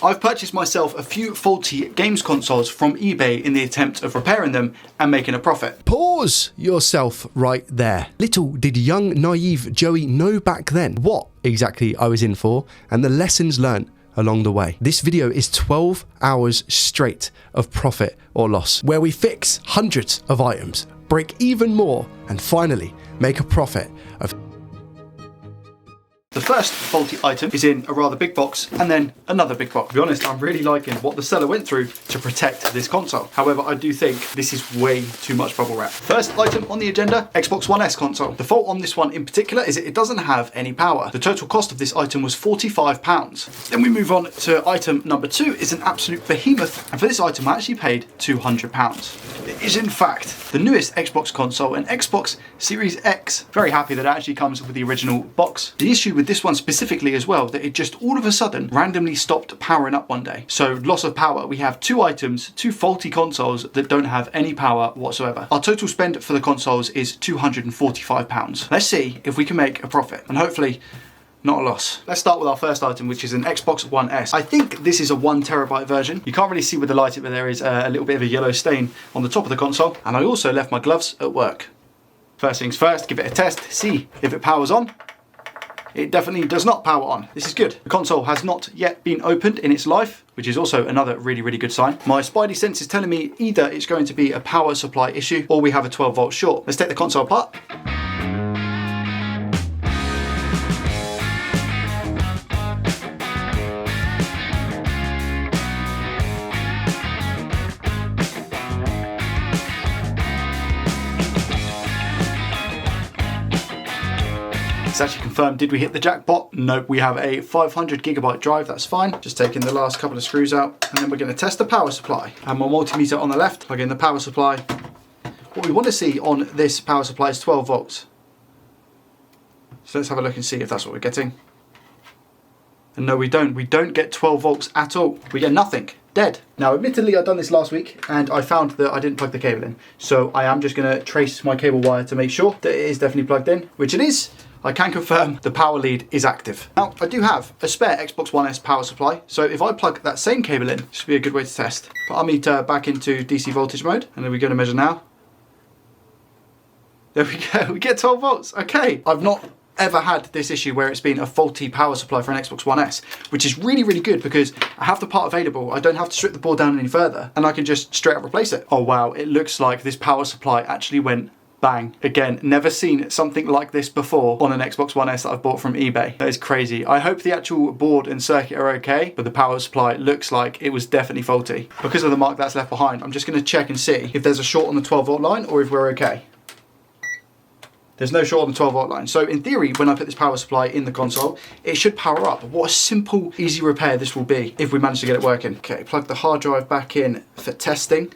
I've purchased myself a few faulty games consoles from eBay in the attempt of repairing them and making a profit. Pause yourself right there. Little did young, naive Joey know back then what exactly I was in for and the lessons learnt along the way. This video is 12 hours straight of profit or loss, where we fix hundreds of items, break even more, and finally make a profit of... The first faulty item is in a rather big box and then another big box. To be honest, I'm really liking what the seller went through to protect this console. However, I do think this is way too much bubble wrap. First item on the agenda, Xbox One S console. The fault on this one in particular is it doesn't have any power. The total cost of this item was £45. Then we move on to item number 2. It's an absolute behemoth, and for this item I actually paid £200. It is in fact the newest Xbox console, an Xbox Series X. Very happy that it actually comes with the original box. The issue with this one specifically as well, that it just all of a sudden randomly stopped powering up one day. So loss of power. We have two items, two faulty consoles that don't have any power whatsoever. Our total spend for the consoles is £245. Let's see if we can make a profit and hopefully not a loss. Let's start with our first item, which is an Xbox One S. I think this is a 1TB version. You can't really see with the light, but there is a little bit of a yellow stain on the top of the console. And I also left my gloves at work. First things first, give it a test, see if it powers on. It definitely does not power on. This is good. The console has not yet been opened in its life, which is also another really, really good sign. My spidey sense is telling me either it's going to be a power supply issue or we have a 12-volt short. Let's take the console apart. It's actually confirmed. Did we hit the jackpot? Nope, we have a 500GB drive, that's fine. Just taking the last couple of screws out, and then we're going to test the power supply. And my multimeter on the left, plug in the power supply. What we want to see on this power supply is 12 volts. So let's have a look and see if that's what we're getting. And no, we don't. We don't get 12 volts at all. We get nothing. Dead. Now, admittedly, I've done this last week and I found that I didn't plug the cable in. So I am just going to trace my cable wire to make sure that it is definitely plugged in, which it is. I can confirm the power lead is active. Now, I do have a spare Xbox One S power supply, so if I plug that same cable in, this would be a good way to test. Put our meter back into DC voltage mode, and then we're going to measure now. There we go, we get 12 volts, okay. I've not ever had this issue where it's been a faulty power supply for an Xbox One S, which is really, really good because I have the part available, I don't have to strip the board down any further, and I can just straight up replace it. Oh wow, it looks like this power supply actually went bang. Again, never seen something like this before on an Xbox One S that I've bought from eBay. That is crazy. I hope the actual board and circuit are okay, but the power supply looks like it was definitely faulty. Because of the mark that's left behind, I'm just going to check and see if there's a short on the 12-volt line or if we're okay. There's no short on the 12-volt line. So in theory, when I put this power supply in the console, it should power up. What a simple, easy repair this will be if we manage to get it working. Okay, plug the hard drive back in for testing.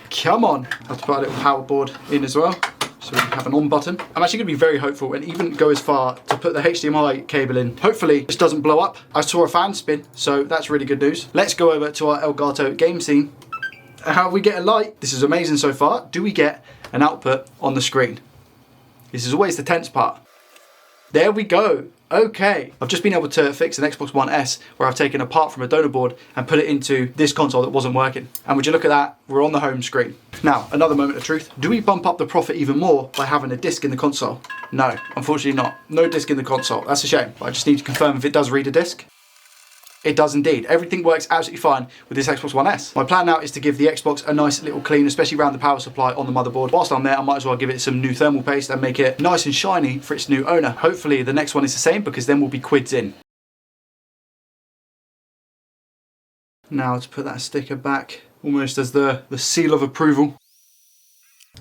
Come on. I have to put a little power board in as well, so we can have an on button. I'm actually going to be very hopeful and even go as far to put the HDMI cable in. Hopefully this doesn't blow up. I saw a fan spin, so that's really good news. Let's go over to our Elgato game scene. How we get a light? This is amazing so far. Do we get an output on the screen? This is always the tense part. There we go. Okay. I've just been able to fix an Xbox One S where I've taken apart from a donor board and put it into this console that wasn't working. And would you look at that? We're on the home screen. Now, another moment of truth. Do we bump up the profit even more by having a disc in the console? No, unfortunately not. No disc in the console. That's a shame. But I just need to confirm if it does read a disc. It does indeed. Everything works absolutely fine with this Xbox One S. My plan now is to give the Xbox a nice little clean, especially around the power supply on the motherboard. Whilst I'm there, I might as well give it some new thermal paste and make it nice and shiny for its new owner. Hopefully the next one is the same, because then we'll be quids in. Now to put that sticker back, almost as the seal of approval.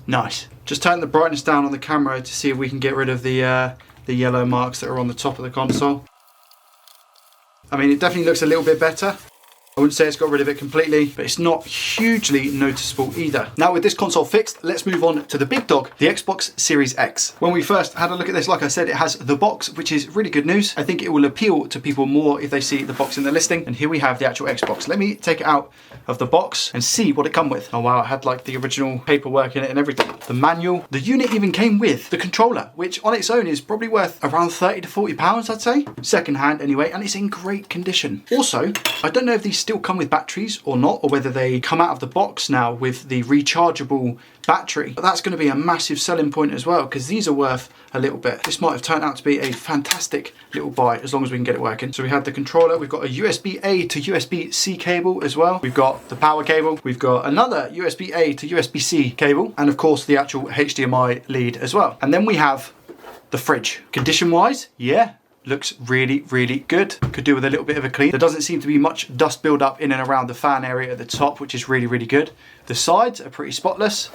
Nice. Just turn the brightness down on the camera to see if we can get rid of the yellow marks that are on the top of the console. I mean, it definitely looks a little bit better. I wouldn't say it's got rid of it completely, but it's not hugely noticeable either. Now with this console fixed, let's move on to the big dog, the Xbox Series X. When we first had a look at this, like I said, it has the box, which is really good news. I think it will appeal to people more if they see the box in the listing. And here we have the actual Xbox. Let me take it out of the box and see what it comes with. Oh wow, it had like the original paperwork in it and everything. The manual, the unit even came with the controller, which on its own is probably worth around 30 to 40 pounds, I'd say. Second hand anyway, and it's in great condition. Also, I don't know if these still come with batteries or not, or whether they come out of the box now with the rechargeable battery. But that's going to be a massive selling point as well, because these are worth a little bit. This might have turned out to be a fantastic little buy as long as we can get it working. So we had the controller, we've got a USB-A to USB-C cable as well. We've got the power cable, we've got another USB-A to USB-C cable, and of course the actual HDMI lead as well. And then we have the fridge. Condition wise, yeah, looks really, really good. Could do with a little bit of a clean. There doesn't seem to be much dust build up in and around the fan area at the top, which is really, really good. The sides are pretty spotless,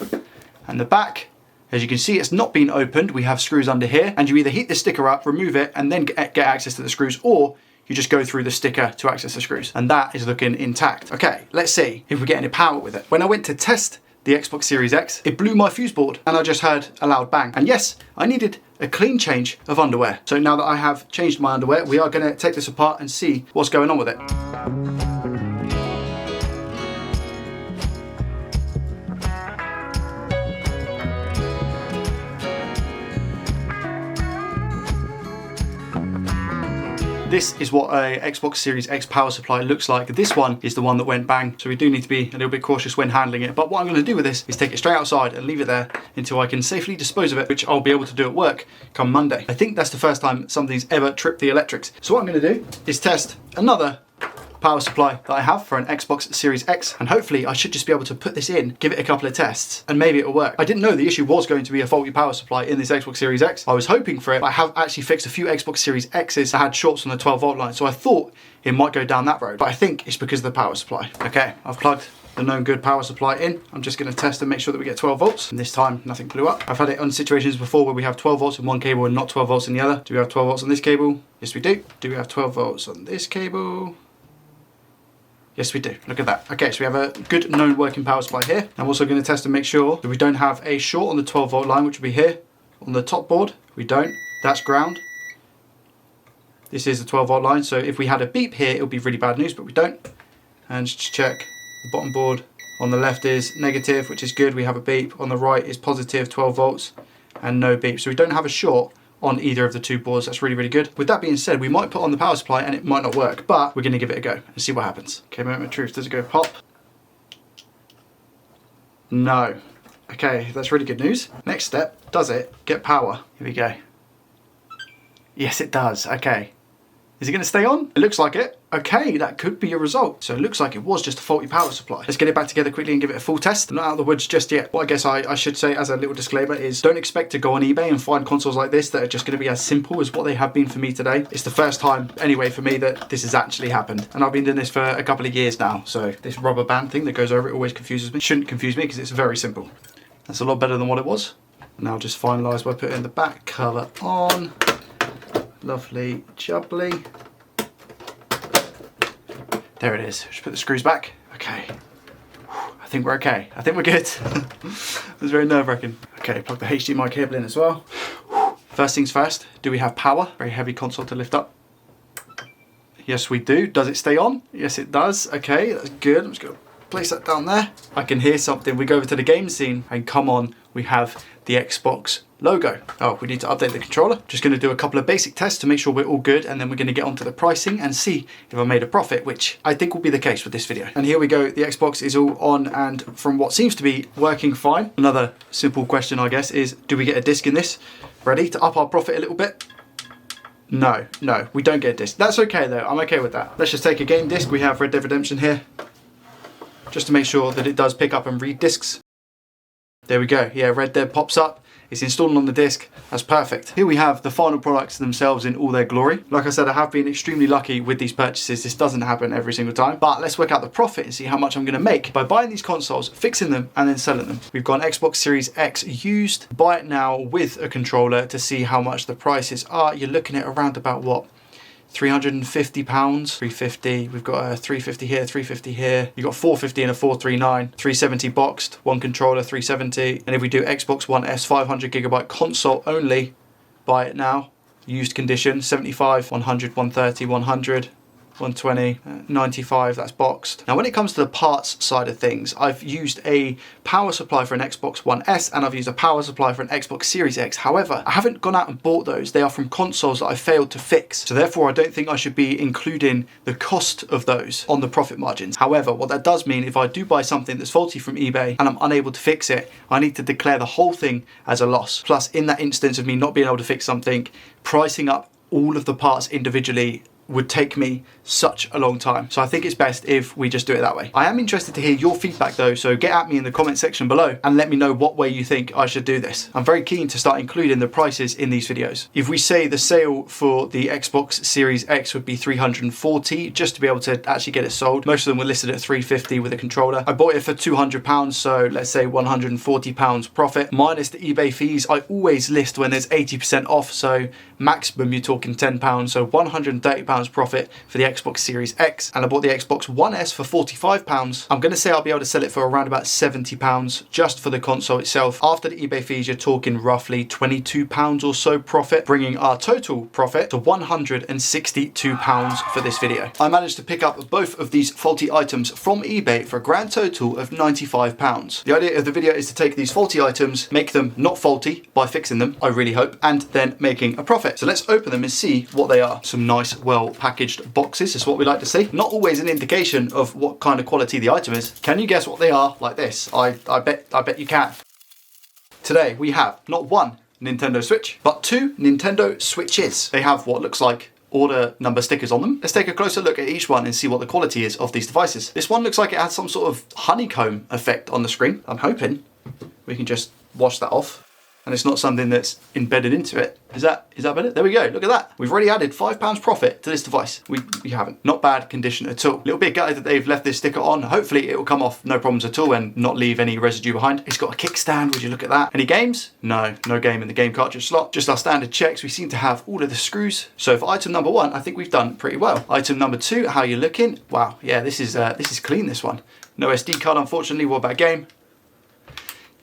and the back, as you can see, it's not been opened. We have screws under here, and you either heat the sticker up, remove it, and then get access to the screws, or you just go through the sticker to access the screws, and that is looking intact. Okay, let's see if we get any power with it. When I went to test the Xbox Series X, it blew my fuse board, and I just heard a loud bang. And yes, I needed a clean change of underwear. So now that I have changed my underwear, we are going to take this apart and see what's going on with it. This is what a Xbox Series X power supply looks like. This one is the one that went bang, so we do need to be a little bit cautious when handling it. But what I'm going to do with this is take it straight outside and leave it there until I can safely dispose of it, which I'll be able to do at work come Monday. I think that's the first time something's ever tripped the electrics. So what I'm going to do is test another power supply that I have for an Xbox Series X, and hopefully I should just be able to put this in, give it a couple of tests, and maybe it'll work. I didn't know the issue was going to be a faulty power supply in this Xbox Series X. I was hoping for it, but I have actually fixed a few Xbox Series X's that had shorts on the 12 volt line, so I thought it might go down that road, but I think it's because of the power supply. Okay, I've plugged the known good power supply in. I'm just going to test and make sure that we get 12 volts, and this time nothing blew up. I've had it on situations before where we have 12 volts in one cable and not 12 volts in the other. Do we have 12 volts on this cable? Yes we do. Do we have 12 volts on this cable? Yes, we do. Look at that. Okay, so we have a good known working power supply here. I'm also going to test and make sure that we don't have a short on the 12 volt line, which will be here on the top board. We don't. That's ground. This is the 12 volt line. So if we had a beep here, it would be really bad news, but we don't. And just check the bottom board. On the left is negative, which is good. We have a beep. On the right is positive, 12 volts, and no beep. So we don't have a short on either of the two boards. That's really, really good. With that being said, we might put on the power supply and it might not work, but we're going to give it a go and see what happens. Okay, moment of truth. Does it go pop? No. Okay, that's really good news. Next step, does it get power? Here we go. Yes, it does. Okay. Is it going to stay on? It looks like it. Okay, that could be a result. So it looks like it was just a faulty power supply. Let's get it back together quickly and give it a full test. I'm not out of the woods just yet. What I guess I should say as a little disclaimer is don't expect to go on eBay and find consoles like this that are just going to be as simple as what they have been for me today. It's the first time, anyway, for me that this has actually happened. And I've been doing this for a couple of years now. So this rubber band thing that goes over it always confuses me. Shouldn't confuse me because it's very simple. That's a lot better than what it was. Now just finalise by putting the back cover on. Lovely jubbly. There it is. Just put the screws back. Okay. I think we're okay. I think we're good. It was very nerve-wracking. Okay, plug the HDMI cable in as well. First things first, do we have power? Very heavy console to lift up. Yes, we do. Does it stay on? Yes, it does. Okay, that's good. I'm just going to place that down there. I can hear something. We go over to the game scene and come on, we have the Xbox logo. Oh, we need to update the controller. Just going to do a couple of basic tests to make sure we're all good, and then we're going to get onto the pricing and see if I made a profit, which I think will be the case with this video. And here we go. The Xbox is all on and from what seems to be working fine. Another simple question, I guess, is do we get a disc in this? Ready to up our profit a little bit? No, we don't get a disc. That's okay though. I'm okay with that. Let's just take a game disc. We have Red Dead Redemption here, just to make sure that it does pick up and read discs. There we go. Yeah, Red Dead pops up. It's installed on the disc. That's perfect. Here we have the final products themselves in all their glory. Like I said, I have been extremely lucky with these purchases. This doesn't happen every single time, but let's work out the profit and see how much I'm going to make by buying these consoles, fixing them, and then selling them. We've got an Xbox Series X used. Buy it now with a controller to see how much the prices are. You're looking at around about what? £350, 350. We've got a 350 here, 350 here. You've got 450 and a 439, 370 boxed, one controller, 370. And if we do Xbox One S 500GB console only, buy it now, used condition, 75, 100, 130, 100. 120, 95, that's boxed. Now when it comes to the parts side of things, I've used a power supply for an Xbox One S and I've used a power supply for an Xbox Series X. However, I haven't gone out and bought those. They are from consoles that I failed to fix. So therefore I don't think I should be including the cost of those on the profit margins. However, what that does mean, if I do buy something that's faulty from eBay and I'm unable to fix it, I need to declare the whole thing as a loss. Plus, in that instance of me not being able to fix something, pricing up all of the parts individually would take me such a long time. So I think it's best if we just do it that way. I am interested to hear your feedback though, so get at me in the comment section below and let me know what way you think I should do this. I'm very keen to start including the prices in these videos. If we say the sale for the Xbox Series X would be 340 just to be able to actually get it sold. Most of them were listed at 350 with a controller. I bought it for £200, so let's say £140 profit. Minus the eBay fees, I always list when there's 80% off, so maximum you're talking £10, so £130 profit for the Xbox Series X, and I bought the Xbox One S for £45. I'm going to say I'll be able to sell it for around about £70 just for the console itself. After the eBay fees, you're talking roughly £22 or so profit, bringing our total profit to £162 for this video. I managed to pick up both of these faulty items from eBay for a grand total of £95. The idea of the video is to take these faulty items, make them not faulty by fixing them, I really hope, and then making a profit. So let's open them and see what they are. Some nice, well packaged boxes is what we like to see. Not always an indication of what kind of quality the item is. Can you guess what they are like this? I bet you can. Today we have not one Nintendo Switch, but two Nintendo Switches. They have what looks like order number stickers on them. Let's take a closer look at each one and see what the quality is of these devices. This one looks like it has some sort of honeycomb effect on the screen. I'm hoping we can just wash that off and it's not something that's embedded into it. Is that better? There we go, look at that. We've already added £5 profit to this device. We haven't. Not bad condition at all. A little bit gutted that they've left this sticker on. Hopefully it will come off no problems at all and not leave any residue behind. It's got a kickstand, would you look at that? Any games? No game in the game cartridge slot. Just our standard checks. We seem to have all of the screws. So for item number one, I think we've done pretty well. Item number two, how you looking? Wow, yeah, this is clean, this one. No SD card, unfortunately. What about game?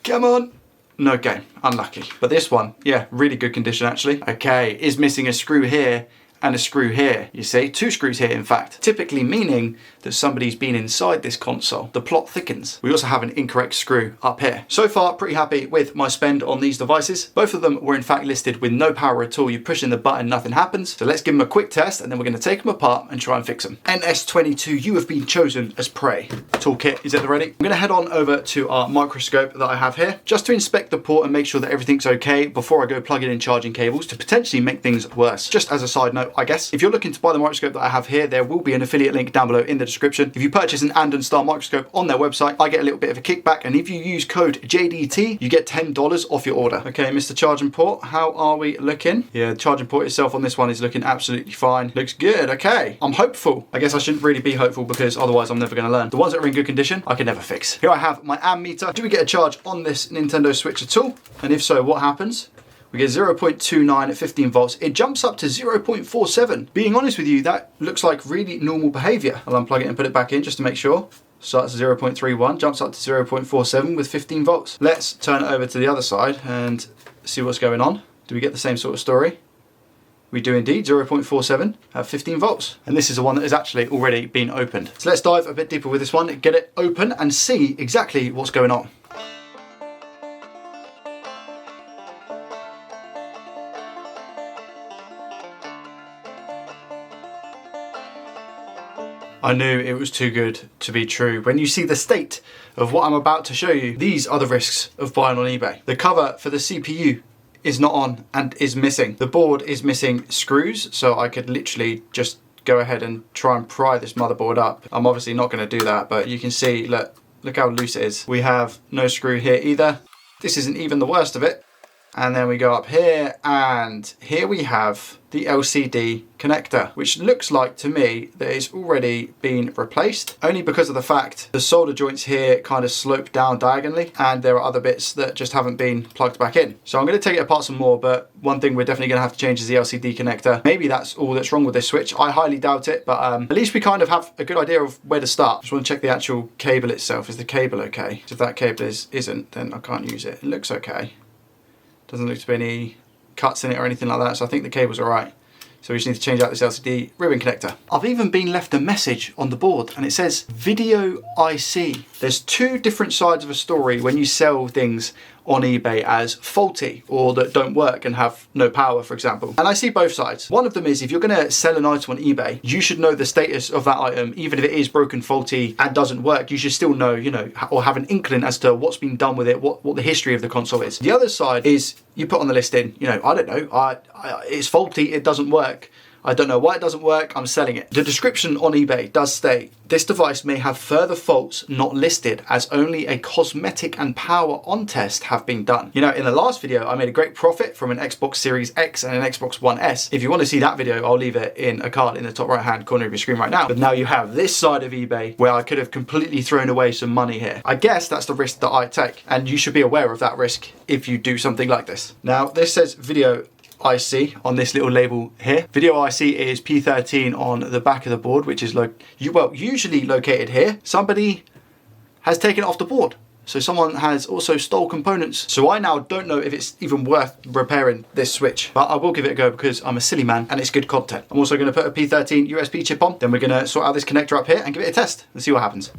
Come on. No game, unlucky. But this one, yeah, really good condition actually. Okay, is missing a screw here and a screw here, you see, two screws here in fact, typically meaning that somebody's been inside this console. The plot thickens. We also have an incorrect screw up here. So far, pretty happy with my spend on these devices. Both of them were in fact listed with no power at all. You push in the button, nothing happens. So let's give them a quick test and then we're going to take them apart and try and fix them. NS22, you have been chosen as prey. Toolkit is at the ready. I'm going to head on over to our microscope that I have here just to inspect the port and make sure that everything's okay before I go plug it in charging cables to potentially make things worse. Just as a side note, I guess, if you're looking to buy the microscope that I have here, there will be an affiliate link down below in the description. If you purchase an Andon Star microscope on their website, I get a little bit of a kickback, and if you use code JDT, you get $10 off your order. Okay, Mr. Charging Port, how are we looking? Yeah, the charging port itself on this one is looking absolutely fine. Looks good, okay. I'm hopeful. I guess I shouldn't really be hopeful because otherwise I'm never going to learn. The ones that are in good condition, I can never fix. Here I have my ammeter. Do we get a charge on this Nintendo Switch at all? And if so, what happens? We get 0.29 at 15 volts. It jumps up to 0.47. Being honest with you, that looks like really normal behavior. I'll unplug it and put it back in just to make sure. Starts at 0.31, jumps up to 0.47 with 15 volts. Let's turn it over to the other side and see what's going on. Do we get the same sort of story? We do indeed, 0.47 at 15 volts. And this is the one that has actually already been opened. So let's dive a bit deeper with this one, get it open and see exactly what's going on. I knew it was too good to be true. When you see the state of what I'm about to show you, these are the risks of buying on eBay. The cover for the CPU is not on and is missing. The board is missing screws, so I could literally just go ahead and try and pry this motherboard up. I'm obviously not going to do that, but you can see, look how loose it is. We have no screw here either. This isn't even the worst of it. And then we go up here, and here we have the LCD connector, which looks like to me that it's already been replaced, only because of the fact the solder joints here kind of slope down diagonally, and there are other bits that just haven't been plugged back in. So I'm going to take it apart some more, but one thing we're definitely going to have to change is the LCD connector. Maybe that's all that's wrong with this switch. I highly doubt it, but at least we kind of have a good idea of where to start. Just want to check the actual cable itself. Is the cable okay? If that cable isn't, then I can't use it. It looks okay. Doesn't look to be any cuts in it or anything like that, so I think the cable's all right. So we just need to change out this LCD ribbon connector. I've even been left a message on the board and it says video IC. There's two different sides of a story when you sell things on eBay as faulty or that don't work and have no power, for example. And I see both sides. One of them is if you're going to sell an item on eBay, you should know the status of that item, even if it is broken, faulty, and doesn't work. You should still know, you know, or have an inkling as to what's been done with it, what the history of the console is. The other side is you put on the listing, you know, I don't know, it's faulty, it doesn't work. I don't know why it doesn't work, I'm selling it. The description on eBay does state, this device may have further faults not listed as only a cosmetic and power on test have been done. You know, in the last video, I made a great profit from an Xbox Series X and an Xbox One S. If you want to see that video, I'll leave it in a card in the top right hand corner of your screen right now. But now you have this side of eBay where I could have completely thrown away some money here. I guess that's the risk that I take, and you should be aware of that risk if you do something like this. Now, this says video IC on this little label here. Video IC is P13 on the back of the board, which is usually located here. Somebody has taken it off the board. So someone has also stole components. So I now don't know if it's even worth repairing this switch, but I will give it a go because I'm a silly man and it's good content. I'm also going to put a P13 USB chip on. Then we're going to sort out this connector up here and give it a test and see what happens.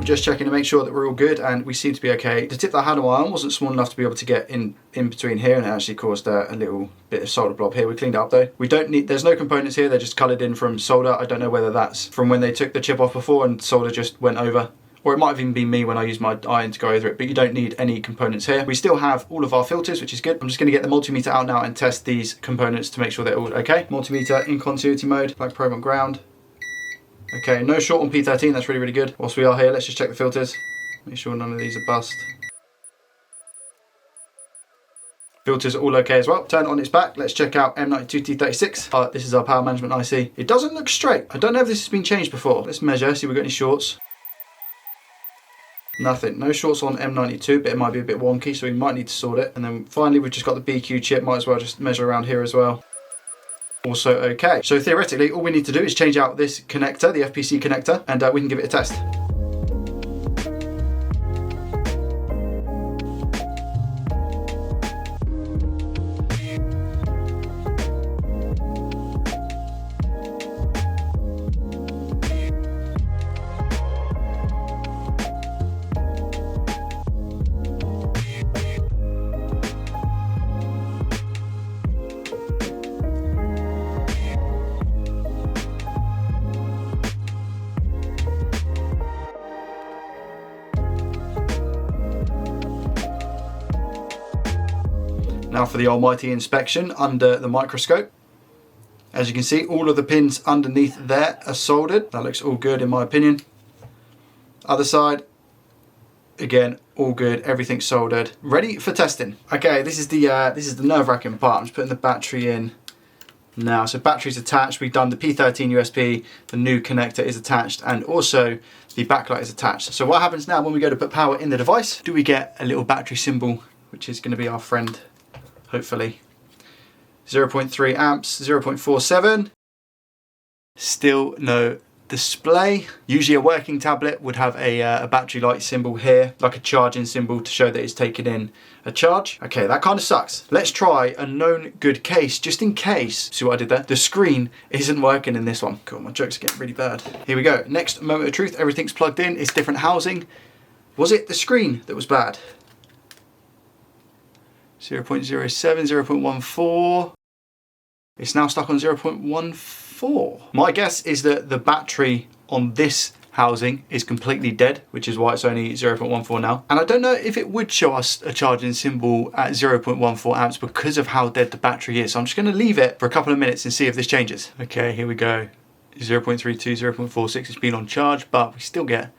Just checking to make sure that we're all good, and we seem to be okay. The tip that I had on my arm wasn't small enough to be able to get in between here, and it actually caused a little bit of solder blob here. We cleaned it up though. We don't need, there's no components here, they're just coloured in from solder. I don't know whether that's from when they took the chip off before and solder just went over, or it might have even been me when I used my iron to go over it, but you don't need any components here. We still have all of our filters, which is good. I'm just gonna get the multimeter out now and test these components to make sure they're all okay. Multimeter in continuity mode, black probe on ground. Okay, no short on P13, that's really, really good. Whilst we are here, let's just check the filters. Make sure none of these are bust. Filters are all okay as well. Turn it on its back, let's check out M92T36. This is our power management IC. It doesn't look straight. I don't know if this has been changed before. Let's measure, see if we've got any shorts. Nothing, no shorts on M92, but it might be a bit wonky, so we might need to sort it. And then finally, we've just got the BQ chip, might as well just measure around here as well. Also okay. So theoretically, all we need to do is change out this connector, the FPC connector, and we can give it a test. Now for the almighty inspection under the microscope. As you can see, all of the pins underneath there are soldered. That looks all good in my opinion. Other side, again, all good, everything's soldered. Ready for testing. Okay, this is the nerve-wracking part. I'm just putting the battery in now. So battery's attached, we've done the P13 USB, the new connector is attached, and also the backlight is attached. So what happens now when we go to put power in the device? Do we get a little battery symbol, which is going to be our friend, hopefully. 0.3 amps, 0.47. Still no display. Usually a working tablet would have a battery light symbol here, like a charging symbol to show that it's taken in a charge. Okay, that kind of sucks. Let's try a known good case, just in case. See what I did there? The screen isn't working in this one. Cool, my jokes are getting really bad. Here we go. Next moment of truth, everything's plugged in, it's different housing. Was it the screen that was bad? 0.07, 0.14. It's now stuck on 0.14. My guess is that the battery on this housing is completely dead, which is why it's only 0.14 now. And I don't know if it would show us a charging symbol at 0.14 amps because of how dead the battery is. So I'm just going to leave it for a couple of minutes and see if this changes. Okay, here we go. 0.32, 0.46, it's been on charge, but we still get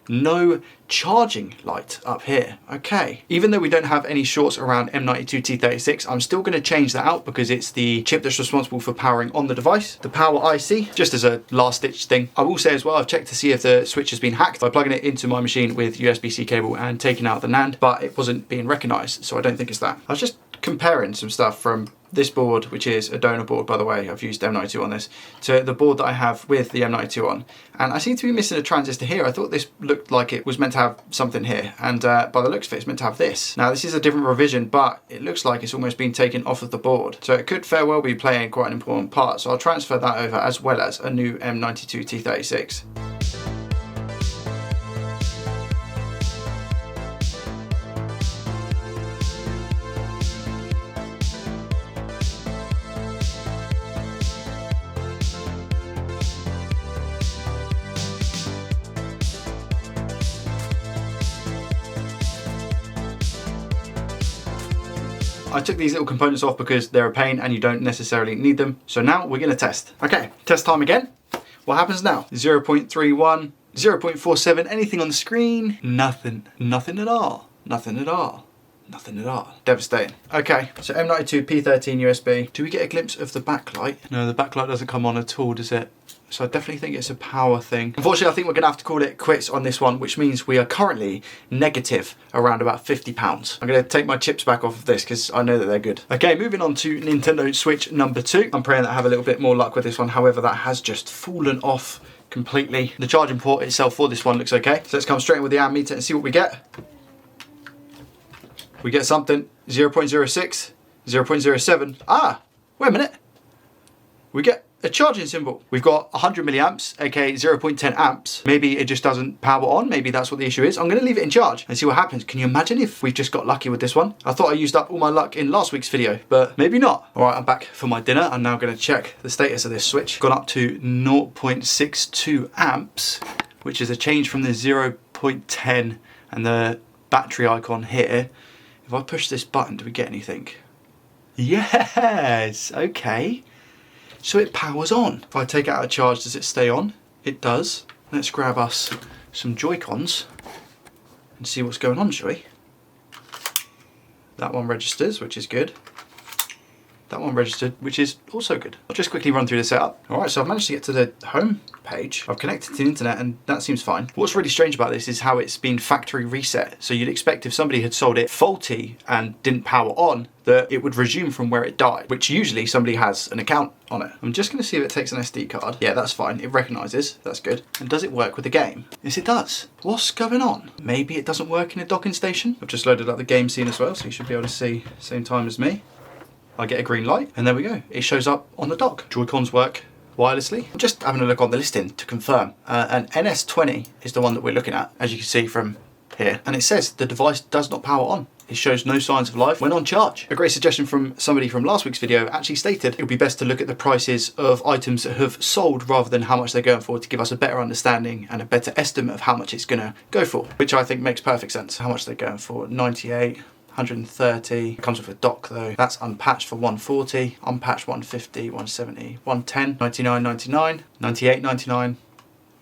no charging light up here. Okay, even though we don't have any shorts around M92T36, I'm still going to change that out because it's the chip that's responsible for powering on the device, the power IC, just as a last ditch thing. I will say as well, I've checked to see if the switch has been hacked by plugging it into my machine with USB-C cable and taking out the NAND, but it wasn't being recognized, so I don't think it's that. I was just comparing some stuff from this board, which is a donor board, by the way, I've used M92 on this, to the board that I have with the M92 on. And I seem to be missing a transistor here. I thought this looked like it was meant to have something here, and by the looks of it, it's meant to have this. Now, this is a different revision, but it looks like it's almost been taken off of the board. So it could fair well be playing quite an important part. So I'll transfer that over, as well as a new M92 T36. I took these little components off because they're a pain and you don't necessarily need them. So now we're gonna test. Okay, test time again. What happens now? 0.31, 0.47, anything on the screen? Nothing, nothing at all, nothing at all. Nothing at all. Devastating. Okay, so M92 P13 USB. Do we get a glimpse of the backlight? No, the backlight doesn't come on at all, does it? So I definitely think it's a power thing. Unfortunately, I think we're gonna have to call it quits on this one, which means we are currently negative around about £50. I'm gonna take my chips back off of this because I know that they're good. Okay, moving on to Nintendo Switch number 2. I'm praying that I have a little bit more luck with this one. However, that has just fallen off completely. The charging port itself for this one looks okay. So let's come straight in with the ammeter and see what we get. We get something, 0.06, 0.07. Ah, wait a minute. We get a charging symbol. We've got 100 milliamps, aka 0.10 amps. Maybe it just doesn't power on. Maybe that's what the issue is. I'm gonna leave it in charge and see what happens. Can you imagine if we've just got lucky with this one? I thought I used up all my luck in last week's video, but maybe not. All right, I'm back for my dinner. I'm now gonna check the status of this switch. Gone up to 0.62 amps, which is a change from the 0.10 and the battery icon here. If I push this button, do we get anything? Yes, okay. So it powers on. If I take it out of charge, does it stay on? It does. Let's grab us some JoyCons and see what's going on, shall we? That one registers, which is good. That one registered, which is also good. I'll just quickly run through the setup. All right, so I've managed to get to the home page. I've connected to the internet and that seems fine. What's really strange about this is how it's been factory reset. So you'd expect if somebody had sold it faulty and didn't power on, that it would resume from where it died, which usually somebody has an account on it. I'm just gonna see if it takes an SD card. Yeah, that's fine. It recognizes, that's good. And does it work with the game? Yes, it does. What's going on? Maybe it doesn't work in a docking station. I've just loaded up the game scene as well, so you should be able to see same time as me. I get a green light and there we go. It shows up on the dock. Joy-Cons work wirelessly. I'm just having a look on the listing to confirm. An NS20 is the one that we're looking at, as you can see from here. And it says the device does not power on. It shows no signs of life when on charge. A great suggestion from somebody from last week's video actually stated it would be best to look at the prices of items that have sold rather than how much they're going for to give us a better understanding and a better estimate of how much it's gonna go for, which I think makes perfect sense. How much they're going for, 98. 130, comes with a dock though. That's unpatched for 140, unpatched 150, 170, 110, 99.99, 98.99,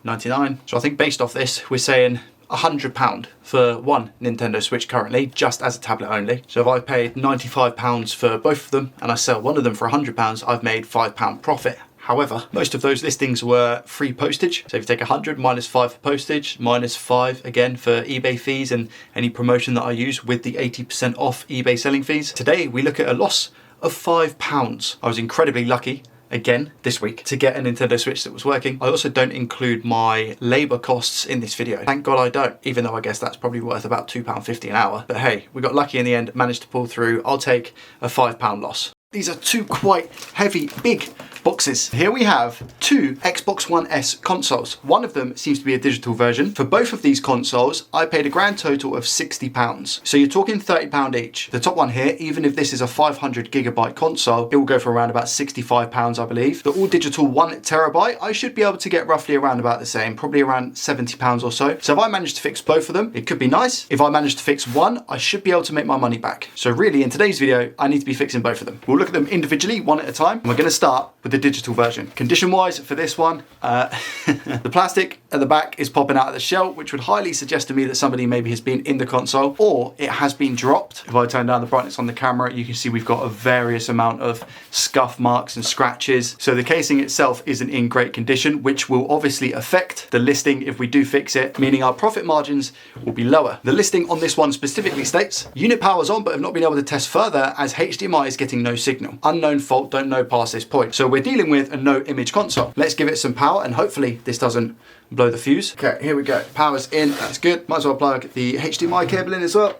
99. So I think based off this, we're saying £100 for one Nintendo Switch currently, just as a tablet only. So if I paid £95 for both of them and I sell one of them for £100, I've made £5 profit. However, most of those listings were free postage. So if you take 100 minus 5 for postage, minus 5 again for eBay fees and any promotion that I use with the 80% off eBay selling fees. Today we look at a loss of £5. I was incredibly lucky again this week to get a Nintendo Switch that was working. I also don't include my labor costs in this video. Thank God I don't, even though I guess that's probably worth about £2.50 an hour. But hey, we got lucky in the end, managed to pull through. I'll take a £5 loss. These are two quite heavy, big boxes. Here we have two Xbox One S consoles. One of them seems to be a digital version. For both of these consoles, I paid a grand total of £60. So you're talking £30 each. The top one here, even if this is a 500GB console, it will go for around about £65, I believe. The all digital 1TB, I should be able to get roughly around about the same, probably around £70 or so. So if I manage to fix both of them, it could be nice. If I manage to fix one, I should be able to make my money back. So really, in today's video, I need to be fixing both of them. We'll look at them individually, one at a time. And we're gonna start with the digital version. Condition wise for this one, the plastic at the back is popping out of the shell, which would highly suggest to me that somebody maybe has been in the console or it has been dropped. If I turn down the brightness on the camera, you can see we've got a various amount of scuff marks and scratches. So the casing itself isn't in great condition, which will obviously affect the listing if we do fix it, meaning our profit margins will be lower. The listing on this one specifically states, unit power's on but have not been able to test further as HDMI is getting no signal. Unknown fault, don't know past this point. So we're dealing with a no image console. Let's give it some power and hopefully this doesn't blow the fuse. Okay, here we go. Power's in, that's good. Might as well plug the HDMI cable in as well.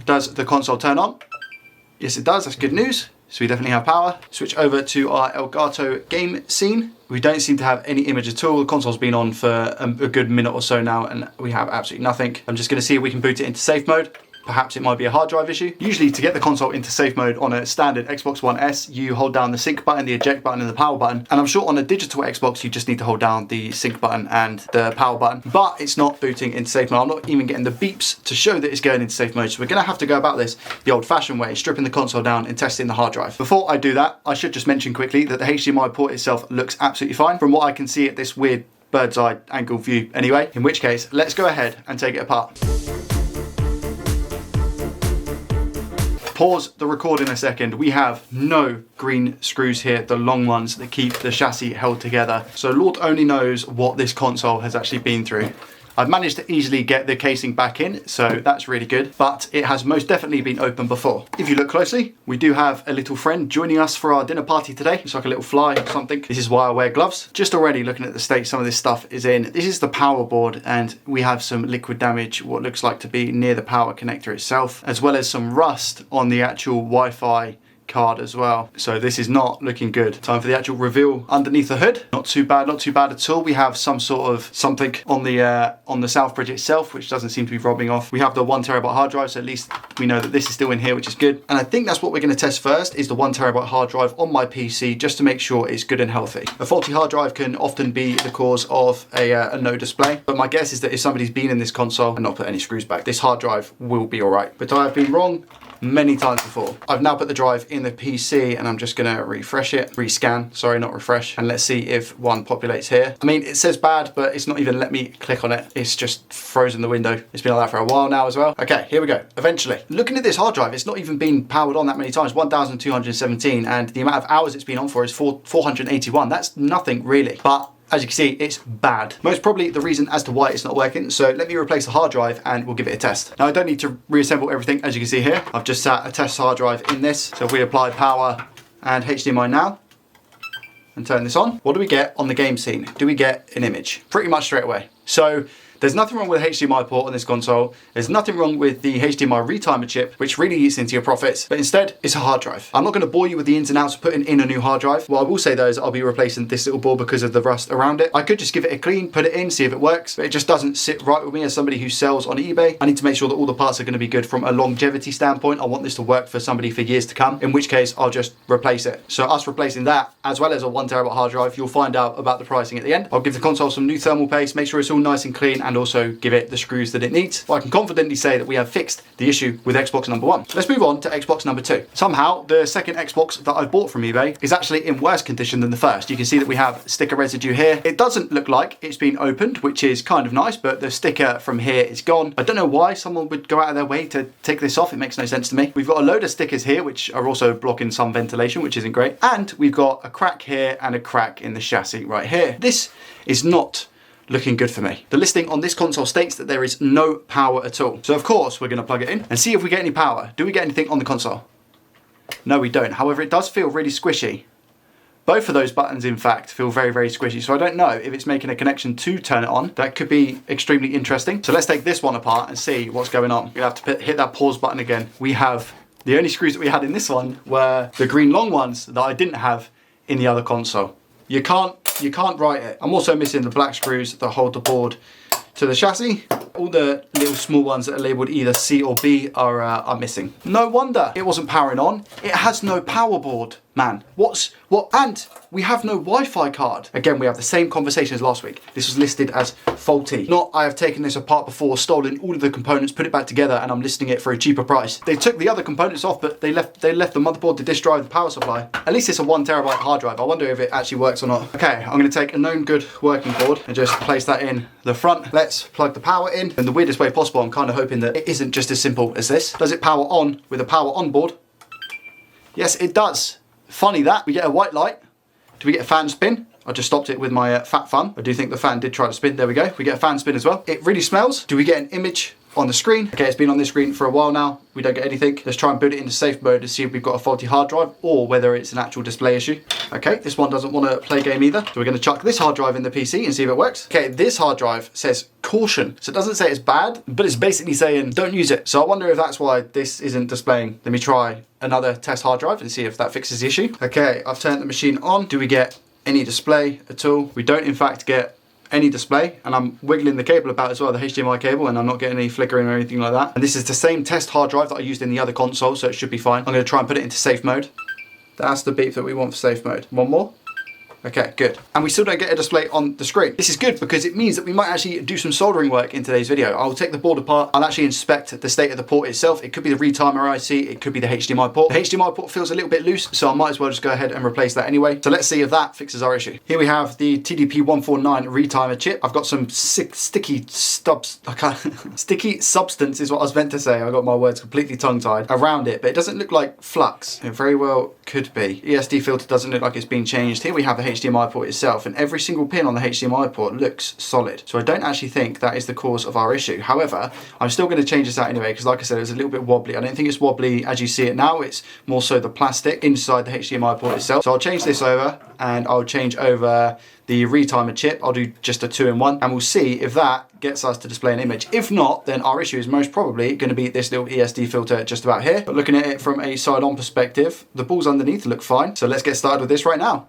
Does the console turn on? Yes, it does, that's good news. So we definitely have power. Switch over to our Elgato game scene. We don't seem to have any image at all. The console's been on for a good minute or so now and we have absolutely nothing. I'm just gonna see if we can boot it into safe mode. Perhaps it might be a hard drive issue. Usually to get the console into safe mode on a standard Xbox One S, you hold down the sync button, the eject button and the power button. And I'm sure on a digital Xbox, you just need to hold down the sync button and the power button, but it's not booting into safe mode. I'm not even getting the beeps to show that it's going into safe mode. So we're gonna have to go about this the old fashioned way, stripping the console down and testing the hard drive. Before I do that, I should just mention quickly that the HDMI port itself looks absolutely fine from what I can see at this weird bird's eye angle view anyway, in which case, let's go ahead and take it apart. Pause the recording a second. We have no green screws here, the long ones that keep the chassis held together. So Lord only knows what this console has actually been through. I've managed to easily get the casing back in, so that's really good, but it has most definitely been open before. If you look closely, we do have a little friend joining us for our dinner party today. It's like a little fly or something. This is why I wear gloves. Just already looking at the state some of this stuff is in. This is the power board and we have some liquid damage, what looks like to be near the power connector itself, as well as some rust on the actual Wi-Fi card as well. So this is not looking good. Time for the actual reveal underneath the hood. Not too bad at all. We have some sort of something on the Southbridge itself, which doesn't seem to be rubbing off. We have the 1 TB hard drive, so at least we know that this is still in here, which is good. And I think that's what we're going to test first, is the 1 TB hard drive on my PC, just to make sure it's good and healthy. A faulty hard drive can often be the cause of a no display, but my guess is that if somebody's been in this console and not put any screws back, this hard drive will be all right. But I have been wrong many times before. I've now put the drive in the PC and I'm just gonna refresh it, rescan, sorry, not refresh, and let's see if one populates here. I mean, it says bad, but it's not even let me click on it. It's just frozen the window. It's been like that for a while now as well. Okay, here we go, eventually. Looking at this hard drive, it's not even been powered on that many times, 1,217, and the amount of hours it's been on for is 481. That's nothing really, but as you can see, it's bad. Most probably the reason as to why it's not working. So let me replace the hard drive and we'll give it a test. Now I don't need to reassemble everything, as you can see here. I've just sat a test hard drive in this. So if we apply power and HDMI now and turn this on, what do we get on the game scene? Do we get an image? Pretty much straight away. So there's nothing wrong with the HDMI port on this console. There's nothing wrong with the HDMI retimer chip, which really eats into your profits, but instead it's a hard drive. I'm not gonna bore you with the ins and outs of putting in a new hard drive. What I will say though is I'll be replacing this little board because of the rust around it. I could just give it a clean, put it in, see if it works, but it just doesn't sit right with me as somebody who sells on eBay. I need to make sure that all the parts are gonna be good from a longevity standpoint. I want this to work for somebody for years to come, in which case I'll just replace it. So us replacing that, as well as a 1 TB hard drive, you'll find out about the pricing at the end. I'll give the console some new thermal paste, make sure it's all nice and clean, and also give it the screws that it needs. Well, I can confidently say that we have fixed the issue with Xbox number 1. Let's move on to Xbox number 2. Somehow, the second Xbox that I bought from eBay is actually in worse condition than the first. You can see that we have sticker residue here. It doesn't look like it's been opened, which is kind of nice, but the sticker from here is gone. I don't know why someone would go out of their way to take this off. It makes no sense to me. We've got a load of stickers here, which are also blocking some ventilation, which isn't great. And we've got a crack here and a crack in the chassis right here. This is not looking good for me. The listing on this console states that there is no power at all. So of course we're going to plug it in and see if we get any power. Do we get anything on the console? No, we don't. However, it does feel really squishy. Both of those buttons, in fact, feel very, very squishy. So I don't know if it's making a connection to turn it on. That could be extremely interesting. So let's take this one apart and see what's going on. We're gonna have to hit that pause button again. We have the only screws that we had in this one were the green long ones that I didn't have in the other console. You can't write it. I'm also missing the black screws that hold the board to the chassis. All the little small ones that are labeled either C or B are missing. No wonder it wasn't powering on. It has no power board. Man, what? And we have no Wi-Fi card. Again, we have the same conversation as last week. This was listed as faulty. Not I have taken this apart before, stolen all of the components, put it back together, and I'm listing it for a cheaper price. They took the other components off, but they left the motherboard, the disk drive, the power supply. At least it's a 1 terabyte hard drive. I wonder if it actually works or not. Okay, I'm gonna take a known good working board and just place that in the front. Let's plug the power in in the weirdest way possible. I'm kind of hoping that it isn't just as simple as this. Does it power on with a power on board? Yes, it does. Funny that. We get a white light. Do we get a fan spin? I just stopped it with my fat thumb. I do think the fan did try to spin. There we go. We get a fan spin as well. It really smells. Do we get an image on the screen? Okay, it's been on this screen for a while now. We don't get anything. Let's try and put it into safe mode to see if we've got a faulty hard drive or whether it's an actual display issue. Okay, this one doesn't want to play game either. So we're going to chuck this hard drive in the PC and see if it works. Okay, this hard drive says caution. So it doesn't say it's bad, but it's basically saying don't use it. So I wonder if that's why this isn't displaying. Let me try another test hard drive and see if that fixes the issue. Okay, I've turned the machine on. Do we get any display at all? We don't in fact get any display, and I'm wiggling the cable about as well, the HDMI cable, and I'm not getting any flickering or anything like that. And this is the same test hard drive that I used in the other console, so it should be fine. I'm going to try and put it into safe mode. That's the beep that we want for safe mode. One more. Okay, good. And we still don't get a display on the screen. This is good because it means that we might actually do some soldering work in today's video. I'll take the board apart. I'll actually inspect the state of the port itself. It could be the Retimer IC. It could be the HDMI port. The HDMI port feels a little bit loose, so I might as well just go ahead and replace that anyway. So let's see if that fixes our issue. Here we have the TDP149 Retimer chip. I've got some sticky stubs. Sticky substance is what I was meant to say. I got my words completely tongue-tied around it, but it doesn't look like flux. It very well could be. ESD filter doesn't look like it's been changed. Here we have the HDMI port itself, and every single pin on the HDMI port looks solid. So I don't actually think that is the cause of our issue. However, I'm still going to change this out anyway because, like I said, it's a little bit wobbly. I don't think it's wobbly as you see it now. It's more so the plastic inside the HDMI port itself. So I'll change this over, and I'll change over the Retimer chip. I'll do just a 2-in-1, and we'll see if that gets us to display an image. If not, then our issue is most probably going to be this little ESD filter just about here. But looking at it from a side-on perspective, the balls underneath look fine. So let's get started with this right now.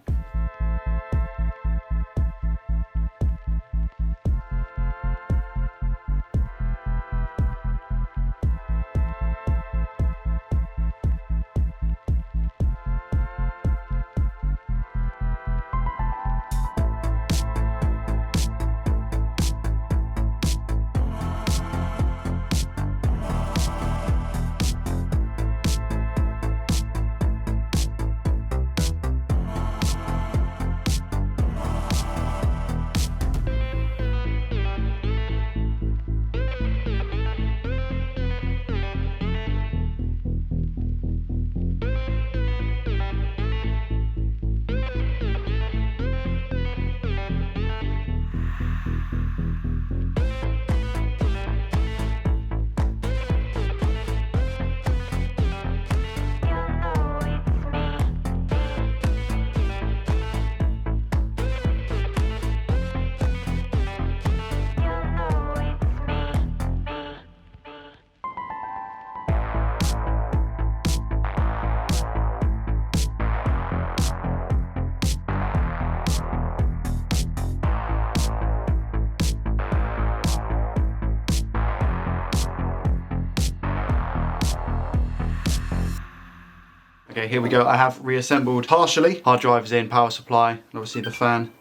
Okay, here we go. I have reassembled partially. Hard drive is in, power supply, and obviously the fan.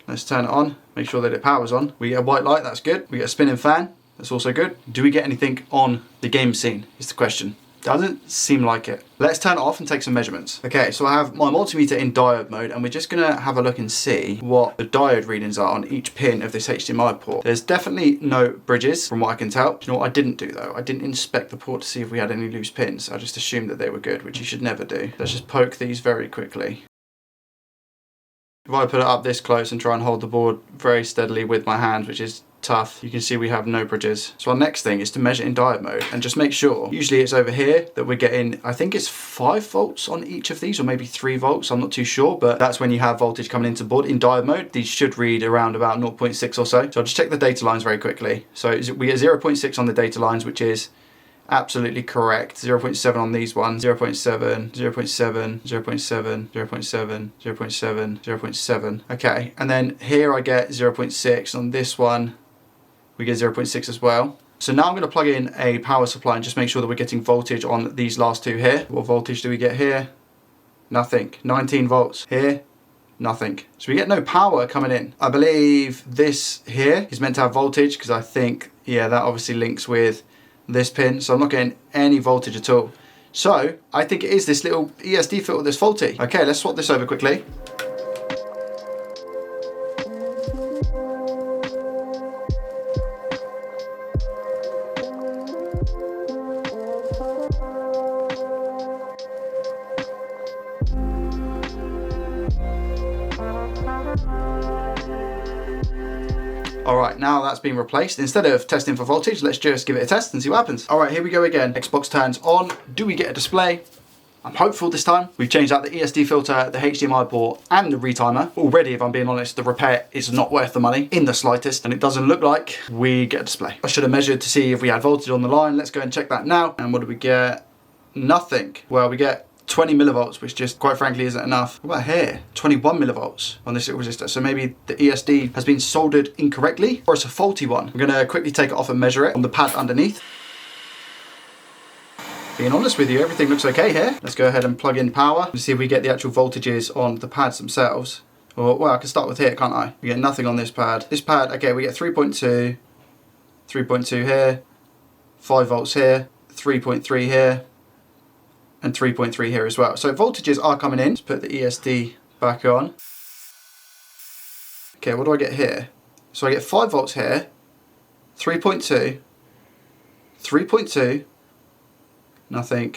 Let's turn it on, make sure that it powers on. We get a white light, that's good. We get a spinning fan, that's also good. Do we get anything on the game scene, is the question. Doesn't seem like it. Let's turn it off and take some measurements. Okay, so I have my multimeter in diode mode, and we're just gonna have a look and see what the diode readings are on each pin of this HDMI port. There's definitely no bridges from what I can tell. Do you know what I didn't do though? I didn't inspect the port to see if we had any loose pins. I just assumed that they were good, which you should never do. Let's just poke these very quickly. If I put it up this close and try and hold the board very steadily with my hand, which is tough, you can see we have no bridges. So our next thing is to measure in diode mode and just make sure, usually it's over here, that we're getting, I think it's 5 volts on each of these, or maybe 3 volts, I'm not too sure, but that's when you have voltage coming into board. In diode mode, these should read around about 0.6 or so. So I'll just check the data lines very quickly. So we get 0.6 on the data lines, which is absolutely correct. 0.7 on these ones, 0.7, 0.7, 0.7, 0.7, 0.7, 0.7. Okay, and then here I get 0.6. On this one, we get 0.6 as well. So now I'm going to plug in a power supply and just make sure that we're getting voltage on these last two here. What voltage do we get here? nothing. 19 volts. Here, nothing. So we get no power coming in. I believe this here is meant to have voltage because I think, yeah, that obviously links with this pin. So I'm not getting any voltage at all. So I think it is this little ESD filter that's faulty. Okay, let's swap this over quickly. Alright, now that's been replaced. Instead of testing for voltage, let's just give it a test and see what happens. Alright, here we go again. Xbox turns on. Do we get a display? I'm hopeful this time. We've changed out the ESD filter, the HDMI port, and the retimer. Already, if I'm being honest, the repair is not worth the money in the slightest, and it doesn't look like we get a display. I should have measured to see if we had voltage on the line. Let's go and check that now. And what do we get? Nothing. Well, we get 20 millivolts, which just quite frankly isn't enough. What about here? 21 millivolts on this little resistor. So maybe the ESD has been soldered incorrectly, or it's a faulty one. I'm gonna quickly take it off and measure it on the pad underneath. Being honest with you, everything looks okay here. Let's go ahead and plug in power and see if we get the actual voltages on the pads themselves. Or, well, I can start with here, can't I? We get nothing on this pad. This pad, okay, we get 3.2, 3.2 here, 5 volts here, 3.3 here, and 3.3 here as well. So voltages are coming in. Let's put the ESD back on. Okay, what do I get here? So I get 5 volts here, 3.2, 3.2, nothing,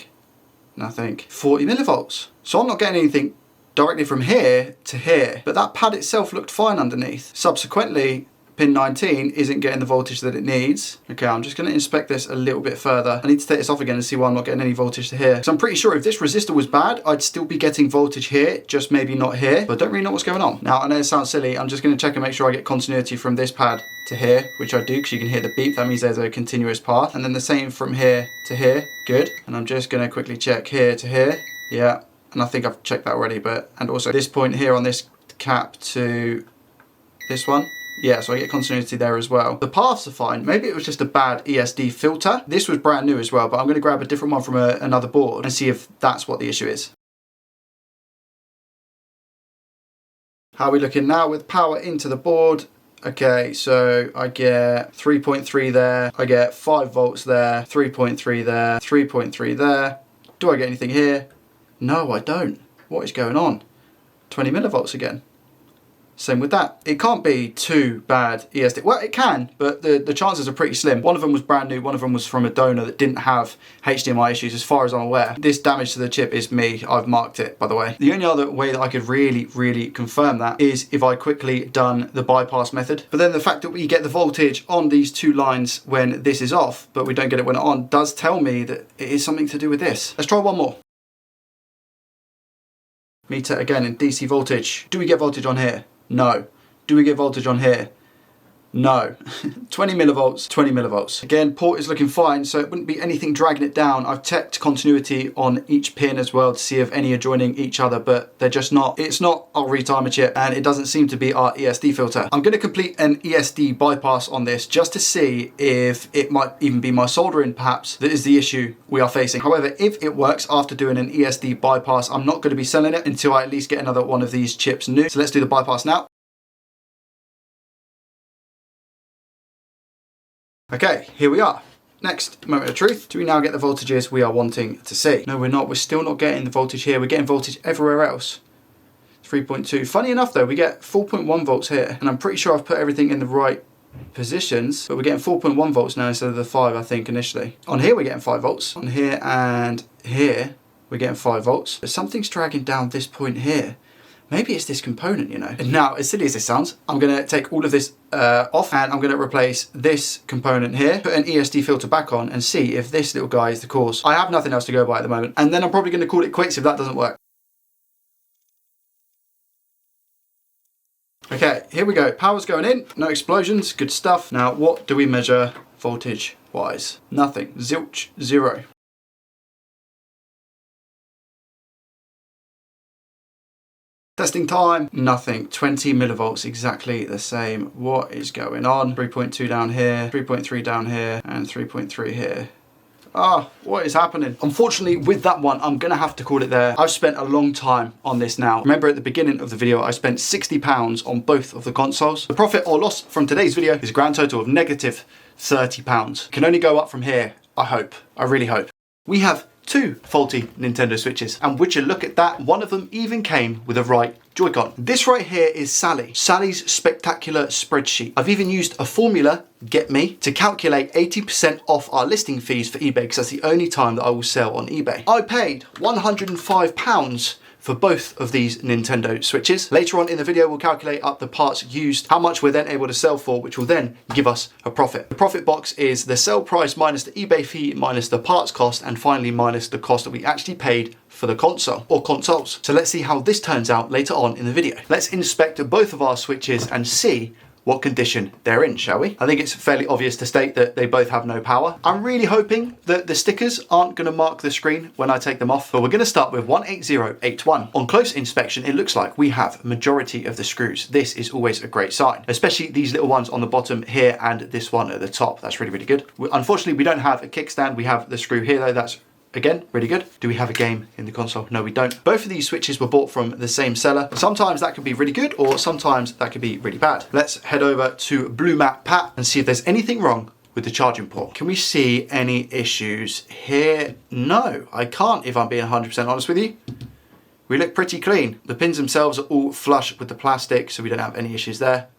nothing, 40 millivolts. So I'm not getting anything directly from here to here, but that pad itself looked fine underneath. Subsequently, pin 19 isn't getting the voltage that it needs. Okay, I'm just going to inspect this a little bit further. I need to take this off again and see why I'm not getting any voltage to here. So I'm pretty sure if this resistor was bad, I'd still be getting voltage here, just maybe not here, but I don't really know what's going on. Now, I know it sounds silly. I'm just going to check and make sure I get continuity from this pad to here, which I do because you can hear the beep. That means there's a continuous path. And then the same from here to here. Good. And I'm just going to quickly check here to here. Yeah. And I think I've checked that already, but, and also this point here on this cap to this one. Yeah, so I get continuity there as well. The paths are fine. Maybe it was just a bad ESD filter. This was brand new as well, but I'm going to grab a different one from another board and see if that's what the issue is. How are we looking now with power into the board? Okay, so I get 3.3 there, I get 5 volts there, 3.3 there, 3.3 there. Do I get anything here? No, I don't. What is going on? 20 millivolts again. Same with that. It can't be too bad ESD. Well, it can, but the chances are pretty slim. One of them was brand new, one of them was from a donor that didn't have HDMI issues as far as I'm aware. This damage to the chip is me. I've marked it, by the way. The only other way that I could really confirm that is if I quickly done the bypass method. But then the fact that we get the voltage on these two lines when this is off, but we don't get it when it's on, does tell me that it is something to do with this. Let's try one more. Meter again in DC voltage. Do we get voltage on here? No. Do we get voltage on here? No. 20 millivolts, 20 millivolts. Again, port is looking fine, so it wouldn't be anything dragging it down. I've checked continuity on each pin as well to see if any are joining each other, but they're just not. It's not our retimer chip, and it doesn't seem to be our ESD filter. I'm going to complete an ESD bypass on this just to see if it might even be my soldering, perhaps, that is the issue we are facing. However, if it works after doing an ESD bypass, I'm not going to be selling it until I at least get another one of these chips new. So let's do the bypass now. Okay, here we are. Next, moment of truth. Do we now get the voltages we are wanting to see? No, we're not. We're still not getting the voltage here. We're getting voltage everywhere else. 3.2. Funny enough though, we get 4.1 volts here. And I'm pretty sure I've put everything in the right positions, but we're getting 4.1 volts now instead of the 5, I think, initially. On here, we're getting 5 volts. On here and here, we're getting 5 volts. But something's dragging down this point here. Maybe it's this component, you know. And now, as silly as this sounds, I'm going to take all of this off and I'm going to replace this component here, put an ESD filter back on and see if this little guy is the cause. I have nothing else to go by at the moment. And then I'm probably going to call it quits if that doesn't work. Okay, here we go. Power's going in, no explosions, good stuff. Now, what do we measure voltage-wise? Nothing, zilch, 0. Testing time, nothing, 20 millivolts, exactly the same. What is going on? 3.2 down here, 3.3 down here, and 3.3 here. What is happening? Unfortunately, with that one, I'm gonna have to call it there. I've spent a long time on this now. Remember at the beginning of the video, I spent £60 on both of the consoles. The profit or loss from today's video is a grand total of negative £30. Can only go up from here, I hope. I really hope. We have two faulty Nintendo Switches, and would you look at that, one of them even came with a right JoyCon. This right here is Sally's spectacular spreadsheet. I've even used a formula, get me, to calculate 80% off our listing fees for eBay, because that's the only time that I will sell on eBay. I paid £105 for both of these Nintendo Switches. Later on in the video, we'll calculate up the parts used, how much we're then able to sell for, which will then give us a profit. The profit box is the sell price minus the eBay fee, minus the parts cost, and finally minus the cost that we actually paid for the console or consoles. So let's see how this turns out later on in the video. Let's inspect both of our Switches and see what condition they're in, shall we? I think it's fairly obvious to state that they both have no power. I'm really hoping that the stickers aren't gonna mark the screen when I take them off, but we're gonna start with 18081. On close inspection, it looks like we have majority of the screws. This is always a great sign, especially these little ones on the bottom here and this one at the top. That's really, really good. Unfortunately, we don't have a kickstand. We have the screw here though. That's again, really good. Do we have a game in the console? No, we don't. Both of these Switches were bought from the same seller. Sometimes that can be really good, or sometimes that can be really bad. Let's head over to Blue Mat Pat and see if there's anything wrong with the charging port. Can we see any issues here? No, I can't, if I'm being 100% honest with you. We look pretty clean. The pins themselves are all flush with the plastic, so we don't have any issues there.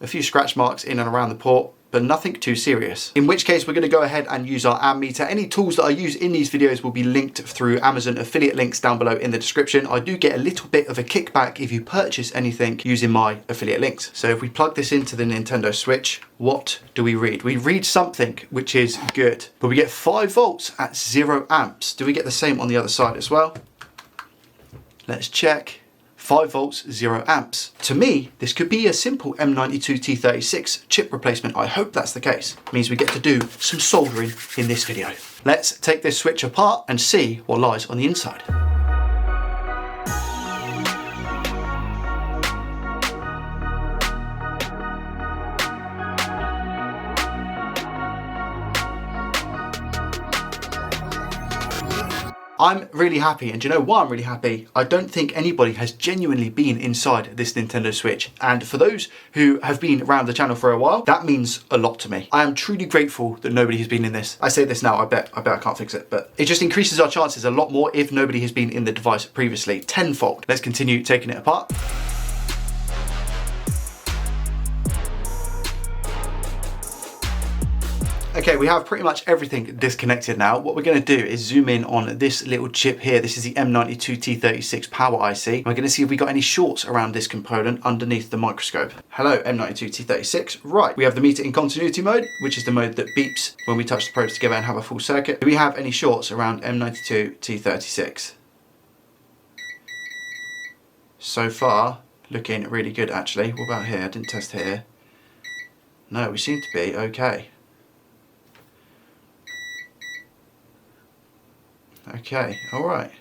A few scratch marks in and around the port, but nothing too serious. In which case, we're going to go ahead and use our ammeter. Any tools that I use in these videos will be linked through Amazon affiliate links down below in the description. I do get a little bit of a kickback if you purchase anything using my affiliate links. So if we plug this into the Nintendo Switch, what do we read? We read something, which is good, but we get 5 volts at 0 amps. Do we get the same on the other side as well? Let's check. 5 volts, 0 amps. To me, this could be a simple M92 T36 chip replacement. I hope that's the case. It means we get to do some soldering in this video. Let's take this switch apart and see what lies on the inside. I'm really happy, and do you know why I'm really happy? I don't think anybody has genuinely been inside this Nintendo Switch, and for those who have been around the channel for a while, that means a lot to me. I am truly grateful that nobody has been in this. I say this now, I bet I can't fix it, but it just increases our chances a lot more if nobody has been in the device previously, tenfold. Let's continue taking it apart. Okay, we have pretty much everything disconnected now. What we're going to do is zoom in on this little chip here. This is the M92 T36 power IC. We're going to see if we got any shorts around this component underneath the microscope. Hello, M92 T36. Right, we have the meter in continuity mode, which is the mode that beeps when we touch the probes together and have a full circuit. Do we have any shorts around M92 T36? So far, looking really good actually. What about here? I didn't test here. No, we seem to be okay. Okay, alright.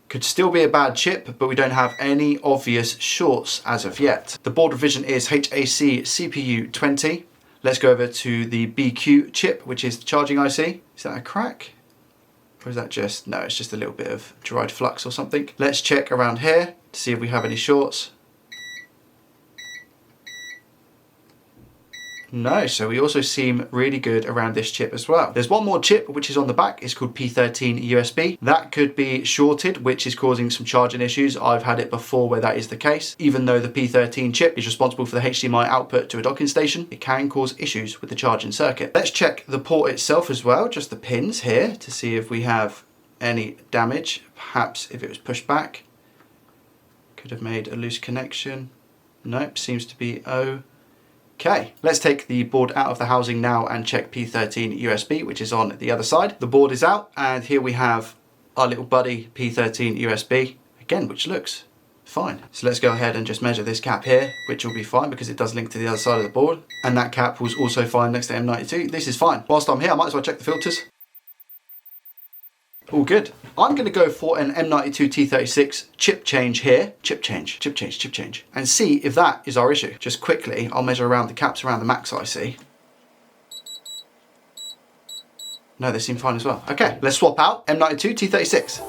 Could still be a bad chip, but we don't have any obvious shorts as of yet. The board revision is HAC CPU 20. Let's go over to the BQ chip, which is the charging IC. Is that a crack? Or is that just, no, it's just a little bit of dried flux or something. Let's check around here to see if we have any shorts. No, so we also seem really good around this chip as well. There's one more chip which is on the back. It's called P13 USB. That could be shorted, which is causing some charging issues. I've had it before where that is the case. Even though the P13 chip is responsible for the HDMI output to a docking station, it can cause issues with the charging circuit. Let's check the port itself as well, just the pins here, to see if we have any damage. Perhaps if it was pushed back, could have made a loose connection. Nope, seems to be okay, let's take the board out of the housing now and check P13 USB, which is on the other side. The board is out, and here we have our little buddy P13 USB, again, which looks fine. So let's go ahead and just measure this cap here, which will be fine because it does link to the other side of the board. And that cap was also fine next to M92. This is fine. Whilst I'm here, I might as well check the filters. All good. I'm going to go for an M92 T36 chip change here. Chip change. And see if that is our issue. Just quickly, I'll measure around the caps around the max IC. No, they seem fine as well. Okay, let's swap out M92 T36.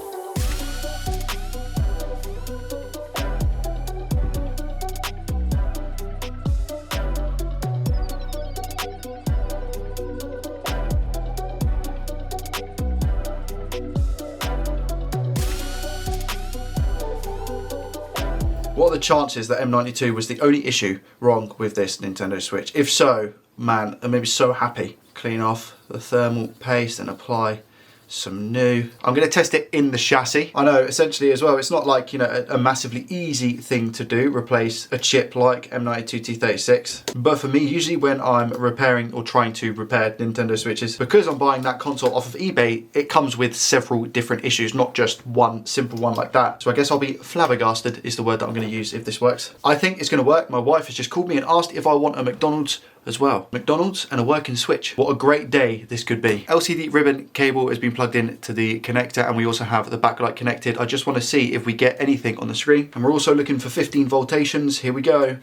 What are the chances that M92 was the only issue wrong with this Nintendo Switch? If so, man, I'm maybe so happy. Clean off the thermal paste and apply some new. I'm going to test it in the chassis. I know essentially as well, it's not like, you know, a massively easy thing to do, replace a chip like M92 T36. But for me, usually when I'm repairing or trying to repair Nintendo Switches, because I'm buying that console off of eBay, it comes with several different issues, not just one simple one like that. So I guess I'll be flabbergasted is the word that I'm going to use if this works. I think it's going to work. My wife has just called me and asked if I want a McDonald's as well. McDonald's and a working Switch. What a great day this could be. LCD ribbon cable has been plugged in to the connector, and we also have the backlight connected. I just want to see if we get anything on the screen. And we're also looking for 15 voltations. Here we go.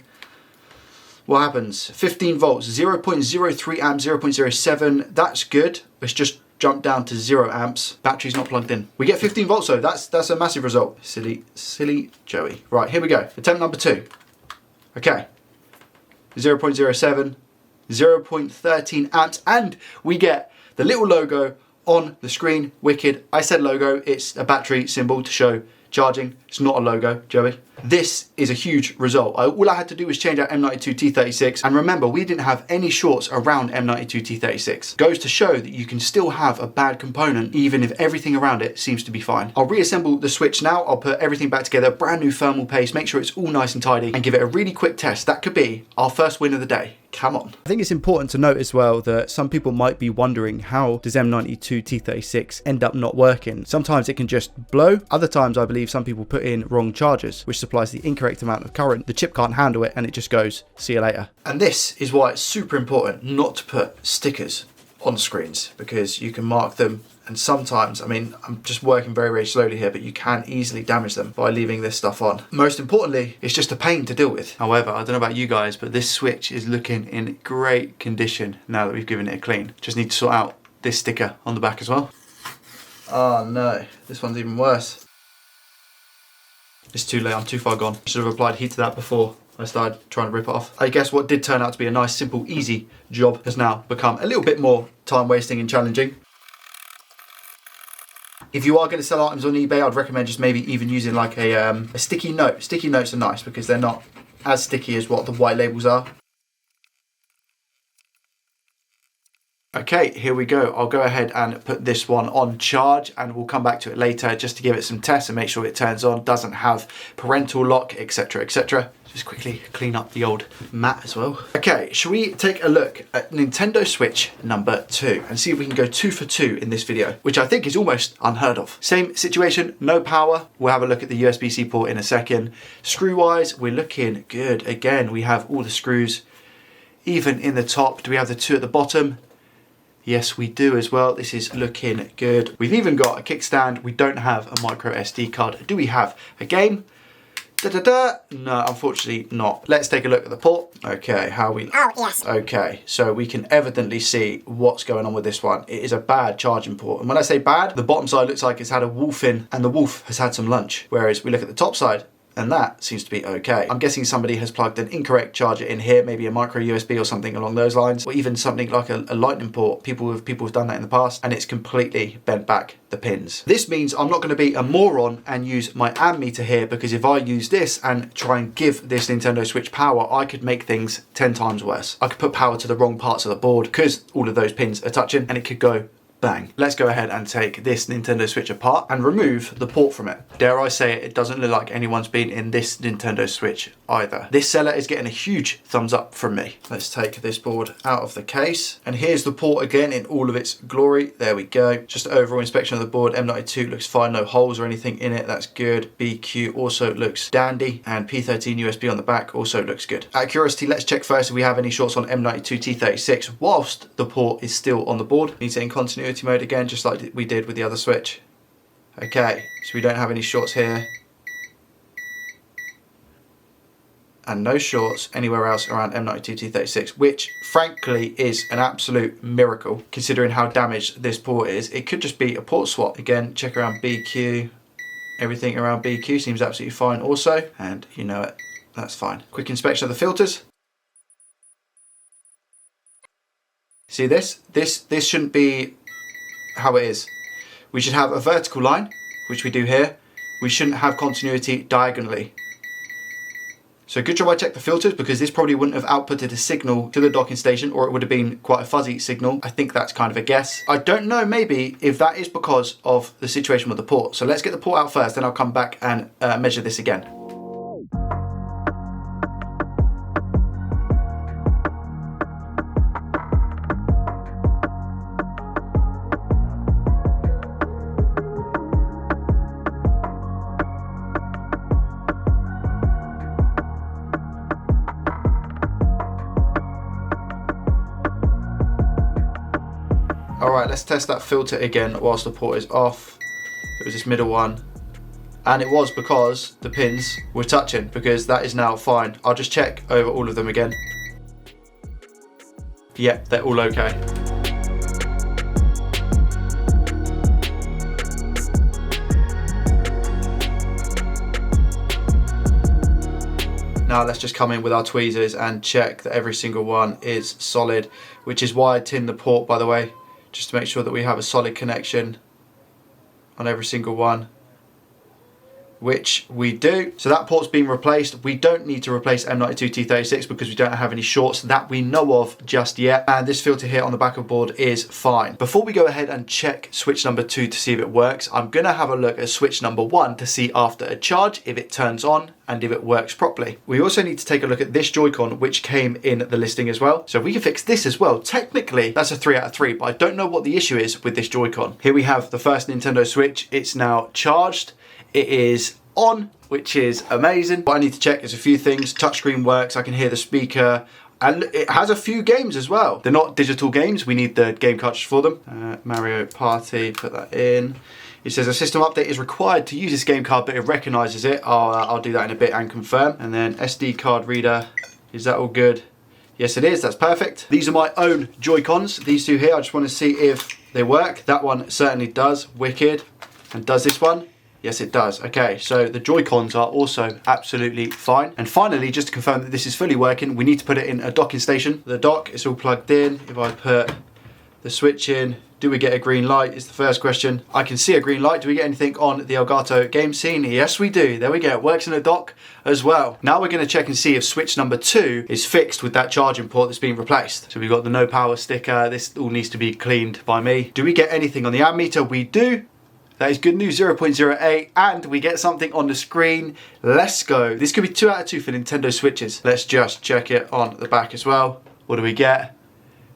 What happens? 15 volts, 0.03 amps, 0.07. That's good. Let's just jump down to 0 amps. Battery's not plugged in. We get 15 volts though. That's a massive result. Silly Joey. Right, here we go. Attempt number 2. Okay. 0.07. 0.13 amps, and we get the little logo on the screen. Wicked. I said logo, it's a battery symbol to show charging. It's not a logo, Joey. This is a huge result. All I had to do was change out M92 T36, and remember, we didn't have any shorts around M92 T36. Goes to show that you can still have a bad component even if everything around it seems to be fine. I'll reassemble the Switch now. I'll put everything back together, brand new thermal paste, make sure it's all nice and tidy, and give it a really quick test. That could be our first win of the day. Come on. I think it's important to note as well that some people might be wondering, how does M92 T36 end up not working? Sometimes it can just blow. Other times I believe some people put in wrong chargers, which supplies the incorrect amount of current. The chip can't handle it and it just goes, see you later. And this is why it's super important not to put stickers on screens, because you can mark them, and sometimes, I mean, I'm just working very, very slowly here, but you can easily damage them by leaving this stuff on. Most importantly, it's just a pain to deal with. However, I don't know about you guys, but this Switch is looking in great condition now that we've given it a clean. Just need to sort out this sticker on the back as well. Oh no, this one's even worse. It's too late, I'm too far gone. Should have applied heat to that before I started trying to rip it off. I guess what did turn out to be a nice, simple, easy job has now become a little bit more time wasting and challenging. If you are going to sell items on eBay, I'd recommend just maybe even using like a sticky note. Sticky notes are nice because they're not as sticky as what the white labels are. Okay, here we go. I'll go ahead and put this one on charge, and we'll come back to it later just to give it some tests and make sure it turns on, doesn't have parental lock, etc, etc. Just quickly clean up the old mat as well. Okay, shall we take a look at Nintendo Switch number 2 and see if we can go 2 for 2 in this video, which I think is almost unheard of. Same situation, no power. We'll have a look at the USB-C port in a second. Screw-wise, we're looking good. Again, we have all the screws, even in the top. Do we have the 2 at the bottom? Yes, we do as well. This is looking good. We've even got a kickstand. We don't have a micro SD card. Do we have a game? No, unfortunately not. Let's take a look at the port. Okay, how we... Oh, yes. Okay, so we can evidently see what's going on with this one. It is a bad charging port. And when I say bad, the bottom side looks like it's had a wolf in, and the wolf has had some lunch. Whereas we look at the top side, and that seems to be okay. I'm guessing somebody has plugged an incorrect charger in here, maybe a micro USB or something along those lines, or even something like a lightning port. People have done that in the past, and it's completely bent back the pins. This means I'm not going to be a moron and use my ammeter here, because if I use this and try and give this Nintendo Switch power, I could make things 10 times worse. I could put power to the wrong parts of the board because all of those pins are touching, and it could go bang. Let's go ahead and take this Nintendo Switch apart and remove the port from it. Dare I say it, it doesn't look like anyone's been in this Nintendo Switch either. This seller is getting a huge thumbs up from me. Let's take this board out of the case. And here's the port again in all of its glory. There we go. Just overall inspection of the board. M92 looks fine, no holes or anything in it. That's good. BQ also looks dandy. And P13 USB on the back also looks good. Out of curiosity, let's check first if we have any shorts on M92 T36 whilst the port is still on the board. Need to in continuity mode again, just like we did with the other Switch. Okay, so we don't have any shorts here. and no shorts anywhere else around M92 T36, which frankly is an absolute miracle considering how damaged this port is. It could just be a port swap. Again, check around BQ. Everything around BQ seems absolutely fine also, and you know it, that's fine. Quick inspection of the filters. See this? This shouldn't be how it is. We should have a vertical line, which we do here. We shouldn't have continuity diagonally. So good job I checked the filters, because this probably wouldn't have outputted a signal to the docking station, or it would have been quite a fuzzy signal. I think that's kind of a guess. I don't know maybe if that is because of the situation with the port. So let's get the port out first, then I'll come back and measure this again. Alright, let's test that filter again whilst the port is off. It was this middle one. And it was because the pins were touching, because that is now fine. I'll just check over all of them again. Yep, they're all okay. Now let's just come in with our tweezers and check that every single one is solid, which is why I tinned the port, by the way, just to make sure that we have a solid connection on every single one, which we do. So that port's been replaced. We don't need to replace M92 T36 because we don't have any shorts that we know of just yet. And this filter here on the back of the board is fine. Before we go ahead and check switch number 2 to see if it works, I'm gonna have a look at switch number 1 to see after a charge if it turns on and if it works properly. We also need to take a look at this JoyCon, which came in the listing as well. So if we can fix this as well, technically that's a 3 out of 3, but I don't know what the issue is with this JoyCon. Here we have the first Nintendo Switch. It's now charged. It is on, which is amazing. What I need to check is a few things. Touchscreen works, I can hear the speaker, and it has a few games as well. They're not digital games, we need the game cartridge for them. Mario Party, put that in. It says a system update is required to use this game card, but it recognises it. I'll do that in a bit and confirm. And then SD card reader, is that all good? Yes it is, that's perfect. These are my own JoyCons, these two here. I just want to see if they work. That one certainly does, wicked. And does this one? Yes, it does. Okay, so the JoyCons are also absolutely fine. And finally, just to confirm that this is fully working, we need to put it in a docking station. The dock is all plugged in. If I put the switch in, do we get a green light is the first question. I can see a green light. Do we get anything on the Elgato game scene? Yes, we do. There we go. It works in a dock as well. Now we're going to check and see if switch number 2 is fixed with that charging port that's been replaced. So we've got the no power sticker. This all needs to be cleaned by me. Do we get anything on the ammeter? We do. That is good news, 0.08, and we get something on the screen. Let's go. This could be 2 out of 2 for Nintendo Switches. Let's just check it on the back as well. What do we get?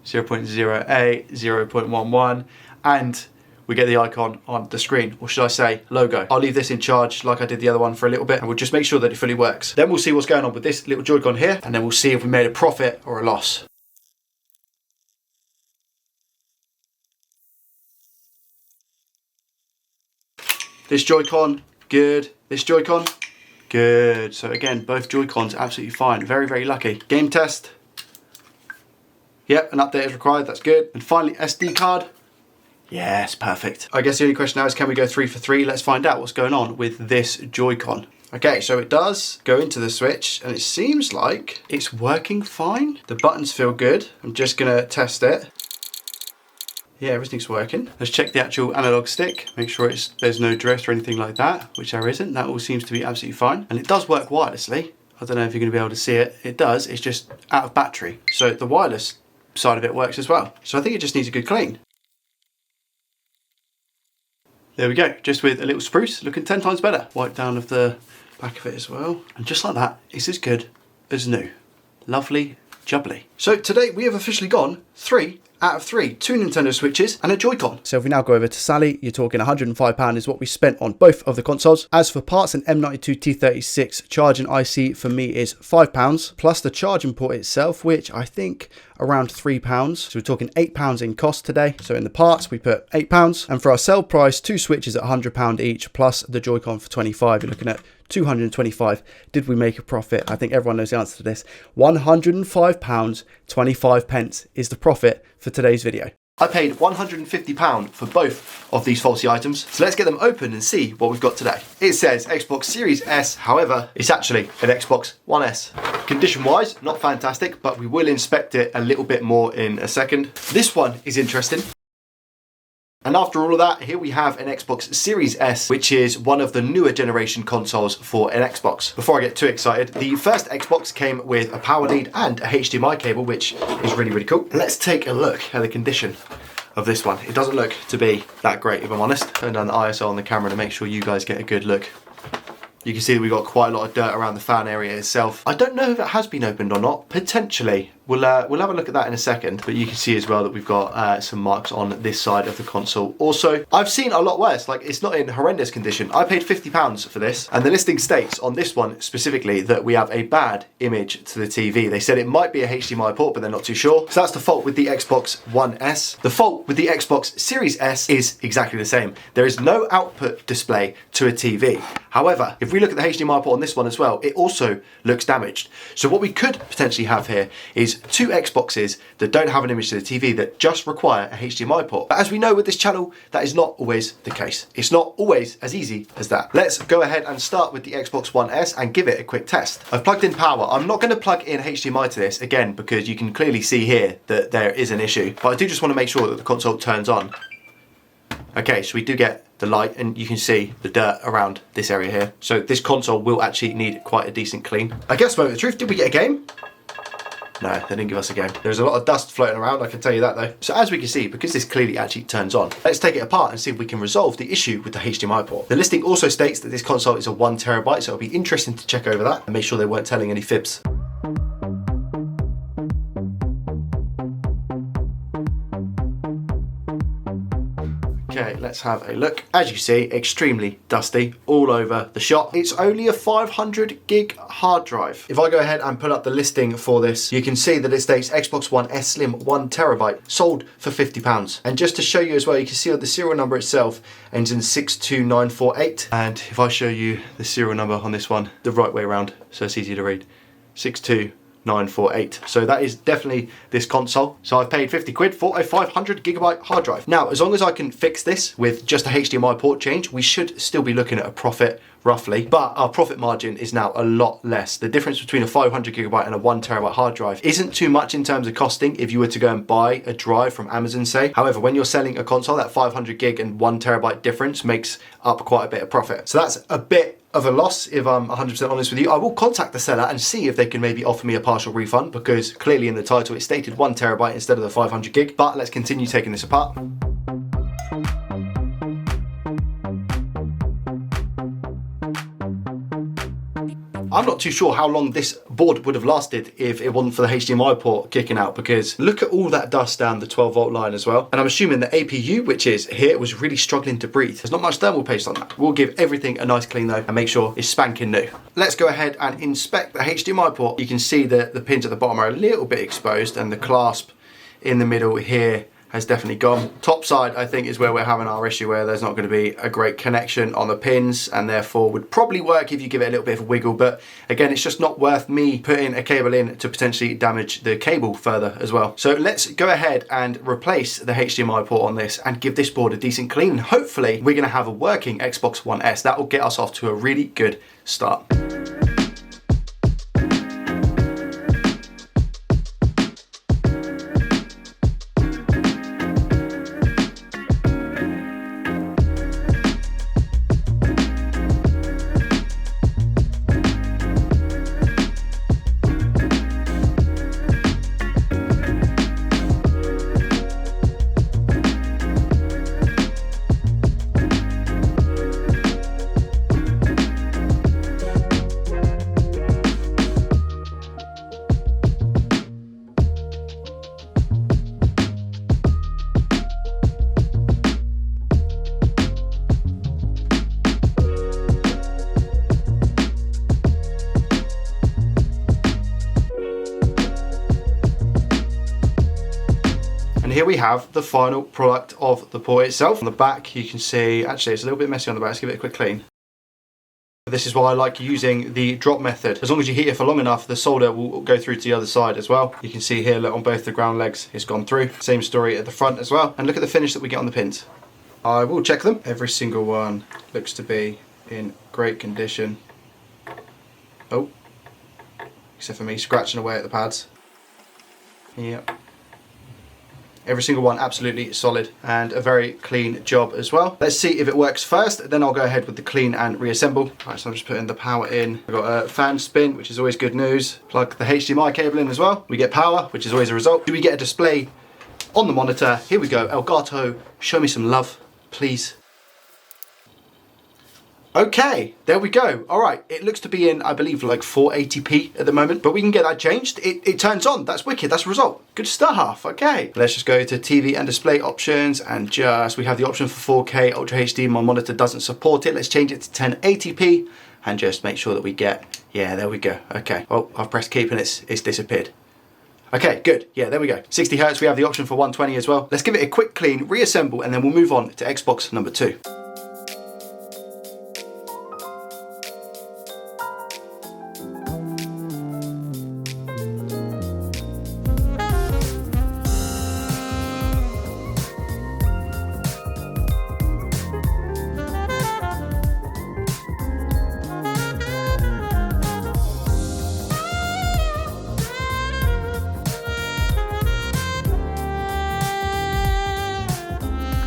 0.08, 0.11, and we get the icon on the screen, or should I say logo. I'll leave this in charge like I did the other one for a little bit, and we'll just make sure that it fully works. Then we'll see what's going on with this little JoyCon here, and then we'll see if we made a profit or a loss. This JoyCon, good. This JoyCon, good. So again, both JoyCons absolutely fine. Very, very lucky. Game test. Yep, an update is required, that's good. And finally, SD card. Yes, perfect. I guess the only question now is, can we go 3 for 3? Let's find out what's going on with this JoyCon. Okay, so it does go into the Switch, and it seems like it's working fine. The buttons feel good. I'm just gonna test it. Yeah, everything's working. Let's check the actual analog stick, make sure there's no drift or anything like that, which there isn't. That all seems to be absolutely fine. And it does work wirelessly. I don't know if you're gonna be able to see it. It does, it's just out of battery. So the wireless side of it works as well. So I think it just needs a good clean. There we go, just with a little spruce, looking 10 times better. Wipe down of the back of it as well. And just like that, it's as good as new. Lovely jubbly. So today we have officially gone 3 out of 3, 2 Nintendo Switches and a JoyCon. So if we now go over to Sally, you're talking £105 is what we spent on both of the consoles. As for parts, an M92 T36 charging IC for me is £5, plus the charging port itself, which I think around £3. So we're talking £8 in cost today. So in the parts, we put £8. And for our sale price, 2 switches at £100 each, plus the JoyCon for 25. You're looking at 225. Did we make a profit? I think everyone knows the answer to this. £105.25 is the profit for today's video. I paid £150 for both of these faulty items. So let's get them open and see what we've got today. It says Xbox Series S, however, it's actually an Xbox One S. Condition wise, not fantastic, but we will inspect it a little bit more in a second. This one is interesting. And after all of that, here we have an Xbox Series S, which is one of the newer generation consoles for an Xbox. Before I get too excited, the first Xbox came with a power lead and a HDMI cable, which is really, really cool. Let's take a look at the condition of this one. It doesn't look to be that great, if I'm honest. Turn down the ISO on the camera to make sure you guys get a good look. You can see that we've got quite a lot of dirt around the fan area itself. I don't know if it has been opened or not. Potentially. We'll have a look at that in a second, but you can see as well that we've got some marks on this side of the console. Also, I've seen a lot worse, like it's not in horrendous condition. I paid £50 for this, and the listing states on this one specifically that we have a bad image to the TV. They said it might be a HDMI port, but they're not too sure. So that's the fault with the Xbox One S. The fault with the Xbox Series S is exactly the same. There is no output display to a TV. However, if we look at the HDMI port on this one as well, it also looks damaged. So what we could potentially have here is two Xboxes that don't have an image to the TV that just require a HDMI port. But as we know with this channel, that is not always the case. It's not always as easy as that. Let's go ahead and start with the Xbox One S and give it a quick test. I've plugged in power. I'm not going to plug in HDMI to this, again, because you can clearly see here that there is an issue. But I do just want to make sure that the console turns on. Okay, so we do get the light, and you can see the dirt around this area here. So this console will actually need quite a decent clean. I guess, moment of truth, did we get a game? No, they didn't give us a game. There's a lot of dust floating around, I can tell you that though. So as we can see, because this clearly actually turns on, let's take it apart and see if we can resolve the issue with the HDMI port. The listing also states that this console is a 1 terabyte, so it'll be interesting to check over that and make sure they weren't telling any fibs. Okay, let's have a look. As you see, extremely dusty all over the shop. It's only a 500 gig hard drive. If I go ahead and pull up the listing for this, you can see that it states Xbox One S Slim 1 terabyte, sold for £50. And just to show you as well, you can see that the serial number itself ends in 62948. And if I show you the serial number on this one, the right way around, so it's easy to read, 62948. So that is definitely this console. So I've paid 50 quid for a 500 gigabyte hard drive. Now, as long as I can fix this with just a HDMI port change, we should still be looking at a profit roughly, but our profit margin is now a lot less. The difference between a 500 gigabyte and a 1 terabyte hard drive isn't too much in terms of costing if you were to go and buy a drive from Amazon, say. However, when you're selling a console, that 500 gig and 1 terabyte difference makes up quite a bit of profit. So that's a bit of a loss, if I'm 100% honest with you. I will contact the seller and see if they can maybe offer me a partial refund, because clearly in the title it stated 1 terabyte instead of the 500 gig. But let's continue taking this apart. I'm not too sure how long this board would have lasted if it wasn't for the HDMI port kicking out, because look at all that dust down the 12 volt line as well. And I'm assuming the APU, which is here, was really struggling to breathe. There's not much thermal paste on that. We'll give everything a nice clean though and make sure it's spanking new. Let's go ahead and inspect the HDMI port. You can see that the pins at the bottom are a little bit exposed, and the clasp in the middle here has definitely gone. Top side, I think, is where we're having our issue, where there's not going to be a great connection on the pins, and therefore would probably work if you give it a little bit of a wiggle. But again, it's just not worth me putting a cable in to potentially damage the cable further as well. So let's go ahead and replace the HDMI port on this and give this board a decent clean. Hopefully we're going to have a working Xbox One S. That will get us off to a really good start. Here we have the final product of the port itself. On the back, you can see, actually it's a little bit messy on the back. Let's give it a quick clean. This is why I like using the drop method. As long as you heat it for long enough, the solder will go through to the other side as well. You can see here, look, on both the ground legs, it's gone through. Same story at the front as well. And look at the finish that we get on the pins. I will check them. Every single one looks to be in great condition. Oh, except for me scratching away at the pads. Yep. Every single one absolutely solid and a very clean job as well. Let's see if it works first, then I'll go ahead with the clean and reassemble. Alright, so I'm just putting the power in. We've got a fan spin, which is always good news. Plug the HDMI cable in as well. We get power, which is always a result. Do we get a display on the monitor? Here we go. Elgato, show me some love, please. Okay, there we go. All right, it looks to be in, I believe, like 480p at the moment, but we can get that changed. It turns on. That's wicked. That's a result. Good stuff. Okay, let's just go to TV and display options and we have the option for 4K Ultra HD. My monitor doesn't support it. Let's change it to 1080p and just make sure that we get, yeah, there we go. Okay. Oh, I've pressed keep and it's disappeared. Okay, good. Yeah, there we go. 60 Hertz. We have the option for 120 as well. Let's give it a quick clean, reassemble, and then we'll move on to Xbox number 2.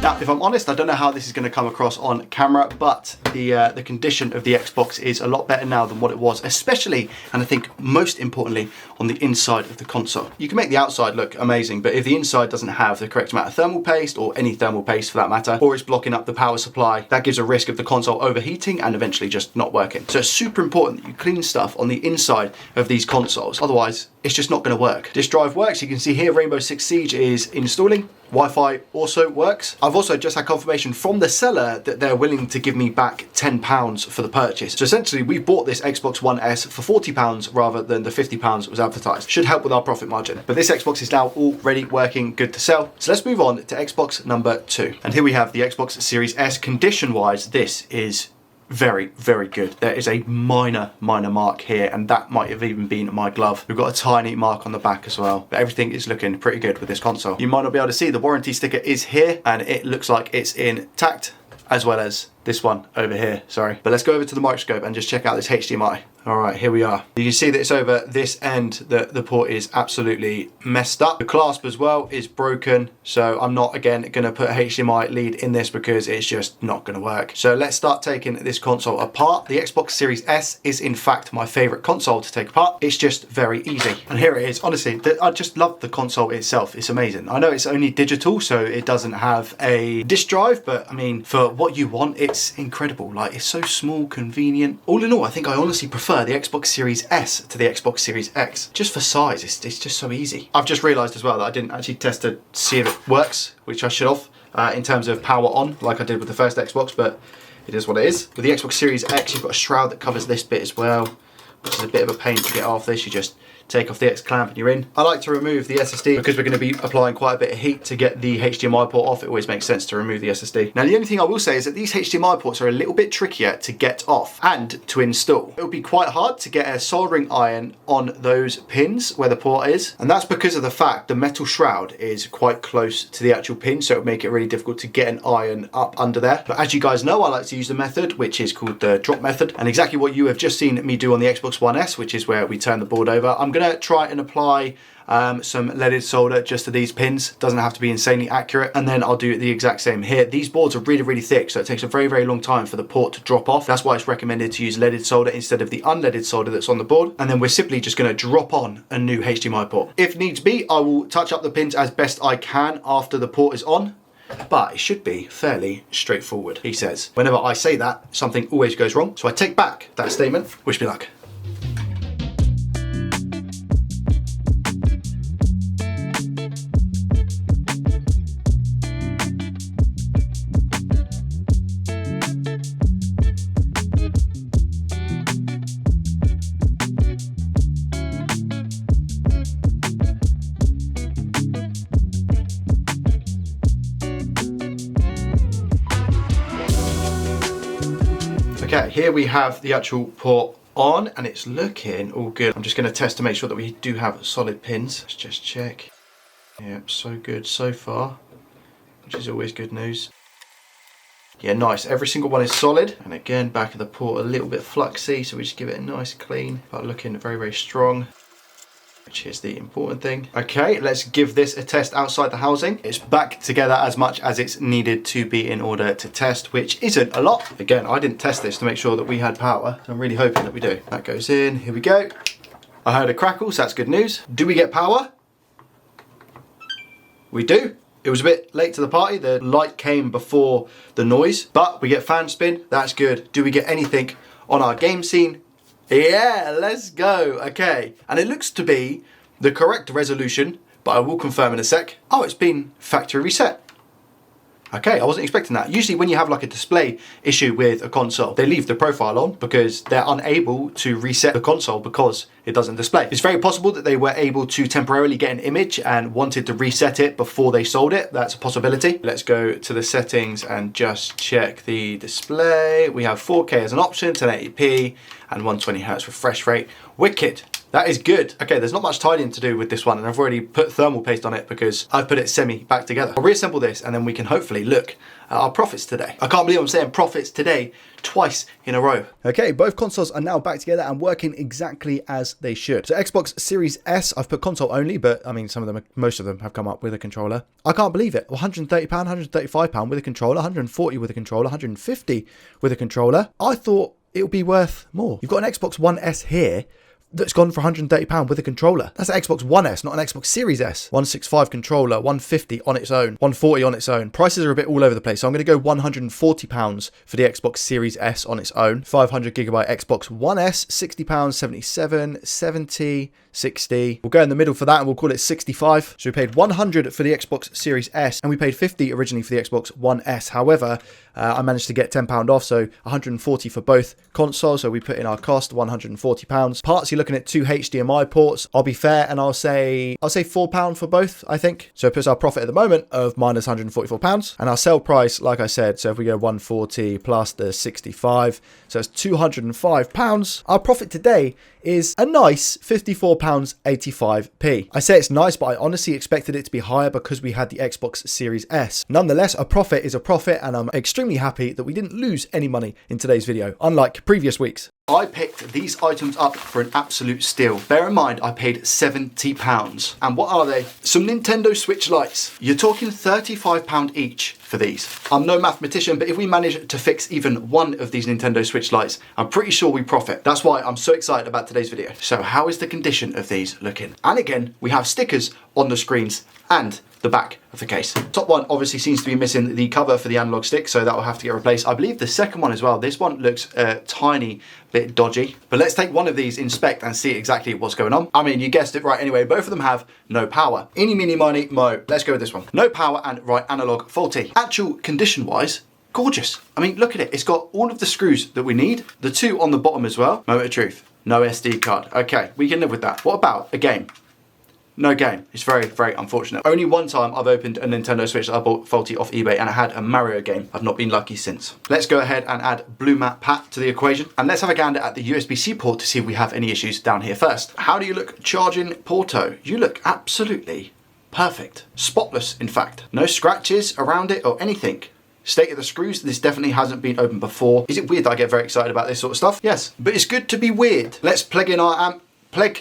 Now, if I'm honest, I don't know how this is going to come across on camera, but the condition of the Xbox is a lot better now than what it was, especially, and I think most importantly, on the inside of the console. You can make the outside look amazing, but if the inside doesn't have the correct amount of thermal paste, or any thermal paste for that matter, or it's blocking up the power supply, that gives a risk of the console overheating and eventually just not working. So it's super important that you clean stuff on the inside of these consoles, otherwise it's just not going to work. This drive works. You can see here Rainbow Six Siege is installing. Wi-Fi also works. I've also just had confirmation from the seller that they're willing to give me back £10 for the purchase. So essentially we bought this Xbox One S for £40 rather than the £50 that was advertised. Should help with our profit margin. But this Xbox is now already working, good to sell. So let's move on to Xbox number 2. And here we have the Xbox Series S. Condition-wise, this is very, very good. There is a minor mark here, and that might have even been my glove. We've got a tiny mark on the back as well, but everything is looking pretty good with this console. You might not be able to see the warranty sticker is here, and it looks like it's intact, as well as this one over here, sorry. But let's go over to the microscope and just check out this HDMI. All right, here we are. You can see that it's over this end, that the port is absolutely messed up. The clasp as well is broken, so I'm not, again, gonna put a HDMI lead in this because it's just not gonna work. So let's start taking this console apart. The Xbox Series S is in fact my favorite console to take apart. It's just very easy. And here it is. Honestly, I just love the console itself. It's amazing. I know it's only digital, so it doesn't have a disk drive, but I mean, for what you want, it's incredible. Like, it's so small, convenient. All in all, I think I honestly prefer the Xbox Series S to the Xbox Series X. Just for size, it's just so easy. I've just realized as well that I didn't actually test to see if it works, which I should have, in terms of power on, like I did with the first Xbox, but it is what it is. With the Xbox Series X, you've got a shroud that covers this bit as well, which is a bit of a pain to get off this. You just take off the X clamp and you're in. I like to remove the SSD because we're going to be applying quite a bit of heat to get the HDMI port off. It always makes sense to remove the SSD. Now, the only thing I will say is that these HDMI ports are a little bit trickier to get off and to install. It would be quite hard to get a soldering iron on those pins where the port is, and that's because of the fact the metal shroud is quite close to the actual pin, so it would make it really difficult to get an iron up under there. But as you guys know, I like to use the method which is called the drop method, and exactly what you have just seen me do on the Xbox One S, which is where we turn the board over. I'm going to try and apply some leaded solder just to these pins. Doesn't have to be insanely accurate, and then I'll do the exact same here. These boards are really thick, so it takes a very long time for the port to drop off. That's why it's recommended to use leaded solder instead of the unleaded solder that's on the board, and then we're simply just going to drop on a new HDMI port. If needs be, I will touch up the pins as best I can after the port is on, but it should be fairly straightforward, he says. Whenever I say that, something always goes wrong, so I take back that statement. Wish me luck. Okay, here we have the actual port on, and it's looking all good. I'm just going to test to make sure that we do have solid pins. Let's just check. Yep, so good so far, which is always good news. Yeah, nice. Every single one is solid. And again, back of the port a little bit fluxy, so we just give it a nice clean, but looking very, very strong, which is the important thing. Okay, let's give this a test outside the housing. It's back together as much as it's needed to be in order to test, which isn't a lot. Again, I didn't test this to make sure that we had power, so I'm really hoping that we do. That goes in, here we go. I heard a crackle, so that's good news. Do we get power? We do. It was a bit late to the party. The light came before the noise, but we get fan spin. That's good. Do we get anything on our game scene? Yeah, let's go. Okay. And it looks to be the correct resolution, but I will confirm in a sec. Oh, it's been factory reset. Okay, I wasn't expecting that. Usually when you have like a display issue with a console, they leave the profile on because they're unable to reset the console because it doesn't display. It's very possible that they were able to temporarily get an image and wanted to reset it before they sold it. That's a possibility. Let's go to the settings and just check the display. We have 4K as an option, 1080p and 120Hz refresh rate. Wicked. That is good. Okay, there's not much tidying to do with this one, and I've already put thermal paste on it because I've put it semi back together. I'll reassemble this and then we can hopefully look at our profits today. I can't believe I'm saying profits today twice in a row. Okay, both consoles are now back together and working exactly as they should. So Xbox Series S, I've put console only, but I mean, most of them have come up with a controller. I can't believe it. £130, £135 with a controller, £140 with a controller, £150 with a controller. I thought it would be worth more. You've got an Xbox One S here that's gone for £130 with a controller. That's an Xbox One S, not an Xbox Series S. 165 controller, 150 on its own, 140 on its own. Prices are a bit all over the place, so I'm going to go £140 for the Xbox Series S on its own. 500GB Xbox One S, £60, 77, 70, 60. We'll go in the middle for that and we'll call it 65. So we paid 100 for the Xbox Series S and we paid 50 originally for the Xbox One S. However, I managed to get £10 off, so 140 for both consoles. So we put in our cost, £140. Parts, you're looking at 2 HDMI ports. I'll be fair and I'll say £4 for both, I think. So it puts our profit at the moment of minus £144. And our sell price, like I said, so if we go 140 plus the 65, so it's £205. Our profit today is a nice £54.85p. I say it's nice, but I honestly expected it to be higher because we had the Xbox Series S. Nonetheless, a profit is a profit, and I'm extremely happy that we didn't lose any money in today's video, unlike previous weeks. I picked these items up for an absolute steal. Bear in mind, I paid £70. And what are they? Some Nintendo Switch Lites. You're talking £35 each for these. I'm no mathematician, but if we manage to fix even one of these Nintendo Switch Lites, I'm pretty sure we profit. That's why I'm so excited about today's video. So how is the condition of these looking? And again, we have stickers on the screens and the back of the case. Top one obviously seems to be missing the cover for the analog stick, so that will have to get replaced. I believe the second one as well. This one looks a tiny bit dodgy, but let's take one of these, inspect and see exactly what's going on. I mean, you guessed it right anyway, both of them have no power. Eeny, meeny, miny, mo. Let's go with this one. No power and right analog faulty. Actual condition wise, gorgeous. I mean, look at it. It's got all of the screws that we need. The two on the bottom as well. Moment of truth. No SD card. Okay, we can live with that. What about a game? No game. It's very, very unfortunate. Only one time I've opened a Nintendo Switch that I bought faulty off eBay and I had a Mario game. I've not been lucky since. Let's go ahead and add Blue Mat Pat to the equation. And let's have a gander at the USB-C port to see if we have any issues down here first. How do you look charging Porto? You look absolutely perfect. Spotless, in fact. No scratches around it or anything. State of the screws, this definitely hasn't been opened before. Is it weird that I get very excited about this sort of stuff? Yes, but it's good to be weird. Let's plug in our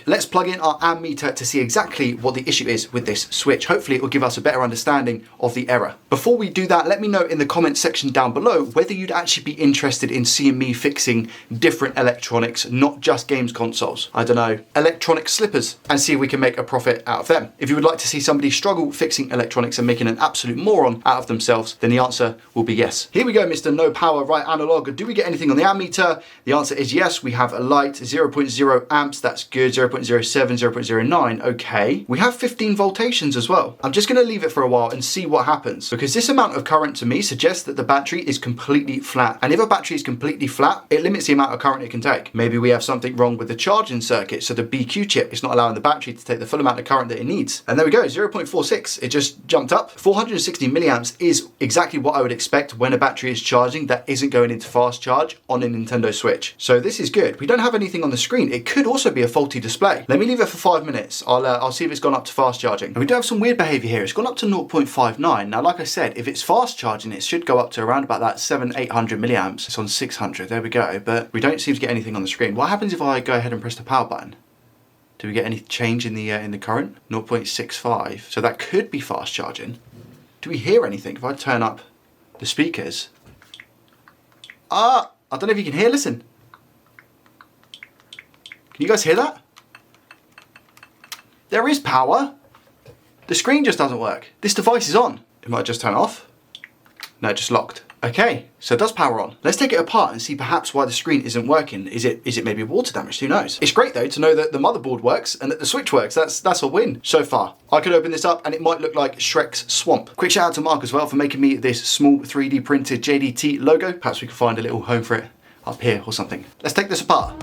Let's plug in our ammeter to see exactly what the issue is with this switch. Hopefully it will give us a better understanding of the error. Before we do that, let me know in the comment section down below whether you'd actually be interested in seeing me fixing different electronics, not just games consoles. I don't know, electronic slippers, and see if we can make a profit out of them. If you would like to see somebody struggle fixing electronics and making an absolute moron out of themselves, then the answer will be yes. Here we go, Mr. No Power Right Analog. Do we get anything on the ammeter? The answer is yes. We have a light 0.0 amps. That's good. good. 0.07, 0.09, okay. We have 15 voltations as well. I'm just gonna leave it for a while and see what happens, because this amount of current to me suggests that the battery is completely flat. And if a battery is completely flat, it limits the amount of current it can take. Maybe we have something wrong with the charging circuit, so the BQ chip is not allowing the battery to take the full amount of current that it needs. And there we go, 0.46, it just jumped up. 460 milliamps is exactly what I would expect when a battery is charging that isn't going into fast charge on a Nintendo Switch. So this is good. We don't have anything on the screen. It could also be a faulty display. Let me leave it for 5 minutes. I'll see if it's gone up to fast charging. And we do have some weird behavior here. It's gone up to 0.59. Now, like I said, if it's fast charging, it should go up to around about that 700-800 milliamps. It's on 600, there we go. But we don't seem to get anything on the screen. What happens if I go ahead and press the power button? Do we get any change in the current? 0.65. So that could be fast charging. Do we hear anything if I turn up the speakers? I don't know if you can hear, listen. Can you guys hear that? There is power. The screen just doesn't work. This device is on. It might just turn off. No, just locked. Okay, so it does power on. Let's take it apart and see perhaps why the screen isn't working. Is it maybe water damage? Who knows? It's great though to know that the motherboard works and that the Switch works. That's a win so far. I could open this up and it might look like Shrek's swamp. Quick shout out to Mark as well for making me this small 3D printed JDT logo. Perhaps we can find a little home for it up here or something. Let's take this apart.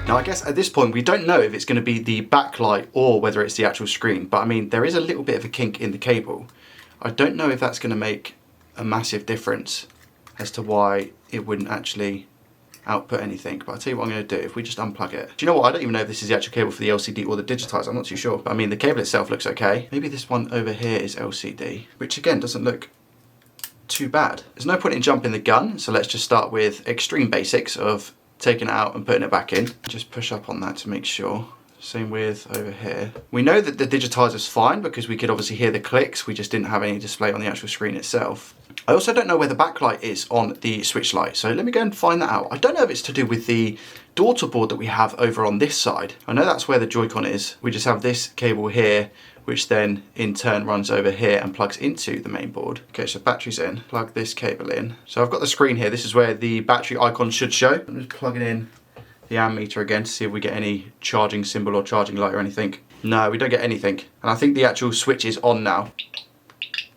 Now I guess at this point we don't know if it's going to be the backlight or whether it's the actual screen, but I mean there is a little bit of a kink in the cable. I don't know if that's going to make a massive difference as to why it wouldn't actually output anything, but I'll tell you what I'm going to do. If we just unplug it. Do you know what? I don't even know if this is the actual cable for the LCD or the digitizer. I'm not too sure, but I mean the cable itself looks okay. Maybe this one over here is LCD, which again doesn't look too bad. There's no point in jumping the gun, so let's just start with extreme basics of taking it out and putting it back in. Just push up on that to make sure. Same with over here. We know that the digitizer's fine because we could obviously hear the clicks. We just didn't have any display on the actual screen itself. I also don't know where the backlight is on the Switch Lite, so let me go and find that out. I don't know if it's to do with the daughter board that we have over on this side. I know that's where the JoyCon is. We just have this cable here, which then in turn runs over here and plugs into the main board. Okay, so battery's in. Plug this cable in. So I've got the screen here. This is where the battery icon should show. I'm just plugging in the ammeter again to see if we get any charging symbol or charging light or anything. No, we don't get anything. And I think the actual switch is on now.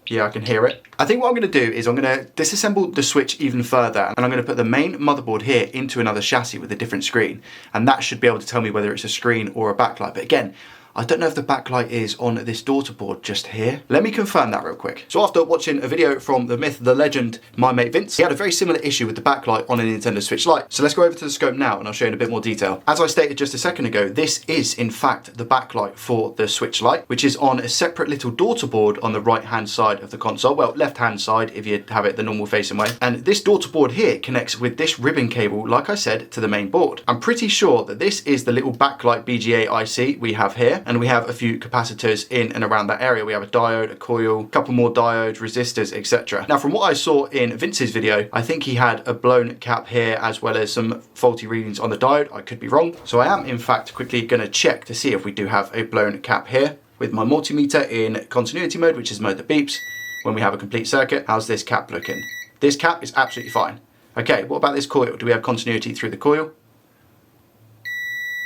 Yeah, I can hear it. I think what I'm going to do is I'm going to disassemble the Switch even further, and I'm going to put the main motherboard here into another chassis with a different screen, and that should be able to tell me whether it's a screen or a backlight. But again, I don't know if the backlight is on this daughter board just here. Let me confirm that real quick. So after watching a video from the myth, the legend, my mate Vince, he had a very similar issue with the backlight on a Nintendo Switch Lite. So let's go over to the scope now and I'll show you in a bit more detail. As I stated just a second ago, this is in fact the backlight for the Switch Lite, which is on a separate little daughter board on the right hand side of the console. Well, left hand side if you have it the normal facing way. And this daughter board here connects with this ribbon cable, like I said, to the main board. I'm pretty sure that this is the little backlight BGA IC we have here. And we have a few capacitors in and around that area. We have a diode, a coil, a couple more diodes, resistors, etc. Now, from what I saw in Vince's video, I think he had a blown cap here as well as some faulty readings on the diode. I could be wrong. So I am in fact quickly going to check to see if we do have a blown cap here with my multimeter in continuity mode, which is mode that beeps when we have a complete circuit. How's this cap looking? This cap is absolutely fine. Okay, what about this coil? Do we have continuity through the coil?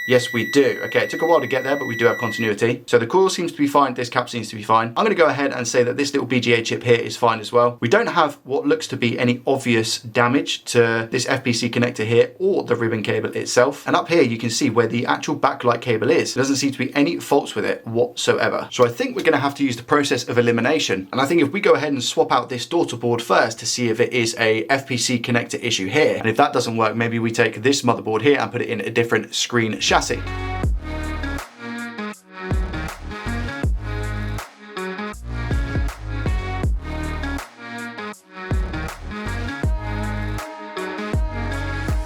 Yes, we do. Okay, it took a while to get there, but we do have continuity. So the coil seems to be fine. This cap seems to be fine. I'm going to go ahead and say that this little BGA chip here is fine as well. We don't have what looks to be any obvious damage to this FPC connector here or the ribbon cable itself. And up here, you can see where the actual backlight cable is. There doesn't seem to be any faults with it whatsoever. So I think we're going to have to use the process of elimination. And I think if we go ahead and swap out this daughter board first to see if it is a FPC connector issue here, and if that doesn't work, maybe we take this motherboard here and put it in a different screen chassis. And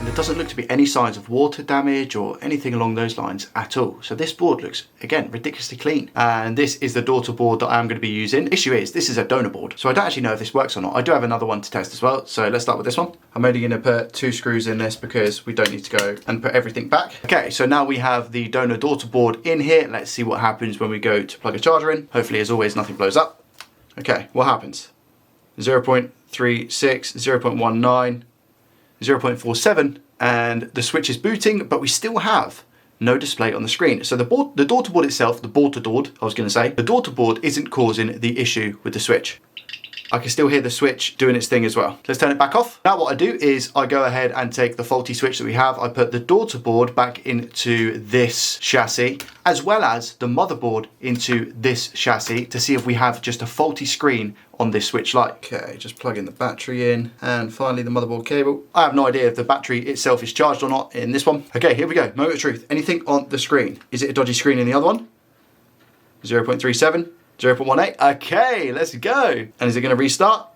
the doesn't look to be any signs of water damage or anything along those lines at all. So this board looks, again, ridiculously clean. And this is the daughter board that I'm going to be using. Issue is, this is a donor board, so I don't actually know if this works or not. I do have another one to test as well, so let's start with this one. I'm only going to put 2 screws in this because we don't need to go and put everything back. Okay, so now we have the donor daughter board in here. Let's see what happens when we go to plug a charger in. Hopefully, as always, nothing blows up. Okay, what happens? 0.36, 0.19, 0.47, and the switch is booting, but we still have no display on the screen. So the daughter board itself, the daughter board isn't causing the issue with the switch. I can still hear the switch doing its thing as well. Let's turn it back off. Now what I do is I go ahead and take the faulty switch that we have. I put the daughter board back into this chassis, as well as the motherboard into this chassis to see if we have just a faulty screen on this switch light. Okay, just plug in the battery in, and finally the motherboard cable. I have no idea if the battery itself is charged or not in this one. Okay, here we go. Moment of truth. Anything on the screen? Is it a dodgy screen in the other one? 0.37, 0.18. Okay, let's go. And is it going to restart?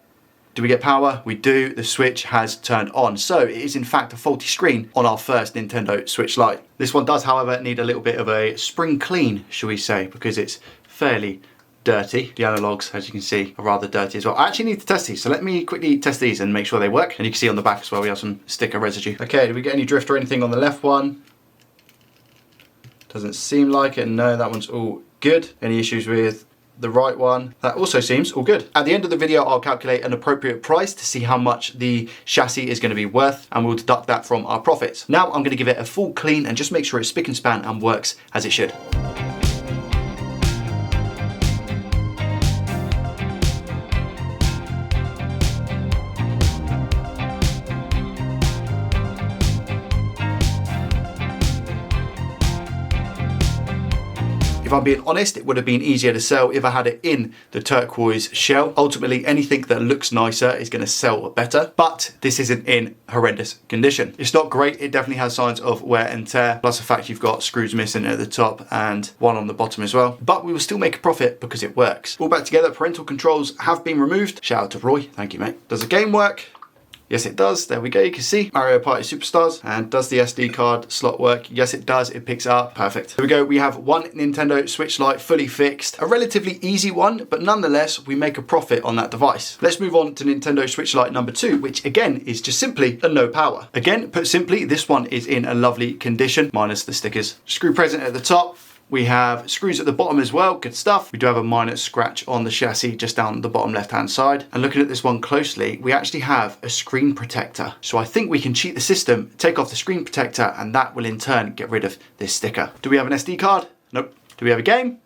Do we get power? We do. The switch has turned on. So it is in fact a faulty screen on our first Nintendo Switch Lite. This one does, however, need a little bit of a spring clean, shall we say, because it's fairly dirty. The analogs, as you can see, are rather dirty as well. I actually need to test these, so let me quickly test these and make sure they work. And you can see on the back as well, we have some sticker residue. Okay, did we get any drift or anything on the left one? Doesn't seem like it. No, that one's all good. Any issues with the right one? That also seems all good. At the end of the video, I'll calculate an appropriate price to see how much the chassis is going to be worth, and we'll deduct that from our profits. Now I'm going to give it a full clean and just make sure it's spick and span and works as it should. If I'm being honest, it would have been easier to sell if I had it in the turquoise shell. Ultimately, anything that looks nicer is going to sell better, but this isn't in horrendous condition. It's not great. It definitely has signs of wear and tear, plus the fact you've got screws missing at the top and one on the bottom as well. But we will still make a profit because it works. All back together, parental controls have been removed. Shout out to Roy. Thank you, mate. Does the game work? Yes, it does. There we go. You can see Mario Party Superstars. And does the SD card slot work? Yes, it does. It picks up. Perfect. Here we go. We have one Nintendo Switch Lite fully fixed. A relatively easy one, but nonetheless, we make a profit on that device. Let's move on to Nintendo Switch Lite number 2, which again is just simply a no power. Again, put simply, this one is in a lovely condition, minus the stickers. Screw present at the top. We have screws at the bottom as well, good stuff. We do have a minor scratch on the chassis just down the bottom left-hand side. And looking at this one closely, we actually have a screen protector. So I think we can cheat the system, take off the screen protector, and that will in turn get rid of this sticker. Do we have an SD card? Nope. Do we have a game?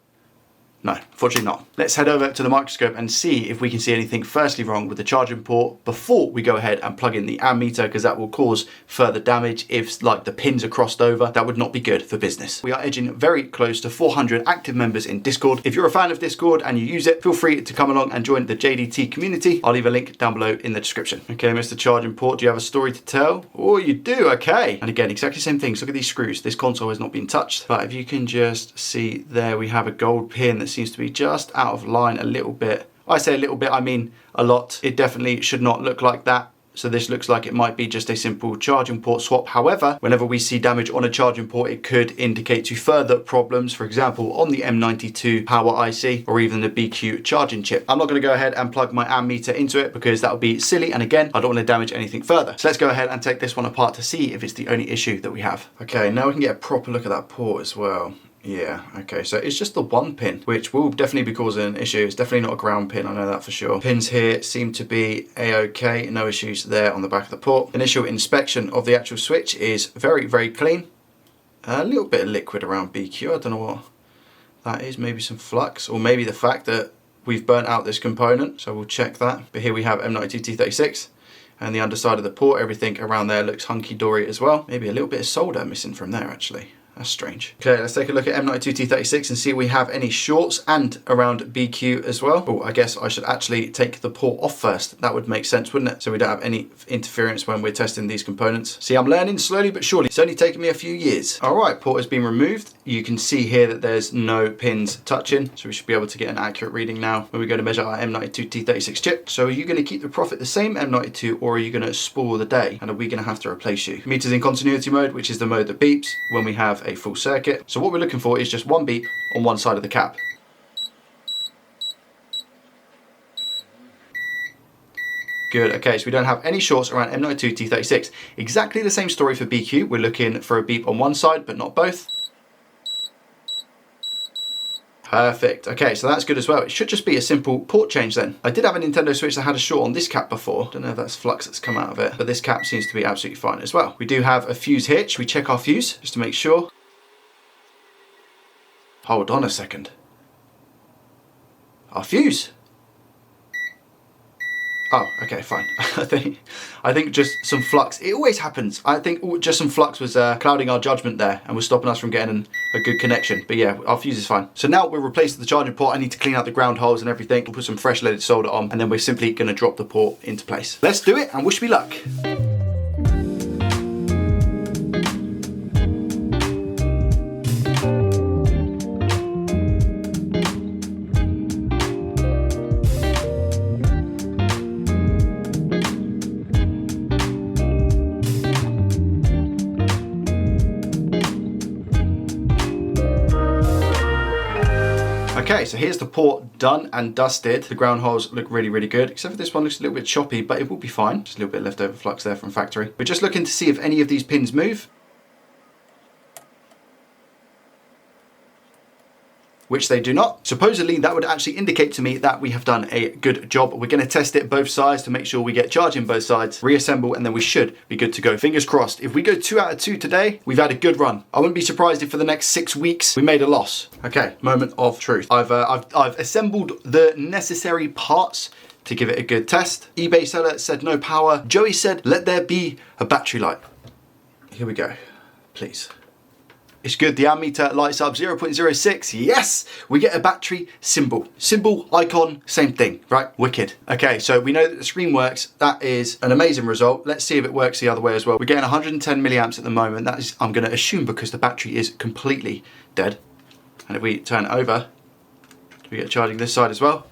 No, unfortunately not. Let's head over to the Microscope and see if we can see anything firstly wrong with the charging port before we go ahead and plug in the ammeter, because that will cause further damage if like the pins are crossed over. That would not be good for business. We are edging very close to 400 active members in Discord. If you're a fan of Discord and you use it, feel free to come along and join the JDT community. I'll leave a link down below in the description. Okay, Mr. Charging Port, do you have a story to tell? Oh, you do, okay. And again, exactly the same things. Look at these screws. This console has not been touched, but if you can just see there, we have a gold pin that seems to be just out of line a little bit. I say a little bit, I mean a lot. It definitely should not look like that. So this looks like it might be just a simple charging port swap. However, whenever we see damage on a charging port, it could indicate to further problems, for example, on the M92 power IC or even the BQ charging chip. I'm not going to go ahead and plug my ammeter into it because that would be silly. And again, I don't want to damage anything further. So let's go ahead and take this one apart to see if it's the only issue that we have. Okay, now we can get a proper look at that port as well. Yeah, okay, so it's just the one pin, which will definitely be causing an issue. It's definitely not a ground pin, I know that for sure. Pins here seem to be a-okay, no issues there on the back of the port. Initial inspection of the actual switch is very, very clean. A little bit of liquid around BQ, I don't know what that is, maybe some flux, or maybe the fact that we've burnt out this component, so we'll check that. But here we have M92T36, and the underside of the port, everything around there looks hunky-dory as well. Maybe a little bit of solder missing from there, actually. That's strange. Okay, let's take a look at M92 T36 and see if we have any shorts and around BQ as well. Oh, I guess I should actually take the port off first. That would make sense, wouldn't it? So we don't have any interference when we're testing these components. See, I'm learning slowly but surely. It's only taken me a few years. All right, port has been removed. You can see here that there's no pins touching. So we should be able to get an accurate reading now when we go to measure our M92 T36 chip. So are you going to keep the profit the same, M92, or are you going to spoil the day? And are we going to have to replace you? Meters in continuity mode, which is the mode that beeps when we have a full circuit. So what we're looking for is just one beep on one side of the cap. Good, okay, so we don't have any shorts around M92 T36. Exactly the same story for BQ. We're looking for a beep on one side, but not both. Perfect. Okay, so that's good as well. It should just be a simple port change then. I did have a Nintendo Switch that had a short on this cap before. Don't know if that's flux that's come out of it, but this cap seems to be absolutely fine as well. We do have a fuse here. Should we check our fuse just to make sure? Hold on a second. Our fuse. Oh, okay, fine. I think just some flux. It always happens. I think just some flux was clouding our judgment there and was stopping us from getting a good connection. But yeah, our fuse is fine. So now we're replacing the charging port. I need to clean out the ground holes and everything. We'll put some fresh leaded solder on, and then we're simply going to drop the port into place. Let's do it and wish me luck. Okay, so here's the port done and dusted. The ground holes look really, really good, except for this one looks a little bit choppy, but it will be fine. Just a little bit leftover flux there from factory. We're just looking to see if any of these pins move, which they do not. Supposedly that would actually indicate to me that we have done a good job. We're going to test it both sides to make sure we get charging both sides, reassemble, and then we should be good to go. Fingers crossed. If we go 2 out of 2 today, we've had a good run. I wouldn't be surprised if for the next 6 weeks we made a loss. Okay, moment of truth. I've assembled the necessary parts to give it a good test. eBay seller said no power. Joey said let there be a battery light. Here we go, please. It's good, the ammeter lights up 0.06. Yes, we get a battery symbol. Symbol, icon, same thing, right? Wicked. Okay, so we know that the screen works. That is an amazing result. Let's see if it works the other way as well. We're getting 110 milliamps at the moment. That is, I'm gonna assume, because the battery is completely dead. And if we turn it over, do we get charging this side as well?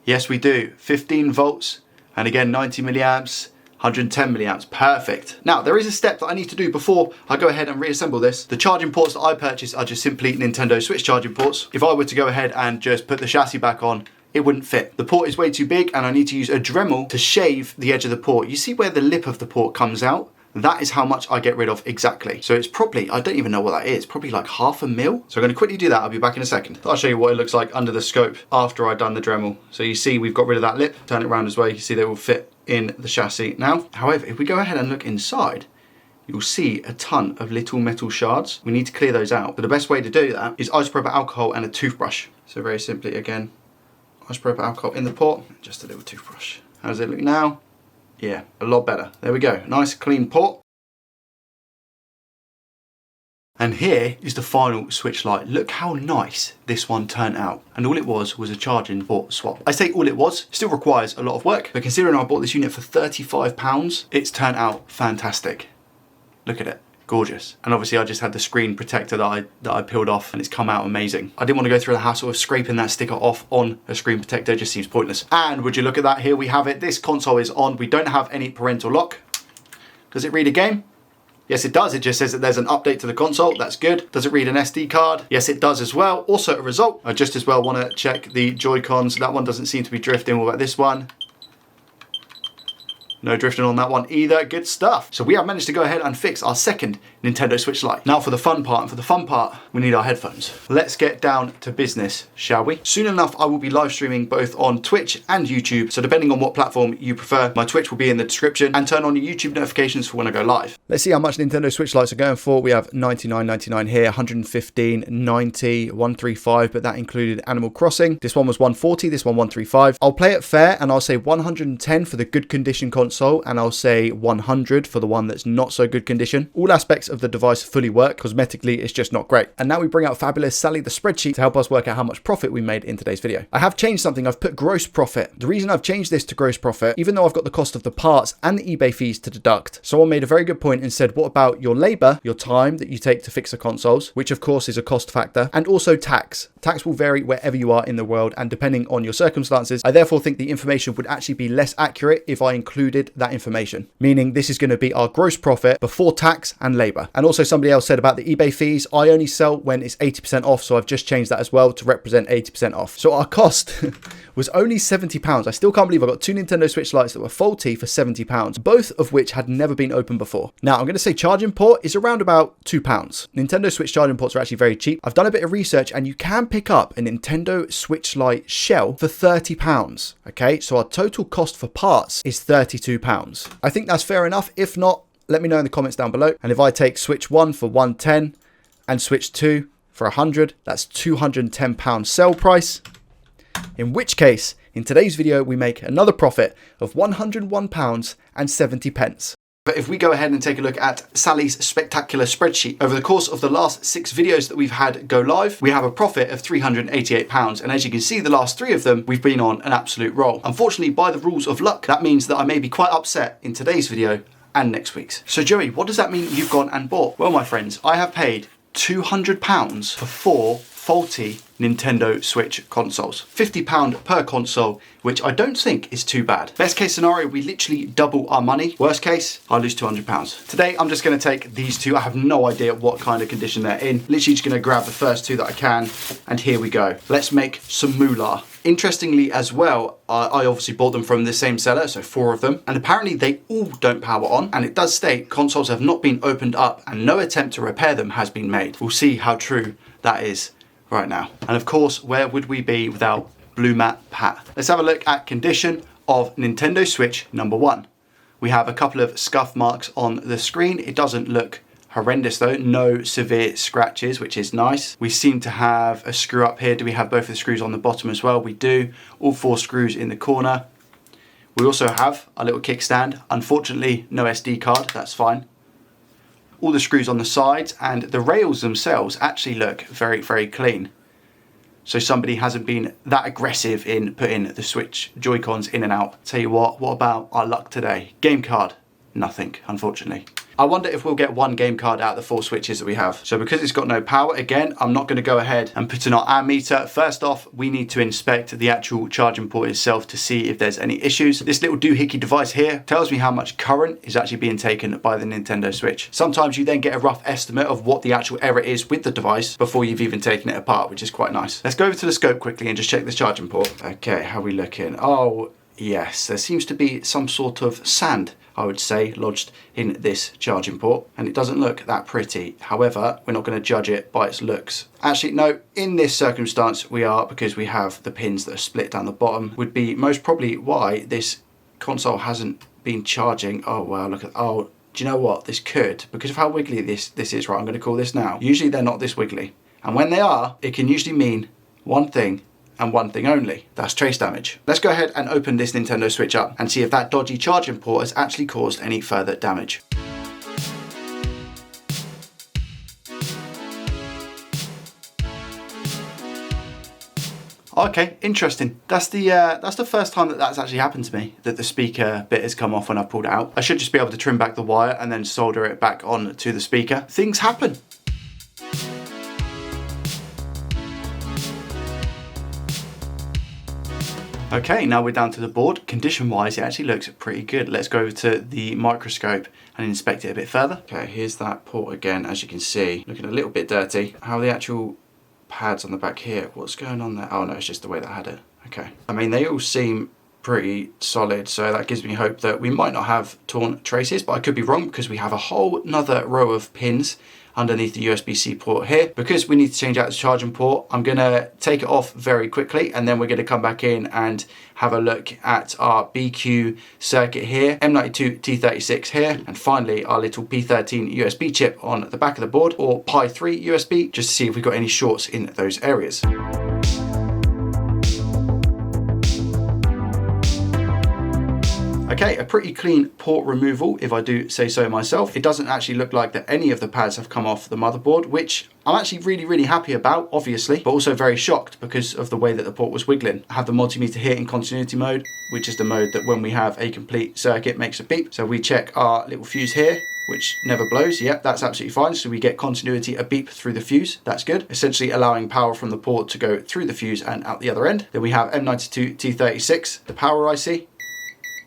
Yes, we do. 15 volts, and again, 90 milliamps. 110 milliamps, perfect. Now, there is a step that I need to do before I go ahead and reassemble this. The charging ports that I purchased are just simply Nintendo Switch charging ports. If I were to go ahead and just put the chassis back on, it wouldn't fit. The port is way too big and I need to use a Dremel to shave the edge of the port. You see where the lip of the port comes out? That is how much I get rid of exactly. So it's probably, I don't even know what that is, probably like 0.5 mil. So I'm gonna quickly do that, I'll be back in a second. I'll show you what it looks like under the scope after I've done the Dremel. So you see we've got rid of that lip, turn it around as well, you see they will fit in the chassis now. However, if we go ahead and look inside, you'll see a ton of little metal shards. We need to clear those out. But the best way to do that is isopropyl alcohol and a toothbrush. So very simply, again, isopropyl alcohol in the port, just a little toothbrush. How does it look now? Yeah, a lot better. There we go, nice clean port. And here is the final switch light. Look how nice this one turned out. And all it was a charging port swap. I say all it was, still requires a lot of work, but considering I bought this unit for £35, it's turned out fantastic. Look at it, gorgeous. And obviously I just had the screen protector that I peeled off and it's come out amazing. I didn't want to go through the hassle of scraping that sticker off on a screen protector, it just seems pointless. And would you look at that, here we have it. This console is on, we don't have any parental lock. Does it read a game? Yes, it does. It just says that there's an update to the console. That's good. Does it read an SD card? Yes, it does as well. Also a result. I just as well want to check the JoyCons. That one doesn't seem to be drifting. What about this one? No drifting on that one either. Good stuff. So we have managed to go ahead and fix our second Nintendo Switch Lite. Now for the fun part, and for the fun part, we need our headphones. Let's get down to business, shall we? Soon enough, I will be live streaming both on Twitch and YouTube. So depending on what platform you prefer, my Twitch will be in the description, and turn on your YouTube notifications for when I go live. Let's see how much Nintendo Switch Lites are going for. We have $99.99 here, 115, 90, 135, but that included Animal Crossing. This one was 140, this one 135. I'll play it fair and I'll say 110 for the good condition console console, and I'll say 100 for the one that's not so good condition. All aspects of the device fully work. Cosmetically, it's just not great. And now we bring out fabulous Sally the spreadsheet to help us work out how much profit we made in today's video. I have changed something. I've put gross profit. The reason I've changed this to gross profit, even though I've got the cost of the parts and the eBay fees to deduct, someone made a very good point and said, what about your labor, your time that you take to fix the consoles, which of course is a cost factor, and also tax. Tax will vary wherever you are in the world and depending on your circumstances. I therefore think the information would actually be less accurate if I included that information, meaning this is going to be our gross profit before tax and labor. And also somebody else said about the eBay fees, I only sell when it's 80% off, so I've just changed that as well to represent 80% off. So our cost was only £70. I still can't believe I got two Nintendo Switch Lites that were faulty for £70, both of which had never been opened before. Now I'm going to say charging port is around about £2. Nintendo Switch charging ports are actually very cheap. I've done a bit of research and you can pick up a Nintendo Switch Lite shell for £30. Okay, so our total cost for parts is £32. I think that's fair enough. If not, let me know in the comments down below. And if I take Switch 1 for 110 and Switch 2 for 100, that's £210 sell price. In which case, in today's video, we make another profit of £101.70. But if we go ahead and take a look at Sally's spectacular spreadsheet, over the course of the last 6 videos that we've had go live, we have a profit of £388. And as you can see, the last 3 of them, we've been on an absolute roll. Unfortunately, by the rules of luck, that means that I may be quite upset in today's video and next week's. So Joey, what does that mean you've gone and bought? Well, my friends, I have paid £200 for 4 faulty Nintendo Switch consoles. £50 per console, which I don't think is too bad. Best case scenario, we literally double our money. Worst case, I lose £200. Today, I'm just gonna take these 2. I have no idea what kind of condition they're in. Literally just gonna grab the first 2 that I can, and here we go. Let's make some moolah. Interestingly as well, I obviously bought them from the same seller, so 4 of them, and apparently they all don't power on, and it does state consoles have not been opened up and no attempt to repair them has been made. We'll see how true that is right now. And of course, where would we be without Blue Mat Pat? Let's have a look at condition of Nintendo Switch number 1. We have a couple of scuff marks on the screen. It doesn't look horrendous though, no severe scratches, which is nice. We seem to have a screw up here. Do we have both of the screws on the bottom as well? We do. All 4 screws in the corner. We also have a little kickstand. Unfortunately, no SD card, that's fine. All the screws on the sides, and the rails themselves actually look very, very clean. So somebody hasn't been that aggressive in putting the Switch Joy-Cons in and out. Tell you what about our luck today? Game card, nothing, unfortunately. I wonder if we'll get 1 game card out of the 4 switches that we have. So because it's got no power, again, I'm not going to go ahead and put in our ammeter. First off, we need to inspect the actual charging port itself to see if there's any issues. This little doohickey device here tells me how much current is actually being taken by the Nintendo Switch. Sometimes you then get a rough estimate of what the actual error is with the device before you've even taken it apart, which is quite nice. Let's go over to the scope quickly and just check this charging port. Okay, how are we looking? Oh, yes, there seems to be some sort of sand, I would say, lodged in this charging port, and it doesn't look that pretty. However, we're not going to judge it by its looks. Actually, no, in this circumstance we are, because we have the pins that are split down the bottom, would be most probably why this console hasn't been charging. Oh wow, look at, oh, do you know what, this could, because of how wiggly this is, right, I'm going to call this now. Usually they're not this wiggly, and when they are, it can usually mean one thing and one thing only. That's trace damage. Let's go ahead and open this Nintendo Switch up and see if that dodgy charging port has actually caused any further damage. Okay, interesting. That's the first time that that's actually happened to me, that the speaker bit has come off when I pulled it out. I should just be able to trim back the wire and then solder it back on to the speaker. Things happen. Okay, now we're down to the board. Condition wise, it actually looks pretty good. Let's go over to the microscope and inspect it a bit further. Okay, here's that port again, as you can see, looking a little bit dirty. How are the actual pads on the back here? What's going on there? Oh no, it's just the way that I had it. Okay. I mean, they all seem pretty solid, so that gives me hope that we might not have torn traces, but I could be wrong because we have a whole nother row of pins underneath the USB-C port here. Because we need to change out the charging port, I'm gonna take it off very quickly, and then we're gonna come back in and have a look at our BQ circuit here, M92 T36 here, and finally our little P13 USB chip on the back of the board, or Pi 3 USB, just to see if we've got any shorts in those areas. Okay, a pretty clean port removal, if I do say so myself. It doesn't actually look like that any of the pads have come off the motherboard, which I'm actually really happy about, obviously, but also very shocked because of the way that the port was wiggling. I have the multimeter here in continuity mode, which is the mode that when we have a complete circuit makes a beep. So we check our little fuse here, which never blows. Yep, that's absolutely fine. So we get continuity, a beep through the fuse. That's good. Essentially allowing power from the port to go through the fuse and out the other end. Then we have M92 T36, the power IC.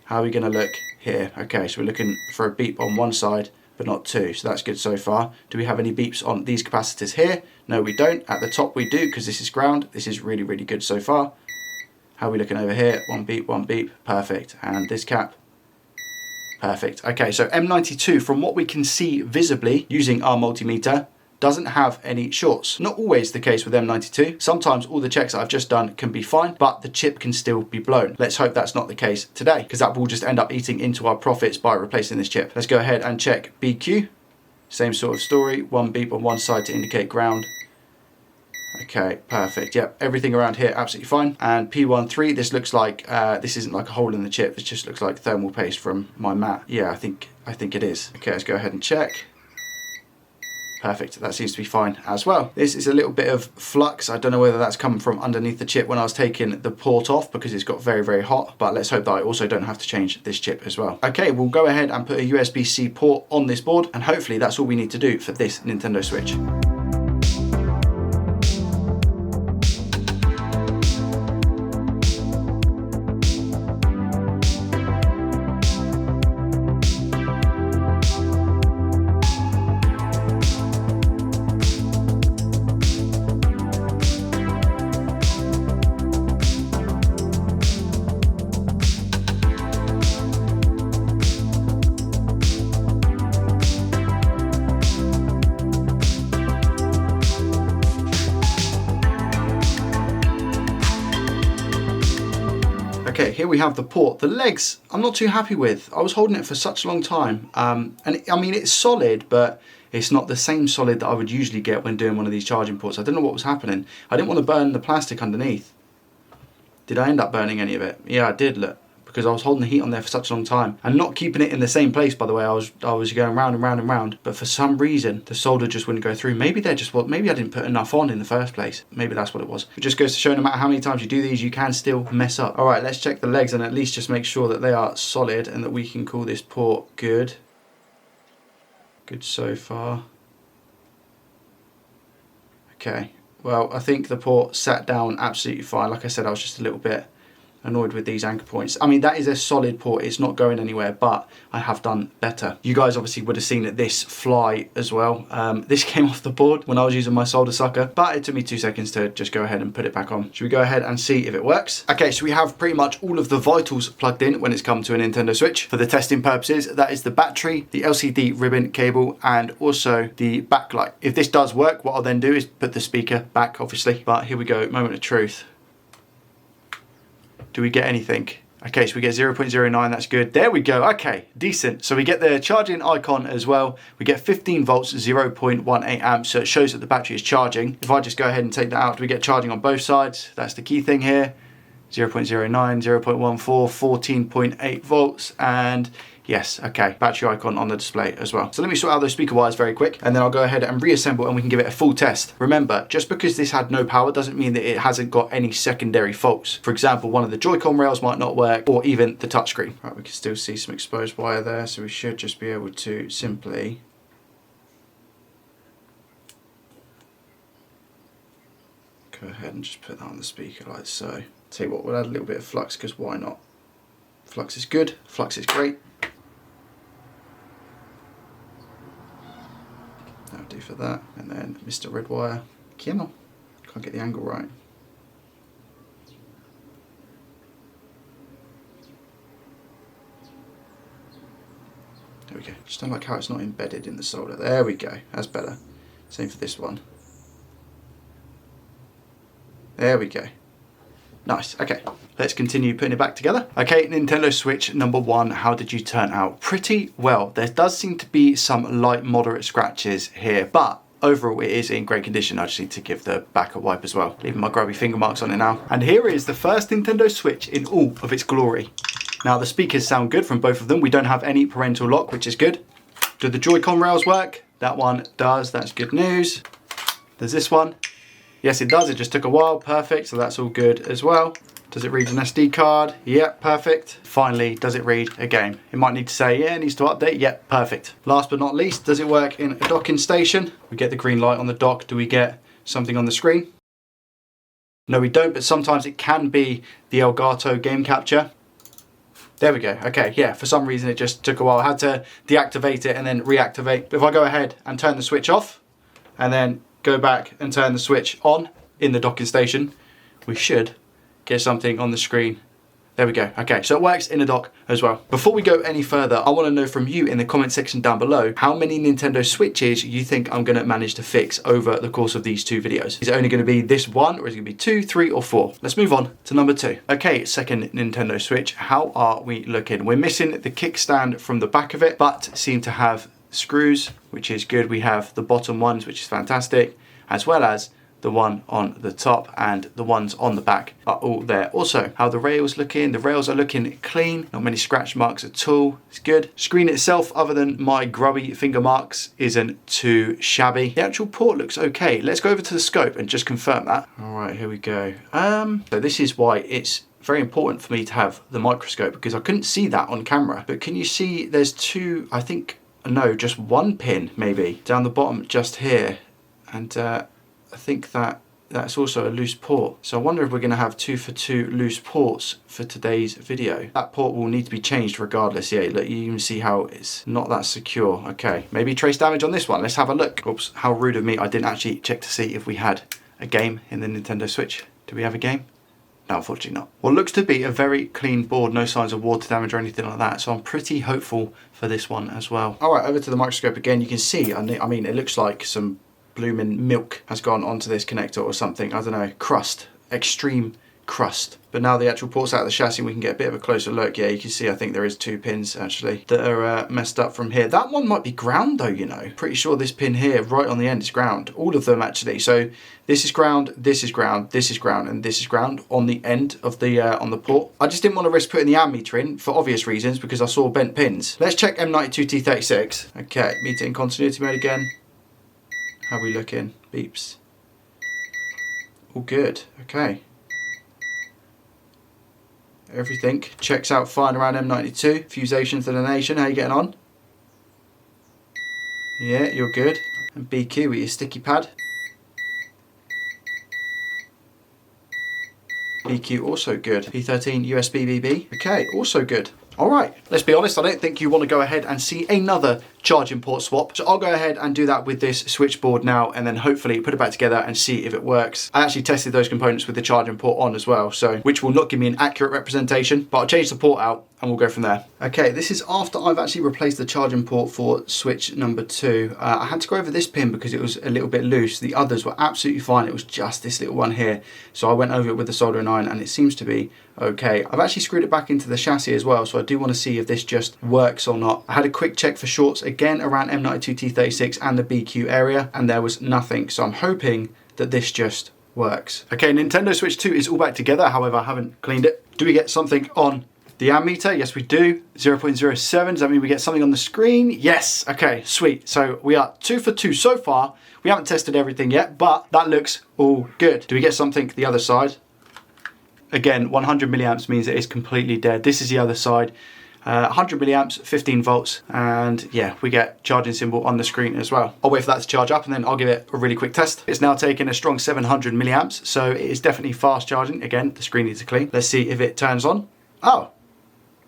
How are we going to look here? Okay, so we're looking for a beep on one side, but not two. So that's good so far. Do we have any beeps on these capacitors here? No, we don't. At the top we do, because this is ground. This is really good so far. How are we looking over here? One beep, perfect. And this cap, perfect. Okay, so M92, from what we can see visibly using our multimeter, doesn't have any shorts. Not always the case with M92. Sometimes all the checks that I've just done can be fine, but the chip can still be blown. Let's hope that's not the case today, because that will just end up eating into our profits by replacing this chip. Let's go ahead and check BQ. Same sort of story. One beep on one side to indicate ground. Okay, perfect. Yep, everything around here absolutely fine. And P13, this looks like this isn't like a hole in the chip. This just looks like thermal paste from my mat. Yeah, I think it is. Okay, let's go ahead and check. Perfect, that seems to be fine as well. This is a little bit of flux. I don't know whether that's coming from underneath the chip when I was taking the port off, because it's got very hot, but let's hope that I also don't have to change this chip as well. Okay, we'll go ahead and put a USB-C port on this board, and hopefully that's all we need to do for this Nintendo Switch. Okay, here we have the port. The legs, I'm not too happy with. I was holding it for such a long time. I mean, it's solid, but it's not the same solid that I would usually get when doing one of these charging ports. I don't know what was happening. I didn't want to burn the plastic underneath. Did I end up burning any of it? Yeah, I did, look. Because I was holding the heat on there for such a long time. And not keeping it in the same place, by the way. I was going round and round and round. But for some reason, the solder just wouldn't go through. Maybe maybe I didn't put enough on in the first place. Maybe that's what it was. It just goes to show no matter how many times you do these, you can still mess up. All right, let's check the legs and at least just make sure that they are solid and that we can call this port good. Good so far. Okay, well, I think the port sat down absolutely fine. Like I said, I was just a little bit annoyed with these anchor points. I mean, that is a solid port, it's not going anywhere, but I have done better. You guys obviously would have seen that this fly as well. This came off the board when I was using my solder sucker, but it took me 2 seconds to just go ahead and put it back on. Should we go ahead and see if it works? Okay, so we have pretty much all of the vitals plugged in when it's come to a Nintendo Switch. For the testing purposes, that is the battery, the LCD ribbon cable, and also the backlight. If this does work, what I'll then do is put the speaker back, obviously. But here we go, moment of truth. Do we get anything? Okay, so we get 0.09, that's good. There we go, okay, decent. So we get the charging icon as well. We get 15 volts, 0.18 amps, so it shows that the battery is charging. If I just go ahead and take that out, do we get charging on both sides? That's the key thing here. 0.09, 0.14, 14.8 volts, and yes, okay, battery icon on the display as well. So let me sort out those speaker wires very quick, and then I'll go ahead and reassemble and we can give it a full test. Remember, just because this had no power doesn't mean that it hasn't got any secondary faults. For example, one of the JoyCon rails might not work, or even the touchscreen. Right, we can still see some exposed wire there, so we should just be able to simply go ahead and just put that on the speaker like so. Tell you what, we'll add a little bit of flux, because why not? Flux is good, flux is great. That'll do for that. And then Mr. Red Wire. Come on, can't get the angle right. There we go. Just don't like how it's not embedded in the solder. There we go, that's better. Same for this one. There we go. Nice, okay, let's continue putting it back together. Okay, Nintendo Switch number 1, how did you turn out? Pretty well. There does seem to be some light, moderate scratches here, but overall it is in great condition. I just need to give the back a wipe as well. Leaving my grubby finger marks on it now. And here is the first Nintendo Switch in all of its glory. Now the speakers sound good from both of them. We don't have any parental lock, which is good. Do the JoyCon rails work? That one does, that's good news. Does this one? Yes, it does. It just took a while. Perfect, so that's all good as well. Does it read an SD card? Yep, perfect. Finally, does it read a game? It might need to say, yeah, it needs to update. Yep, perfect. Last but not least, does it work in a docking station? We get the green light on the dock. Do we get something on the screen? No, we don't, but sometimes it can be the Elgato game capture. There we go. Okay, yeah, for some reason it just took a while. I had to deactivate it and then reactivate. But if I go ahead and turn the switch off and then go back and turn the switch on in the docking station, we should get something on the screen. There we go. Okay, so it works in a dock as well. Before we go any further, I want to know from you in the comment section down below how many Nintendo Switches you think I'm going to manage to fix over the course of these 2 videos. Is it only going to be this one, or is it going to be 2, 3, or 4? Let's move on to number 2. Okay, second Nintendo Switch. How are we looking? We're missing the kickstand from the back of it, but seem to have screws, which is good. We have the bottom ones, which is fantastic, as well as the one on the top, and the ones on the back are all there. Also, how the rails looking? The rails are looking clean, not many scratch marks at all. It's good. Screen itself, other than my grubby finger marks, isn't too shabby. The actual port looks okay. Let's go over to the scope and just confirm that. All right, here we go. So this is why it's very important for me to have the microscope, because I couldn't see that on camera. But can you see there's 2, I think, no, just 1 pin maybe down the bottom just here, and I think that's also a loose port. So I wonder if we're going to have 2 for 2 loose ports for today's video. That port will need to be changed regardless. Yeah, look, you can see how it's not that secure. Okay, maybe trace damage on this one. Let's have a look. Oops, how rude of me. I didn't actually check to see if we had a game in the Nintendo Switch. Do we have a game? No, unfortunately not. Well, looks to be a very clean board, no signs of water damage or anything like that, so I'm pretty hopeful for this one as well. All right, over to the microscope again. You can see, I mean, it looks like some blooming milk has gone onto this connector or something. I don't know, crust, extreme crust. But now the actual port's out of the chassis, we can get a bit of a closer look. Yeah, you can see I think there is 2 pins actually that are messed up from here. That one might be ground though, you know. Pretty sure this pin here right on the end is ground. All of them actually. So this is ground, this is ground, this is ground, and this is ground on the end of the on the port. I just didn't want to risk putting the ammeter in for obvious reasons because I saw bent pins. Let's check M92 T36. Okay, meter in continuity mode again. How are we looking? Beeps. All good. Okay. Everything checks out fine around M92. Fusation to the nation. How you getting on? Yeah, you're good. And BQ with your sticky pad. BQ also good. P13 USB BB. Okay, also good. All right, let's be honest, I don't think you want to go ahead and see another charging port swap. So I'll go ahead and do that with this switchboard now, and then hopefully put it back together and see if it works. I actually tested those components with the charging port on as well, so which will not give me an accurate representation, but I'll change the port out and we'll go from there. Okay, this is after I've actually replaced the charging port for switch number 2. I had to go over this pin because it was a little bit loose. The others were absolutely fine. It was just this little one here. So I went over it with the soldering iron and it seems to be okay. I've actually screwed it back into the chassis as well, so I do want to see if this just works or not. I had a quick check for shorts again around M92 T36 and the BQ area, and there was nothing. So I'm hoping that this just works. Okay, Nintendo Switch 2 is all back together. However, I haven't cleaned it. Do we get something on the ammeter? Yes, we do. 0.07. Does that mean we get something on the screen? Yes. Okay, sweet. So we are 2 for 2 so far. We haven't tested everything yet, but that looks all good. Do we get something the other side? Again, 100 milliamps means it is completely dead. This is the other side. 100 milliamps, 15 volts, and yeah, we get charging symbol on the screen as well. I'll wait for that to charge up and then I'll give it a really quick test. It's now taking a strong 700 milliamps, so it is definitely fast charging. Again, the screen needs to clean. Let's see if it turns on. Oh,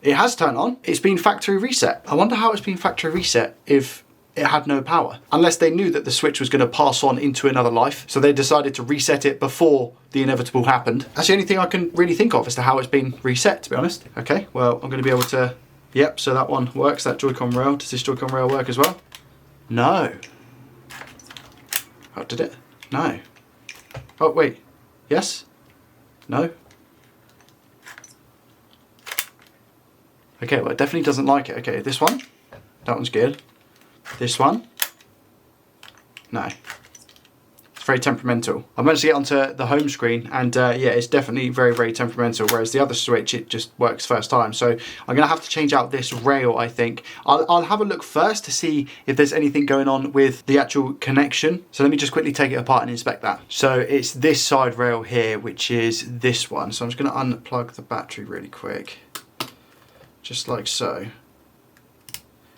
it has turned on. It's been factory reset. I wonder how it's been factory reset if it had no power. Unless they knew that the Switch was going to pass on into another life, so they decided to reset it before the inevitable happened. That's the only thing I can really think of as to how it's been reset, to be honest. Okay, well, I'm going to be able to... Yep, so that one works, that Joy-Con rail. Does this Joy-Con rail work as well? No. Oh, did it? No. Oh, wait. Yes? No? Okay, well, it definitely doesn't like it. Okay, this one. That one's good. This one. No. very temperamental. I managed to get onto the home screen and yeah, it's definitely very, very temperamental, whereas the other switch, it just works first time. So I'm gonna have to change out this rail, I think. I'll have a look first to see if there's anything going on with the actual connection. So let me just quickly take it apart and inspect that. So it's this side rail here, which is this one. So I'm just gonna unplug the battery really quick, just like so.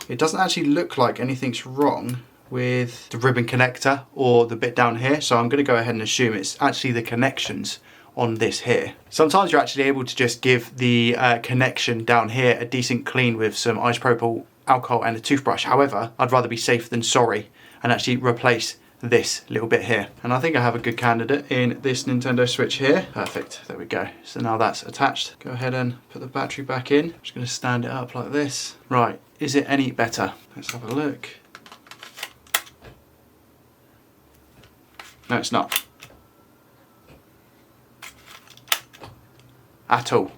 It doesn't actually look like anything's wrong with the ribbon connector or the bit down here, so I'm going to go ahead and assume it's actually the connections on this here. Sometimes you're actually able to just give the connection down here a decent clean with some isopropyl alcohol and a toothbrush. However, I'd rather be safe than sorry and actually replace this little bit here. And I think I have a good candidate in this Nintendo Switch here. Perfect, there we go. So now that's attached. Go ahead and put the battery back in. I'm just going to stand it up like this. Right, is it any better? Let's have a look. No, it's not. At all.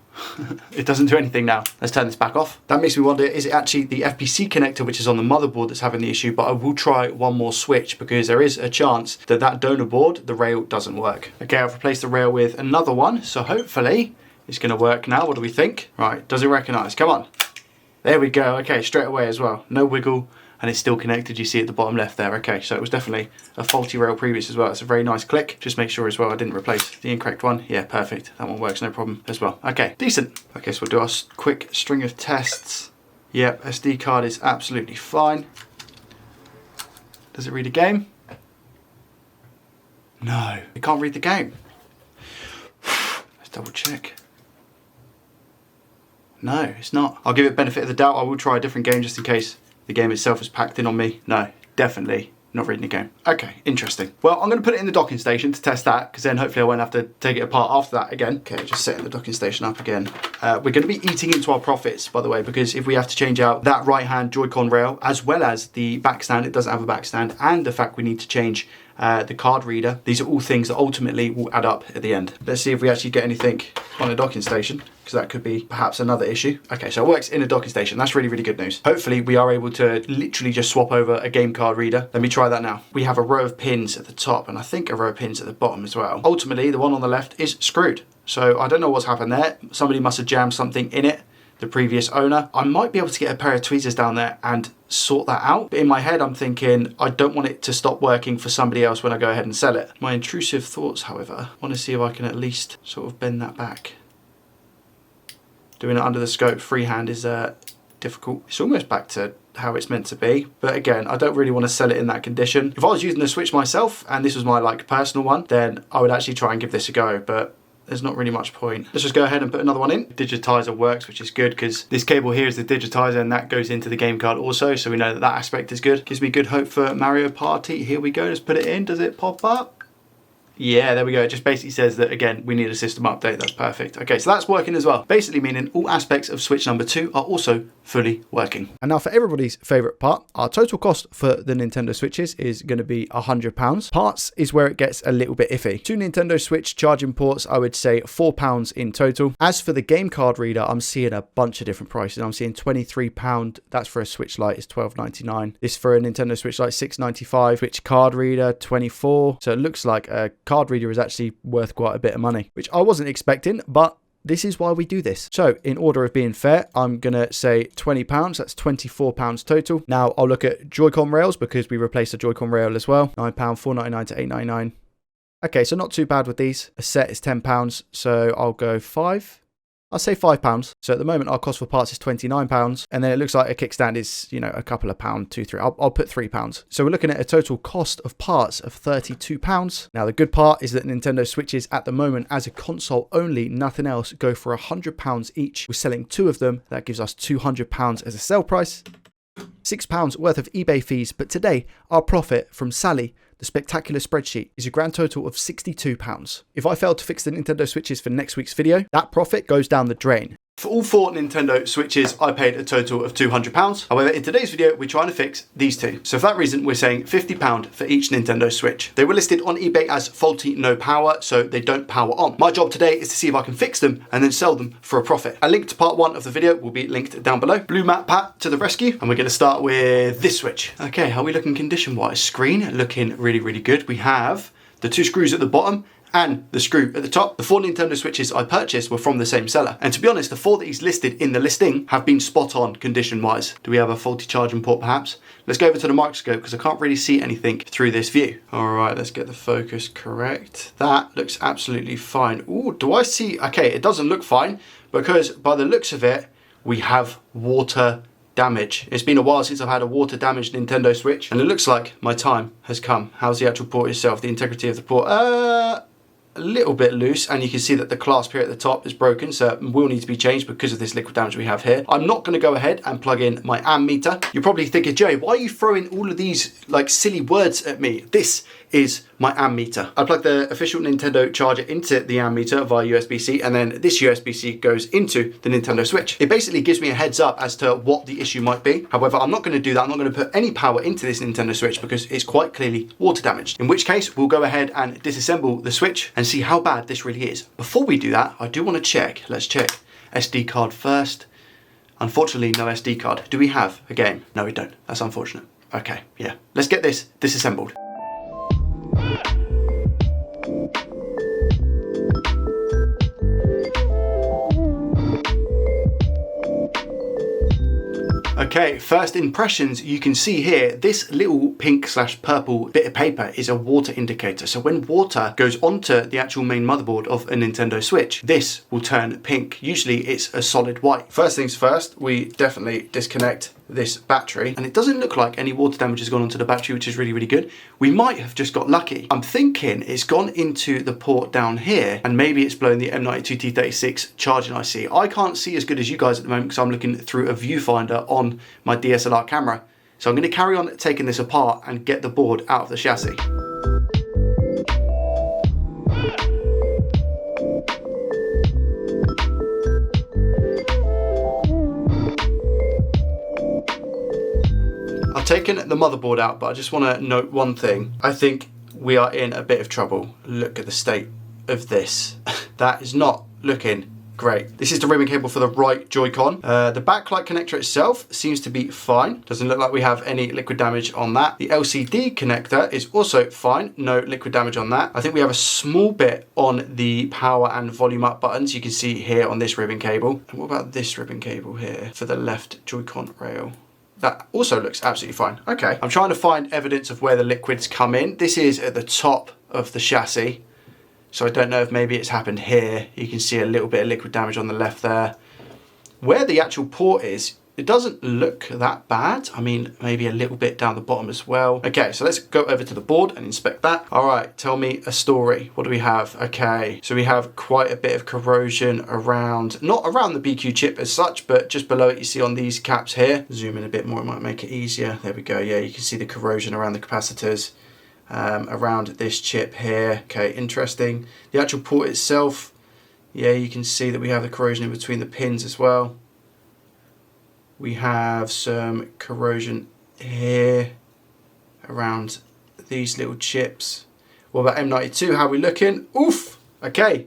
It doesn't do anything now. Let's turn this back off. That makes me wonder, is it actually the FPC connector which is on the motherboard that's having the issue? But I will try one more switch because there is a chance that that donor board, the rail doesn't work. Okay, I've replaced the rail with another one. So hopefully it's gonna work now. What do we think? Right, does it recognize? Come on. There we go. Okay, straight away as well. No wiggle. And it's still connected, you see at the bottom left there. Okay, so it was definitely a faulty rail previous as well. It's a very nice click. Just make sure as well I didn't replace the incorrect one. Yeah, perfect. That one works, no problem as well. Okay, decent. Okay, so we'll do our quick string of tests. Yep, SD card is absolutely fine. Does it read a game? No, it can't read the game. Let's double check. No, it's not. I'll give it benefit of the doubt. I will try a different game just in case the game itself is packed in on me. No, definitely not reading the game. Okay, interesting. Well, I'm going to put it in the docking station to test that, because then hopefully I won't have to take it apart after that again. Okay, just setting the docking station up again. We're going to be eating into our profits, by the way, because if we have to change out that right-hand Joy-Con rail, as well as the back stand, it doesn't have a back stand, and the fact we need to change the card reader, these are all things that ultimately will add up at the end. Let's see if we actually get anything on a docking station, because that could be perhaps another issue. Okay, so it works in a docking station. That's really, really good news. Hopefully we are able to literally just swap over a game card reader. Let me try that now. We have a row of pins at the top and I think a row of pins at the bottom as well. Ultimately, the one on the left is screwed. So I don't know what's happened there. Somebody must have jammed something in it, the previous owner. I might be able to get a pair of tweezers down there and sort that out. But in my head, I'm thinking, I don't want it to stop working for somebody else when I go ahead and sell it. My intrusive thoughts, however, want to see if I can at least sort of bend that back. Doing it under the scope freehand is difficult. It's almost back to how it's meant to be. But again, I don't really want to sell it in that condition. If I was using the Switch myself, and this was my like personal one, then I would actually try and give this a go. But there's not really much point. Let's just go ahead and put another one in. Digitizer works, which is good because this cable here is the digitizer and that goes into the game card also. So we know that that aspect is good. Gives me good hope for Mario Party. Here we go. Let's put it in. Does it pop up? Yeah, there we go. It just basically says that, again, we need a system update. That's perfect. Okay, so that's working as well. Basically meaning all aspects of Switch number 2 are also fully working. And now for everybody's favorite part, our total cost for the Nintendo Switches is going to be £100. Parts is where it gets a little bit iffy. 2 Nintendo Switch charging ports, I would say £4 in total. As for the game card reader, I'm seeing a bunch of different prices. I'm seeing £23. That's for a Switch Lite, is £12.99. This for a Nintendo Switch Lite, £6.95. Switch card reader, £24. So it looks like a card reader is actually worth quite a bit of money, which I wasn't expecting, but this is why we do this. So in order of being fair, I'm going to say £20. That's £24 total. Now I'll look at Joy-Con rails because we replaced the Joy-Con rail as well. £9, $4.99 to $8.99. Okay, so not too bad with these. A set is £10, so I'll go I'll say £5. So at the moment, our cost for parts is £29. And then it looks like a kickstand is, you know, a couple of pounds, £2, £3. I'll put £3. So we're looking at a total cost of parts of £32. Now, the good part is that Nintendo Switches at the moment, as a console only, nothing else, go for £100 each. We're selling 2 of them. That gives us £200 as a sale price. £6 worth of eBay fees. But today, our profit from Sally, the spectacular spreadsheet, is a grand total of £62. If I fail to fix the Nintendo Switches for next week's video, that profit goes down the drain. For all 4 Nintendo Switches, I paid a total of £200. However, in today's video, we're trying to fix these 2. So for that reason, we're saying £50 for each Nintendo Switch. They were listed on eBay as faulty, no power, so they don't power on. My job today is to see if I can fix them and then sell them for a profit. A link to part 1 of the video will be linked down below. Blue Matte Pat to the rescue, and we're going to start with this Switch. Okay, how are we looking condition-wise? Screen looking really, really good. We have the 2 screws at the bottom and the screw at the top. The 4 Nintendo Switches I purchased were from the same seller. And to be honest, the 4 that he's listed in the listing have been spot on condition-wise. Do we have a faulty charging port perhaps? Let's go over to the microscope because I can't really see anything through this view. All right, let's get the focus correct. That looks absolutely fine. Ooh, do I see? Okay, it doesn't look fine because by the looks of it, we have water damage. It's been a while since I've had a water damaged Nintendo Switch and it looks like my time has come. How's the actual port itself? The integrity of the port? A little bit loose, and you can see that the clasp here at the top is broken, so it will need to be changed because of this liquid damage we have here. I'm not going to go ahead and plug in my ammeter. You're probably thinking, Joe, why are you throwing all of these like silly words at me? This is my ammeter. I plug the official Nintendo charger into the ammeter via USB-C, and then this USB-C goes into the Nintendo Switch. It basically gives me a heads up as to what the issue might be. However, I'm not going to do that. I'm not going to put any power into this Nintendo Switch because it's quite clearly water damaged. In which case, we'll go ahead and disassemble the Switch and see how bad this really is. Before we do that, I do want to check. Let's check. SD card first. Unfortunately, no SD card. Do we have a game? No, we don't. That's unfortunate. Okay, yeah. Let's get this disassembled. Okay, first impressions, you can see here, this little pink/purple bit of paper is a water indicator. So when water goes onto the actual main motherboard of a Nintendo Switch, this will turn pink. Usually it's a solid white. First things first, we definitely disconnect this battery, and it doesn't look like any water damage has gone onto the battery, which is really, really good. We might have just got lucky. I'm thinking it's gone into the port down here, and maybe it's blown the M92 T36 charging IC. I can't see as good as you guys at the moment because I'm looking through a viewfinder on my DSLR camera. So I'm going to carry on taking this apart and get the board out of the chassis. I've taken the motherboard out, but I just want to note one thing. I think we are in a bit of trouble. Look at the state of this. That is not looking great. This is the ribbon cable for the right Joy-Con. The backlight connector itself seems to be fine. Doesn't look like we have any liquid damage on that. The LCD connector is also fine. No liquid damage on that. I think we have a small bit on the power and volume up buttons. You can see here on this ribbon cable. And what about this ribbon cable here for the left Joy-Con rail? That also looks absolutely fine. Okay, I'm trying to find evidence of where the liquids come in. This is at the top of the chassis. So I don't know if maybe it's happened here. You can see a little bit of liquid damage on the left there. Where the actual port is, it doesn't look that bad. I mean, maybe a little bit down the bottom as well. Okay, so let's go over to the board and inspect that. All right, tell me a story. What do we have? Okay, so we have quite a bit of corrosion around, not around the BQ chip as such, but just below it you see on these caps here. Zoom in a bit more, it might make it easier. There we go, yeah, you can see the corrosion around the capacitors. Around this chip here. Okay, interesting. The actual port itself, yeah, you can see that we have the corrosion in between the pins as well. We have some corrosion here around these little chips. What about M92? How are we looking? Oof! Okay,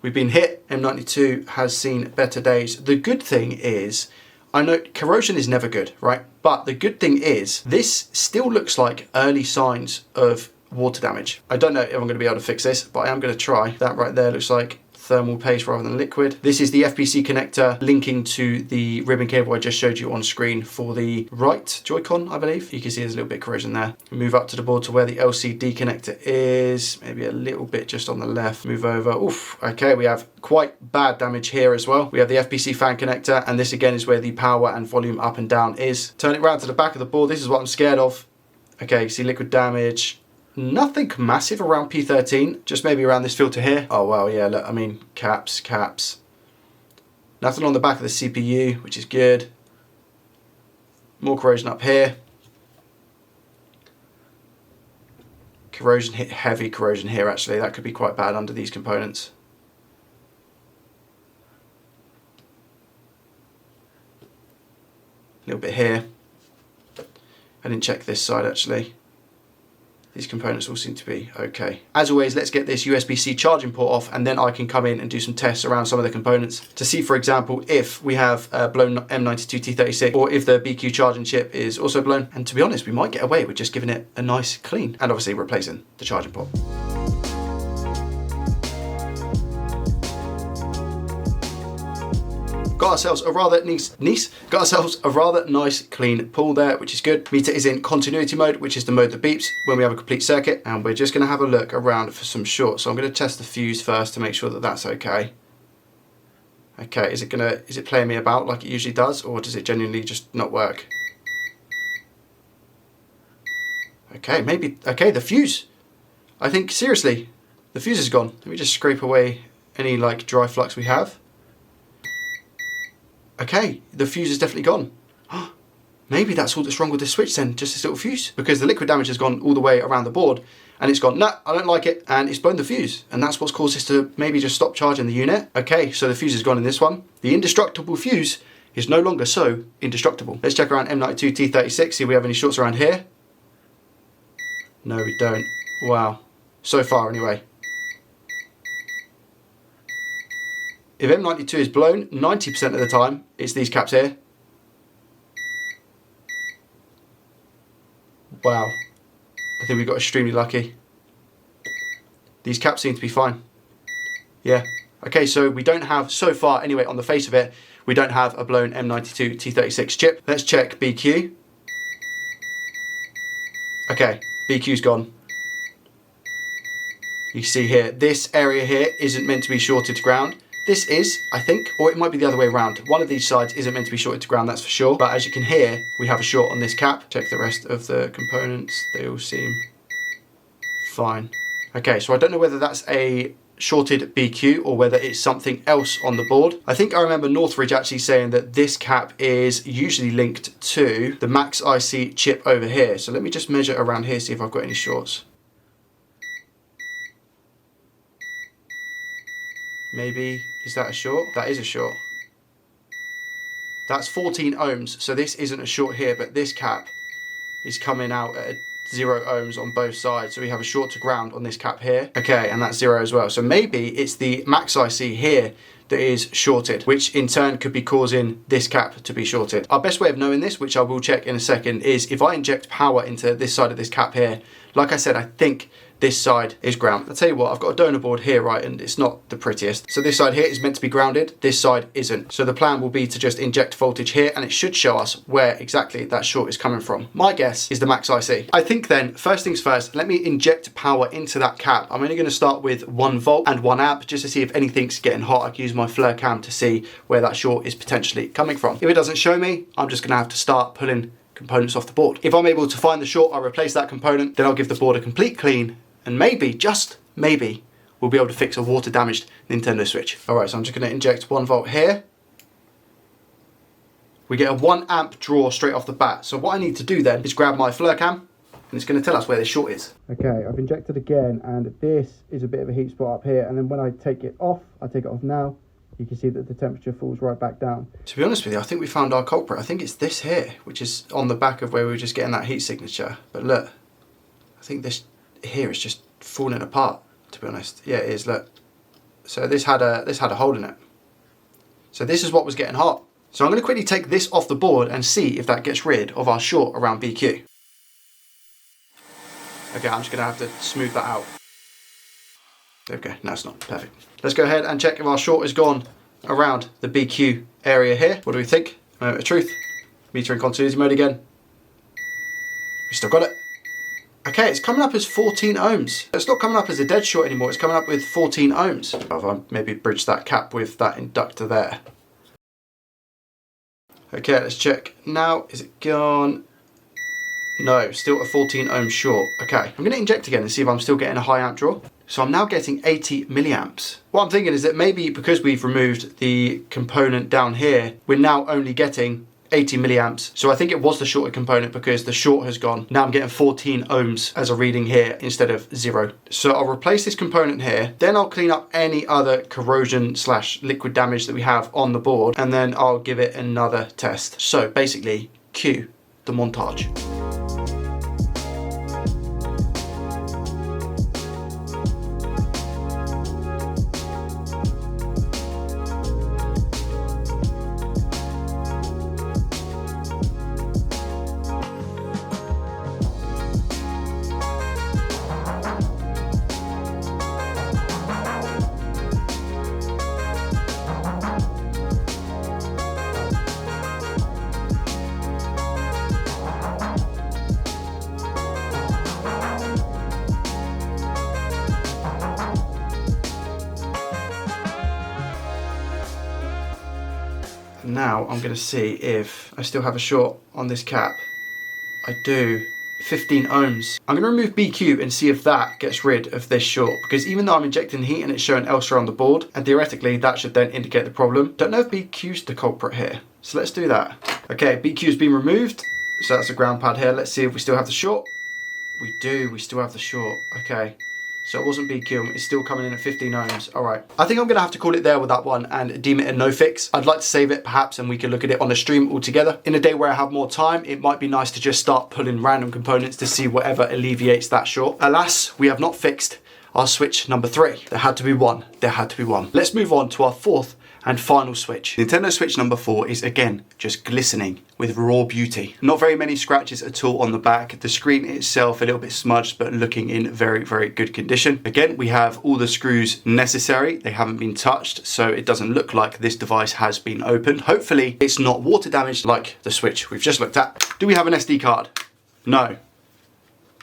we've been hit. M92 has seen better days. The good thing is, I know corrosion is never good, right? But the good thing is, this still looks like early signs of water damage. I don't know if I'm going to be able to fix this, but I am going to try. That right there looks like thermal paste rather than liquid. This is the FPC connector linking to the ribbon cable I just showed you on screen for the right Joy-Con, I believe. You can see there's a little bit of corrosion there. Move up to the board to where the LCD connector is. Maybe a little bit just on the left. Move over. Oof. Okay, we have quite bad damage here as well. We have the FPC fan connector, and this again is where the power and volume up and down is. Turn it around to the back of the board. This is what I'm scared of. Okay, you see liquid damage. Nothing massive around P13, just maybe around this filter here. Oh wow, yeah, look, I mean, caps. Nothing on the back of the CPU, which is good. More corrosion up here. Corrosion hit, heavy corrosion here actually. That could be quite bad under these components. A little bit here. I didn't check this side actually. These components all seem to be okay. As always, let's get this USB-C charging port off, and then I can come in and do some tests around some of the components to see, for example, if we have blown M92 T36 or if the BQ charging chip is also blown. And to be honest, we might get away with just giving it a nice clean and obviously replacing the charging port. got ourselves a rather nice clean pull there, which is good. Meter is in continuity mode, which is the mode that beeps when we have a complete circuit, and we're just going to have a look around for some shorts. So I'm going to test the fuse first to make sure that that's okay. Okay, is it playing me about like it usually does, or does it genuinely just not work? Okay, maybe, okay, the fuse. I think, seriously, the fuse is gone. Let me just scrape away any like dry flux we have. Okay, the fuse is definitely gone. Maybe that's all that's wrong with this switch then, just this little fuse. Because the liquid damage has gone all the way around the board, and it's gone, nah, I don't like it, and it's blown the fuse. And that's what's caused this to maybe just stop charging the unit. Okay, so the fuse is gone in this one. The indestructible fuse is no longer so indestructible. Let's check around M92 T36, see if we have any shorts around here. No, we don't. Wow. So far anyway. If M92 is blown, 90% of the time, it's these caps here. Wow. I think we got extremely lucky. These caps seem to be fine. Yeah. Okay, so we don't have, so far anyway, on the face of it, we don't have a blown M92 T36 chip. Let's check BQ. Okay, BQ's gone. You can see here, this area here isn't meant to be shorted to ground. This is, I think, or it might be the other way around. One of these sides isn't meant to be shorted to ground, that's for sure. But as you can hear, we have a short on this cap. Check the rest of the components. They all seem fine. Okay, so I don't know whether that's a shorted BQ or whether it's something else on the board. I think I remember Northbridge actually saying that this cap is usually linked to the Max IC chip over here. So let me just measure around here, see if I've got any shorts. Maybe, is that a short? That is a short. That's 14 ohms, so this isn't a short here, but this cap is coming out at 0 ohms on both sides. So we have a short to ground on this cap here. Okay, and that's 0 as well. So maybe it's the Max IC here that is shorted, which in turn could be causing this cap to be shorted. Our best way of knowing this, which I will check in a second, is if I inject power into this side of this cap here. Like I said, I think this side is ground. I'll tell you what, I've got a donor board here, right, and it's not the prettiest. So this side here is meant to be grounded, this side isn't. So the plan will be to just inject voltage here, and it should show us where exactly that short is coming from. My guess is the Max IC. I think then, first things first, let me inject power into that cap. I'm only going to start with 1 volt and 1 amp, just to see if anything's getting hot. I can use my flare cam to see where that short is potentially coming from. If it doesn't show me, I'm just going to have to start pulling components off the board. If I'm able to find the short, I'll replace that component, then I'll give the board a complete clean, and maybe, just maybe, we'll be able to fix a water damaged Nintendo Switch. Alright, so I'm just going to inject 1 volt here. We get a 1 amp draw straight off the bat. So what I need to do then is grab my flare cam, and it's going to tell us where this short is. Okay, I've injected again, and this is a bit of a heat spot up here, and then when I take it off, now, you can see that the temperature falls right back down. To be honest with you, I think we found our culprit. I think it's this here, which is on the back of where we were just getting that heat signature. But look, I think this here is just falling apart, to be honest. Yeah, it is, look. So this had a hole in it. So this is what was getting hot. So I'm going to quickly take this off the board and see if that gets rid of our short around BQ. Okay, I'm just going to have to smooth that out. Okay, no, it's not. Perfect. Let's go ahead and check if our short is gone around the BQ area here. What do we think? Moment of truth. Meter in continuity mode again. We still got it. Okay, it's coming up as 14 ohms. It's not coming up as a dead short anymore. It's coming up with 14 ohms. I've maybe bridged that cap with that inductor there. Okay, let's check now. Is it gone? No, still a 14 ohm short. Okay, I'm going to inject again and see if I'm still getting a high amp draw. So I'm now getting 80 milliamps. What I'm thinking is that maybe because we've removed the component down here, we're now only getting 80 milliamps. So I think it was the shorted component because the short has gone. Now I'm getting 14 ohms as a reading here instead of 0. So I'll replace this component here. Then I'll clean up any other corrosion / liquid damage that we have on the board. And then I'll give it another test. So basically, cue the montage. now I'm going to see if I still have a short on this cap. I do. 15 ohms. I'm going to remove BQ and see if that gets rid of this short, because even though I'm injecting heat and it's showing elsewhere on the board, and theoretically that should then indicate the problem, don't know if BQ's the culprit here. So let's do that. Okay, BQ's been removed, so that's a ground pad here. Let's see if we still have the short. We do, we still have the short. Okay. So it wasn't BQ, it's still coming in at 15 ohms. All right. I think I'm gonna have to call it there with that one and deem it a no fix. I'd like to save it perhaps and we can look at it on a stream altogether. In a day where I have more time, it might be nice to just start pulling random components to see whatever alleviates that short. Alas, we have not fixed our switch number 3. There had to be one, there had to be one. Let's move on to our 4th and final switch. Nintendo Switch number 4 is again just glistening with raw beauty. Not very many scratches at all on the back. The screen itself a little bit smudged, but looking in very, very good condition. Again, we have all the screws necessary. They haven't been touched, so it doesn't look like this device has been opened. Hopefully it's not water damaged like the Switch we've just looked at. Do we have an SD card? No.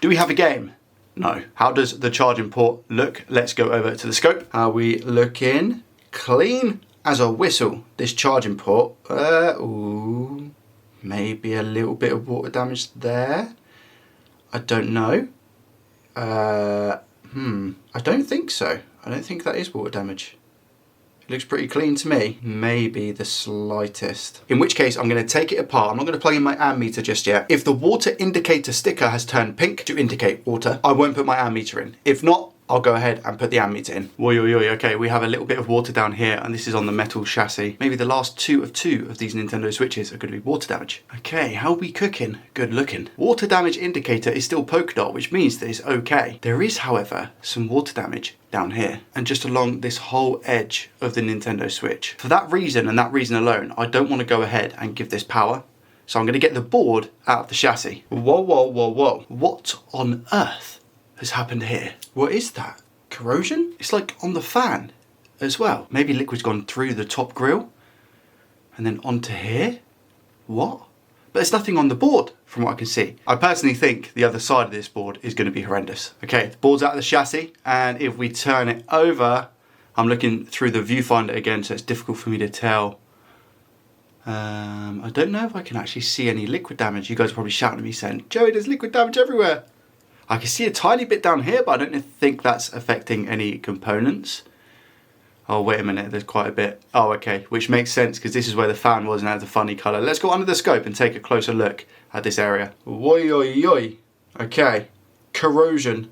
Do we have a game? No. How does the charging port look? Let's go over to the scope. Are we looking clean as a whistle? This charging port, ooh, maybe a little bit of water damage there. I don't know. I don't think so. I don't think that is water damage. It looks pretty clean to me. Maybe the slightest. In which case, I'm going to take it apart. I'm not going to plug in my ammeter just yet. If the water indicator sticker has turned pink to indicate water, I won't put my ammeter in. If not, I'll go ahead and put the ammeter in. Oi, oi, oi. Okay, we have a little bit of water down here, and this is on the metal chassis. Maybe the last two of these Nintendo Switches are going to be water damage. Okay, how are we cooking? Good looking. Water damage indicator is still polka dot, which means that it's okay. There is, however, some water damage down here and just along this whole edge of the Nintendo Switch. For that reason and that reason alone, I don't want to go ahead and give this power. So I'm going to get the board out of the chassis. Whoa, whoa, whoa, whoa. What on earth has happened here? What is that? Corrosion? It's like on the fan as well. Maybe liquid's gone through the top grill and then onto here. What? But there's nothing on the board from what I can see. I personally think the other side of this board is going to be horrendous. Okay, the board's out of the chassis, and if we turn it over, I'm looking through the viewfinder again, so it's difficult for me to tell. I don't know if I can actually see any liquid damage. You guys are probably shouting at me saying, Joey, there's liquid damage everywhere. I can see a tiny bit down here, but I don't think that's affecting any components. Oh, wait a minute, there's quite a bit. Oh, okay, which makes sense because this is where the fan was and has a funny colour. Let's go under the scope and take a closer look at this area. Oi, oi, oi. Okay, corrosion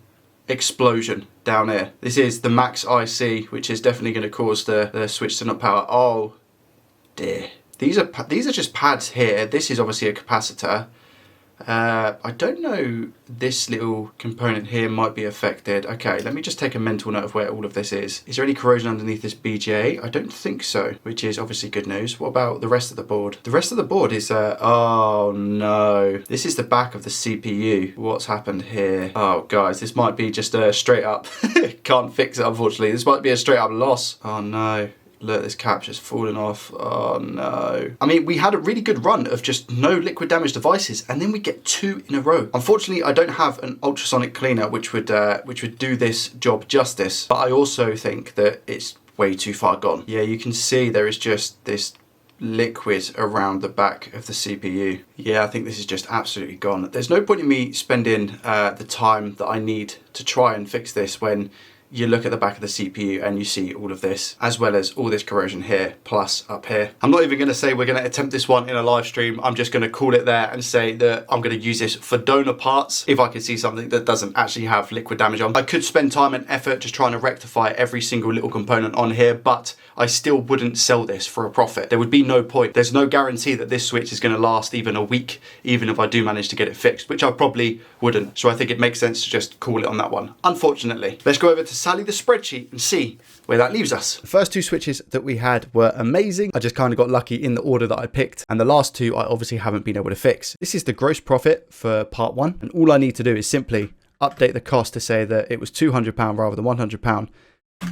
explosion down here. This is the max IC, which is definitely going to cause the switch to not power. Oh, dear. These are just pads here. This is obviously a capacitor. I don't know, this little component here might be affected. Okay, let me just take a mental note of where all of this is. Is there any corrosion underneath this BGA? I don't think so, which is obviously good news. What about the rest of the board? The rest of the board is, oh no. This is the back of the CPU. What's happened here? Oh guys, this might be just a straight up, can't fix it unfortunately. This might be a straight up loss. Oh no. Look, this cap's just falling off. Oh no. I mean, we had a really good run of just no liquid damage devices, and then we get 2 in a row. Unfortunately, I don't have an ultrasonic cleaner which would do this job justice, but I also think that it's way too far gone. Yeah, you can see there is just this liquid around the back of the CPU. Yeah, I think this is just absolutely gone. There's no point in me spending the time that I need to try and fix this when you look at the back of the CPU and you see all of this, as well as all this corrosion here, plus up here. I'm not even going to say we're going to attempt this one in a live stream. I'm just going to call it there and say that I'm going to use this for donor parts if I can see something that doesn't actually have liquid damage on. I could spend time and effort just trying to rectify every single little component on here, but I still wouldn't sell this for a profit. There would be no point. There's no guarantee that this switch is going to last even a week, even if I do manage to get it fixed, which I probably wouldn't. So I think it makes sense to just call it on that one, unfortunately. Let's go over to Sally the spreadsheet and see where that leaves us. The first 2 switches that we had were amazing. I just kind of got lucky in the order that I picked, and the last 2 I obviously haven't been able to fix. This is the gross profit for part 1, and all I need to do is simply update the cost to say that it was £200 rather than £100,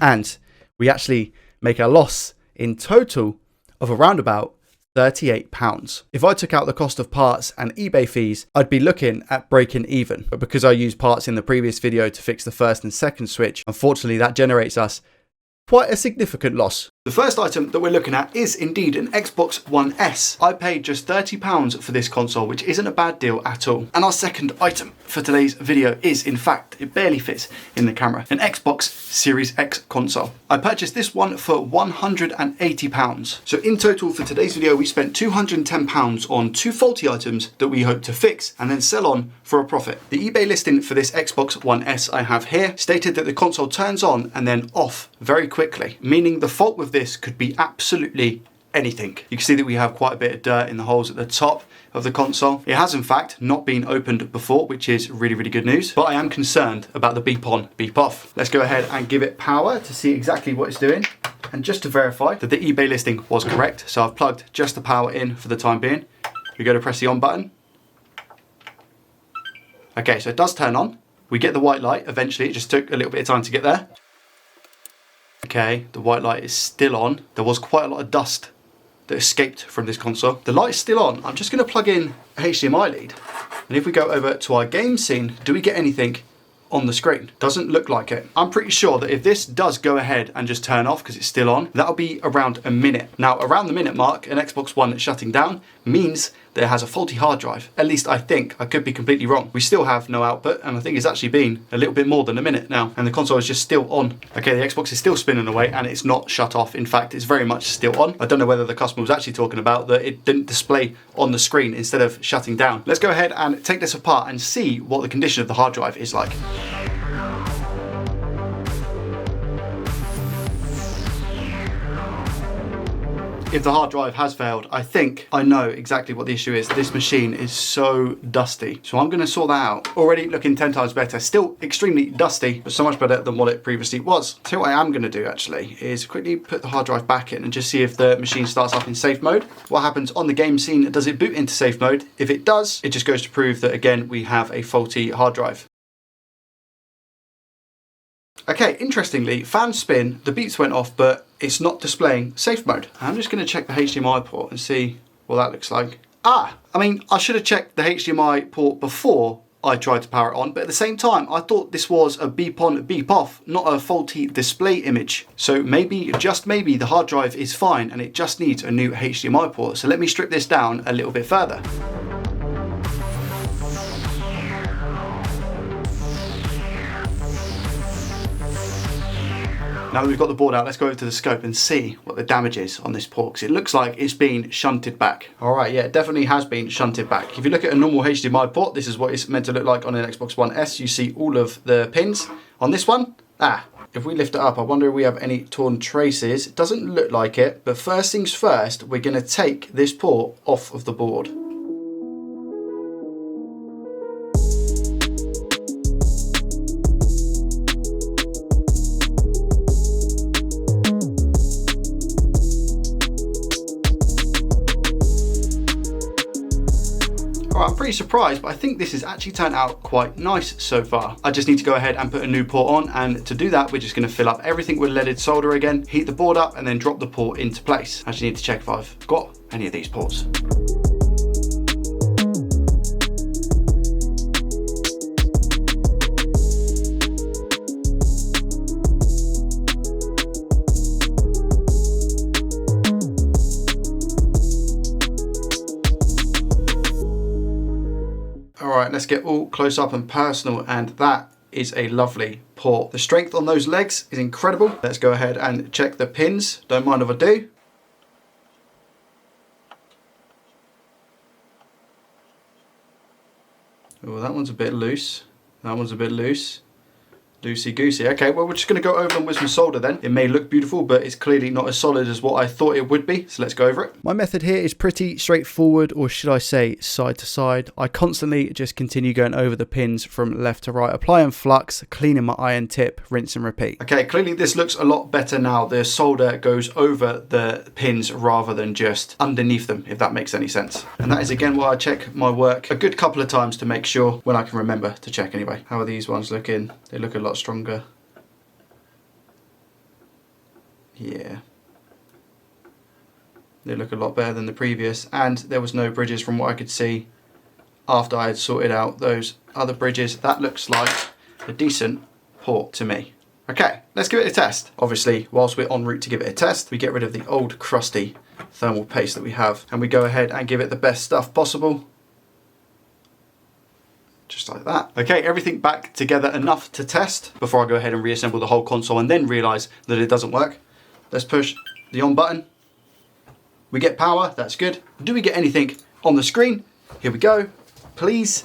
and we actually make a loss in total of around about £38. If I took out the cost of parts and eBay fees, I'd be looking at breaking even. But because I used parts in the previous video to fix the first and second switch, unfortunately that generates us Quite a significant loss. The first item that we're looking at is indeed an Xbox One S. I paid just £30 for this console, which isn't a bad deal at all. And our second item for today's video is, in fact, it barely fits in the camera, an Xbox Series X console. I purchased this one for £180. So in total for today's video, we spent £210 on two faulty items that we hope to fix and then sell on for a profit. The eBay listing for this Xbox One S I have here stated that the console turns on and then off very quickly, meaning the fault with this could be absolutely anything. You can see that we have quite a bit of dirt in the holes at the top of the console. It has in fact not been opened before, which is really, really good news, but I am concerned about the beep on, beep off. Let's go ahead and give it power to see exactly what it's doing. And just to verify that the eBay listing was correct, so I've plugged just the power in for the time being. We go to press the on button. Okay, so it does turn on. We get the white light eventually. It just took a little bit of time to get there. Okay, the white light is still on. There was quite a lot of dust that escaped from this console. The light's still on. I'm just going to plug in a HDMI lead. And if we go over to our game scene, do we get anything on the screen? Doesn't look like it. I'm pretty sure that if this does go ahead and just turn off because it's still on, that'll be around a minute. Now, around the minute mark, an Xbox One shutting down means that it has a faulty hard drive. At least I think. I could be completely wrong. We still have no output, and I think it's actually been a little bit more than a minute now, and the console is just still on. Okay, the Xbox is still spinning away and it's not shut off. In fact, it's very much still on. I don't know whether the customer was actually talking about that it didn't display on the screen instead of shutting down. Let's go ahead and take this apart and see what the condition of the hard drive is like. If the hard drive has failed, I think I know exactly what the issue is. This machine is so dusty. So I'm going to sort that out. Already looking 10 times better. Still extremely dusty, but so much better than what it previously was. So what I am going to do actually is quickly put the hard drive back in and just see if the machine starts up in safe mode. What happens on the game scene? Does it boot into safe mode? If it does, it just goes to prove that again we have a faulty hard drive. Okay, interestingly, fan spin, the beeps went off, but it's not displaying safe mode. I'm just going to check the HDMI port and see what that looks like. I mean, I should have checked the HDMI port before I tried to power it on, but at the same time, I thought this was a beep on, beep off, not a faulty display image. So maybe, just maybe, the hard drive is fine and it just needs a new HDMI port. So let me strip this down a little bit further. Now that we've got the board out, let's go over to the scope and see what the damage is on this port, because it looks like it's been shunted back. All right, yeah, it definitely has been shunted back. If you look at a normal HDMI port, this is what it's meant to look like on an Xbox One S. You see all of the pins. On this one, if we lift it up, I wonder if we have any torn traces. It doesn't look like it, but first things first, we're going to take this port off of the board. I'm pretty surprised, but I think this has actually turned out quite nice so far. I just need to go ahead and put a new port on, and to do that, we're just going to fill up everything with leaded solder again, heat the board up, and then drop the port into place. I just need to check if I've got any of these ports. Alright, let's get all close up and personal, and that is a lovely port. The strength on those legs is incredible. Let's go ahead and check the pins. Don't mind if I do. Oh, that one's a bit loose. That one's a bit loose. Loosey goosey. Okay, well, we're just going to go over them with some solder then. It may look beautiful, but it's clearly not as solid as what I thought it would be. So let's go over it. My method here is pretty straightforward, or should I say side to side. I constantly just continue going over the pins from left to right, applying flux, cleaning my iron tip, rinse and repeat. Okay, clearly this looks a lot better now. The solder goes over the pins rather than just underneath them, if that makes any sense. And that is again why I check my work a good couple of times to make sure, when I can remember to check anyway. How are these ones looking? They look a lot stronger. Yeah, they look a lot better than the previous, and there was no bridges from what I could see after I had sorted out those other bridges. That looks like a decent port to me. Okay, let's give it a test. Obviously, whilst we're en route to give it a test, we get rid of the old crusty thermal paste that we have, and we go ahead and give it the best stuff possible. Just like that. Okay, everything back together enough to test before I go ahead and reassemble the whole console and then realise that it doesn't work. Let's push the on button. We get power, that's good. Do we get anything on the screen? Here we go, please.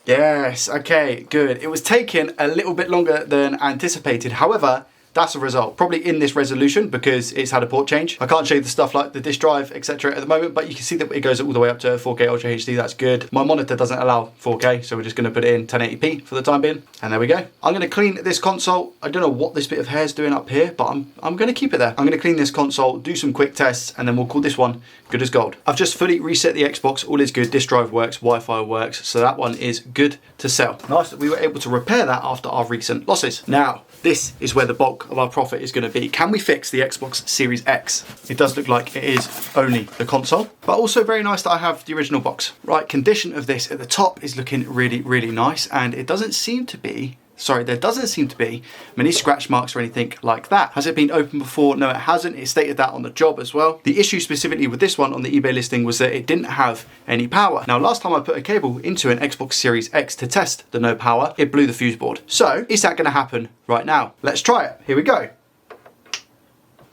Yes, okay, good. It was taking a little bit longer than anticipated. However, that's a result. Probably in this resolution because it's had a port change. I can't show you the stuff like the disk drive, etc. at the moment, but you can see that it goes all the way up to 4K Ultra HD. That's good. My monitor doesn't allow 4K, so we're just going to put it in 1080p for the time being. And there we go. I'm going to clean this console. I don't know what this bit of hair is doing up here, but I'm going to keep it there. I'm going to clean this console, do some quick tests, and then we'll call this one good as gold. I've just fully reset the Xbox. All is good. Disk drive works, Wi-Fi works, so that one is good to sell. Nice that we were able to repair that after our recent losses. Now, this is where the bulk of our profit is going to be. Can we fix the Xbox Series X? It does look like it is only the console, but also very nice that I have the original box. Right, condition of this at the top is looking really, really nice, and it doesn't seem to be, there doesn't seem to be many scratch marks or anything like that. Has it been opened before? No, it hasn't. It stated that on the job as well. The issue specifically with this one on the eBay listing was that it didn't have any power. Now, last time I put a cable into an Xbox Series X to test the no power, it blew the fuse board. So, is that going to happen right now? Let's try it. Here we go.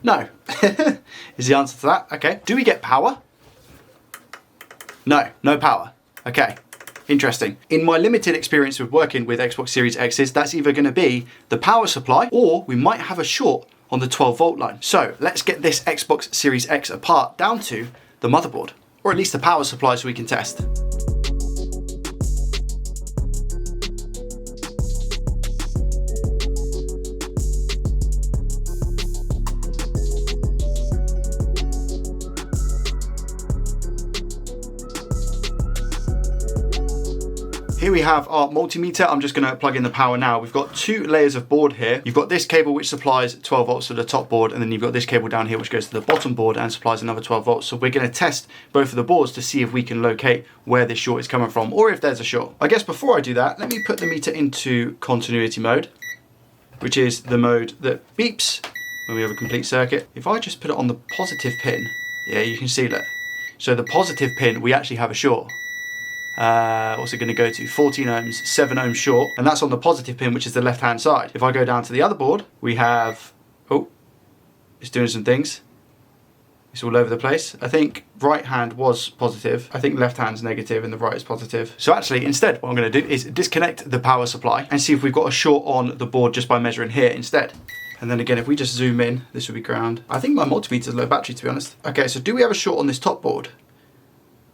No, is the answer to that. Okay, do we get power? No, no power. Okay. Interesting. In my limited experience with working with Xbox Series X's, that's either going to be the power supply or we might have a short on the 12 volt line. So let's get this Xbox Series X apart down to the motherboard, or at least the power supply so we can test. Here we have our multimeter. I'm just going to plug in the power now. We've got two layers of board here. You've got this cable which supplies 12 volts to the top board, and then you've got this cable down here which goes to the bottom board and supplies another 12 volts. So we're going to test both of the boards to see if we can locate where this short is coming from, or if there's a short. I guess before I do that, let me put the meter into continuity mode, which is the mode that beeps when we have a complete circuit. If I just put it on the positive pin, yeah, you can see that. So the positive pin, we actually have a short. What's it going to go to? 14 ohms, 7 ohms short, and that's on the positive pin, which is the left hand side. If I go down to the other board, we have, oh, it's doing some things. It's all over the place. I think right hand was positive. I think left hand's negative and the right is positive. So actually, instead, what I'm going to do is disconnect the power supply and see if we've got a short on the board just by measuring here instead. And then again, if we just zoom in, this would be ground. I think my multimeter's low battery, to be honest. Okay, so do we have a short on this top board?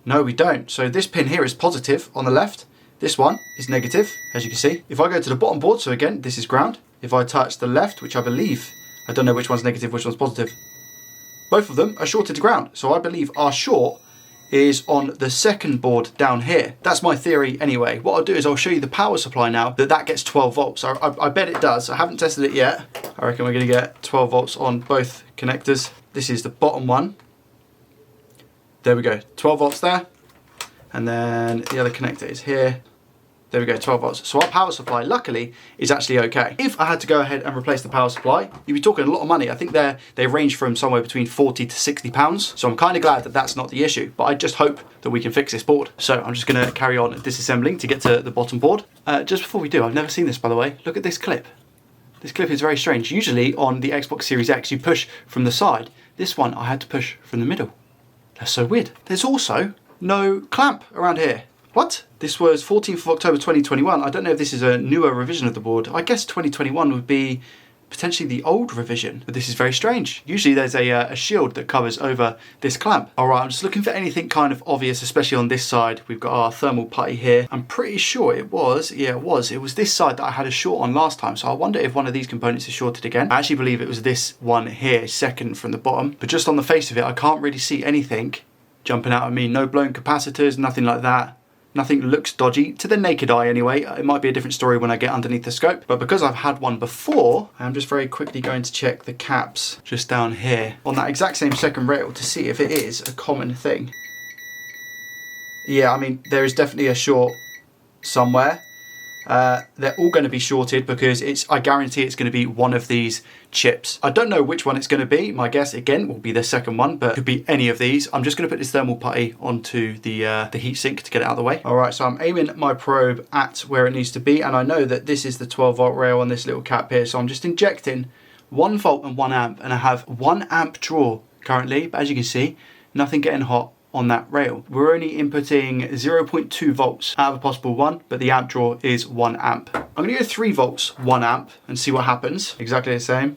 No, we don't. So this pin here is positive on the left. This one is negative, as you can see. If I go to the bottom board, so again, this is ground. If I touch the left, which I believe, I don't know which one's negative, which one's positive. Both of them are shorted to ground. So I believe our short is on the second board down here. That's my theory anyway. What I'll do is I'll show you the power supply now that gets 12 volts. I bet it does. I haven't tested it yet. I reckon we're gonna get 12 volts on both connectors. This is the bottom one. There we go, 12 volts there. And then the other connector is here. There we go, 12 volts. So our power supply, luckily, is actually okay. If I had to go ahead and replace the power supply, you'd be talking a lot of money. I think they range from somewhere between 40 to 60 pounds. So I'm kind of glad that that's not the issue, but I just hope that we can fix this board. So I'm just gonna carry on disassembling to get to the bottom board. Just before we do, I've never seen this, by the way. Look at this clip. This clip is very strange. Usually on the Xbox Series X, you push from the side. This one, I had to push from the middle. That's so weird. There's also no clamp around here. What? This was 14th of October 2021. I don't know if this is a newer revision of the board. I guess 2021 would be potentially the old revision, but this is very strange. Usually there's a shield that covers over this clamp. All right, I'm just looking for anything kind of obvious, especially on this side. We've got our thermal putty here. I'm pretty sure it was this side that I had a short on last time. So I wonder if one of these components is shorted again. I actually believe it was this one here, second from the bottom, but just on the face of it, I can't really see anything jumping out at me. No blown capacitors, nothing like that. Nothing looks dodgy, to the naked eye anyway. It might be a different story when I get underneath the scope, but because I've had one before, I'm just very quickly going to check the caps just down here on that exact same second rail to see if it is a common thing. Yeah, I mean, there is definitely a short somewhere. They're all going to be shorted because I guarantee it's going to be one of these chips. I don't know which one it's going to be. My guess again will be the second one, but it could be any of these. I'm just going to put this thermal putty onto the heatsink to get it out of the way. All right, so I'm aiming my probe at where it needs to be, and I know that this is the 12-volt rail on this little cap here, so I'm just injecting 1 volt and 1 amp, and I have 1 amp draw currently, but as you can see, nothing getting hot on that rail. We're only inputting 0.2 volts out of a possible 1, but the amp draw is 1 amp. I'm gonna go 3 volts, 1 amp, and see what happens. Exactly the same.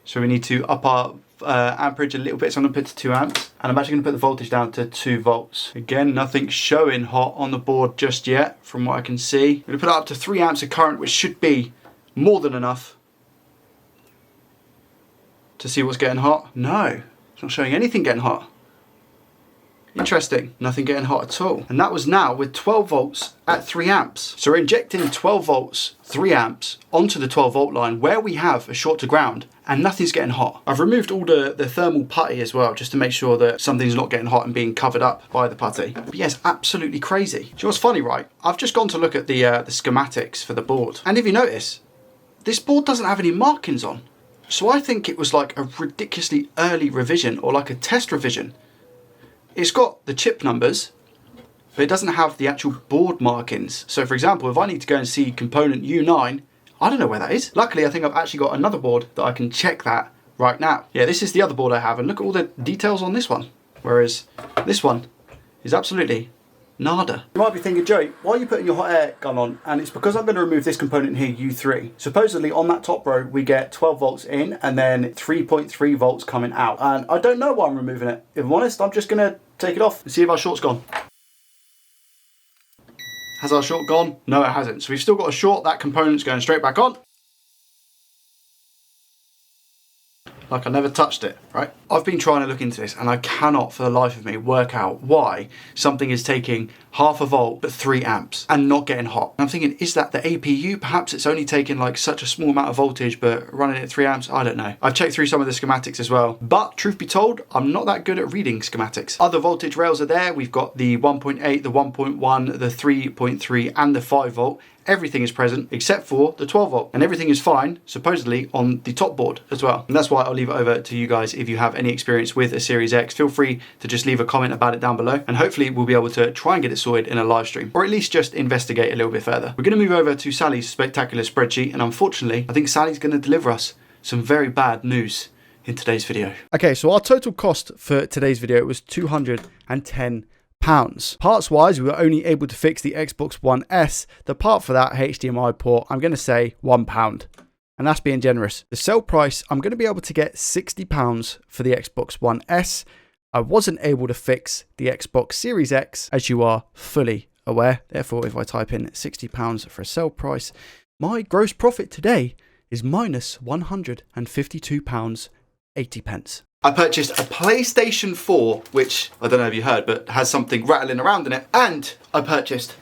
So we need to up our amperage a little bit, so I'm gonna put it to 2 amps, and I'm actually gonna put the voltage down to 2 volts. Again, nothing showing hot on the board just yet, from what I can see. I'm gonna put it up to 3 amps of current, which should be more than enough to see what's getting hot. No, it's not showing anything getting hot. Interesting, nothing getting hot at all. And that was now with 12 volts at 3 amps. So we're injecting 12 volts, 3 amps onto the 12 volt line where we have a short to ground and nothing's getting hot. I've removed all the thermal putty as well, just to make sure that something's not getting hot and being covered up by the putty. But yes, absolutely crazy. Do you know what's funny, right? I've just gone to look at the schematics for the board. And if you notice, this board doesn't have any markings on. So I think it was like a ridiculously early revision or like a test revision. It's got the chip numbers, but it doesn't have the actual board markings. So for example, if I need to go and see component U9, I don't know where that is. Luckily, I think I've actually got another board that I can check that right now. Yeah, this is the other board I have, and look at all the details on this one. Whereas this one is absolutely nada. You might be thinking, Joey, why are you putting your hot air gun on? And it's because I'm going to remove this component here, U3. Supposedly on that top row, we get 12 volts in and then 3.3 volts coming out. And I don't know why I'm removing it. If I'm honest, I'm just going to take it off and see if our short's gone. Has our short gone? No, it hasn't. So we've still got a short. That component's going straight back on. Like I never touched it, right? I've been trying to look into this and I cannot for the life of me work out why something is taking half a volt but 3 amps and not getting hot. And I'm thinking, is that the APU? Perhaps it's only taking like such a small amount of voltage but running at 3 amps? I don't know. I've checked through some of the schematics as well. But truth be told, I'm not that good at reading schematics. Other voltage rails are there. We've got the 1.8, the 1.1, the 3.3 and the 5 volt. Everything is present except for the 12 volt, and everything is fine supposedly on the top board as well. And that's why I'll leave it over to you guys. If you have any experience with a Series X, feel free to just leave a comment about it down below, and hopefully we'll be able to try and get it sorted in a live stream, or at least just investigate a little bit further. We're going to move over to Sally's spectacular spreadsheet, and unfortunately I think Sally's going to deliver us some very bad news in today's video. Okay, so our total cost for today's video was £210. Parts wise, we were only able to fix the Xbox One S. The part for that HDMI port, I'm going to say £1, and that's being generous. The sell price, I'm going to be able to get £60 for the Xbox One S. I wasn't able to fix the Xbox Series X, as you are fully aware. Therefore, if I type in £60 for a sell price, my gross profit today is minus £152.80. I purchased a PlayStation 4, which I don't know if you heard, but has something rattling around in it. And I purchased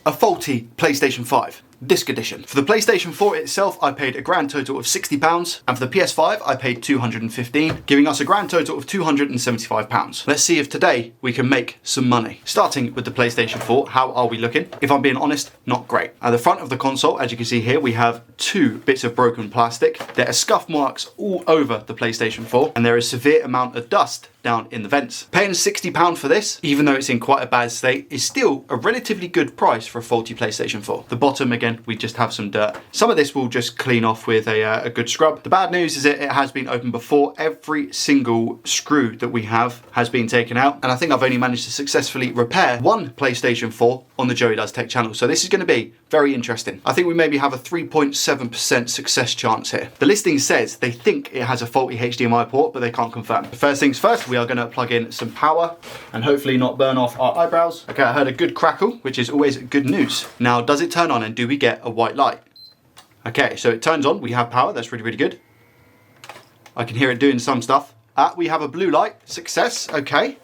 a faulty PlayStation 5 disc edition. For the PlayStation 4 itself, I paid a grand total of £60, and for the PS5, I paid £215, giving us a grand total of £275. Let's see if today we can make some money. Starting with the PlayStation 4, how are we looking? If I'm being honest, not great. At the front of the console, as you can see here, we have 2 bits of broken plastic. There are scuff marks all over the PlayStation 4, and there is a severe amount of dust down in the vents. Paying £60 for this, even though it's in quite a bad state, is still a relatively good price for a faulty PlayStation 4. The bottom, again, we just have some dirt. Some of this will just clean off with a good scrub. The bad news is that it has been opened before. Every single screw that we have has been taken out, and I think I've only managed to successfully repair one PlayStation 4 on the Joey Does Tech channel. So this is going to be very interesting. I think we maybe have a 3.7% success chance here. The listing says they think it has a faulty HDMI port, but they can't confirm. First things first, we are going to plug in some power and hopefully not burn off our eyebrows. Okay, I heard a good crackle, which is always good news. Now, does it turn on and do we get a white light? Okay, so it turns on, we have power, that's really, really good. I can hear it doing some stuff. We have a blue light, success, okay.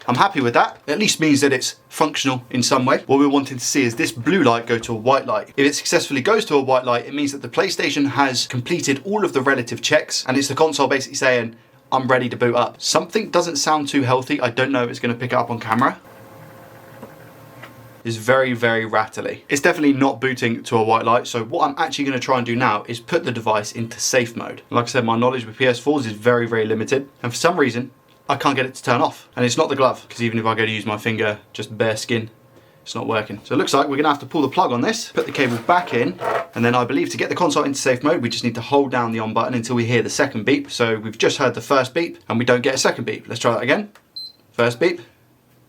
I'm happy with that. It at least means that it's functional in some way. What we're wanting to see is this blue light go to a white light. If it successfully goes to a white light, it means that the PlayStation has completed all of the relative checks, and it's the console basically saying, I'm ready to boot up. Something doesn't sound too healthy. I don't know if it's going to pick it up on camera. is very, very rattly. It's definitely not booting to a white light. So what I'm actually going to try and do now is put the device into safe mode. Like I said, my knowledge with PS4s is very, very limited. And for some reason, I can't get it to turn off. And it's not the glove, because even if I go to use my finger, just bare skin, it's not working. So it looks like we're gonna have to pull the plug on this, put the cable back in, and then I believe to get the console into safe mode, we just need to hold down the on button until we hear the second beep. So we've just heard the first beep and we don't get a second beep. Let's try that again. First beep,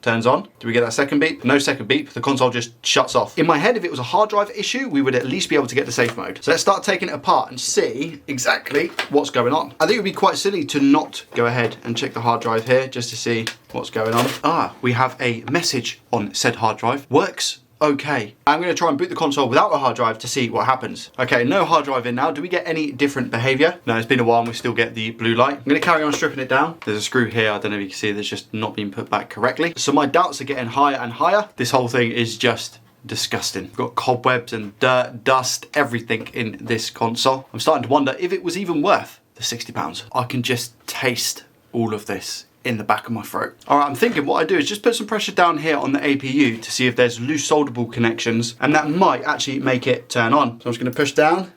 turns on. Do we get that second beep? No second beep, the console just shuts off. In my head, if it was a hard drive issue, we would at least be able to get to safe mode. So let's start taking it apart and see exactly what's going on. I think it would be quite silly to not go ahead and check the hard drive here just to see what's going on. We have a message on said hard drive. Works okay. I'm going to try and boot the console without a hard drive to see what happens. Okay, no hard drive in now. Do we get any different behavior? No, it's been a while and we still get the blue light. I'm going to carry on stripping it down. There's a screw here. I don't know if you can see, that's just not being put back correctly. So my doubts are getting higher and higher. This whole thing is just disgusting. We've got cobwebs and dirt, dust, everything in this console. I'm starting to wonder if it was even worth the £60. I can just taste all of this in the back of my throat. All right, I'm thinking what I do is just put some pressure down here on the APU to see if there's loose solderable connections, and that might actually make it turn on. So I'm just gonna push down,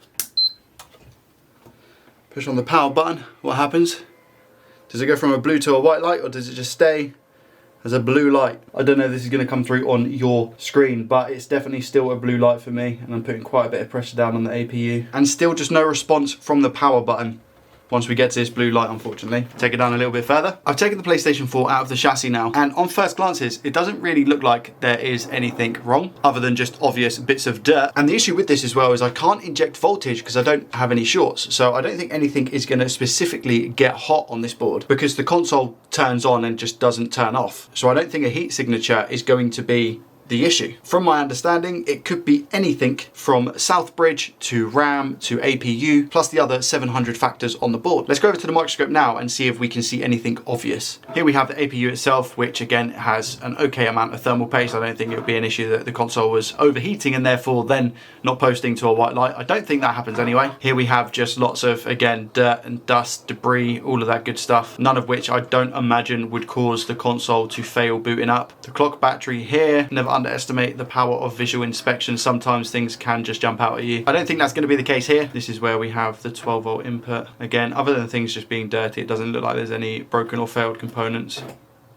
push on the power button. What happens? Does it go from a blue to a white light, or does it just stay as a blue light? I don't know if this is gonna come through on your screen, but it's definitely still a blue light for me, and I'm putting quite a bit of pressure down on the APU. And still just no response from the power button once we get to this blue light, unfortunately. Take it down a little bit further. I've taken the PlayStation 4 out of the chassis now, and on first glances, it doesn't really look like there is anything wrong, other than just obvious bits of dirt. And the issue with this as well is I can't inject voltage because I don't have any shorts. So I don't think anything is gonna specifically get hot on this board, because the console turns on and just doesn't turn off. So I don't think a heat signature is going to be the issue. From my understanding, it could be anything from Southbridge to RAM to APU, plus the other 700 factors on the board. Let's go over to the microscope now and see if we can see anything obvious. Here we have the APU itself, which again has an okay amount of thermal paste. I don't think it would be an issue that the console was overheating and therefore then not posting to a white light. I don't think that happens anyway. Here we have just lots of, again, dirt and dust, debris, all of that good stuff. None of which I don't imagine would cause the console to fail booting up. The clock battery here, never underestimate the power of visual inspection. Sometimes things can just jump out at you. I don't think that's going to be the case here. This is where we have the 12 volt input. Again, other than things just being dirty, it doesn't look like there's any broken or failed components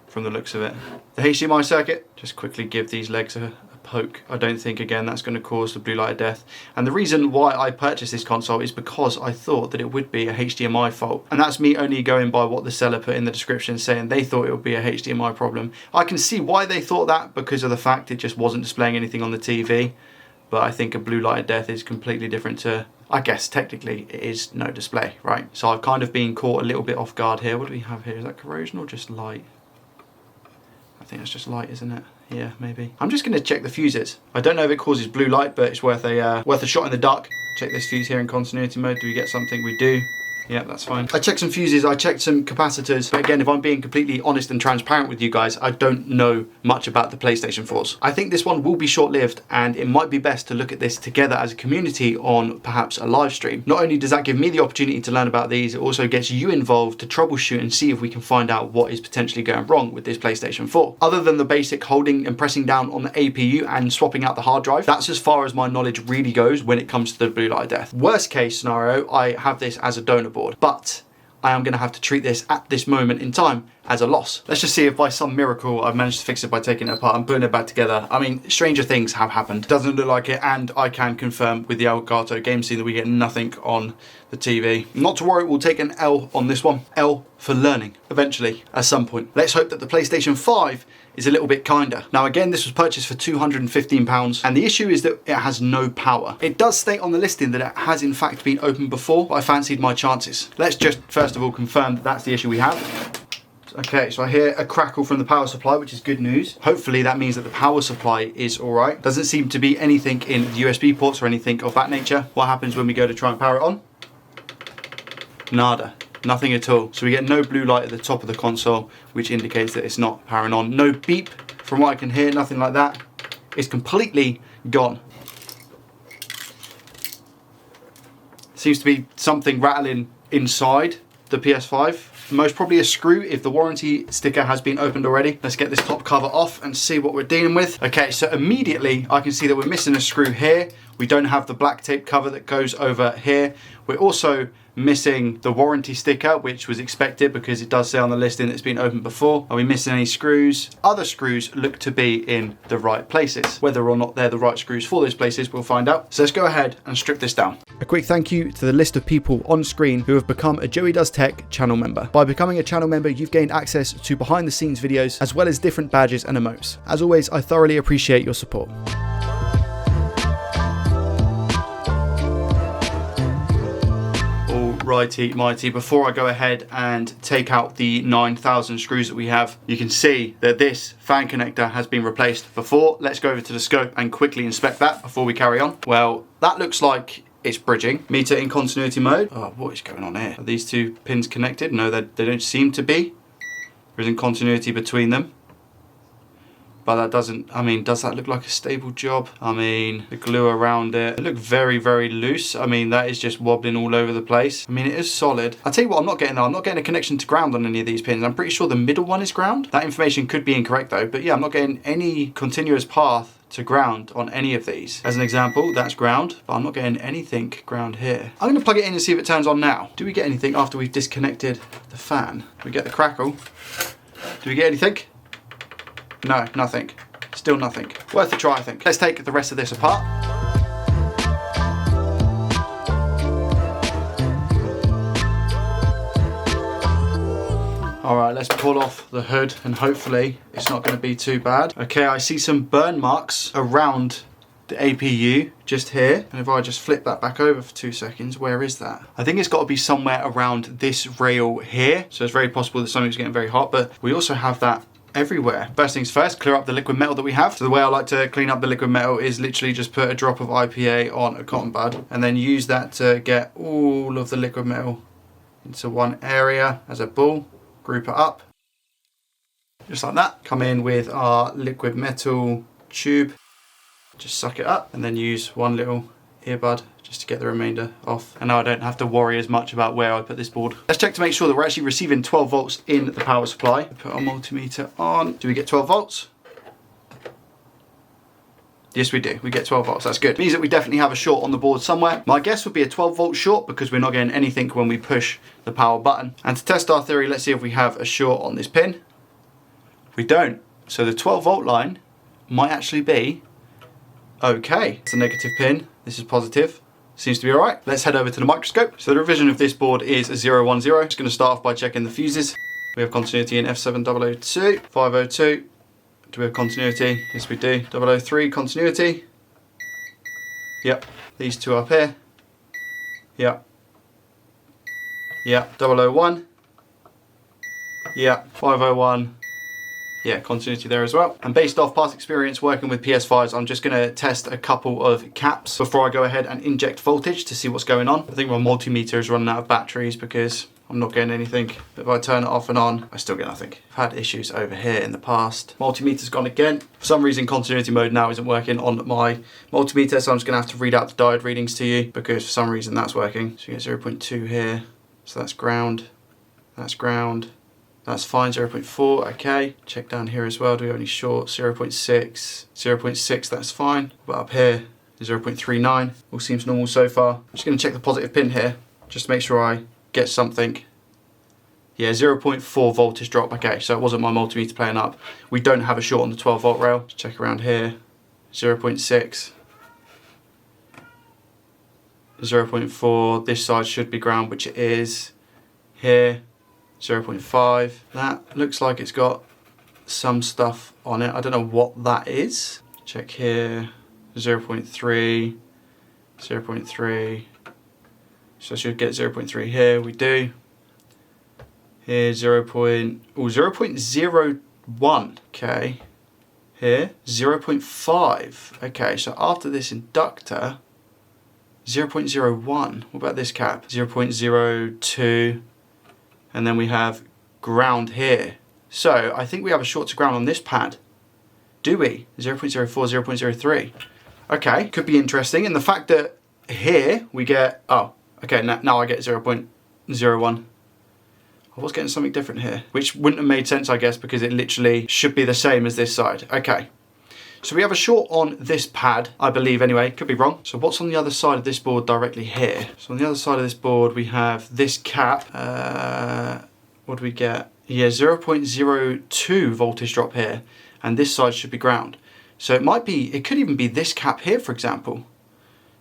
from the looks of it. The HDMI circuit, just quickly give these legs a poke. I don't think, again, that's going to cause the blue light of death. And the reason why I purchased this console is because I thought that it would be a HDMI fault. And that's me only going by what the seller put in the description, saying they thought it would be a HDMI problem. I can see why they thought that, because of the fact it just wasn't displaying anything on the TV. But I think a blue light of death is completely different to, I guess technically it is no display, right? So I've kind of been caught a little bit off guard here. What do we have here? Is that corrosion or just light? I think that's just light, isn't it? Yeah, maybe. I'm just going to check the fuses. I don't know if it causes blue light, but it's worth a shot in the dark. Check this fuse here in continuity mode. Do we get something? We do. Yeah, that's fine. I checked some fuses, I checked some capacitors, but again, if I'm being completely honest and transparent with you guys, I don't know much about the PlayStation 4s. I think this one will be short-lived, and it might be best to look at this together as a community on perhaps a live stream. Not only does that give me the opportunity to learn about these, it also gets you involved to troubleshoot and see if we can find out what is potentially going wrong with this PlayStation 4. Other than the basic holding and pressing down on the APU and swapping out the hard drive, that's as far as my knowledge really goes when it comes to the blue light of death. Worst case scenario, I have this as a donor board, but I am going to have to treat this at this moment in time as a loss. Let's just see if by some miracle I've managed to fix it by taking it apart and putting it back together. I mean, stranger things have happened. Doesn't look like it, and I can confirm with the Elgato game scene that we get nothing on the TV. Not to worry, we'll take an L on this one. L for learning, eventually, at some point. Let's hope that the PlayStation 5 is a little bit kinder. Now again, this was purchased for £215, and the issue is that it has no power. It does state on the listing that it has in fact been opened before, but I fancied my chances. Let's just first of all confirm that that's the issue we have. Okay, so I hear a crackle from the power supply, which is good news. Hopefully that means that the power supply is all right. Doesn't seem to be anything in the USB ports or anything of that nature. What happens when we go to try and power it on? Nada. Nothing at all. So we get no blue light at the top of the console, which indicates that it's not powering on. No beep from what I can hear, nothing like that. It's completely gone. Seems to be something rattling inside the PS5. most probably a screw if the warranty sticker has been opened already. Let's get this top cover off and see what we're dealing with. Okay, so immediately I can see that we're missing a screw here. We don't have the black tape cover that goes over here. We're also missing the warranty sticker, which was expected because it does say on the listing it's been opened before. Are we missing any screws? Other screws look to be in the right places. Whether or not they're the right screws for those places, we'll find out. So let's go ahead and strip this down. A quick thank you to the list of people on screen who have become a Joey Does Tech channel member. By becoming a channel member, you've gained access to behind the scenes videos, as well as different badges and emotes. As always, I thoroughly appreciate your support. Righty mighty, before I go ahead and take out the 9,000 screws that we have, you can see that this fan connector has been replaced before. Let's go over to the scope and quickly inspect that before we carry on. Well, that looks like it's bridging. Meter in continuity mode. Oh, what is going on here? Are these two pins connected? No, they don't seem to be. There isn't continuity between them. But that doesn't, I mean, does that look like a stable job? I mean, the glue around it look very, very loose. I mean, that is just wobbling all over the place. I mean, it is solid. I'll tell you what I'm not getting though. I'm not getting a connection to ground on any of these pins. I'm pretty sure the middle one is ground. That information could be incorrect though. But yeah, I'm not getting any continuous path to ground on any of these. As an example, that's ground, but I'm not getting anything ground here. I'm gonna plug it in and see if it turns on now. Do we get anything after we've disconnected the fan? Do we get the crackle? Do we get anything? No, nothing. Still nothing. Worth a try, I think. Let's take the rest of this apart. All right, let's pull off the hood and hopefully it's not going to be too bad. Okay, I see some burn marks around the APU just here. And if I just flip that back over for 2 seconds, where is that? I think it's got to be somewhere around this rail here. So it's very possible that something's getting very hot, but we also have that everywhere. First things first, clear up the liquid metal that we have. So the way I like to clean up the liquid metal is literally just put a drop of IPA on a cotton bud and then use that to get all of the liquid metal into one area as a ball, group it up, just like that. Come in with our liquid metal tube, just suck it up and then use one little earbud just to get the remainder off. And now I don't have to worry as much about where I put this board. Let's check to make sure that we're actually receiving 12 volts in the power supply. Put our multimeter on. Do we get 12 volts? Yes, we do. We get 12 volts. That's good. Means that we definitely have a short on the board somewhere. My guess would be a 12 volt short because we're not getting anything when we push the power button. And to test our theory, let's see if we have a short on this pin. We don't. So the 12 volt line might actually be okay. It's a negative pin. This is positive. Seems to be all right. Let's head over to the microscope. So the revision of this board is a 010. Just going to start off by checking the fuses. We have continuity in F7002, 502. Do we have continuity? Yes, we do. 003 continuity. Yep. These two up here. Yep. Yep. 001. Yep. 501. Yeah, continuity there as well. And based off past experience working with PS5s, I'm just gonna test a couple of caps before I go ahead and inject voltage to see what's going on. I think my multimeter is running out of batteries because I'm not getting anything. But if I turn it off and on, I still get nothing. I've had issues over here in the past. Multimeter's gone again. For some reason, continuity mode now isn't working on my multimeter, so I'm just gonna have to read out the diode readings to you because for some reason that's working. So you get 0.2 here. So that's ground. That's ground. That's fine, 0.4, okay. Check down here as well, do we have any shorts? 0.6, 0.6, that's fine. But up here, 0.39, all seems normal so far. I'm just gonna check the positive pin here, just to make sure I get something. Yeah, 0.4 voltage drop, okay, so it wasn't my multimeter playing up. We don't have a short on the 12 volt rail. Let's check around here, 0.6. 0.4, this side should be ground, which it is. Here, 0.5. That looks like it's got some stuff on it. I don't know what that is. Check here, 0.3, 0.3. So I should get 0.3 here, we do. Here, 0.01, okay. Here, 0.5. Okay, so after this inductor, 0.01. What about this cap? 0.02. And then we have ground here. So I think we have a short to ground on this pad. Do we? 0.04, 0.03. Okay, could be interesting. And the fact that here we get, oh, okay, now I get 0.01. I was getting something different here, which wouldn't have made sense, I guess, because it literally should be the same as this side. Okay. So we have a short on this pad, I believe anyway, could be wrong. So what's on the other side of this board directly here? So on the other side of this board, we have this cap. What do we get? Yeah, 0.02 voltage drop here. And this side should be ground. So it could even be this cap here, for example.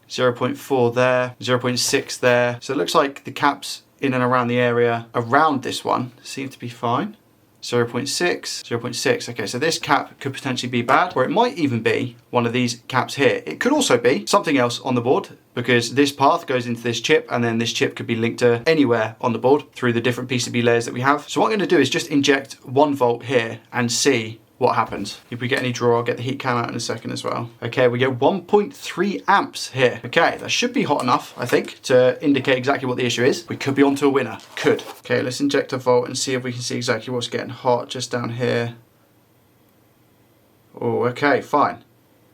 0.4 there, 0.6 there. So it looks like the caps in and around the area around this one seem to be fine. 0.6, 0.6. Okay, so this cap could potentially be bad, or it might even be one of these caps here. It could also be something else on the board, because this path goes into this chip, and then this chip could be linked to anywhere on the board through the different PCB layers that we have. So what I'm going to do is just inject 1 volt here and see what happens. If we get any draw, I'll get the heat cam out in a second as well. Okay, we get 1.3 amps here. Okay, that should be hot enough, I think, to indicate exactly what the issue is. We could be onto a winner. Could. Okay, let's inject a volt and see if we can see exactly what's getting hot just down here. Oh, okay, fine.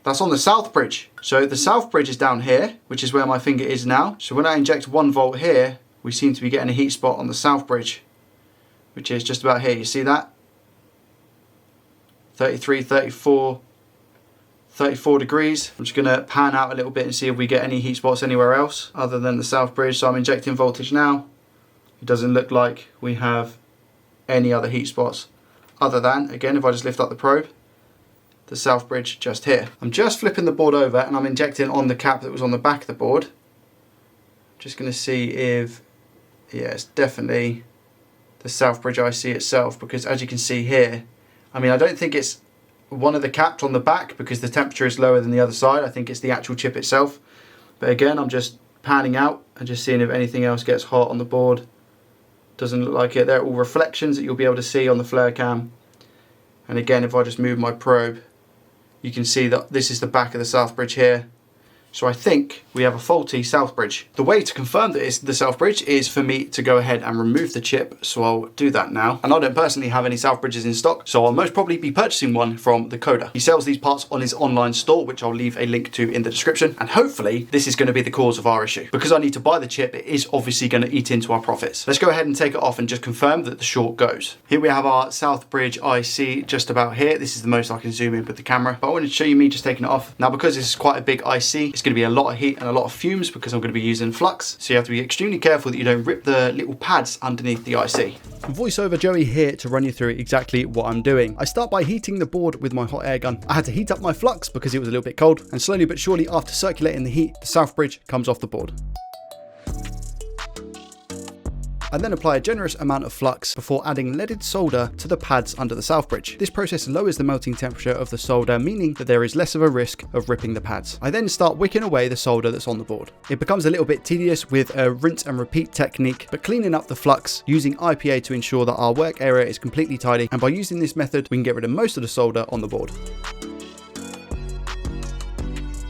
That's on the Southbridge. So the Southbridge is down here, which is where my finger is now. So when I inject 1 volt here, we seem to be getting a heat spot on the Southbridge, which is just about here. You see that? 33, 34, 34 degrees. I'm just going to pan out a little bit and see if we get any heat spots anywhere else other than the Southbridge. So I'm injecting voltage now. It doesn't look like we have any other heat spots other than, again, if I just lift up the probe, the Southbridge just here. I'm just flipping the board over and I'm injecting on the cap that was on the back of the board. Just going to see if, yeah, it's definitely the Southbridge IC itself, because as you can see here, I mean, I don't think it's one of the caps on the back because the temperature is lower than the other side. I think it's the actual chip itself. But again, I'm just panning out and just seeing if anything else gets hot on the board. Doesn't look like it. They're all reflections that you'll be able to see on the flare cam. And again, if I just move my probe, you can see that this is the back of the Southbridge here. So I think we have a faulty Southbridge. The way to confirm that it's the Southbridge is for me to go ahead and remove the chip. So I'll do that now. And I don't personally have any Southbridges in stock, so I'll most probably be purchasing one from the coder. He sells these parts on his online store, which I'll leave a link to in the description. And hopefully this is going to be the cause of our issue. Because I need to buy the chip, it is obviously going to eat into our profits. Let's go ahead and take it off and just confirm that the short goes. Here we have our Southbridge IC just about here. This is the most I can zoom in with the camera. But I wanted to show you me just taking it off. Now, because this is quite a big IC, it's going to be a lot of heat and a lot of fumes because I'm going to be using flux. So you have to be extremely careful that you don't rip the little pads underneath the IC. Voiceover Joey here to run you through exactly what I'm doing. I start by heating the board with my hot air gun. I had to heat up my flux because it was a little bit cold, and slowly but surely after circulating the heat, the Southbridge comes off the board. I then apply a generous amount of flux before adding leaded solder to the pads under the Southbridge. This process lowers the melting temperature of the solder, meaning that there is less of a risk of ripping the pads. I then start wicking away the solder that's on the board. It becomes a little bit tedious with a rinse and repeat technique, but cleaning up the flux using IPA to ensure that our work area is completely tidy, and by using this method we can get rid of most of the solder on the board.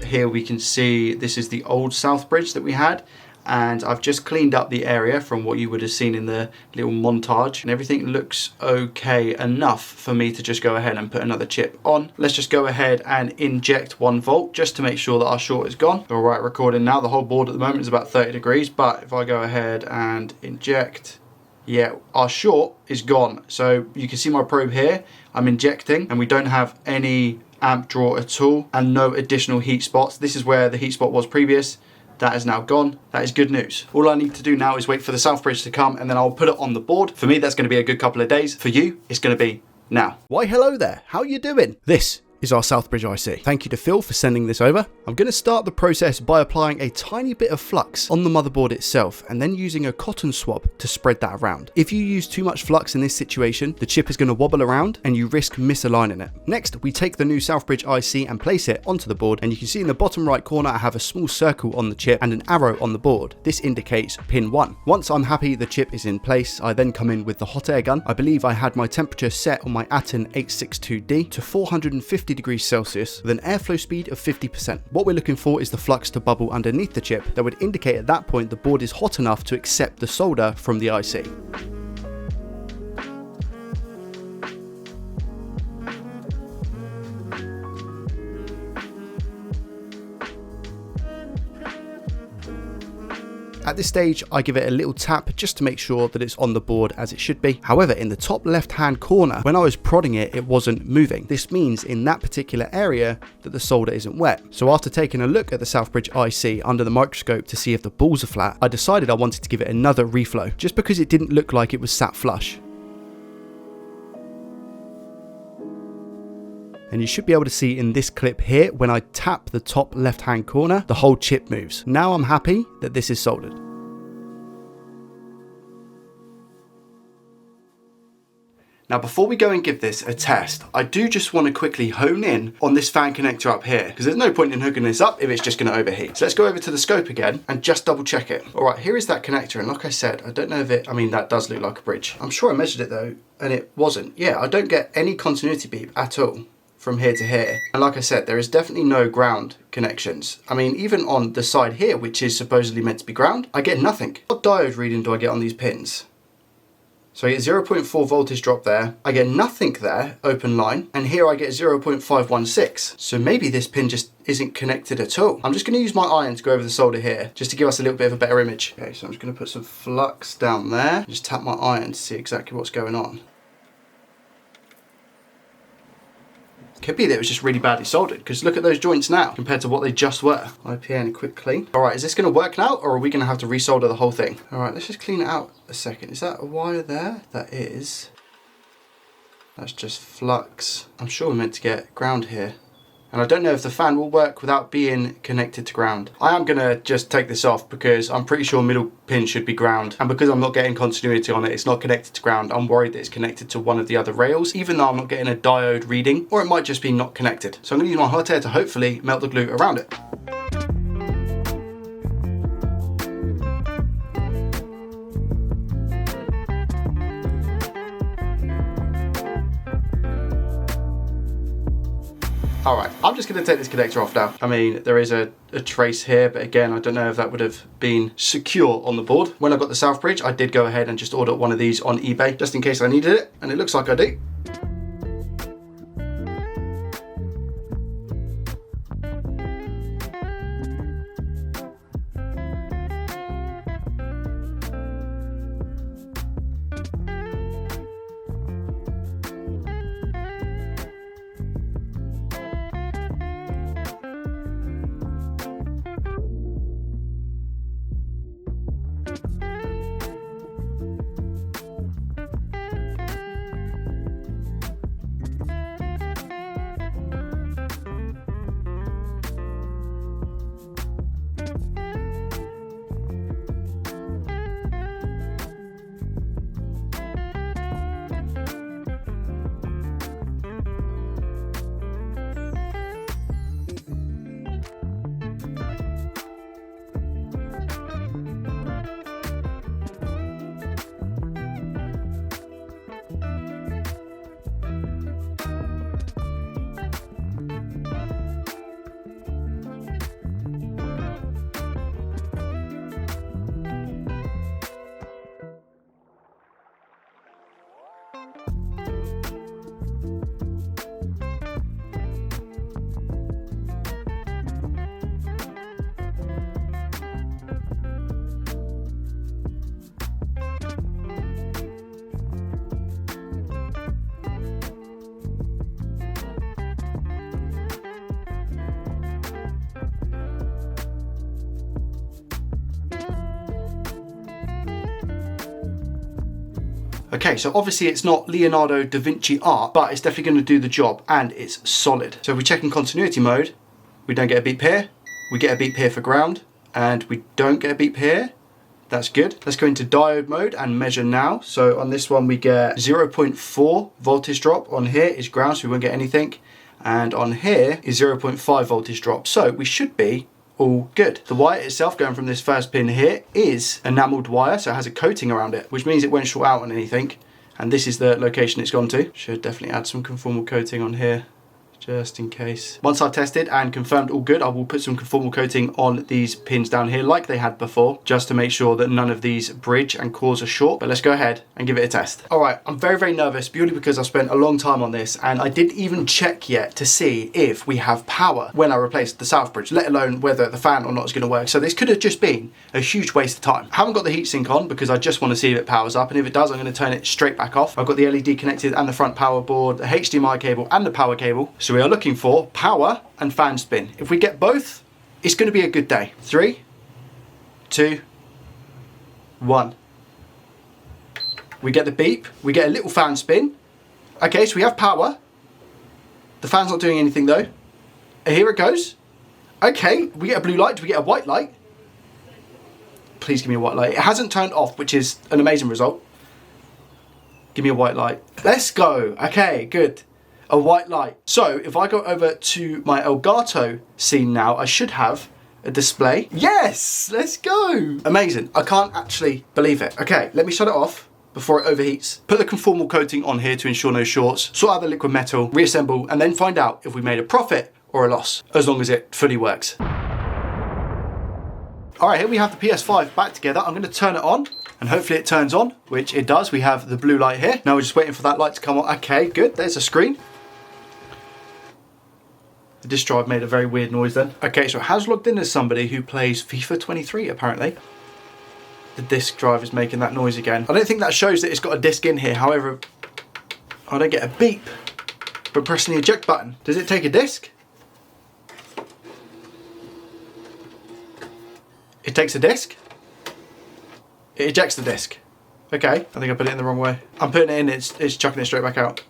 Here we can see this is the old Southbridge that we had. And I've just cleaned up the area from what you would have seen in the little montage, and everything looks okay enough for me to just go ahead and put another chip on. Let's just go ahead and inject 1 volt just to make sure that our short is gone. All right, recording now. The whole board at the moment is about 30 degrees, but if I go ahead and inject, yeah, our short is gone. So you can see my probe here. I'm injecting and we don't have any amp draw at all and no additional heat spots. This is where the heat spot was previous. That is now gone. That is good news. All I need to do now is wait for the Southbridge to come and then I'll put it on the board. For me, that's going to be a good couple of days. For you, it's going to be now. Why, hello there. How you doing? This is our Southbridge IC. Thank you to Phil for sending this over. I'm going to start the process by applying a tiny bit of flux on the motherboard itself and then using a cotton swab to spread that around. If you use too much flux in this situation, the chip is going to wobble around and you risk misaligning it. Next, we take the new Southbridge IC and place it onto the board, and you can see in the bottom right corner I have a small circle on the chip and an arrow on the board. This indicates pin 1. Once I'm happy the chip is in place, I then come in with the hot air gun. I believe I had my temperature set on my Aten 862D to 450 degrees Celsius with an airflow speed of 50%. What we're looking for is the flux to bubble underneath the chip. That would indicate at that point the board is hot enough to accept the solder from the IC. At this stage, I give it a little tap just to make sure that it's on the board as it should be. However, in the top left-hand corner, when I was prodding it, it wasn't moving. This means in that particular area that the solder isn't wet. So after taking a look at the Southbridge IC under the microscope to see if the balls are flat, I decided I wanted to give it another reflow, just because it didn't look like it was sat flush. And you should be able to see in this clip here, when I tap the top left hand corner, the whole chip moves. Now I'm happy that this is soldered. Now before we go and give this a test, I do just want to quickly hone in on this fan connector up here, because there's no point in hooking this up if it's just going to overheat. So let's go over to the scope again and just double check it. All right, here is that connector, and like I said, I don't know if it, I mean that does look like a bridge. I'm sure I measured it though, and it wasn't. Yeah, I don't get any continuity beep at all from here to here. And like I said, there is definitely no ground connections. I mean, even on the side here, which is supposedly meant to be ground, I get nothing. What diode reading do I get on these pins? So I get 0.4 voltage drop there. I get nothing there, open line. And here I get 0.516. So maybe this pin just isn't connected at all. I'm just gonna use my iron to go over the solder here, just to give us a little bit of a better image. Okay, so I'm just gonna put some flux down there. Just tap my iron to see exactly what's going on. Could be that it was just really badly soldered, because look at those joints now compared to what they just were. IPN, quick clean. All right, is this going to work now, or are we going to have to resolder the whole thing? All right, let's just clean it out a second. Is that a wire there? That is. That's just flux. I'm sure we're meant to get ground here. And I don't know if the fan will work without being connected to ground. I am going to just take this off because I'm pretty sure middle pin should be ground. And because I'm not getting continuity on it, it's not connected to ground. I'm worried that it's connected to one of the other rails, even though I'm not getting a diode reading, or it might just be not connected. So I'm going to use my hot air to hopefully melt the glue around it. Alright, I'm just going to take this connector off now. I mean, there is a trace here, but again, I don't know if that would have been secure on the board. When I got the Southbridge, I did go ahead and just order one of these on eBay, just in case I needed it, and it looks like I do. Okay, so obviously it's not Leonardo da Vinci art, but it's definitely going to do the job, and it's solid. So if we check in continuity mode, we don't get a beep here, we get a beep here for ground, and we don't get a beep here. That's good. Let's go into diode mode and measure now. So on this one we get 0.4 voltage drop. On here is ground, so we won't get anything. And on here is 0.5 voltage drop. So we should be all good. The wire itself going from this first pin here is enameled wire, so it has a coating around it, which means it won't short out on anything. And this is the location it's gone to. Should definitely add some conformal coating on here, just in case. Once I've tested and confirmed all good, I will put some conformal coating on these pins down here like they had before, just to make sure that none of these bridge and cause a short. But let's go ahead and give it a test. All right, I'm very, very nervous purely because I've spent a long time on this and I didn't even check yet to see if we have power when I replaced the Southbridge, let alone whether the fan or not is going to work. So this could have just been a huge waste of time. I haven't got the heatsink on because I just want to see if it powers up, and if it does, I'm going to turn it straight back off. I've got the LED connected and the front power board, the HDMI cable and the power cable. So we are looking for power and fan spin. If we get both, it's going to be a good day. 3, 2, 1. We get the beep, we get a little fan spin. Okay, so we have power. The fan's not doing anything though. Here it goes. Okay, we get a blue light. Do we get a white light? Please give me a white light. It hasn't turned off, which is an amazing result. Give me a white light. Let's go. Okay, good. A white light. So if I go over to my Elgato scene now, I should have a display. Yes, let's go. Amazing. I can't actually believe it. Okay, let me shut it off before it overheats. Put the conformal coating on here to ensure no shorts, sort out the liquid metal, reassemble, and then find out if we made a profit or a loss, as long as it fully works. All right, here we have the PS5 back together. I'm gonna turn it on and hopefully it turns on, which it does. We have the blue light here. Now we're just waiting for that light to come on. Okay, good, there's a screen. The disk drive made a very weird noise then. Okay, so it has logged in as somebody who plays FIFA 23 apparently. The disk drive is making that noise again. I don't think that shows that it's got a disk in here. However, I don't get a beep for pressing the eject button. Does it take a disk? It takes a disc. It ejects the disc. Okay, I think I put it in the wrong way. I'm putting it in, it's chucking it straight back out.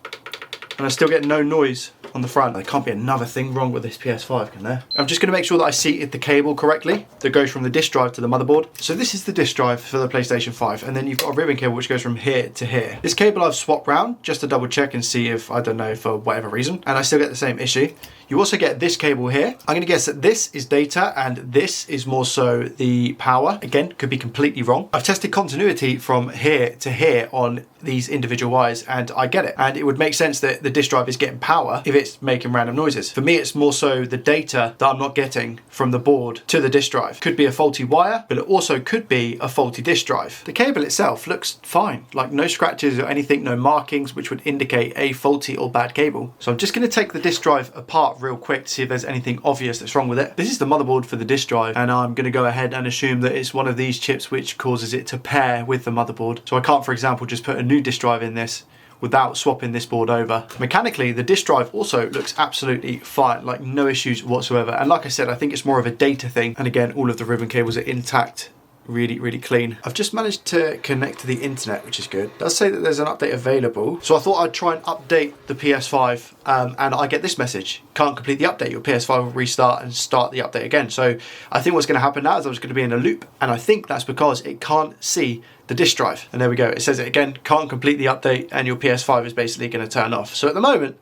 And I still get no noise on the front. There can't be another thing wrong with this PS5, can there? I'm just gonna make sure that I seated the cable correctly that goes from the disk drive to the motherboard. So this is the disk drive for the PlayStation 5, and then you've got a ribbon cable which goes from here to here. This cable I've swapped round just to double check and see if, I don't know, for whatever reason, and I still get the same issue. You also get this cable here. I'm gonna guess that this is data and this is more so the power. Again, could be completely wrong. I've tested continuity from here to here on these individual wires and I get it. And it would make sense that the disk drive is getting power if it's making random noises. For me, it's more so the data that I'm not getting from the board to the disk drive. Could be a faulty wire, but it also could be a faulty disk drive. The cable itself looks fine, like no scratches or anything, no markings, which would indicate a faulty or bad cable. So I'm just gonna take the disk drive apart real quick to see if there's anything obvious that's wrong with it. This is the motherboard for the disk drive, and I'm gonna go ahead and assume that it's one of these chips which causes it to pair with the motherboard. So I can't, for example, just put a new disk drive in this without swapping this board over. Mechanically, the disk drive also looks absolutely fine, like no issues whatsoever. And like I said, I think it's more of a data thing. And again, all of the ribbon cables are intact. Really, really clean. I've just managed to connect to the internet, which is good. It does say that there's an update available. So I thought I'd try and update the PS5 and I get this message. Can't complete the update. Your PS5 will restart and start the update again. So I think what's gonna happen now is I was gonna be in a loop. And I think that's because it can't see the disk drive. And there we go. It says it again, can't complete the update and your PS5 is basically gonna turn off. So at the moment,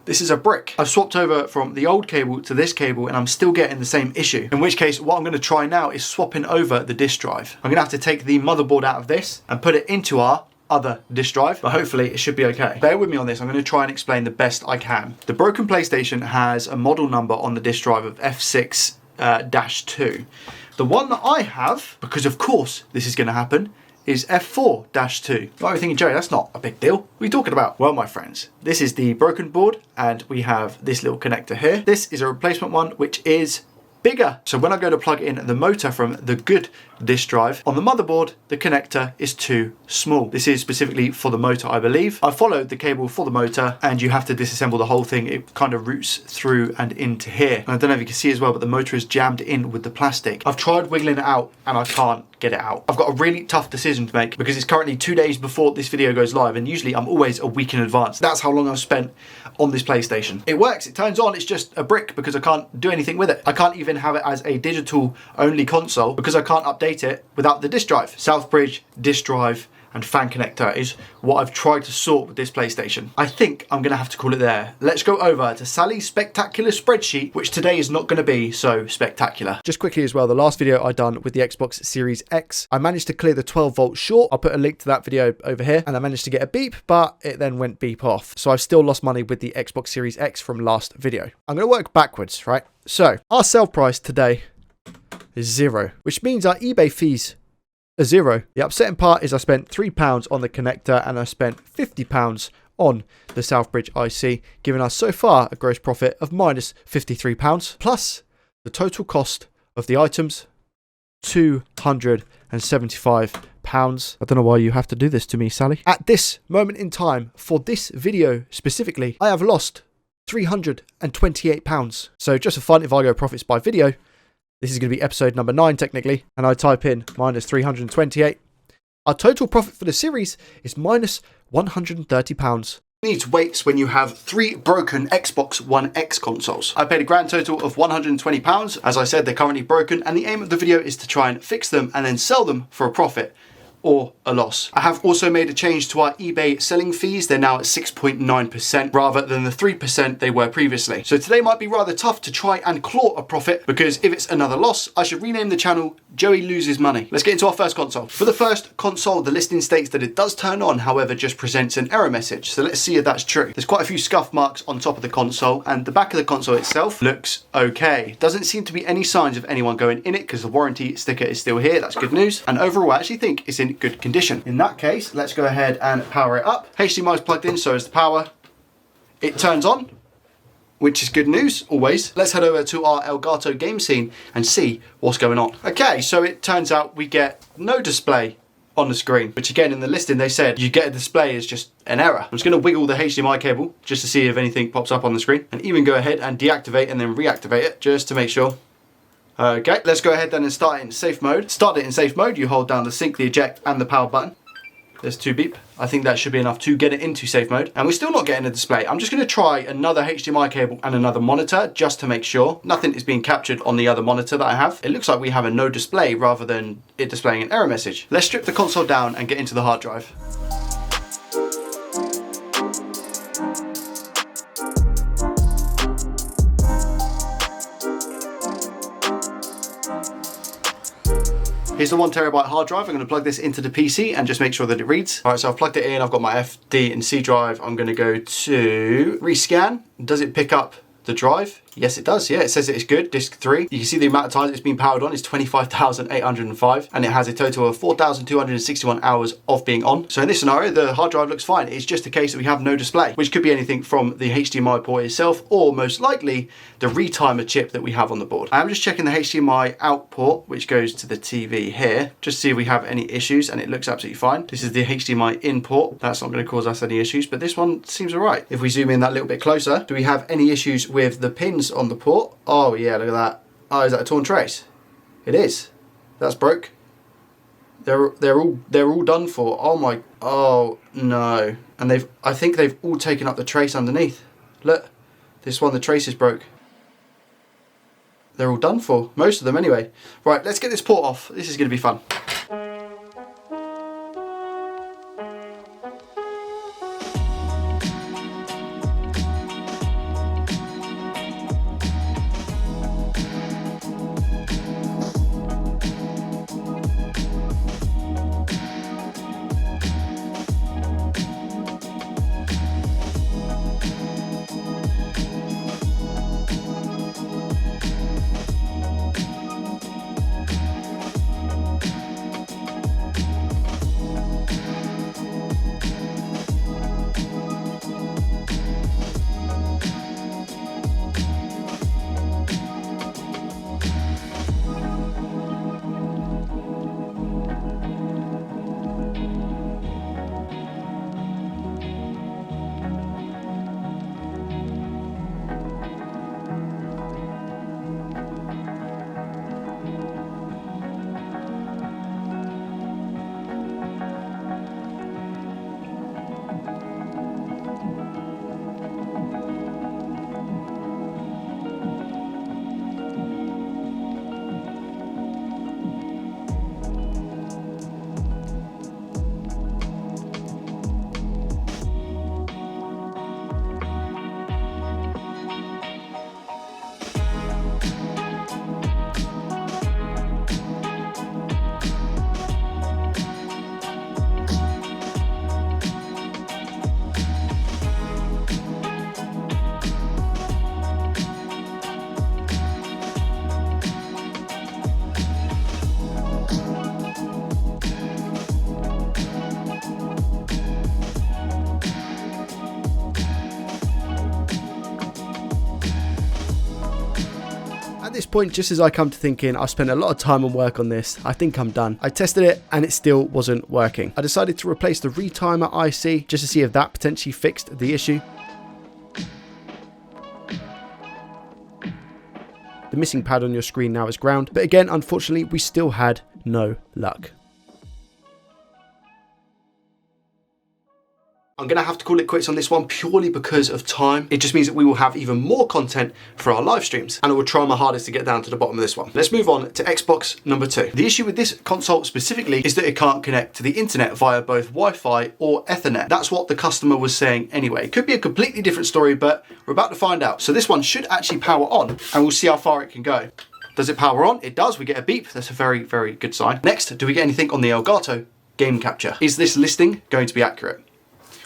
this is a brick. I've swapped over from the old cable to this cable and I'm still getting the same issue. In which case, what I'm gonna try now is swapping over the disk drive. I'm gonna have to take the motherboard out of this and put it into our other disk drive, but hopefully it should be okay. Bear with me on this, I'm gonna try and explain the best I can. The broken PlayStation has a model number on the disk drive of F6-2. The one that I have, because of course this is gonna happen, is F4-2. You might be thinking, Joey, that's not a big deal. What are you talking about? Well, my friends, this is the broken board and we have this little connector here. This is a replacement one, which is bigger. So when I go to plug in the motor from the good disk drive, on the motherboard, the connector is too small. This is specifically for the motor, I believe. I followed the cable for the motor and you have to disassemble the whole thing. It kind of routes through and into here. And I don't know if you can see as well, but the motor is jammed in with the plastic. I've tried wiggling it out and I can't get it out. I've got a really tough decision to make because it's currently 2 days before this video goes live and usually I'm always a week in advance. That's how long I've spent on this PlayStation. It works, it turns on, it's just a brick because I can't do anything with it. I can't even have it as a digital only console because I can't update it without the disk drive. Southbridge, disk drive, and fan connector is what I've tried to sort with this PlayStation. I think I'm going to have to call it there. Let's go over to Sally's spectacular spreadsheet, which today is not going to be so spectacular. Just quickly as well, the last video I done with the Xbox Series X, I managed to clear the 12 volt short. I'll put a link to that video over here, and I managed to get a beep, but it then went beep off. So I've still lost money with the Xbox Series X from last video. I'm going to work backwards, right? So our sell price today is 0, which means our eBay fees are 0. The upsetting part is I spent £3 on the connector and I spent £50 on the Southbridge IC, giving us so far a gross profit of minus £53, plus the total cost of the items, £275. I don't know why you have to do this to me, Sally. At this moment in time, for this video specifically, I have lost £328. So just for fun, if I go profits by video, this is going to be episode number 9 technically, and I type in minus 328. Our total profit for the series is minus £130. Needs weights when you have 3 broken Xbox One X consoles. I paid a grand total of £120. As I said, they're currently broken, and the aim of the video is to try and fix them and then sell them for a profit or a loss. I have also made a change to our eBay selling fees. They're now at 6.9% rather than the 3% they were previously. So today might be rather tough to try and claw a profit, because if it's another loss, I should rename the channel Joey Loses Money. Let's get into our first console. For the first console, the listing states that it does turn on, however, just presents an error message. So let's see if that's true. There's quite a few scuff marks on top of the console, and the back of the console itself looks okay. Doesn't seem to be any signs of anyone going in it because the warranty sticker is still here. That's good news. And overall, I actually think it's in good condition. In that case, let's go ahead and power it up. HDMI is plugged in, so is the power. It turns on, which is good news, always. Let's head over to our Elgato game scene and see what's going on. Okay, so it turns out we get no display on the screen, which again, in the listing, they said you get a display as just an error. I'm just gonna wiggle the HDMI cable just to see if anything pops up on the screen, and even go ahead and deactivate and then reactivate it just to make sure. Okay, let's go ahead then and start it in safe mode. Start it in safe mode, you hold down the sync, the eject, and the power button. There's 2 beep. I think that should be enough to get it into safe mode. And we're still not getting a display. I'm just going to try another HDMI cable and another monitor just to make sure. Nothing is being captured on the other monitor that I have. It looks like we have a no display rather than it displaying an error message. Let's strip the console down and get into the hard drive. Here's the 1TB hard drive. I'm going to plug this into the PC and just make sure that it reads. All right, so I've plugged it in. I've got my FD and C drive. I'm going to go to rescan. Does it pick up the drive? Yes, it does. Yeah, it says it's good. Disk 3. You can see the amount of times it's been powered on is 25,805, and it has a total of 4,261 hours of being on. So in this scenario, the hard drive looks fine. It's just a case that we have no display, which could be anything from the HDMI port itself, or most likely the Retimer chip that we have on the board. I'm just checking the HDMI out port, which goes to the TV here, just to see if we have any issues, and it looks absolutely fine. This is the HDMI in port. That's not going to cause us any issues, but this one seems all right. If we zoom in that little bit closer, do we have any issues with the pins on the port? Oh yeah, look at that. Oh, is that a torn trace? It is. That's broke. They're all done for. Oh no. And I think they've all taken up the trace underneath. Look, this one, the trace is broke. They're all done for. Most of them anyway. Right, let's get this port off. This is going to be fun. this point, just as I come to thinking, I've spent a lot of time and work on this, I think I'm done. I tested it and it still wasn't working. I decided to replace the Retimer IC just to see if that potentially fixed the issue. The missing pad on your screen now is ground, but again, unfortunately, we still had no luck. I'm going to have to call it quits on this one purely because of time. It just means that we will have even more content for our live streams, and I will try my hardest to get down to the bottom of this one. Let's move on to Xbox number 2. The issue with this console specifically is that it can't connect to the internet via both Wi-Fi or Ethernet. That's what the customer was saying anyway. It could be a completely different story, but we're about to find out. So this one should actually power on, and we'll see how far it can go. Does it power on? It does. We get a beep. That's a very, very good sign. Next, do we get anything on the Elgato game capture? Is this listing going to be accurate?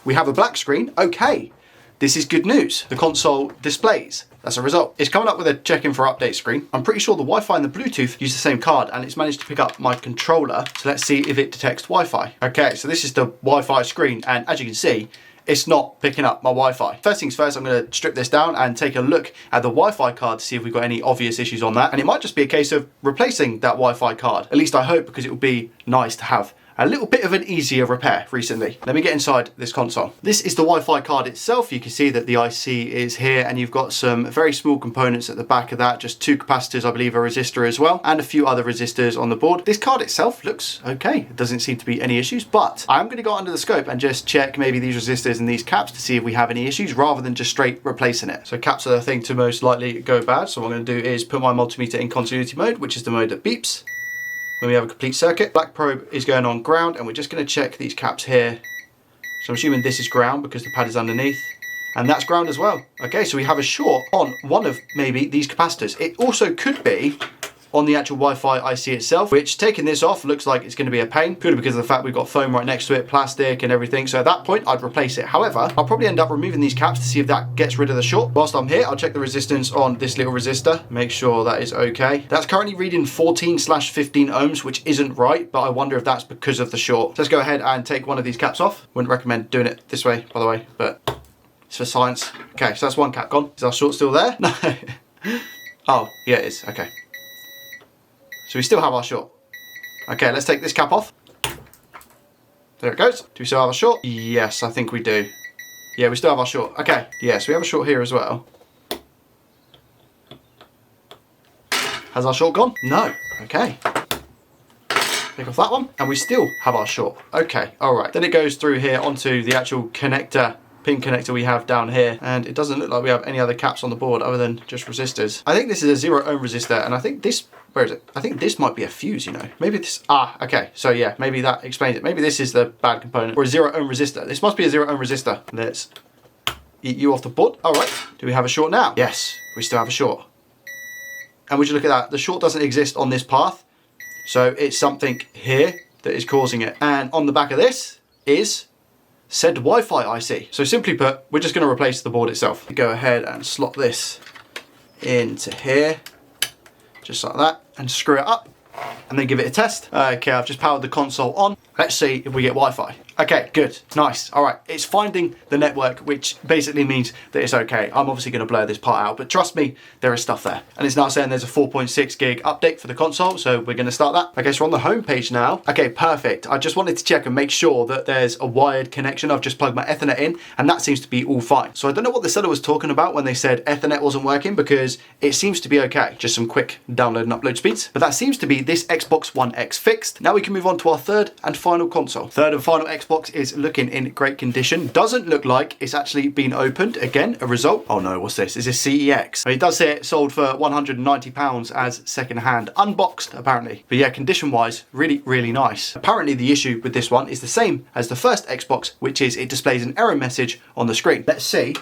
We have a black screen. Okay, this is good news. The console displays. That's a result. It's coming up with a check-in for update screen. I'm pretty sure the Wi-Fi and the Bluetooth use the same card, and it's managed to pick up my controller. So let's see if it detects Wi-Fi. Okay, so this is the Wi-Fi screen, and as you can see, it's not picking up my Wi-Fi. First things first, I'm going to strip this down and take a look at the Wi-Fi card to see if we've got any obvious issues on that. And it might just be a case of replacing that Wi-Fi card. At least I hope, because it would be nice to have a little bit of an easier repair recently. Let me get inside this console. This is the Wi-Fi card itself. You can see that the IC is here, and you've got some very small components at the back of that, just 2 capacitors, I believe a resistor as well, and a few other resistors on the board. This card itself looks okay. It doesn't seem to be any issues, but I'm gonna go under the scope and just check maybe these resistors and these caps to see if we have any issues rather than just straight replacing it. So caps are the thing to most likely go bad. So what I'm gonna do is put my multimeter in continuity mode, which is the mode that beeps when we have a complete circuit. Black probe is going on ground, and we're just going to check these caps here. So I'm assuming this is ground because the pad is underneath, and that's ground as well. Okay, so we have a short on one of maybe these capacitors. It also could be on the actual Wi-Fi IC itself, which, taking this off, looks like it's going to be a pain, purely because of the fact we've got foam right next to it, plastic and everything. So at that point, I'd replace it. However, I'll probably end up removing these caps to see if that gets rid of the short. Whilst I'm here, I'll check the resistance on this little resistor, make sure that is okay. That's currently reading 14/15 ohms, which isn't right, but I wonder if that's because of the short. So let's go ahead and take one of these caps off. Wouldn't recommend doing it this way, by the way, but it's for science. Okay, so that's one cap gone. Is our short still there? No. Oh, yeah, it is. Okay. So we still have our short. Okay, let's take this cap off. There it goes. Do we still have our short? Yes, I think we do. Yeah, we still have our short. Okay, yes, we have a short here as well. Has our short gone? No. Okay. Take off that one. And we still have our short. Okay, all right. Then it goes through here onto the actual connector, pin connector we have down here, and it doesn't look like we have any other caps on the board other than just resistors. I think this is a 0 ohm resistor, and I think this, where is it? I think this might be a fuse, you know. Maybe this, okay, so yeah, maybe that explains it. Maybe this is the bad component, or a 0 ohm resistor. This must be a 0 ohm resistor. Let's eat you off the board. All right, do we have a short now? Yes, we still have a short. And would you look at that? The short doesn't exist on this path, so it's something here that is causing it. And on the back of this is said Wi-Fi IC. So simply put, we're just going to replace the board itself. Go ahead and slot this into here, just like that, and screw it up, and then give it a test. Okay, I've just powered the console on. Let's see if we get Wi-Fi. Okay, good, nice. All right, it's finding the network, which basically means that it's okay. I'm obviously going to blur this part out, but trust me, there is stuff there. And it's now saying there's a 4.6 gig update for the console, so we're going to start that. Okay, so we're on the home page now. Okay, perfect. I just wanted to check and make sure that there's a wired connection. I've just plugged my Ethernet in, and that seems to be all fine. So I don't know what the seller was talking about when they said Ethernet wasn't working, because it seems to be okay. Just some quick download and upload speeds. But that seems to be this Xbox One X fixed. Now we can move on to our third and final console. Third and final Xbox is looking in great condition. Doesn't look like it's actually been opened. Again, a result. Oh no, what's this? Is this CEX? It does say it sold for £190 as second-hand, unboxed apparently. But yeah, condition-wise, really, really nice. Apparently the issue with this one is the same as the first Xbox, which is it displays an error message on the screen. Let's see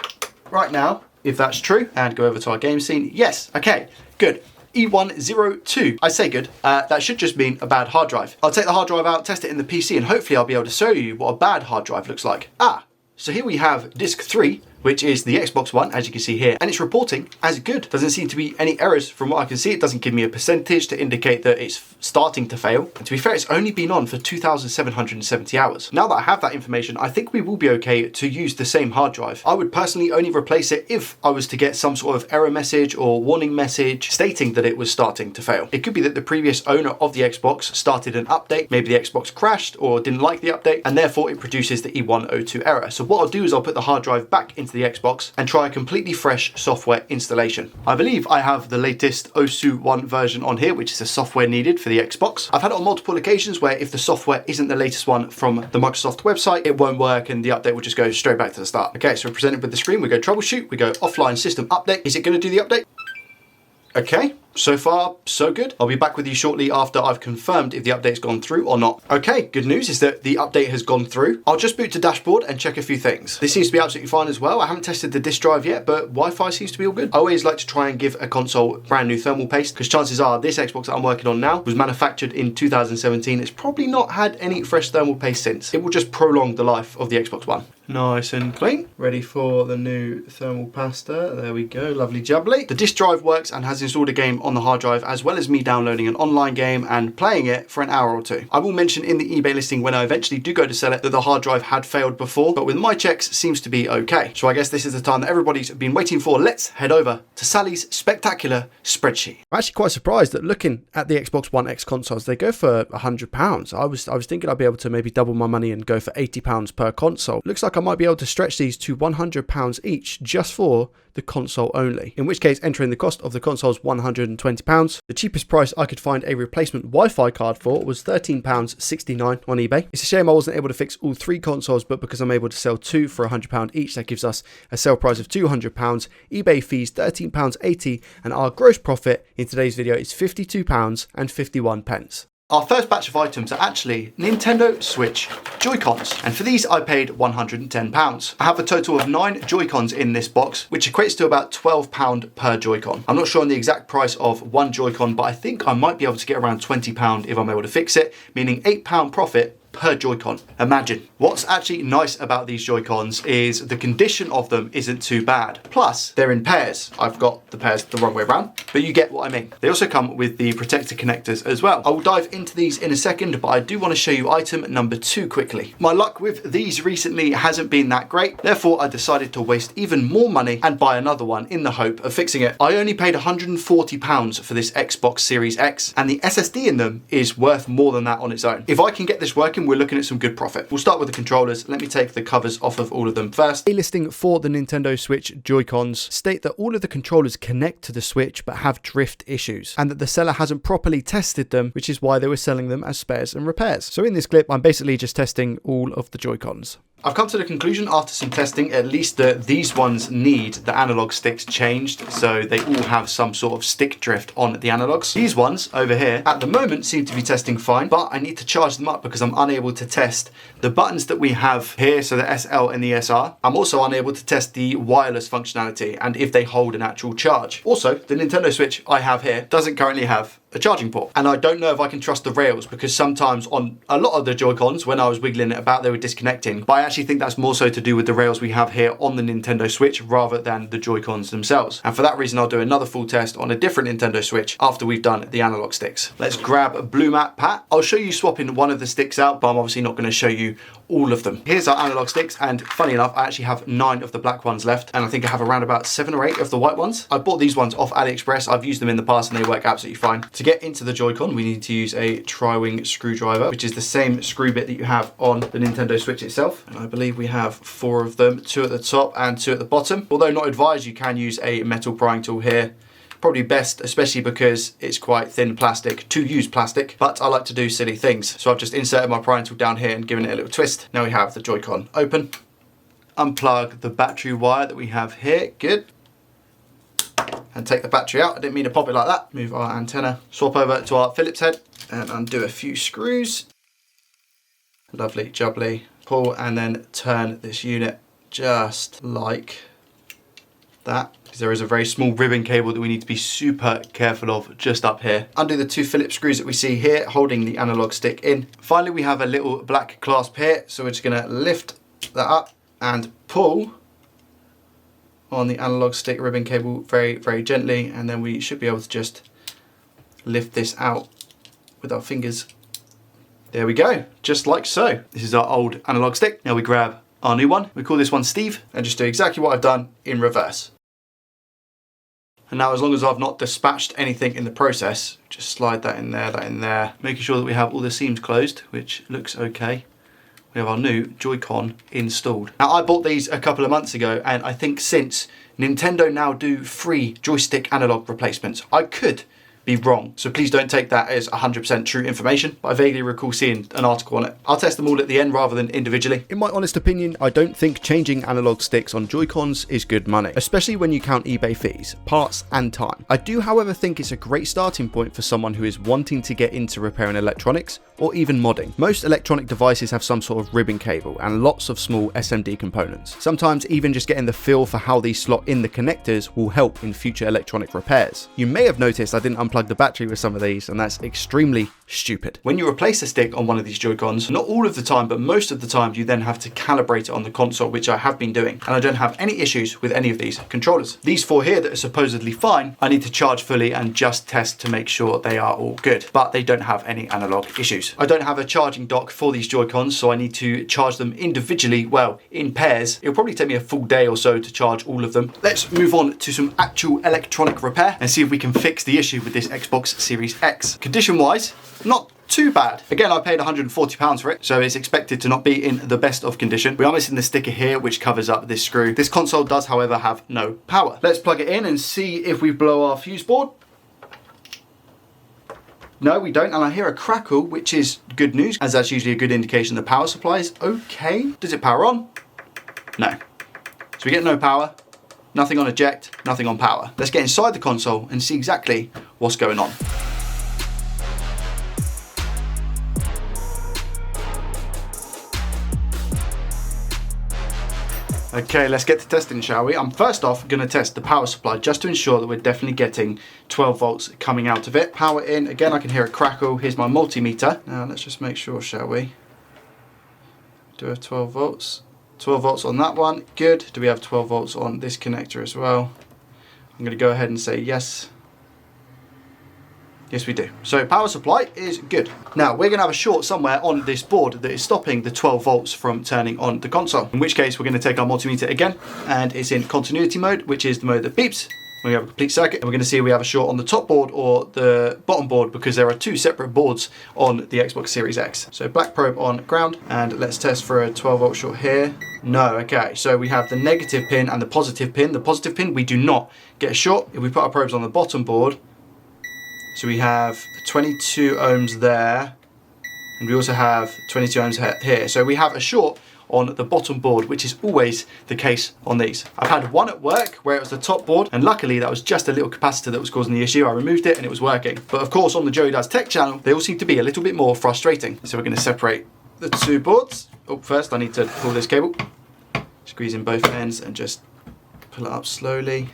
right now if that's true, and go over to our game scene. Yes, okay, good. E102. I say good. That should just mean a bad hard drive. I'll take the hard drive out, test it in the PC, and hopefully I'll be able to show you what a bad hard drive looks like. So here we have disk 3 which is the Xbox One, as you can see here, and it's reporting as good. Doesn't seem to be any errors from what I can see. It doesn't give me a percentage to indicate that it's starting to fail. And to be fair, it's only been on for 2,770 hours. Now that I have that information, I think we will be okay to use the same hard drive. I would personally only replace it if I was to get some sort of error message or warning message stating that it was starting to fail. It could be that the previous owner of the Xbox started an update, maybe the Xbox crashed or didn't like the update, and therefore it produces the E102 error. So what I'll do is I'll put the hard drive back into the Xbox and try a completely fresh software installation. I believe I have the latest OSU 1 version on here, which is the software needed for the Xbox. I've had it on multiple occasions where if the software isn't the latest one from the Microsoft website, it won't work and the update will just go straight back to the start. Okay, so we're presented with the screen, we go troubleshoot, we go offline system update. Is it going to do the update? Okay, so far so good. I'll be back with you shortly after I've confirmed if the update's gone through or not. Okay, good news is that the update has gone through. I'll just boot to dashboard and check a few things. This seems to be absolutely fine as well. I haven't tested the disk drive yet, but Wi-Fi seems to be all good. I always like to try and give a console brand new thermal paste because chances are this Xbox that I'm working on now was manufactured in 2017. It's probably not had any fresh thermal paste since. It will just prolong the life of the Xbox One. Nice and clean. Ready for the new thermal pasta. There we go, lovely jubbly. The disk drive works and has installed a game on the hard drive, as well as me downloading an online game and playing it for an hour or two. I will mention in the eBay listing when I eventually do go to sell it that the hard drive had failed before, but with my checks seems to be okay. So I guess this is the time that everybody's been waiting for. Let's head over to Sally's spectacular spreadsheet. I'm actually quite surprised that looking at the Xbox One X consoles, they go for £100. I was thinking I'd be able to maybe double my money and go for £80 per console. Looks like I might be able to stretch these to £100 each just for the console only, in which case entering the cost of the console is £120. The cheapest price I could find a replacement Wi-Fi card for was £13.69 on eBay. It's a shame I wasn't able to fix all three consoles, but because I'm able to sell two for £100 each, that gives us a sale price of £200, eBay fees £13.80, and our gross profit in today's video is £52.51. Our first batch of items are actually Nintendo Switch JoyCons, and for these I paid £110. I have a total of 9 JoyCons in this box, which equates to about £12 per JoyCon. I'm not sure on the exact price of one JoyCon, but I think I might be able to get around £20 if I'm able to fix it, meaning £8 profit per Joy-Con. Imagine. What's actually nice about these Joy-Cons is the condition of them isn't too bad. Plus, they're in pairs. I've got the pairs the wrong way around, but you get what I mean. They also come with the protector connectors as well. I will dive into these in a second, but I do want to show you item number 2 quickly. My luck with these recently hasn't been that great. Therefore, I decided to waste even more money and buy another one in the hope of fixing it. I only paid £140 for this Xbox Series X, and the SSD in them is worth more than that on its own. If I can get this working, we're looking at some good profit. We'll start with the controllers. Let me take the covers off of all of them first. A listing for the Nintendo Switch Joy-Cons state that all of the controllers connect to the Switch but have drift issues, and that the seller hasn't properly tested them, which is why they were selling them as spares and repairs. So in this clip, I'm basically just testing all of the Joy-Cons. I've come to the conclusion after some testing, at least, that these ones need the analog sticks changed, so they all have some sort of stick drift on the analogs. These ones over here at the moment seem to be testing fine, but I need to charge them up because I'm unable to test the buttons that we have here, so the SL and the SR. I'm also unable to test the wireless functionality and if they hold an actual charge. Also, the Nintendo Switch I have here doesn't currently have a charging port, and I don't know if I can trust the rails, because sometimes on a lot of the Joy-Cons when I was wiggling it about, they were disconnecting, but I actually think that's more so to do with the rails we have here on the Nintendo Switch rather than the Joy-Cons themselves. And for that reason, I'll do another full test on a different Nintendo Switch after we've done the analog sticks. Let's grab a blue mat Pat. I'll show you swapping one of the sticks out, but I'm obviously not going to show you all of them. Here's our analog sticks, and funny enough, I actually have 9 of the black ones left, and I think I have around about 7 or 8 of the white ones. I bought these ones off AliExpress. I've used them in the past and they work absolutely fine. To get into the Joy-Con, we need to use a tri-wing screwdriver, which is the same screw bit that you have on the Nintendo Switch itself. And I believe we have 4 of them, 2 at the top and 2 at the bottom. Although not advised, you can use a metal prying tool here. Probably best, especially because it's quite thin plastic, to use plastic, but I like to do silly things. So I've just inserted my prying tool down here and given it a little twist. Now we have the Joy-Con open. Unplug the battery wire that we have here, good. And take the battery out. I didn't mean to pop it like that. Move our antenna, swap over to our Phillips head and undo a few screws. Lovely, jubbly. Pull and then turn this unit just like that. There is a very small ribbon cable that we need to be super careful of just up here. Undo the 2 Phillips screws that we see here, holding the analog stick in. Finally, we have a little black clasp here, so we're just gonna lift that up and pull on the analog stick ribbon cable very, very gently, and then we should be able to just lift this out with our fingers. There we go, just like so. This is our old analog stick. Now we grab our new one. We call this one Steve, and just do exactly what I've done in reverse. And now, as long as I've not dispatched anything in the process, just slide that in there, making sure that we have all the seams closed, which looks okay. We have our new JoyCon installed. Now, I bought these a couple of months ago, and I think since Nintendo now do free joystick analog replacements, I could be wrong, so please don't take that as 100% true information, but I vaguely recall seeing an article on it. I'll test them all at the end rather than individually. In my honest opinion, I don't think changing analog sticks on Joy-Cons is good money, especially when you count eBay fees, parts and time. I do, however, think it's a great starting point for someone who is wanting to get into repairing electronics or even modding. Most electronic devices have some sort of ribbon cable and lots of small SMD components. Sometimes even just getting the feel for how these slot in the connectors will help in future electronic repairs. You may have noticed I didn't unplug the battery with some of these, and that's extremely stupid. When you replace a stick on one of these Joy-Cons, not all of the time, but most of the time, you then have to calibrate it on the console, which I have been doing, and I don't have any issues with any of these controllers. These four here that are supposedly fine, I need to charge fully and just test to make sure they are all good, but they don't have any analog issues. I don't have a charging dock for these Joy-Cons, so I need to charge them individually, well, in pairs. It'll probably take me a full day or so to charge all of them. Let's move on to some actual electronic repair and see if we can fix the issue with this Xbox Series X. Condition-wise, not too bad. Again, I paid £140 for it, so it's expected to not be in the best of condition. We are missing the sticker here, which covers up this screw. This console does, however, have no power. Let's plug it in and see if we blow our fuse board. No, we don't, and I hear a crackle, which is good news, as that's usually a good indication the power supply is okay. Does it power on? No. So we get no power, nothing on eject, nothing on power. Let's get inside the console and see exactly what's going on. Okay, let's get to testing, shall we? I'm first off going to test the power supply just to ensure that we're definitely getting 12 volts coming out of it. Power in, again I can hear a crackle. Here's my multimeter. Now let's just make sure, shall we? Do we have 12 volts? 12 volts on that one, good. Do we have 12 volts on this connector as well? I'm going to go ahead and say yes. Yes, we do. So power supply is good. Now we're going to have a short somewhere on this board that is stopping the 12 volts from turning on the console. In which case we're going to take our multimeter again, and it's in continuity mode, which is the mode that beeps. We have a complete circuit, and we're going to see if we have a short on the top board or the bottom board, because there are two separate boards on the Xbox Series X. So black probe on ground, and let's test for a 12 volt short here. No, okay, so we have the negative pin and the positive pin. The positive pin, we do not get a short. If we put our probes on the bottom board, so we have 22 ohms there, and we also have 22 ohms here. So we have a short on the bottom board, which is always the case on these. I've had one at work where it was the top board, and luckily that was just a little capacitor that was causing the issue. I removed it and it was working. But of course on the Joey Does Tech channel, they all seem to be a little bit more frustrating. So we're going to separate the two boards. Oh, first I need to pull this cable. Squeeze in both ends and just pull it up slowly.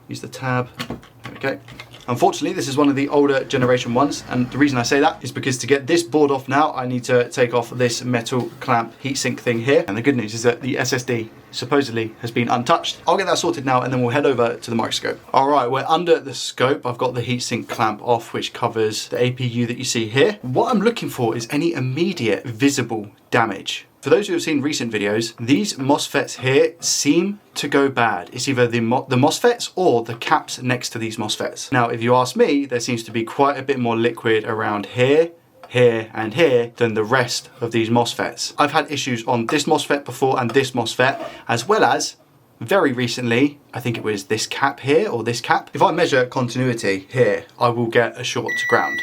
Use the tab. There we go. Unfortunately, this is one of the older generation ones, and the reason I say that is because to get this board off now, I need to take off this metal clamp heatsink thing here. And the good news is that the SSD supposedly has been untouched. I'll get that sorted now, and then we'll head over to the microscope. All right, we're under the scope. I've got the heatsink clamp off, which covers the APU that you see here. What I'm looking for is any immediate visible damage. For those who have seen recent videos, these MOSFETs here seem to go bad. It's either the MOSFETs or the caps next to these MOSFETs. Now, if you ask me, there seems to be quite a bit more liquid around here, here, and here than the rest of these MOSFETs. I've had issues on this MOSFET before and this MOSFET, as well as very recently, I think it was this cap here or this cap. If I measure continuity here, I will get a short to ground,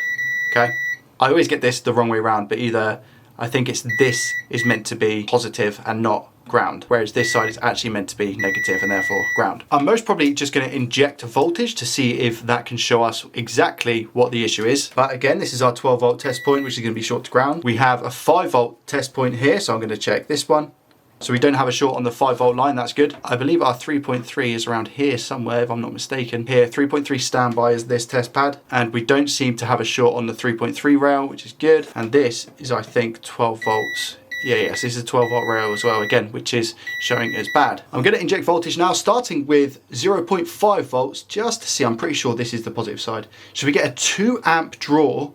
okay? I always get this the wrong way around, but either I think it's this is meant to be positive and not ground, whereas this side is actually meant to be negative and therefore ground. I'm most probably just going to inject voltage to see if that can show us exactly what the issue is. But again, this is our 12 volt test point, which is going to be short to ground. We have a 5 volt test point here, so I'm going to check this one. So we don't have a short on the 5 volt line, that's good. I believe our 3.3 is around here somewhere, if I'm not mistaken. Here, 3.3 standby is this test pad, and we don't seem to have a short on the 3.3 rail, which is good. And this is, I think, 12 volts Yes, this is a 12 volt rail as well, again, which is showing as bad. I'm going to inject voltage now, starting with 0.5 volts, just to see. I'm pretty sure this is the positive side. So we get a 2 amp draw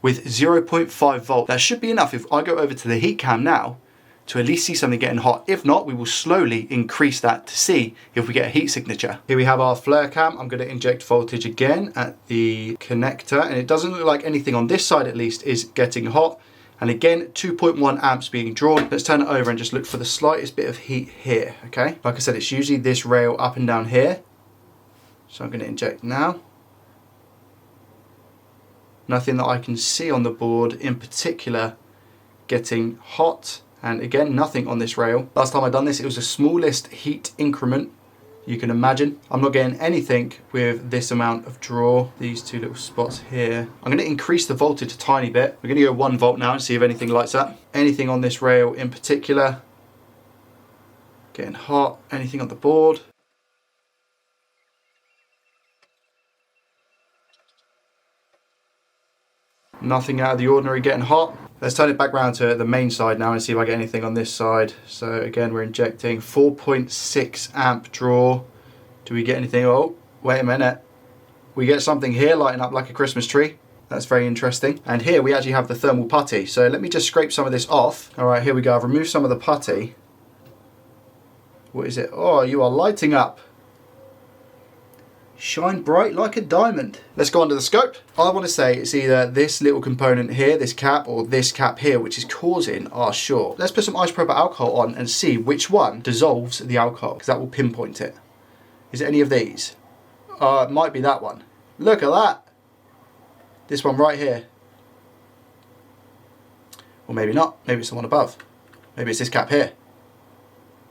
with 0.5 volt. That should be enough if I go over to the heat cam now to at least see something getting hot. If not, we will slowly increase that to see if we get a heat signature. Here we have our flare cam. I'm going to inject voltage again at the connector, and it doesn't look like anything on this side at least is getting hot. And again, 2.1 amps being drawn. Let's turn it over and just look for the slightest bit of heat here, okay? Like I said, it's usually this rail up and down here. So I'm going to inject now. Nothing that I can see on the board in particular getting hot. And again, nothing on this rail. Last time I done this, it was the smallest heat increment you can imagine. I'm not getting anything with this amount of draw, these two little spots here. I'm going to increase the voltage a tiny bit. We're going to go 1 volt now and see if anything lights up. Anything on this rail in particular getting hot. Anything on the board. Nothing out of the ordinary getting hot. Let's turn it back round to the main side now and see if I get anything on this side. So again, we're injecting 4.6 amp draw. Do we get anything? Oh, wait a minute. We get something here lighting up like a Christmas tree. That's very interesting. And here we actually have the thermal putty. So let me just scrape some of this off. All right, here we go. I've removed some of the putty. What is it? Oh, you are lighting up. Shine bright like a diamond. Let's go under the scope. I want to say it's either this little component here, this cap, or this cap here, which is causing our short. Let's put some isopropyl alcohol on and see which one dissolves the alcohol, because that will pinpoint it. Is it any of these? It might be that one. Look at that. This one right here. Or maybe not. Maybe it's the one above. Maybe it's this cap here.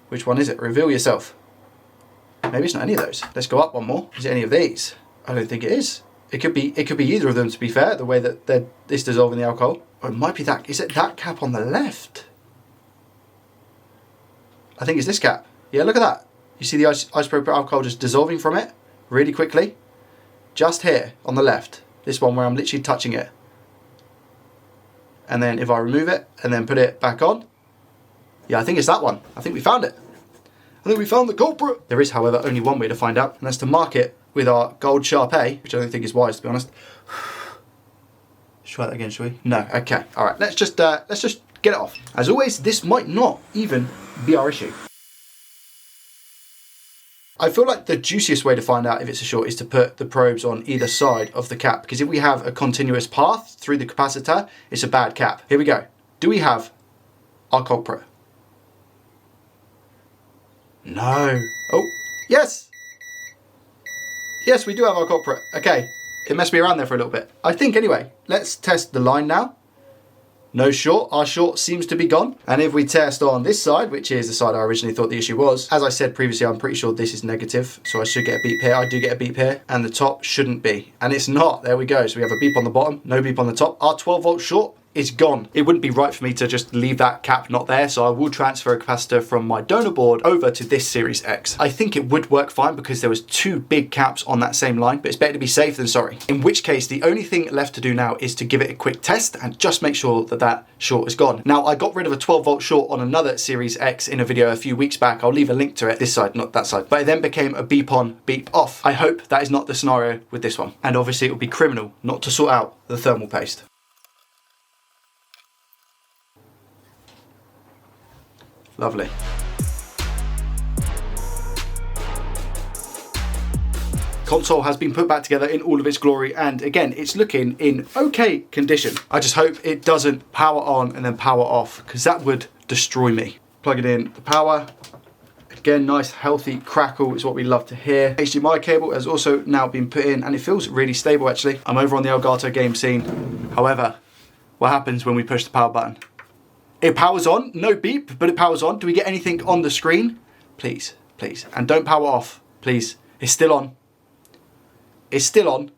Which one is it? Reveal yourself. Maybe it's not any of those. Let's go up one more. Is it any of these? I don't think it is. It could be either of them, to be fair, the way that it's dissolving the alcohol. Or it might be that. Is it that cap on the left? I think it's this cap. Yeah, look at that. You see the isopropyl alcohol just dissolving from it really quickly? Just here on the left. This one where I'm literally touching it. And then if I remove it and then put it back on. Yeah, I think it's that one. I think we found it. I think we found the culprit. There is, however, only one way to find out, and that's to mark it with our gold Sharp A, which I don't think is wise, to be honest. Try that again, shall we? No. Okay. All right. Let's just get it off. As always, this might not even be our issue. I feel like the juiciest way to find out if it's a short is to put the probes on either side of the cap, because if we have a continuous path through the capacitor, it's a bad cap. Here we go. Do we have our culprit? No. Oh, yes. Yes, we do have our culprit. Okay, it messed me around there for a little bit. I think anyway, let's test the line now. No short, our short seems to be gone. And if we test on this side, which is the side I originally thought the issue was, as I said previously, I'm pretty sure this is negative. So I should get a beep here. I do get a beep here, and the top shouldn't be. And it's not, there we go. So we have a beep on the bottom, no beep on the top. Our 12 volt short is gone. It wouldn't be right for me to just leave that cap not there, so I will transfer a capacitor from my donor board over to this Series X. I think it would work fine because there was 2 big caps on that same line, but it's better to be safe than sorry. In which case, the only thing left to do now is to give it a quick test and just make sure that that short is gone. Now, I got rid of a 12 volt short on another Series X in a video a few weeks back. I'll leave a link to it, this side, not that side. But it then became a beep on, beep off. I hope that is not the scenario with this one. And obviously it would be criminal not to sort out the thermal paste. Lovely. Console has been put back together in all of its glory, and again, it's looking in okay condition. I just hope it doesn't power on and then power off, because that would destroy me. Plug it in, the power. Again, nice healthy crackle is what we love to hear. HDMI cable has also now been put in, and it feels really stable actually. I'm over on the Elgato game scene. However, what happens when we push the power button? It powers on, no beep, but it powers on. Do we get anything on the screen? Please, please. And don't power off, please. It's still on. It's still on.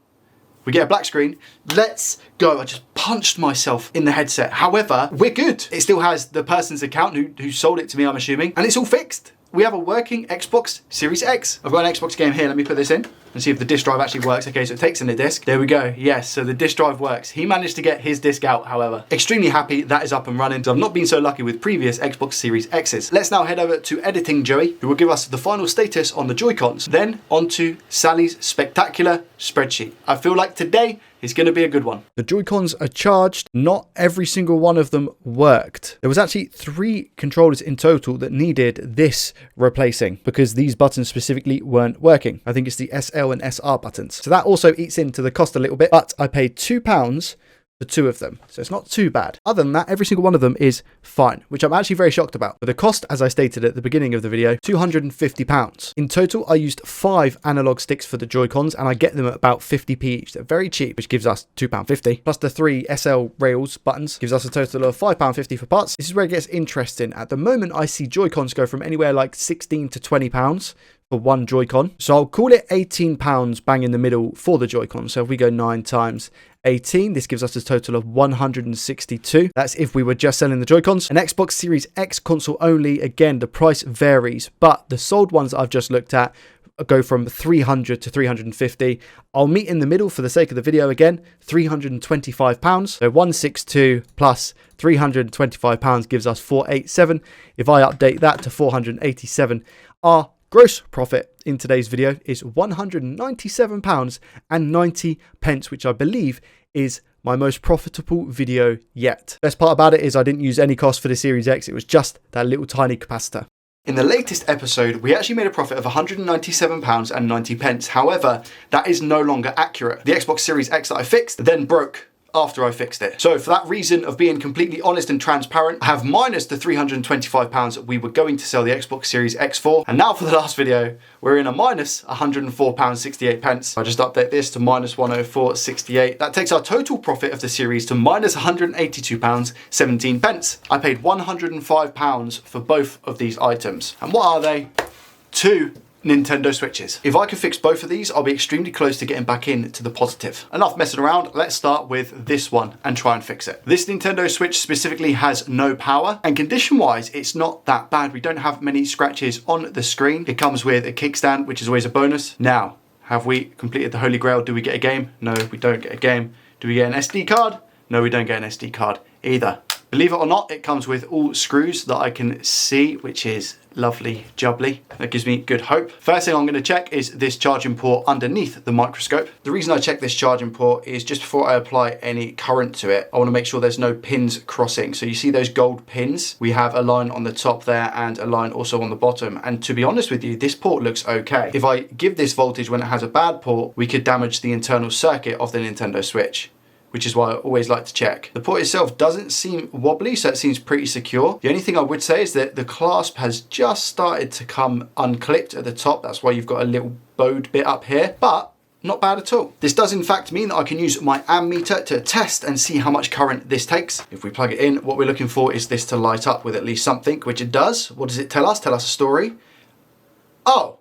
We get a black screen. Let's go. I just punched myself in the headset. However, we're good. It still has the person's account who sold it to me, I'm assuming. And it's all fixed. we have a working Xbox Series X. I've got an Xbox game here. Let me put this in and see if the disk drive actually works. Okay, so it takes in the disk. There we go. Yes, so the disk drive works. He managed to get his disk out, however. Extremely happy that is up and running. So I've not been so lucky with previous Xbox Series X's. Let's now head over to editing Joey, who will give us the final status on the Joy-Cons. Then on to Sally's spectacular spreadsheet. I feel like today is going to be a good one. The Joy-Cons are charged. Not every single one of them worked. There was actually 3 controllers in total that needed this replacing because these buttons specifically weren't working. I think it's the SL and SR buttons. So that also eats into the cost a little bit, but I paid £2 for 2 of them. So it's not too bad. Other than that, every single one of them is fine, which I'm actually very shocked about. But the cost, as I stated at the beginning of the video, £250. In total, I used 5 analog sticks for the Joy-Cons and I get them at about 50p each. They're very cheap, which gives us £2.50. Plus the 3 SL rails buttons gives us a total of £5.50 for parts. This is where it gets interesting. At the moment, I see Joy-Cons go from anywhere like £16 to £20 for one Joy-Con. So I'll call it £18 bang in the middle for the Joy-Con. So if we go 9 times 18, this gives us a total of 162. That's if we were just selling the Joy-Cons. An Xbox Series X console only, again, the price varies, but the sold ones that I've just looked at go from 300 to 350. I'll meet in the middle for the sake of the video again, £325. So 162 plus £325 gives us 487. If I update that to 487, our gross profit in today's video is £197.90, which I believe is my most profitable video yet. Best part about it is I didn't use any cost for the Series X. It was just that little tiny capacitor. In the latest episode, we actually made a profit of £197.90. However, that is no longer accurate. The Xbox Series X that I fixed then broke after I fixed it. So for that reason of being completely honest and transparent, I have minus the £325 that we were going to sell the Xbox Series X for. And now for the last video, we're in a minus £104.68. I just update this to minus 104.68. That takes our total profit of the series to minus £182.17. I paid £105 for both of these items. And what are they? 2 Nintendo Switches. If I can fix both of these, I'll be extremely close to getting back into the positive. Enough messing around, let's start with this one and try and fix it. This Nintendo Switch specifically has no power, and condition-wise, it's not that bad. We don't have many scratches on the screen. It comes with a kickstand, which is always a bonus. Now, have we completed the Holy Grail? Do we get a game? No, we don't get a game. Do we get an SD card? No, we don't get an SD card either. Believe it or not, it comes with all screws that I can see, which is lovely jubbly. That gives me good hope. First thing I'm going to check is this charging port underneath the microscope. The reason I check this charging port is just before I apply any current to it, I want to make sure there's no pins crossing. So you see those gold pins? We have a line on the top there and a line also on the bottom. And to be honest with you, this port looks okay. If I give this voltage when it has a bad port, we could damage the internal circuit of the Nintendo Switch, which is why I always like to check. The port itself doesn't seem wobbly, so it seems pretty secure. The only thing I would say is that the clasp has just started to come unclipped at the top. That's why you've got a little bowed bit up here, but not bad at all. This does in fact mean that I can use my ammeter to test and see how much current this takes. If we plug it in, what we're looking for is this to light up with at least something, which it does. What does it tell us? Tell us a story. Oh,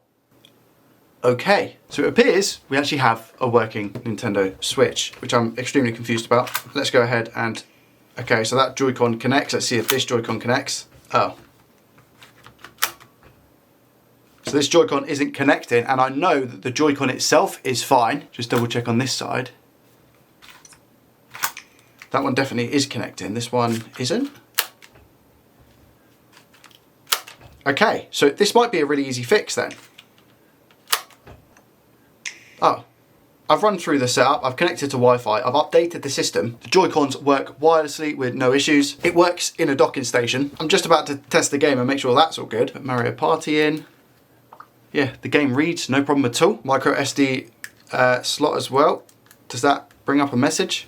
okay, so it appears we actually have a working Nintendo Switch, which I'm extremely confused about. Let's go ahead and, okay, so that Joy-Con connects. Let's see if this Joy-Con connects. Oh. So this Joy-Con isn't connecting, and I know that the Joy-Con itself is fine. Just double check on this side. That one definitely is connecting. This one isn't. Okay, so this might be a really easy fix then. Oh, I've run through the setup, I've connected to Wi-Fi, I've updated the system. The Joy-Cons work wirelessly with no issues. It works in a docking station. I'm just about to test the game and make sure that's all good. Put Mario Party in. Yeah, the game reads, no problem at all. Micro SD slot as well. Does that bring up a message?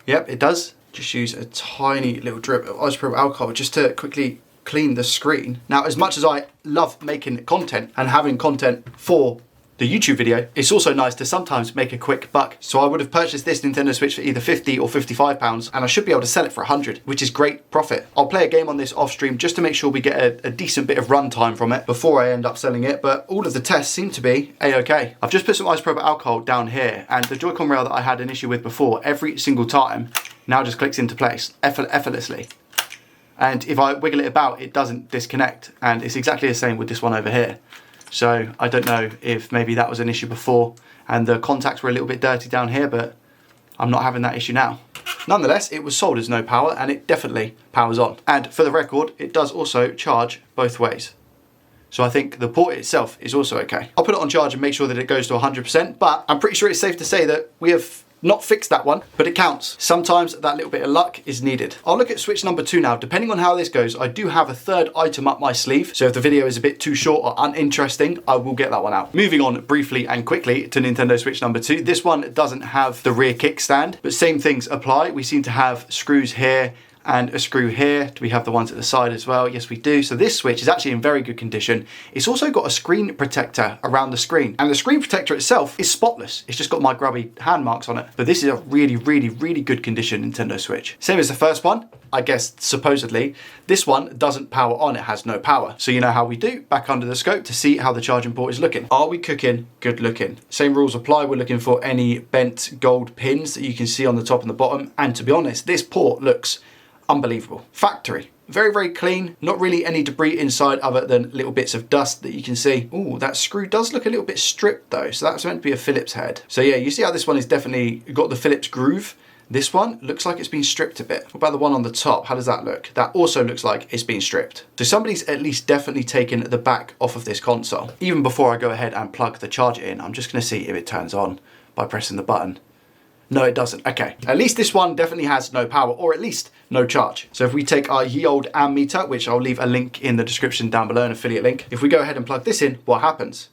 Yep, it does. Just use a tiny little drip of isopropyl alcohol just to quickly clean the screen. Now, as much as I love making content and having content for the YouTube video, it's also nice to sometimes make a quick buck. So I would have purchased this Nintendo Switch for either 50 or 55 pounds, and I should be able to sell it for 100, which is great profit. I'll play a game on this off stream just to make sure we get a decent bit of runtime from it before I end up selling it, but all of the tests seem to be a-okay. I've just put some isopropyl alcohol down here, and the Joy-Con rail that I had an issue with before, every single time now just clicks into place effortlessly. And if I wiggle it about, it doesn't disconnect. And it's exactly the same with this one over here. So I don't know if maybe that was an issue before and the contacts were a little bit dirty down here, but I'm not having that issue now. Nonetheless, it was sold as no power and it definitely powers on. And for the record, it does also charge both ways. So I think the port itself is also okay. I'll put it on charge and make sure that it goes to 100%, but I'm pretty sure it's safe to say that we have not fixed that one, but it counts. Sometimes that little bit of luck is needed. I'll look at switch number 2 now. Depending on how this goes, I do have a third item up my sleeve. So if the video is a bit too short or uninteresting, I will get that one out. Moving on briefly and quickly to Nintendo Switch number 2. This one doesn't have the rear kickstand, but same things apply. We seem to have screws here and a screw here. Do we have the ones at the side as well? Yes, we do. So this switch is actually in very good condition. It's also got a screen protector around the screen, and the screen protector itself is spotless. It's just got my grubby hand marks on it. But this is a really, really, really good condition Nintendo Switch. Same as the first one, I guess, supposedly. This one doesn't power on, it has no power. So you know how we do, back under the scope to see how the charging port is looking. Are we cooking? Good looking. Same rules apply. We're looking for any bent gold pins that you can see on the top and the bottom. And to be honest, this port looks unbelievable. Factory. Very, very clean. Not really any debris inside other than little bits of dust that you can see. Ooh, that screw does look a little bit stripped though. So that's meant to be a Phillips head. So yeah, you see how this one is definitely got the Phillips groove. This one looks like it's been stripped a bit. What about the one on the top? How does that look? That also looks like it's been stripped. So somebody's at least definitely taken the back off of this console. Even before I go ahead and plug the charger in, I'm just gonna see if it turns on by pressing the button. No, it doesn't. Okay, at least this one definitely has no power, or at least no charge. So if we take our ye old ammeter, which I'll leave a link in the description down below, an affiliate link. If we go ahead and plug this in, what happens?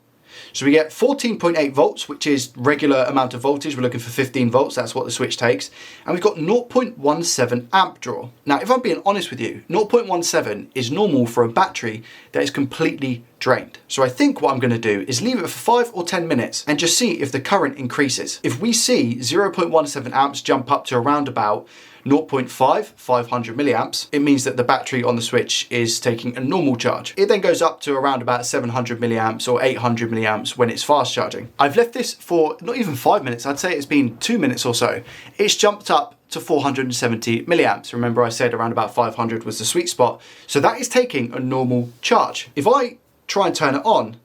So we get 14.8 volts, which is regular amount of voltage. We're looking for 15 volts. That's what the switch takes. And we've got 0.17 amp draw. Now, if I'm being honest with you, 0.17 is normal for a battery that is completely drained. So I think what I'm going to do is leave it for 5 or 10 minutes and just see if the current increases. If we see 0.17 amps jump up to around about 0.5, 500 milliamps, it means that the battery on the switch is taking a normal charge. It then goes up to around about 700 milliamps or 800 milliamps when it's fast charging. I've left this for not even 5 minutes, I'd say it's been 2 minutes or so. It's jumped up to 470 milliamps. Remember I said around about 500 was the sweet spot. So that is taking a normal charge. If I try and turn it on,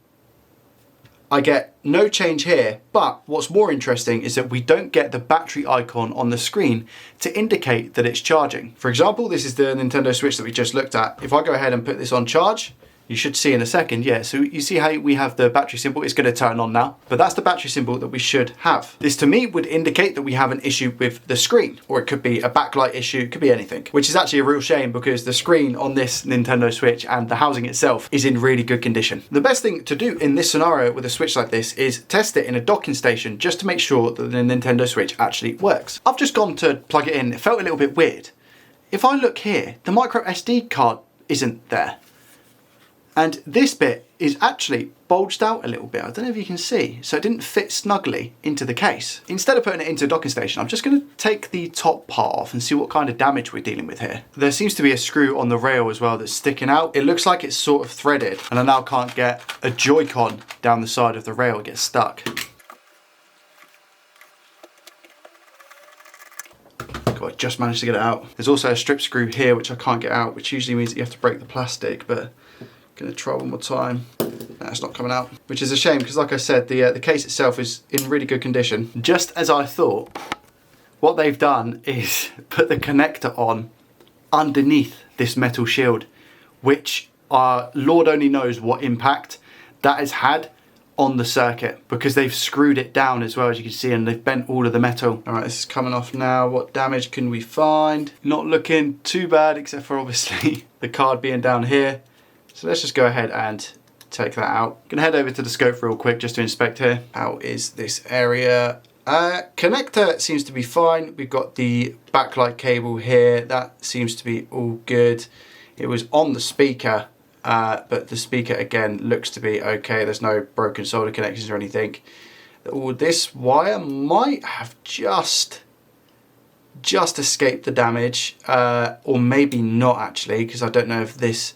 I get no change here, but what's more interesting is that we don't get the battery icon on the screen to indicate that it's charging. For example, this is the Nintendo Switch that we just looked at. If I go ahead and put this on charge, you should see in a second, yeah, so you see how we have the battery symbol, it's gonna turn on now, but that's the battery symbol that we should have. This to me would indicate that we have an issue with the screen, or it could be a backlight issue, it could be anything, which is actually a real shame because the screen on this Nintendo Switch and the housing itself is in really good condition. The best thing to do in this scenario with a Switch like this is test it in a docking station just to make sure that the Nintendo Switch actually works. I've just gone to plug it in, it felt a little bit weird. If I look here, the micro SD card isn't there. And this bit is actually bulged out a little bit. I don't know if you can see. So it didn't fit snugly into the case. Instead of putting it into a docking station, I'm just gonna take the top part off and see what kind of damage we're dealing with here. There seems to be a screw on the rail as well that's sticking out. It looks like it's sort of threaded and I now can't get a JoyCon down the side of the rail, it gets stuck. I just managed to get it out. There's also a strip screw here which I can't get out, which usually means that you have to break the plastic, but gonna try one more time. No, it's not coming out, which is a shame because like I said, the case itself is in really good condition. Just as I thought, what they've done is put the connector on underneath this metal shield, which Lord only knows what impact that has had on the circuit because they've screwed it down as well, as you can see, and they've bent all of the metal. All right, this is coming off now. What damage can we find? Not looking too bad, except for obviously the card being down here. So let's just go ahead and take that out. I'm gonna head over to the scope real quick just to inspect here. How is this area? Connector seems to be fine. We've got the backlight cable here. That seems to be all good. It was on the speaker, but the speaker again looks to be okay. There's no broken solder connections or anything. Oh, this wire might have just escaped the damage, or maybe not actually, because I don't know if this,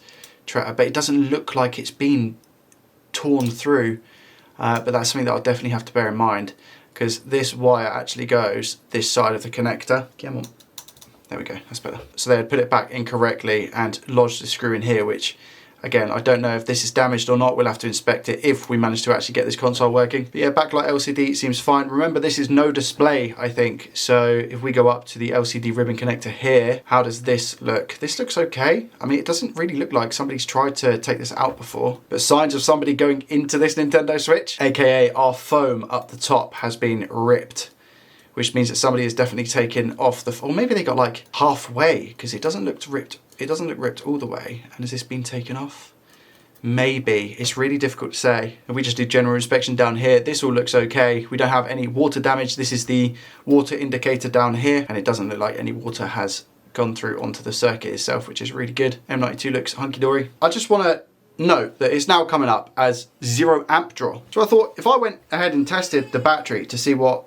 but it doesn't look like it's been torn through, but that's something that I'll definitely have to bear in mind because this wire actually goes this side of the connector. Come on, There we go, that's better. So they had put it back incorrectly and lodged the screw in here, which again, I don't know if this is damaged or not. We'll have to inspect it if we manage to actually get this console working. But yeah, backlight LCD seems fine. Remember, this is no display, I think. So if we go up to the LCD ribbon connector here, how does this look? This looks okay. I mean, it doesn't really look like somebody's tried to take this out before, but signs of somebody going into this Nintendo Switch, aka our foam up the top, has been ripped, which means that somebody has definitely taken off the, or maybe they got like halfway, because it doesn't look ripped. It doesn't look ripped all the way. And has this been taken off? Maybe. It's really difficult to say. If we just do general inspection down here, this all looks okay. We don't have any water damage. This is the water indicator down here, and it doesn't look like any water has gone through onto the circuit itself, which is really good. M92 looks hunky-dory. I just want to note that it's now coming up as 0 amp draw. So I thought if I went ahead and tested the battery to see what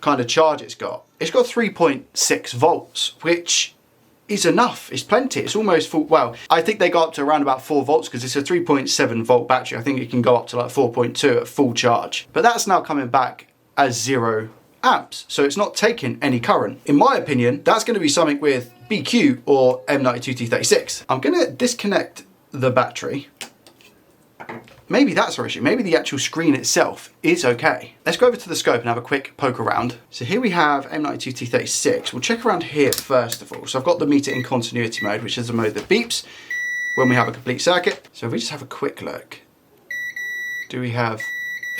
kind of charge it's got 3.6 volts, which is enough. It's plenty. It's almost full. Well, I think they go up to around about 4 volts because it's a 3.7 volt battery. I think it can go up to like 4.2 at full charge. But that's now coming back as 0 amps. So it's not taking any current. In my opinion, that's going to be something with BQ or M92T36. I'm going to disconnect the battery. Maybe that's our issue. Maybe the actual screen itself is okay. Let's go over to the scope and have a quick poke around. So here we have M92T36. We'll check around here first of all. So I've got the meter in continuity mode, which is the mode that beeps when we have a complete circuit. So if we just have a quick look, do we have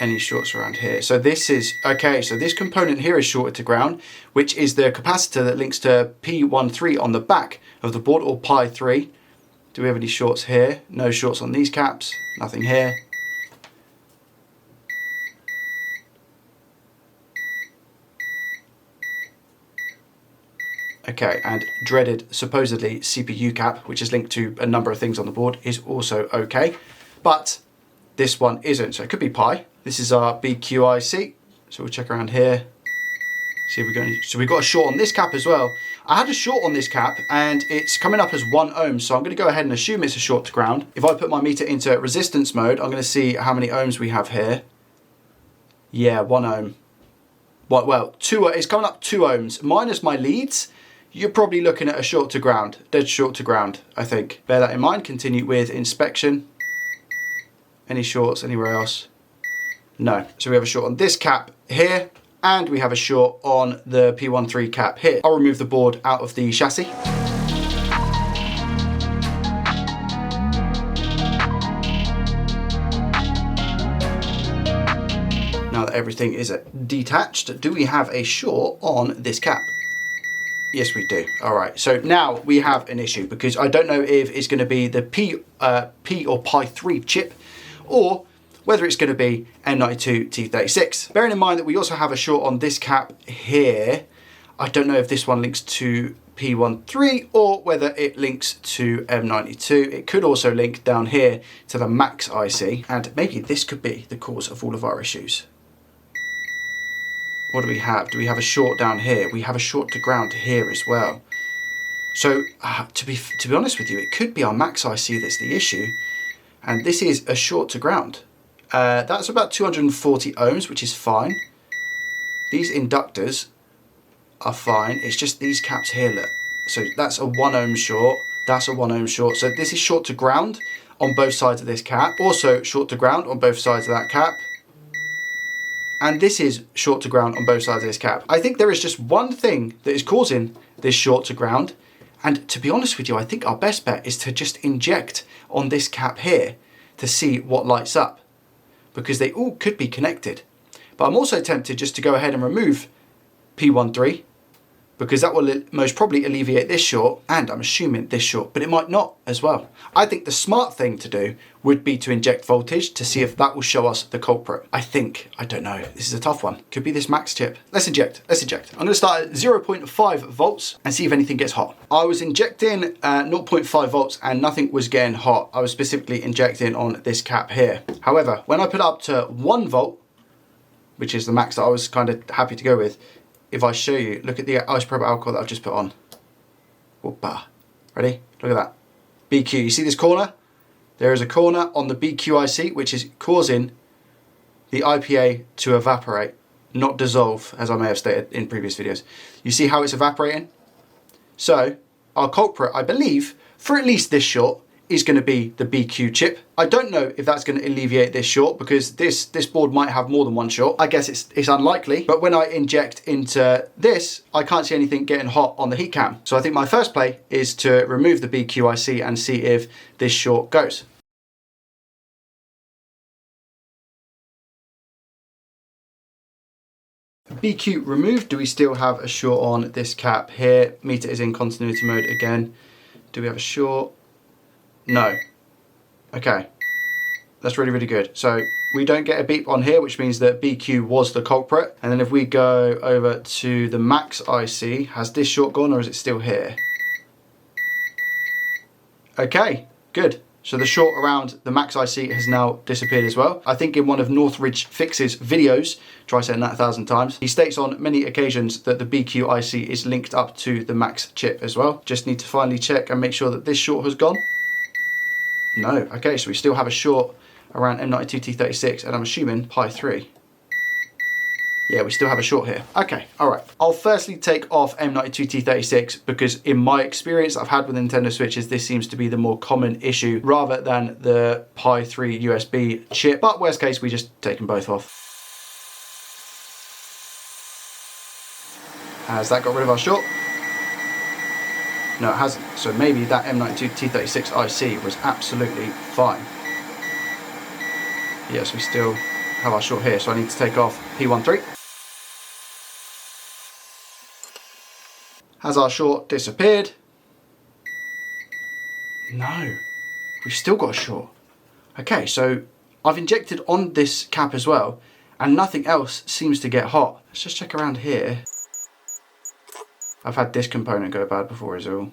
any shorts around here? So this is, okay, so this component here is shorted to ground, which is the capacitor that links to P13 on the back of the board, or Pi 3. Do we have any shorts here? No shorts on these caps, nothing here. Okay, and dreaded, supposedly, CPU cap, which is linked to a number of things on the board, is also okay. But this one isn't, so it could be Pi. This is our BQIC, so we'll check around here. See if we got any. So we've got a short on this cap as well. I had a short on this cap and it's coming up as 1 ohm, so I'm going to go ahead and assume it's a short to ground. If I put my meter into resistance mode, I'm going to see how many ohms we have here. Yeah, 1 ohm. Well, it's coming up 2 ohms. Minus my leads, you're probably looking at a short to ground. Dead short to ground, I think. Bear that in mind. Continue with inspection. Any shorts anywhere else? No. So we have a short on this cap here, and we have a short on the P13 cap here. I'll remove the board out of the chassis. Now that everything is detached, do we have a short on this cap? Yes, we do. All right, so now we have an issue because I don't know if it's going to be the P or Pi 3 chip, or whether it's going to be M92T36. Bearing in mind that we also have a short on this cap here, I don't know if this one links to P13 or whether it links to M92. It could also link down here to the max IC, and maybe this could be the cause of all of our issues. What do we have? Do we have a short down here? We have a short to ground here as well. So to be honest with you, it could be our max IC that's the issue, and this is a short to ground. That's about 240 ohms, which is fine. These inductors are fine. It's just these caps here, look. So that's a 1 ohm short. That's a 1 ohm short. So this is short to ground on both sides of this cap. Also short to ground on both sides of that cap. And this is short to ground on both sides of this cap. I think there is just one thing that is causing this short to ground. And to be honest with you, I think our best bet is to just inject on this cap here to see what lights up, because they all could be connected. But I'm also tempted just to go ahead and remove P13, because that will most probably alleviate this short, and I'm assuming this short, but it might not as well. I think the smart thing to do would be to inject voltage to see if that will show us the culprit. I don't know, this is a tough one. Could be this max chip. Let's inject. I'm gonna start at 0.5 volts and see if anything gets hot. I was injecting 0.5 volts and nothing was getting hot. I was specifically injecting on this cap here. However, when I put it up to 1 volt, which is the max that I was kind of happy to go with, if I show you, look at the isopropyl alcohol that I've just put on. Whoopa. Ready? Look at that. BQ. You see this corner? There is a corner on the BQIC which is causing the IPA to evaporate, not dissolve, as I may have stated in previous videos. You see how it's evaporating? So our culprit, I believe, for at least this short, is going to be the BQ chip. I don't know if that's going to alleviate this short because this board might have more than one short. I guess it's unlikely, but when I inject into this, I can't see anything getting hot on the heat cam. So I think my first play is to remove the BQ IC and see if this short goes. BQ removed. Do we still have a short on this cap here? Meter is in continuity mode again. Do we have a short? No. Okay. That's really, really good. So we don't get a beep on here, which means that BQ was the culprit. And then if we go over to the max IC, has this short gone or is it still here? Okay, good. So the short around the max IC has now disappeared as well. I think in one of Northridge Fix's videos, try saying that 1,000 times, he states on many occasions that the BQ IC is linked up to the max chip as well. Just need to finally check and make sure that this short has gone. No, okay, so we still have a short around M92 T36 and I'm assuming Pi 3. Yeah, we still have a short here. Okay, all right. I'll firstly take off M92 T36 because in my experience I've had with Nintendo Switches, this seems to be the more common issue rather than the Pi 3 USB chip. But worst case, we just take them both off. Has that got rid of our short? No, it hasn't. So maybe that M92 T36 IC was absolutely fine. Yes, we still have our short here, so I need to take off P13. Has our short disappeared? No, we've still got a short. Okay, so I've injected on this cap as well, and nothing else seems to get hot. Let's just check around here. I've had this component go bad before as well.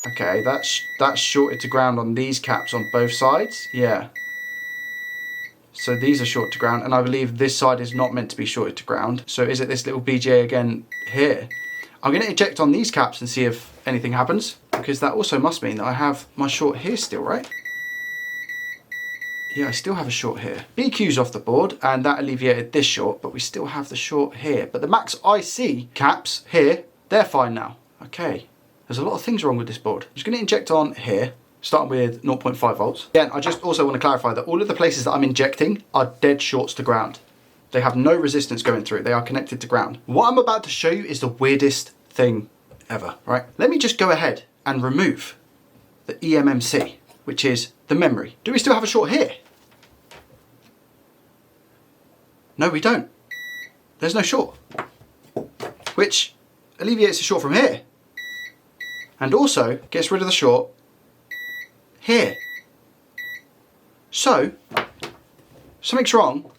Okay, that's shorted to ground on these caps on both sides. Yeah. So these are short to ground, and I believe this side is not meant to be shorted to ground. So is it this little BGA again here? I'm going to eject on these caps and see if anything happens, because that also must mean that I have my short here still, right? Yeah, I still have a short here. BQ's off the board, and that alleviated this short, but we still have the short here. But the max IC caps here, they're fine now. Okay, there's a lot of things wrong with this board. I'm just going to inject on here, starting with 0.5 volts. Again, I just also want to clarify that all of the places that I'm injecting are dead shorts to ground. They have no resistance going through. They are connected to ground. What I'm about to show you is the weirdest thing ever, right? Let me just go ahead and remove the eMMC, which is the memory. Do we still have a short here? No, we don't. There's no short, which alleviates the short from here and also gets rid of the short here. So something's wrong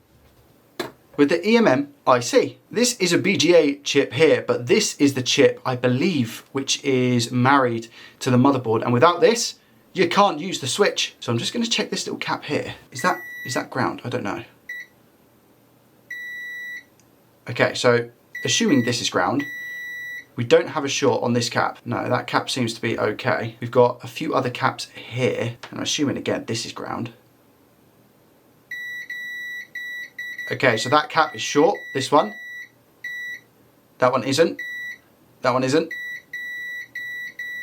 with the eMM IC. This is a BGA chip here, but this is the chip, I believe, which is married to the motherboard. And without this, you can't use the switch. So I'm just going to check this little cap here. Is that ground? I don't know. Okay, so assuming this is ground, we don't have a short on this cap. No, that cap seems to be okay. We've got a few other caps here, and I'm assuming again this is ground. Okay, so that cap is short, this one. That one isn't. That one isn't.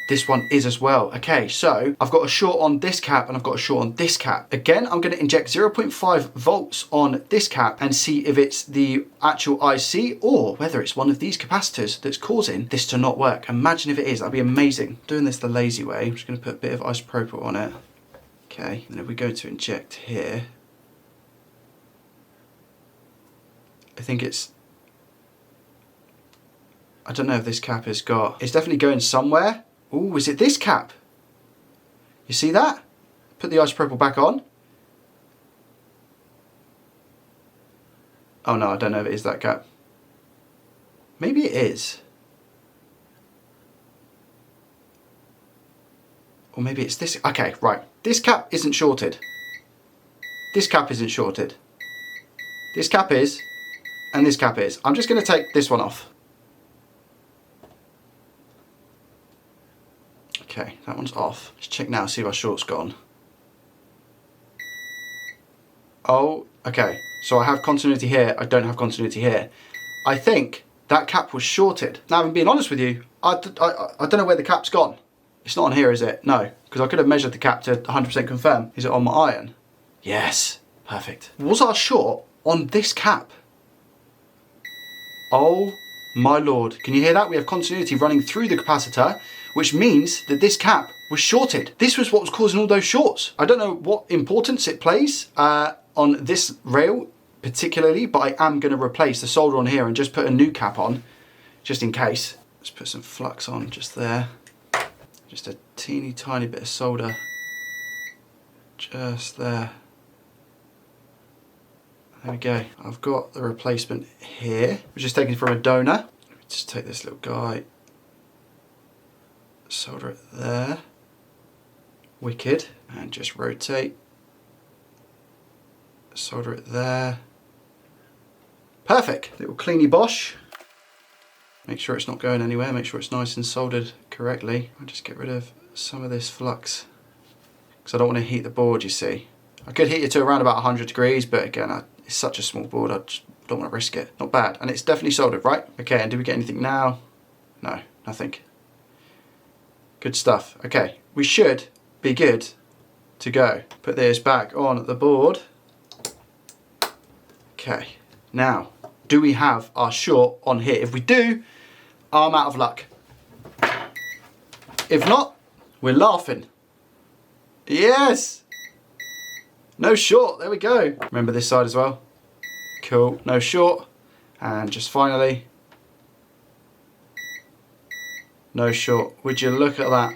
This one is as well. Okay, so I've got a short on this cap and I've got a short on this cap. Again, I'm going to inject 0.5 volts on this cap and see if it's the actual IC or whether it's one of these capacitors that's causing this to not work. Imagine if it is, that'd be amazing. Doing this the lazy way, I'm just going to put a bit of isopropyl on it. Okay, and if we go to inject here, I think it's, I don't know if this cap has got, it's definitely going somewhere. Oh, is it this cap? You see that? Put the isopropyl back on. Oh no, I don't know if it is that cap. Maybe it is. Or maybe it's this. Okay, right. This cap isn't shorted. This cap isn't shorted. This cap is, and this cap is. I'm just going to take this one off. Okay, that one's off. Let's check now, see if our short's gone. Oh, okay. So I have continuity here, I don't have continuity here. I think that cap was shorted. Now, if I'm being honest with you, I don't know where the cap's gone. It's not on here, is it? No, because I could have measured the cap to 100% confirm. Is it on my iron? Yes, perfect. Was our short on this cap? Oh my lord, can you hear that? We have continuity running through the capacitor, which means that this cap was shorted. This was what was causing all those shorts. I don't know what importance it plays on this rail particularly, but I am going to replace the solder on here and just put a new cap on, just in case. Let's put some flux on just there. Just a teeny tiny bit of solder just there. There we go. I've got the replacement here, which is taken from a donor. Let me just take this little guy, solder it there. Wicked. And just rotate. Solder it there. Perfect. Little cleany bosh. Make sure it's not going anywhere. Make sure it's nice and soldered correctly. I'll just get rid of some of this flux because I don't want to heat the board, you see. I could heat it to around about 100 degrees, but again, it's such a small board, I just don't want to risk it. Not bad. And it's definitely soldered, right? Okay, and do we get anything now? No, nothing. Good stuff. Okay, we should be good to go. Put this back on the board. Okay, now, do we have our short on here? If we do, I'm out of luck. If not, we're laughing. Yes! No short, there we go. Remember this side as well. Cool, no short. And just finally, no short. Would you look at that?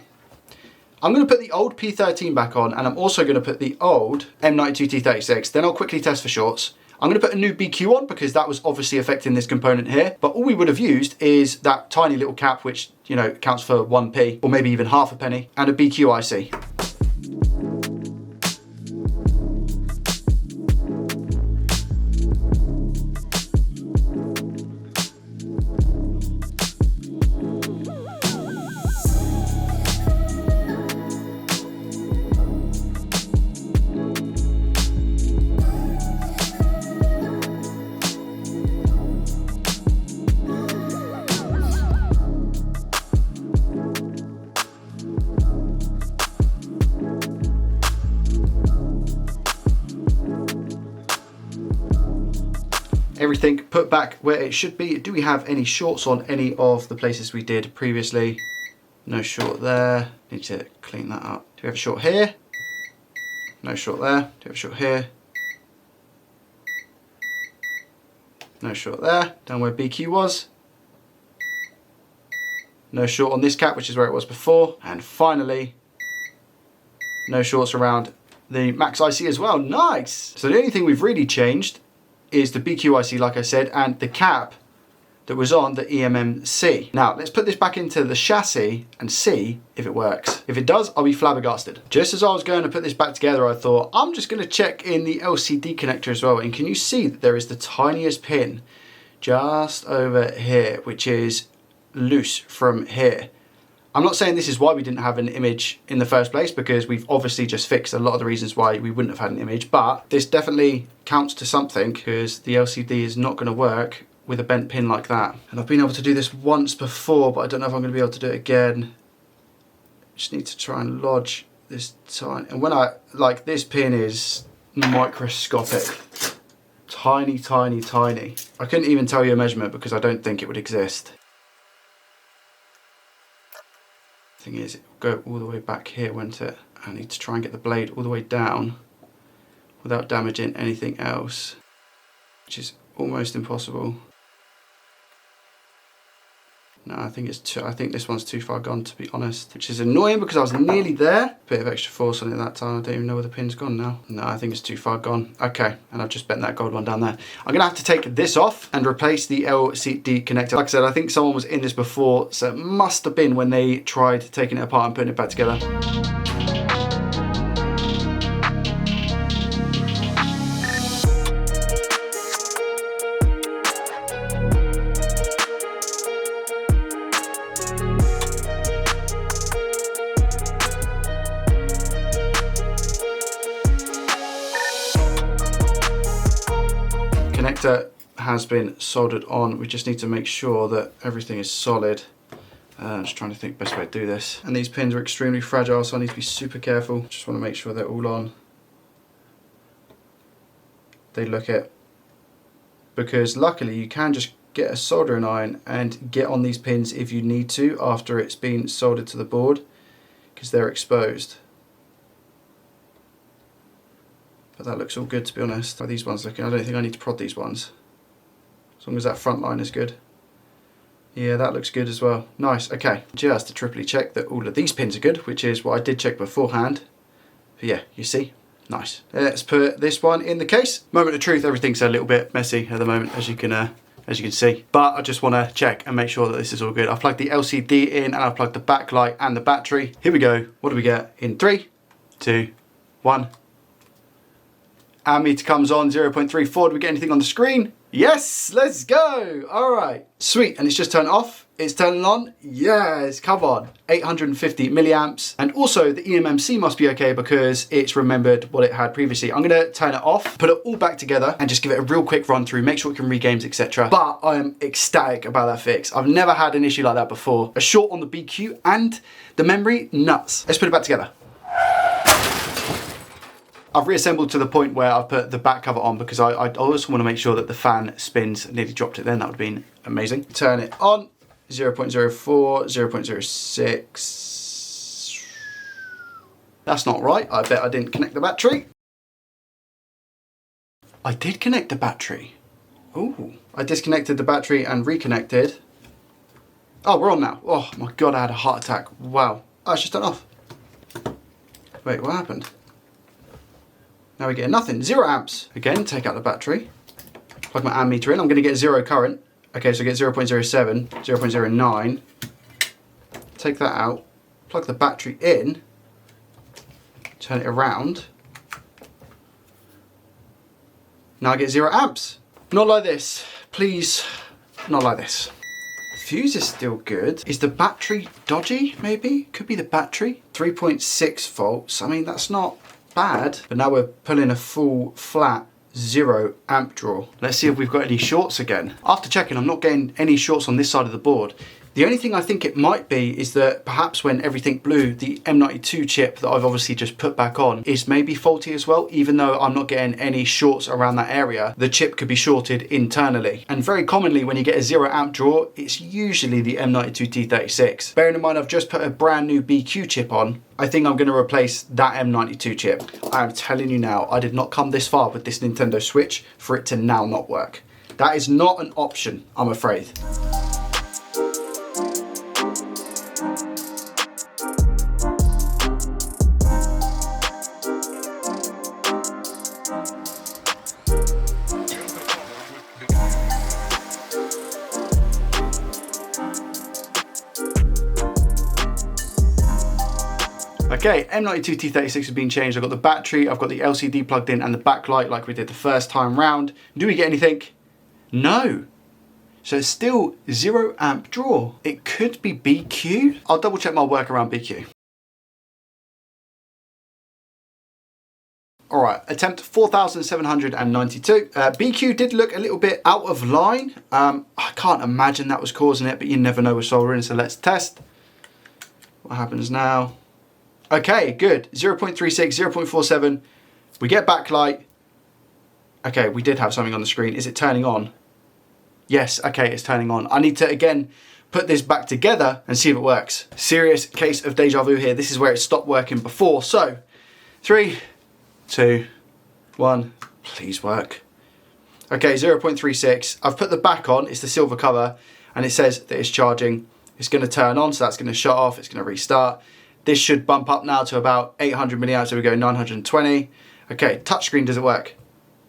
I'm going to put the old P13 back on, and I'm also going to put the old M92 T36. Then I'll quickly test for shorts. I'm going to put a new BQ on because that was obviously affecting this component here. But all we would have used is that tiny little cap, which, you know, counts for 1p or maybe even half a penny, and a BQ IC. Everything put back where it should be. Do we have any shorts on any of the places we did previously? No short there. Need to clean that up. Do we have a short here? No short there. Do we have a short here? No short there. Down where BQ was. No short on this cap, which is where it was before. And finally, no shorts around the max IC as well. Nice! So the only thing we've really changed is the BQIC, like I said, and the cap that was on the EMMC. Now, let's put this back into the chassis and see if it works. If it does, I'll be flabbergasted. Just as I was going to put this back together, I thought, I'm just going to check in the LCD connector as well. And can you see that there is the tiniest pin just over here, which is loose from here. I'm not saying this is why we didn't have an image in the first place, because we've obviously just fixed a lot of the reasons why we wouldn't have had an image, but this definitely counts to something because the LCD is not going to work with a bent pin like that. And I've been able to do this once before, but I don't know if I'm going to be able to do it again. Just need to try and lodge this tiny, and when this pin is microscopic. Tiny, tiny, tiny. I couldn't even tell you a measurement because I don't think it would exist. Thing is, it will go all the way back here, won't it? I need to try and get the blade all the way down without damaging anything else, which is almost impossible. No, I think this one's too far gone, to be honest, which is annoying because I was nearly there. Bit of extra force on it that time. I don't even know where the pin's gone now. No, I think it's too far gone. Okay, and I've just bent that gold one down there. I'm gonna have to take this off and replace the LCD connector. Like I said, I think someone was in this before, so it must have been when they tried taking it apart and putting it back together. Connector has been soldered on. We just need to make sure that everything is solid I'm just trying to think best way to do this. And these pins are extremely fragile, so I need to be super careful. Just want to make sure they're all on. They look it. Because luckily you can just get a soldering iron and get on these pins if you need to after it's been soldered to the board, because they're exposed. But that looks all good, to be honest. How are these ones looking? I don't think I need to prod these ones. As long as that front line is good. Yeah, that looks good as well. Nice, okay. Just to triply check that all of these pins are good, which is what I did check beforehand. But yeah, you see? Nice. Let's put this one in the case. Moment of truth, everything's a little bit messy at the moment, as you can see. But I just want to check and make sure that this is all good. I've plugged the LCD in and I've plugged the backlight and the battery. Here we go. What do we get? In 3, 2, 1. Ammeter comes on, 0.34. Do we get anything on the screen? Yes, let's go. All right, sweet. And it's just turned off. It's turning on. Yes, come on. 850 milliamps. And also the eMMC must be okay because it's remembered what it had previously. I'm gonna turn it off, put it all back together and just give it a real quick run through, make sure it can read games, etc. But I am ecstatic about that fix. I've never had an issue like that before. A short on the BQ and the memory, nuts. Let's put it back together. I've reassembled to the point where I've put the back cover on because I also want to make sure that the fan spins. Nearly dropped it then, that would have been amazing. Turn it on, 0.04, 0.06. That's not right, I bet I didn't connect the battery. I did connect the battery. Ooh. I disconnected the battery and reconnected. Oh, we're on now. Oh my God, I had a heart attack. Wow. Oh, it's just turned off. Wait, what happened? Now we're getting nothing, 0 amps. Again, take out the battery, plug my ammeter in. I'm gonna get 0 current. Okay, so I get 0.07, 0.09. Take that out, plug the battery in, turn it around. Now I get 0 amps. Not like this, please, not like this. Fuse is still good. Is the battery dodgy, maybe? Could be the battery. 3.6 volts, I mean, that's not bad, but now we're pulling a full flat 0 amp draw. Let's see if we've got any shorts again. After checking, I'm not getting any shorts on this side of the board. The only thing I think it might be is that perhaps when everything blew, the M92 chip that I've obviously just put back on is maybe faulty as well. Even though I'm not getting any shorts around that area, the chip could be shorted internally. And very commonly when you get a 0 amp draw, it's usually the M92 T36. Bearing in mind I've just put a brand new BQ chip on, I think I'm going to replace that M92 chip. I'm telling you now, I did not come this far with this Nintendo Switch for it to now not work. That is not an option, I'm afraid. Okay, M92 T36 has been changed. I've got the battery, I've got the LCD plugged in and the backlight like we did the first time round. Do we get anything? No. So it's still 0 amp draw. It could be BQ. I'll double check my work around BQ. All right, attempt 4,792. BQ did look a little bit out of line. I can't imagine that was causing it, but you never know with soldering, so let's test. What happens now? Okay, good. 0.36, 0.47. We get backlight. Okay, we did have something on the screen. Is it turning on? Yes, okay, it's turning on. I need to, again, put this back together and see if it works. Serious case of deja vu here. This is where it stopped working before. So, 3, 2, 1, please work. Okay, 0.36. I've put the back on, it's the silver cover, and it says that it's charging. It's gonna turn on, so that's gonna shut off, it's gonna restart. This should bump up now to about 800 milliamps, so we go 920. Okay, touchscreen, does it work?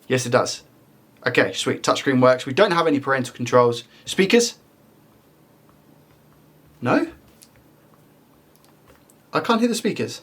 Yes, it does. Okay, sweet, touchscreen works. We don't have any parental controls. Speakers? No? I can't hear the speakers.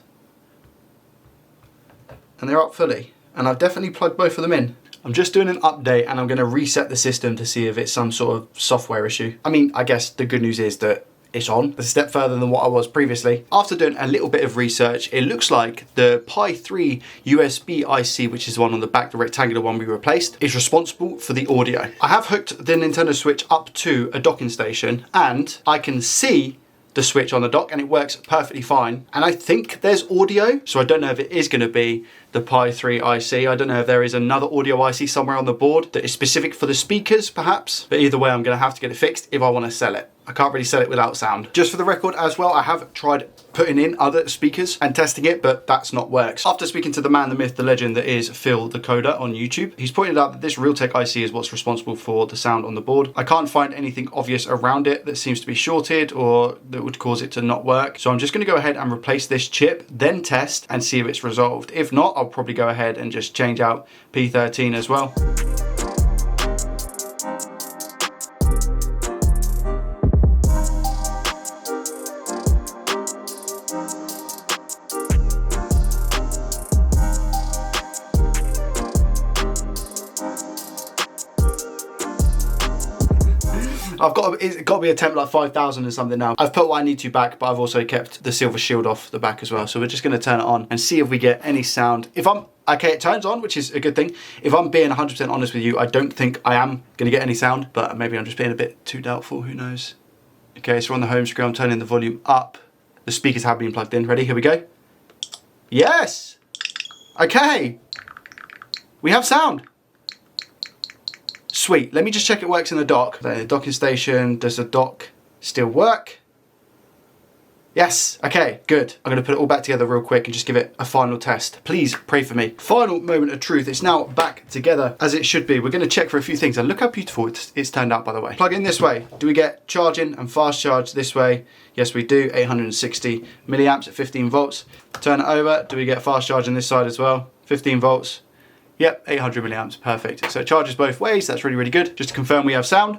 And they're up fully. And I've definitely plugged both of them in. I'm just doing an update and I'm gonna reset the system to see if it's some sort of software issue. I mean, I guess the good news is that it's on. A step further than what I was previously. After doing a little bit of research, it looks like the Pi 3 USB IC, which is the one on the back, the rectangular one we replaced, is responsible for the audio. I have hooked the Nintendo Switch up to a docking station and I can see the switch on the dock and it works perfectly fine. And I think there's audio, so I don't know if it is going to be the Pi 3 IC. I don't know if there is another audio IC somewhere on the board that is specific for the speakers perhaps, but either way I'm going to have to get it fixed if I want to sell it. I can't really sell it without sound. Just for the record as well, I have tried putting in other speakers and testing it, but that's not worked. After speaking to the man, the myth, the legend that is Phil the Coder on YouTube, he's pointed out that this Realtek IC is what's responsible for the sound on the board. I can't find anything obvious around it that seems to be shorted or that would cause it to not work. So I'm just going to go ahead and replace this chip, then test and see if it's resolved. If not, I'll probably go ahead and just change out P13 as well. It's got to be a temp like 5,000 or something now. I've put what I need to back, but I've also kept the silver shield off the back as well. So we're just going to turn it on and see if we get any sound. Okay, it turns on, which is a good thing. If I'm being 100% honest with you, I don't think I am going to get any sound, but maybe I'm just being a bit too doubtful, who knows. Okay, so on the home screen, I'm turning the volume up. The speakers have been plugged in. Ready? Here we go. Yes! Okay! We have sound. Sweet. Let me just check it works in the dock. The docking station, does the dock still work? Yes. Okay, good. I'm going to put it all back together real quick and just give it a final test. Please pray for me. Final moment of truth. It's now back together as it should be. We're going to check for a few things. And look how beautiful it's turned out, by the way. Plug in this way. Do we get charging and fast charge this way? Yes, we do. 860 milliamps at 15 volts. Turn it over. Do we get fast charging this side as well? 15 volts. Yep, 800 milliamps, perfect. So it charges both ways, that's really, really good. Just to confirm we have sound.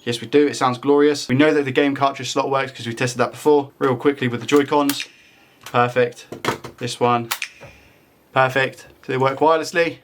Yes, we do, it sounds glorious. We know that the game cartridge slot works because we tested that before. Real quickly with the JoyCons. Perfect. This one. Perfect. Do they work wirelessly?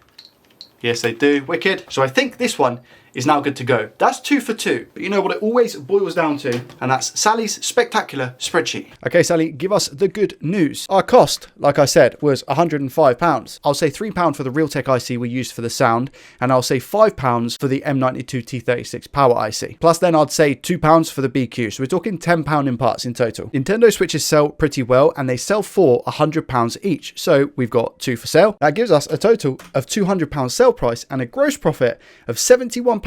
Yes, they do. Wicked. So I think this one is now good to go. That's 2 for 2. But you know what it always boils down to, and that's Sally's spectacular spreadsheet. Okay, Sally, give us the good news. Our cost, like I said, was £105. I'll say £3 for the Realtek IC we used for the sound, and I'll say £5 for the M92 T36 power IC. Plus then I'd say £2 for the BQ. So we're talking £10 in parts in total. Nintendo Switches sell pretty well, and they sell for £100 each. So we've got 2 for sale. That gives us a total of £200 sale price and a gross profit of £71.20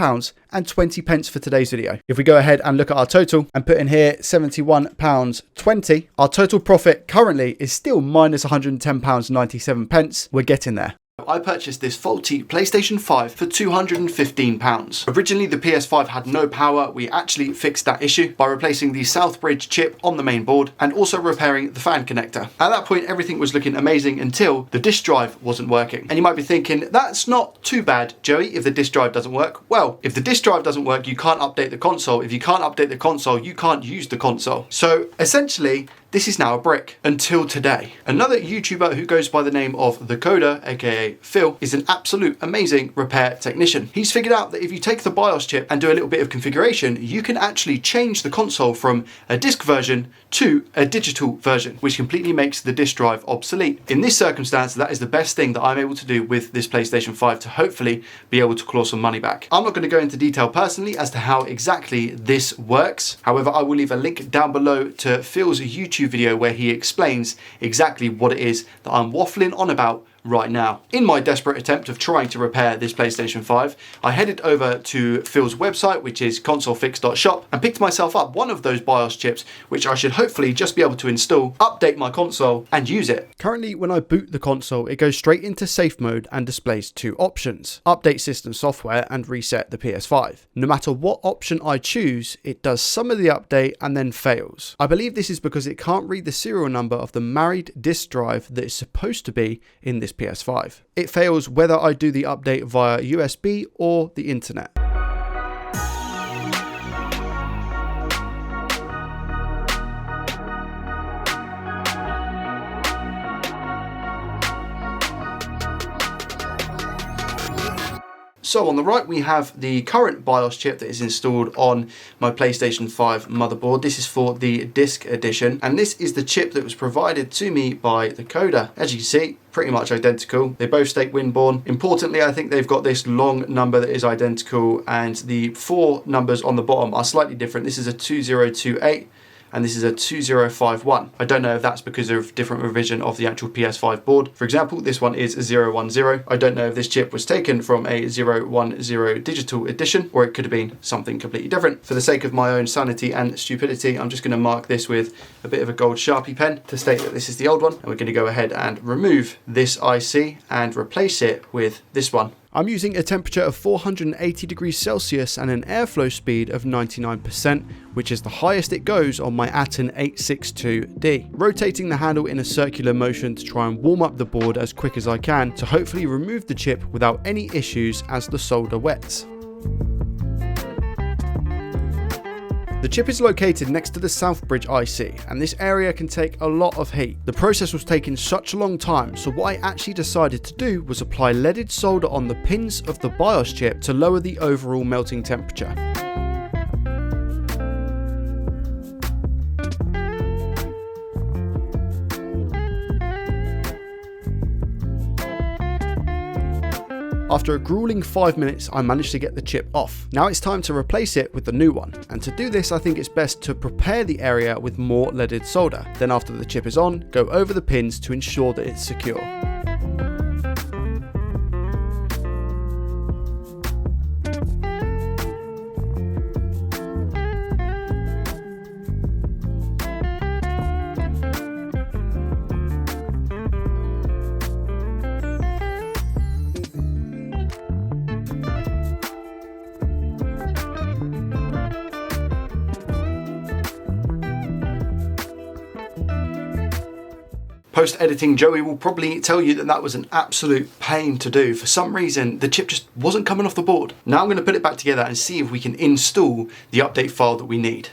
for today's video. If we go ahead and look at our total and put in here £71.20, our total profit currently is still minus £110.97. We're getting there. I purchased this faulty PlayStation 5 for £215. Originally the PS5 had no power. We actually fixed that issue by replacing the Southbridge chip on the main board and also repairing the fan connector. At that point everything was looking amazing until the disk drive wasn't working. And you might be thinking, that's not too bad, Joey, if the disk drive doesn't work. Well, if the disk drive doesn't work, you can't update the console. If you can't update the console, you can't use the console. So essentially, this is now a brick until today. Another YouTuber who goes by the name of The Coder, aka Phil, is an absolute amazing repair technician. He's figured out that if you take the BIOS chip and do a little bit of configuration, you can actually change the console from a disk version to a digital version, which completely makes the disk drive obsolete. In this circumstance, that is the best thing that I'm able to do with this PlayStation 5 to hopefully be able to claw some money back. I'm not going to go into detail personally as to how exactly this works. However, I will leave a link down below to Phil's YouTube video where he explains exactly what it is that I'm waffling on about right now. In my desperate attempt of trying to repair this PlayStation 5, I headed over to Phil's website, which is consolefix.shop, and picked myself up one of those BIOS chips, which I should hopefully just be able to install, update my console, and use it. Currently, when I boot the console, it goes straight into safe mode and displays 2 options: update system software and reset the PS5. No matter what option I choose, it does some of the update and then fails. I believe this is because it can't read the serial number of the married disk drive that is supposed to be in this PS5. It fails whether I do the update via USB or the internet. So on the right we have the current BIOS chip that is installed on my PlayStation 5 motherboard. This is for the disc edition, and this is the chip that was provided to me by the coder. As you can see, pretty much identical. They both state Winborn. Importantly, I think they've got this long number that is identical, and the 4 numbers on the bottom are slightly different. This is a 2028 and this is a 2051. I don't know if that's because of different revision of the actual PS5 board. For example, this one is 010. I don't know if this chip was taken from a 010 digital edition, or it could have been something completely different. For the sake of my own sanity and stupidity, I'm just going to mark this with a bit of a gold Sharpie pen to state that this is the old one, and we're going to go ahead and remove this IC and replace it with this one. I'm using a temperature of 480 degrees Celsius and an airflow speed of 99%, which is the highest it goes on my Aten 862D. Rotating the handle in a circular motion to try and warm up the board as quick as I can to hopefully remove the chip without any issues as the solder wets. The chip is located next to the Southbridge IC, and this area can take a lot of heat. The process was taking such a long time, so what I actually decided to do was apply leaded solder on the pins of the BIOS chip to lower the overall melting temperature. After a grueling 5 minutes, I managed to get the chip off. Now it's time to replace it with the new one. And to do this, I think it's best to prepare the area with more leaded solder. Then after the chip is on, go over the pins to ensure that it's secure. Post-editing Joey will probably tell you that that was an absolute pain to do. For some reason, the chip just wasn't coming off the board. Now I'm going to put it back together and see if we can install the update file that we need.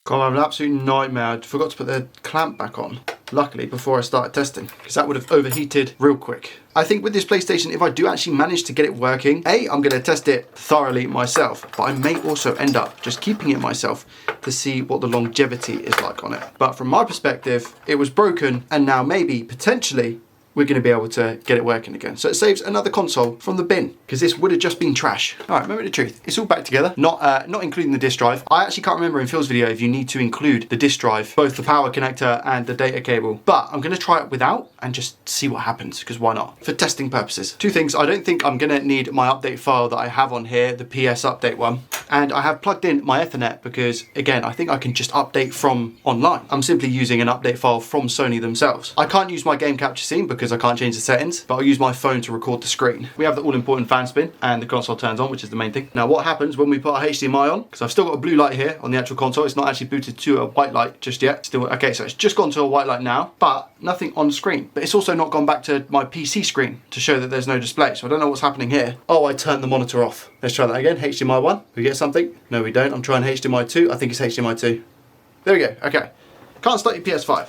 God, I'm an absolute nightmare. I forgot to put the clamp back on, luckily, before I started testing, because that would have overheated real quick. I think with this PlayStation, if I do actually manage to get it working, I'm going to test it thoroughly myself, but I may also end up just keeping it myself to see what the longevity is like on it. But from my perspective, it was broken, and now maybe, potentially, we're going to be able to get it working again. So it saves another console from the bin, because this would have just been trash. All right, moment of truth. It's all back together, not including the disk drive. I actually can't remember in Phil's video if you need to include the disk drive, both the power connector and the data cable. But I'm going to try it without and just see what happens, because why not? For testing purposes. Two things. I don't think I'm going to need my update file that I have on here, the PS update one. And I have plugged in my Ethernet because, again, I think I can just update from online. I'm simply using an update file from Sony themselves. I can't use my game capture scene because I can't change the settings, but I'll use my phone to record the screen. We have the all-important fan spin and the console turns on, which is the main thing. Now, what happens when we put our HDMI on? Because I've still got a blue light here on the actual console. It's not actually booted to a white light just yet. Still, okay, so it's just gone to a white light now, but nothing on screen. But it's also not gone back to my PC screen to show that there's no display. So I don't know what's happening here. Oh, I turned the monitor off. Let's try that again. HDMI 1. We get something? No, we don't. I'm trying HDMI 2. I think it's HDMI 2. There we go. Okay. Can't start your PS5.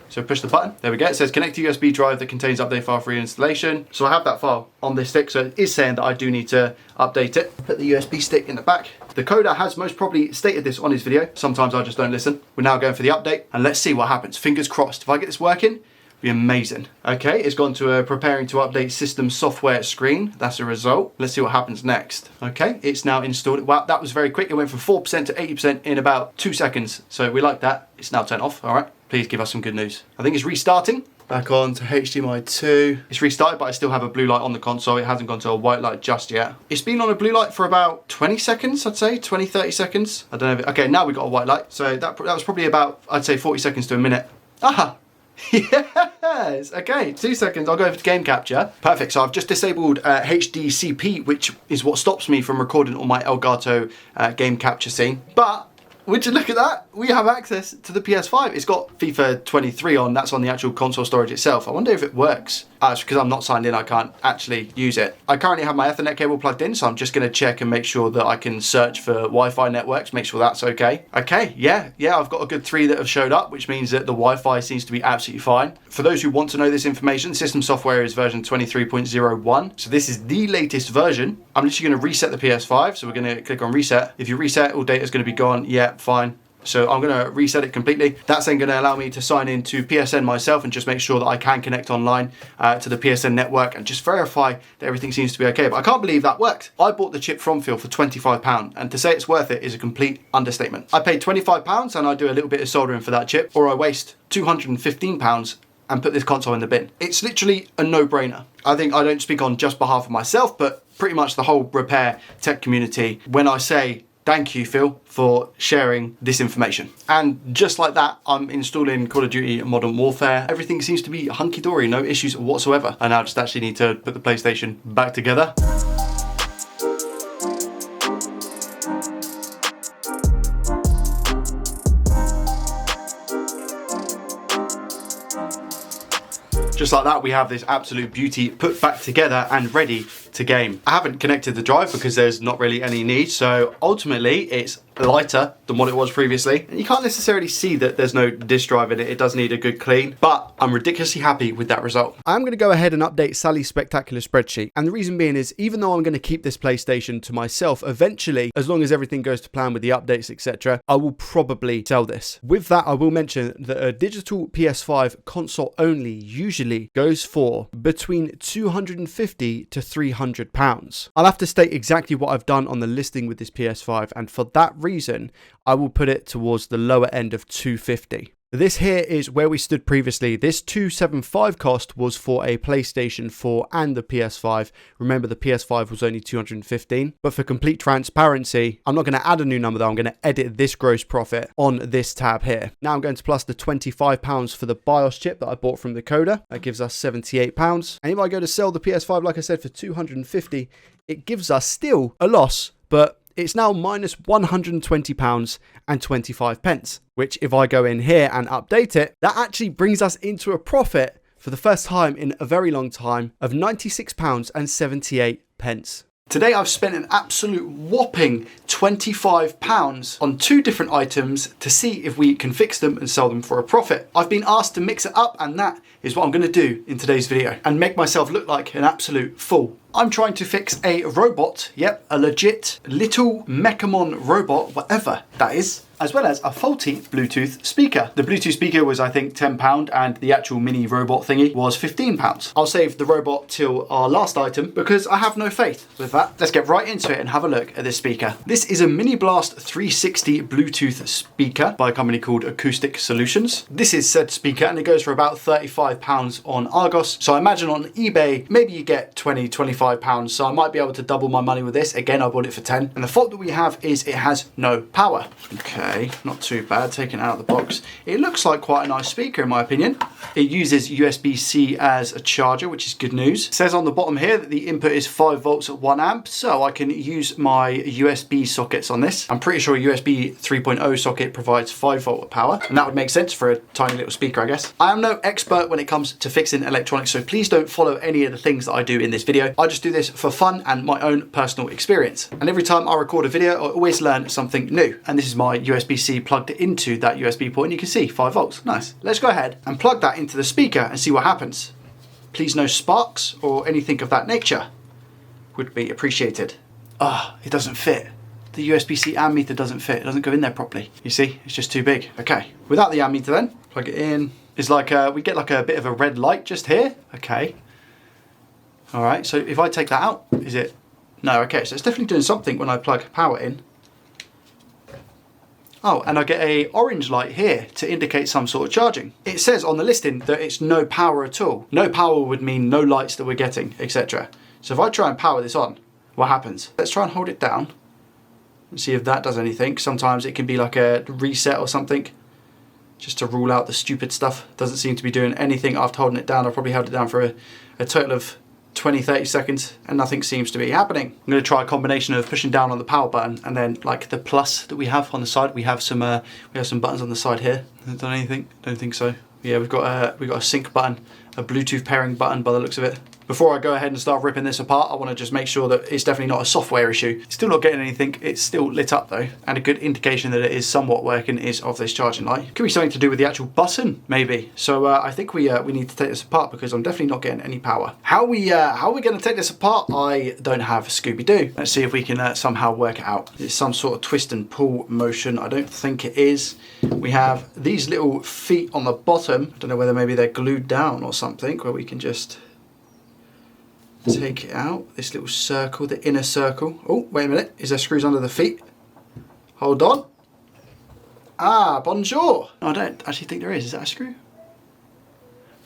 So push the button. There we go. It says connect to USB drive that contains update file for installation. So I have that file on this stick. So it is saying that I do need to update it. Put the USB stick in the back. The coder has most probably stated this on his video. Sometimes I just don't listen. We're now going for the update and let's see what happens. Fingers crossed. If I get this working, it'll be amazing. Okay, it's gone to a preparing to update system software screen. That's a result. Let's see what happens next. Okay, it's now installed. Wow, that was very quick. It went from 4% to 80% in about 2 seconds. So we like that. It's now turned off. All right, please give us some good news. I think it's restarting. Back on to HDMI 2. It's restarted, but I still have a blue light on the console. It hasn't gone to a white light just yet. It's been on a blue light for about 20 seconds, I'd say, 20, 30 seconds. I don't know if okay, now we've got a white light. So that was probably about, I'd say 40 seconds to a minute. Aha! Yes, okay, 2 seconds, I'll go over to game capture. Perfect, so I've just disabled HDCP, which is what stops me from recording on my Elgato game capture scene. But would you look at that? We have access to the PS5. It's got FIFA 23 on, that's on the actual console storage itself. I wonder if it works. It's because I'm not signed in, I can't actually use it. I currently have my Ethernet cable plugged in, so I'm just going to check and make sure that I can search for Wi-Fi networks, make sure that's okay. Okay, yeah, I've got a good 3 that have showed up, which means that the Wi-Fi seems to be absolutely fine. For those who want to know this information, system software is version 23.01, so this is the latest version. I'm literally going to reset the PS5, so we're going to click on reset. If you reset, all data is going to be gone. Yeah, fine. So I'm going to reset it completely. That's then going to allow me to sign into PSN myself and just make sure that I can connect online to the PSN network and just verify that everything seems to be okay. But I can't believe that worked. I bought the chip from Phil for £25, and to say it's worth it is a complete understatement. I paid £25 and I do a little bit of soldering for that chip, or I waste £215 and put this console in the bin. It's literally a no-brainer. I think I don't speak on just behalf of myself, but pretty much the whole repair tech community when I say thank you, Phil, for sharing this information. And just like that, I'm installing Call of Duty Modern Warfare. Everything seems to be hunky-dory, no issues whatsoever. I now just actually need to put the PlayStation back together. Just like that, we have this absolute beauty put back together and ready to game. I haven't connected the drive because there's not really any need, so ultimately it's lighter than what it was previously. And you can't necessarily see that there's no disk drive in it. It does need a good clean, but I'm ridiculously happy with that result. I'm going to go ahead and update Sally's spectacular spreadsheet. And the reason being is, even though I'm going to keep this PlayStation to myself, eventually, as long as everything goes to plan with the updates, etc., I will probably sell this. With that, I will mention that a digital PS5 console only usually goes for between £250 to £300. I'll have to state exactly what I've done on the listing with this PS5, and for that reason, I will put it towards the lower end of £250. This here is where we stood previously. This $275 cost was for a PlayStation 4 and the PS5. Remember, the PS5 was only $215. But for complete transparency, I'm not going to add a new number though. I'm going to edit this gross profit on this tab here. Now I'm going to plus the £25 for the BIOS chip that I bought from the coder. That gives us £78. And if I go to sell the PS5, like I said, for $250, it gives us still a loss, but it's now minus £120 and 25 pence, which if I go in here and update it, that actually brings us into a profit for the first time in a very long time of £96 and 78 pence. Today I've spent an absolute whopping £25 on 2 different items to see if we can fix them and sell them for a profit. I've been asked to mix it up, and that is what I'm going to do in today's video and make myself look like an absolute fool. I'm trying to fix a robot, yep, a legit little Mechamon robot, whatever that is, as well as a faulty Bluetooth speaker. The Bluetooth speaker was, I think, £10 and the actual mini robot thingy was £15. I'll save the robot till our last item because I have no faith with that. Let's get right into it and have a look at this speaker. This is a Mini Blast 360 Bluetooth speaker by a company called Acoustic Solutions. This is said speaker and it goes for about £35 on Argos. So I imagine on eBay, maybe you get £20, £25, so I might be able to double my money with this. Again, I bought it for 10. And the fault that we have is it has no power. Okay, not too bad, taken out of the box. It looks like quite a nice speaker in my opinion. It uses USB-C as a charger, which is good news. It says on the bottom here that the input is 5 volts at 1 amp, so I can use my USB sockets on this. I'm pretty sure a USB 3.0 socket provides 5 volt power, and that would make sense for a tiny little speaker, I guess. I am no expert when it comes to fixing electronics, so please don't follow any of the things that I do in this video. I just do this for fun and my own personal experience. And every time I record a video, I always learn something new. And this is my USB-C plugged into that USB port, and you can see 5 volts. Nice. Let's go ahead and plug that into the speaker and see what happens. Please no sparks or anything of that nature would be appreciated. It doesn't fit. The USB-C ammeter doesn't fit. It doesn't go in there properly. You see, it's just too big. Okay, without the ammeter then, plug it in. It's like, we get like a bit of a red light just here. Okay. All right, so if I take that out, is it? No, okay, so it's definitely doing something when I plug power in. Oh, and I get a orange light here to indicate some sort of charging. It says on the listing that it's no power at all. No power would mean no lights that we're getting, etc. So if I try and power this on, what happens? Let's try and hold it down and see if that does anything. Sometimes it can be like a reset or something, just to rule out the stupid stuff. Doesn't seem to be doing anything after holding it down. I probably held it down for a total of 20-30 seconds and nothing seems to be happening. I'm going to try a combination of pushing down on the power button and then like the plus that we have on the side. We have some buttons on the side here. Has it done anything? Don't think so. Yeah, we've got a sync button, a Bluetooth pairing button by the looks of it. before I go ahead and start ripping this apart, I want to just make sure that it's definitely not a software issue. It's still not getting anything. It's still lit up though. And a good indication that it is somewhat working is of this charging light. Could be something to do with the actual button, maybe. So I think we need to take this apart because I'm definitely not getting any power. How are we going to take this apart? I don't have Scooby-Doo. Let's see if we can somehow work it out. It's some sort of twist and pull motion. I don't think it is. We have these little feet on the bottom. I don't know whether maybe they're glued down or something, where we can just take it out. This little circle, the inner circle. Oh, wait a minute. Is there screws under the feet? Hold on. Ah, bonjour. No, I don't actually think there is. Is that a screw?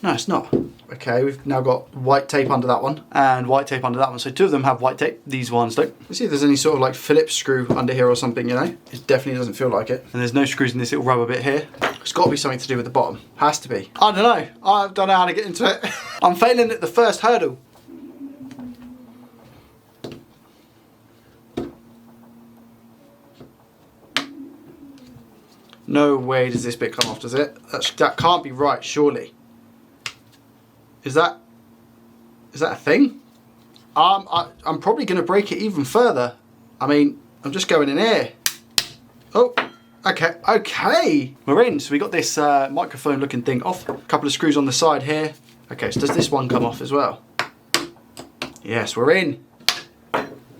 No, it's not. Okay, we've now got white tape under that one and white tape under that one. So two of them have white tape. These ones don't. Let's see if there's any sort of like Phillips screw under here or something, you know? It definitely doesn't feel like it. And there's no screws in this little rubber bit here. It's got to be something to do with the bottom. Has to be. I don't know. I don't know how to get into it. I'm failing at the first hurdle. No way does this bit come off, does it? That can't be right, surely. Is that a thing? I'm probably going to break it even further. I mean, I'm just going in here. Oh, okay. We're in. So we got this microphone looking thing off. A couple of screws on the side here. Okay, so does this one come off as well? Yes, we're in.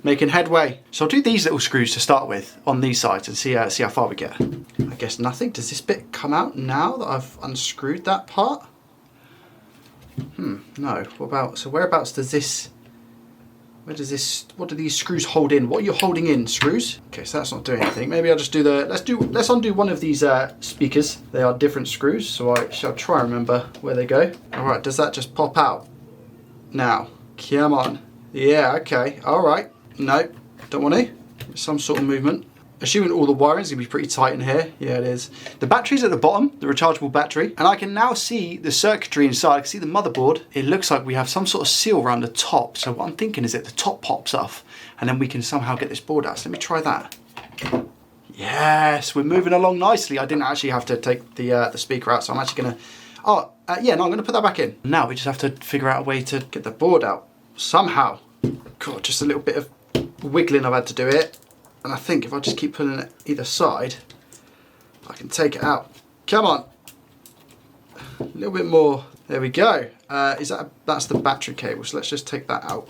Making headway. So I'll do these little screws to start with on these sides and see how far we get. I guess nothing. Does this bit come out now that I've unscrewed that part? No. What about, so whereabouts does this, what do these screws hold in? What are you holding in, screws? Okay, so that's not doing anything. Maybe I'll just do let's undo one of these speakers. They are different screws, so I shall try and remember where they go. All right, does that just pop out? Now, come on. Yeah, okay, all right. No, don't want to. Some sort of movement. Assuming all the wiring is going to be pretty tight in here. Yeah, it is. The battery's at the bottom, the rechargeable battery. And I can now see the circuitry inside. I can see the motherboard. It looks like we have some sort of seal around the top. So what I'm thinking is that the top pops off and then we can somehow get this board out. So let me try that. Yes, we're moving along nicely. I didn't actually have to take the speaker out. So I'm actually going to, yeah, no, I'm going to put that back in. Now we just have to figure out a way to get the board out somehow. God, just a little bit of wiggling I've had to do it. And I think if I just keep pulling it either side, I can take it out. Come on. A little bit more. There we go. That's the battery cable. So let's just take that out.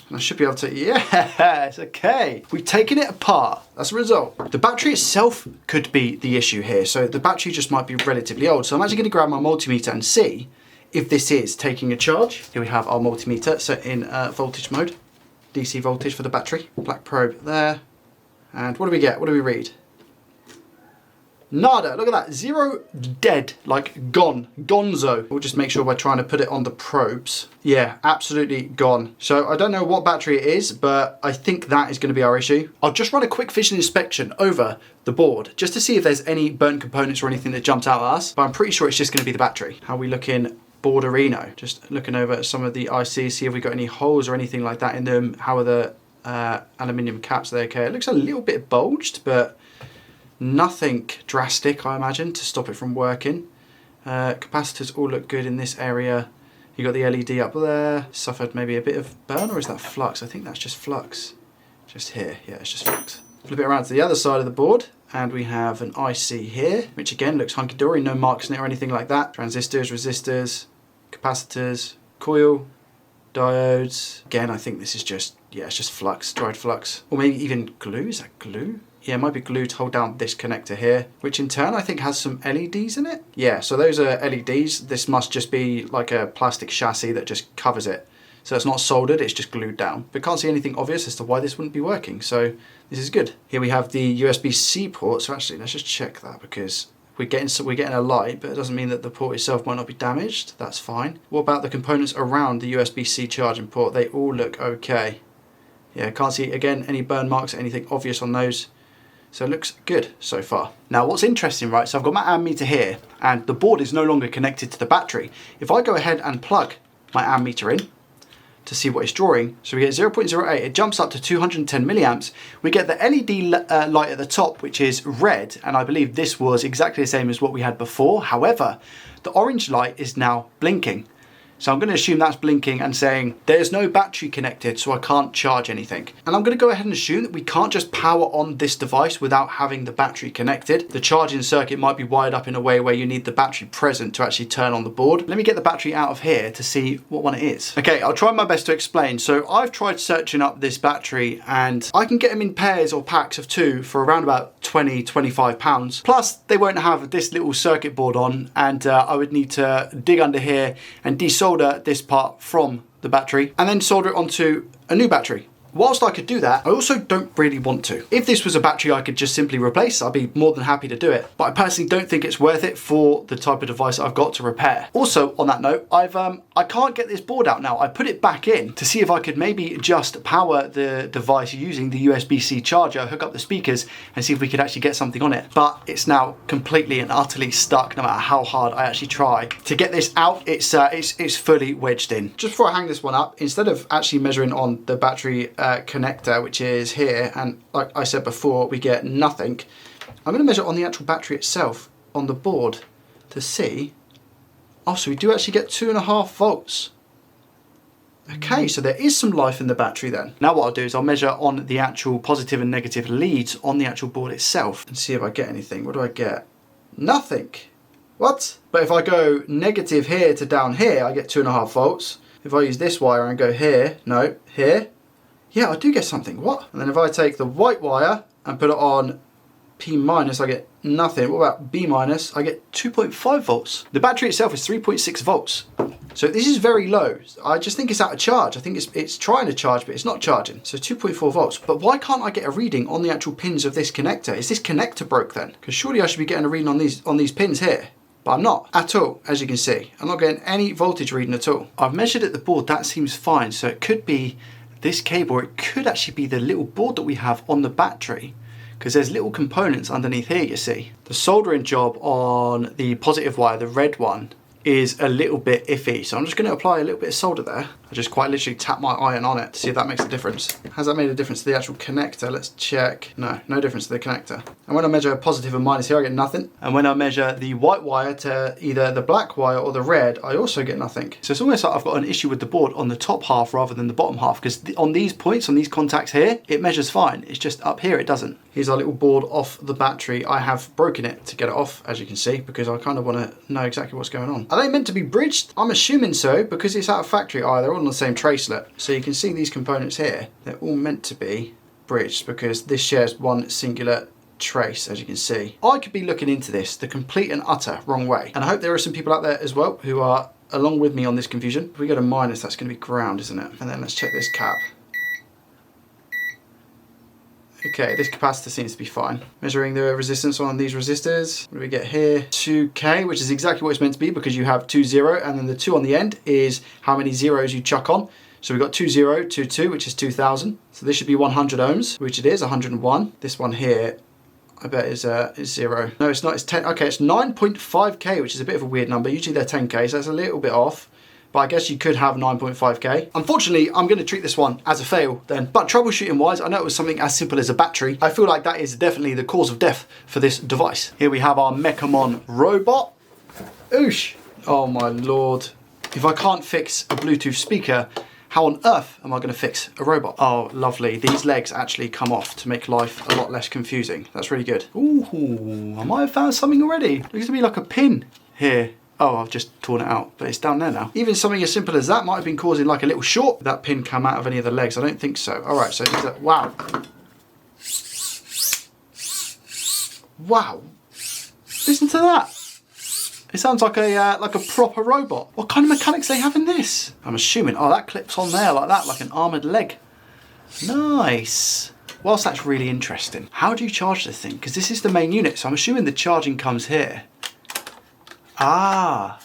And I should be able to, yes, okay. We've taken it apart. That's the result. The battery itself could be the issue here. So the battery just might be relatively old. So I'm actually going to grab my multimeter and see if this is taking a charge. Here we have our multimeter set in voltage mode. DC voltage for the battery. Black probe there. And what do we get? What do we read? Nada. Look at that. 0 dead. Like gone. Gonzo. We'll just make sure we're trying to put it on the probes. Yeah, absolutely gone. So I don't know what battery it is, but I think that is going to be our issue. I'll just run a quick visual inspection over the board just to see if there's any burnt components or anything that jumped out at us. But I'm pretty sure it's just going to be the battery. How are we looking? Boarderino. Just looking over at some of the ICs, see if we got any holes or anything like that in them. How are the aluminium caps there? Okay, it looks a little bit bulged, but nothing drastic, I imagine, to stop it from working. Capacitors all look good in this area. You got the LED up there. Suffered maybe a bit of burn, or is that flux? I think that's just flux. Just here, yeah, it's just flux. Flip it around to the other side of the board, and we have an IC here, which again looks hunky-dory, no marks in it or anything like that. Transistors, resistors, capacitors, coil, diodes. Again, I think this is just, yeah, it's just flux, dried flux. Or maybe even glue, is that glue? Yeah, it might be glue to hold down this connector here, which in turn I think has some LEDs in it. Yeah, so those are LEDs. This must just be like a plastic chassis that just covers it. So it's not soldered, it's just glued down. But can't see anything obvious as to why this wouldn't be working. So this is good. Here we have the USB-C port. So actually, let's just check that because we're getting a light, but it doesn't mean that the port itself might not be damaged. That's fine. What about the components around the USB-C charging port? They all look okay. Yeah, can't see, again, any burn marks, anything obvious on those. So it looks good so far. Now what's interesting, right, so I've got my ammeter here and the board is no longer connected to the battery. If I go ahead and plug my ammeter in to see what it's drawing, so we get 0.08, it jumps up to 210 milliamps. We get the LED light at the top, which is red, and I believe this was exactly the same as what we had before. However, the orange light is now blinking. So I'm going to assume that's blinking and saying there's no battery connected, so I can't charge anything. And I'm going to go ahead and assume that we can't just power on this device without having the battery connected. The charging circuit might be wired up in a way where you need the battery present to actually turn on the board. Let me get the battery out of here to see what one it is. Okay, I'll try my best to explain. So I've tried searching up this battery and I can get them in pairs or packs of 2 for around about £20–25. Plus they won't have this little circuit board on, and I would need to dig under here and desolder this part from the battery and then solder it onto a new battery. Whilst I could do that, I also don't really want to. If this was a battery I could just simply replace, I'd be more than happy to do it. But I personally don't think it's worth it for the type of device I've got to repair. Also, on that note, I can't get this board out now. I put it back in to see if I could maybe just power the device using the USB-C charger, hook up the speakers, and see if we could actually get something on it. But it's now completely and utterly stuck, no matter how hard I actually try. To get this out, it's fully wedged in. Just before I hang this one up, instead of actually measuring on the battery connector, which is here, and like I said before, we get nothing, I'm going to measure on the actual battery itself on the board to see. Oh, so we do actually get 2.5 volts. Okay, so there is some life in the battery then. Now what I'll do is I'll measure on the actual positive and negative leads on the actual board itself and see if I get anything. What do I get? Nothing. What? But if I go negative here to down here, I get 2.5 volts. If I use this wire and go here, no, here, yeah, I do get something. What? And then if I take the white wire and put it on P minus, I get nothing. What about B minus? I get 2.5 volts. The battery itself is 3.6 volts. So this is very low. I just think it's out of charge. I think it's trying to charge, but it's not charging. So 2.4 volts. But why can't I get a reading on the actual pins of this connector? Is this connector broke then? Because surely I should be getting a reading on these pins here. But I'm not at all, as you can see. I'm not getting any voltage reading at all. I've measured at the board, that seems fine. So it could be this cable, or it could actually be the little board that we have on the battery, because there's little components underneath here, you see. The soldering job on the positive wire, the red one, is a little bit iffy. So I'm just going to apply a little bit of solder there. I just quite literally tap my iron on it to see if that makes a difference. Has that made a difference to the actual connector? Let's check. No, no difference to the connector. And when I measure positive and minus here, I get nothing. And when I measure the white wire to either the black wire or the red, I also get nothing. So it's almost like I've got an issue with the board on the top half rather than the bottom half, because on these points, on these contacts here, it measures fine. It's just up here, it doesn't. Here's our little board off the battery. I have broken it to get it off, as you can see, because I kind of want to know exactly what's going on. Are they meant to be bridged? I'm assuming so, because it's out of factory. They're all on the same tracelet. So you can see these components here. They're all meant to be bridged because this shares one singular trace, as you can see. I could be looking into this the complete and utter wrong way. And I hope there are some people out there as well who are along with me on this confusion. If we go to minus, that's going to be ground, isn't it? And then let's check this cap. Okay, this capacitor seems to be fine. Measuring the resistance on these resistors. What do we get here? 2K, which is exactly what it's meant to be because you have 2 0, and then the 2 on the end is how many zeros you chuck on. So we've got 2 0, 2 2, which is 2000. So this should be 100 ohms, which it is, 101. This one here, I bet is 0. No, it's not, it's 10. Okay, it's 9.5K, which is a bit of a weird number. Usually they're 10K, so that's a little bit off. But I guess you could have 9.5K. Unfortunately, I'm going to treat this one as a fail then. But troubleshooting wise, I know it was something as simple as a battery. I feel like that is definitely the cause of death for this device. Here we have our Mechamon robot. Oosh. Oh my lord. If I can't fix a Bluetooth speaker, how on earth am I going to fix a robot? Oh, lovely. These legs actually come off to make life a lot less confusing. That's really good. Ooh, I might have found something already. Looks to be like a pin here. Oh, I've just torn it out, but it's down there now. Even something as simple as that might have been causing like a little short. Did that pin come out of any of the legs? I don't think so. All right, so these are, wow. Wow. Listen to that. It sounds like a proper robot. What kind of mechanics they have in this? I'm assuming, oh, that clips on there like that, like an armoured leg. Nice. Whilst that's really interesting, how do you charge this thing? Because this is the main unit, so I'm assuming the charging comes here. Ah.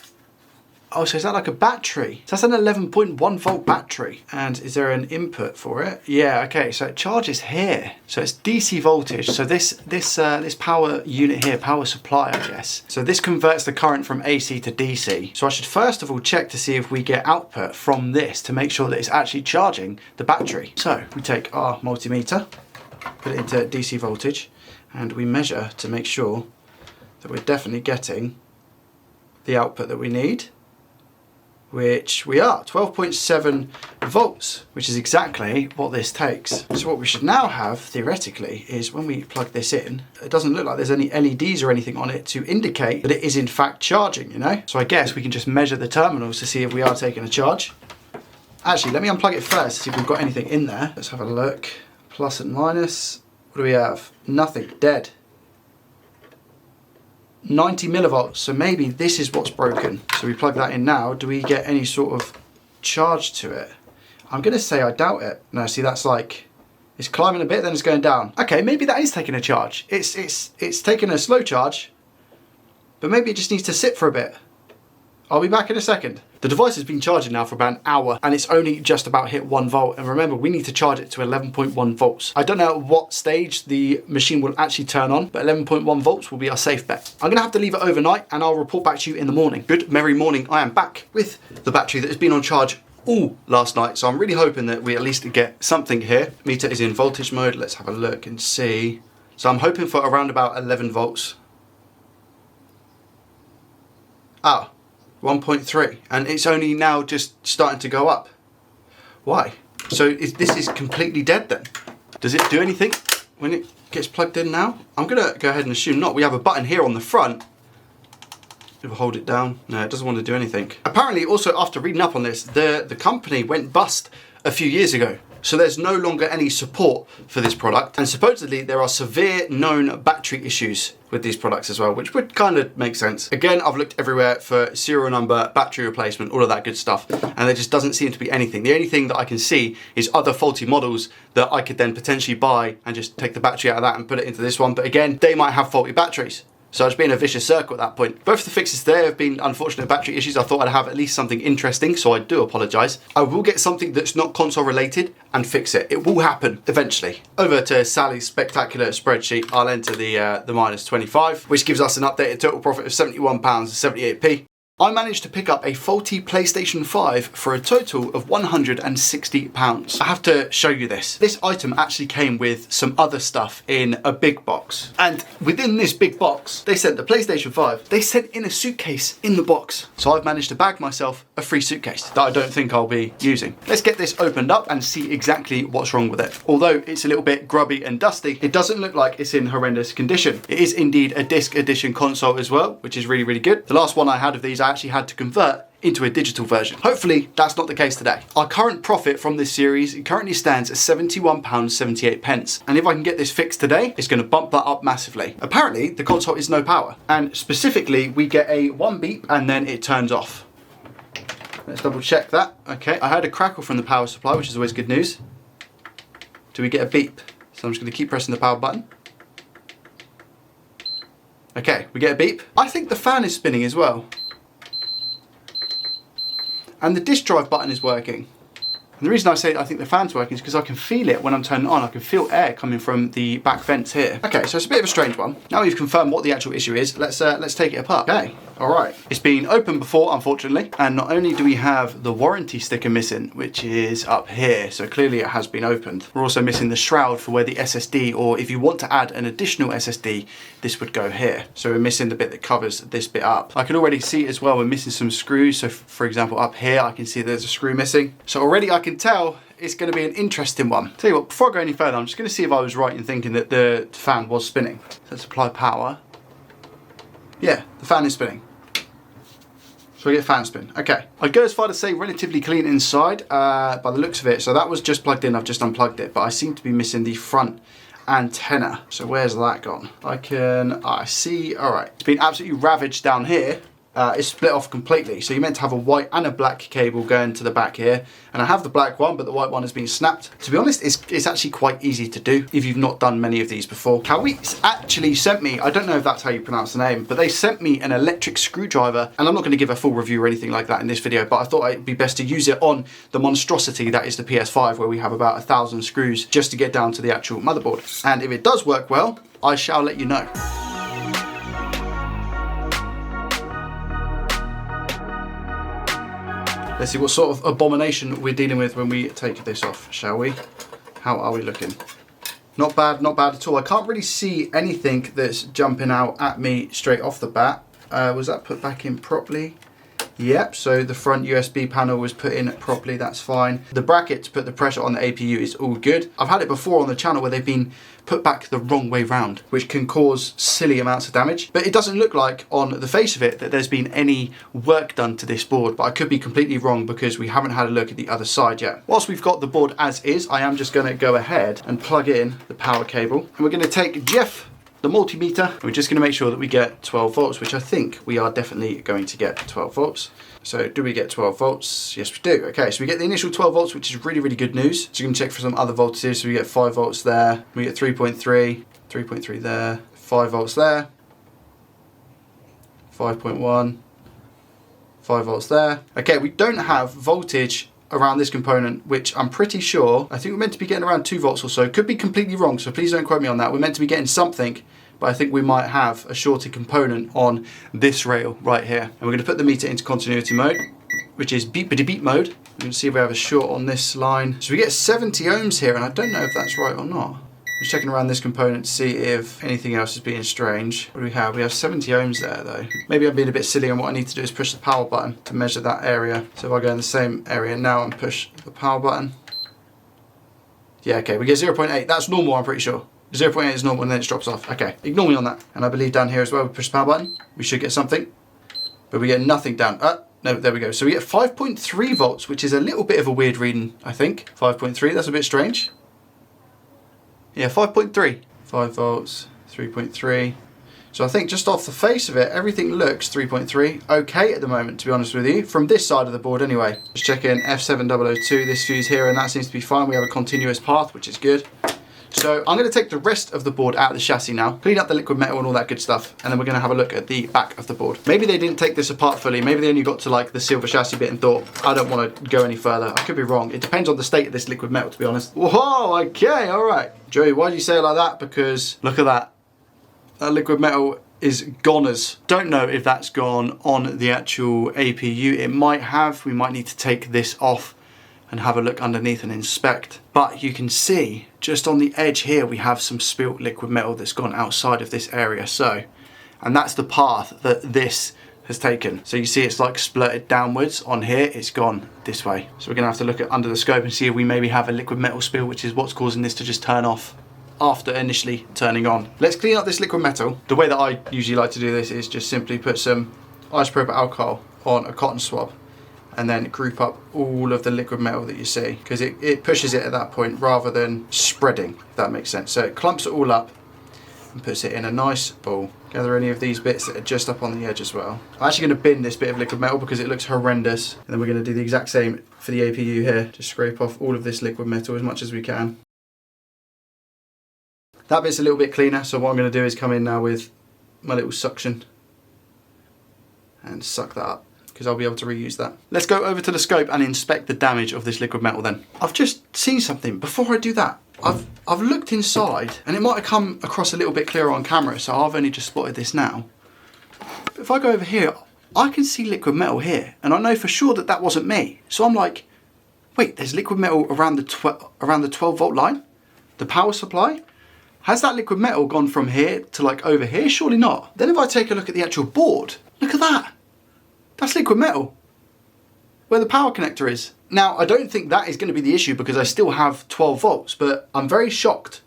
Oh, so is that like a battery? So that's an 11.1 volt battery. And is there an input for it? Yeah, okay, so it charges here. So it's DC voltage. So this power unit here, power supply, I guess. So this converts the current from AC to DC. So I should first of all check to see if we get output from this to make sure that it's actually charging the battery. So we take our multimeter, put it into DC voltage, and we measure to make sure that we're definitely getting the output that we need. which we are, 12.7 volts, which is exactly what this takes. So what we should now have, theoretically, is when we plug this in, it doesn't look like there's any LEDs or anything on it to indicate that it is in fact charging, you know? So I guess we can just measure the terminals to see if we are taking a charge. Actually, let me unplug it first to see if we've got anything in there. Let's have a look. Plus and minus. What do we have? Nothing. Dead. 90 millivolts. So maybe this is what's broken. So we plug that in now. Do we get any sort of charge to it? I'm going to say I doubt it. No, see, that's like, it's climbing a bit, then it's going down. Okay, maybe that is taking a charge. It's taking a slow charge, but maybe it just needs to sit for a bit. I'll be back in a second. The device has been charging now for about an hour and it's only just about hit 1 volt. And remember, we need to charge it to 11.1 volts. I don't know at what stage the machine will actually turn on, but 11.1 volts will be our safe bet. I'm gonna have to leave it overnight and I'll report back to you in the morning. Good, merry morning. I am back with the battery that has been on charge all last night. So I'm really hoping that we at least get something here. Meter is in voltage mode. Let's have a look and see. So I'm hoping for around about 11 volts. Ah. 1.3, and it's only now just starting to go up. Why? So this is completely dead then? Does it do anything when it gets plugged in now? I'm gonna go ahead and assume not. We have a button here on the front. If I hold it down, no, it doesn't want to do anything. Apparently, also after reading up on this, the company went bust a few years ago. So there's no longer any support for this product. And supposedly there are severe known battery issues with these products as well, which would kind of make sense. Again, I've looked everywhere for serial number, battery replacement, all of that good stuff. And there just doesn't seem to be anything. The only thing that I can see is other faulty models that I could then potentially buy and just take the battery out of that and put it into this one. But again, they might have faulty batteries. So I'd be in a vicious circle at that point. Both the fixes there have been unfortunate battery issues. I thought I'd have at least something interesting, so I do apologise. I will get something that's not console related and fix it. It will happen eventually. Over to Sally's spectacular spreadsheet, I'll enter the minus 25, which gives us an updated total profit of £71.78. I managed to pick up a faulty PlayStation 5 for a total of £160. I have to show you this. This item actually came with some other stuff in a big box. And within this big box, they sent the PlayStation 5. They sent in a suitcase in the box. So I've managed to bag myself a free suitcase that I don't think I'll be using. Let's get this opened up and see exactly what's wrong with it. Although it's a little bit grubby and dusty, it doesn't look like it's in horrendous condition. It is indeed a disc edition console as well, which is really, really good. The last one I had of these, I actually had to convert into a digital version. Hopefully that's not the case today. Our current profit from this series currently stands at £71.78. And if I can get this fixed today, it's going to bump that up massively. Apparently the console is no power, and specifically we get a 1 beep and then it turns off. Let's double check that. Okay, I heard a crackle from the power supply, which is always good news. Do we get a beep? So I'm just going to keep pressing the power button. Okay, we get a beep. I think the fan is spinning as well. And the disk drive button is working. And the reason I say I think the fan's working is because I can feel it when I'm turning it on. I can feel air coming from the back vents here. Okay, so it's a bit of a strange one. Now we've confirmed what the actual issue is, let's take it apart. Okay, all right. It's been opened before, unfortunately. And not only do we have the warranty sticker missing, which is up here, so clearly it has been opened. We're also missing the shroud for where the SSD, or if you want to add an additional SSD, this would go here. So we're missing the bit that covers this bit up. I can already see as well, we're missing some screws. So for example, up here, I can see there's a screw missing. So already I can tell it's going to be an interesting one. Tell you what, before I go any further, I'm just going to see if I was right in thinking that the fan was spinning. So let's apply power. Yeah, the fan is spinning. So we get fan spin. Okay. I'd go as far to say relatively clean inside by the looks of it. So that was just plugged in, I've just unplugged it, but I seem to be missing the front antenna. So where's that gone? I see, all right. It's been absolutely ravaged down here. It's split off completely. So you're meant to have a white and a black cable going to the back here. And I have the black one, but the white one has been snapped. To be honest, it's actually quite easy to do if you've not done many of these before. Kawitz actually sent me, I don't know if that's how you pronounce the name, but they sent me an electric screwdriver. And I'm not going to give a full review or anything like that in this video, but I thought it'd be best to use it on the monstrosity that is the PS5, where we have about 1,000 screws just to get down to the actual motherboard. And if it does work well, I shall let you know. Let's see what sort of abomination we're dealing with when we take this off, shall we? How are we looking? Not bad at all. I can't really see anything that's jumping out at me straight off the bat. Was that put back in properly? Yep, so the front USB panel was put in properly, that's fine. The bracket to put the pressure on the APU is all good. I've had it before on the channel where they've been put back the wrong way round, which can cause silly amounts of damage. But it doesn't look like on the face of it that there's been any work done to this board, but I could be completely wrong because we haven't had a look at the other side yet. Whilst we've got the board as is, I am just gonna go ahead and plug in the power cable. And we're gonna take Jeff, the multimeter, and we're just going to make sure that we get 12 volts, which I think we are definitely going to get 12 volts. So do we get 12 volts? Yes, we do. Okay, so we get the initial 12 volts, which is really, really good news. So you can check for some other voltages. So we get 5 volts there, we get 3.3, 3.3 there, 5 volts there, 5.1, 5 volts there. Okay, we don't have voltage around this component, which I'm pretty sure, I think we're meant to be getting around 2 volts or so. Could be completely wrong, so please don't quote me on that. We're meant to be getting something, but I think we might have a shorted component on this rail right here. And we're going to put the meter into continuity mode, which is beep-a-de-beep mode. You can see we have a short on this line. So we get 70 ohms here, and I don't know if that's right or not. I'm just checking around this component to see if anything else is being strange. What do we have? We have 70 ohms there though. Maybe I'm being a bit silly, and what I need to do is push the power button to measure that area. So if I go in the same area now and push the power button. Yeah, okay, we get 0.8. That's normal, I'm pretty sure. 0.8 is normal and then it drops off. Okay, ignore me on that. And I believe down here as well, we push the power button. We should get something, but we get nothing down. No, there we go. So we get 5.3 volts, which is a little bit of a weird reading, I think. 5.3, that's a bit strange. Yeah, 5.3. 5 volts, 3.3. So I think just off the face of it, everything looks 3.3 okay at the moment, to be honest with you, from this side of the board anyway. Just checking F7002, this fuse here, and that seems to be fine. We have a continuous path, which is good. So I'm going to take the rest of the board out of the chassis now, clean up the liquid metal and all that good stuff, and then we're going to have a look at the back of the board. Maybe they didn't take this apart fully. Maybe they only got to like the silver chassis bit and thought, I don't want to go any further. I could be wrong. It depends on the state of this liquid metal, to be honest. Whoa, okay, all right. Joey, why do you say it like that? Because look at that. That liquid metal is goners. Don't know if that's gone on the actual APU. It might have. We might need to take this off and have a look underneath and inspect. But you can see just on the edge here we have some spilt liquid metal that's gone outside of this area. So, and that's the path that this has taken. So you see it's like splurted downwards. On here it's gone this way. So we're gonna have to look at under the scope and see if we maybe have a liquid metal spill, which is what's causing this to just turn off after initially turning on. Let's clean up this liquid metal. The way that I usually like to do this is just simply put some isopropyl alcohol on a cotton swab and then group up all of the liquid metal that you see, because it pushes it at that point rather than spreading, if that makes sense. So it clumps it all up and puts it in a nice ball. Gather any of these bits that are just up on the edge as well. I'm actually going to bin this bit of liquid metal because it looks horrendous, and then we're going to do the exact same for the APU here. Just scrape off all of this liquid metal as much as we can. That bit's a little bit cleaner, so what I'm going to do is come in now with my little suction and suck that up, because I'll be able to reuse that. Let's go over to the scope and inspect the damage of this liquid metal then. I've just seen something. Before I do that, I've looked inside, and it might have come across a little bit clearer on camera, so I've only just spotted this now. But if I go over here, I can see liquid metal here, and I know for sure that that wasn't me. So I'm like, wait, there's liquid metal around the 12 volt line? The power supply? Has that liquid metal gone from here to like over here? Surely not. Then if I take a look at the actual board, look at that. That's liquid metal, where the power connector is. Now, I don't think that is going to be the issue because I still have 12 volts, but I'm very shocked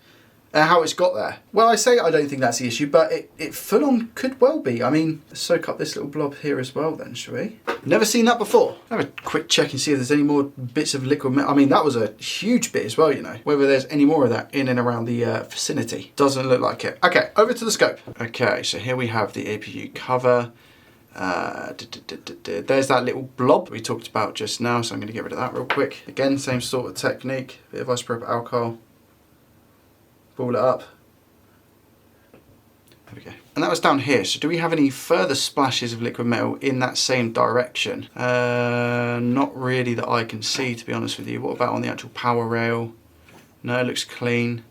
at how it's got there. Well, I say I don't think that's the issue, but it full on could well be. I mean, let's soak up this little blob here as well then, shall we? Never seen that before. Have a quick check and see if there's any more bits of liquid metal. I mean, that was a huge bit as well, you know. Whether there's any more of that in and around the vicinity. Doesn't look like it. Okay, over to the scope. Okay, so here we have the APU cover. There's that little blob we talked about just now, so I'm going to get rid of that real quick. Again, same sort of technique. Bit of isopropyl alcohol. Ball it up. There we go. And that was down here. So do we have any further splashes of liquid metal in that same direction? Not really that I can see, to be honest with you. What about on the actual power rail? No, it looks clean.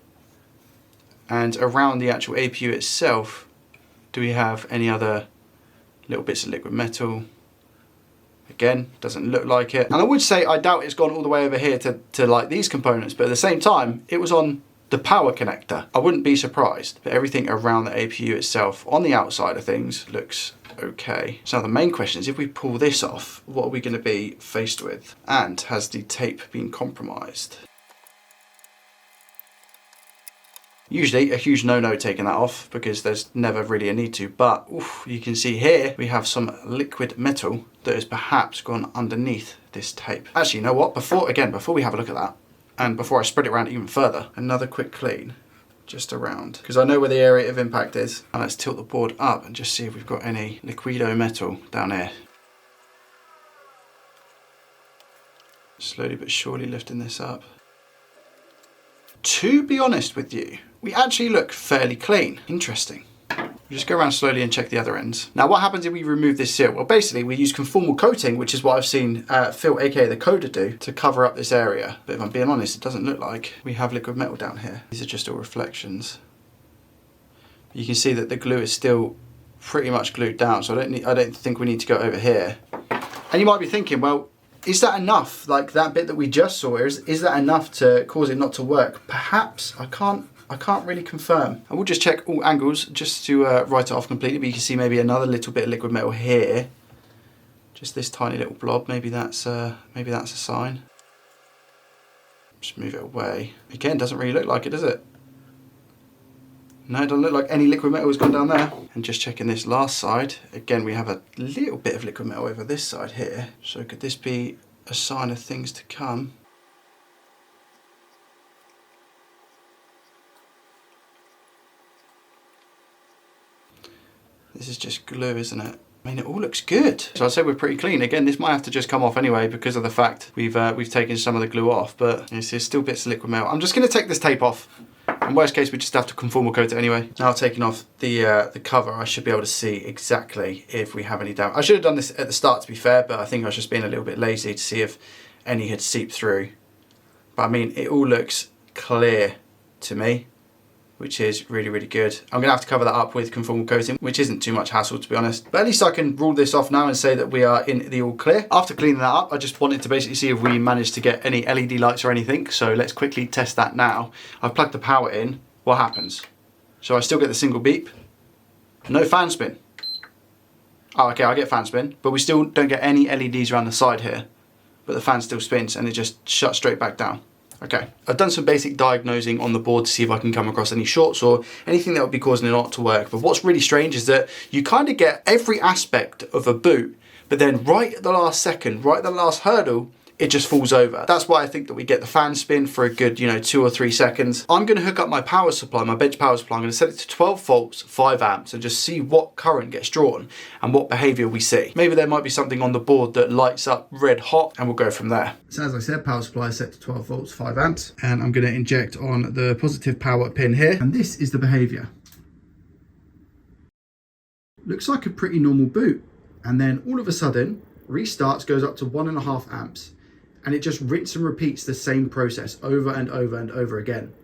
And around the actual APU itself, do we have any other little bits of liquid metal? Again, doesn't look like it. And I would say I doubt it's gone all the way over here to like these components, but at the same time, it was on the power connector. I wouldn't be surprised, but everything around the APU itself on the outside of things looks okay. So now the main question is, if we pull this off, what are we going to be faced with? And has the tape been compromised? Usually a huge no-no taking that off because there's never really a need to, but oof, you can see here we have some liquid metal that has perhaps gone underneath this tape. Actually, you know what? Before we have a look at that, and before I spread it around even further, another quick clean just around, because I know where the area of impact is. And let's tilt the board up and just see if we've got any liquido metal down here. Slowly but surely lifting this up. To be honest with you, we actually look fairly clean. Interesting. We'll just go around slowly and check the other ends. Now, what happens if we remove this seal? Well, basically we use conformal coating, which is what I've seen Phil, aka the coder, do to cover up this area. But if I'm being honest, it doesn't look like we have liquid metal down here. These are just all reflections. You can see that the glue is still pretty much glued down, so I don't think we need to go over here. And you might be thinking, well, is that enough? Like that bit that we just saw, is that enough to cause it not to work? Perhaps. I can't really confirm. I will just check all angles just to write it off completely, but you can see maybe another little bit of liquid metal here. Just this tiny little blob, maybe that's a sign. Just move it away. Again, doesn't really look like it, does it? No, it doesn't look like any liquid metal has gone down there. And just checking this last side, again we have a little bit of liquid metal over this side here. So could this be a sign of things to come? This is just glue, isn't it? I mean, it all looks good. So I'd say we're pretty clean. Again, this might have to just come off anyway because of the fact we've taken some of the glue off, but there's still bits of liquid metal. I'm just going to take this tape off. In worst case, we just have to conformal coat it anyway. Now taking off the cover, I should be able to see exactly if we have any damage. I should have done this at the start, to be fair, but I think I was just being a little bit lazy to see if any had seeped through. But I mean, it all looks clear to me, which is really, really good. I'm gonna have to cover that up with conformal coating, which isn't too much hassle, to be honest. But at least I can rule this off now and say that we are in the all clear. After cleaning that up, I just wanted to basically see if we managed to get any LED lights or anything. So let's quickly test that now. I've plugged the power in. What happens? So I still get the single beep. No fan spin. Oh, okay, I get fan spin, but we still don't get any LEDs around the side here. But the fan still spins and it just shuts straight back down. Okay, I've done some basic diagnosing on the board to see if I can come across any shorts or anything that would be causing it not to work. But what's really strange is that you kind of get every aspect of a boot, but then right at the last second, right at the last hurdle, it just falls over. That's why I think that we get the fan spin for a good, 2 or 3 seconds. I'm gonna hook up my power supply, my bench power supply. I'm gonna set it to 12 volts, 5 amps, and just see what current gets drawn and what behavior we see. Maybe there might be something on the board that lights up red hot, and we'll go from there. So as I said, power supply is set to 12 volts, 5 amps, and I'm gonna inject on the positive power pin here. And this is the behavior. Looks like a pretty normal boot. And then all of a sudden, restarts, goes up to 1.5 amps. And it just rinse and repeats the same process over and over and over again.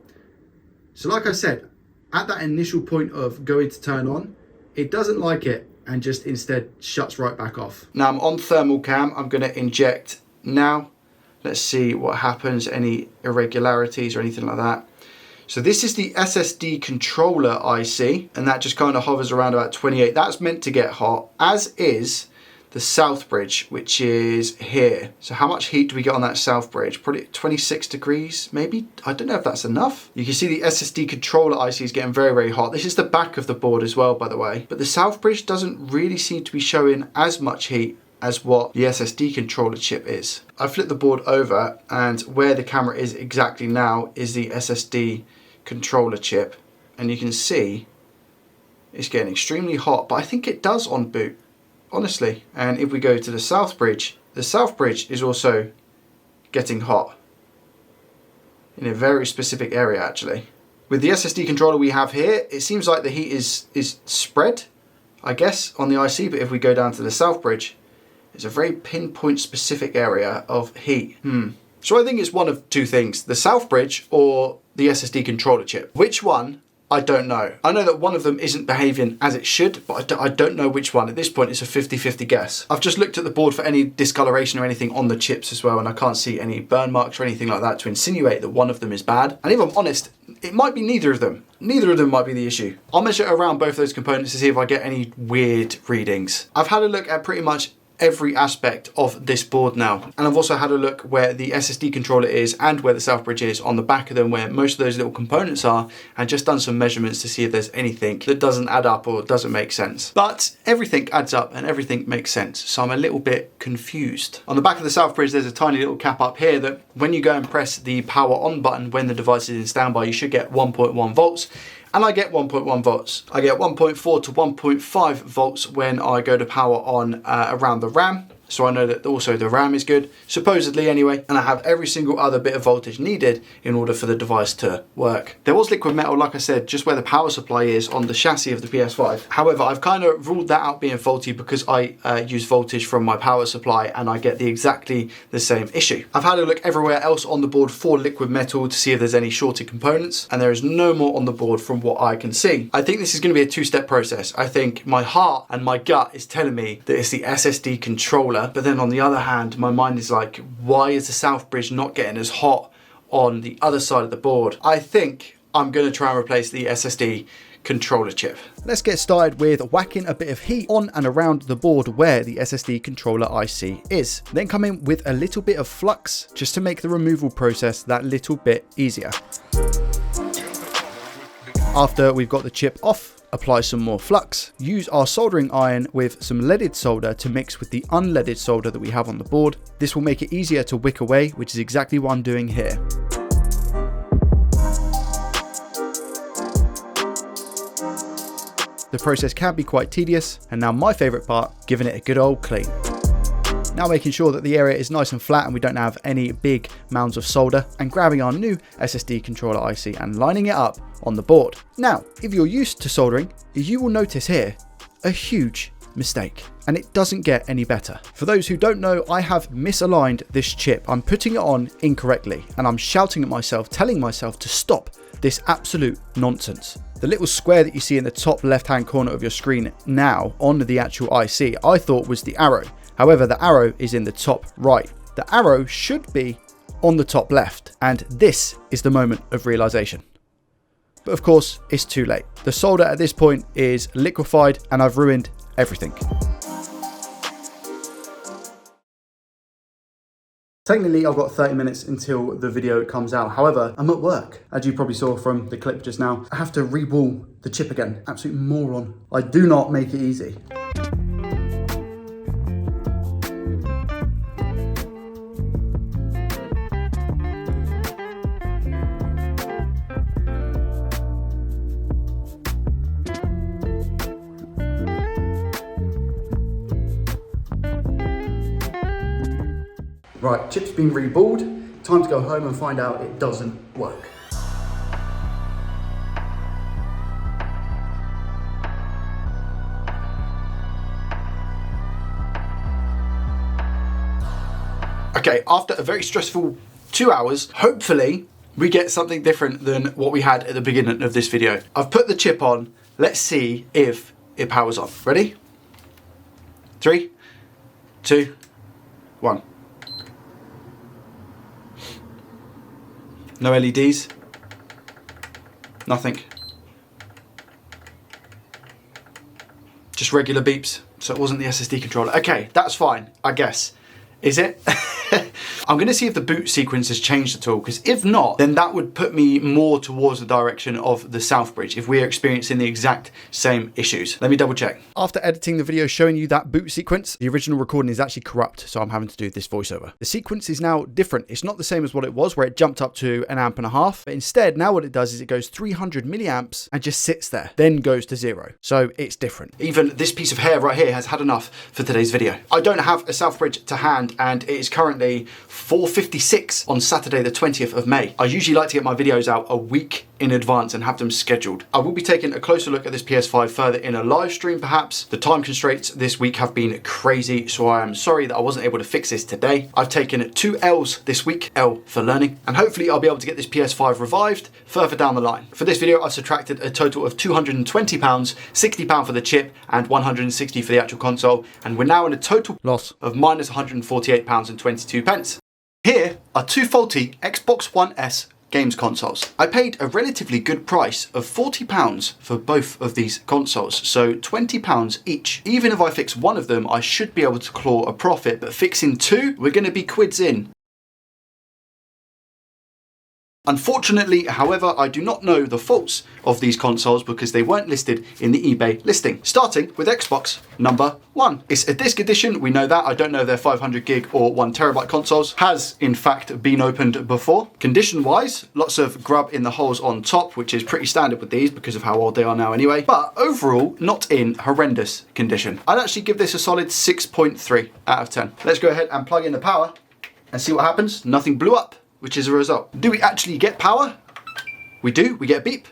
So like I said, at that initial point of going to turn on, it doesn't like it and just instead shuts right back off. Now I'm on thermal cam, I'm gonna inject now. Let's see what happens, any irregularities or anything like that. So this is the SSD controller IC, and that just kind of hovers around about 28. That's meant to get hot, as is the Southbridge, which is here. So how much heat do we get on that Southbridge? Probably 26 degrees, maybe? I don't know if that's enough. You can see the SSD controller IC is getting very, very hot. This is the back of the board as well, by the way. But the Southbridge doesn't really seem to be showing as much heat as what the SSD controller chip is. I flipped the board over, and where the camera is exactly now is the SSD controller chip. And you can see it's getting extremely hot, but I think it does on boot, honestly. And if we go to the Southbridge is also getting hot in a very specific area, actually. With the SSD controller we have here, it seems like the heat is spread, I guess, on the IC, but if we go down to the Southbridge, it's a very pinpoint specific area of heat. So I think it's one of two things, the Southbridge or the SSD controller chip. Which one I don't know. I know that one of them isn't behaving as it should, but I don't know which one. At this point, it's a 50-50 guess. I've just looked at the board for any discoloration or anything on the chips as well, and I can't see any burn marks or anything like that to insinuate that one of them is bad. And if I'm honest, it might be neither of them. Neither of them might be the issue. I'll measure around both those components to see if I get any weird readings. I've had a look at pretty much every aspect of this board now, and I've also had a look where the SSD controller is and where the Southbridge is on the back of them, where most of those little components are, and just done some measurements to see if there's anything that doesn't add up or doesn't make sense. But everything adds up and everything makes sense, so I'm a little bit confused. On the back of the Southbridge, there's a tiny little cap up here that when you go and press the power on button when the device is in standby, you should get 1.1 volts. And I get 1.1 volts. I get 1.4 to 1.5 volts when I go to power on around the RAM. So I know that also the RAM is good, supposedly anyway, and I have every single other bit of voltage needed in order for the device to work. There was liquid metal, like I said, just where the power supply is on the chassis of the PS5. However, I've kind of ruled that out being faulty because I use voltage from my power supply and I get exactly the same issue. I've had a look everywhere else on the board for liquid metal to see if there's any shorted components, and there is no more on the board from what I can see. I think this is going to be a two-step process. I think my heart and my gut is telling me that it's the SSD controller, but then on the other hand, my mind is like, why is the Southbridge not getting as hot on the other side of the board? I think I'm going to try and replace the SSD controller chip. Let's get started with whacking a bit of heat on and around the board where the SSD controller IC is. Then come in with a little bit of flux just to make the removal process that little bit easier. After we've got the chip off, apply some more flux, use our soldering iron with some leaded solder to mix with the unleaded solder that we have on the board. This will make it easier to wick away, which is exactly what I'm doing here. The process can be quite tedious, and now my favourite part, giving it a good old clean. Now making sure that the area is nice and flat and we don't have any big mounds of solder, and grabbing our new SSD controller IC and lining it up on the board. Now, if you're used to soldering, you will notice here a huge mistake, and it doesn't get any better. For those who don't know, I have misaligned this chip. I'm putting it on incorrectly, and I'm shouting at myself, telling myself to stop this absolute nonsense. The little square that you see in the top left-hand corner of your screen now on the actual IC, I thought was the arrow. However, the arrow is in the top right. The arrow should be on the top left, and this is the moment of realization. But of course, it's too late. The solder at this point is liquefied and I've ruined everything. Technically, I've got 30 minutes until the video comes out. However, I'm at work. As you probably saw from the clip just now, I have to reball the chip again. Absolute moron. I do not make it easy. Right, chip's been reballed. Time to go home and find out it doesn't work. Okay, after a very stressful 2 hours, hopefully we get something different than what we had at the beginning of this video. I've put the chip on. Let's see if it powers on. Ready? 3, 2, 1. No LEDs, nothing. Just regular beeps, so it wasn't the SSD controller. Okay, that's fine, I guess. Is it? I'm going to see if the boot sequence has changed at all, because if not, then that would put me more towards the direction of the Southbridge if we're experiencing the exact same issues. Let me double check. After editing the video showing you that boot sequence, the original recording is actually corrupt, so I'm having to do this voiceover. The sequence is now different. It's not the same as what it was, where it jumped up to 1.5 amps, but instead, now what it does is it goes 300 milliamps and just sits there, then goes to 0. So it's different. Even this piece of hair right here has had enough for today's video. I don't have a Southbridge to hand, and it is currently 4:56 on Saturday the 20th of May. I usually like to get my videos out a week in advance and have them scheduled. I will be taking a closer look at this PS5 further in a live stream perhaps. The time constraints this week have been crazy, so I am sorry that I wasn't able to fix this today. I've taken 2 L's this week, L for learning, and hopefully I'll be able to get this PS5 revived further down the line. For this video, I've subtracted a total of £220, £60 for the chip and £160 for the actual console, and we're now in a total loss of minus £148.22. Here are 2 faulty Xbox One S games consoles. I paid a relatively good price of £40 for both of these consoles, so £20 each. Even if I fix one of them, I should be able to claw a profit, but fixing 2, we're going to be quids in. Unfortunately, however, I do not know the faults of these consoles because they weren't listed in the eBay listing. Starting with Xbox number 1. It's a disc edition, we know that. I don't know if they're 500 gig or 1 terabyte consoles. Has in fact been opened before. Condition wise, lots of grub in the holes on top, which is pretty standard with these because of how old they are now anyway. But overall, not in horrendous condition. I'd actually give this a solid 6.3 out of 10. Let's go ahead and plug in the power and see what happens. Nothing blew up, which is a result. Do we actually get power? We do, we get a beep,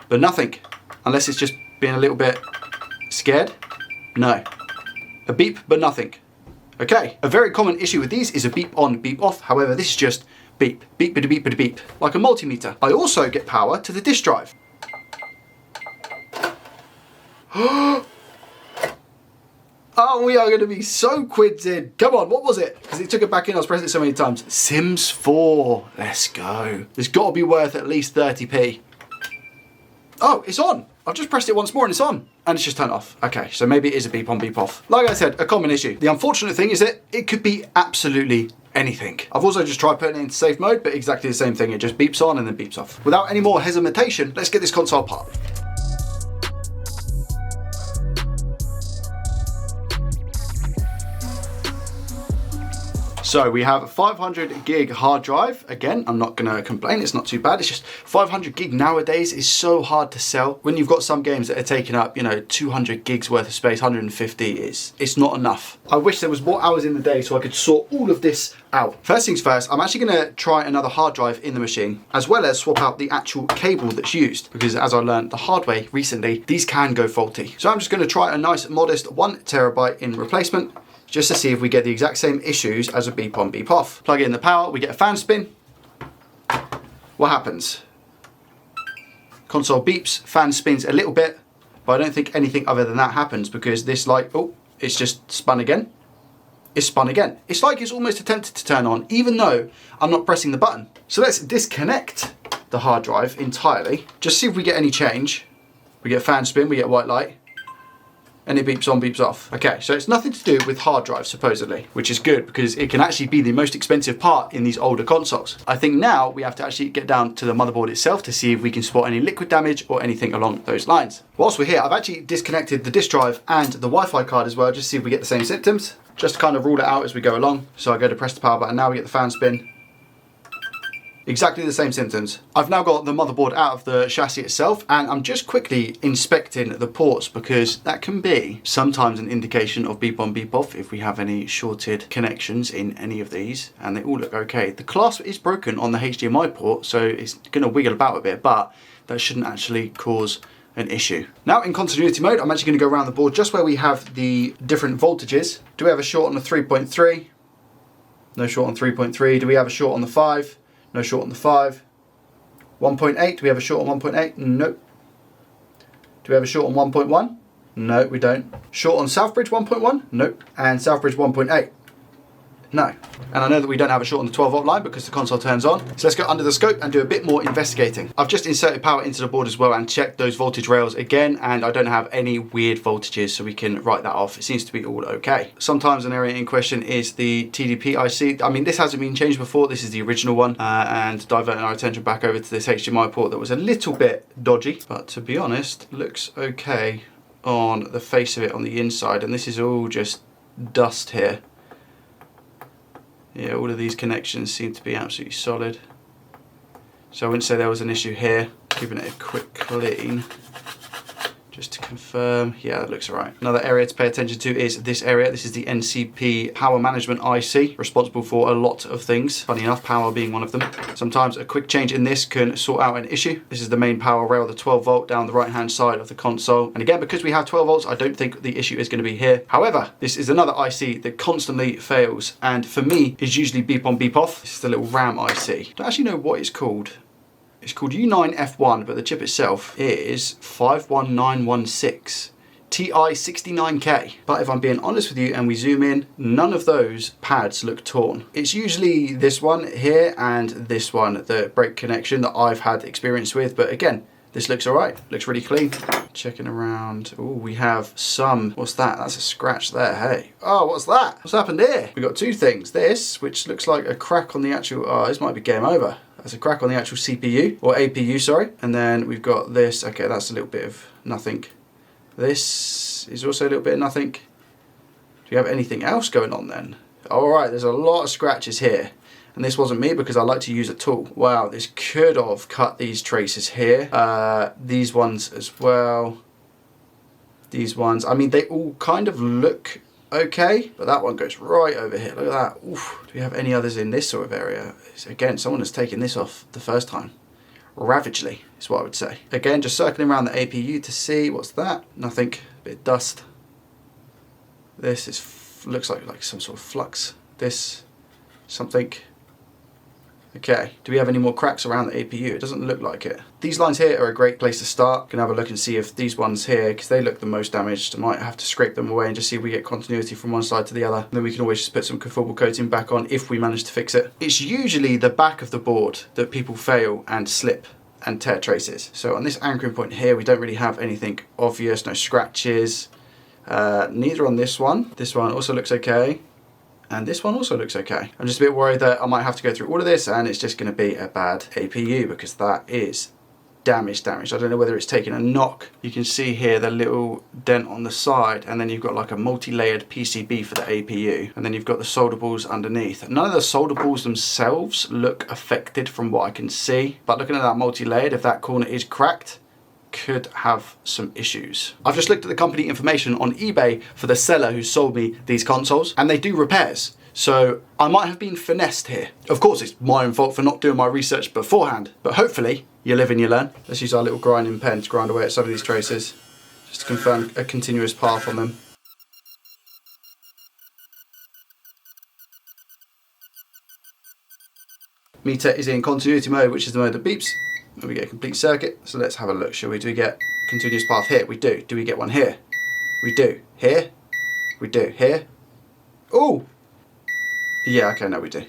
but nothing, unless it's just being a little bit scared. No, a beep, but nothing. Okay, a very common issue with these is a beep on, beep off. However, this is just beep, beep, bada beep, bada beep, like a multimeter. I also get power to the disk drive. Oh, we are going to be so quids in. Come on, what was it? Because it took it back in, I was pressing it so many times. Sims 4, let's go. It's got to be worth at least 30p. Oh, it's on. I've just pressed it once more and it's on. And it's just turned off. Okay, so maybe it is a beep on, beep off. Like I said, a common issue. The unfortunate thing is that it could be absolutely anything. I've also just tried putting it into safe mode, but exactly the same thing. It just beeps on and then beeps off. Without any more hesitation, let's get this console apart. So we have a 500 gig hard drive. Again, I'm not gonna complain, it's not too bad. It's just 500 gig nowadays is so hard to sell. When you've got some games that are taking up, 200 gigs worth of space, 150 it's not enough. I wish there was more hours in the day so I could sort all of this out. First things first, I'm actually gonna try another hard drive in the machine, as well as swap out the actual cable that's used, because as I learned the hard way recently, these can go faulty. So I'm just gonna try a nice modest 1 terabyte in replacement, just to see if we get the exact same issues as a beep on, beep off. Plug in the power, we get a fan spin. What happens? Console beeps, fan spins a little bit, but I don't think anything other than that happens because this light, oh, it's just spun again. It's spun again. It's like it's almost attempted to turn on, even though I'm not pressing the button. So let's disconnect the hard drive entirely. Just see if we get any change. We get fan spin, we get white light. And it beeps on, beeps off. Okay, so it's nothing to do with hard drive, supposedly, which is good because it can actually be the most expensive part in these older consoles. I think now we have to actually get down to the motherboard itself to see if we can spot any liquid damage or anything along those lines. Whilst we're here, I've actually disconnected the disk drive and the Wi-Fi card as well, just to see if we get the same symptoms, just to kind of rule it out as we go along. So I go to press the power button, now we get the fan spin. Exactly the same symptoms. I've now got the motherboard out of the chassis itself and I'm just quickly inspecting the ports because that can be sometimes an indication of beep on, beep off if we have any shorted connections in any of these, and they all look okay. The clasp is broken on the HDMI port, so it's going to wiggle about a bit, but that shouldn't actually cause an issue. Now in continuity mode, I'm actually going to go around the board just where we have the different voltages. Do we have a short on the 3.3? No short on 3.3. Do we have a short on the 5? No short on the 5. 1.8, do we have a short on 1.8? Nope. Do we have a short on 1.1? No, we don't. Short on Southbridge 1.1? Nope. And Southbridge 1.8? No. And I know that we don't have a short on the 12 volt line because the console turns on. So let's go under the scope and do a bit more investigating. I've just inserted power into the board as well and checked those voltage rails again, and I don't have any weird voltages, so we can write that off. It seems to be all okay. Sometimes an area in question is the TDP IC. I mean, this hasn't been changed before. This is the original one, and diverting our attention back over to this HDMI port that was a little bit dodgy, but to be honest, looks okay on the face of it on the inside, and this is all just dust here. Yeah, all of these connections seem to be absolutely solid. So I wouldn't say there was an issue here. Giving it a quick clean. Just to confirm, yeah, that looks all right. Another area to pay attention to is this area. This is the NCP power management IC, responsible for a lot of things. Funny enough, power being one of them. Sometimes a quick change in this can sort out an issue. This is the main power rail, the 12 volt down the right hand side of the console. And again, because we have 12 volts, I don't think the issue is going to be here. However, this is another IC that constantly fails, and for me is usually beep on beep off. This is the little RAM IC. I don't actually know what it's called. It's called U9F1, but the chip itself is 51916 TI69K. But if I'm being honest with you and we zoom in, none of those pads look torn. It's usually this one here and this one, the brake connection, that I've had experience with. But again, this looks all right. Looks really clean. Checking around. Oh, we have some. What's that? That's a scratch there. Hey. Oh, what's that? What's happened here? We got two things. This, which looks like a crack on the actual. Oh, this might be game over. That's a crack on the actual CPU or APU, sorry. And then we've got this. Okay, that's a little bit of nothing. This is also a little bit of nothing. Do you have anything else going on then? All right, there's a lot of scratches here. And this wasn't me because I like to use a tool. Wow, this could have cut these traces here. These ones as well. These ones, I mean, they all kind of look okay, but that one goes right over here. Look at that. Oof. Do we have any others in this sort of area? Again, someone has taken this off the first time. Ravagely is what I would say. Again, just circling around the APU to see what's that. Nothing. A bit of dust. This is looks like some sort of flux. This something. Okay, do we have any more cracks around the APU? It doesn't look like it. These lines here are a great place to start. You can have a look and see if these ones here, because they look the most damaged, I might have to scrape them away and just see if we get continuity from one side to the other. And then we can always just put some conformal coating back on if we manage to fix it. It's usually the back of the board that people fail and slip and tear traces. So on this anchoring point here, we don't really have anything obvious, no scratches. Neither on this one. This one also looks okay. And this one also looks okay. I'm just a bit worried that I might have to go through all of this and it's just going to be a bad APU because that is damaged. I don't know whether it's taken a knock. You can see here the little dent on the side, and then you've got like a multi-layered PCB for the APU, and then you've got the solder balls underneath. None of the solder balls themselves look affected from what I can see, but looking at that multi-layered, if that corner is cracked, could have some issues. I've just looked at the company information on eBay for the seller who sold me these consoles, and they do repairs. So I might have been finessed here. Of course, it's my own fault for not doing my research beforehand, but hopefully you live and you learn. Let's use our little grinding pen to grind away at some of these traces, just to confirm a continuous path on them. Meter is in continuity mode, which is the mode that beeps. And we get a complete circuit. So let's have a look, shall we? Do we get continuous path here? We do. Do we get one here? We do. Here? We do. Here? Oh! Yeah, okay, no, we do.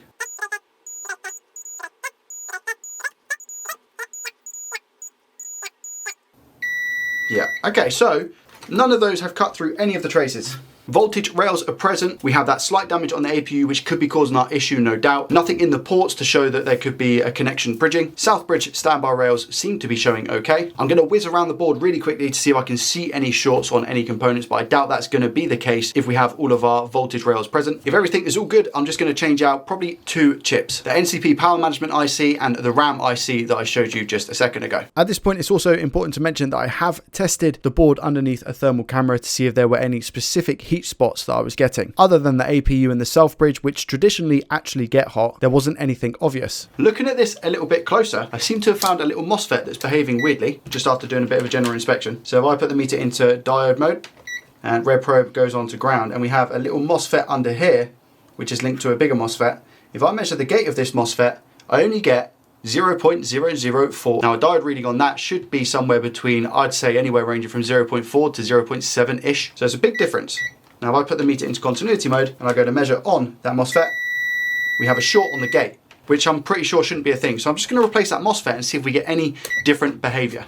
Yeah, okay, so none of those have cut through any of the traces. Voltage rails are present. We have that slight damage on the APU, which could be causing our issue, no doubt. Nothing in the ports to show that there could be a connection bridging. Southbridge standby rails seem to be showing okay. I'm going to whiz around the board really quickly to see if I can see any shorts on any components, but I doubt that's going to be the case if we have all of our voltage rails present. If everything is all good, I'm just going to change out probably two chips. The NCP power management IC and the RAM IC that I showed you just a second ago. At this point, it's also important to mention that I have tested the board underneath a thermal camera to see if there were any specific heat spots that I was getting. Other than the APU and the Southbridge, which traditionally actually get hot, there wasn't anything obvious. Looking at this a little bit closer, I seem to have found a little MOSFET that's behaving weirdly, just after doing a bit of a general inspection. So if I put the meter into diode mode, and red probe goes on to ground, and we have a little MOSFET under here, which is linked to a bigger MOSFET. If I measure the gate of this MOSFET, I only get 0.004. Now a diode reading on that should be somewhere between, I'd say anywhere ranging from 0.4 to 0.7-ish. So it's a big difference. Now if I put the meter into continuity mode and I go to measure on that MOSFET, we have a short on the gate, which I'm pretty sure shouldn't be a thing. So I'm just going to replace that MOSFET and see if we get any different behavior.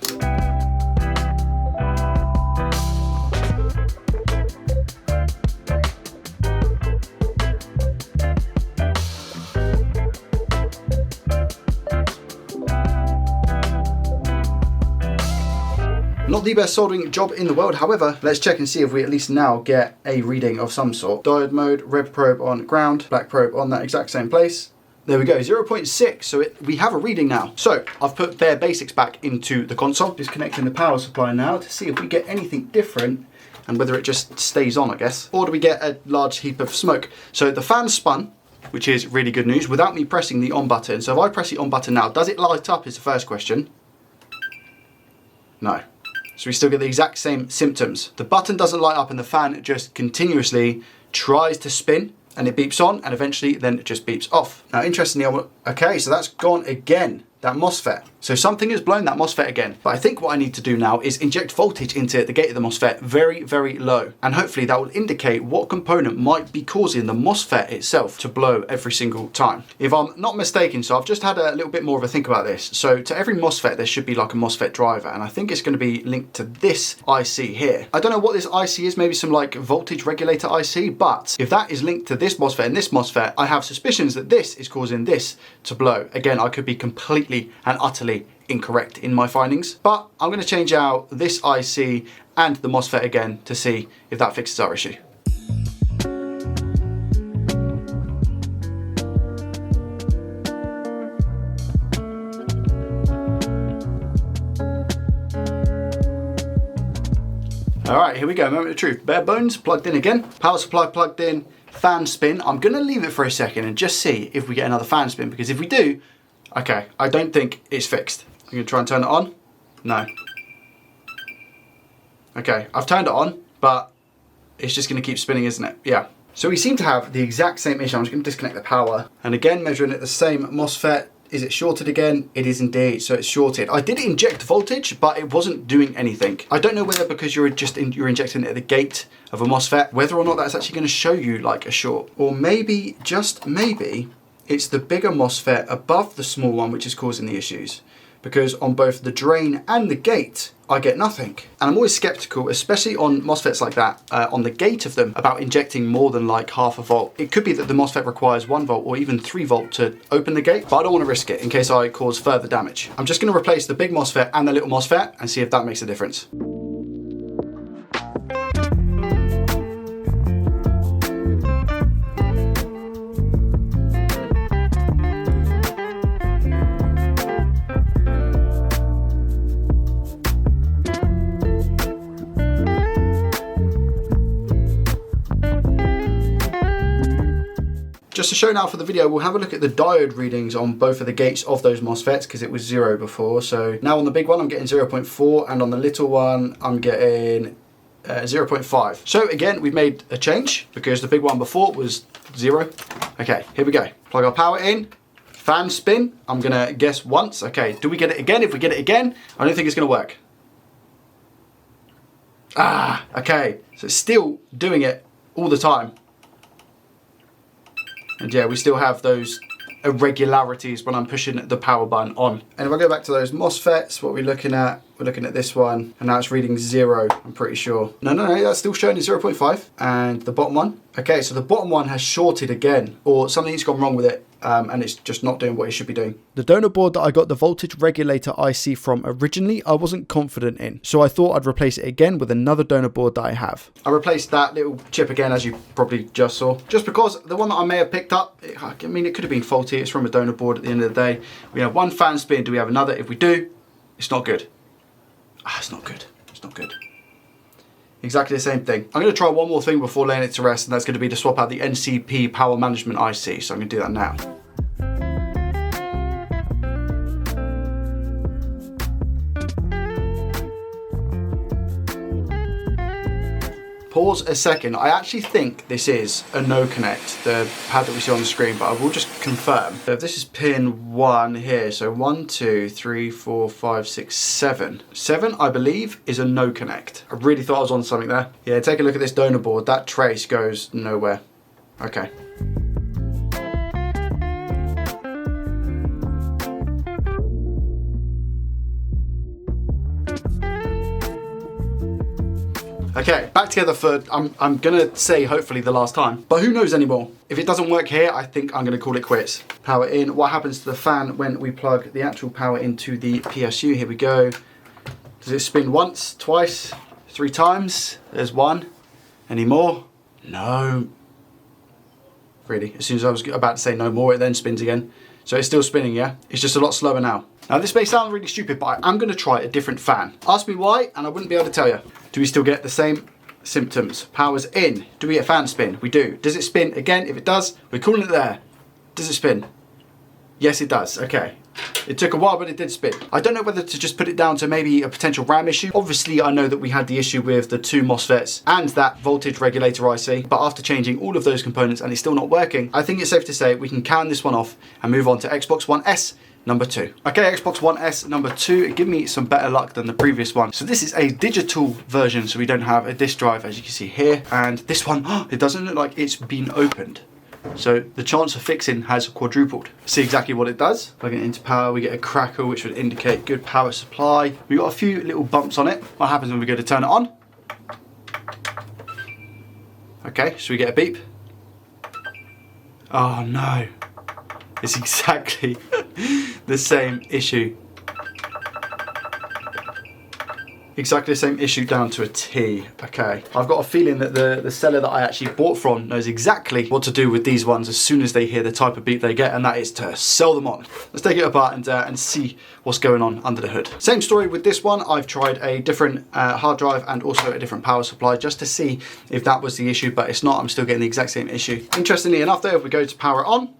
Not the best soldering job in the world, however, let's check and see if we at least now get a reading of some sort. Diode mode, red probe on ground, black probe on that exact same place. There we go, 0.6, so we have a reading now. So I've put bare basics back into the console. Just connecting the power supply now to see if we get anything different and whether it just stays on, I guess. Or do we get a large heap of smoke? So the fan spun, which is really good news, without me pressing the on button. So if I press the on button now, does it light up is the first question. No. So we still get the exact same symptoms. The button doesn't light up and the fan just continuously tries to spin, and it beeps on, and eventually then it just beeps off. Now, interestingly, okay, so that's gone again, that MOSFET. So something has blown that MOSFET again. But I think what I need to do now is inject voltage into the gate of the MOSFET very, very low. And hopefully that will indicate what component might be causing the MOSFET itself to blow every single time. If I'm not mistaken, so I've just had a little bit more of a think about this. So to every MOSFET, there should be like a MOSFET driver. And I think it's going to be linked to this IC here. I don't know what this IC is, maybe some like voltage regulator IC. But if that is linked to this MOSFET and this MOSFET, I have suspicions that this is causing this to blow. Again, I could be completely and utterly incorrect in my findings, but I'm going to change out this IC and the MOSFET again to see if that fixes our issue. All right, here we go, moment of truth. Bare bones plugged in again, power supply plugged in, fan spin. I'm going to leave it for a second and just see if we get another fan spin, because if we do, okay, I don't think it's fixed. I'm going to try and turn it on. No. Okay, I've turned it on, but it's just going to keep spinning, isn't it? Yeah. So we seem to have the exact same issue. I'm just going to disconnect the power. And again, measuring it the same MOSFET. Is it shorted again? It is indeed, so it's shorted. I did inject voltage, but it wasn't doing anything. I don't know whether because you're injecting it at the gate of a MOSFET, whether or not that's actually going to show you like a short. Or maybe, just maybe, it's the bigger MOSFET above the small one which is causing the issues. Because on both the drain and the gate, I get nothing. And I'm always skeptical, especially on MOSFETs like that, on the gate of them, about injecting more than like half a volt. It could be that the MOSFET requires 1 volt or even 3 volt to open the gate, but I don't want to risk it in case I cause further damage. I'm just going to replace the big MOSFET and the little MOSFET and see if that makes a difference. Just to show now for the video, we'll have a look at the diode readings on both of the gates of those MOSFETs because it was 0 before. So now on the big one, I'm getting 0.4 and on the little one, I'm getting 0.5. So again, we've made a change because the big one before was 0. Okay, here we go. Plug our power in, fan spin. I'm gonna guess once. Okay, do we get it again? If we get it again, I don't think it's gonna work. Ah, okay. So it's still doing it all the time. And yeah, we still have those irregularities when I'm pushing the power button on. And if I go back to those MOSFETs, what we're looking at this one, and now it's reading 0, I'm pretty sure. No, that's still showing 0.5. And the bottom one. Okay, so the bottom one has shorted again, or something's gone wrong with it, and it's just not doing what it should be doing. The donor board that I got the voltage regulator IC from originally, I wasn't confident in. So I thought I'd replace it again with another donor board that I have. I replaced that little chip again, as you probably just saw. Just because the one that I may have picked up, I mean, it could have been faulty. It's from a donor board at the end of the day. We have one fan spin. Do we have another? If we do, it's not good. It's not good. It's not good. Exactly the same thing. I'm going to try one more thing before laying it to rest, and that's going to be to swap out the NCP power management IC. So I'm going to do that now. Pause a second. I actually think this is a no connect, the pad that we see on the screen, but I will just confirm. So if this is pin 1 here, so 1, 2, 3, 4, 5, 6, 7. 7, I believe, is a no connect. I really thought I was on something there. Yeah, take a look at this donor board. That trace goes nowhere. Okay. Okay, back together for, I'm gonna say hopefully the last time, but who knows anymore. If it doesn't work here, I think I'm gonna call it quits. Power in, what happens to the fan when we plug the actual power into the PSU? Here we go. Does it spin once, twice, 3 times? There's 1. Any more? No. really. As soon as I was about to say no more, it then spins again. So it's still spinning, yeah? It's just a lot slower now. Now this may sound really stupid, but I am gonna try a different fan. Ask me why, and I wouldn't be able to tell you. Do we still get the same symptoms? Power's in. Do we get fan spin? We do. Does it spin again? If it does, we're calling it there. Does it spin? Yes, it does. Okay. It took a while, but it did spin. I don't know whether to just put it down to maybe a potential RAM issue. Obviously, I know that we had the issue with the 2 MOSFETs and that voltage regulator IC, but after changing all of those components and it's still not working, I think it's safe to say we can can this one off and move on to Xbox One S number 2. Okay, Xbox One S number 2, give me some better luck than the previous one. So this is a digital version, so we don't have a disk drive, as you can see here. And this one, it doesn't look like it's been opened. So the chance of fixing has quadrupled. See exactly what it does. Plugging it into power, we get a crackle, which would indicate good power supply. We've got a few little bumps on it. What happens when we go to turn it on? Okay, so we get a beep. Oh no. It's exactly the same issue. Exactly the same issue down to a T. Okay, I've got a feeling that the seller that I actually bought from knows exactly what to do with these ones as soon as they hear the type of beep they get, and that is to sell them on. Let's take it apart and see what's going on under the hood. Same story with this one. I've tried a different hard drive and also a different power supply just to see if that was the issue, but it's not. I'm still getting the exact same issue. Interestingly enough though, if we go to power it on,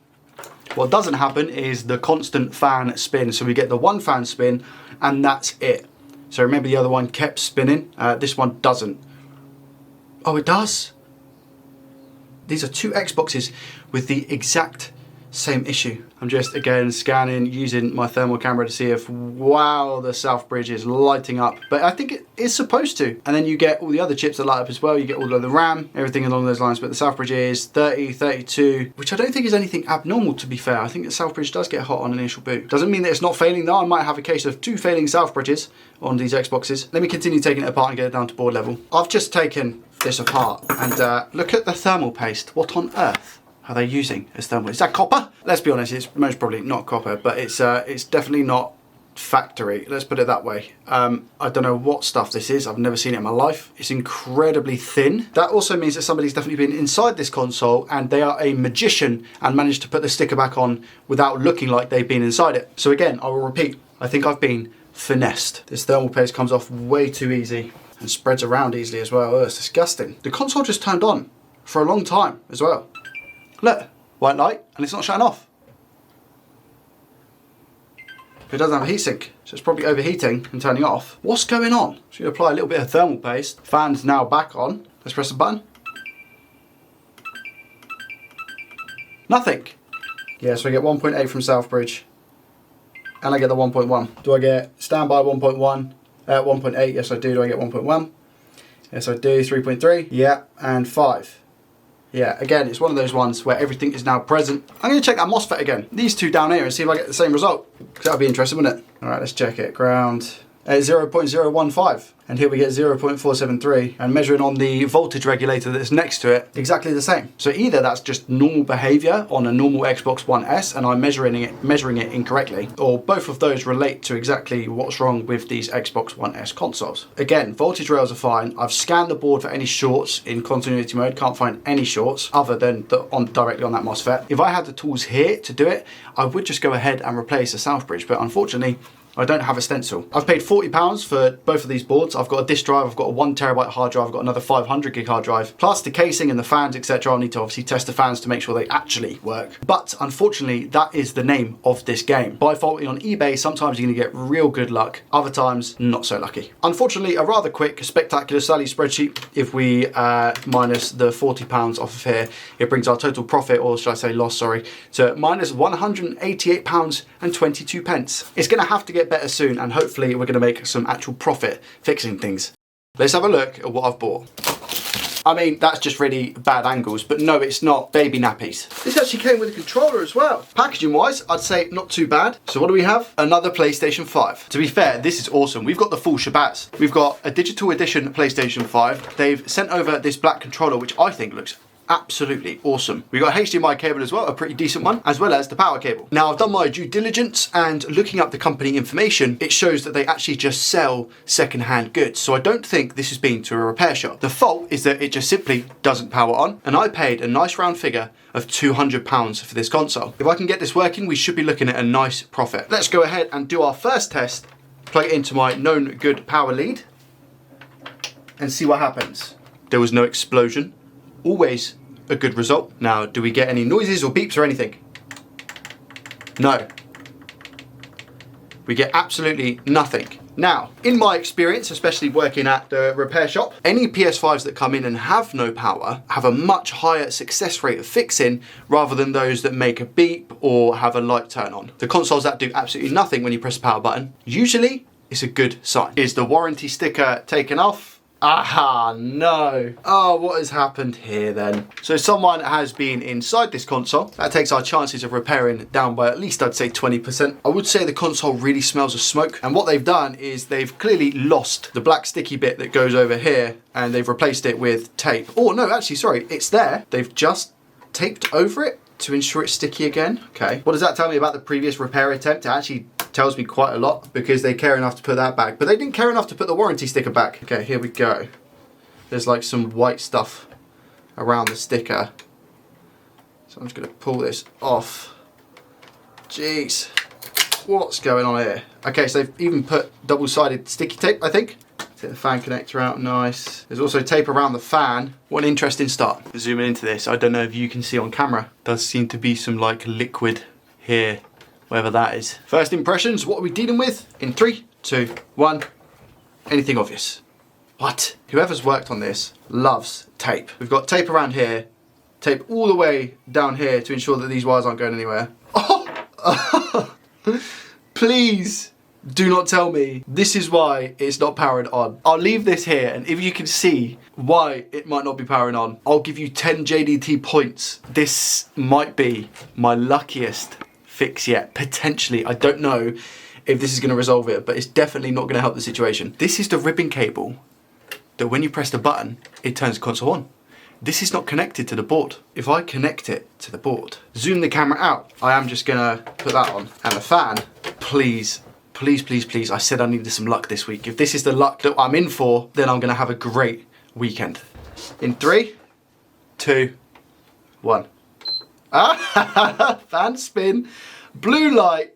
what doesn't happen is the constant fan spin. So we get the 1 fan spin and that's it. So remember the other one kept spinning, this one doesn't. Oh, it does. These are 2 Xboxes with the exact same issue. I'm just again scanning using my thermal camera to see if, wow, the Southbridge is lighting up. But I think it is supposed to. And then you get all the other chips that light up as well. You get all of the RAM, everything along those lines. But the Southbridge is 30, 32, which I don't think is anything abnormal, to be fair. I think the Southbridge does get hot on initial boot. Doesn't mean that it's not failing though. I might have a case of 2 failing Southbridges on these Xboxes. Let me continue taking it apart and get it down to board level. I've just taken this apart and look at the thermal paste. What on earth are they using as thermal? Is that copper? Let's be honest, it's most probably not copper, but it's definitely not factory. Let's put it that way. I don't know what stuff this is. I've never seen it in my life. It's incredibly thin. That also means that somebody's definitely been inside this console and they are a magician and managed to put the sticker back on without looking like they've been inside it. So again, I will repeat, I think I've been finessed. This thermal paste comes off way too easy and spreads around easily as well. Oh, it's disgusting. The console just turned on for a long time as well. Look, white light, and it's not shutting off. It doesn't have a heatsink, so it's probably overheating and turning off. What's going on? So you apply a little bit of thermal paste. Fan's now back on. Let's press the button. Nothing. Yeah, so I get 1.8 from Southbridge, and I get the 1.1. Do I get standby 1.1? 1.8, yes I do. Do I get 1.1? Yes I do. 3.3, yeah, and 5. Yeah, again, it's one of those ones where everything is now present. I'm going to check that MOSFET again. These 2 down here and see if I get the same result. Because that would be interesting, wouldn't it? All right, let's check it. Ground at 0.015. And here we get 0.473. And measuring on the voltage regulator that's next to it, exactly the same. So either that's just normal behavior on a normal Xbox One S and I'm measuring it incorrectly, or both of those relate to exactly what's wrong with these Xbox One S consoles. Again, voltage rails are fine. I've scanned the board for any shorts in continuity mode. Can't find any shorts other than directly on that MOSFET. If I had the tools here to do it, I would just go ahead and replace the Southbridge, but unfortunately, I don't have a stencil. I've paid £40 for both of these boards. I've got a disk drive, I've got a 1 terabyte hard drive, I've got another 500 gig hard drive, plus the casing and the fans, etc. I'll need to obviously test the fans to make sure they actually work. But unfortunately, that is the name of this game. Buy faulty on eBay, sometimes you're gonna get real good luck, other times not so lucky. Unfortunately, a rather quick, spectacular Sally spreadsheet. If we minus the £40 off of here, it brings our total profit, or should I say loss, sorry, to minus £188.22. It's gonna have to get better soon, and hopefully we're going to make some actual profit fixing things. Let's have a look at what I've bought. I mean, that's just really bad angles, but no, it's not. Baby nappies. This actually came with a controller as well. Packaging wise, I'd say not too bad. So what do we have? Another PlayStation 5. To be fair, this is awesome. We've got the full shabazz. We've got a digital edition PlayStation 5. They've sent over this black controller, which I think looks absolutely awesome. We got a HDMI cable as well, a pretty decent one, as well as the power cable. Now I've done my due diligence and looking up the company information, it shows that they actually just sell second-hand goods. So I don't think this has been to a repair shop. The fault is that it just simply doesn't power on, and I paid a nice round figure of £200 for this console. If I can get this working, we should be looking at a nice profit. Let's go ahead and do our first test, plug it into my known good power lead, and see what happens. There was no explosion. Always a good result. Now, do we get any noises or beeps or anything? No. We get absolutely nothing. Now, in my experience, especially working at the repair shop, any PS5s that come in and have no power have a much higher success rate of fixing rather than those that make a beep or have a light turn on. The consoles that do absolutely nothing when you press the power button, usually it's a good sign. Is the warranty sticker taken off? Aha, no. Oh, what has happened here then? So someone has been inside this console. That takes our chances of repairing down by at least, I'd say, 20%. I would say the console really smells of smoke. And what they've done is they've clearly lost the black sticky bit that goes over here and they've replaced it with tape. Oh, no, actually, sorry, it's there. They've just taped over it to ensure it's sticky again. Okay. What does that tell me about the previous repair attempt? It actually tells me quite a lot because they care enough to put that back, but they didn't care enough to put the warranty sticker back. Okay, here we go. There's like some white stuff around the sticker. So I'm just gonna pull this off. Jeez, what's going on here? Okay, so they've even put double-sided sticky tape, I think. Take the fan connector out, nice. There's also tape around the fan. What an interesting start. Zooming into this, I don't know if you can see on camera. Does seem to be some like liquid here, wherever that is. First impressions, what are we dealing with? In 3, 2, 1, anything obvious? What? Whoever's worked on this loves tape. We've got tape around here, tape all the way down here to ensure that these wires aren't going anywhere. Oh! Please do not tell me this is why it's not powered on. I'll leave this here, and if you can see why it might not be powering on, I'll give you 10 JDT points. This might be my luckiest fix yet, potentially. I don't know if this is going to resolve it, but it's definitely not going to help the situation. This is the ribbon cable that when you press the button, it turns the console on. This is not connected to the board. If I connect it to the board, zoom the camera out, I am just gonna put that on. And the fan, please, please, please, please, I said I needed some luck this week. If this is the luck that I'm in for, then I'm gonna have a great weekend. In 3, 2, 1. Ah, fan spin, blue light.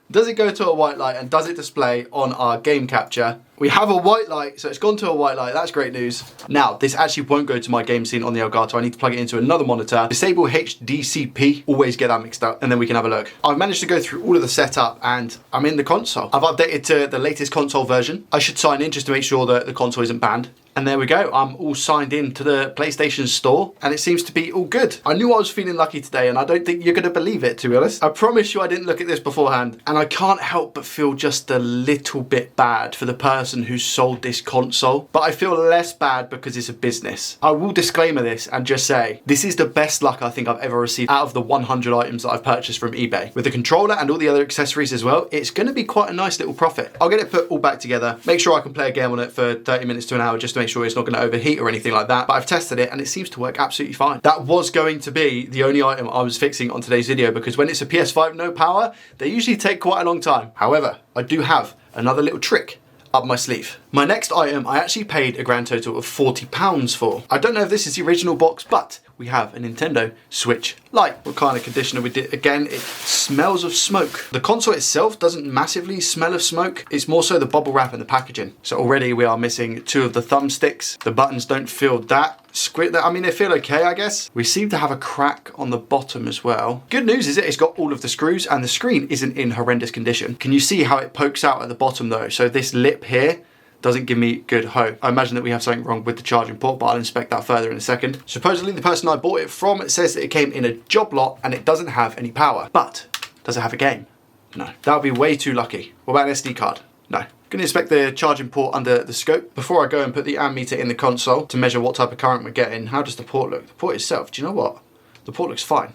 Does it go to a white light and does it display on our game capture? We have a white light, so it's gone to a white light. That's great news. Now, this actually won't go to my game scene on the Elgato. I need to plug it into another monitor. Disable HDCP, always get that mixed up, and then we can have a look. I've managed to go through all of the setup and I'm in the console. I've updated to the latest console version. I should sign in just to make sure that the console isn't banned. And there we go, I'm all signed in to the PlayStation Store and it seems to be all good. I knew I was feeling lucky today and I don't think you're gonna believe it, to be honest. I promise you I didn't look at this beforehand and I can't help but feel just a little bit bad for the person who sold this console. But I feel less bad because it's a business. I will disclaimer this and just say, this is the best luck I think I've ever received out of the 100 items that I've purchased from eBay. With the controller and all the other accessories as well, it's gonna be quite a nice little profit. I'll get it put all back together, make sure I can play a game on it for 30 minutes to an hour just to make sure it's not going to overheat or anything like that, but I've tested it and it seems to work absolutely fine. That was going to be the only item I was fixing on today's video because when it's a PS5 no power, they usually take quite a long time. However, I do have another little trick up my sleeve. My next item I actually paid a grand total of £40 for. I don't know if this is the original box, but we have a Nintendo Switch Lite. What kind of conditioner we did? Again, it smells of smoke. The console itself doesn't massively smell of smoke. It's more so the bubble wrap and the packaging. So already we are missing 2 of the thumbsticks. The buttons don't feel that squid. I mean, they feel okay, I guess. We seem to have a crack on the bottom as well. Good news is that it's got all of the screws and the screen isn't in horrendous condition. Can you see how it pokes out at the bottom though? So this lip here doesn't give me good hope. I imagine that we have something wrong with the charging port, but I'll inspect that further in a second. Supposedly the person I bought it from says that it came in a job lot and it doesn't have any power. But does it have a game? No. That would be way too lucky. What about an SD card? No. Gonna inspect the charging port under the scope. Before I go and put the ammeter in the console to measure what type of current we're getting, how does the port look? The port itself, do you know what? The port looks fine.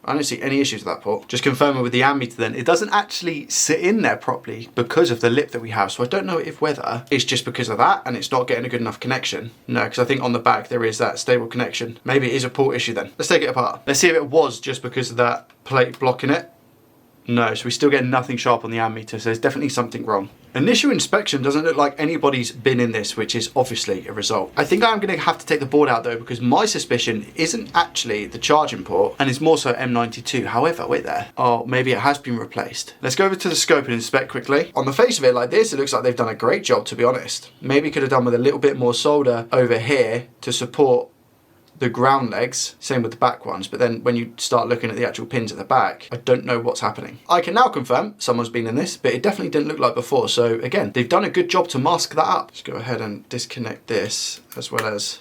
I don't see any issues with that port. Just confirming with the ammeter then, it doesn't actually sit in there properly because of the lip that we have. So I don't know if whether it's just because of that and it's not getting a good enough connection. No, because I think on the back there is that stable connection. Maybe it is a port issue then. Let's take it apart. Let's see if it was just because of that plate blocking it. No, so we still get nothing sharp on the ammeter, so there's definitely something wrong. Initial inspection doesn't look like anybody's been in this, which is obviously a result. I think I'm going to have to take the board out though, because my suspicion isn't actually the charging port and it's more so M92. However, wait there. Oh, maybe it has been replaced. Let's go over to the scope and inspect quickly. On the face of it like this, it looks like they've done a great job, to be honest. Maybe could have done with a little bit more solder over here to support the ground legs, same with the back ones, but then when you start looking at the actual pins at the back, I don't know what's happening. I can now confirm someone's been in this, but it definitely didn't look like before. So again, they've done a good job to mask that up. Let's go ahead and disconnect this as well as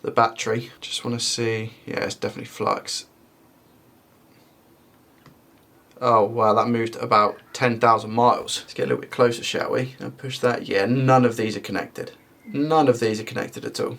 the battery. Just want to see, yeah, it's definitely flux. Oh wow, that moved about 10,000 miles. Let's get a little bit closer, shall we? And push that. Yeah, none of these are connected. None of these are connected at all.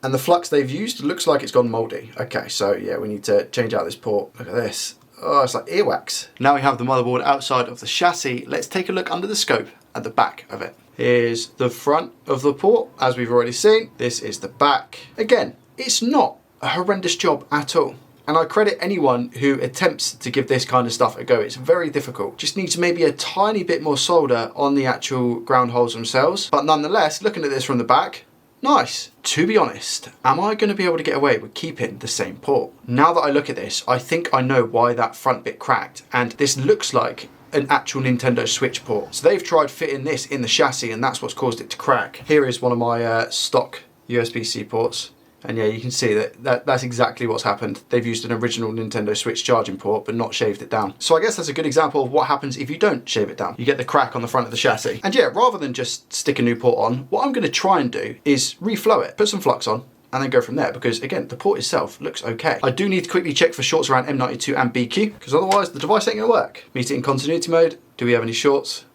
And the flux they've used looks like it's gone mouldy. Okay, so yeah, we need to change out this port. Look at this. Oh, it's like earwax. Now we have the motherboard outside of the chassis. Let's take a look under the scope at the back of it. Here's the front of the port, as we've already seen. This is the back. Again, it's not a horrendous job at all. And I credit anyone who attempts to give this kind of stuff a go. It's very difficult. Just needs maybe a tiny bit more solder on the actual ground holes themselves. But nonetheless, looking at this from the back, nice. To be honest, am I going to be able to get away with keeping the same port? Now that I look at this, I think I know why that front bit cracked. And this looks like an actual Nintendo Switch port. So they've tried fitting this in the chassis and that's what's caused it to crack. Here is one of my stock USB-C ports. And yeah, you can see that's exactly what's happened. They've used an original Nintendo Switch charging port, but not shaved it down. So I guess that's a good example of what happens if you don't shave it down. You get the crack on the front of the chassis. And yeah, rather than just stick a new port on, what I'm gonna try and do is reflow it, put some flux on, and then go from there, because again, the port itself looks okay. I do need to quickly check for shorts around M92 and BQ, because otherwise the device ain't gonna work. Meet it in continuity mode. Do we have any shorts?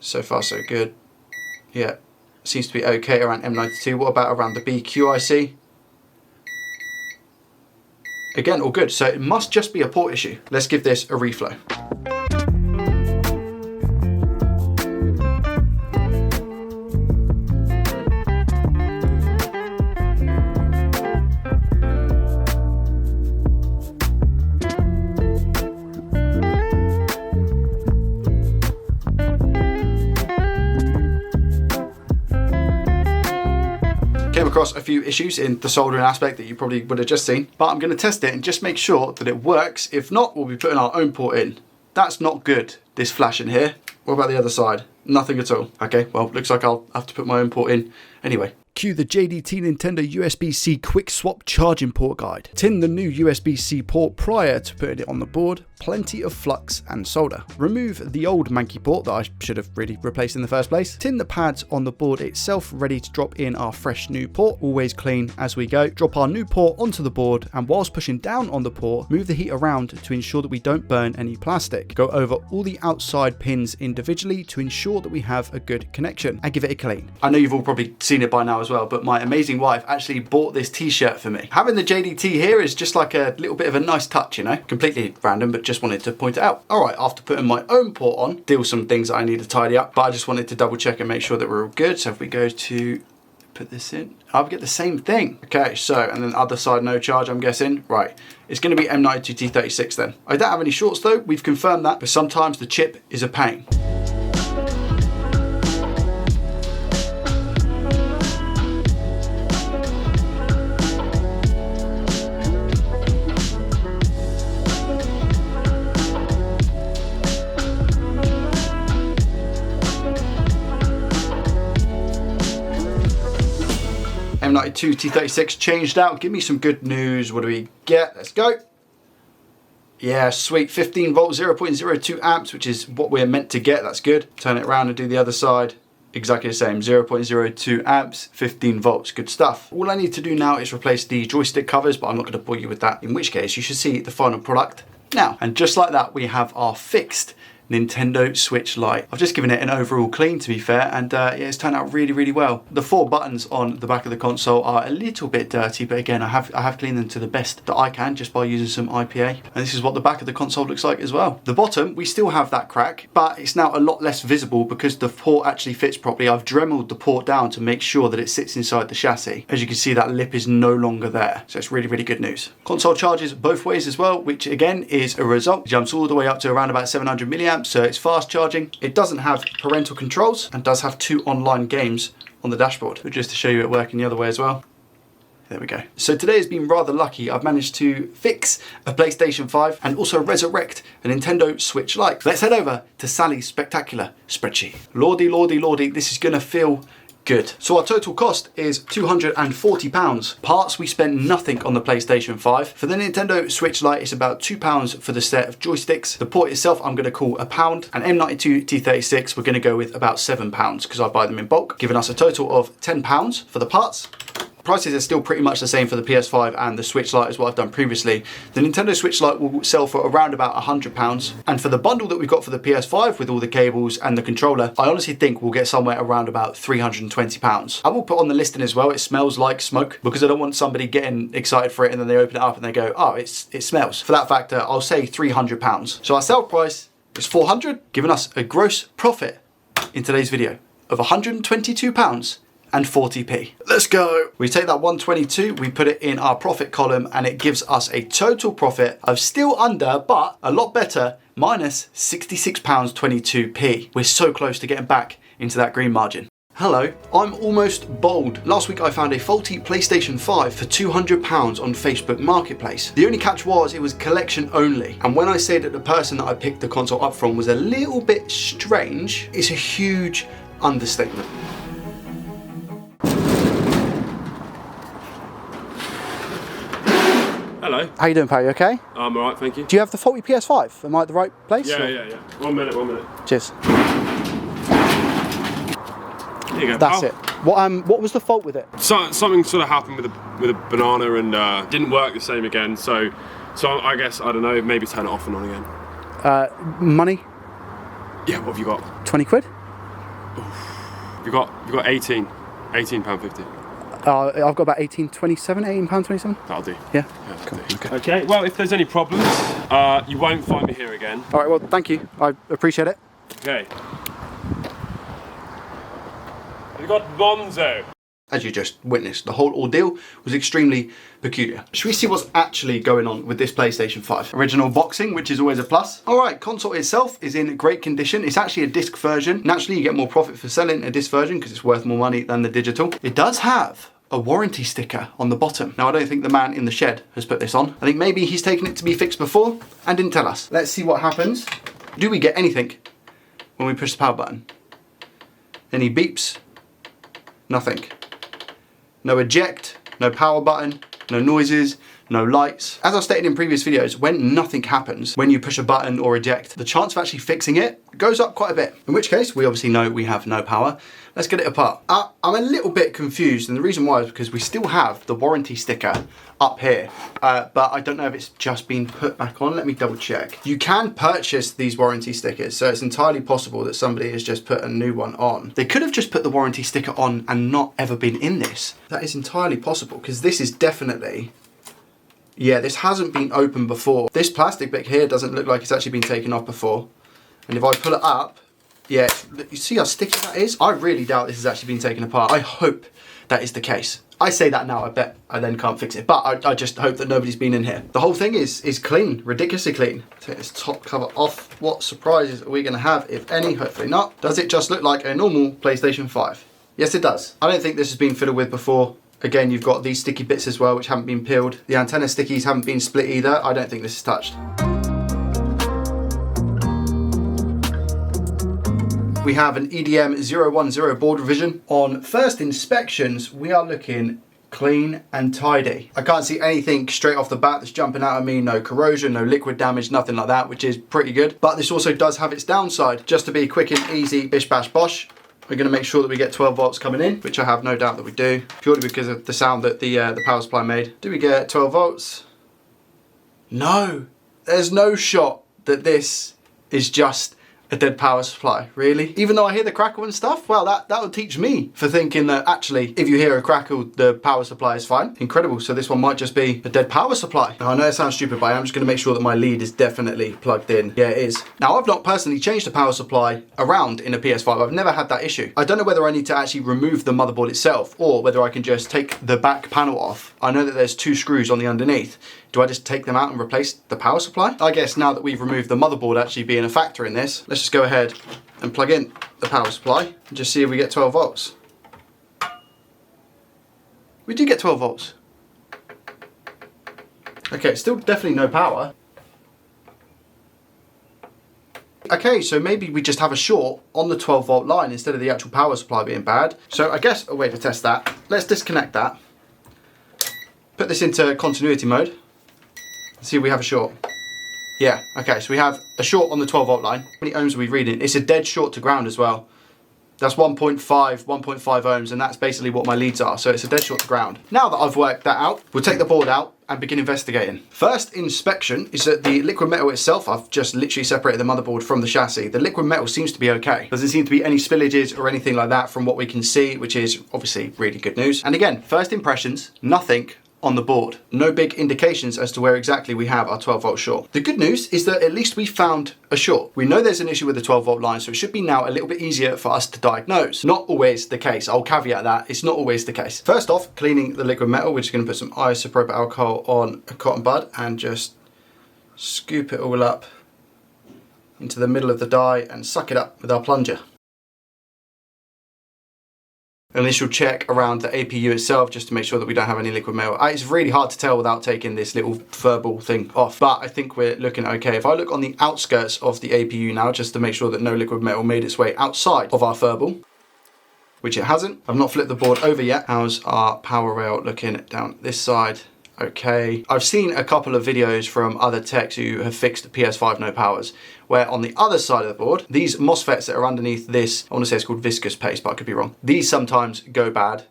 So far so good. Yeah. Seems to be okay around M92. What about around the BQ IC? Again, all good. So it must just be a port issue. Let's give this a reflow. Came across a few issues in the soldering aspect that you probably would have just seen, but I'm going to test it and just make sure that it works. If not, we'll be putting our own port in. That's not good, this flash in here. What about the other side? Nothing at all. Okay, well, looks like I'll have to put my own port in anyway. Cue the JDT Nintendo USB-C quick swap charging port guide. Tin the new USB-C port prior to putting it on the board. Plenty of flux and solder. Remove the old manky port that I should have really replaced in the first place. Tin the pads on the board itself, ready to drop in our fresh new port. Always clean as we go. Drop our new port onto the board, and whilst pushing down on the port, move the heat around to ensure that we don't burn any plastic. Go over all the outside pins individually to ensure that we have a good connection, and give it a clean. I know you've all probably seen it by now as well, but my amazing wife actually bought this t-shirt for me. Having the JDT here is just like a little bit of a nice touch, you know? Completely random, but just wanted to point it out. All right, after putting my own port on, deal with some things that I need to tidy up, but I just wanted to double check and make sure that we're all good. So if we go to put this in, I'll get the same thing. Okay, so, and then other side, no charge, I'm guessing. Right, it's gonna be M92 T36 then. I don't have any shorts though, we've confirmed that, but sometimes the chip is a pain. M92 T36 changed out. Give me some good news. What do we get? Let's go. Yeah, sweet. 15 volt, 0.02 amps, which is what we're meant to get. That's good. Turn it around and do the other side. Exactly the same. 0.02 amps, 15 volts. Good stuff. All I need to do now is replace the joystick covers, but I'm not going to bore you with that. In which case, you should see the final product now. And just like that, we have our fixed Nintendo Switch Lite. I've just given it an overall clean, to be fair, and yeah, it's turned out really, really well. The 4 buttons on the back of the console are a little bit dirty, but again, I have cleaned them to the best that I can just by using some IPA. And this is what the back of the console looks like as well. The bottom, we still have that crack, but it's now a lot less visible because the port actually fits properly. I've dremeled the port down to make sure that it sits inside the chassis. As you can see, that lip is no longer there. So it's really, really good news. Console charges both ways as well, which again is a result. It jumps all the way up to around about 700 milliamps, so it's fast charging. It doesn't have parental controls and does have 2 online games on the dashboard. But just to show you it working the other way as well. There we go. So today has been rather lucky. I've managed to fix a PlayStation 5 and also resurrect a Nintendo Switch Lite. Let's head over to Sally's spectacular spreadsheet. Lordy, lordy, lordy, this is gonna feel good. So our total cost is £240. Parts, we spent nothing on the PlayStation 5. For the Nintendo Switch Lite, it's about £2 for the set of joysticks. The port itself, I'm gonna call £1. And M92 T36, we're gonna go with about £7 because I buy them in bulk, giving us a total of £10 for the parts. Prices are still pretty much the same for the PS5 and the Switch Lite as what I've done previously. The Nintendo Switch Lite will sell for around about £100. And for the bundle that we've got for the PS5 with all the cables and the controller, I honestly think we'll get somewhere around about £320. I will put on the listing as well, it smells like smoke, because I don't want somebody getting excited for it and then they open it up and they go, oh, it smells. For that factor, I'll say £300. So our sale price is £400, giving us a gross profit in today's video of £122 and 40p. Let's go. We take that 122, we put it in our profit column, and it gives us a total profit of still under, but a lot better, minus £66.22p. We're so close to getting back into that green margin. Hello, I'm almost bold. Last week I found a faulty PlayStation 5 for £200 on Facebook Marketplace. The only catch was it was collection only. And when I say that the person that I picked the console up from was a little bit strange, it's a huge understatement. Hello. How you doing, pal? You okay? I'm alright, thank you. Do you have the faulty PS5? Am I at the right place? Yeah. 1 minute. Cheers. There you go. That's it. What was the fault with it? So, something sort of happened with a banana and didn't work the same again. So I guess, I don't know, maybe turn it off and on again. Money? Yeah, what have you got? 20 quid? You've got £18.50. I've got about £18.27. That'll do. Yeah. Cool. Okay. Well, if there's any problems, you won't find me here again. All right. Well, thank you. I appreciate it. Okay. We've got Bonzo. As you just witnessed, the whole ordeal was extremely peculiar. Should we see what's actually going on with this PlayStation 5? Original boxing, which is always a plus. All right, console itself is in great condition. It's actually a disc version. Naturally, you get more profit for selling a disc version because it's worth more money than the digital. It does have a warranty sticker on the bottom. Now, I don't think the man in the shed has put this on. I think maybe he's taken it to be fixed before and didn't tell us. Let's see what happens. Do we get anything when we push the power button? Any beeps? Nothing. No eject, no power button, no noises, no lights. As I've stated in previous videos, when nothing happens, when you push a button or eject, the chance of actually fixing it goes up quite a bit. In which case, we obviously know we have no power. Let's get it apart. I'm a little bit confused, and the reason why is because we still have the warranty sticker up here, but I don't know if it's just been put back on. Let me double check. You can purchase these warranty stickers, so it's entirely possible that somebody has just put a new one on. They could have just put the warranty sticker on and not ever been in this. That is entirely possible, because this is definitely, yeah, this hasn't been opened before. This plastic bit here doesn't look like it's actually been taken off before. And if I pull it up, yeah, you see how sticky that is? I really doubt this has actually been taken apart. I hope that is the case. I say that now, I bet I then can't fix it, but I just hope that nobody's been in here. The whole thing is clean, ridiculously clean. Take this top cover off. What surprises are we gonna have, if any? Hopefully not. Does it just look like a normal PlayStation 5? Yes, it does. I don't think this has been fiddled with before. Again, you've got these sticky bits as well, which haven't been peeled. The antenna stickies haven't been split either. I don't think this is touched. We have an EDM 010 board revision. On first inspections, we are looking clean and tidy. I can't see anything straight off the bat that's jumping out at me. No corrosion, no liquid damage, nothing like that, which is pretty good. But this also does have its downside. Just to be quick and easy, bish bash bosh, we're going to make sure that we get 12 volts coming in, which I have no doubt that we do, purely because of the sound that the power supply made. Do we get 12 volts? No. There's no shot that this is just a dead power supply. Really? Even though I hear the crackle and stuff? Well, that would teach me for thinking that actually, if you hear a crackle, the power supply is fine. Incredible. So this one might just be a dead power supply. Now, I know it sounds stupid, but I'm just going to make sure that my lead is definitely plugged in. Yeah, it is. Now, I've not personally changed the power supply around in a PS5. I've never had that issue. I don't know whether I need to actually remove the motherboard itself or whether I can just take the back panel off. I know that there's 2 screws on the underneath. Do I just take them out and replace the power supply? I guess now that we've removed the motherboard actually being a factor in this, let's just go ahead and plug in the power supply and just see if we get 12 volts. We do get 12 volts. Okay, still definitely no power. Okay, so maybe we just have a short on the 12 volt line instead of the actual power supply being bad. So I guess a way to test that, let's disconnect that. Put this into continuity mode. See if we have a short. Yeah, okay, so we have a short on the 12 volt line. How many ohms are we reading? It's a dead short to ground as well. That's 1.5 ohms, and that's basically what my leads are. So it's a dead short to ground. Now that I've worked that out, we'll take the board out and begin investigating. First inspection is that the liquid metal itself, I've just literally separated the motherboard from the chassis. The liquid metal seems to be okay. Doesn't seem to be any spillages or anything like that from what we can see, which is obviously really good news. And again, first impressions, nothing on the board. No big indications as to where exactly we have our 12 volt short. The good news is that at least we found a short. We know there's an issue with the 12 volt line, so it should be now a little bit easier for us to diagnose. Not always the case. I'll caveat that. It's not always the case. First off, cleaning the liquid metal, we're just going to put some isopropyl alcohol on a cotton bud and just scoop it all up into the middle of the die and suck it up with our plunger. Initial check around the APU itself just to make sure that we don't have any liquid metal. It's really hard to tell without taking this little furball thing off, but I think we're looking okay. If I look on the outskirts of the APU now, just to make sure that no liquid metal made its way outside of our furball, which it hasn't. I've not flipped the board over yet. How's our power rail looking down this side? Okay. I've seen a couple of videos from other techs who have fixed PS5 no powers, where on the other side of the board, these MOSFETs that are underneath this, I want to say it's called viscous paste, but I could be wrong. These sometimes go bad,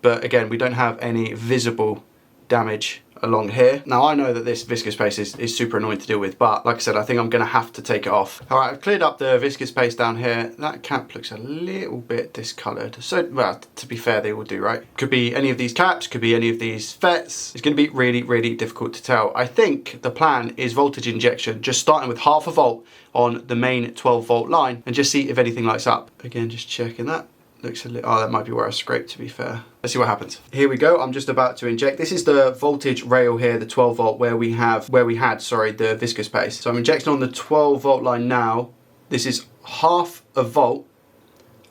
but again, we don't have any visible damage along here. Now I know that this viscous paste is super annoying to deal with, but like I said, I think I'm gonna have to take it off. All right, I've cleared up the viscous paste down here. That cap looks a little bit discolored. So, well, to be fair, they all do, right? Could be any of these caps, could be any of these FETs. It's gonna be really, really difficult to tell. I think the plan is voltage injection, just starting with 0.5 volt on the main 12 volt line and just see if anything lights up. Again, just checking that. Looks a little, oh, that might be where I scraped, to be fair. Let's see what happens. Here we go. I'm just about to inject. This is the voltage rail here, the 12 volt, where we had the viscous paste. So I'm injecting on the 12 volt line now. This is 0.5 volt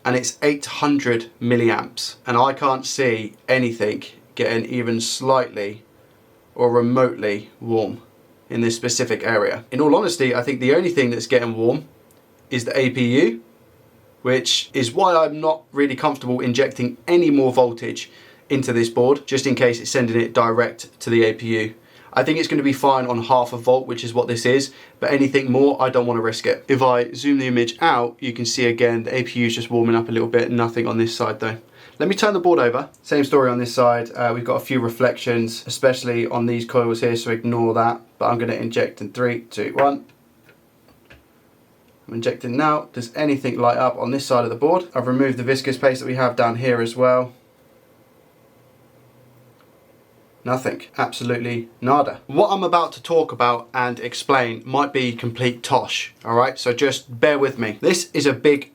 and it's 800 milliamps. And I can't see anything getting even slightly or remotely warm in this specific area. In all honesty, I think the only thing that's getting warm is the APU, which is why I'm not really comfortable injecting any more voltage into this board, just in case it's sending it direct to the APU. I think it's going to be fine on 0.5 volt, which is what this is, but anything more, I don't want to risk it. If I zoom the image out, you can see again, the APU is just warming up a little bit, nothing on this side though. Let me turn the board over. Same story on this side. We've got a few reflections, especially on these coils here, so ignore that, but I'm going to inject in 3, 2, 1. I'm injecting now. Does anything light up on this side of the board? I've removed the viscous paste that we have down here as well. Nothing. Absolutely nada. What I'm about to talk about and explain might be complete tosh, alright? So just bear with me. This is a big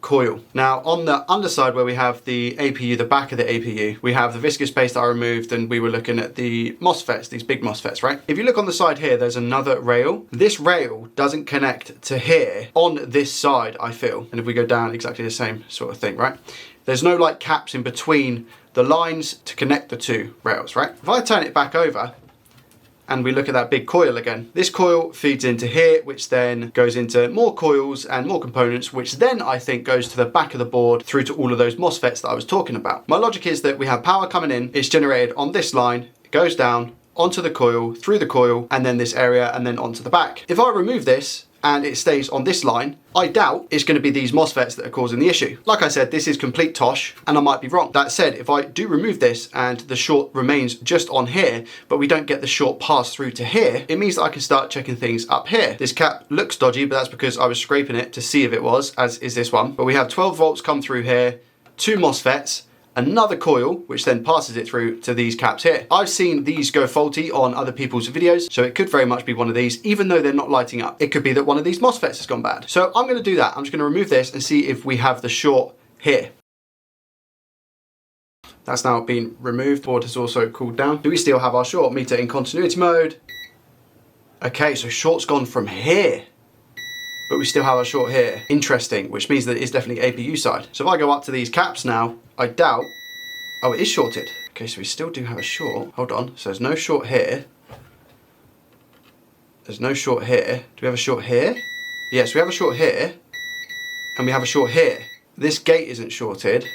coil. Now on the underside where we have the APU, the back of the APU, we have the viscous paste that I removed and we were looking at the MOSFETs, these big MOSFETs, right? If you look on the side here, there's another rail. This rail doesn't connect to here on this side, I feel. And if we go down, exactly the same sort of thing, right? There's no like caps in between the lines to connect the two rails, right? If I turn it back over and we look at that big coil again, this coil feeds into here, which then goes into more coils and more components, which then I think goes to the back of the board through to all of those MOSFETs that I was talking about. My logic is that we have power coming in, it's generated on this line, it goes down onto the coil, through the coil, and then this area, and then onto the back. If I remove this and it stays on this line, I doubt it's going to be these MOSFETs that are causing the issue. Like I said, this is complete tosh, and I might be wrong. That said, if I do remove this and the short remains just on here, but we don't get the short pass through to here, it means that I can start checking things up here. This cap looks dodgy, but that's because I was scraping it to see if it was, as is this one. But we have 12 volts come through here, 2 MOSFETs, another coil, which then passes it through to these caps here. I've seen these go faulty on other people's videos, so it could very much be one of these, even though they're not lighting up. It could be that one of these MOSFETs has gone bad. So I'm going to do that. I'm just going to remove this and see if we have the short here. That's now been removed. Board has also cooled down. Do we still have our short? Meter in continuity mode. Okay, so short's gone from here, but we still have our short here. Interesting, which means that it's definitely APU side. So if I go up to these caps now, I doubt, oh, it is shorted. Okay, so we still do have a short. Hold on, so there's no short here. There's no short here. Do we have a short here? Yes, we have a short here, and we have a short here. This gate isn't shorted.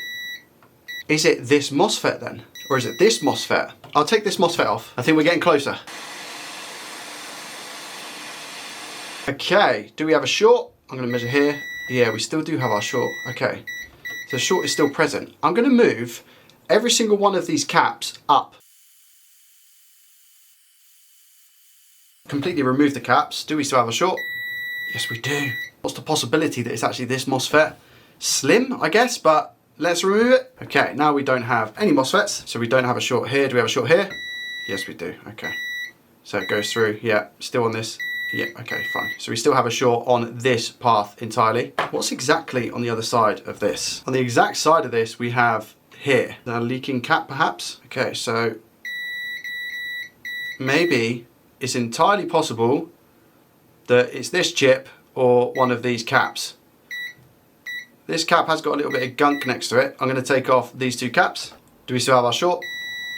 Is it this MOSFET then? Or is it this MOSFET? I'll take this MOSFET off. I think we're getting closer. Okay, do we have a short? I'm gonna measure here. Yeah, we still do have our short. Okay, so the short is still present. I'm gonna move every single one of these caps up. Completely remove the caps. Do we still have a short? Yes, we do. What's the possibility that it's actually this MOSFET? Slim, I guess, but let's remove it. Okay, now we don't have any MOSFETs, so we don't have a short here. Do we have a short here? Yes, we do. Okay, so it goes through. Yeah, still on this. Yeah, okay, fine. So we still have a short on this path entirely. What's exactly on the other side of this? On the exact side of this, we have here, the leaking cap perhaps. Okay, so maybe it's entirely possible that it's this chip or one of these caps. This cap has got a little bit of gunk next to it. I'm gonna take off these 2 caps. Do we still have our short?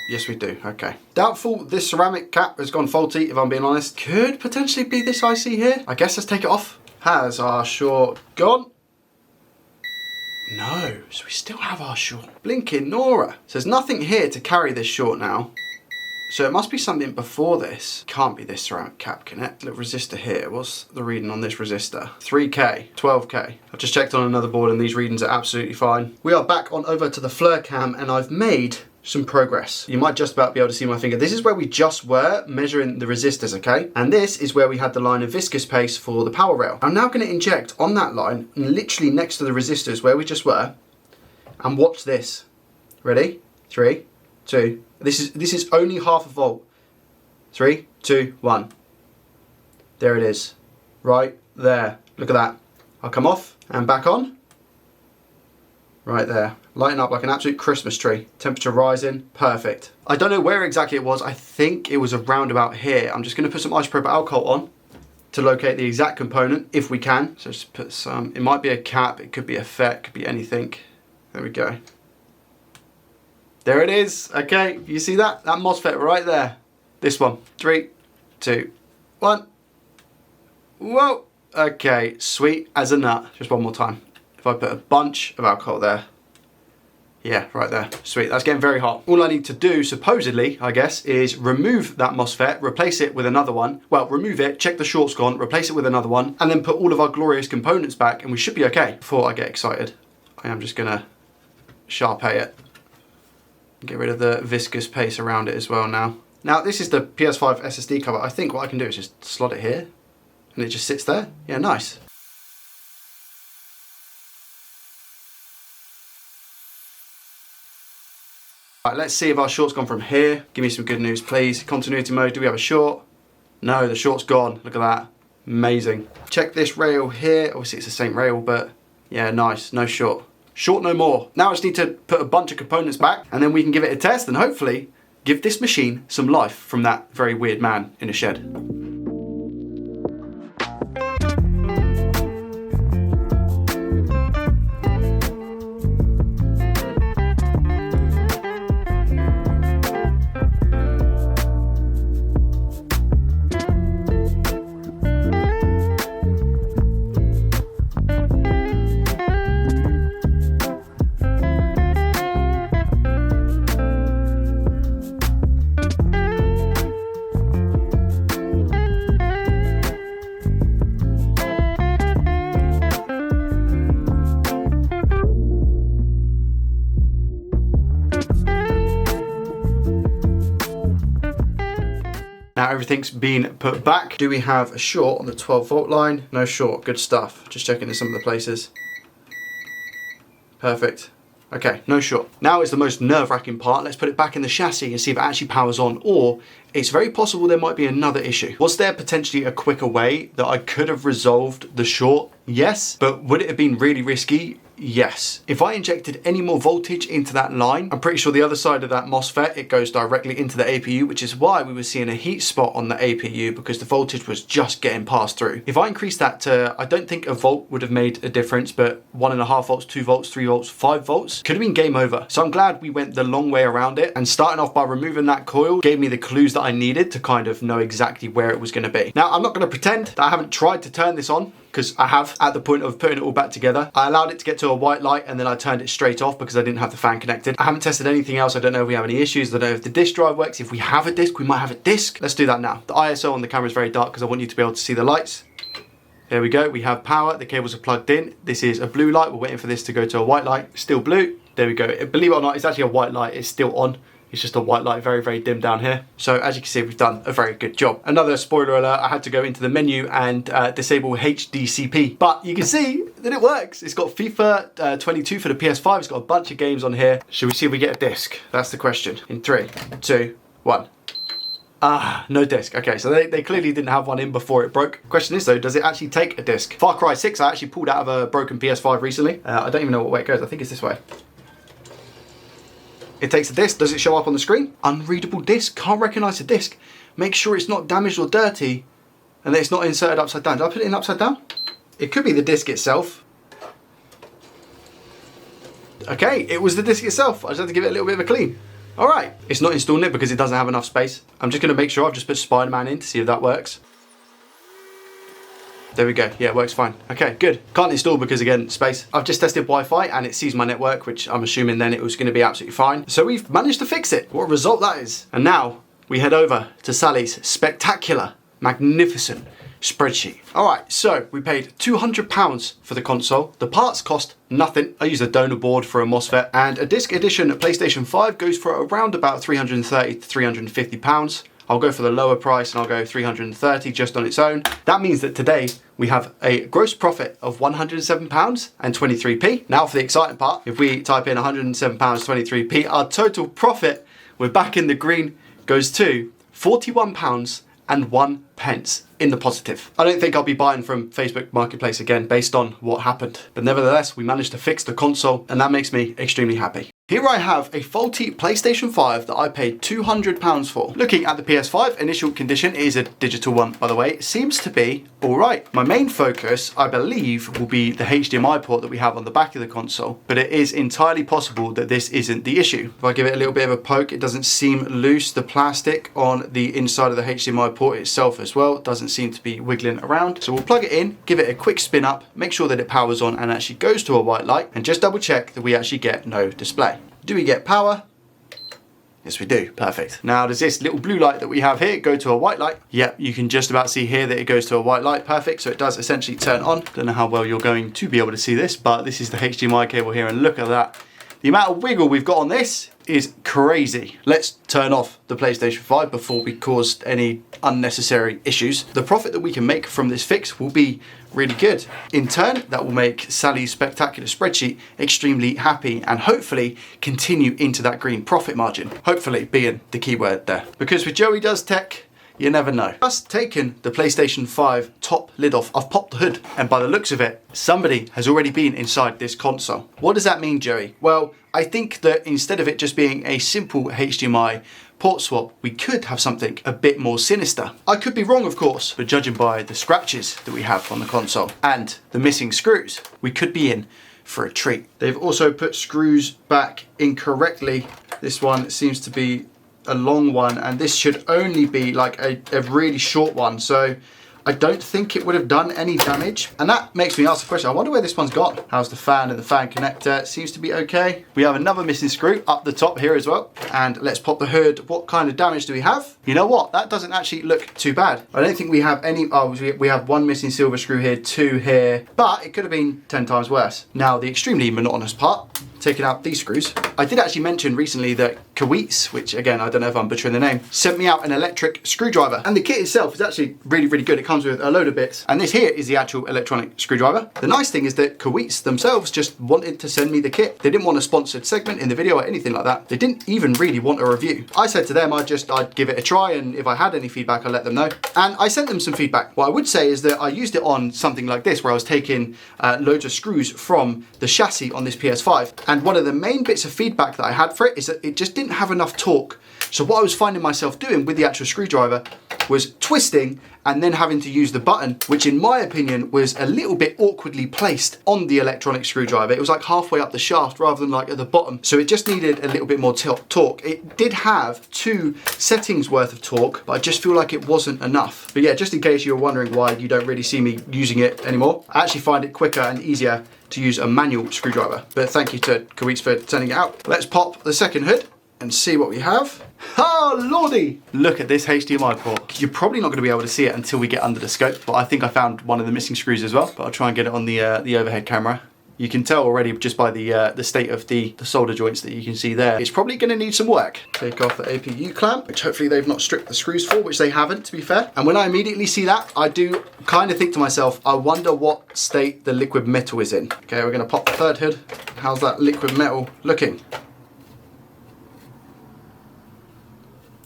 Yes, we do. Okay. Doubtful this ceramic cap has gone faulty, if I'm being honest. Could potentially be this IC here. I guess let's take it off. Has our short gone? No. So we still have our short. Blinking Nora. So there's nothing here to carry this short now. So it must be something before this. Can't be this ceramic cap, can it? Little resistor here. What's the reading on this resistor? 3K, 12K. I've just checked on another board and these readings are absolutely fine. We are back on over to the FLIR cam and I've made some progress. You might just about be able to see my finger. This is where we just were measuring the resistors, okay? And this is where we had the line of viscous paste for the power rail. I'm now going to inject on that line, literally next to the resistors where we just were, and watch this. Ready? 3, 2. This is only half a volt. 3, 2, 1. There it is. Right there. Look at that. I'll come off and back on. Right there. Lighting up like an absolute Christmas tree. Temperature rising. Perfect. I don't know where exactly it was. I think it was around about here. I'm just going to put some isopropyl alcohol on to locate the exact component if we can. So just put some. It might be a cap. It could be a FET. It could be anything. There we go. There it is. Okay. You see that? That MOSFET right there. This one. 3, 2, 1. Whoa. Okay. Sweet as a nut. Just one more time. If I put a bunch of alcohol there. Yeah, right there. Sweet, that's getting very hot. All I need to do, supposedly, I guess, is remove that MOSFET, replace it with another one. Well, remove it, check the short's gone, replace it with another one, and then put all of our glorious components back, and we should be okay. Before I get excited, I am just gonna Sharpay it. Get rid of the viscous paste around it as well now. Now, this is the PS5 SSD cover. I think what I can do is just slot it here, and it just sits there. Yeah, nice. Right, let's see if our short's gone from here. Give me some good news, please. Continuity mode, do we have a short? No, the short's gone. Look at that. Amazing. Check this rail here. Obviously, it's the same rail, but yeah, nice. No short. Short no more. Now I just need to put a bunch of components back, and then we can give it a test and hopefully give this machine some life from that very weird man in a shed. Now everything's been put back. Do we have a short on the 12 volt line? No short, good stuff. Just checking in some of the places. Perfect. Okay, no short. Now is the most nerve-wracking part. Let's put it back in the chassis and see if it actually powers on, or it's very possible there might be another issue. Was there potentially a quicker way that I could have resolved the short? Yes, but would it have been really risky? Yes. If I injected any more voltage into that line, I'm pretty sure the other side of that MOSFET, it goes directly into the APU, which is why we were seeing a heat spot on the APU, because the voltage was just getting passed through. If I increased that to, I don't think a volt would have made a difference, but 1.5 volts, 2 volts, 3 volts, 5 volts, could have been game over. So I'm glad we went the long way around it, and starting off by removing that coil gave me the clues that I needed to kind of know exactly where it was going to be. Now, I'm not going to pretend that I haven't tried to turn this on, because I have at the point of putting it all back together. I allowed it to get to a white light and then I turned it straight off because I didn't have the fan connected. I haven't tested anything else. I don't know if we have any issues. I don't know if the disk drive works. If we have a disk, we might have a disk. Let's do that now. The ISO on the camera is very dark because I want you to be able to see the lights. There we go. We have power. The cables are plugged in. This is a blue light. We're waiting for this to go to a white light. Still blue. There we go. Believe it or not, it's actually a white light. It's still on. It's just a white light, very, very dim down here. So as you can see, we've done a very good job. Another spoiler alert, I had to go into the menu and disable HDCP. But you can see that it works. It's got FIFA 22 for the PS5. It's got a bunch of games on here. Should we see if we get a disc? That's the question. In 3, 2, 1. Ah, no disc. Okay, so they clearly didn't have one in before it broke. Question is though, does it actually take a disc? Far Cry 6, I actually pulled out of a broken PS5 recently. I don't even know what way it goes. I think it's this way. It takes a disc. Does it show up on the screen? Unreadable disc. Can't recognize a disc. Make sure it's not damaged or dirty and that it's not inserted upside down. Did I put it in upside down? It could be the disc itself. Okay, it was the disc itself. I just had to give it a little bit of a clean. All right. It's not installing it because it doesn't have enough space. I'm just going to make sure I've just put Spider-Man in to see if that works. There we go. Yeah, it works fine. Okay, good. Can't install because, again, space. I've just tested Wi-Fi and it sees my network, which I'm assuming then it was going to be absolutely fine. So we've managed to fix it. What a result that is. And now we head over to Sally's spectacular, magnificent spreadsheet. All right, so we paid £200 for the console. The parts cost nothing. I used a donor board for a MOSFET, and a disc edition PlayStation 5 goes for around about £330 to £350. I'll go for the lower price and I'll go $330 just on its own. That means that today we have a gross profit of £107 and 23p. Now for the exciting part, if we type in £107 23p, our total profit, we're back in the green, goes to £41 and 1 pence in the positive. I don't think I'll be buying from Facebook Marketplace again based on what happened. But nevertheless, we managed to fix the console and that makes me extremely happy. Here I have a faulty PlayStation 5 that I paid £200 for. Looking at the PS5, initial condition is a digital one, by the way. It seems to be all right. My main focus, I believe, will be the HDMI port that we have on the back of the console, but it is entirely possible that this isn't the issue. If I give it a little bit of a poke, it doesn't seem loose. The plastic on the inside of the HDMI port itself as well doesn't seem to be wiggling around. So we'll plug it in, give it a quick spin up, make sure that it powers on and actually goes to a white light, and just double check that we actually get no display. Do we get power? Yes, we do. Perfect. Now, does this little blue light that we have here go to a white light? Yep, you can just about see here that it goes to a white light. Perfect. So it does essentially turn on. Don't know how well you're going to be able to see this, but this is the HDMI cable here, and look at that. The amount of wiggle we've got on this is crazy. Let's turn off the PlayStation 5 before we cause any unnecessary issues. The profit that we can make from this fix will be really good. In turn, that will make Sally's spectacular spreadsheet extremely happy and hopefully continue into that green profit margin. Hopefully being the key word there. Because with Joey Does Tech, you never know. Just taken the PlayStation 5 top lid off, I've popped the hood, and by the looks of it, somebody has already been inside this console. What does that mean, Joey? Well, I think that instead of it just being a simple HDMI port swap, we could have something a bit more sinister. I could be wrong, of course, but judging by the scratches that we have on the console and the missing screws, we could be in for a treat. They've also put screws back incorrectly. This one seems to be a long one, and this should only be like a really short one, so I don't think it would have done any damage. And that makes me ask the question, I wonder where this one's gone. How's the fan and the fan connector? It seems to be okay. We have another missing screw up the top here as well. And let's pop the hood. What kind of damage do we have? You know what? That doesn't actually look too bad. I don't think we have any, we have one missing silver screw here, 2 here, but it could have been 10 times worse. Now, the extremely monotonous part, taking out these screws. I did actually mention recently that Kawitz, which again, I don't know if I'm butchering the name, sent me out an electric screwdriver. And the kit itself is actually really, really good. It comes with a load of bits. And this here is the actual electronic screwdriver. The nice thing is that Kawitz themselves just wanted to send me the kit. They didn't want a sponsored segment in the video or anything like that. They didn't even really want a review. I said to them I'd give it a try, and if I had any feedback, I'd let them know. And I sent them some feedback. What I would say is that I used it on something like this, where I was taking loads of screws from the chassis on this PS5. And one of the main bits of feedback that I had for it is that it just didn't have enough torque. So what I was finding myself doing with the actual screwdriver was twisting and then having to use the button, which in my opinion was a little bit awkwardly placed on the electronic screwdriver. It was like halfway up the shaft rather than like at the bottom. So it just needed a little bit more torque. It did have 2 settings worth of torque, but I just feel like it wasn't enough. But yeah, just in case you're wondering why you don't really see me using it anymore, I actually find it quicker and easier to use a manual screwdriver. But thank you to Kawitz for sending it out. Let's pop the second hood and see what we have. Oh lordy! Look at this HDMI port. You're probably not going to be able to see it until we get under the scope, but I think I found one of the missing screws as well. But I'll try and get it on the overhead camera. You can tell already just by the state of the solder joints that you can see there. It's probably going to need some work. Take off the APU clamp, which hopefully they've not stripped the screws for, which they haven't, to be fair. And when I immediately see that, I do kind of think to myself, I wonder what state the liquid metal is in. Okay, we're going to pop the third hood. How's that liquid metal looking?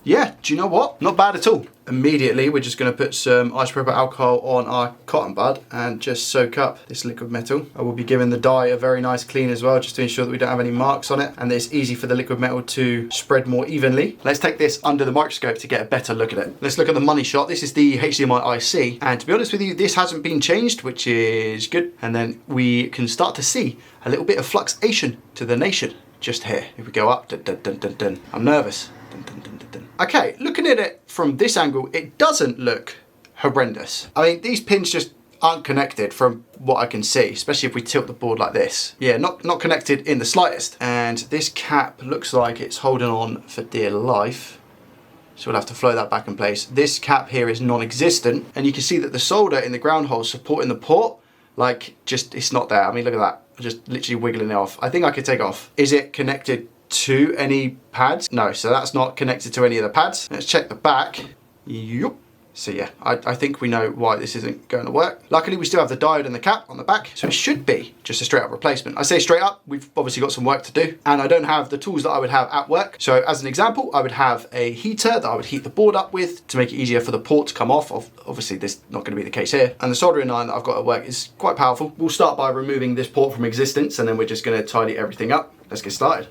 Yeah, do you know what? Not bad at all. Immediately, we're just going to put some isopropyl alcohol on our cotton bud and just soak up this liquid metal. I will be giving the die a very nice clean as well, just to ensure that we don't have any marks on it and that it's easy for the liquid metal to spread more evenly. Let's take this under the microscope to get a better look at it. Let's look at the money shot. This is the HDMI IC, and to be honest with you, this hasn't been changed, which is good. And then we can start to see a little bit of fluxation to the nation just here. If we go up, dun, dun, dun, dun, dun. I'm nervous. Dun, dun, dun, dun, dun. Okay, looking at it from this angle, it doesn't look horrendous. I mean, these pins just aren't connected from what I can see, especially if we tilt the board like this. Yeah, not connected in the slightest. And this cap looks like it's holding on for dear life. So we'll have to flow that back in place. This cap here is non-existent, and you can see that the solder in the ground hole supporting the port, like, just, it's not there. I mean, look at that. I'm just literally wiggling it off. I think I could take it off. Is it connected to any pads? No, so that's not connected to any of the pads. Let's check the back. Yup. So yeah, I think we know why this isn't going to work. Luckily, we still have the diode and the cap on the back, so it should be just a straight up replacement. I say straight up, we've obviously got some work to do, and I don't have the tools that I would have at work. So as an example, I would have a heater that I would heat the board up with to make it easier for the port to come off. Obviously, this is not going to be the case here. And the soldering iron that I've got at work is quite powerful. We'll start by removing this port from existence, and then we're just going to tidy everything up. Let's get started.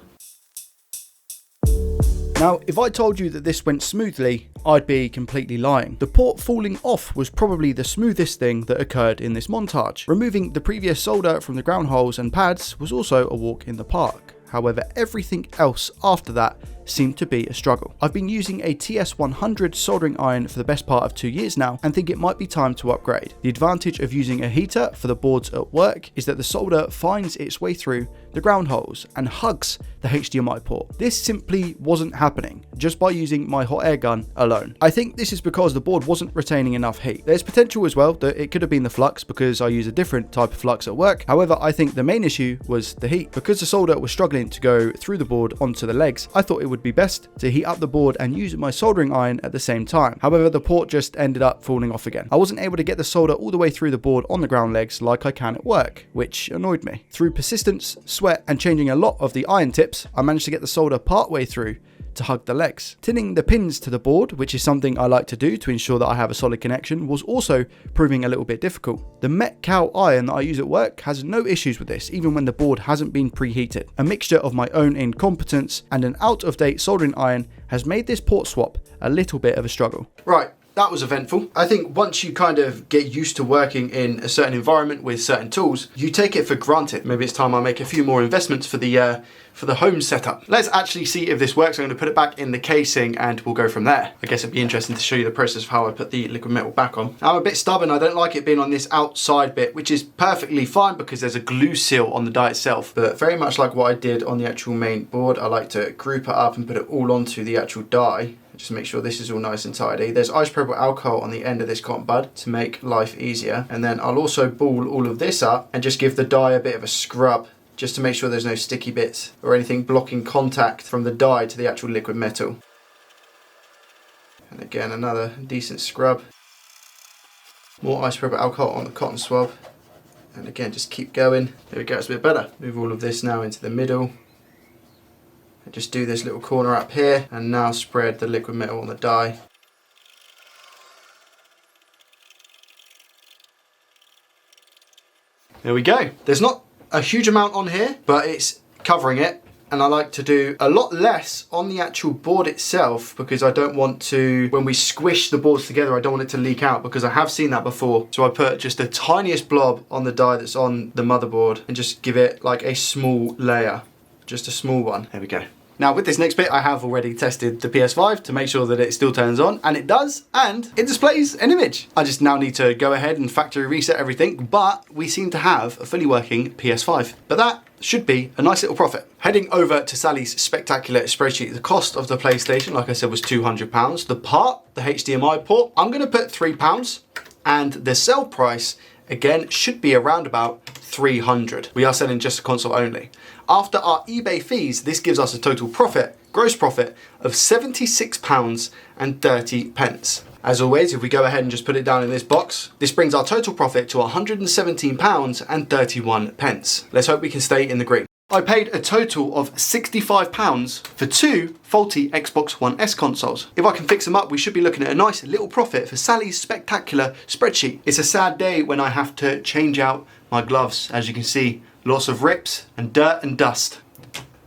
Now, if I told you that this went smoothly, I'd be completely lying. The port falling off was probably the smoothest thing that occurred in this montage. Removing the previous solder from the ground holes and pads was also a walk in the park. However, everything else after that seemed to be a struggle. I've been using a TS100 soldering iron for the best part of 2 years now and think it might be time to upgrade. The advantage of using a heater for the boards at work is that the solder finds its way through the ground holes and hugs the HDMI port. This simply wasn't happening just by using my hot air gun alone. I think this is because the board wasn't retaining enough heat. There's potential as well that it could have been the flux because I use a different type of flux at work. However, I think the main issue was the heat. Because the solder was struggling to go through the board onto the legs, I thought it would be best to heat up the board and use my soldering iron at the same time. However, the port just ended up falling off again. I wasn't able to get the solder all the way through the board on the ground legs like I can at work, which annoyed me. Through persistence, sweat, and changing a lot of the iron tips, I managed to get the solder part way through to hug the legs. Tinning the pins to the board, which is something I like to do to ensure that I have a solid connection, was also proving a little bit difficult. The Metcal iron that I use at work has no issues with this, even when the board hasn't been preheated. A mixture of my own incompetence and an out-of-date soldering iron has made this port swap a little bit of a struggle. Right. That was eventful. I think once you kind of get used to working in a certain environment with certain tools, you take it for granted. Maybe it's time I make a few more investments for the home setup. Let's actually see if this works. I'm going to put it back in the casing and we'll go from there. I guess it'd be interesting to show you the process of how I put the liquid metal back on. I'm a bit stubborn. I don't like it being on this outside bit, which is perfectly fine because there's a glue seal on the die itself. But very much like what I did on the actual main board, I like to group it up and put it all onto the actual die. Just make sure this is all nice and tidy. There's isopropyl alcohol on the end of this cotton bud to make life easier. And then I'll also ball all of this up and just give the die a bit of a scrub just to make sure there's no sticky bits or anything blocking contact from the die to the actual liquid metal. And again, another decent scrub. More isopropyl alcohol on the cotton swab. And again, just keep going. There we go, it's a bit better. Move all of this now into the middle. And just do this little corner up here, and now spread the liquid metal on the die. There we go. There's not a huge amount on here, but it's covering it. And I like to do a lot less on the actual board itself because I don't want to, when we squish the boards together, I don't want it to leak out because I have seen that before. So I put just the tiniest blob on the die that's on the motherboard and just give it like a small layer, just a small one. There we go. Now with this next bit, I have already tested the PS5 to make sure that it still turns on, and it does, and it displays an image. I just now need to go ahead and factory reset everything, but we seem to have a fully working PS5. But that should be a nice little profit. Heading over to Sally's spectacular spreadsheet, the cost of the PlayStation, like I said, was £200. The part, the HDMI port, I'm gonna put £3, and the sell price, again, should be around about £300. We are selling just a console only. After our eBay fees, this gives us a total profit, gross profit, of £76.30. As always, if we go ahead and just put it down in this box, this brings our total profit to £117.31. Let's hope we can stay in the green. I paid a total of £65 for 2 faulty Xbox One S consoles. If I can fix them up, we should be looking at a nice little profit for Sally's spectacular spreadsheet. It's a sad day when I have to change out my gloves. As you can see, lots of rips and dirt and dust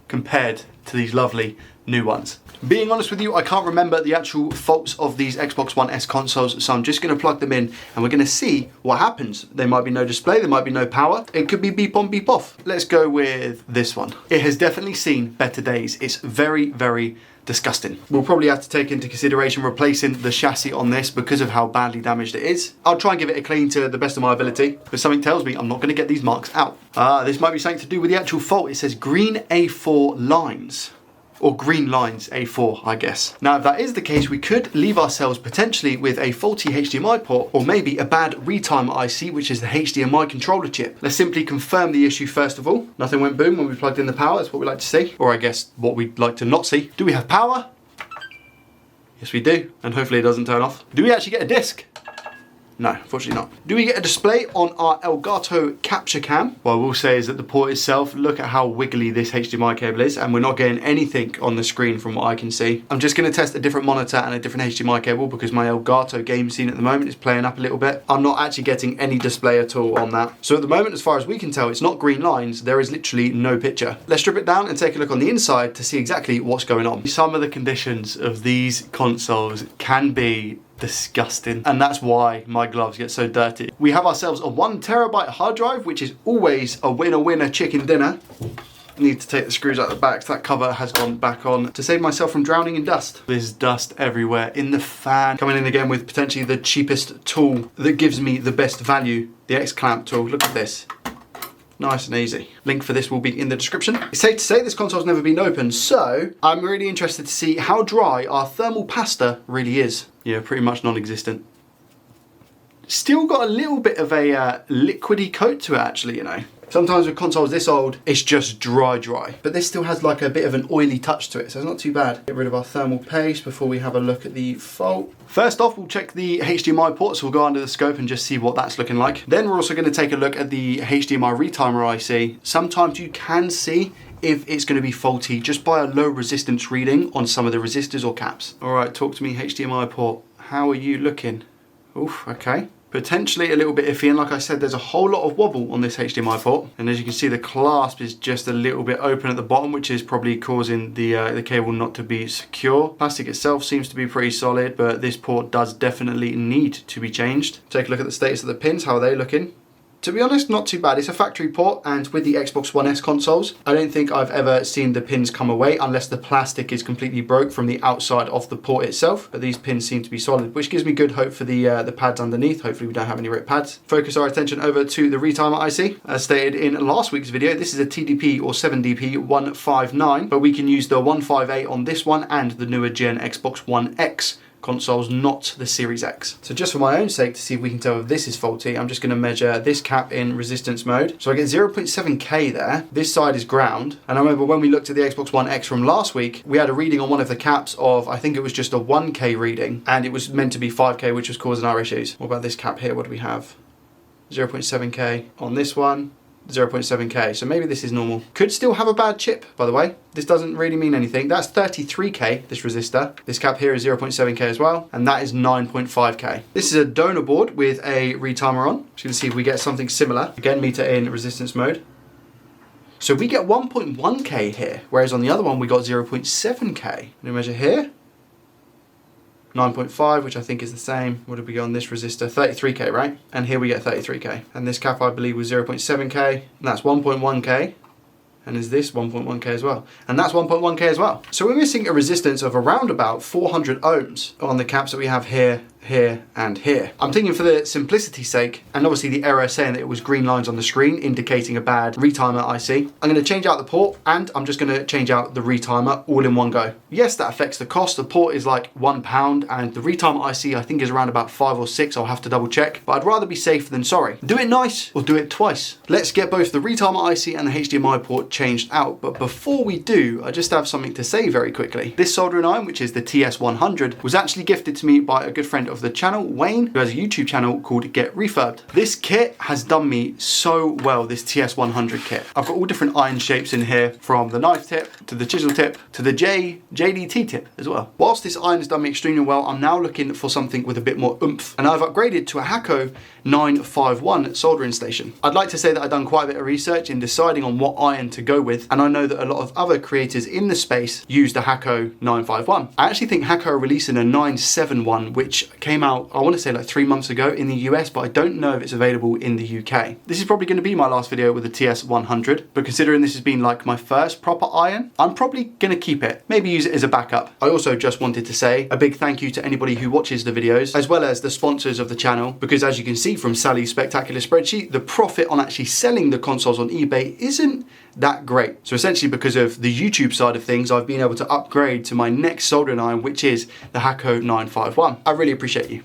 compared to these lovely new ones. Being honest with you, I can't remember the actual faults of these Xbox One S consoles, so I'm just going to plug them in and we're going to see what happens. There might be no display, there might be no power, it could be beep on, beep off. Let's go with this one. It has definitely seen better days. It's very, very disgusting. We'll probably have to take into consideration replacing the chassis on this because of how badly damaged it is. I'll try and give it a clean to the best of my ability, but something tells me I'm not going to get these marks out. This might be something to do with the actual fault. It says green A4 lines. Or green lines A4, I guess. Now, if that is the case, we could leave ourselves potentially with a faulty HDMI port or maybe a bad Retimer IC, which is the HDMI controller chip. Let's simply confirm the issue first of all. Nothing went boom when we plugged in the power. That's what we like to see. Or I guess what we'd like to not see. Do we have power? Yes, we do. And hopefully it doesn't turn off. Do we actually get a disc? No, unfortunately not. Do we get a display on our Elgato capture cam? What I will say is that the port itself, look at how wiggly this HDMI cable is, and we're not getting anything on the screen from what I can see. I'm just gonna test a different monitor and a different HDMI cable because my Elgato game scene at the moment is playing up a little bit. I'm not actually getting any display at all on that. So at the moment, as far as we can tell, it's not green lines. There is literally no picture. Let's strip it down and take a look on the inside to see exactly what's going on. Some of the conditions of these consoles can be disgusting, and that's why my gloves get so dirty. We have ourselves a 1 terabyte hard drive, which is always a winner chicken dinner. I need to take the screws out the back, so that cover has gone back on to save myself from drowning in dust. There's dust everywhere in the fan. Coming in again with potentially the cheapest tool that gives me the best value, the X-clamp tool. Look at this. Nice and easy. Link for this will be in the description. It's safe to say this console's never been opened, so I'm really interested to see how dry our thermal pasta really is. Yeah, pretty much non-existent. Still got a little bit of a liquidy coat to it actually, you know. Sometimes with consoles this old, it's just dry. But this still has like a bit of an oily touch to it, so it's not too bad. Get rid of our thermal paste before we have a look at the fault. First off, we'll check the HDMI port, so we'll go under the scope and just see what that's looking like. Then we're also going to take a look at the HDMI retimer IC. Sometimes you can see if it's going to be faulty just by a low resistance reading on some of the resistors or caps. All right, talk to me HDMI port. How are you looking? Oof, okay. Potentially a little bit iffy, and like I said, there's a whole lot of wobble on this HDMI port, and as you can see, the clasp is just a little bit open at the bottom, which is probably causing the cable not to be secure. Plastic itself seems to be pretty solid, but this port does definitely need to be changed. Take a look at the status of the pins. How are they looking? To be honest, not too bad. It's a factory port, and with the Xbox One S consoles, I don't think I've ever seen the pins come away unless the plastic is completely broke from the outside of the port itself. But these pins seem to be solid, which gives me good hope for the pads underneath. Hopefully we don't have any ripped pads. Focus our attention over to the Retimer IC. As stated in last week's video, this is a TDP or 7DP 159, but we can use the 158 on this one and the newer gen Xbox One X consoles, not the Series X. So just for my own sake, to see if we can tell if this is faulty, I'm just going to measure this cap in resistance mode. So I get 0.7k there. This side is ground. And I remember when we looked at the Xbox One X from last week, we had a reading on one of the caps of, I think it was just a 1k reading, and it was meant to be 5k, which was causing our issues. What about this cap here? What do we have? 0.7k on this one. 0.7k, so maybe this is normal. Could still have a bad chip, by the way. This doesn't really mean anything. That's 33k, this resistor. This cap here is 0.7k as well, and that is 9.5k. This is a donor board with a retimer on. Just gonna see if we get something similar. Again, meter in resistance mode. So we get 1.1k here, whereas on the other one we got 0.7k. We measure here. 9.5, which I think is the same. What did we get on this resistor? 33k, right? And here we get 33k. And this cap, I believe, was 0.7k, and that's 1.1k. And is this 1.1k as well? And that's 1.1k as well. So we're missing a resistance of around about 400 ohms on the caps that we have here, here, and here. I'm thinking for the simplicity's sake, and obviously the error saying that it was green lines on the screen indicating a bad retimer IC, I'm gonna change out the port, and I'm just gonna change out the retimer all in one go. Yes, that affects the cost. The port is like £1, and the retimer IC I think is around about 5 or 6. I'll have to double check, but I'd rather be safe than sorry. Do it nice or do it twice. Let's get both the retimer IC and the HDMI port changed out, but before we do, I just have something to say very quickly. This soldering iron, which is the TS100, was actually gifted to me by a good friend of the channel, Wayne, who has a YouTube channel called Get Refurbed. This kit has done me so well, this TS100 kit. I've got all different iron shapes in here, from the knife tip to the chisel tip to the JDT tip as well. Whilst this iron has done me extremely well, I'm now looking for something with a bit more oomph, and I've upgraded to a Hakko 951 soldering station. I'd like to say that I've done quite a bit of research in deciding on what iron to go with, and I know that a lot of other creators in the space use the Hakko 951. I actually think Hakko are releasing a 971, which came out, I want to say like 3 months ago in the US, but I don't know if it's available in the UK. This is probably going to be my last video with the TS100, but considering this has been like my first proper iron, I'm probably going to keep it. Maybe use it as a backup. I also just wanted to say a big thank you to anybody who watches the videos, as well as the sponsors of the channel, because as you can see from Sally's spectacular spreadsheet, the profit on actually selling the consoles on eBay isn't that great. So essentially, because of the YouTube side of things, I've been able to upgrade to my next soldering iron, which is the Hakko 951. I really appreciate you.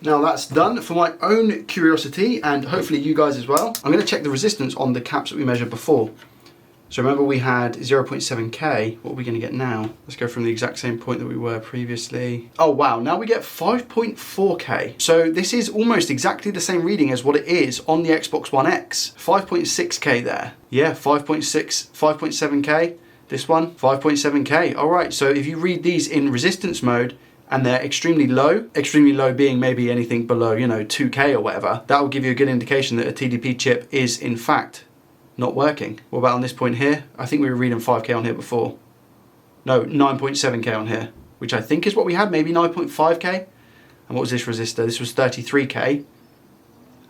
Now that's done. For my own curiosity, and hopefully you guys as well, I'm going to check the resistance on the caps that we measured before. So remember we had 0.7k, what are we going to get now? Let's go from the exact same point that we were previously. Oh wow, now we get 5.4k. So this is almost exactly the same reading as what it is on the Xbox One X. 5.6k there. Yeah, 5.6, 5.7k. This one, 5.7K. All right, so if you read these in resistance mode, and they're extremely low being maybe anything below, you know, 2K or whatever, that will give you a good indication that a TDP chip is in fact not working. What about on this point here? I think we were reading 5K on here before. No, 9.7K on here, which I think is what we had, maybe 9.5K. And what was this resistor? This was 33K.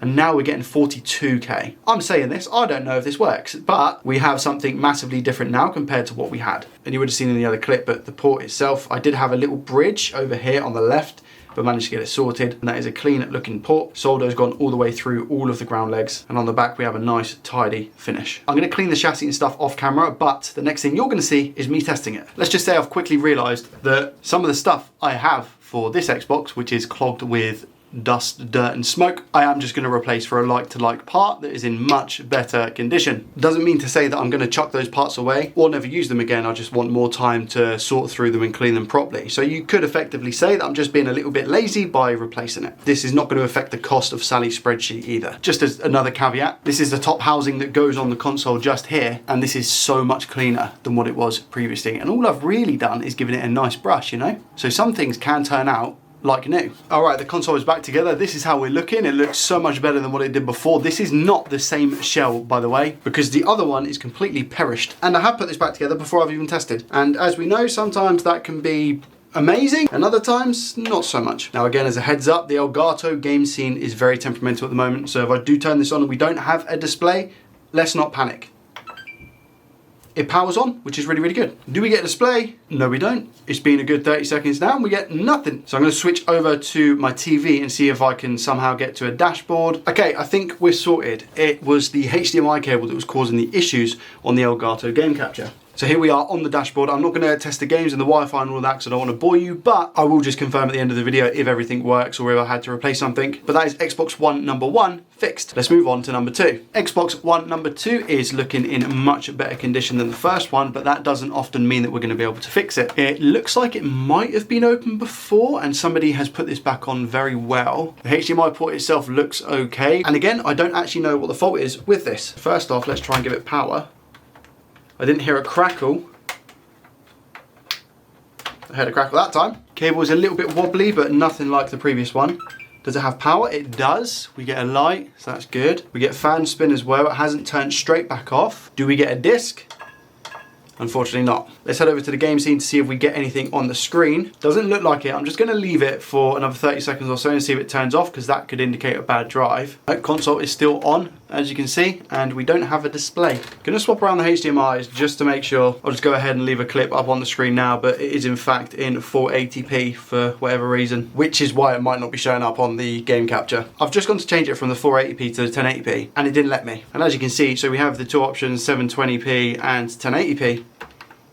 And now we're getting 42K. I'm saying this, I don't know if this works, but we have something massively different now compared to what we had. And you would have seen in the other clip, but the port itself, I did have a little bridge over here on the left, but managed to get it sorted. And that is a clean looking port. Solder's gone all the way through all of the ground legs. And on the back, we have a nice, tidy finish. I'm gonna clean the chassis and stuff off camera, but the next thing you're gonna see is me testing it. Let's just say I've quickly realized that some of the stuff I have for this Xbox, which is clogged with dust, dirt and smoke, I am just going to replace for a like-to-like part that is in much better condition. Doesn't mean to say that I'm going to chuck those parts away or never use them again. I just want more time to sort through them and clean them properly. So you could effectively say that I'm just being a little bit lazy by replacing it. This is not going to affect the cost of Sally's spreadsheet either. Just as another caveat, this is the top housing that goes on the console just here, and this is so much cleaner than what it was previously. And all I've really done is given it a nice brush, you know? So some things can turn out like new. All right, the console is back together. This is how we're looking. It looks so much better than what it did before. This is not the same shell, by the way, because the other one is completely perished. And I have put this back together before I've even tested. And as we know, sometimes that can be amazing, and other times not so much. Now again, as a heads up, the Elgato game scene is very temperamental at the moment. So if I do turn this on and we don't have a display, let's not panic. It powers on, which is really, really good. Do we get a display? No, we don't. It's been a good 30 seconds now and we get nothing. So I'm gonna switch over to my TV and see if I can somehow get to a dashboard. Okay, I think we're sorted. It was the HDMI cable that was causing the issues on the Elgato game capture. So here we are on the dashboard. I'm not going to test the games and the Wi-Fi and all that because I don't want to bore you, but I will just confirm at the end of the video if everything works or if I had to replace something. But that is Xbox One number 1 fixed. Let's move on to number 2. Xbox One number 2 is looking in much better condition than the first one, but that doesn't often mean that we're going to be able to fix it. It looks like it might have been open before and somebody has put this back on very well. The HDMI port itself looks okay. And again, I don't actually know what the fault is with this. First off, let's try and give it power. I didn't hear a crackle. I heard a crackle that time. Cable is a little bit wobbly, but nothing like the previous one. Does it have power? It does. We get a light, so that's good. We get fan spin as well. It hasn't turned straight back off. Do we get a disc? Unfortunately not. Let's head over to the game scene to see if we get anything on the screen. Doesn't look like it. I'm just going to leave it for another 30 seconds or so and see if it turns off, because that could indicate a bad drive. That console is still on, as you can see, and we don't have a display. Going to swap around the HDMIs just to make sure. I'll just go ahead and leave a clip up on the screen now, but it is in fact in 480p for whatever reason, which is why it might not be showing up on the game capture. I've just gone to change it from the 480p to the 1080p, and it didn't let me. And as you can see, so we have the two options, 720p and 1080p.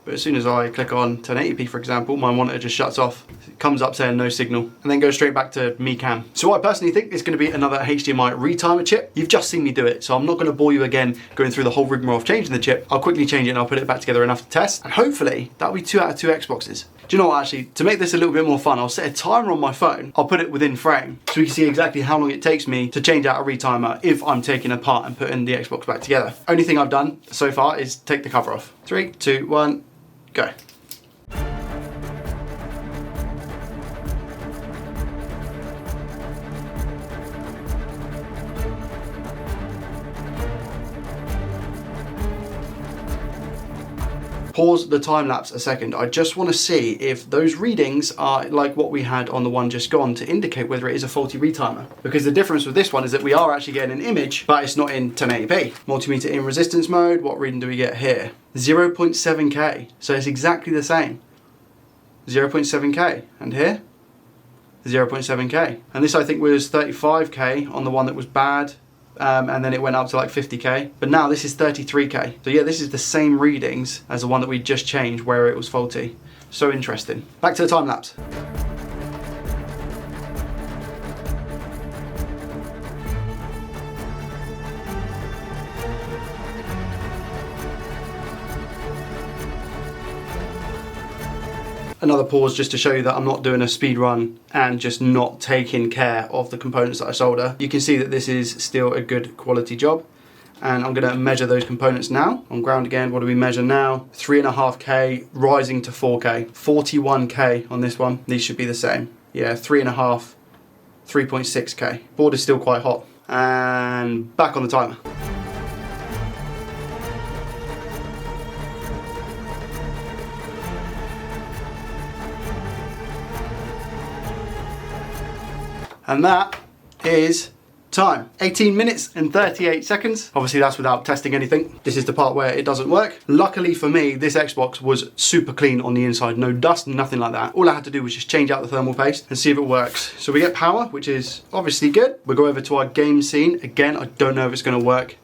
But as soon as I click on 1080p, for example, my monitor just shuts off. It comes up saying no signal, and then goes straight back to me cam. So I personally think it's going to be another HDMI retimer chip. You've just seen me do it, so I'm not going to bore you again going through the whole rigmarole of changing the chip. I'll quickly change it and I'll put it back together enough to test, and hopefully that'll be 2 out of 2 Xboxes. Do you know what, actually, to make this a little bit more fun, I'll set a timer on my phone. I'll put it within frame so we can see exactly how long it takes me to change out a retimer if I'm taking apart and putting the Xbox back together. Only thing I've done so far is take the cover off. 3, 2, 1, go. Pause the time lapse a second. I just want to see if those readings are like what we had on the one just gone to indicate whether it is a faulty retimer. Because the difference with this one is that we are actually getting an image, but it's not in 1080p. Multimeter in resistance mode, what reading do we get here? 0.7K, so it's exactly the same. 0.7K, and here? 0.7K. And this I think was 35K on the one that was bad. And then it went up to like 50K, but now this is 33K. So yeah, this is the same readings as the one that we just changed where it was faulty. So interesting. Back to the time lapse. Another pause just to show you that I'm not doing a speed run and just not taking care of the components that I solder. You can see that this is still a good quality job. and I'm gonna measure those components now. On ground again, what do we measure now? 3.5K rising to 4K. 41K on this one. These should be the same. Yeah, 3.5, 3.6K. Board is still quite hot. And back on the timer. And that is time. 18 minutes and 38 seconds. Obviously that's without testing anything. This is the part where it doesn't work. Luckily for me, this Xbox was super clean on the inside. No dust, nothing like that. All I had to do was just change out the thermal paste and see if it works. So we get power, which is obviously good. We'll go over to our game scene. Again, I don't know if it's gonna work.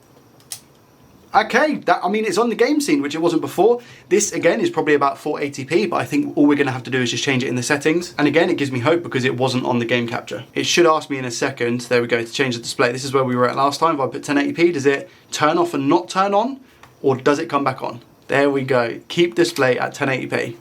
Okay, I mean, it's on the game scene, which it wasn't before. This, again, is probably about 480p, but I think all we're going to have to do is just change it in the settings. And again, it gives me hope because it wasn't on the game capture. It should ask me in a second, there we go, to change the display. This is where we were at last time. If I put 1080p, does it turn off and not turn on? Or does it come back on? There we go. Keep display at 1080p.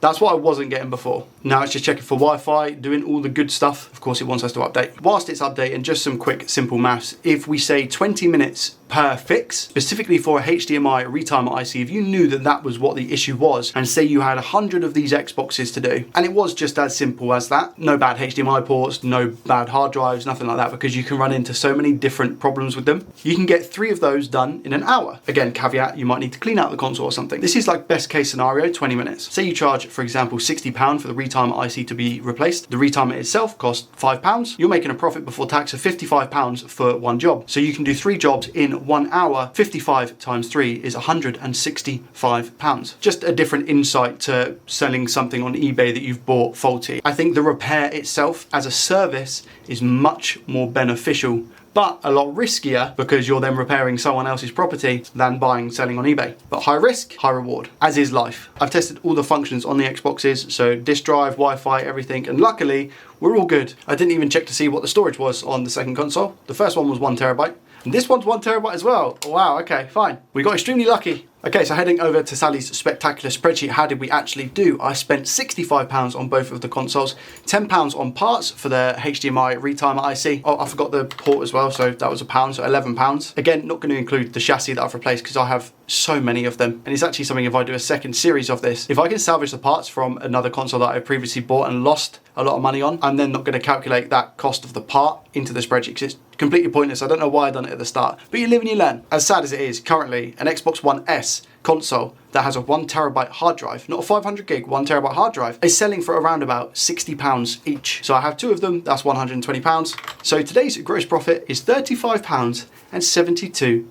That's what I wasn't getting before. Now it's just checking for Wi-Fi, doing all the good stuff. Of course, it wants us to update. Whilst it's updating, just some quick, simple maths. If we say 20 minutes per fix, specifically for a HDMI retimer IC, if you knew that that was what the issue was, and say you had 100 of these Xboxes to do, and it was just as simple as that, no bad HDMI ports, no bad hard drives, nothing like that, because you can run into so many different problems with them. You can get 3 of those done in an hour. Again, caveat, you might need to clean out the console or something. This is like best case scenario, 20 minutes. Say you charge, for example, £60 for the retimer IC to be replaced. The retimer itself costs £5. You're making a profit before tax of £55 for one job. So you can do 3 jobs in 1 hour. 55 times 3 is £165. Just a different insight to selling something on eBay that you've bought faulty. I think the repair itself as a service is much more beneficial, but a lot riskier because you're then repairing someone else's property than selling on eBay. But high risk, high reward, as is life. I've tested all the functions on the Xboxes, so disk drive, Wi-Fi, everything, and luckily we're all good. I didn't even check to see what the storage was on the second console. The first one was 1 terabyte. And this one's 1 terabyte as well. Wow, okay, fine. We got extremely lucky. Okay, so heading over to Sally's spectacular spreadsheet, how did we actually do? I spent £65 on both of the consoles, £10 on parts for the HDMI retimer IC. Oh, I forgot the port as well, so that was £1, so £11. Again, not going to include the chassis that I've replaced because I have so many of them. And it's actually something, if I do a second series of this, if I can salvage the parts from another console that I previously bought and lost a lot of money on, I'm then not going to calculate that cost of the part into the spreadsheet because it's completely pointless. I don't know why I done it at the start, but you live and you learn. As sad as it is, currently an Xbox One S console that has a 1 terabyte hard drive, not a 500 gig, 1 terabyte hard drive, is selling for around about £60 each. So I have 2 of them, that's £120. So today's gross profit is £35.72.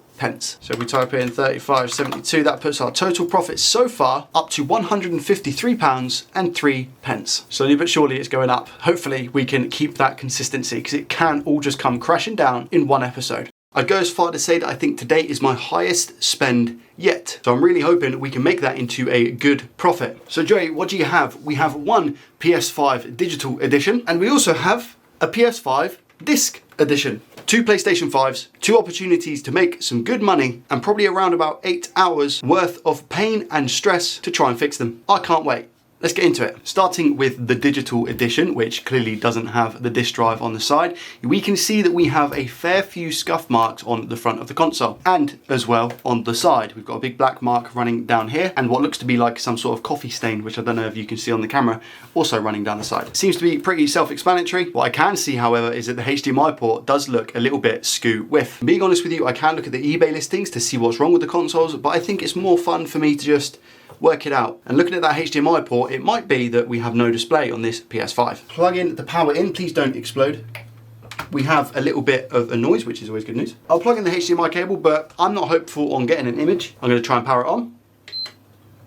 So if we type in 35.72, that puts our total profit so far up to £153.03. Slowly but surely it's going up. Hopefully we can keep that consistency because it can all just come crashing down in one episode. I'd go as far to say that I think today is my highest spend yet. So I'm really hoping we can make that into a good profit. So Joey, what do you have? We have one PS5 digital edition and we also have a PS5 disc edition. 2 PlayStation 5s, 2 opportunities to make some good money and probably around about 8 hours worth of pain and stress to try and fix them. I can't wait. Let's get into it. Starting with the digital edition, which clearly doesn't have the disk drive on the side, we can see that we have a fair few scuff marks on the front of the console and as well on the side. We've got a big black mark running down here and what looks to be like some sort of coffee stain, which I don't know if you can see on the camera, also running down the side. Seems to be pretty self-explanatory. What I can see, however, is that the HDMI port does look a little bit skew with. Being honest with you, I can look at the eBay listings to see what's wrong with the consoles, but I think it's more fun for me to just work it out. And looking at that HDMI port, it might be that we have no display on this PS5. Plug in the power in, please don't explode. We have a little bit of a noise, which is always good news. I'll plug in the HDMI cable, but I'm not hopeful on getting an image. I'm going to try and power it on.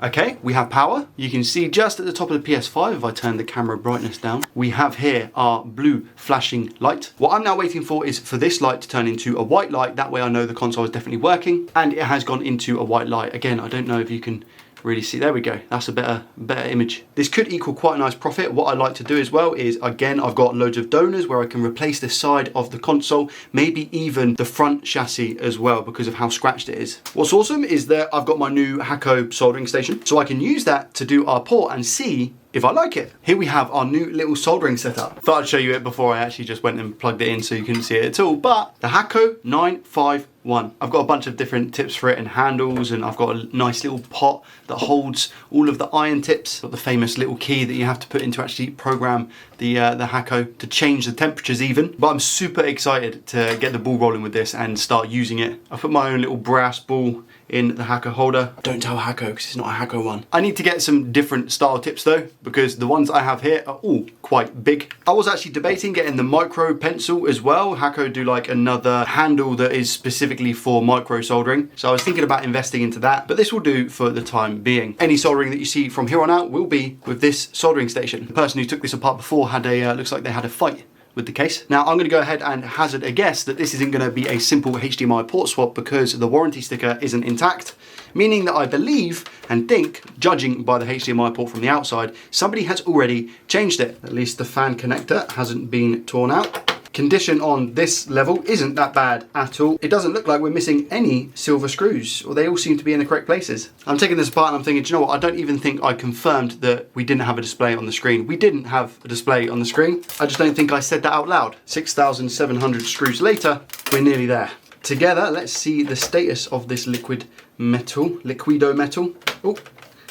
Okay, we have power. You can see just at the top of the PS5, if I turn the camera brightness down, we have here our blue flashing light. What I'm now waiting for is for this light to turn into a white light. That way I know the console is definitely working and it has gone into a white light. Again, I don't know if you can really see. There we go. That's a better image. This could equal quite a nice profit. What I like to do as well is, again, I've got loads of donors where I can replace the side of the console, maybe even the front chassis as well because of how scratched it is. What's awesome is that I've got my new Hakko soldering station, so I can use that to do our port and see if I like it. Here we have our new little soldering setup. Thought I'd show you it before I actually just went and plugged it in so you couldn't see it at all, but the Hakko 952 one. I've got a bunch of different tips for it and handles, and I've got a nice little pot that holds all of the iron tips. Got the famous little key that you have to put in to actually program the Hakko to change the temperatures even. But I'm super excited to get the ball rolling with this and start using it. I put my own little brass ball in the Hakko holder. Don't tell Hakko because it's not a Hakko one. I need to get some different style tips though, because the ones I have here are all quite big. I was actually debating getting the micro pencil as well. Hakko do like another handle that is specifically for micro soldering. So I was thinking about investing into that, but this will do for the time being. Any soldering that you see from here on out will be with this soldering station. The person who took this apart before had a, looks like they had a fight with the case. Now I'm going to go ahead and hazard a guess that this isn't going to be a simple HDMI port swap because the warranty sticker isn't intact, meaning that I believe and think, judging by the HDMI port from the outside, somebody has already changed it. At least the fan connector hasn't been torn out. Condition on this level isn't that bad at all. It doesn't look like we're missing any silver screws, or they all seem to be in the correct places. I'm taking this apart and I'm thinking, do you know what? I don't even think I confirmed that we didn't have a display on the screen. We didn't have a display on the screen. I just don't think I said that out loud. 6,700 screws later, we're nearly there. Together, let's see the status of this liquido metal. Oh,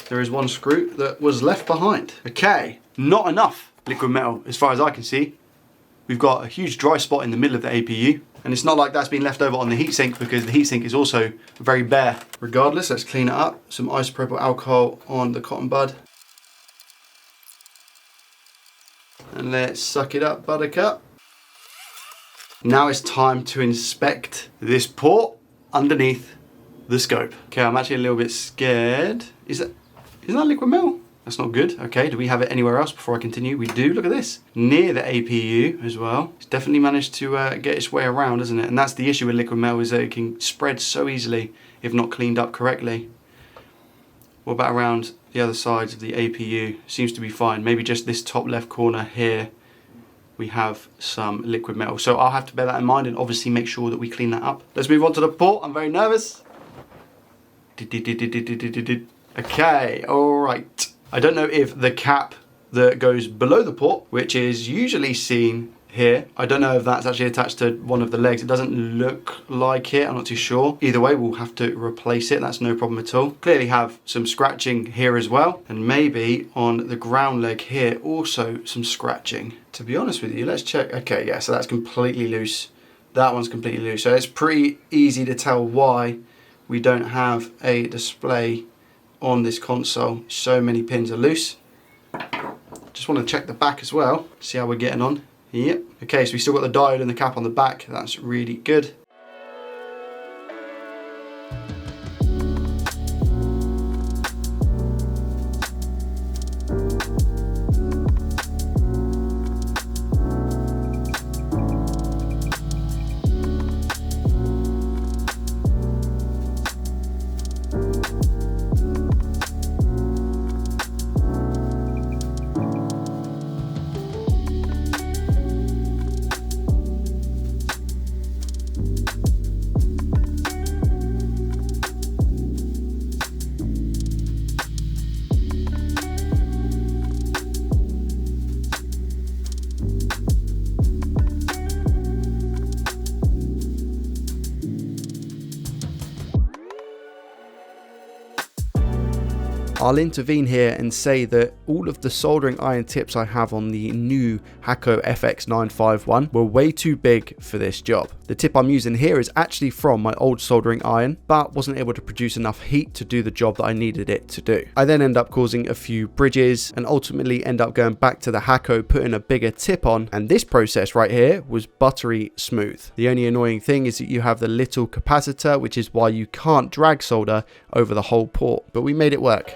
there is one screw that was left behind. Okay, not enough liquid metal as far as I can see. We've got a huge dry spot in the middle of the APU, and it's not like that's been left over on the heatsink because the heatsink is also very bare. Regardless, let's clean it up. Some isopropyl alcohol on the cotton bud. And let's suck it up, buttercup. Now it's time to inspect this port underneath the scope. Okay, I'm actually a little bit scared. Isn't that liquid metal? That's not good. Okay, do we have it anywhere else before I continue? We do. Look at this. Near the APU as well. It's definitely managed to get its way around, hasn't it? And that's the issue with liquid metal, is that it can spread so easily if not cleaned up correctly. What about around the other sides of the APU? Seems to be fine. Maybe just this top left corner here, we have some liquid metal. So I'll have to bear that in mind and obviously make sure that we clean that up. Let's move on to the port. I'm very nervous. Okay, all right. I don't know if the cap that goes below the port, which is usually seen here, I don't know if that's actually attached to one of the legs. It doesn't look like it, I'm not too sure. Either way, we'll have to replace it, that's no problem at all. Clearly have some scratching here as well, and maybe on the ground leg here, also some scratching. To be honest with you, let's check. Okay, yeah, so that's completely loose. That one's completely loose. So it's pretty easy to tell why we don't have a display on this console. So many pins are loose. Just want to check the back as well, see how we're getting on. Yep. Okay, so we still got the diode and the cap on the back. That's really good. I'll intervene here and say that all of the soldering iron tips I have on the new Hakko FX951 were way too big for this job. The tip I'm using here is actually from my old soldering iron, but wasn't able to produce enough heat to do the job that I needed it to do. I then end up causing a few bridges and ultimately end up going back to the Hakko, putting a bigger tip on, and this process right here was buttery smooth. The only annoying thing is that you have the little capacitor, which is why you can't drag solder over the whole port, but we made it work.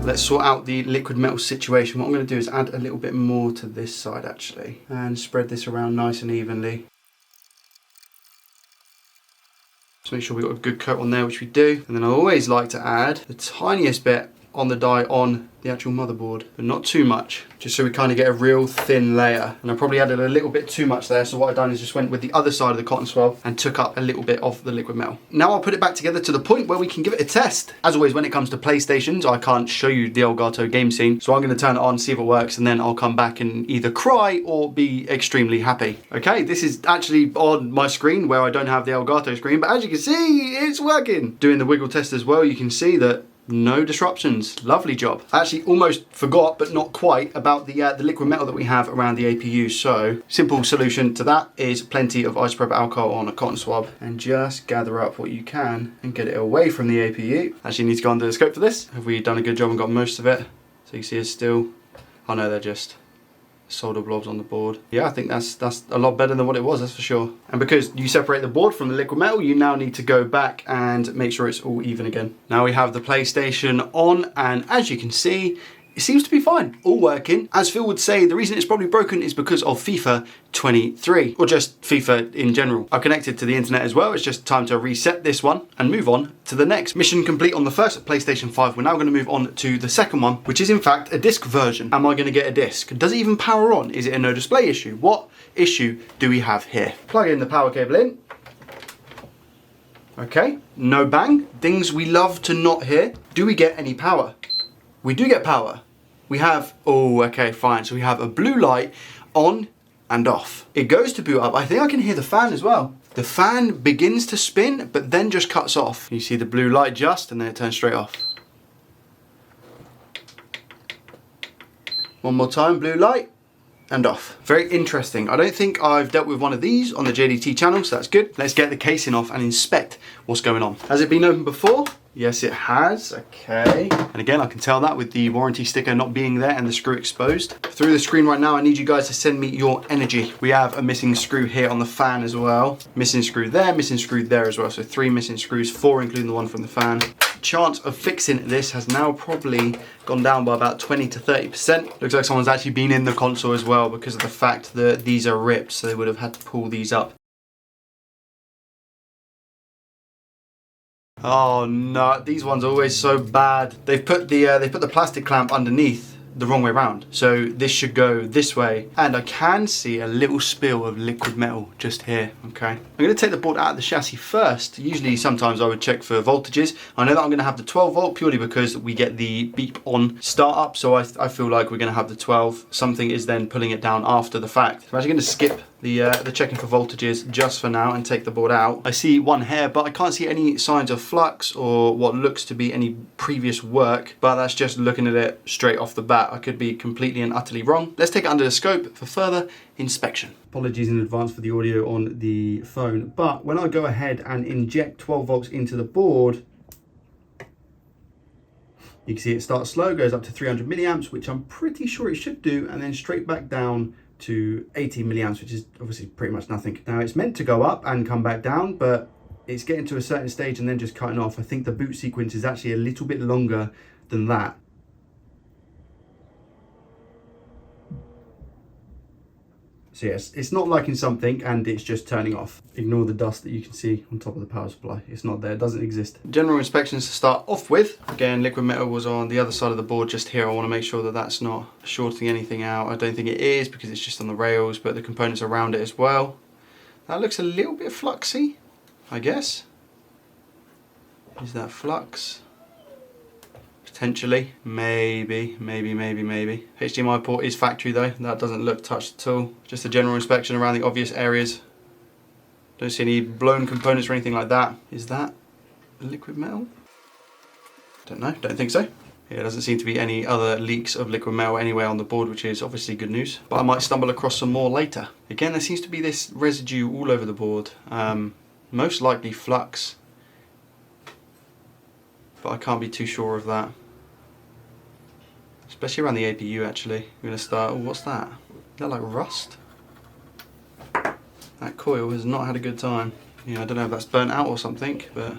Let's sort out the liquid metal situation. What I'm going to do is add a little bit more to this side actually, and spread this around nice and evenly. Just make sure we've got a good coat on there, which we do. And then I always like to add the tiniest bit on the die on the actual motherboard, but not too much, just so we kind of get a real thin layer. And I probably added a little bit too much there, so what I've done is just went with the other side of the cotton swab and took up a little bit of the liquid metal. Now I'll put it back together to the point where we can give it a test. As always, when it comes to PlayStations, I can't show you the Elgato game scene, so I'm going to turn it on, see if it works, and then I'll come back and either cry or be extremely happy. Okay, this is actually on my screen where I don't have the Elgato screen, but as you can see, it's working. Doing the wiggle test as well, you can see that no disruptions. Lovely job. I actually almost forgot, but not quite, about the liquid metal that we have around the APU. So simple solution to that is plenty of isopropyl alcohol on a cotton swab and just gather up what you can and get it away from the APU. Actually need to go under the scope for this. Have we done a good job and got most of it? So you see it's still, oh no, they're just solder blobs on the board. Yeah, I think that's a lot better than what it was, that's for sure. And because you separate the board from the liquid metal, you now need to go back and make sure it's all even again. Now we have the PlayStation on, and as you can see, it seems to be fine, all working. As Phil would say, the reason it's probably broken is because of FIFA 23, or just FIFA in general. I've connected to the internet as well. It's just time to reset this one and move on to the next. Mission complete on the first PlayStation 5. We're now going to move on to the second one, which is in fact a disc version. Am I going to get a disc? Does it even power on? Is it a no display issue? What issue do we have here? Plug in the power cable in. Okay, no bang. Things we love to not hear. Do we get any power? We do get power. We have, oh, okay, fine. So we have a blue light on and off. It goes to boot up. I think I can hear the fan as well. The fan begins to spin, but then just cuts off. You see the blue light just, and then it turns straight off. One more time, blue light and off. Very interesting. I don't think I've dealt with one of these on the JDT channel, so that's good. Let's get the casing off and inspect what's going on. Has it been opened before? Yes, it has. Okay. And again, I can tell that with the warranty sticker not being there and the screw exposed. Through the screen right now, I need you guys to send me your energy. We have a missing screw here on the fan as well. Missing screw there as well. So 3 missing screws, 4 including the one from the fan. Chance of fixing this has now probably gone down by about 20 to 30%. Looks like someone's actually been in the console as well because of the fact that these are ripped, so they would have had to pull these up. Oh no, these ones are always so bad. They've put the plastic clamp underneath the wrong way around. So this should go this way. And I can see a little spill of liquid metal just here, okay? I'm gonna take the board out of the chassis first. Usually sometimes I would check for voltages. I know that I'm gonna have the 12 volt purely because we get the beep on startup. So I feel like we're gonna have the 12. Something is then pulling it down after the fact. I'm actually gonna skip the checking for voltages just for now and take the board out. I see one hair, but I can't see any signs of flux or what looks to be any previous work, but that's just looking at it straight off the bat. I could be completely and utterly wrong. Let's take it under the scope for further inspection. Apologies in advance for the audio on the phone, but when I go ahead and inject 12 volts into the board, you can see it starts slow, goes up to 300 milliamps, which I'm pretty sure it should do, and then straight back down to 18 milliamps, which is obviously pretty much nothing. Now it's meant to go up and come back down, but it's getting to a certain stage and then just cutting off. I think the boot sequence is actually a little bit longer than that. So yes, it's not liking something and it's just turning off. Ignore the dust that you can see on top of the power supply. It's not there, it doesn't exist. General inspections to start off with. Again, liquid metal was on the other side of the board just here. I want to make sure that that's not shorting anything out. I don't think it is because it's just on the rails, but the components around it as well. That looks a little bit fluxy, I guess. Is that flux? Potentially, maybe. HDMI port is factory though, that doesn't look touched at all. Just a general inspection around the obvious areas. Don't see any blown components or anything like that. Is that liquid metal? Don't know, don't think so. Yeah, there doesn't seem to be any other leaks of liquid metal anywhere on the board, which is obviously good news. But I might stumble across some more later. Again, there seems to be this residue all over the board. Most likely flux, but I can't be too sure of that. Especially around the APU actually. We're gonna start, oh, what's that? Is that like rust? That coil has not had a good time. Yeah, I don't know if that's burnt out or something, but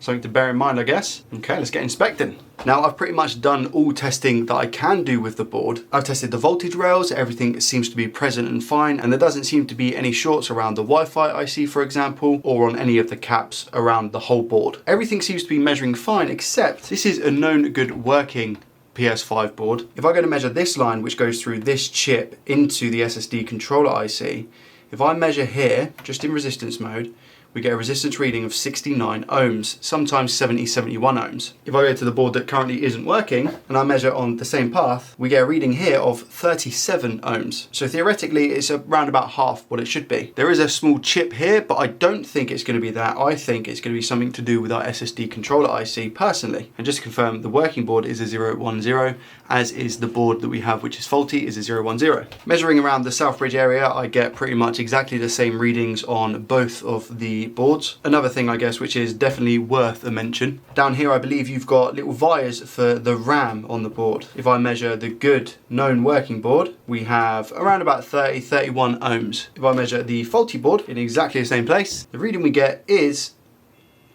something to bear in mind, I guess. Okay, let's get inspecting. Now, I've pretty much done all testing that I can do with the board. I've tested the voltage rails, everything seems to be present and fine, and there doesn't seem to be any shorts around the Wi-Fi IC, for example, or on any of the caps around the whole board. Everything seems to be measuring fine, except this is a known good working PS5 board. If I go to measure this line, which goes through this chip into the SSD controller IC, if I measure here, just in resistance mode, we get a resistance reading of 69 ohms, sometimes 70, 71 ohms. If I go to the board that currently isn't working and I measure on the same path, we get a reading here of 37 ohms. So theoretically, it's around about half what it should be. There is a small chip here, but I don't think it's going to be that. I think it's going to be something to do with our SSD controller IC personally. And just to confirm, the working board is a 010, as is the board that we have, which is faulty, is a 010. Measuring around the Southbridge area, I get pretty much exactly the same readings on both of the boards. Another thing, I guess, which is definitely worth a mention. Down here, I believe you've got little vias for the RAM on the board. If I measure the good known working board, we have around about 30, 31 ohms. If I measure the faulty board in exactly the same place, the reading we get is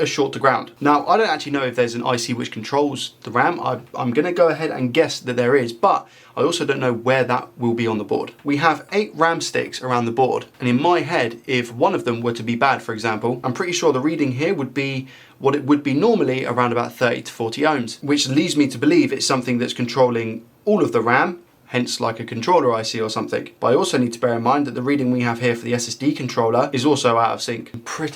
a short to ground. Now, I don't actually know if there's an IC which controls the RAM. I'm going to go ahead and guess that there is, but I also don't know where that will be on the board. We have 8 RAM sticks around the board, and in my head, if one of them were to be bad, for example, I'm pretty sure the reading here would be what it would be normally, around about 30 to 40 ohms, which leads me to believe it's something that's controlling all of the RAM, hence like a controller IC or something. But I also need to bear in mind that the reading we have here for the SSD controller is also out of sync.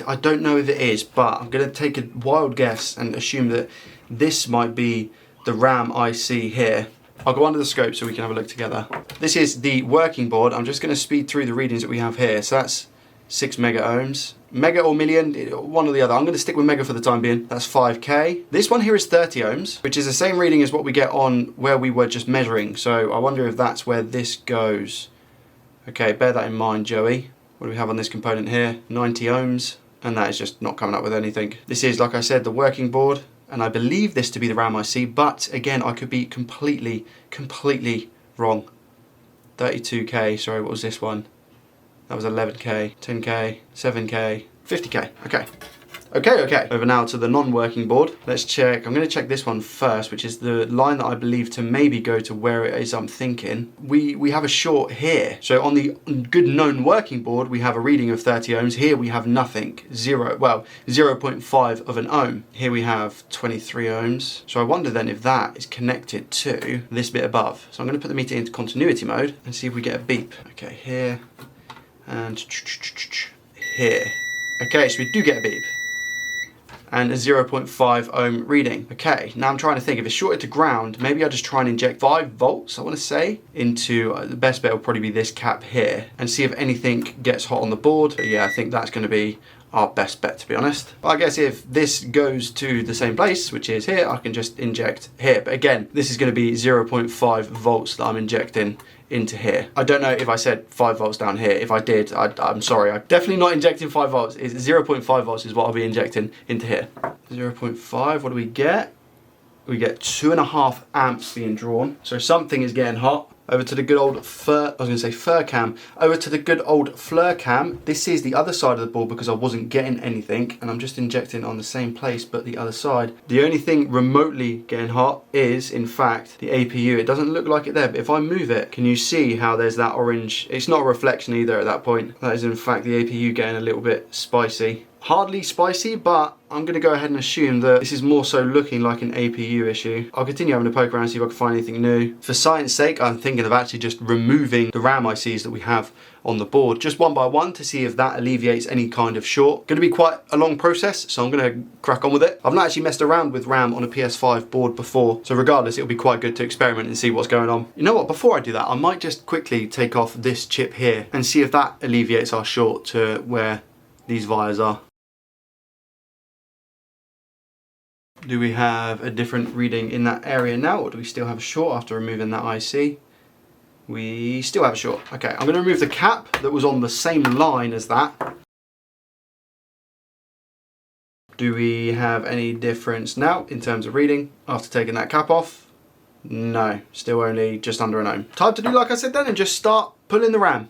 I don't know if it is, but I'm going to take a wild guess and assume that this might be the RAM IC here. I'll go under the scope so we can have a look together. This is the working board. I'm just going to speed through the readings that we have here. So that's 6 mega ohms. Mega or million, one or the other. I'm going to stick with mega for the time being. That's 5k. This one here is 30 ohms, which is the same reading as what we get on where we were just measuring. So I wonder if that's where this goes. Okay, bear that in mind, Joey. What do we have on this component here? 90 ohms, and that is just not coming up with anything. This is, like I said, the working board, and I believe this to be the RAM IC, but again, I could be completely wrong. 32k, sorry, what was this one? That was 11k, 10k, 7k, 50k. Okay. Over now to the non-working board. Let's check. I'm going to check this one first, which is the line that I believe to maybe go to where it is I'm thinking. We have a short here. So on the good known working board, we have a reading of 30 ohms. Here we have nothing. 0.5 of an ohm. Here we have 23 ohms. So I wonder then if that is connected to this bit above. So I'm going to put the meter into continuity mode and see if we get a beep. Okay, here. And here. Okay, so we do get a beep. And a 0.5 ohm reading. Okay, now I'm trying to think, if it's shorted to ground, maybe I'll just try and inject 5 volts, I want to say, into, the best bet will probably be this cap here, and see if anything gets hot on the board. But yeah, I think that's going to be our best bet, to be honest. But I guess if this goes to the same place, which is here, I can just inject here. But again, this is going to be 0.5 volts that I'm injecting into here. I don't know if I said 5 volts down here. If I did, I'm sorry. I'm definitely not injecting 5 volts. It's 0.5 volts is what I'll be injecting into here. 0.5, what do we get? We get 2.5 amps being drawn. So something is getting hot. Over to the good old fur cam. Over to the good old flare cam. This is the other side of the board because I wasn't getting anything, and I'm just injecting on the same place but the other side. The only thing remotely getting hot is, in fact, the APU. It doesn't look like it there, but if I move it, can you see how there's that orange? It's not a reflection either at that point. That is in fact the APU getting a little bit spicy. Hardly spicy, but I'm going to go ahead and assume that this is more so looking like an APU issue. I'll continue having a poke around and see if I can find anything new. For science sake, I'm thinking of actually just removing the RAM ICs that we have on the board, just one by one, to see if that alleviates any kind of short. Going to be quite a long process, so I'm going to crack on with it. I've not actually messed around with RAM on a PS5 board before, so regardless, it'll be quite good to experiment and see what's going on. You know what, before I do that, I might just quickly take off this chip here and see if that alleviates our short to where these vias are. Do we have a different reading in that area now, or do we still have a short after removing that IC? We still have a short. Okay, I'm going to remove the cap that was on the same line as that. Do we have any difference now in terms of reading after taking that cap off? No, still only just under an ohm. Time to do like I said then and just start pulling the RAM.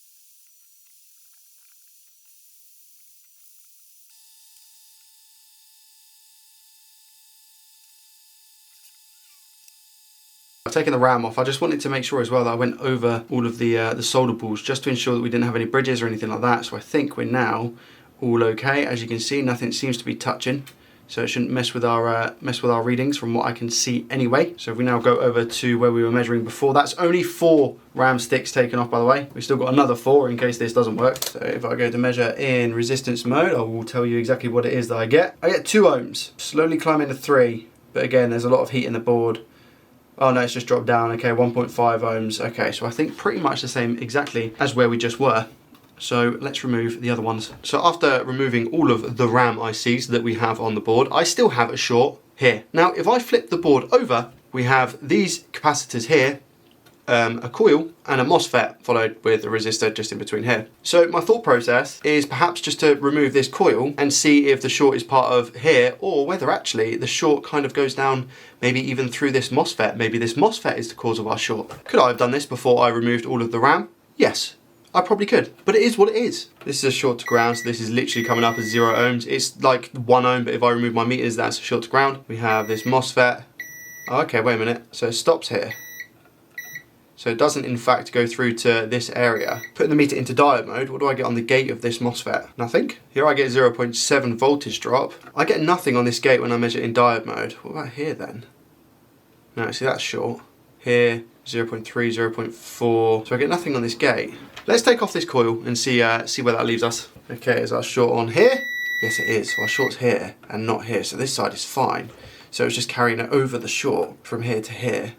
taken the RAM off. I just wanted to make sure as well that I went over all of the solder balls just to ensure that we didn't have any bridges or anything like that. So I think we're now all okay. As you can see, nothing seems to be touching. So it shouldn't mess with our readings from what I can see anyway. So if we now go over to where we were measuring before, that's only 4 RAM sticks taken off, by the way. We've still got another 4 in case this doesn't work. So if I go to measure in resistance mode, I will tell you exactly what it is that I get. I get 2 ohms, slowly climbing to 3. But again, there's a lot of heat in the board. Oh no, it's just dropped down. Okay, 1.5 ohms. Okay, so I think pretty much the same exactly as where we just were. So let's remove the other ones. So after removing all of the RAM ICs that we have on the board, I still have a short here. Now, if I flip the board over, we have these capacitors here, a coil and a MOSFET followed with a resistor just in between here. So my thought process is perhaps just to remove this coil and see if the short is part of here, or whether actually the short kind of goes down maybe even through this MOSFET. Maybe this MOSFET is the cause of our short. Could I have done this before I removed all of the RAM? Yes. I probably could, but it is what it is. This is a short to ground, so this is literally coming up as 0 ohms. It's like 1 ohm, but if I remove my meters, that's a short to ground. We have this MOSFET. Oh, okay, wait a minute. So it stops here. So it doesn't in fact go through to this area. Putting the meter into diode mode, what do I get on the gate of this MOSFET? Nothing. Here I get 0.7 voltage drop. I get nothing on this gate when I measure in diode mode. What about here then? No, see that's short. Here, 0.3, 0.4. So I get nothing on this gate. Let's take off this coil and see where that leaves us. Okay, is our short on here? Yes, it is. So our short's here and not here. So this side is fine. So it's just carrying it over the short from here to here.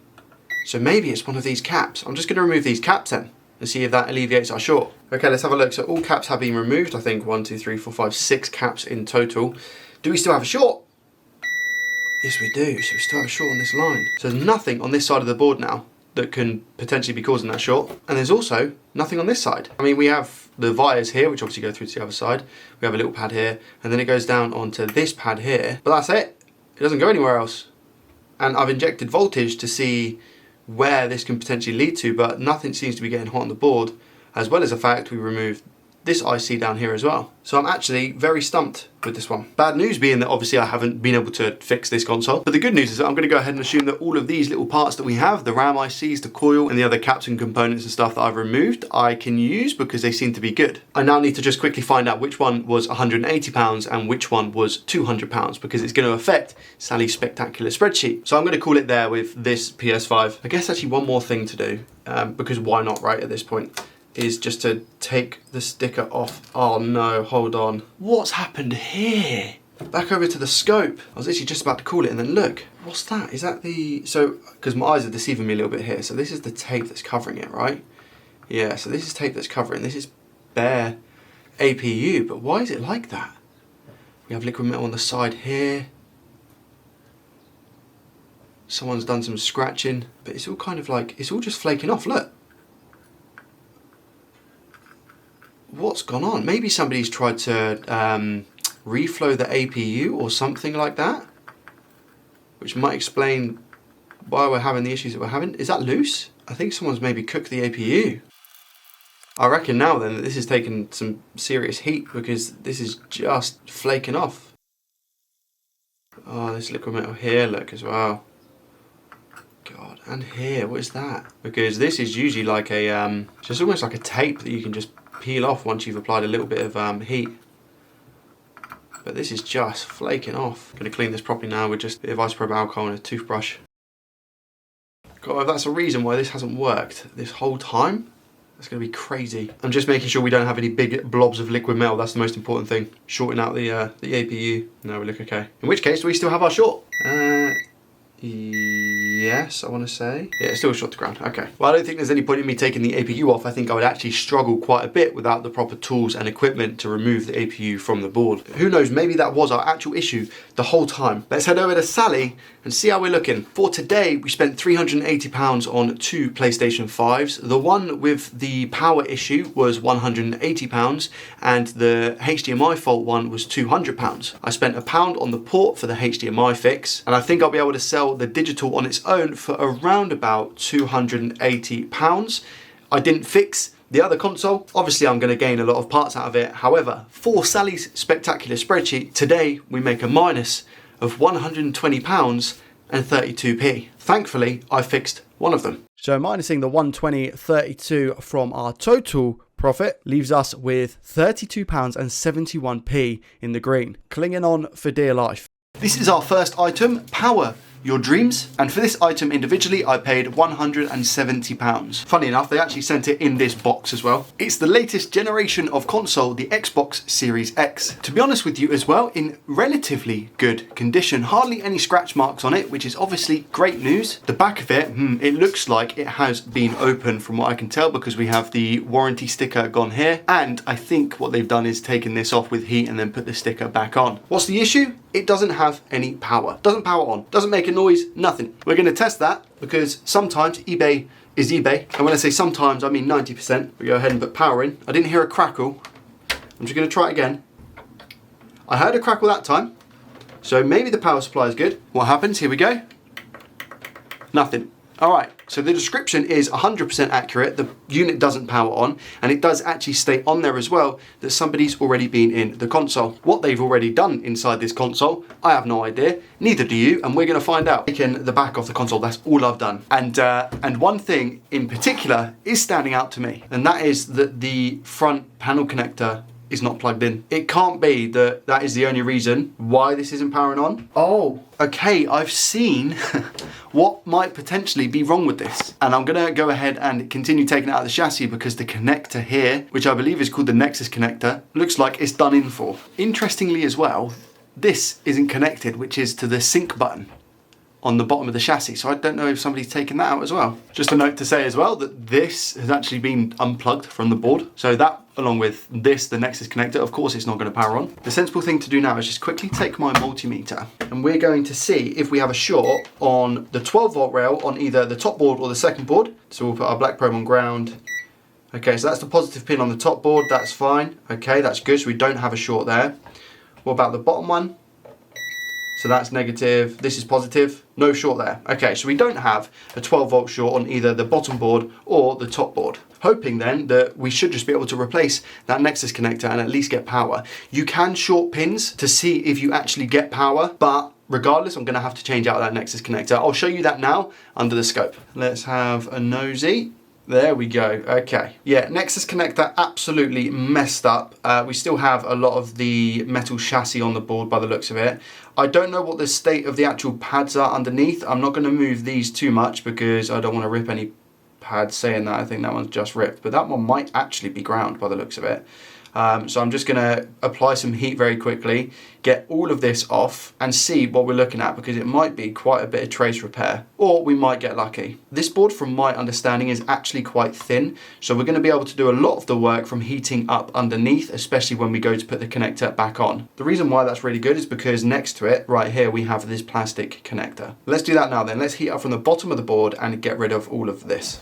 So maybe it's one of these caps. I'm just going to remove these caps then and see if that alleviates our short. Okay, let's have a look. So all caps have been removed. I think 1, 2, 3, 4, 5, 6 caps in total. Do we still have a short? Yes, we do. So we still have a short on this line. So there's nothing on this side of the board now that can potentially be causing that short. And there's also nothing on this side. I mean, we have the wires here, which obviously go through to the other side. We have a little pad here, and then it goes down onto this pad here. But that's it. It doesn't go anywhere else. And I've injected voltage to see where this can potentially lead to, but nothing seems to be getting hot on the board, as well as the fact we removed this IC down here as well. So I'm actually very stumped with this one. Bad news being that obviously I haven't been able to fix this console. But the good news is that I'm gonna go ahead and assume that all of these little parts that we have, the RAM ICs, the coil, and the other caps and components and stuff that I've removed, I can use because they seem to be good. I now need to just quickly find out which one was £180 and which one was £200, because it's gonna affect Sally's spectacular spreadsheet. So I'm gonna call it there with this PS5. I guess actually one more thing to do, because why not, right, at this point, is just to take the sticker off. Oh no, hold on. What's happened here? Back over to the scope. I was literally just about to call it and then look. What's that? Is that the... So, because my eyes are deceiving me a little bit here. So this is the tape that's covering it, right? Yeah, so this is tape that's covering. This is bare APU, but why is it like that? We have liquid metal on the side here. Someone's done some scratching, but it's all kind of like, it's all just flaking off, look. What's gone on? Maybe somebody's tried to reflow the APU or something like that, which might explain why we're having the issues that we're having. Is that loose? I think someone's maybe cooked the APU. I reckon now then that this is taking some serious heat, because this is just flaking off. Oh, this liquid metal here, look, as well. God, and here, what is that? Because this is usually like a, just almost like a tape that you can just peel off once you've applied a little bit of heat. But this is just flaking off. Gonna clean this properly now with just a bit of isopropyl alcohol and a toothbrush. God, if that's a reason why this hasn't worked this whole time, that's gonna be crazy. I'm just making sure we don't have any big blobs of liquid metal. That's the most important thing. Shorting out the APU. No, we look okay. In which case, do we still have our short? Yes, I want to say. Yeah, it's still short to ground. Okay. Well, I don't think there's any point in me taking the APU off. I think I would actually struggle quite a bit without the proper tools and equipment to remove the APU from the board. Who knows, maybe that was our actual issue the whole time. Let's head over to Sally and see how we're looking. For today, we spent £380 on 2 PlayStation 5s. The one with the power issue was £180 and the HDMI fault one was £200. I spent £1 on the port for the HDMI fix, and I think I'll be able to sell the digital on its own for around about £280. I didn't fix the other console. Obviously I'm going to gain a lot of parts out of it. However, for Sally's spectacular spreadsheet, today we make a minus of £120 and 32p. Thankfully, I fixed one of them. So minusing the 120.32 from our total profit leaves us with £32 and 71p in the green, clinging on for dear life. This is our first item, Power Your Dreams, and for this item individually I paid £170. Funny enough, they actually sent it in this box as well. It's the latest generation of console, the Xbox Series X. To be honest with you as well, in relatively good condition, hardly any scratch marks on it, which is obviously great news. The back of it, it looks like it has been open from what I can tell, because we have the warranty sticker gone here, and I think what they've done is taken this off with heat and then put the sticker back on. What's the issue? It doesn't have any power. Doesn't power on, doesn't make a noise, nothing. We're gonna test that because sometimes eBay is eBay. And when I say sometimes, I mean 90%. We go ahead and put power in. I didn't hear a crackle. I'm just gonna try it again. I heard a crackle that time. So maybe the power supply is good. What happens? Here we go. Nothing. All right, so the description is 100% accurate. The unit doesn't power on, and it does actually state on there as well that somebody's already been in the console. What they've already done inside this console, I have no idea. Neither do you, and we're gonna find out. Taking the back off the console, that's all I've done. And one thing in particular is standing out to me, and that is that the front panel connector is not plugged in. It can't be that that is the only reason why this isn't powering on. Oh, okay, I've seen what might potentially be wrong with this. And I'm gonna go ahead and continue taking it out of the chassis because the connector here, which I believe is called the Nexus connector, looks like it's done in for. Interestingly as well, this isn't connected, which is to the sync button on the bottom of the chassis. So I don't know if somebody's taken that out as well. Just a note to say as well that this has actually been unplugged from the board. So that, along with this, the Nexus connector, of course it's not going to power on. The sensible thing to do now is just quickly take my multimeter and we're going to see if we have a short on the 12 volt rail on either the top board or the second board. So we'll put our black probe on ground. Okay, so that's the positive pin on the top board, that's fine. Okay, that's good, so we don't have a short there. What about the bottom one? So that's negative, this is positive, no short there. Okay, so we don't have a 12 volt short on either the bottom board or the top board. Hoping then that we should just be able to replace that Nexus connector and at least get power. You can short pins to see if you actually get power, but regardless, I'm gonna have to change out that Nexus connector. I'll show you that now under the scope. Let's have a nosy. There we go, okay. Yeah, Nexus connector absolutely messed up. We still have a lot of the metal chassis on the board by the looks of it. I don't know what the state of the actual pads are underneath. I'm not gonna move these too much because I don't wanna rip any pads. Saying that, I think that one's just ripped, but that one might actually be ground by the looks of it. So I'm just gonna apply some heat very quickly, get all of this off and see what we're looking at, because it might be quite a bit of trace repair, or we might get lucky. This board, from my understanding, is actually quite thin, so we're gonna be able to do a lot of the work from heating up underneath, especially when we go to put the connector back on. The reason why that's really good is because next to it, right here, we have this plastic connector. Let's do that now then. Let's heat up from the bottom of the board and get rid of all of this.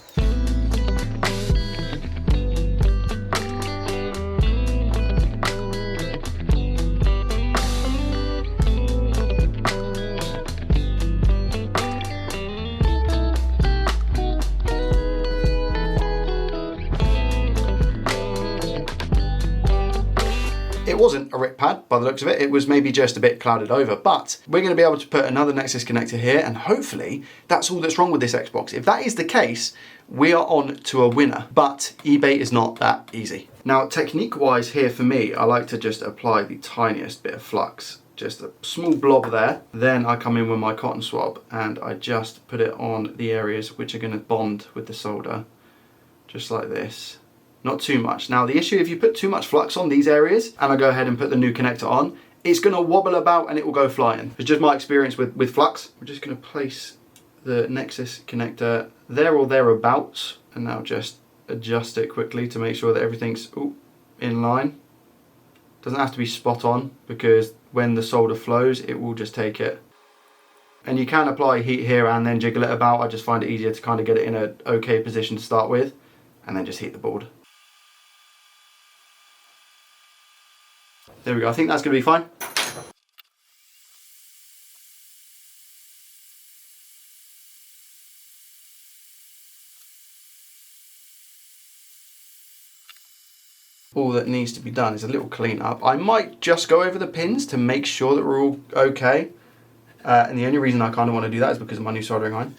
It wasn't a rip pad by the looks of it, it was maybe just a bit clouded over, but we're going to be able to put another Nexus connector here, and hopefully that's all that's wrong with this Xbox. If that is the case, we are on to a winner, but eBay is not that easy. Now, technique wise here for me, I like to just apply the tiniest bit of flux, just a small blob there. Then I come in with my cotton swab and I just put it on the areas which are going to bond with the solder, just like this. Not too much. Now the issue, if you put too much flux on these areas and I go ahead and put the new connector on, it's going to wobble about and it will go flying. It's just my experience with flux. We're just going to place the Nexus connector there or thereabouts, and now just adjust it quickly to make sure that everything's in line. Doesn't have to be spot on, because when the solder flows it will just take it. And you can apply heat here and then jiggle it about. I just find it easier to kind of get it in an okay position to start with and then just heat the board. There we go, I think that's going to be fine. All that needs to be done is a little clean up. I might just go over the pins to make sure that we're all okay. And the only reason I kind of want to do that is because of my new soldering iron.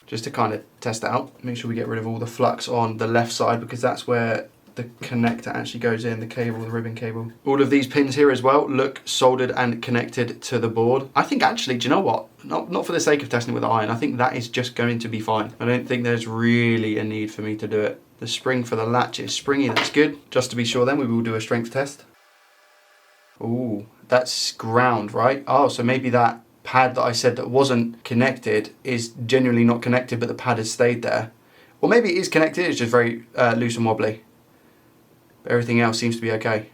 Just to kind of test it out. Make sure we get rid of all the flux on the left side, because that's where the connector actually goes in, the cable, the ribbon cable. All of these pins here as well look soldered and connected to the board. I think actually, do you know what? Not for the sake of testing it with the iron, I think that is just going to be fine. I don't think there's really a need for me to do it. The spring for the latch is springy, that's good. Just to be sure then, we will do a strength test. Ooh, that's ground, right? Oh, so maybe that pad that I said that wasn't connected is genuinely not connected, but the pad has stayed there. Or maybe it is connected, it's just very loose and wobbly. But everything else seems to be okay.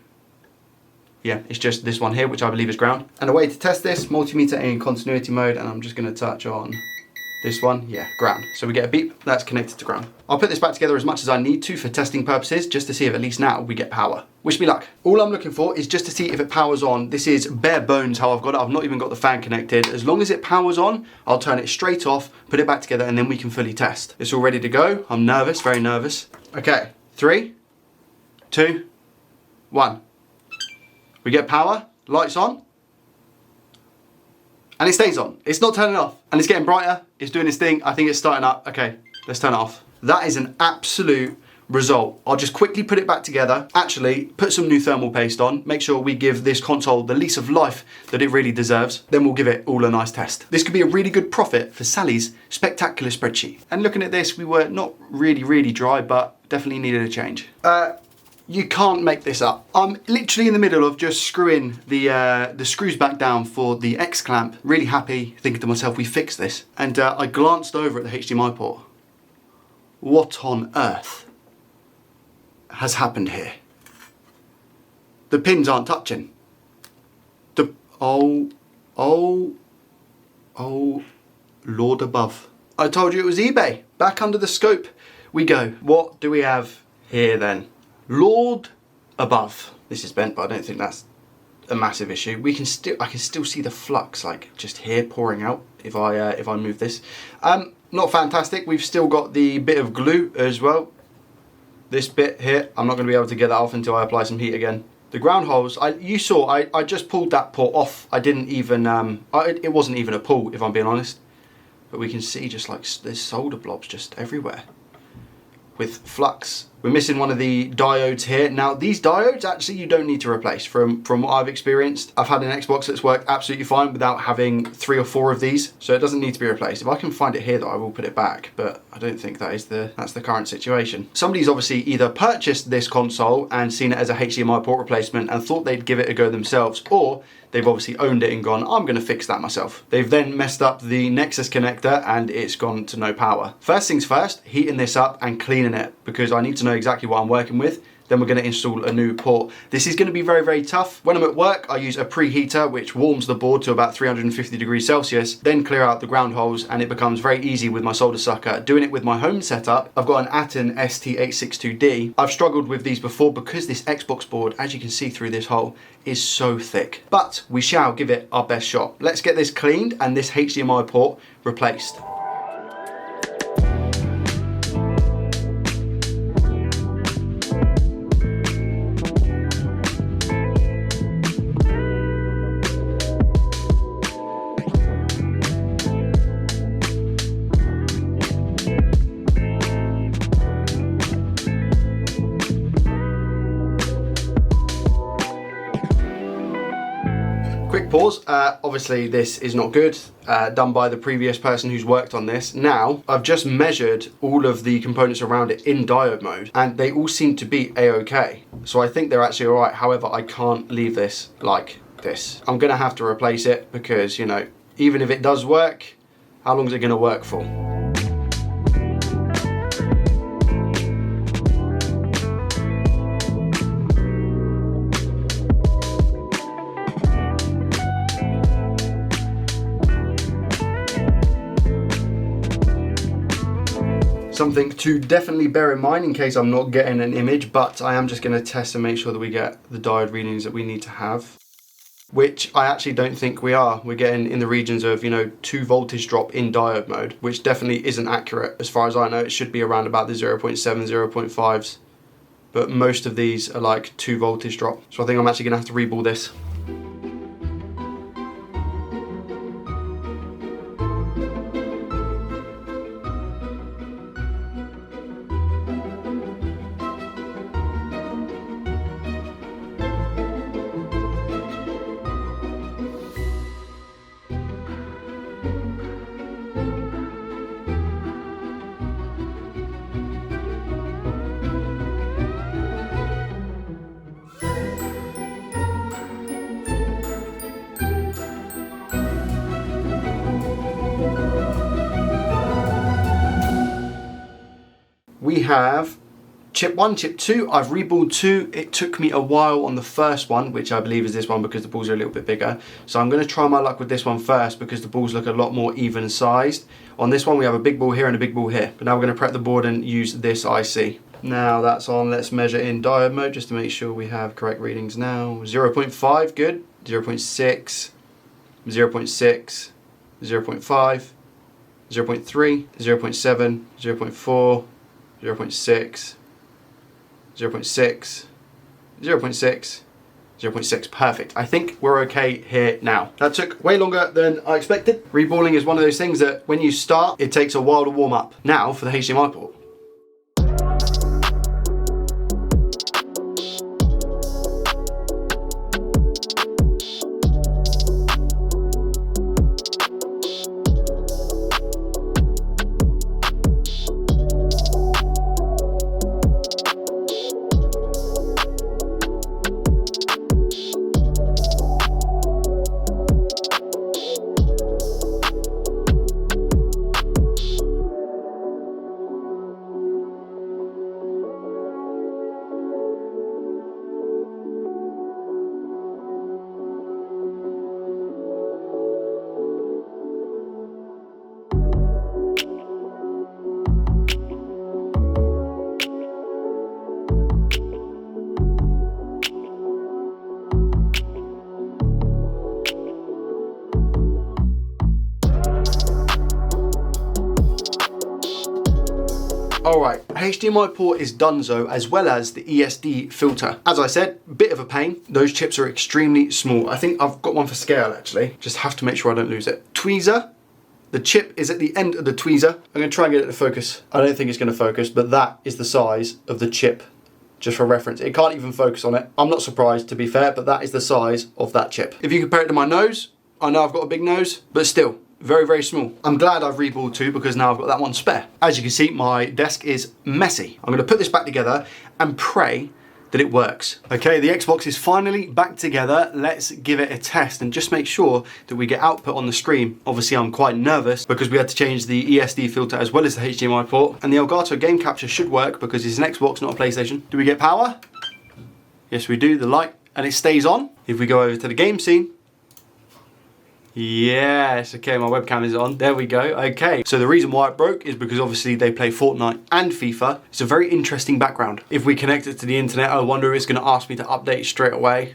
Yeah, it's just this one here, which I believe is ground. And a way to test this, multimeter in continuity mode, and I'm just gonna touch on this one, yeah, ground. So we get a beep, that's connected to ground. I'll put this back together as much as I need to for testing purposes, just to see if at least now we get power. Wish me luck. All I'm looking for is just to see if it powers on. This is bare bones how I've got it. I've not even got the fan connected. As long as it powers on, I'll turn it straight off, put it back together, and then we can fully test. It's all ready to go. I'm nervous, very nervous. Okay, 3, 2, 1. We get power, lights on, and it stays on. It's not turning off, and it's getting brighter. It's doing its thing. I think it's starting up. Okay, let's turn it off. That is an absolute result. I'll just quickly put it back together. Actually, put some new thermal paste on. Make sure we give this console the lease of life that it really deserves. Then we'll give it all a nice test. This could be a really good profit for Sally's spectacular spreadsheet. And looking at this, we were not really dry, but definitely needed a change. You can't make this up. I'm literally in the middle of just screwing the screws back down for the X clamp. Really happy, thinking to myself, we fixed this. And I glanced over at the HDMI port. What on earth has happened here? The pins aren't touching. Oh, Lord above. I told you it was eBay. Back under the scope we go. What do we have here then? Lord above. This is bent, but I don't think that's a massive issue. I can still see the flux like just here pouring out if I move this. Not fantastic. We've still got the bit of glue as well. This bit here, I'm not going to be able to get that off until I apply some heat again. The ground holes, you saw, I just pulled that port off. I didn't even, it wasn't even a pull, if I'm being honest. But we can see just like there's solder blobs just everywhere with flux. We're missing one of the diodes here. Now these diodes actually you don't need to replace from what I've experienced. I've had an Xbox that's worked absolutely fine without having 3 or 4 of these, so it doesn't need to be replaced. If I can find it here though, I will put it back, but I don't think that's the current situation. Somebody's obviously either purchased this console and seen it as a HDMI port replacement and thought they'd give it a go themselves, or they've obviously owned it and gone, I'm gonna fix that myself. They've then messed up the Nexus connector and it's gone to no power. First things first, heating this up and cleaning it, because I need to know exactly what I'm working with. Then we're gonna install a new port. This is gonna be very tough. When I'm at work, I use a preheater, which warms the board to about 350 degrees Celsius, then clear out the ground holes, and it becomes very easy with my solder sucker. Doing it with my home setup, I've got an Aten ST862D. I've struggled with these before because this Xbox board, as you can see through this hole, is so thick. But we shall give it our best shot. Let's get this cleaned and this HDMI port replaced. Quick pause, obviously this is not good, done by the previous person who's worked on this. Now, I've just measured all of the components around it in diode mode, and they all seem to be a-okay. So I think they're actually alright, however, I can't leave this like this. I'm gonna have to replace it because, you know, even if it does work, how long is it gonna work for? Something to definitely bear in mind in case I'm not getting an image, but I am just going to test and make sure that we get the diode readings that we need to have, which I actually don't think we are. We're getting in the regions of, you know, 2 voltage drop in diode mode, which definitely isn't accurate. As far as I know, it should be around about the 0.7, 0.5s, but most of these are like 2 voltage drop. So I think I'm actually going to have to reball this. we have chip 1, chip 2. I've reballed 2. It took me a while on the first one, which I believe is this one because the balls are a little bit bigger. So I'm going to try my luck with this one first because the balls look a lot more even sized. On this one we have a big ball here and a big ball here. But now we're going to prep the board and use this IC. Now that's on, let's measure in diode mode just to make sure we have correct readings now. 0.5, good. 0.6, 0.6, 0.5, 0.3, 0.7, 0.4, 0.6, 0.6, 0.6, 0.6, perfect. I think we're okay here now. That took way longer than I expected. Reballing is one of those things that when you start, it takes a while to warm up. Now for the HDMI port. Alright, HDMI port is donezo, as well as the ESD filter. As I said, bit of a pain. Those chips are extremely small. I think I've got one for scale actually. Just have to make sure I don't lose it. Tweezer. The chip is at the end of the tweezer. I'm going to try and get it to focus. I don't think it's going to focus, but that is the size of the chip. Just for reference, it can't even focus on it. I'm not surprised, to be fair, but that is the size of that chip. If you compare it to my nose, I know I've got a big nose, but still, very, very small. I'm glad I've reballed 2 because now I've got that one spare. As you can see, my desk is messy. I'm gonna put this back together and pray that it works. Okay, the Xbox is finally back together. Let's give it a test and just make sure that we get output on the screen. Obviously, I'm quite nervous because we had to change the ESD filter as well as the HDMI port. And the Elgato game capture should work because it's an Xbox, not a PlayStation. Do we get power? Yes, we do, the light, and it stays on. If we go over to the game scene, yes, okay, my webcam is on. There we go. Okay, so the reason why it broke is because obviously they play Fortnite and FIFA. It's a very interesting background. If we connect it to the internet, I wonder if it's going to ask me to update straight away.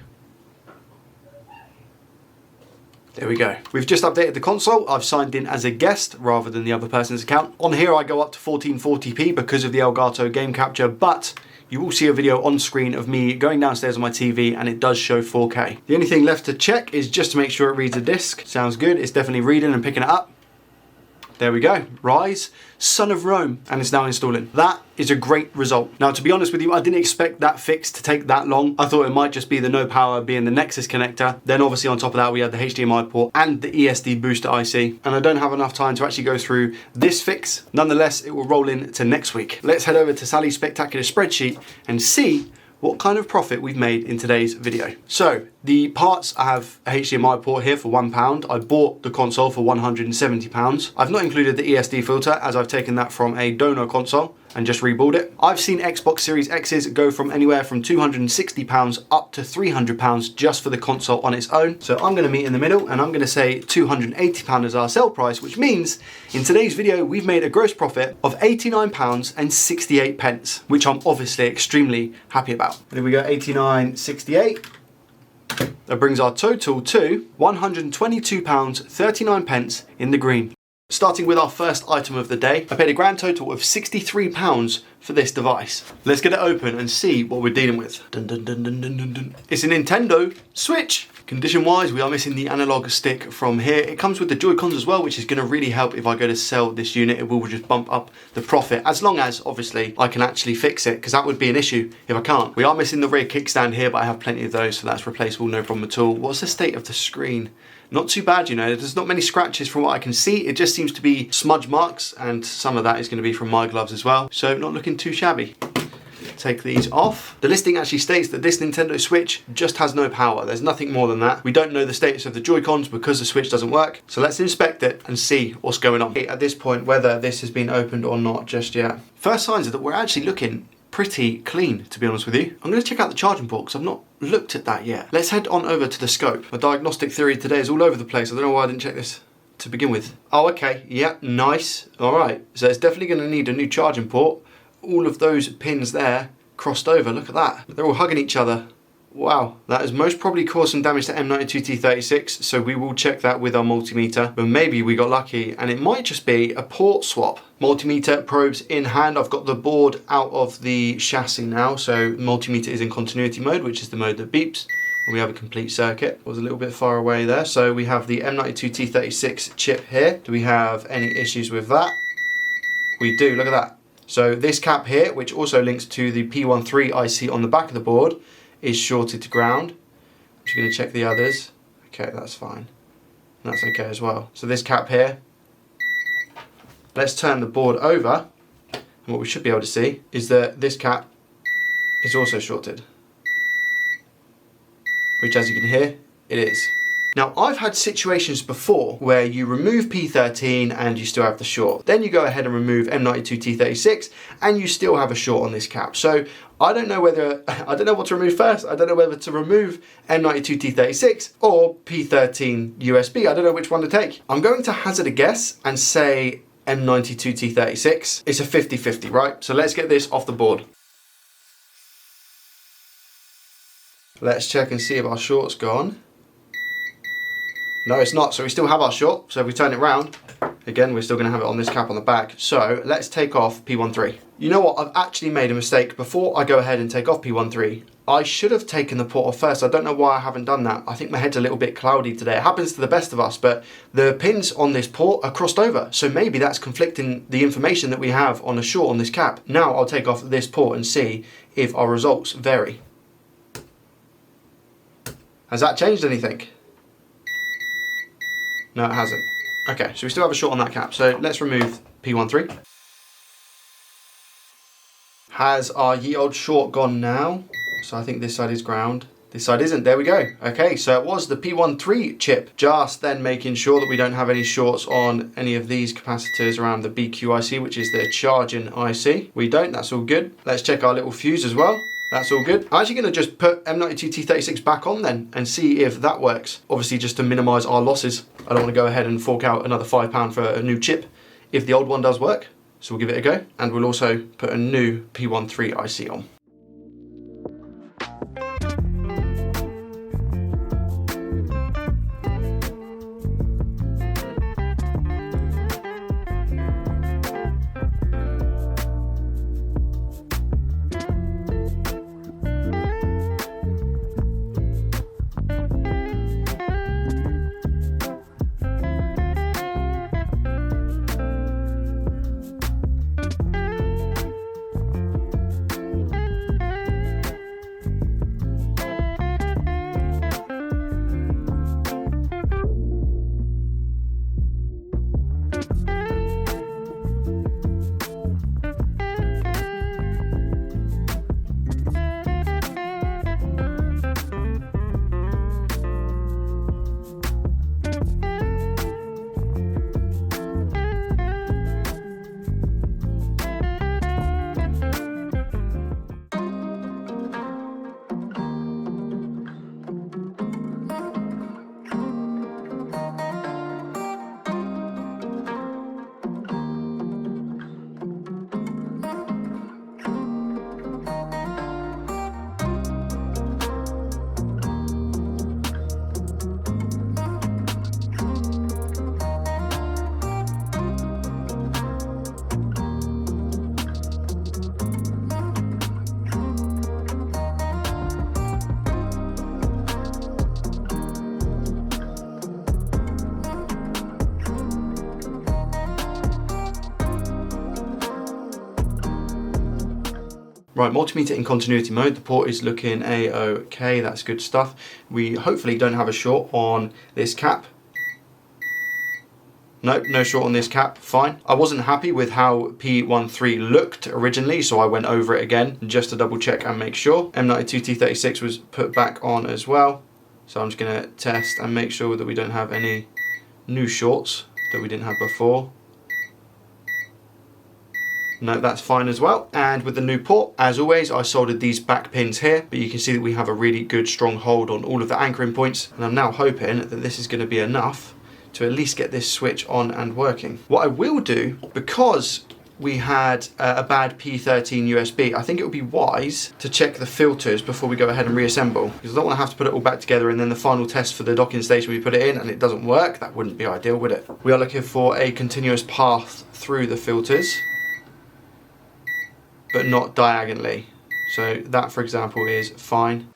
There we go. We've just updated the console. I've signed in as a guest rather than the other person's account. On here I go up to 1440p because of the Elgato game capture, but you will see a video on screen of me going downstairs on my TV and it does show 4K. The only thing left to check is just to make sure it reads a disc. Sounds good, it's definitely reading and picking it up. There we go, Rise, Son of Rome, and it's now installing. That is a great result. Now, to be honest with you, I didn't expect that fix to take that long. I thought it might just be the no power being the Nexus connector. Then obviously on top of that, we had the HDMI port and the ESD booster IC. And I don't have enough time to actually go through this fix. Nonetheless, it will roll in to next week. Let's head over to Sally's spectacular spreadsheet and see what kind of profit we've made in today's video. So the parts, I have a HDMI port here for £1. I bought the console for £170. I've not included the ESD filter as I've taken that from a donor console and just reballed it. I've seen Xbox Series X's go from anywhere from £260 up to £300 just for the console on its own. So I'm gonna meet in the middle and I'm gonna say £280 as our sell price, which means in today's video, we've made a gross profit of £89.68, which I'm obviously extremely happy about. There we go, 89.68. That brings our total to £122.39 in the green. Starting with our first item of the day, I paid a grand total of £63 for this device. Let's get it open and see what we're dealing with. Dun, dun, dun, dun, dun, dun, dun. It's a Nintendo Switch. Condition wise, we are missing the analog stick from here. It comes with the JoyCons as well, which is going to really help if I go to sell this unit. It will just bump up the profit, as long as obviously I can actually fix it, because that would be an issue if I can't. We are missing the rear kickstand here, but I have plenty of those, so that's replaceable, no problem at all. What's the state of the screen? Not too bad, you know, there's not many scratches from what I can see. It just seems to be smudge marks, and some of that is going to be from my gloves as well, so not looking too shabby. take these off. The listing actually states that this Nintendo Switch just has no power. There's nothing more than that. We don't know the status of the Joy-Cons because the Switch doesn't work. So let's inspect it and see what's going on. At this point, whether this has been opened or not just yet. First signs are that we're actually looking pretty clean, to be honest with you. I'm going to check out the charging port because I've not looked at that yet. Let's head on over to the scope. My diagnostic theory today is all over the place. I don't know why I didn't check this to begin with. Oh, okay. Yeah, nice. All right. So it's definitely going to need a new charging port. All of those pins there crossed over. Look at that. They're all hugging each other. Wow, that has most probably caused some damage to M92T36, so we will check that with our multimeter, but maybe we got lucky and it might just be a port swap. Multimeter probes in hand. I've got the board out of the chassis now, so multimeter is in continuity mode, which is the mode that beeps when we have a complete circuit. I was a little bit far away there. So we have the M92T36 chip here. Do we have any issues with that? We do, look at that. So this cap here, which also links to the P13 IC on the back of the board, is shorted to ground. I'm just going to check the others. Okay, that's fine. That's okay as well. So this cap here, let's turn the board over, and what we should be able to see is that this cap is also shorted, which, as you can hear, it is. Now, I've had situations before where you remove P13 and you still have the short. Then you go ahead and remove M92T36 and you still have a short on this cap. So I don't know what to remove first. I don't know whether to remove M92T36 or P13 USB. I don't know which one to take. I'm going to hazard a guess and say M92T36. It's a 50-50, right? So let's get this off the board. Let's check and see if our short's gone. No, it's not. So we still have our short. So if we turn it round, again, we're still going to have it on this cap on the back. So let's take off P13. You know what? I've actually made a mistake. Before I go ahead and take off P13, I should have taken the port off first. I don't know why I haven't done that. I think my head's a little bit cloudy today. It happens to the best of us, but the pins on this port are crossed over. So maybe that's conflicting the information that we have on the short on this cap. Now I'll take off this port and see if our results vary. Has that changed anything? No, it hasn't. Okay, so we still have a short on that cap. So let's remove P13. Has our ye old short gone now? So I think this side is ground. This side isn't. There we go. Okay, so it was the P13 chip. Just then making sure that we don't have any shorts on any of these capacitors around the BQIC, which is the charging IC. We don't. That's all good. Let's check our little fuse as well. That's all good. I'm actually going to just put M92T36 back on then and see if that works. Obviously just to minimise our losses. I don't want to go ahead and fork out another £5 for a new chip if the old one does work. So we'll give it a go. And we'll also put a new P13 IC on. Right, multimeter in continuity mode. The port is looking a-okay, that's good stuff. We hopefully don't have a short on this cap. Nope, no short on this cap, fine. I wasn't happy with how P13 looked originally, so I went over it again just to double check and make sure. M92 T36 was put back on as well. So I'm just gonna test and make sure that we don't have any new shorts that we didn't have before. No, that's fine as well. And with the new port, as always, I soldered these back pins here, but you can see that we have a really good strong hold on all of the anchoring points. And I'm now hoping that this is gonna be enough to at least get this switch on and working. What I will do, because we had a bad P13 USB, I think it would be wise to check the filters before we go ahead and reassemble, because I don't want to have to put it all back together and then the final test for the docking station we put it in and it doesn't work. That wouldn't be ideal, would it? We are looking for a continuous path through the filters, but not diagonally. So that, for example, is fine.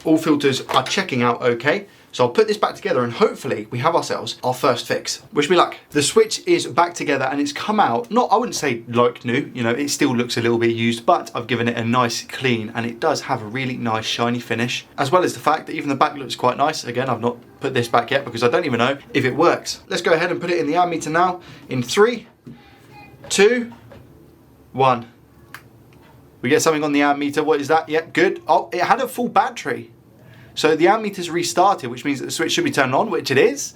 All filters are checking out okay. So I'll put this back together and hopefully we have ourselves our first fix. Wish me luck. The switch is back together and it's come out, not, I wouldn't say like new, you know, it still looks a little bit used, but I've given it a nice clean and it does have a really nice shiny finish, as well as the fact that even the back looks quite nice. Again, I've not put this back yet because I don't even know if it works. Let's go ahead and put it in the ammeter now in 3, 2, 1. We get something on the ammeter. What is that? Yeah, good. Oh, it had a full battery. So the ammeter's restarted, which means that the switch should be turned on, which it is.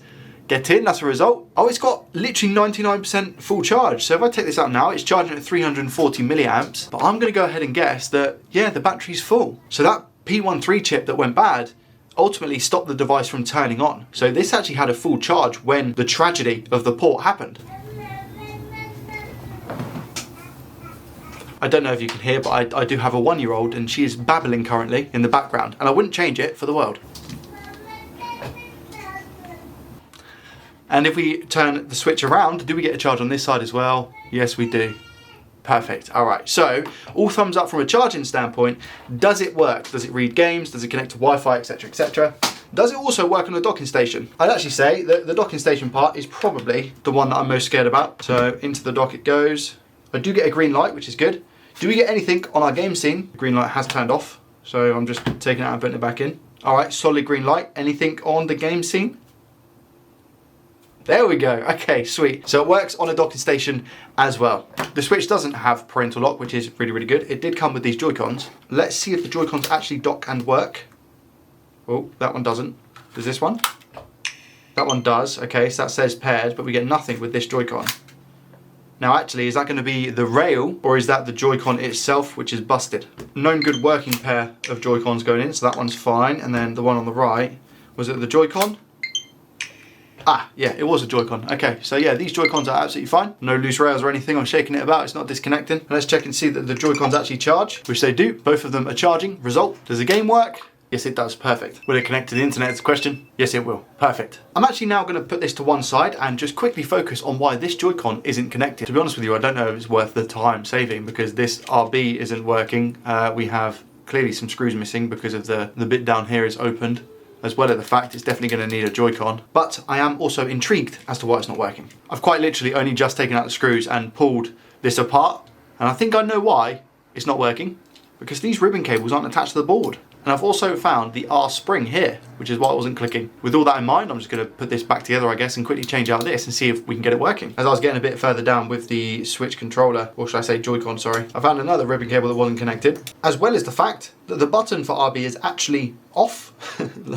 Get in, that's the result. Oh, it's got literally 99% full charge. So if I take this out now, it's charging at 340 milliamps. But I'm gonna go ahead and guess that, yeah, the battery's full. So that P13 chip that went bad ultimately stopped the device from turning on. So this actually had a full charge when the tragedy of the port happened. I don't know if you can hear, but I do have a 1-year-old and she is babbling currently in the background and I wouldn't change it for the world. And if we turn the switch around, do we get a charge on this side as well? Yes, we do. Perfect. All right, so all thumbs up from a charging standpoint. Does it work? Does it read games? Does it connect to Wi-Fi, etc., etc.? Does it also work on a docking station? I'd actually say that the docking station part is probably the one that I'm most scared about. So into the dock it goes. I do get a green light, which is good. Do we get anything on our game scene? The green light has turned off, so I'm just taking it out and putting it back in. All right, solid green light. Anything on the game scene? There we go. Okay, sweet. So it works on a docking station as well. The Switch doesn't have parental lock, which is really, really good. It did come with these JoyCons. Let's see if the JoyCons actually dock and work. Oh, that one doesn't. Does this one? That one does. Okay, so that says paired, but we get nothing with this JoyCon. Now actually, is that going to be the rail or is that the JoyCon itself, which is busted? Known good working pair of JoyCons going in, so that one's fine. And then the one on the right, was it the JoyCon? Ah, yeah, it was a JoyCon. Okay, so yeah, these JoyCons are absolutely fine. No loose rails or anything. I'm shaking it about, it's not disconnecting. And let's check and see that the JoyCons actually charge, which they do. Both of them are charging. Result, does the game work? Yes, it does. Perfect. Will it connect to the internet is the question? Yes, it will. Perfect. I'm actually now going to put this to one side and just quickly focus on why this JoyCon isn't connected. To be honest with you, I don't know if it's worth the time saving because this RB isn't working. We have clearly some screws missing because of the bit down here is opened, as well as the fact it's definitely going to need a JoyCon. But I am also intrigued as to why it's not working. I've quite literally only just taken out the screws and pulled this apart, and I think I know why it's not working, because these ribbon cables aren't attached to the board. And I've also found the R spring here, which is why it wasn't clicking. With all that in mind, I'm just going to put this back together, I guess, and quickly change out this and see if we can get it working. As I was getting a bit further down with the Switch controller, or should I say JoyCon, sorry, I found another ribbon cable that wasn't connected, as well as the fact that the button for RB is actually off.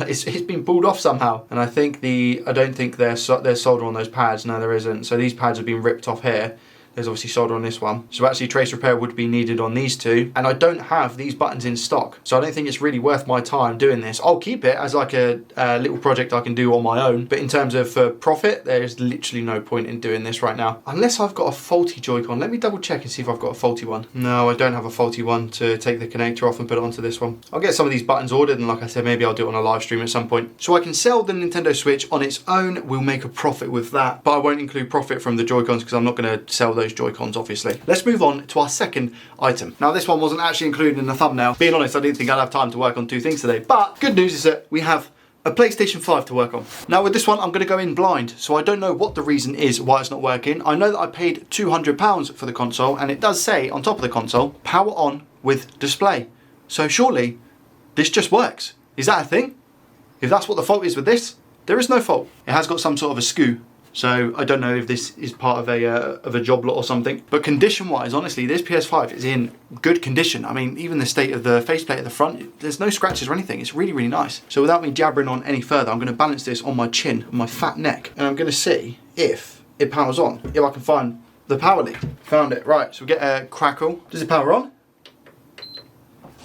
it's been pulled off somehow. And I don't think there's solder on those pads. No, there isn't. So these pads have been ripped off here. There's obviously solder on this one. So actually trace repair would be needed on these two. And I don't have these buttons in stock. So I don't think it's really worth my time doing this. I'll keep it as like a little project I can do on my own. But in terms of profit, there's literally no point in doing this right now. Unless I've got a faulty JoyCon. Let me double check and see if I've got a faulty one. No, I don't have a faulty one to take the connector off and put it onto this one. I'll get some of these buttons ordered and like I said, maybe I'll do it on a live stream at some point. So I can sell the Nintendo Switch on its own. We'll make a profit with that. But I won't include profit from the JoyCons because I'm not going to sell those JoyCons, obviously. Let's move on to our second item. Now this one wasn't actually included in the thumbnail. Being honest, I didn't think I'd have time to work on two things today, but good news is that we have a PlayStation 5 to work on. Now with this one, I'm going to go in blind, so I don't know what the reason is why it's not working. I know that I paid £200 for the console, and it does say on top of the console, power on with display. So surely this just works. Is that a thing? If that's what the fault is with this, There is no fault. It has got some sort of a SKU. So I don't know if this is part of a job lot or something. But condition-wise, honestly, this PS5 is in good condition. I mean, even the state of the faceplate at the front, there's no scratches or anything. It's really, really nice. So without me jabbering on any further, I'm going to balance this on my chin, on my fat neck, and I'm going to see if it powers on, if I can find the power lead. Found it. Right, so we get a crackle. Does it power on?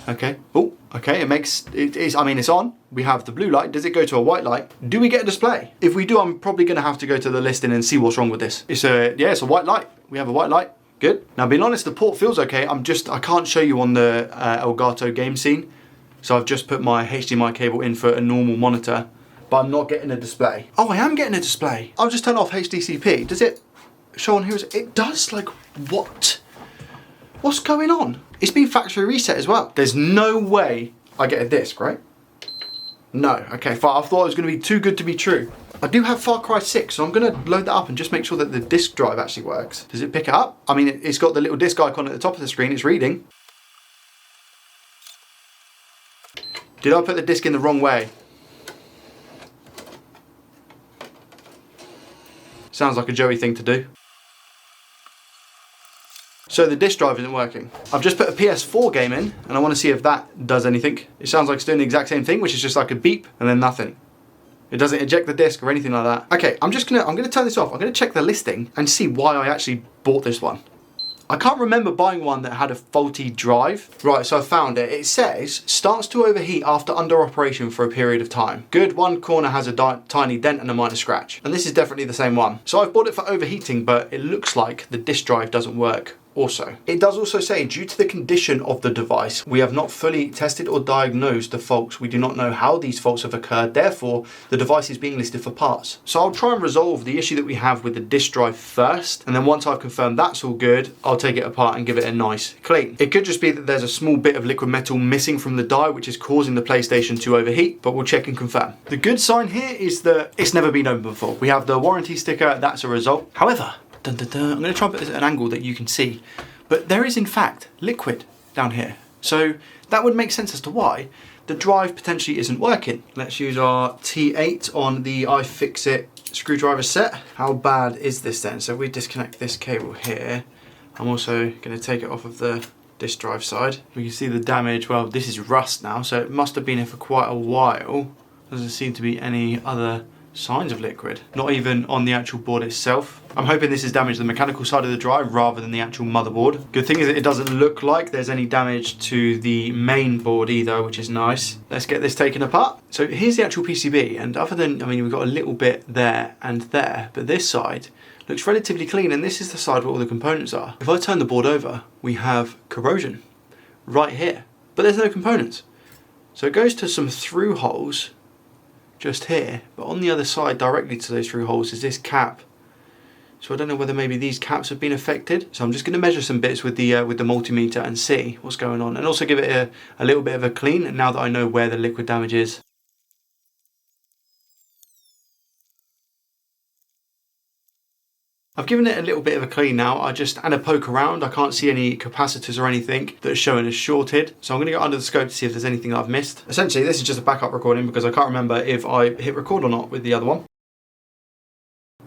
Okay. Oh, okay. I mean, it's on. We have the blue light. Does it go to a white light? Do we get a display? If we do, I'm probably going to have to go to the listing and see what's wrong with this. It's a white light. We have a white light. Good. Now, being honest, the port feels okay. I can't show you on the Elgato game scene. So I've just put my HDMI cable in for a normal monitor, but I'm not getting a display. Oh, I am getting a display. I'll just turn off HDCP. Does it show on here? It does. Like, what? What's going on? It's been factory reset as well. There's no way I get a disc, right? No. Okay, fine. I thought it was going to be too good to be true. I do have Far Cry 6, so I'm going to load that up and just make sure that the disc drive actually works. Does it pick it up? I mean, it's got the little disc icon at the top of the screen. It's reading. Did I put the disc in the wrong way? Sounds like a Joey thing to do. So the disk drive isn't working. I've just put a PS4 game in and I want to see if that does anything. It sounds like it's doing the exact same thing, which is just like a beep and then nothing. It doesn't eject the disc or anything like that. Okay, I'm gonna turn this off. I'm gonna check the listing and see why I actually bought this one. I can't remember buying one that had a faulty drive. Right, so I found it. It says, starts to overheat after under operation for a period of time. Good, one corner has a tiny dent and a minor scratch. And this is definitely the same one. So I've bought it for overheating, but it looks like the disk drive doesn't work. Also, it does also say, due to the condition of the device, we have not fully tested or diagnosed the faults. We do not know how these faults have occurred. Therefore, the device is being listed for parts. So I'll try and resolve the issue that we have with the disk drive first. And then once I've confirmed that's all good, I'll take it apart and give it a nice clean. It could just be that there's a small bit of liquid metal missing from the die, which is causing the PlayStation to overheat, but we'll check and confirm. The good sign here is that it's never been opened before. We have the warranty sticker, that's a result. However, I'm going to try and put this at an angle that you can see. But there is in fact liquid down here. So that would make sense as to why the drive potentially isn't working. Let's use our T8 on the iFixit screwdriver set. How bad is this then? So if we disconnect this cable here, I'm also going to take it off of the disk drive side. We can see the damage. Well, this is rust now, so it must have been here for quite a while. Doesn't seem to be any other signs of liquid, not even on the actual board itself. I'm hoping this has damaged the mechanical side of the drive rather than the actual motherboard. Good thing is that it doesn't look like there's any damage to the main board either, which is nice. Let's get this taken apart. So here's the actual PCB, and other than, I mean, we've got a little bit there and there, but this side looks relatively clean, and this is the side where all the components are. If I turn the board over, we have corrosion right here, but there's no components. So it goes to some through holes just here, but on the other side directly to those through holes is this cap. So I don't know whether maybe these caps have been affected. So I'm just going to measure some bits with the multimeter and see what's going on, and also give it a little bit of a clean now that I know where the liquid damage is. I've given it a little bit of a clean now, and a poke around. I can't see any capacitors or anything that are showing as shorted. So I'm going to go under the scope to see if there's anything that I've missed. Essentially, this is just a backup recording because I can't remember if I hit record or not with the other one.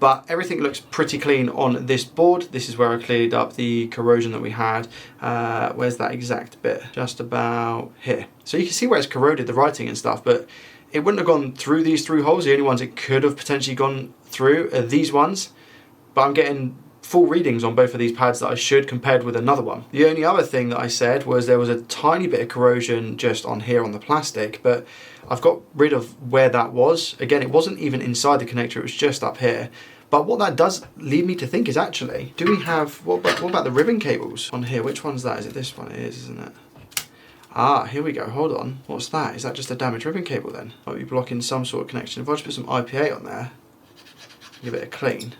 But everything looks pretty clean on this board. This is where I cleared up the corrosion that we had. Where's that exact bit? Just about here. So you can see where it's corroded the writing and stuff, but it wouldn't have gone through these through holes. The only ones it could have potentially gone through are these ones. But I'm getting full readings on both of these pads that I should, compared with another one. The only other thing that I said was there was a tiny bit of corrosion just on here on the plastic, but I've got rid of where that was. Again, it wasn't even inside the connector, it was just up here. But what that does lead me to think is actually, do we have, what about the ribbon cables on here? Which one's that? Is it this one? It is, isn't it? Ah, here we go, hold on. What's that? Is that just a damaged ribbon cable then? Might be blocking some sort of connection. If I just put some IPA on there, give it a clean.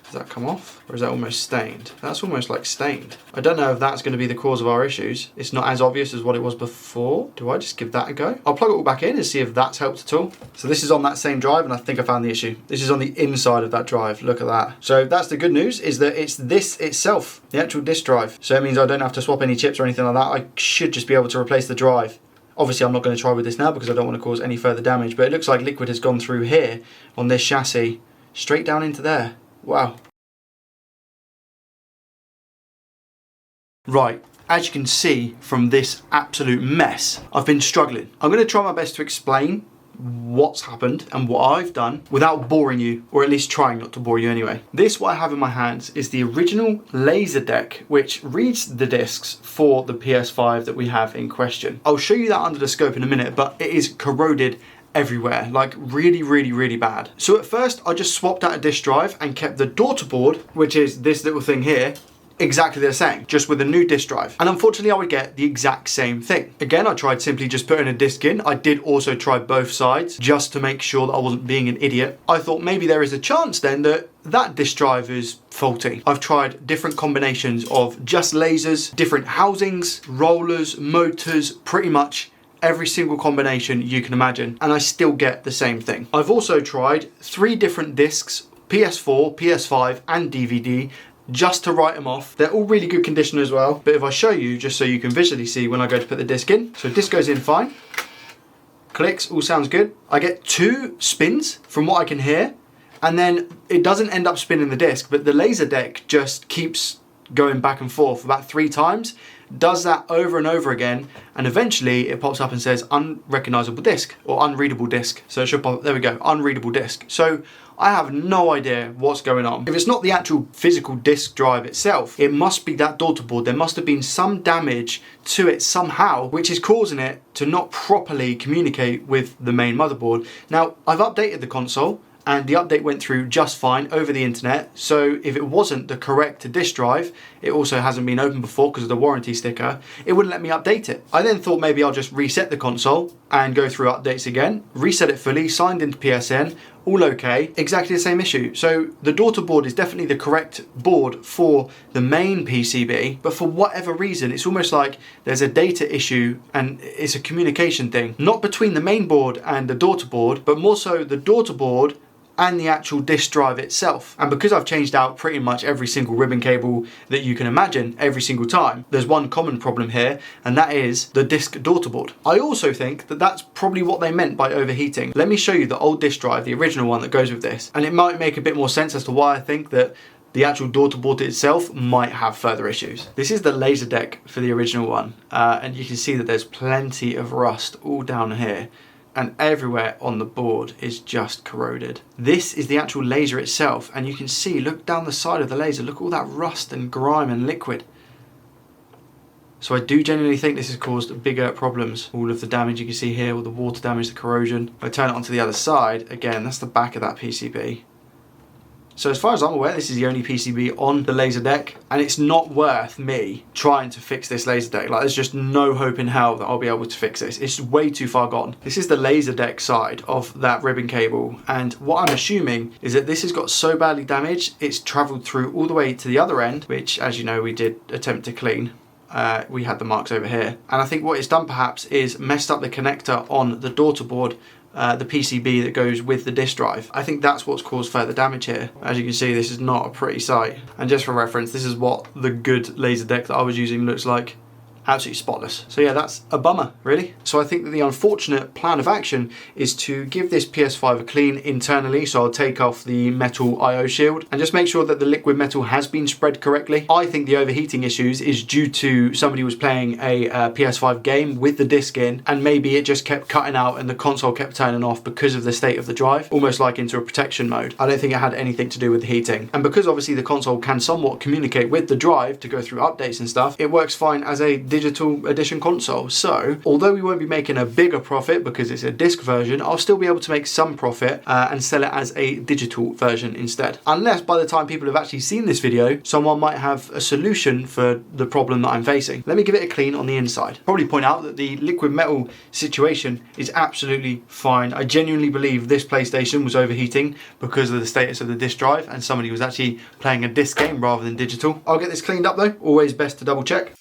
Does that come off? Or is that almost stained? That's almost like stained. I don't know if that's going to be the cause of our issues. It's not as obvious as what it was before. Do I just give that a go? I'll plug it all back in and see if that's helped at all. So this is on that same drive, and I think I found the issue. This is on the inside of that drive. Look at that. So that's the good news, is that it's this itself, the actual disk drive. So it means I don't have to swap any chips or anything like that. I should just be able to replace the drive Obviously I'm not going to try with this now because I don't want to cause any further damage, but it looks like liquid has gone through here on this chassis, straight down into there. Wow. Right, as you can see from this absolute mess, I've been struggling. I'm going to try my best to explain what's happened and what I've done without boring you, or at least trying not to bore you anyway. This, what I have in my hands, is the original laser deck which reads the discs for the PS5 that we have in question. I'll show you that under the scope in a minute, but it is corroded everywhere, like really bad. So at first I just swapped out a disk drive and kept the daughter board, which is this little thing here, exactly the same, just with a new disk drive. And unfortunately I would get the exact same thing. Again, I tried simply just putting a disk in. I did also try both sides just to make sure that I wasn't being an idiot. I thought maybe there is a chance then that that disk drive is faulty. I've tried different combinations of just lasers, different housings, rollers, motors, pretty much every single combination you can imagine, and I still get the same thing. I've also tried 3 different discs, PS4, PS5 and DVD, just to write them off. They're all really good condition as well, but if I show you, just so you can visually see when I go to put the disc in. So disc goes in fine, clicks, all sounds good. I get 2 spins from what I can hear, and then it doesn't end up spinning the disc, but the laser deck just keeps going back and forth about 3 times, does that over and over again, and eventually it pops up and says unrecognizable disc or unreadable disc. So it should pop, there we go, unreadable disc. So I have no idea what's going on. If it's not the actual physical disk drive itself, it must be that daughter board. There must have been some damage to it somehow, which is causing it to not properly communicate with the main motherboard. Now, I've updated the console, and the update went through just fine over the internet. So if it wasn't the correct disk drive, it also hasn't been opened before because of the warranty sticker, it wouldn't let me update it. I then thought maybe I'll just reset the console and go through updates again, reset it fully, signed into PSN, all okay, exactly the same issue. So the daughter board is definitely the correct board for the main PCB, but for whatever reason, it's almost like there's a data issue and it's a communication thing, not between the main board and the daughter board, but more so the daughter board and the actual disk drive itself. And because I've changed out pretty much every single ribbon cable that you can imagine every single time, there's one common problem here, and that is the disk daughter board. I also think that that's probably what they meant by overheating. Let me show you the old disk drive, the original one that goes with this, and it might make a bit more sense as to why I think that the actual daughter board itself might have further issues. This is the laser deck for the original one, and you can see that there's plenty of rust all down here, and everywhere on the board is just corroded. This is the actual laser itself, and you can see, look down the side of the laser, look at all that rust and grime and liquid. So I do genuinely think this has caused bigger problems. All of the damage you can see here, all the water damage, the corrosion. If I turn it onto the other side, again, that's the back of that PCB. So as far as I'm aware, this is the only PCB on the laser deck, and it's not worth me trying to fix this laser deck. Like, there's just no hope in hell that I'll be able to fix this. It's way too far gone. This is the laser deck side of that ribbon cable, and what I'm assuming is that this has got so badly damaged, it's traveled through all the way to the other end, which, as you know, we did attempt to clean. We had the marks over here. And I think what it's done perhaps is messed up the connector on the daughter board, the PCB that goes with the disk drive. I think that's what's caused further damage here. As you can see, this is not a pretty sight. And just for reference, this is what the good laser deck that I was using looks like. Absolutely spotless. So yeah, that's a bummer, really. So I think that the unfortunate plan of action is to give this PS5 a clean internally. So I'll take off the metal IO shield and just make sure that the liquid metal has been spread correctly. I think the overheating issues is due to somebody was playing a PS5 game with the disc in, and maybe it just kept cutting out and the console kept turning off because of the state of the drive, almost like into a protection mode. I don't think it had anything to do with the heating. And because obviously the console can somewhat communicate with the drive to go through updates and stuff, it works fine as a digital edition console. So although we won't be making a bigger profit because it's a disc version, I'll still be able to make some profit and sell it as a digital version instead. Unless by the time people have actually seen this video, someone might have a solution for the problem that I'm facing. Let me give it a clean on the inside. Probably point out that the liquid metal situation is absolutely fine. I genuinely believe this PlayStation was overheating because of the status of the disc drive and somebody was actually playing a disc game rather than digital. I'll get this cleaned up though, always best to double check.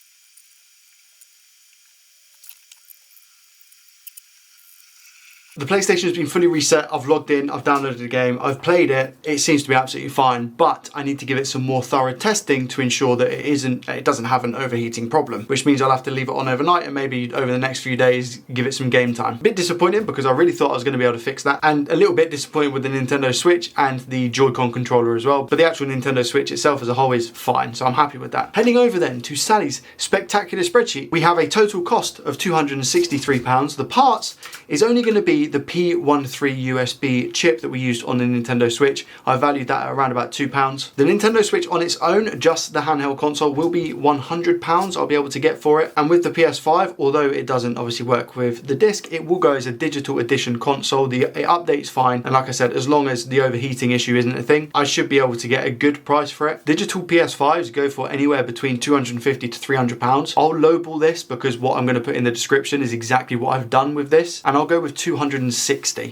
The PlayStation has been fully reset. I've logged in, I've downloaded the game, I've played it. It seems to be absolutely fine, but I need to give it some more thorough testing to ensure that it doesn't have an overheating problem, which means I'll have to leave it on overnight and maybe over the next few days give it some game time. A bit disappointed because I really thought I was going to be able to fix that, and a little bit disappointed with the Nintendo Switch and the JoyCon controller as well, but the actual Nintendo Switch itself as a whole is fine, so I'm happy with that. Heading over then to Sally's spectacular spreadsheet, we have a total cost of £263. The parts is only going to be the P13 USB chip that we used on the Nintendo Switch. I valued that at around about £2. The Nintendo Switch on its own, just the handheld console, will be £100 I'll be able to get for it. And with the PS5, although it doesn't obviously work with the disc, it will go as a digital edition console. It updates fine, and like I said, as long as the overheating issue isn't a thing, I should be able to get a good price for it. Digital PS5s go for anywhere between £250 to £300. I'll lowball this because what I'm going to put in the description is exactly what I've done with this, and I'll go with 260.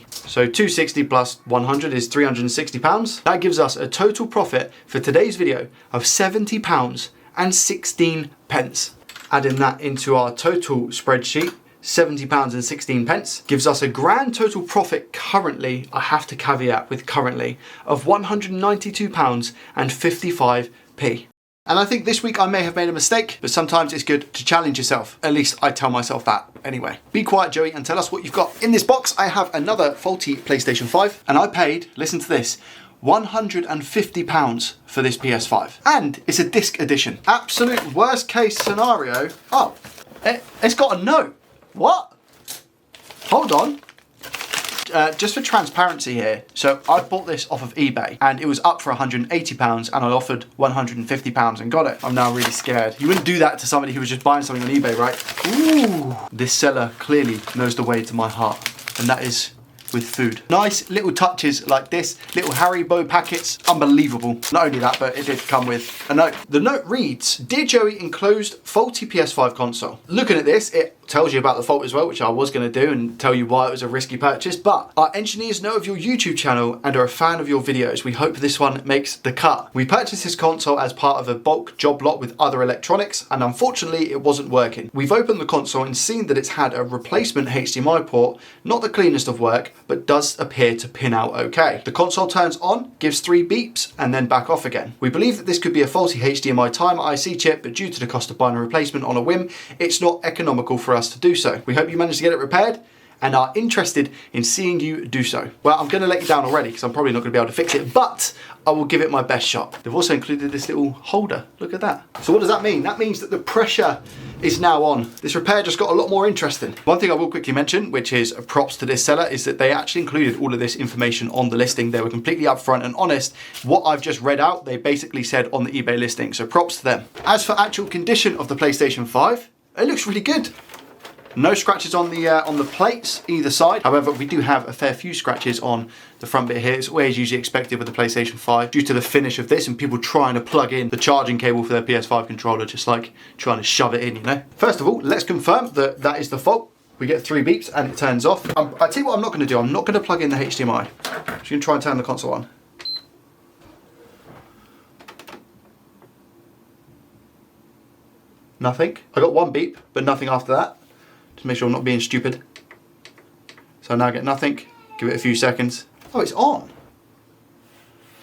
So 260 plus 100 is £360. That gives us a total profit for today's video of £70 and 16 pence. Adding that into our total spreadsheet, £70 and 16 pence gives us a grand total profit currently, I have to caveat with currently, of £192 and 55p. And I think this week I may have made a mistake, but sometimes it's good to challenge yourself. At least I tell myself that anyway. Be quiet, Joey, and tell us what you've got. In this box, I have another faulty PlayStation 5, and I paid, listen to this, £150 for this PS5. And it's a disc edition. Absolute worst case scenario. Oh, it's got a note. What? Hold on. Just for transparency here, so I bought this off of eBay and it was up for £180 and I offered £150 and got it. I'm now really scared. You wouldn't do that to somebody who was just buying something on eBay, right? Ooh, this seller clearly knows the way to my heart, and that is with food. Nice little touches like this, little Haribo packets, unbelievable. Not only that, but it did come with a note. The note reads, "Dear Joey, enclosed faulty PS5 console." Looking at this, it tells you about the fault as well, which I was going to do and tell you why it was a risky purchase, but our engineers know of your YouTube channel and are a fan of your videos. We hope this one makes the cut. We purchased this console as part of a bulk job lot with other electronics, and unfortunately it wasn't working. We've opened the console and seen that it's had a replacement HDMI port, not the cleanest of work, but does appear to pin out okay. The console turns on, gives 3 beeps, and then back off again. We believe that this could be a faulty HDMI timer IC chip, but due to the cost of buying a replacement on a whim, it's not economical for us to do so. We hope you manage to get it repaired and are interested in seeing you do so. Well, I'm going to let you down already because I'm probably not going to be able to fix it, but I will give it my best shot. They've also included this little holder. Look at that. So what does that mean? That means that the pressure is now on. This repair just got a lot more interesting. One thing I will quickly mention, which is props to this seller, is that they actually included all of this information on the listing. They were completely upfront and honest. What I've just read out, they basically said on the eBay listing, so props to them. As for actual condition of the PlayStation 5, it looks really good. No scratches on the plates either side. However, we do have a fair few scratches on the front bit here. It's always usually expected with the PlayStation 5 due to the finish of this and people trying to plug in the charging cable for their PS5 controller, just like trying to shove it in, you know. First of all, let's confirm that that is the fault. We get 3 beeps and it turns off. I tell you what I'm not going to do. I'm not going to plug in the HDMI. I'm just going to try and turn the console on. Nothing. I got 1 beep, but nothing after that. To make sure I'm not being stupid. So I now get nothing. Give it a few seconds. Oh, it's on.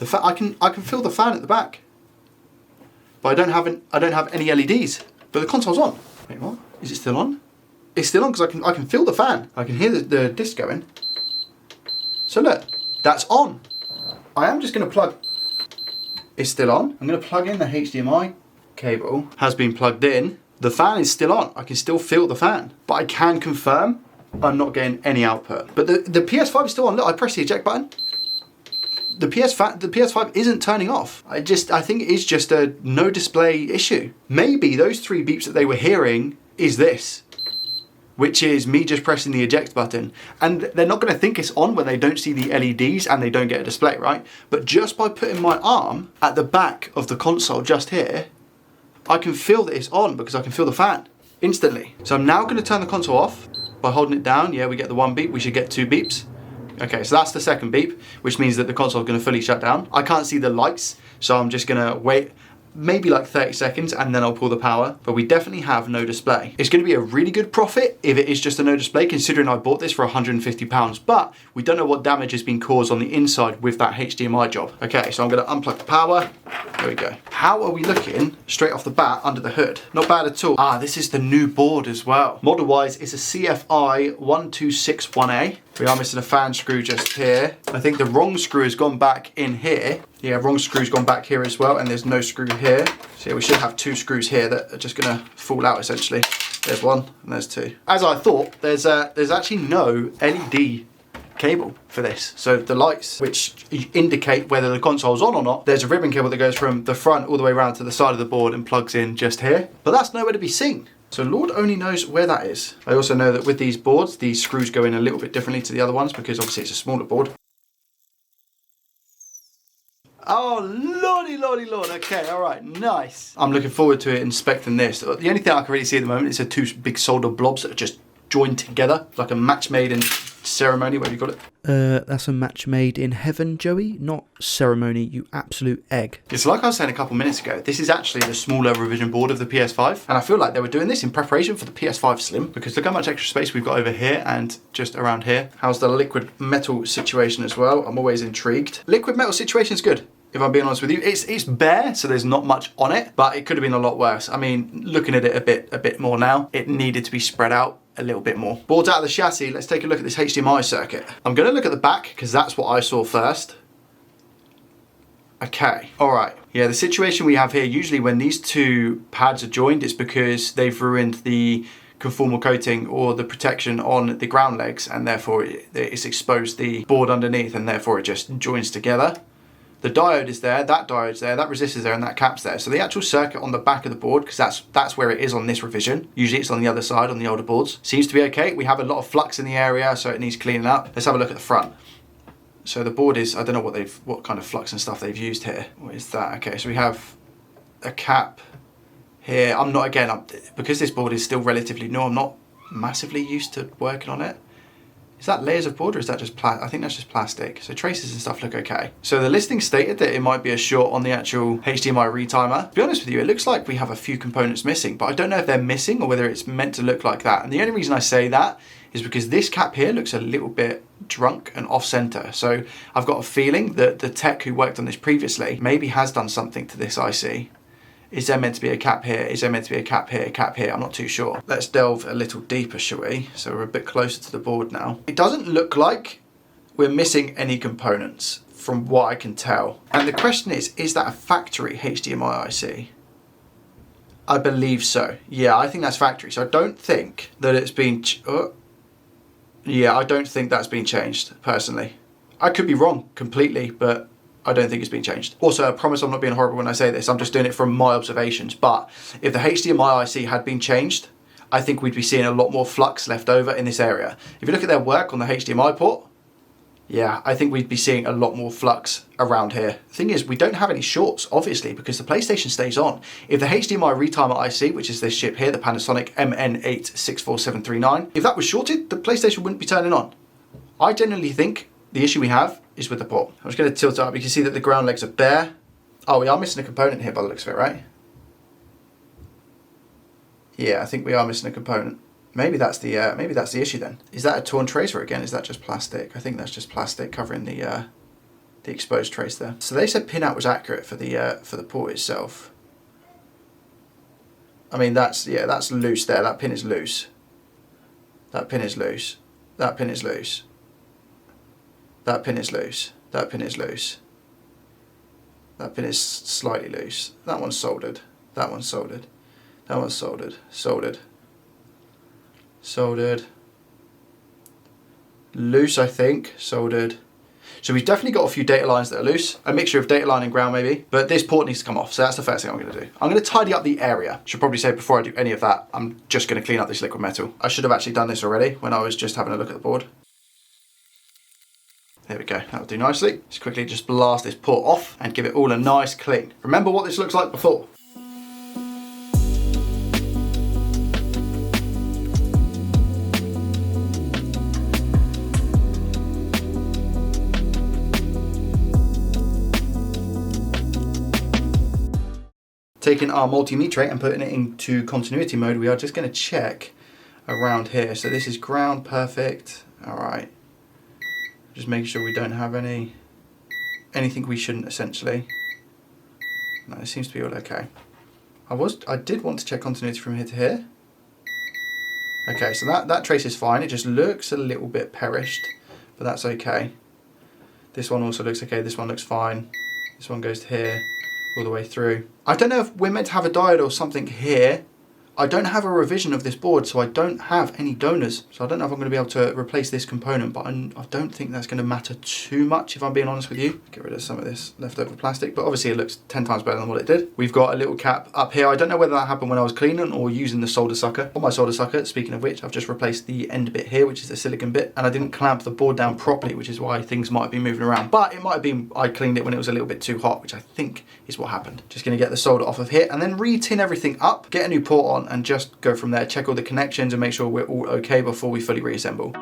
I can feel the fan at the back, but I don't have any LEDs. But the console's on. Wait, what? Is it still on? It's still on because I can feel the fan. I can hear the disc going. So look, that's on. I am just going to plug. It's still on. I'm going to plug in the HDMI cable. Has been plugged in. The fan is still on. I can still feel the fan, but I can confirm I'm not getting any output. But the PS5 is still on. Look, I press the eject button. The PS5 isn't turning off. I think it is just a no display issue. Maybe those 3 beeps that they were hearing is this, which is me just pressing the eject button. And they're not going to think it's on when they don't see the LEDs and they don't get a display, right? But just by putting my arm at the back of the console just here, I can feel that it's on because I can feel the fan instantly. So I'm now going to turn the console off by holding it down. Yeah, we get the 1 beep. We should get 2 beeps. Okay, so that's the 2nd beep, which means that the console is going to fully shut down. I can't see the lights, so I'm just going to wait. maybe like 30 seconds and then I'll pull the power, but we definitely have no display. It's going to be a really good profit if it is just a no display, considering I bought this for £150, but we don't know what damage has been caused on the inside with that HDMI job. Okay, so I'm going to unplug the power. There we go. How are we looking straight off the bat under the hood? Not bad at all. Ah, this is the new board as well. Model wise, it's a CFI 1261A. We are missing a fan screw just here. I think the wrong screw has gone back in here. Yeah, wrong screw's gone back here as well, and there's no screw here. So yeah, we should have 2 screws here that are just gonna fall out essentially. There's 1 and there's 2. As I thought, there's actually no LED cable for this. So the lights, which indicate whether the console's on or not, there's a ribbon cable that goes from the front all the way around to the side of the board and plugs in just here. But that's nowhere to be seen. So Lord only knows where that is. I also know that with these boards, these screws go in a little bit differently to the other ones because obviously it's a smaller board. Oh, lordy, lordy, lord. Okay, all right, nice. I'm looking forward to it inspecting this. The only thing I can really see at the moment is the 2 big solder blobs that are just joined together, like a match made in ceremony, whatever you call it. That's a match made in heaven, Joey, not ceremony, you absolute egg. It's like I was saying a couple minutes ago, this is actually the smaller revision board of the PS5, and I feel like they were doing this in preparation for the PS5 Slim, because look how much extra space we've got over here and just around here. How's the liquid metal situation as well? I'm always intrigued. Liquid metal situation is good. If I'm being honest with you, it's bare, so there's not much on it, but it could have been a lot worse. I mean, looking at it a bit more now, it needed to be spread out a little bit more. Boards out of the chassis, let's take a look at this HDMI circuit. I'm gonna look at the back, because that's what I saw first. Okay, all right. Yeah, the situation we have here, usually when these 2 pads are joined, it's because they've ruined the conformal coating or the protection on the ground legs, and therefore it's exposed the board underneath, and therefore it just joins together. The diode is there, that diode's there, that resistor's there, and that cap's there. So the actual circuit on the back of the board, because that's where it is on this revision. Usually it's on the other side, on the older boards. Seems to be okay. We have a lot of flux in the area, so it needs cleaning up. Let's have a look at the front. So the board is, I don't know what kind of flux and stuff they've used here. What is that? Okay, so we have a cap here. Because this board is still relatively new, I'm not massively used to working on it. Is that layers of board or is that just plastic? I think that's just plastic. So traces and stuff look okay. So the listing stated that it might be a short on the actual HDMI retimer. To be honest with you, it looks like we have a few components missing, but I don't know if they're missing or whether it's meant to look like that. And the only reason I say that is because this cap here looks a little bit drunk and off center. So I've got a feeling that the tech who worked on this previously maybe has done something to this IC. Is there meant to be a cap here? Is there meant to be a cap here? Cap here? I'm not too sure. Let's delve a little deeper, shall we? So we're a bit closer to the board now. It doesn't look like we're missing any components from what I can tell. And the question is that a factory HDMI IC? I believe so. Yeah, I think that's factory. So I don't think that it's been... I don't think that's been changed, personally. I could be wrong completely, but I don't think it's been changed. Also, I promise I'm not being horrible when I say this. I'm just doing it from my observations. But if the HDMI IC had been changed, I think we'd be seeing a lot more flux left over in this area. If you look at their work on the HDMI port, yeah, I think we'd be seeing a lot more flux around here. The thing is, we don't have any shorts, obviously, because the PlayStation stays on. If the HDMI Retimer IC, which is this chip here, the Panasonic MN864739, if that was shorted, the PlayStation wouldn't be turning on. I generally think the issue we have is with the port. I'm just going to tilt it up. You can see that the ground legs are bare. Oh, we are missing a component here by the looks of it, right? Yeah, I think we are missing a component. Maybe that's the issue then. Is that a torn trace, or again, is that just plastic? I think that's just plastic covering the exposed trace there. So they said pinout was accurate for the port itself. I mean, that's loose there. That pin is loose. That pin is loose. That pin is loose. That pin is loose. That pin is loose. That pin is slightly loose. That one's soldered. That one's soldered. That one's soldered. Soldered. Soldered. Loose, I think. Soldered. So we've definitely got a few data lines that are loose. A mixture of data line and ground maybe. But this port needs to come off. So that's the first thing I'm going to do. I'm going to tidy up the area. Should probably say before I do any of that, I'm just going to clean up this liquid metal. I should have actually done this already when I was just having a look at the board. There we go, that'll do nicely. Let's quickly just blast this port off and give it all a nice clean. Remember what this looks like before. Taking our multimeter and putting it into continuity mode, we are just going to check around here. So this is ground, perfect. All right. Just making sure we don't have anything we shouldn't, essentially. No, it seems to be all okay. I did want to check continuity from here to here. Okay, so that trace is fine. It just looks a little bit perished, but that's okay. This one also looks okay. This one looks fine. This one goes to here, all the way through. I don't know if we're meant to have a diode or something here. I don't have a revision of this board, so I don't have any donors. So I don't know if I'm going to be able to replace this component, but I don't think that's going to matter too much, if I'm being honest with you. Get rid of some of this leftover plastic, but obviously it looks 10 times better than what it did. We've got a little cap up here. I don't know whether that happened when I was cleaning or using the solder sucker. On my solder sucker, speaking of which, I've just replaced the end bit here, which is the silicon bit, and I didn't clamp the board down properly, which is why things might be moving around. But it might have been I cleaned it when it was a little bit too hot, which I think is what happened. Just going to get the solder off of here and then re-tin everything up, get a new port on, and just go from there, check all the connections and make sure we're all okay before we fully reassemble.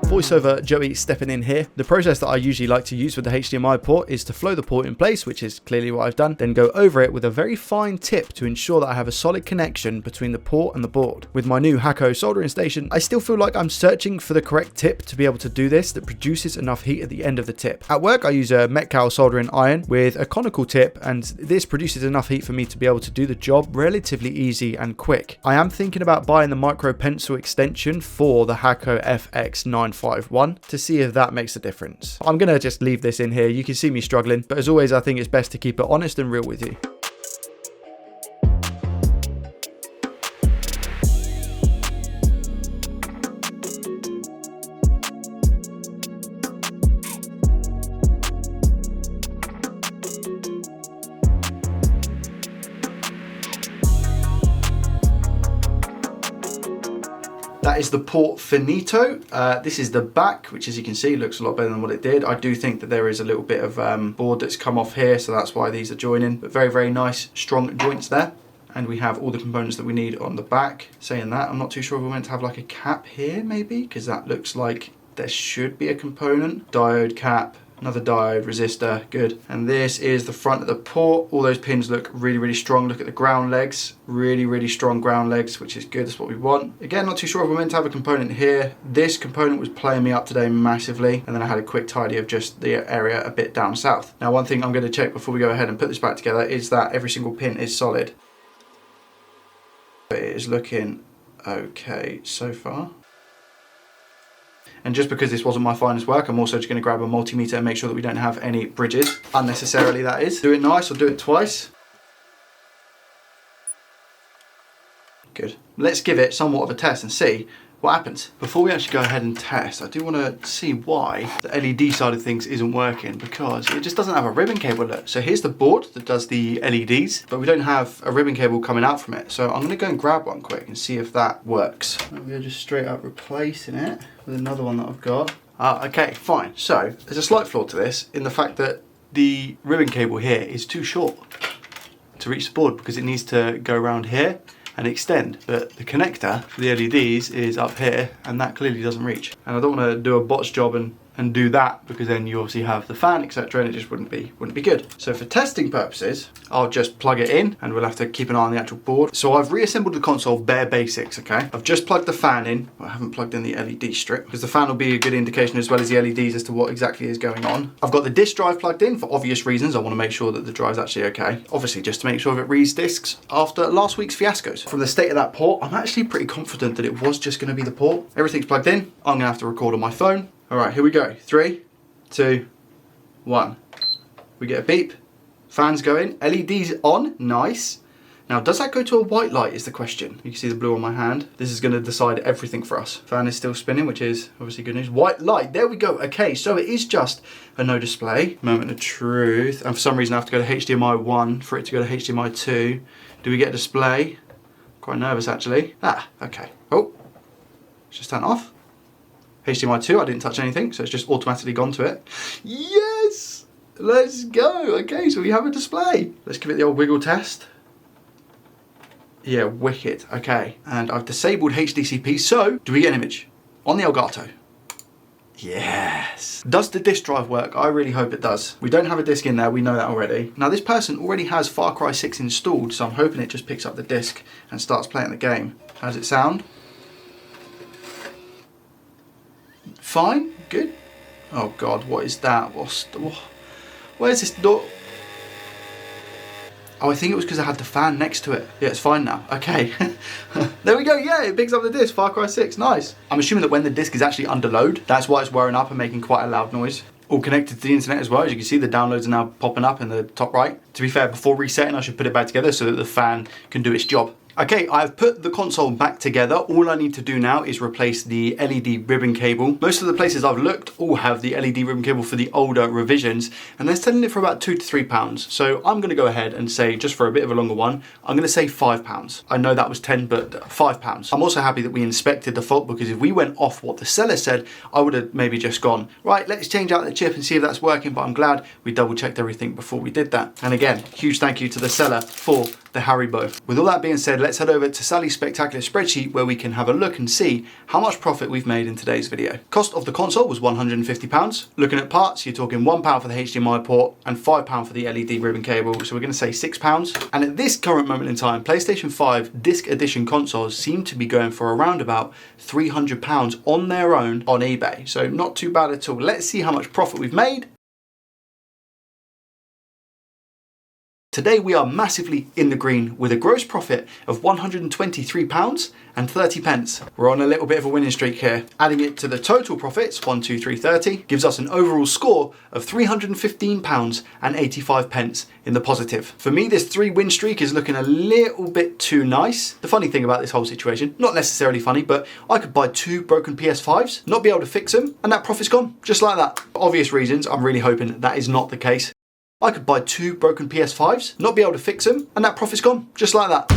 Voiceover Joey stepping in here. The process that I usually like to use with the HDMI port is to flow the port in place, which is clearly what I've done, then go over it with a very fine tip to ensure that I have a solid connection between the port and the board. With my new Hakko soldering station, I still feel like I'm searching for the correct tip to be able to do this that produces enough heat at the end of the tip. At work, I use a Metcal soldering iron with a conical tip, and this produces enough heat for me to be able to do the job relatively easy and quick. I am thinking about buying the micro pencil extension for the Hakko FX951 to see if that makes a difference. I'm going to just leave this in here. You can see me struggling, but as always, I think it's best to keep it honest and real with you. That is the port finito. This is the back, which as you can see looks a lot better than what it did. I do think that there is a little bit of board that's come off here, so that's why these are joining, but very, very nice strong joints there. And we have all the components that we need on the back. Saying that, I'm not too sure if we're meant to have like a cap here maybe, because that looks like there should be a component. Diode cap, another diode, resistor, good. And this is the front of the port. All those pins look really, really strong. Look at the ground legs, really, really strong ground legs, which is good, that's what we want. Again, not too sure if we're meant to have a component here. This component was playing me up today massively, and then I had a quick tidy of just the area a bit down south. Now, one thing I'm going to check before we go ahead and put this back together is that every single pin is solid. It is looking okay so far. And just because this wasn't my finest work, I'm also just going to grab a multimeter and make sure that we don't have any bridges, unnecessarily that is. Do it nice or do it twice. Good. Let's give it somewhat of a test and see what happens. Before we actually go ahead and test, I do want to see why the LED side of things isn't working, because it just doesn't have a ribbon cable. Look, so here's the board that does the LEDs, but we don't have a ribbon cable coming out from it. So I'm going to go and grab one quick and see if that works. We're just straight up replacing it with another one that I've got. Okay, fine. So there's a slight flaw to this in the fact that the ribbon cable here is too short to reach the board, because it needs to go around here and extend, but the connector for the LEDs is up here, and that clearly doesn't reach. And I don't want to do a botch job and do that, because then you obviously have the fan, etc., and it just wouldn't be good. So for testing purposes, I'll just plug it in, and we'll have to keep an eye on the actual board. So I've reassembled the console bare basics, okay? I've just plugged the fan in, but I haven't plugged in the LED strip, because the fan will be a good indication as well as the LEDs as to what exactly is going on. I've got the disk drive plugged in for obvious reasons. I want to make sure that the drive's actually okay. Obviously, just to make sure that it reads discs after last week's fiascos. From the state of that port, I'm actually pretty confident that it was just going to be the port. Everything's plugged in. I'm going to have to record on my phone. All right, here we go. 3, 2, 1. We get a beep. Fans going. LEDs on. Nice. Now, does that go to a white light is the question. You can see the blue on my hand. This is going to decide everything for us. Fan is still spinning, which is obviously good news. White light. There we go. Okay, so it is just a no display. Moment of truth. And for some reason, I have to go to HDMI 1 for it to go to HDMI 2. Do we get a display? Quite nervous actually. Ah, okay. Oh, let's just turn it off. HDMI 2, I didn't touch anything, so it's just automatically gone to it. Yes! Let's go. Okay, so we have a display. Let's give it the old wiggle test. Yeah, wicked. Okay, and I've disabled HDCP, so do we get an image on the Elgato? Yes. Does the disk drive work? I really hope it does. We don't have a disk in there, we know that already. Now this person already has Far Cry 6 installed, so I'm hoping it just picks up the disc and starts playing the game. How does it sound? Fine? Good? Oh God, what is that? Where's this door? Oh, I think it was because I had the fan next to it. Yeah, it's fine now. Okay. There we go. Yeah, it picks up the disc. Far Cry 6. Nice. I'm assuming that when the disc is actually under load, that's why it's whirring up and making quite a loud noise. All connected to the internet as well. As you can see, the downloads are now popping up in the top right. To be fair, before resetting, I should put it back together so that the fan can do its job. Okay, I've put the console back together. All I need to do now is replace the LED ribbon cable. Most of the places I've looked all have the LED ribbon cable for the older revisions, and they're selling it for about £2 to £3. So I'm gonna go ahead and say, just for a bit of a longer one, I'm gonna say £5. I know that was 10, but £5. I'm also happy that we inspected the fault, because if we went off what the seller said, I would have maybe just gone, right, let's change out the chip and see if that's working, but I'm glad we double checked everything before we did that. And again, huge thank you to the seller for the Haribo. With all that being said, let's head over to Sally's spectacular spreadsheet where we can have a look and see how much profit we've made in today's video. Cost of the console was £150. Looking at parts, you're talking £1 for the HDMI port and £5 for the LED ribbon cable, so we're going to say £6. And at this current moment in time, PlayStation 5 disc edition consoles seem to be going for around about £300 on their own on eBay, so not too bad at all. Let's see how much profit we've made. Today we are massively in the green with a gross profit of £123.30. We're on a little bit of a winning streak here. Adding it to the total profits, 123.30, gives us an overall score of £315.85 in the positive. For me, this 3-win streak is looking a little bit too nice. The funny thing about this whole situation, not necessarily funny, but I could buy 2 broken PS5s, not be able to fix them, and that profit's gone, just like that. For obvious reasons, I'm really hoping that is not the case. I could buy 2 broken PS5s, not be able to fix them, and that profit's gone, just like that.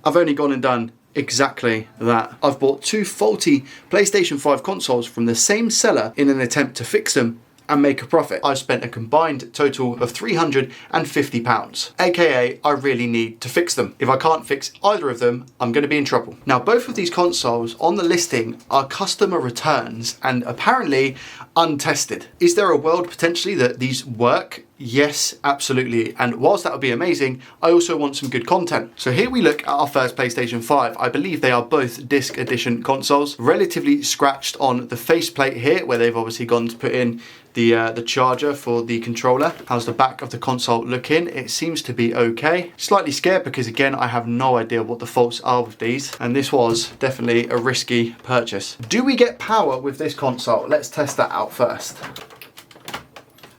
I've only gone and done exactly that. I've bought 2 faulty PlayStation 5 consoles from the same seller in an attempt to fix them and make a profit. I've spent a combined total of £350, aka I really need to fix them. If I can't fix either of them, I'm going to be in trouble. Now, both of these consoles on the listing are customer returns and apparently untested. Is there a world potentially that these work? Yes, absolutely. And whilst that would be amazing, I also want some good content. So here we look at our first PlayStation 5. I believe they are both disc edition consoles, relatively scratched on the faceplate here, where they've obviously gone to put in the charger for the controller. How's the back of the console looking? It seems to be okay. Slightly scared because again, I have no idea what the faults are with these, and this was definitely a risky purchase. Do we get power with this console? Let's test that out first.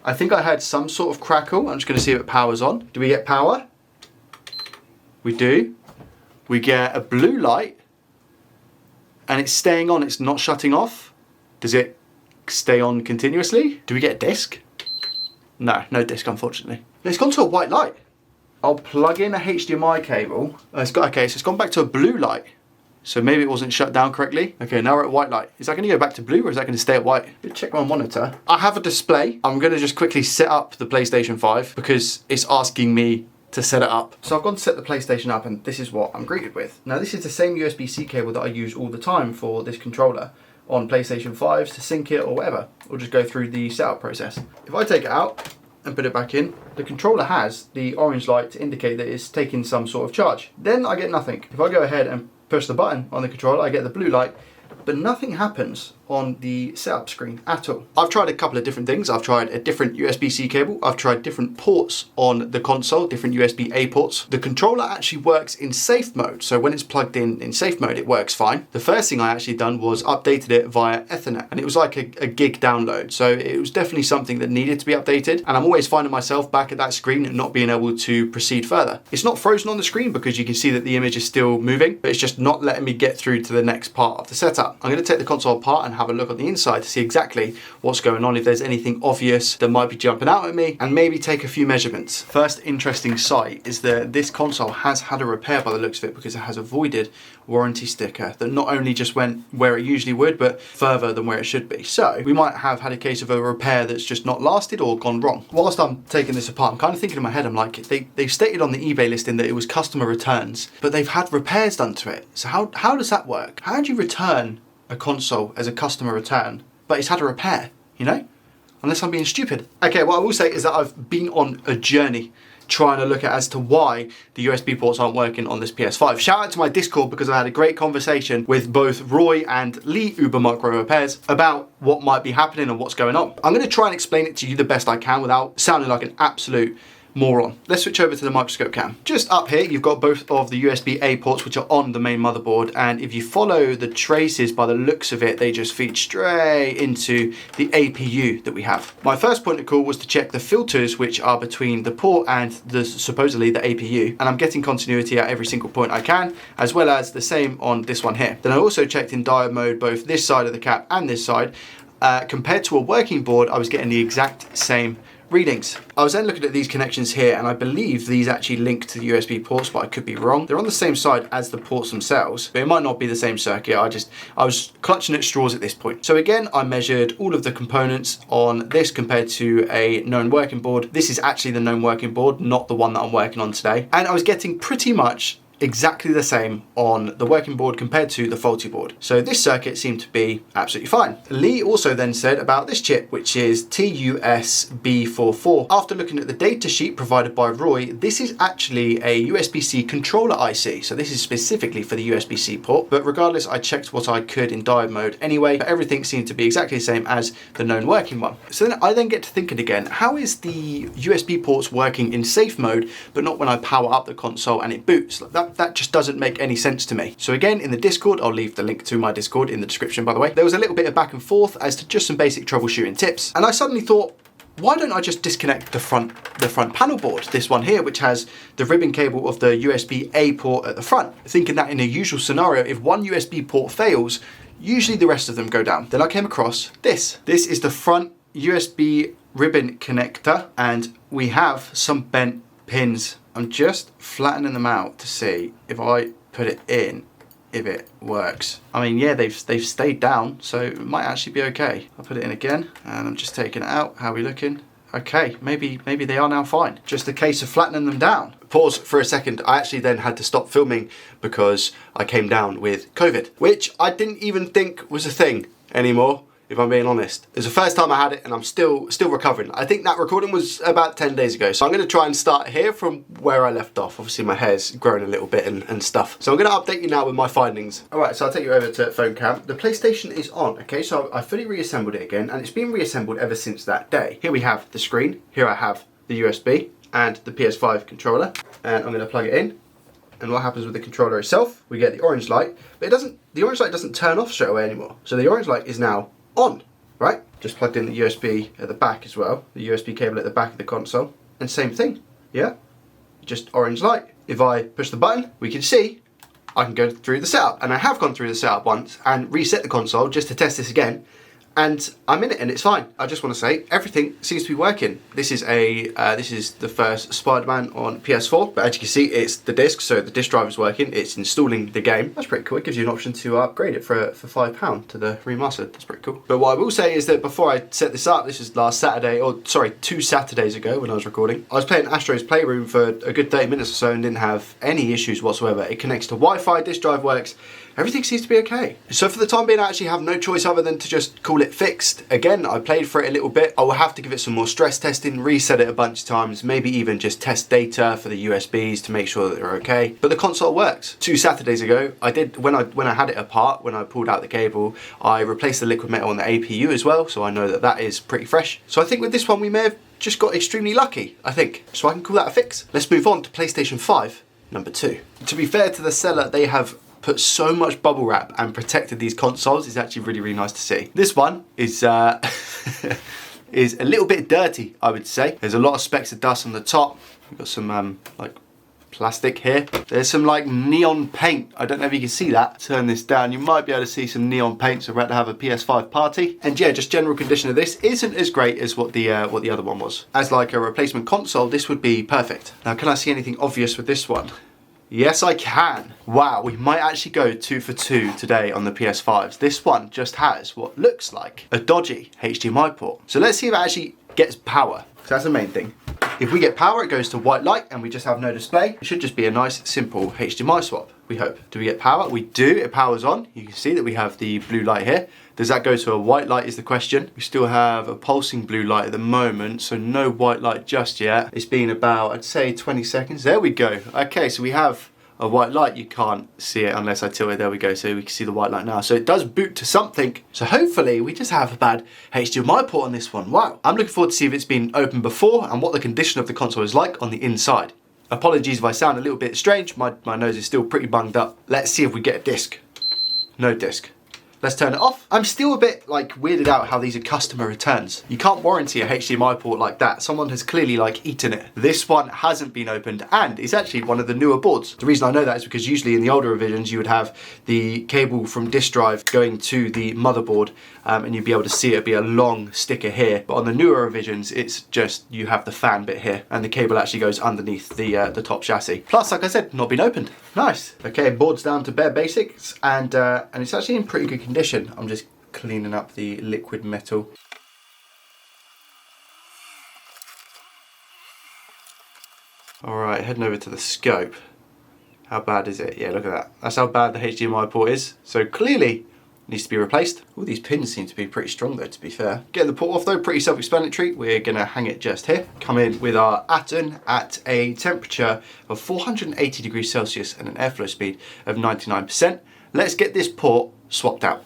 I think I heard some sort of crackle. I'm just going to see if it powers on. Do we get power? We do. We get a blue light and it's staying on, it's not shutting off. Does it stay on continuously? Do we get a disc? No, no disc unfortunately. It's gone to a white light. I'll plug in a HDMI cable. Okay, so it's gone back to a blue light. So maybe it wasn't shut down correctly. Okay, now we're at white light. Is that gonna go back to blue or is that gonna stay at white? Let's check my monitor. I have a display. I'm gonna just quickly set up the PlayStation 5 because it's asking me to set it up. So I've gone to set the PlayStation up and this is what I'm greeted with. Now this is the same USB-C cable that I use all the time for this controller on PlayStation 5s to sync it or whatever, or just go through the setup process. If I take it out and put it back in, the controller has the orange light to indicate that it's taking some sort of charge. Then I get nothing. If I go ahead and push the button on the controller, I get the blue light, but nothing happens on the setup screen at all. I've tried a couple of different things. I've tried a different USB-C cable. I've tried different ports on the console, different USB-A ports. The controller actually works in safe mode. So when it's plugged in safe mode, it works fine. The first thing I actually done was updated it via Ethernet, and it was like a gig download. So it was definitely something that needed to be updated. And I'm always finding myself back at that screen and not being able to proceed further. It's not frozen on the screen because you can see that the image is still moving, but it's just not letting me get through to the next part of the setup. setup. I'm going to take the console apart and have a look on the inside to see exactly what's going on, if there's anything obvious that might be jumping out at me, and maybe take a few measurements. First interesting sight is that this console has had a repair by the looks of it, because it has a voided warranty sticker that not only just went where it usually would, but further than where it should be. So we might have had a case of a repair that's just not lasted or gone wrong. Whilst I'm taking this apart, I'm kind of thinking in my head, I'm like, they've stated on the eBay listing that it was customer returns, but they've had repairs done to it. So how does that work? How do you return a console as a customer return, but it's had a repair, you know? Unless I'm being stupid. Okay, what I will say is that I've been on a journey trying to look at as to why the USB ports aren't working on this PS5. Shout out to my Discord, because I had a great conversation with both Roy and Lee Uber Micro Repairs about what might be happening and what's going on. I'm going to try and explain it to you the best I can without sounding like an absolute moron. Let's switch over to the Microscope cam. Just up here, you've got both of the USB-A ports, which are on the main motherboard, and if you follow the traces, by the looks of it, they just feed straight into the APU that we have. My first point of call was to check the filters, which are between the port and supposedly the APU, and I'm getting continuity at every single point I can, as well as the same on this one here. Then I also checked in diode mode, both this side of the cap and this side. Compared to a working board, I was getting the exact same readings. I was then looking at these connections here, and I believe these actually link to the USB ports, but I could be wrong. They're on the same side as the ports themselves, but it might not be the same circuit. I was clutching at straws at this point. So again, I measured all of the components on this compared to a known working board. This is actually the known working board, not the one that I'm working on today. And I was getting pretty much exactly the same on the working board compared to the faulty board. So this circuit seemed to be absolutely fine. Lee also then said about this chip, which is TUSB44. After looking at the data sheet provided by Roy, this is actually a USB-C controller IC. So this is specifically for the USB-C port, but regardless, I checked what I could in diode mode anyway. Everything seemed to be exactly the same as the known working one. So then I get to thinking again, how is the USB ports working in safe mode, but not when I power up the console and it boots? That just doesn't make any sense to me. So again, in the Discord, I'll leave the link to my Discord in the description, by the way. There was a little bit of back and forth as to just some basic troubleshooting tips. And I suddenly thought, why don't I just disconnect the front panel board, this one here, which has the ribbon cable of the USB-A port at the front. Thinking that in a usual scenario, if one USB port fails, usually the rest of them go down. Then I came across this. This is the front USB ribbon connector, and we have some bent pins. I'm just flattening them out to see if I put it in, if it works. I mean, yeah, they've stayed down, so it might actually be okay. I'll put it in again, and I'm just taking it out. How are we looking? Okay, maybe they are now fine. Just a case of flattening them down. Pause for a second. I actually then had to stop filming because I came down with COVID, which I didn't even think was a thing anymore, if I'm being honest. It's the first time I had it, and I'm still recovering. I think that recording was about 10 days ago. So I'm going to try and start here from where I left off. Obviously my hair's grown a little bit and stuff. So I'm going to update you now with my findings. All right, so I'll take you over to phone cam. The PlayStation is on, okay? So I fully reassembled it again, and it's been reassembled ever since that day. Here we have the screen. Here I have the USB and the PS5 controller. And I'm going to plug it in. And what happens with the controller itself, we get the orange light, but the orange light doesn't turn off straight away anymore. So the orange light is now on, right? Just plugged in the USB at the back as well, the USB cable at the back of the console, and same thing, yeah? Just orange light. If I push the button, we can see I can go through the setup, and I have gone through the setup once and reset the console just to test this again, and I'm in it and it's fine. I just want to say everything seems to be working. This is the first Spider-Man on PS4, but as you can see, it's the disc, so the disc drive is working. It's installing the game. That's pretty cool. It gives you an option to upgrade it for £5 to the remastered. That's pretty cool. But what I will say is that before I set this up, this was last Saturday, or sorry, 2 Saturdays ago when I was recording, I was playing Astro's Playroom for a good 30 minutes or so and didn't have any issues whatsoever. It connects to Wi-Fi, disc drive works. Everything seems to be okay. So for the time being, I actually have no choice other than to just call it fixed. Again, I played for it a little bit. I will have to give it some more stress testing, reset it a bunch of times, maybe even just test data for the USBs to make sure that they're okay. But the console works. 2 Saturdays ago, I did, when I had it apart, when I pulled out the cable, I replaced the liquid metal on the APU as well, so I know that that is pretty fresh. So I think with this one, we may have just got extremely lucky, I think. So I can call that a fix. Let's move on to PlayStation 5, number 2. To be fair to the seller, they have put so much bubble wrap and protected these consoles. It's actually really, really nice to see. This one is is a little bit dirty, I would say. There's a lot of specks of dust on the top. We've got some like plastic here. There's some like neon paint. I don't know if you can see that. Turn this down. You might be able to see some neon paint, so we're about to have a PS5 party. And yeah, just general condition of this isn't as great as what the other one was. As like a replacement console, this would be perfect. Now, can I see anything obvious with this one? Yes, I can. Wow, we might actually go 2 for 2 today on the PS5s. This one just has what looks like a dodgy HDMI port. So let's see if it actually gets power. So that's the main thing. If we get power, it goes to white light and we just have no display. It should just be a nice, simple HDMI swap, we hope. Do we get power? We do. It powers on. You can see that we have the blue light here. Does that go to a white light is the question. We still have a pulsing blue light at the moment, so no white light just yet. It's been about, I'd say 20 seconds. There we go. Okay, so we have a white light. You can't see it unless I tilt it. There we go. So we can see the white light now. So it does boot to something. So hopefully we just have a bad HDMI port on this one. Wow. I'm looking forward to see if it's been opened before and what the condition of the console is like on the inside. Apologies if I sound a little bit strange. My nose is still pretty bunged up. Let's see if we get a disc. No disc. Let's turn it off. I'm still a bit like weirded out how these are customer returns. You can't warranty a HDMI port like that. Someone has clearly like eaten it. This one hasn't been opened and it's actually one of the newer boards. The reason I know that is because usually in the older revisions you would have the cable from disk drive going to the motherboard and you'd be able to see it be a long sticker here. But on the newer revisions it's just you have the fan bit here and the cable actually goes underneath the top chassis. Plus, like I said, not been opened. Nice. Okay, board's down to bare basics and it's actually in pretty good condition. I'm just cleaning up the liquid metal. Alright, heading over to the scope. How bad is it? Yeah, look at that. That's how bad the HDMI port is. So clearly needs to be replaced. All these pins seem to be pretty strong though, to be fair. Getting the port off though, pretty self-explanatory. We're gonna hang it just here. Come in with our Atten at a temperature of 480 degrees Celsius and an airflow speed of 99%. Let's get this port swapped out.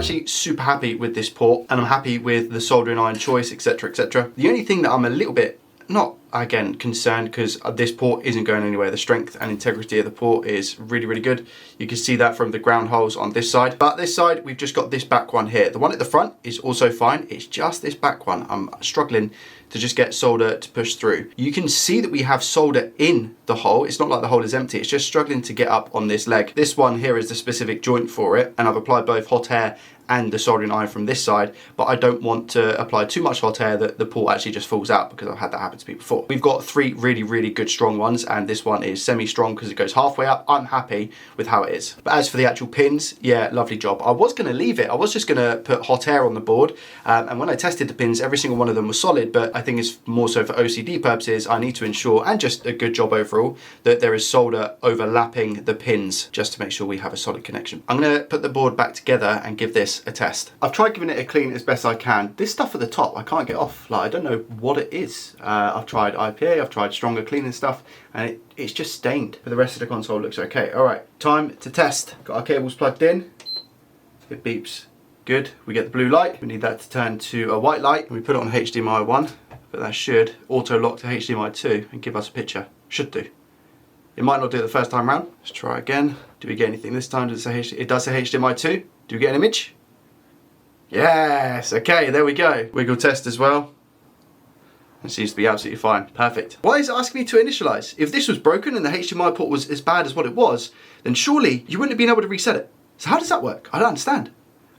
actually super happy with this port, and I'm happy with the soldering iron choice, etc, etc. The only thing that I'm a little bit, not again concerned, because this port isn't going anywhere. The strength and integrity of the port is really, really good. You can see that from the ground holes on this side. But this side, we've just got this back one here. The one at the front is also fine. It's just this back one I'm struggling to just get solder to push through. You can see that we have solder in the hole. It's not like the hole is empty. It's just struggling to get up on this leg. This one here is the specific joint for it, and I've applied both hot air and the soldering iron from this side, but I don't want to apply too much hot air that the port actually just falls out, because I've had that happen to me before. We've got 3 really, really good strong ones, and this one is semi-strong because it goes halfway up. I'm happy with how it is. But as for the actual pins, yeah, lovely job. I was going to leave it. I was just going to put hot air on the board, and when I tested the pins, every single one of them was solid, but I think it's more so for OCD purposes. I need to ensure, and just a good job overall, that there is solder overlapping the pins, just to make sure we have a solid connection. I'm going to put the board back together and give this a test. I've tried giving it a clean as best I can. This stuff at the top I can't get off. Like, I don't know what it is. I've tried IPA, I've tried stronger cleaning stuff, and it's just stained. But the rest of the console looks okay. All right, time to test. Got our cables plugged in. It beeps. Good, we get the blue light. We need that to turn to a white light. And we put it on HDMI 1, but that should auto-lock to HDMI 2 and give us a picture. Should do. It might not do it the first time round. Let's try again. Do we get anything this time? Does it say it does say HDMI 2. Do we get an image? Yes, okay, there we go. Wiggle test as well. It seems to be absolutely fine. Perfect. Why is it asking me to initialize? If this was broken and the HDMI port was as bad as what it was, then surely you wouldn't have been able to reset it. So how does that work? I don't understand.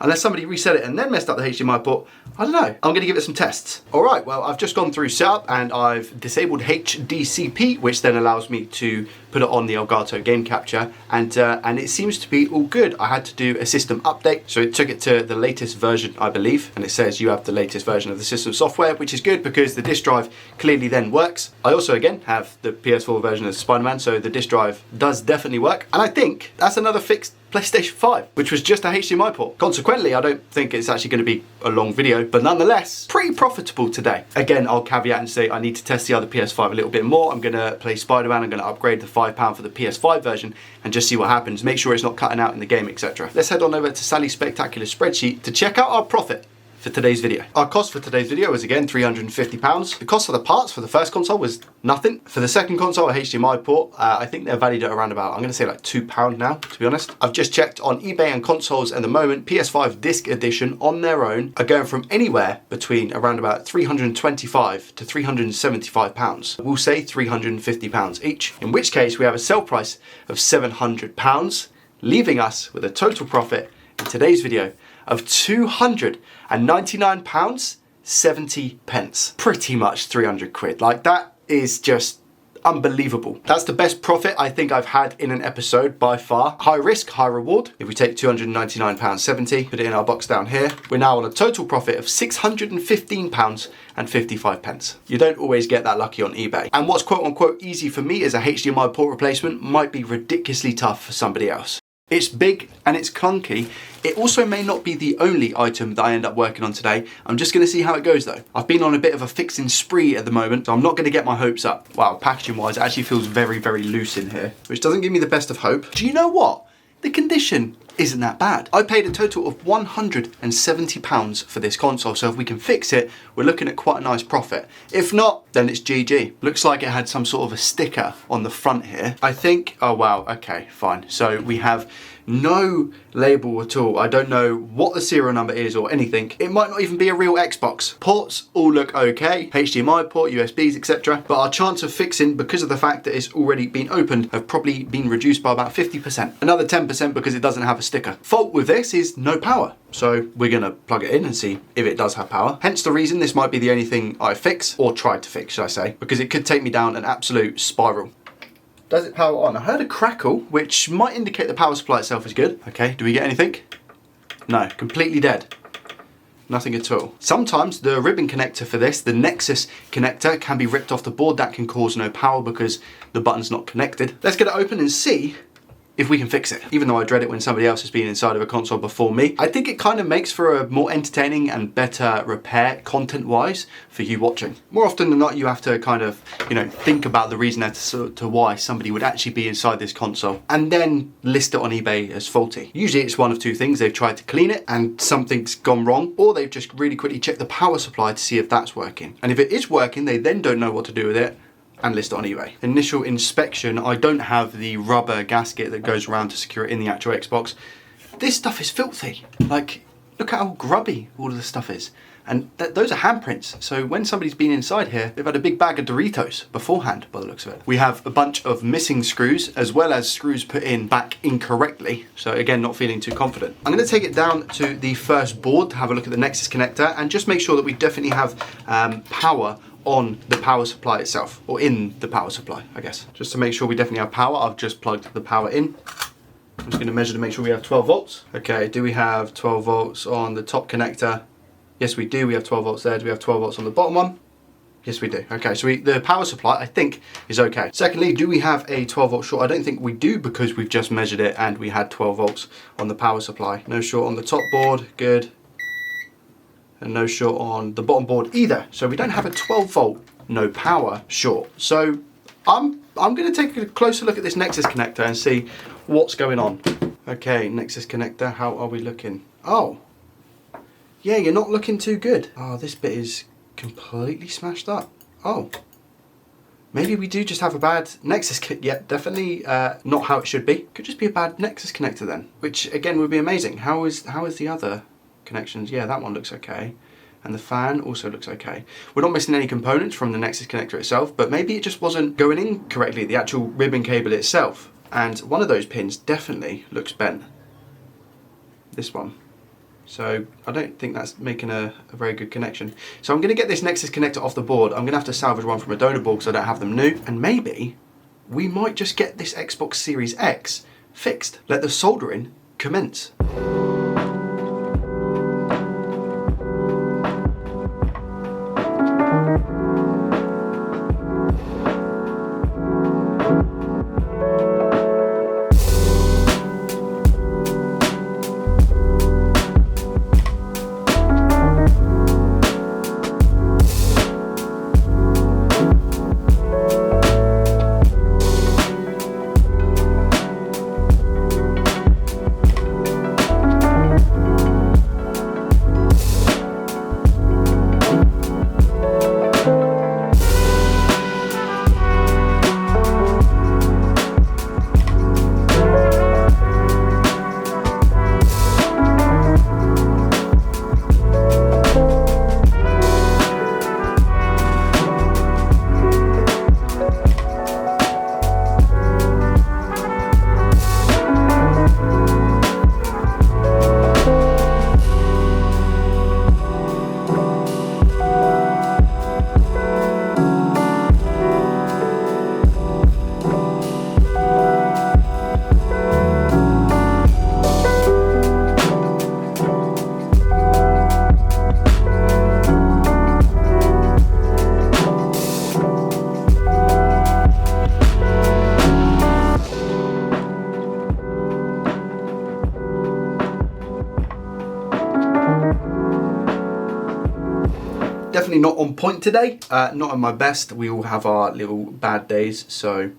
Unless somebody reset it and then messed up the HDMI port, I don't know. I'm gonna give it some tests. All right, well, I've just gone through setup and I've disabled HDCP, which then allows me to put it on the Elgato game capture, and it seems to be all good. I had to do a system update, so it took it to the latest version, I believe, and it says you have the latest version of the system software, which is good because the disk drive clearly then works. I also, again, have the PS4 version of Spider-Man, so the disk drive does definitely work, and I think that's another fixed PlayStation 5, which was just a HDMI port. Consequently, I don't think it's actually going to be a long video, but nonetheless, pretty profitable today. Again, I'll caveat and say I need to test the other PS5 a little bit more. I'm going to play Spider-Man, I'm going to upgrade the £5 for the PS5 version and just see what happens, make sure it's not cutting out in the game, etc. Let's head on over to Sally's Spectacular Spreadsheet to check out our profit for today's video. Our cost for today's video was again £350. The cost for the parts for the first console was nothing. For the second console, a HDMI port, I think they're valued at around about, I'm going to say like £2 now, to be honest. I've just checked on eBay and consoles at the moment, PS5 disc edition on their own are going from anywhere between around about £325 to £375. We'll say £350 each, in which case we have a sale price of £700, leaving us with a total profit in today's video of £299.70. Pretty much 300 quid. Like, that is just unbelievable. That's the best profit I think I've had in an episode by far. High risk, high reward. If we take £299.70, put it in our box down here, we're now on a total profit of £615.55. You don't always get that lucky on eBay. And what's quote unquote easy for me as a HDMI port replacement might be ridiculously tough for somebody else. It's big and it's clunky. It also may not be the only item that I end up working on today. I'm just going to see how it goes though. I've been on a bit of a fixing spree at the moment, so I'm not going to get my hopes up. Wow, packaging wise, it actually feels very, very loose in here, which doesn't give me the best of hope. Do you know what? The condition isn't that bad. I paid a total of £170 for this console, so if we can fix it, we're looking at quite a nice profit. If not, then it's GG. Looks like it had some sort of a sticker on the front here. I think, oh wow, okay, fine. So we have no label at all. I don't know what the serial number is or anything. It might not even be a real Xbox. Ports all look okay. HDMI port, USBs, etc. But our chance of fixing, because of the fact that it's already been opened, have probably been reduced by about 50%. Another 10% because it doesn't have a sticker. Fault with this is no power. So we're gonna plug it in and see if it does have power. Hence the reason this might be the only thing I fix, or tried to fix, should I say, because it could take me down an absolute spiral. Does it power on? I heard a crackle, which might indicate the power supply itself is good. Okay, do we get anything? No, completely dead. Nothing at all. Sometimes the ribbon connector for this, the Nexus connector, can be ripped off the board. That can cause no power because the button's not connected. Let's get it open and see if we can fix it. Even though I dread it when somebody else has been inside of a console before me, I think it kind of makes for a more entertaining and better repair content-wise for you watching. More often than not, you have to kind of, you know, think about the reason as to why somebody would actually be inside this console and then list it on eBay as faulty. Usually it's one of two things. They've tried to clean it and something's gone wrong, or they've just really quickly checked the power supply to see if that's working. And if it is working, they then don't know what to do with it and list it on eBay. Initial inspection, I don't have the rubber gasket that goes around to secure it in the actual Xbox. This stuff is filthy. Like, look at how grubby all of the stuff is. And those are handprints. So when somebody's been inside here, they've had a big bag of Doritos beforehand, by the looks of it. We have a bunch of missing screws, as well as screws put in back incorrectly. So again, not feeling too confident. I'm gonna take it down to the first board to have a look at the Nexus connector and just make sure that we definitely have power on the power supply itself, or in the power supply, I guess. Just to make sure we definitely have power, I've just plugged the power in. I'm just gonna measure to make sure we have 12 volts. Okay, do we have 12 volts on the top connector? Yes, we do. We have 12 volts there. Do we have 12 volts on the bottom one? Yes, we do. Okay, so the power supply, I think, is okay. Secondly, do we have a 12 volt short? I don't think we do because we've just measured it and we had 12 volts on the power supply. No short on the top board, good. And no short on the bottom board either. So we don't have a 12 volt, no power short. So I'm gonna take a closer look at this Nexus connector and see what's going on. Okay, Nexus connector, how are we looking? Oh, Yeah, you're not looking too good. Oh, this bit is completely smashed up. Oh. Maybe we do just have a bad Nexus yeah, definitely not how it should be. Could just be a bad Nexus connector then, which again would be amazing. How is the other connections? Yeah, that one looks okay. And the fan also looks okay. We're not missing any components from the Nexus connector itself, but maybe it just wasn't going in correctly, the actual ribbon cable itself. And one of those pins definitely looks bent. This one. So I don't think that's making a very good connection. So I'm going to get this Nexus connector off the board. I'm going to have to salvage one from a donor board because I don't have them new. And maybe we might just get this Xbox Series X fixed. Let the soldering commence. Definitely not on point today, not at my best. We all have our little bad days, so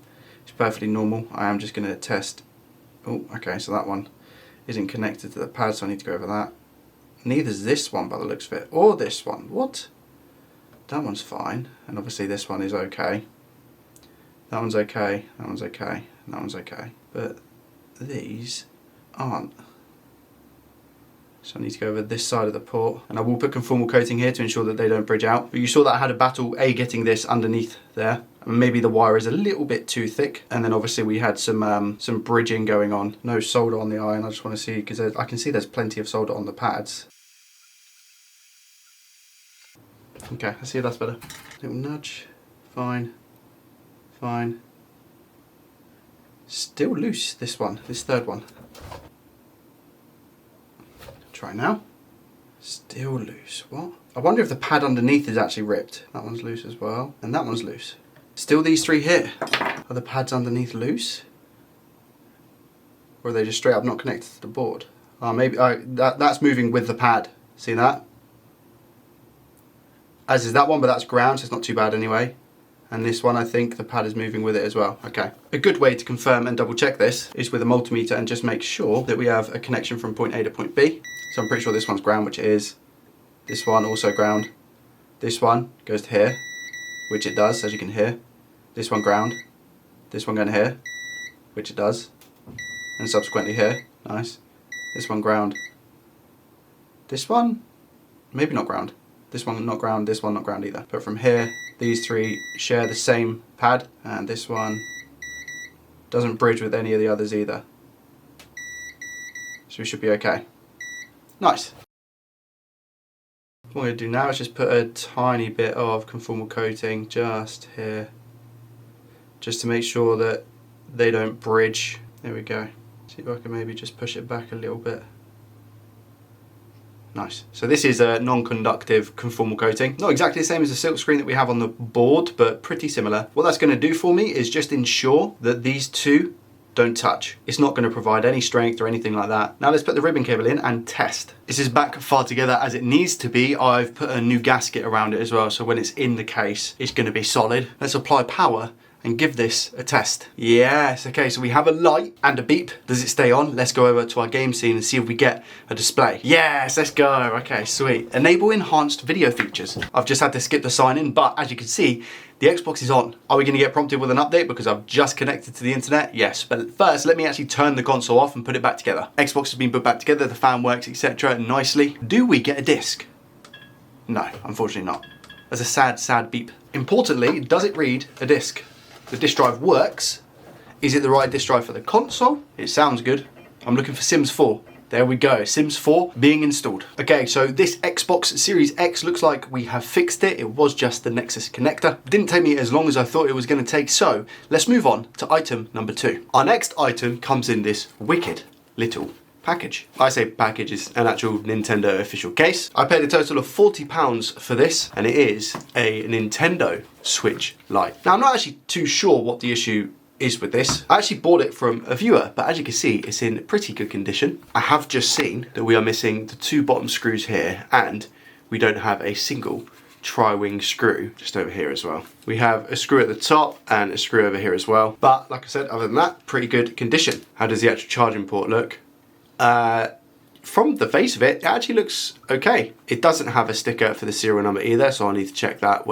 it's perfectly normal. I am just going to test. Oh, okay, so that one isn't connected to the pad, so I need to go over that. Neither's this one by the looks of it, or this one. What? That one's fine, and obviously this one is okay. That one's okay, that one's okay, and that one's okay. But these aren't. So I need to go over this side of the port, and I will put conformal coating here to ensure that they don't bridge out. But you saw that I had a battle getting this underneath there. Maybe the wire is a little bit too thick, and then obviously we had some bridging going on. No solder on the iron. I just want to see, because I can see there's plenty of solder on the pads. Okay, I see if that's better. Little nudge. Fine. Fine. Still loose, this one, this third one. Try now. Still loose. What? I wonder if the pad underneath is actually ripped. That one's loose as well. And that one's loose. Still these three here. Are the pads underneath loose? Or are they just straight up not connected to the board? Oh, maybe that's moving with the pad. See that? As is that one, but that's ground, so it's not too bad anyway. And this one, I think the pad is moving with it as well. Okay. A good way to confirm and double check this is with a multimeter and just make sure that we have a connection from point A to point B. So I'm pretty sure this one's ground, which it is. This one also ground. This one goes to here, which it does, as you can hear. This one ground. This one going here, which it does. And subsequently here. Nice. This one ground. This one, maybe not ground. This one not ground, this one not ground either. But from here, these three share the same pad, and this one doesn't bridge with any of the others either. So we should be okay. Nice. What I'm going to do now is just put a tiny bit of conformal coating just here, just to make sure that they don't bridge. There we go. See if I can maybe just push it back a little bit. Nice. So this is a non-conductive conformal coating. Not exactly the same as the silk screen that we have on the board, but pretty similar. What that's going to do for me is just ensure that these two don't touch. It's not going to provide any strength or anything like that. Now let's put the ribbon cable in and test. This is back far together as it needs to be. I've put a new gasket around it as well, so when it's in the case, it's going to be solid. Let's apply power and give this a test. Yes, okay, so we have a light and a beep. Does it stay on? Let's go over to our game scene and see if we get a display. Yes, let's go. Okay, sweet. Enable enhanced video features. I've just had to skip the sign in, but as you can see, the Xbox is on. Are we going to get prompted with an update because I've just connected to the internet? Yes, but first let me actually turn the console off and put it back together. Xbox has been put back together, the fan works, etc. nicely. Do we get a disc? No, unfortunately not. There's a sad, sad beep. Importantly, does it read a disc? The disk drive works. Is it the right disk drive for the console? It sounds good. I'm looking for Sims 4. There we go, Sims 4 being installed. Okay, so this Xbox Series X looks like we have fixed it. It was just the Nexus connector. Didn't take me as long as I thought it was going to take, so let's move on to item number 2. Our next item comes in this wicked little package. I say package, is an actual Nintendo official case. I paid a total of £40 for this, and it is a Nintendo Switch Lite. Now, I'm not actually too sure what the issue is with this. I actually bought it from a viewer, but as you can see, it's in pretty good condition. I have just seen that we are missing the 2 bottom screws here, and we don't have a single tri-wing screw just over here as well. We have a screw at the top and a screw over here as well. But like I said, other than that, pretty good condition. How does the actual charging port look? From the face of it, it actually looks okay. It doesn't have a sticker for the serial number either, so I'll need to check that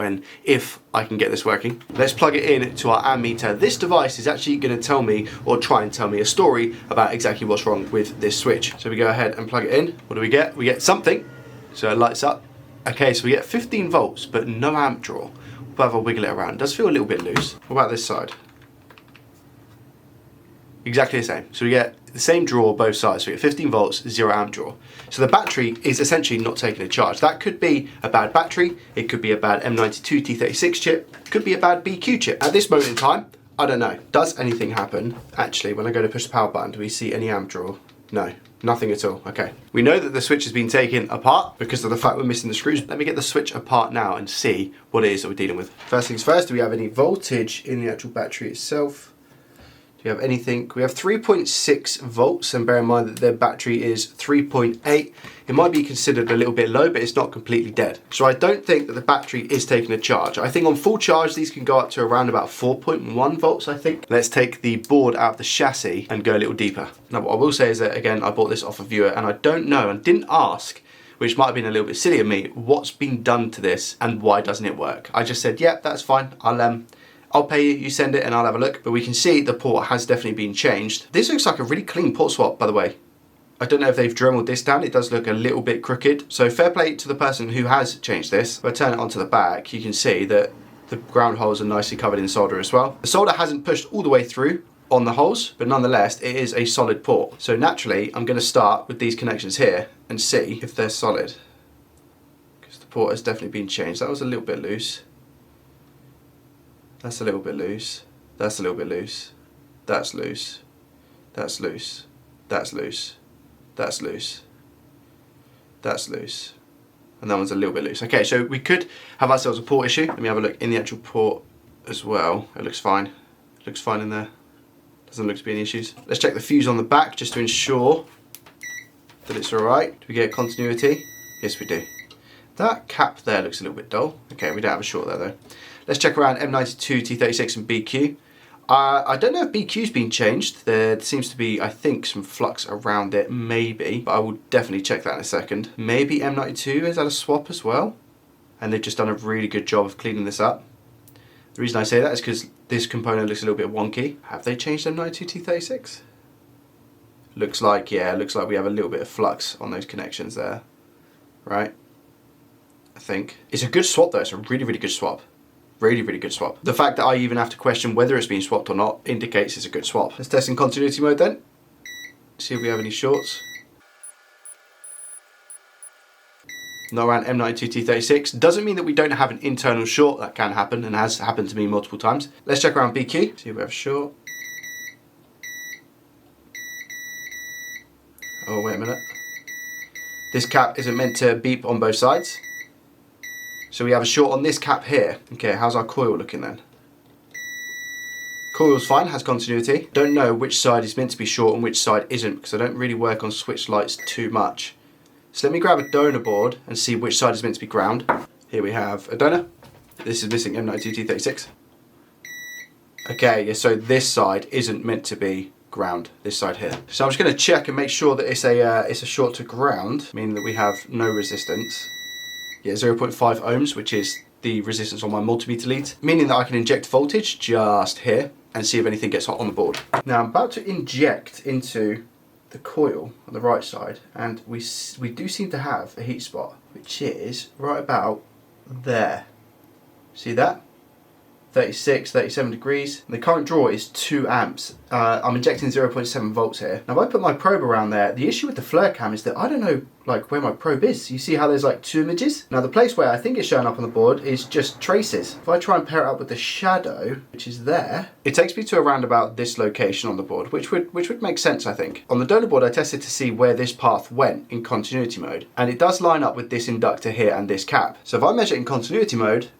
if I can get this working. Let's plug it in to our ammeter. This device is actually going to tell me, or try and tell me, a story about exactly what's wrong with this switch. So we go ahead and plug it in. What do we get? We get something, so it lights up. Okay, so we get 15 volts, but no amp draw. We'll have a wiggle it around. It does feel a little bit loose. What about this side? Exactly the same. So we get the same draw both sides. So we get 15 volts, 0 amp draw. So the battery is essentially not taking a charge. That could be a bad battery. It could be a bad M92 T36 chip. It could be a bad BQ chip. At this moment in time, I don't know. Does anything happen? Actually, when I go to push the power button, do we see any amp draw? No, nothing at all. Okay. We know that the switch has been taken apart because of the fact we're missing the screws. Let me get the switch apart now and see what it is that we're dealing with. First things first, do we have any voltage in the actual battery itself? We have anything, we have 3.6 volts, and bear in mind that their battery is 3.8. It might be considered a little bit low, but it's not completely dead. So I don't think that the battery is taking a charge. I think on full charge, these can go up to around about 4.1 volts, I think. Let's take the board out of the chassis and go a little deeper. Now, what I will say is that, again, I bought this off a viewer, and I don't know, and didn't ask, which might have been a little bit silly of me, what's been done to this and why doesn't it work? I just said, yeah, that's fine. I'll pay you, you send it and I'll have a look. But we can see the port has definitely been changed. This looks like a really clean port swap, by the way. I don't know if they've dremeled this down. It does look a little bit crooked. So fair play to the person who has changed this. If I turn it onto the back, you can see that the ground holes are nicely covered in solder as well. The solder hasn't pushed all the way through on the holes, but nonetheless, it is a solid port. So naturally, I'm going to start with these connections here and see if they're solid. Because the port has definitely been changed. That was a little bit loose. That's a little bit loose. That's a little bit loose. That's loose. That's loose. That's loose. That's loose. That's loose. And that one's a little bit loose. Okay, so we could have ourselves a port issue. Let me have a look in the actual port as well. It looks fine. It looks fine in there. Doesn't look to be any issues. Let's check the fuse on the back just to ensure that it's alright. Do we get continuity? Yes, we do. That cap there looks a little bit dull. Okay, we don't have a short there though. Let's check around M92, T36 and BQ. I don't know if BQ's been changed. There seems to be, I think, some flux around it, maybe. But I will definitely check that in a second. Maybe M92 has had a swap as well. And they've just done a really good job of cleaning this up. The reason I say that is because this component looks a little bit wonky. Have they changed M92, T36? Looks like, yeah, looks like we have a little bit of flux on those connections there. Right? I think. It's a good swap though. It's a really, really good swap. Really, really good swap. The fact that I even have to question whether it's been swapped or not indicates it's a good swap. Let's test in continuity mode then. See if we have any shorts. No around M92 T36. Doesn't mean that we don't have an internal short. That can happen and has happened to me multiple times. Let's check around BQ. See if we have a short. Oh, wait a minute. This cap isn't meant to beep on both sides. So we have a short on this cap here. Okay, how's our coil looking then? Coil's fine, has continuity. Don't know which side is meant to be short and which side isn't because I don't really work on switch lights too much. So let me grab a donor board and see which side is meant to be ground. Here we have a donor. This is missing M92 T36. Okay, yeah, so this side isn't meant to be ground, this side here. So I'm just going to check and make sure that it's a short to ground, meaning that we have no resistance. Yeah, 0.5 ohms, which is the resistance on my multimeter leads, meaning that I can inject voltage just here and see if anything gets hot on the board. Now I'm about to inject into the coil on the right side, and we do seem to have a heat spot, which is right about there. See that? 36, 37 degrees. The current draw is 2 amps. I'm injecting 0.7 volts here. Now if I put my probe around there, the issue with the flare cam is that I don't know like where my probe is. You see how there's like 2 images? Now the place where I think it's showing up on the board is just traces. If I try and pair it up with the shadow, which is there, it takes me to around about this location on the board, which would make sense, I think. On the donor board, I tested to see where this path went in continuity mode, and it does line up with this inductor here and this cap. So if I measure in continuity mode,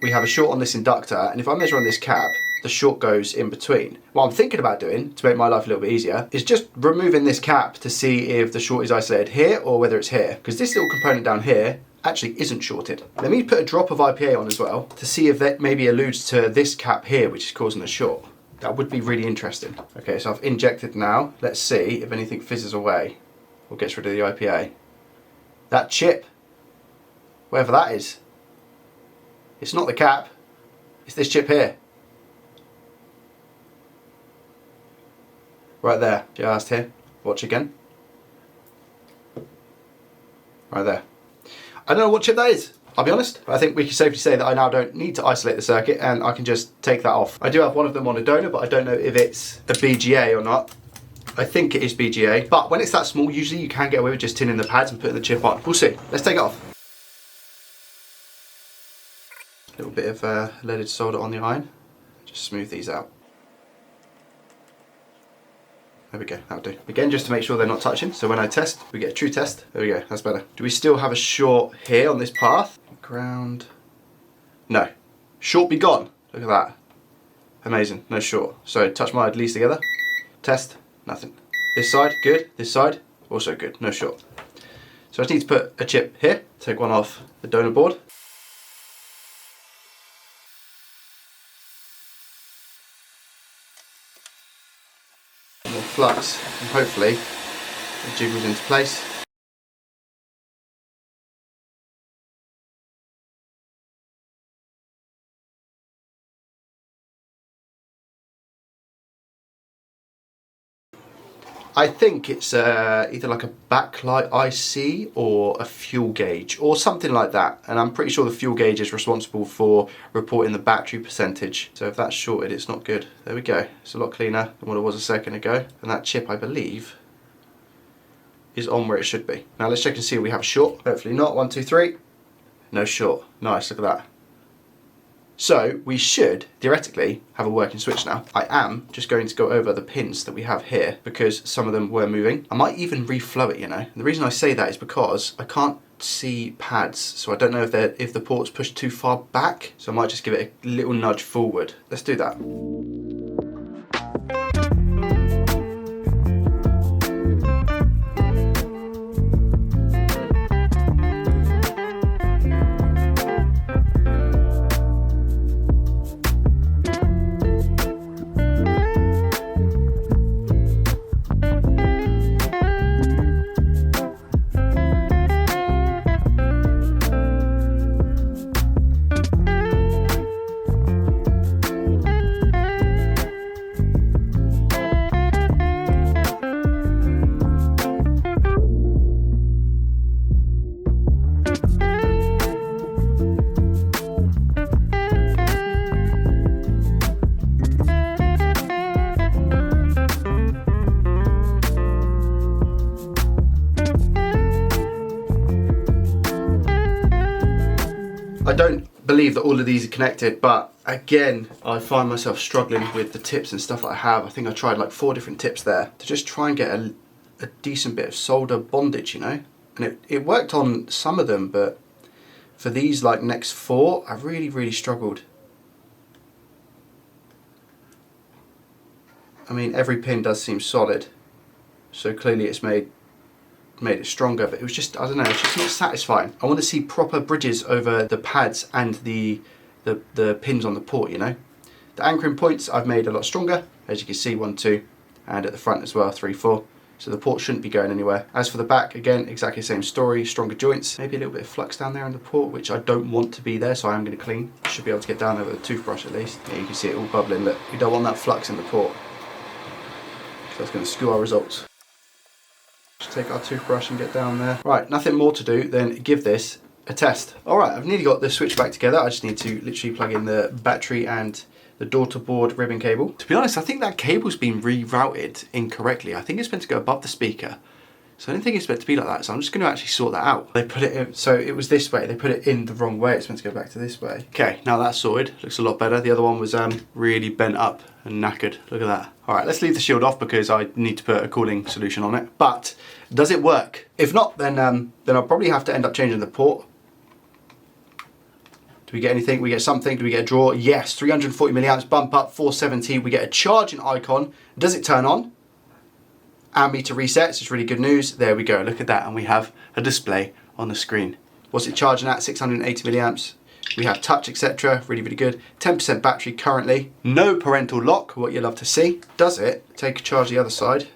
we have a short on this inductor, and if I measure on this cap, the short goes in between. What I'm thinking about doing, to make my life a little bit easier, is just removing this cap to see if the short is isolated here or whether it's here. Because this little component down here actually isn't shorted. Let me put a drop of IPA on as well, to see if that maybe alludes to this cap here, which is causing the short. That would be really interesting. Okay, so I've injected now. Let's see if anything fizzes away or gets rid of the IPA. That chip, wherever that is, it's not the cap, it's this chip here. Right there, just here. Watch again. Right there. I don't know what chip that is, I'll be honest. I think we can safely say that I now don't need to isolate the circuit and I can just take that off. I do have one of them on a donor, but I don't know if it's a BGA or not. I think it is BGA, but when it's that small, usually you can get away with just tinning the pads and putting the chip on. We'll see. Let's take it off. A little bit of leaded solder on the iron. Just smooth these out. There we go, that'll do. Again, just to make sure they're not touching, so when I test, we get a true test. There we go, that's better. Do we still have a short here on this path? Ground. No. Short be gone. Look at that. Amazing, no short. So touch my leads together. Test, nothing. This side, good. This side, also good, no short. So I just need to put a chip here, take one off the donor board. More flux, and hopefully it jiggles into place. I think it's either like a backlight IC or a fuel gauge or something like that, and I'm pretty sure the fuel gauge is responsible for reporting the battery percentage. So if that's shorted, it's not good. There we go. It's a lot cleaner than what it was a second ago, and that chip, I believe, is on where it should be. Now let's check and see if we have a short. Hopefully not. 1, 2, 3. No short. Nice, look at that. So we should theoretically have a working switch now. I am just going to go over the pins that we have here because some of them were moving. I might even reflow it, you know. And the reason I say that is because I can't see pads, so I don't know if the port's pushed too far back. So I might just give it a little nudge forward. Let's do that. I don't believe that all of these are connected, but again, I find myself struggling with the tips and stuff that I have. I think I tried like 4 different tips there to just try and get a decent bit of solder bondage, you know? And it worked on some of them, but for these like next 4, I really struggled. I mean, every pin does seem solid, so clearly it's made it stronger, but it was just, I don't know, it's just not satisfying. I want to see proper bridges over the pads and the pins on the port, you know? The anchoring points I've made a lot stronger. As you can see, 1, 2, and at the front as well, 3, 4. So the port shouldn't be going anywhere. As for the back, again, exactly the same story, stronger joints. Maybe a little bit of flux down there in the port, which I don't want to be there, so I am going to clean. Should be able to get down there with a toothbrush at least. Yeah, you can see it all bubbling. Look, we don't want that flux in the port. So that's going to skew our results. Just take our toothbrush and get down there. Right, nothing more to do than give this a test. All right, I've nearly got the switch back together. I just need to literally plug in the battery and the daughterboard ribbon cable. To be honest, I think that cable's been rerouted incorrectly. I think it's meant to go above the speaker. So I don't think it's meant to be like that. So I'm just going to actually sort that out. They put it in, so it was this way. They put it in the wrong way. It's meant to go back to this way. Okay, now that's sorted. Looks a lot better. The other one was really bent up and knackered. Look at that. All right, let's leave the shield off because I need to put a cooling solution on it. But does it work? If not, then I'll probably have to end up changing the port. Do we get anything? We get something. Do we get a draw? Yes, 340 milliamps, bump up, 470. We get a charging icon. Does it turn on? Ammeter resets. It's really good news. There we go. Look at that. And we have a display on the screen. What's it charging at? 680 milliamps. We have touch, etc. Really, really good. 10% battery currently. No parental lock, what you love to see. Does it take a charge the other side?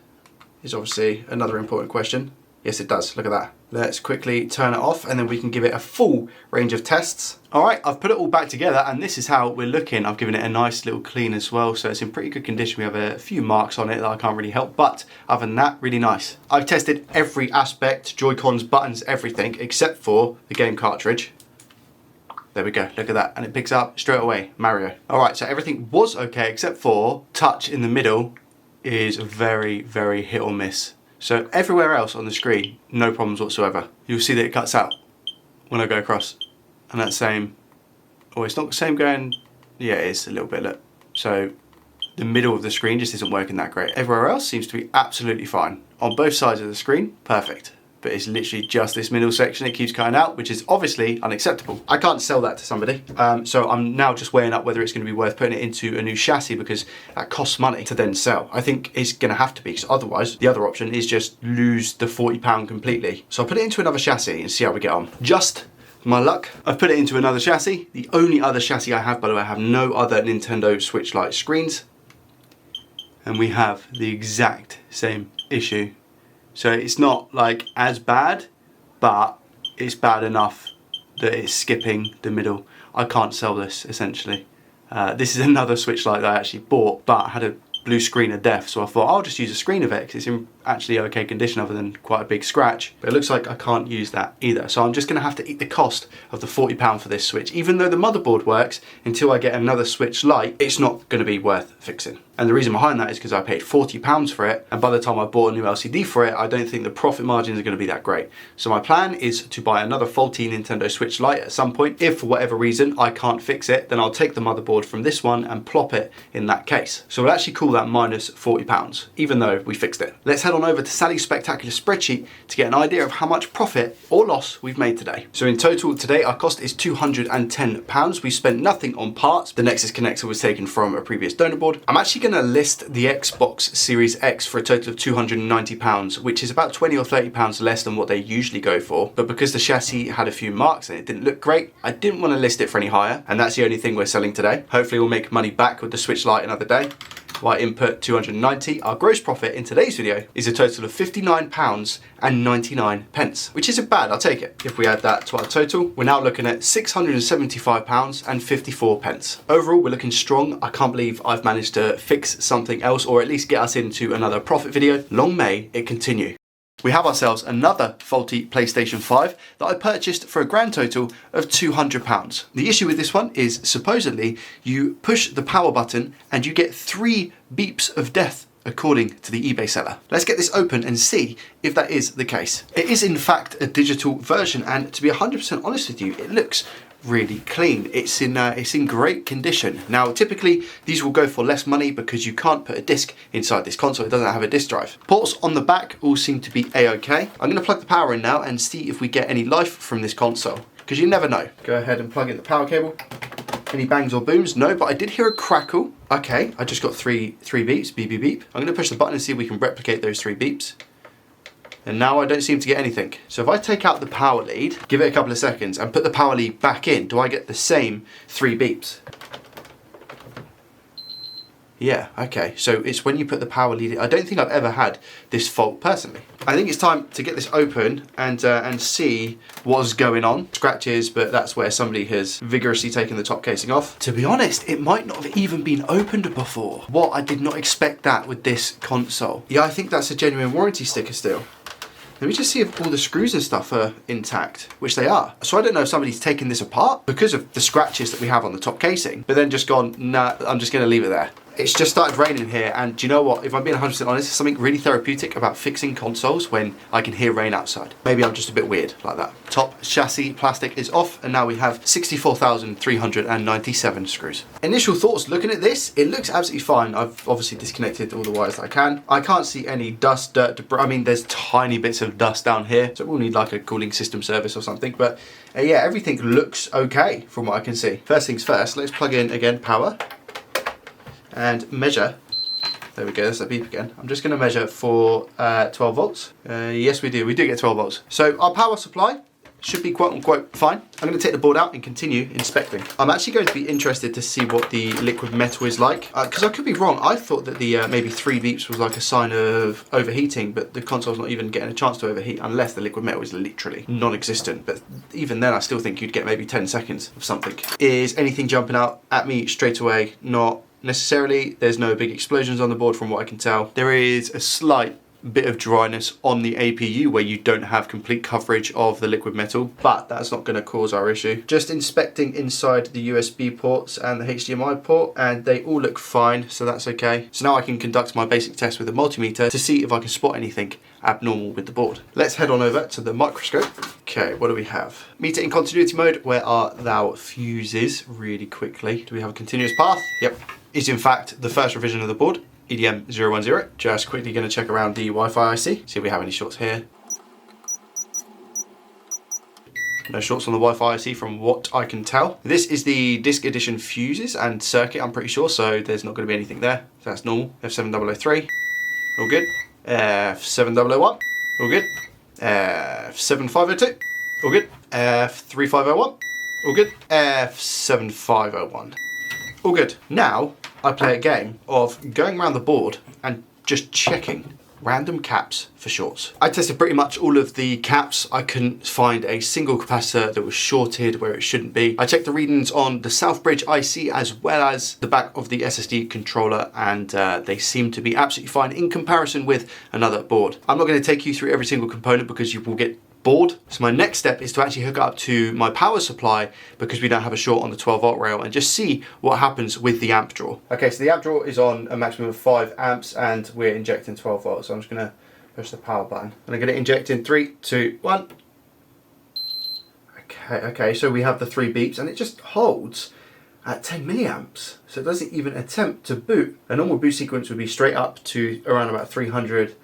Is obviously another important question. Yes, it does. Look at that. Let's quickly turn it off and then we can give it a full range of tests. All right, I've put it all back together and this is how we're looking. I've given it a nice little clean as well, so it's in pretty good condition. We have a few marks on it that I can't really help, but other than that, really nice. I've tested every aspect, Joy-Cons, buttons, everything, except for the game cartridge. There we go, look at that. And it picks up straight away, Mario. All right, so everything was okay, except for touch in the middle is very, very hit or miss. So everywhere else on the screen, no problems whatsoever. You'll see that it cuts out when I go across. And that same, oh, it's not the same going, yeah, it is a little bit, look. So the middle of the screen just isn't working that great. Everywhere else seems to be absolutely fine. On both sides of the screen, perfect. But it's literally just this middle section it keeps cutting out, which is obviously unacceptable. I can't sell that to somebody. So I'm now just weighing up whether it's going to be worth putting it into a new chassis because that costs money to then sell. I think it's going to have to be, because otherwise the other option is just lose the £40 completely. So I'll put it into another chassis and see how we get on. Just my luck, I've put it into another chassis. The only other chassis I have, by the way, I have no other Nintendo Switch Lite screens. And we have the exact same issue. So it's not like as bad, but it's bad enough that it's skipping the middle. I can't sell this essentially. This is another Switch Lite that I actually bought, but had a blue screen of death. So I thought I'll just use a screen of it because it's in actually okay condition other than quite a big scratch. But it looks like I can't use that either. So I'm just going to have to eat the cost of the £40 for this Switch. Even though the motherboard works, until I get another Switch Lite, it's not going to be worth fixing. And the reason behind that is because I paid £40 for it, and by the time I bought a new LCD for it, I don't think the profit margins are going to be that great. So my plan is to buy another faulty Nintendo Switch Lite at some point. If for whatever reason I can't fix it, then I'll take the motherboard from this one and plop it in that case. So we'll actually call that minus £40, even though we fixed it. Let's head on over to Sally's spectacular spreadsheet to get an idea of how much profit or loss we've made today. So in total today, our cost is £210. We spent nothing on parts. The Nexus connector was taken from a previous donor board. I'm actually going to list the Xbox Series X for a total of £290, which is about 20 or 30 pounds less than what they usually go for. But because the chassis had a few marks and it didn't look great, I didn't want to list it for any higher, and that's the only thing we're selling today. Hopefully we'll make money back with the Switch Lite another day. Why input 290, our gross profit in today's video is a total of £59.99, which isn't bad, I'll take it. If we add that to our total, we're now looking at £675.54. Overall, we're looking strong. I can't believe I've managed to fix something else, or at least get us into another profit video. Long may it continue. We have ourselves another faulty PlayStation 5 that I purchased for a grand total of £200. The issue with this one is supposedly you push the power button and you get 3 beeps of death according to the eBay seller. Let's get this open and see if that is the case. It is in fact a digital version, and to be 100% honest with you, it looks really clean. It's in great condition. Now typically these will go for less money because you can't put a disc inside this console. It doesn't have a disc drive. Ports on the back all seem to be a-okay. I'm going to plug the power in now and see if we get any life from this console, because you never know. Go ahead and plug in the power cable. Any bangs or booms? No, but I did hear a crackle. Okay, I just got three beeps, beep beep beep. I'm going to push the button and see if we can replicate those 3 beeps. And now I don't seem to get anything. So if I take out the power lead, give it a couple of seconds and put the power lead back in, do I get the same 3 beeps? Yeah, okay, so it's when you put the power lead in. I don't think I've ever had this fault personally. I think it's time to get this open and see what's going on. Scratches, but that's where somebody has vigorously taken the top casing off. To be honest, it might not have even been opened before. What? I did not expect that with this console. Yeah, I think that's a genuine warranty sticker still. Let me just see if all the screws and stuff are intact, which they are. So I don't know if somebody's taken this apart because of the scratches that we have on the top casing, but then just gone, nah, I'm just gonna leave it there. It's just started raining here, and do you know what? If I'm being 100% honest, there's something really therapeutic about fixing consoles when I can hear rain outside. Maybe I'm just a bit weird like that. Top chassis plastic is off, and now we have 64,397 screws. Initial thoughts looking at this, it looks absolutely fine. I've obviously disconnected all the wires that I can. I can't see any dust, dirt, debris. I mean, there's tiny bits of dust down here, so we'll need like a cooling system service or something, but yeah, everything looks okay from what I can see. First things first, let's plug in again power. And measure. There we go, there's that beep again. I'm just going to measure for 12 volts. Yes, we do get 12 volts. So our power supply should be quote unquote fine. I'm going to take the board out and continue inspecting. I'm actually going to be interested to see what the liquid metal is like, because I could be wrong. I thought that the maybe 3 beeps was like a sign of overheating, but the console's not even getting a chance to overheat unless the liquid metal is literally non-existent. But even then, I still think you'd get maybe 10 seconds of something. Is anything jumping out at me straight away? Not necessarily. There's no big explosions on the board from what I can tell. There is a slight bit of dryness on the APU where you don't have complete coverage of the liquid metal, but that's not going to cause our issue. Just inspecting inside the USB ports and the HDMI port, and they all look fine, so that's okay. So now I can conduct my basic test with a multimeter to see if I can spot anything abnormal with the board. Let's head on over to the microscope. Okay, what do we have? Meter in continuity mode. Where are thou fuses? Really quickly. Do we have a continuous path? Yep. Is in fact the first revision of the board. EDM010. Just quickly going to check around the Wi-Fi IC, see if we have any shorts here. No shorts on the Wi-Fi IC from what I can tell. This is the disc edition fuses and circuit, I'm pretty sure, so there's not going to be anything there. So that's normal. F7003, all good. F7001, all good. F7502, all good. F3501, all good. F7501, all good. Now, I play a game of going around the board and just checking random caps for shorts. I tested pretty much all of the caps. I couldn't find a single capacitor that was shorted where it shouldn't be. I checked the readings on the Southbridge IC as well as the back of the SSD controller, and they seem to be absolutely fine in comparison with another board. I'm not going to take you through every single component because you will get board. So my next step is to actually hook up to my power supply because we don't have a short on the 12 volt rail, and just see what happens with the amp draw. Okay, so the amp draw is on a maximum of 5 amps and we're injecting 12 volts. So I'm just going to push the power button and I'm going to inject in 3, 2, 1. Okay, so we have the 3 beeps and it just holds at 10 milliamps. So it doesn't even attempt to boot. A normal boot sequence would be straight up to around about 300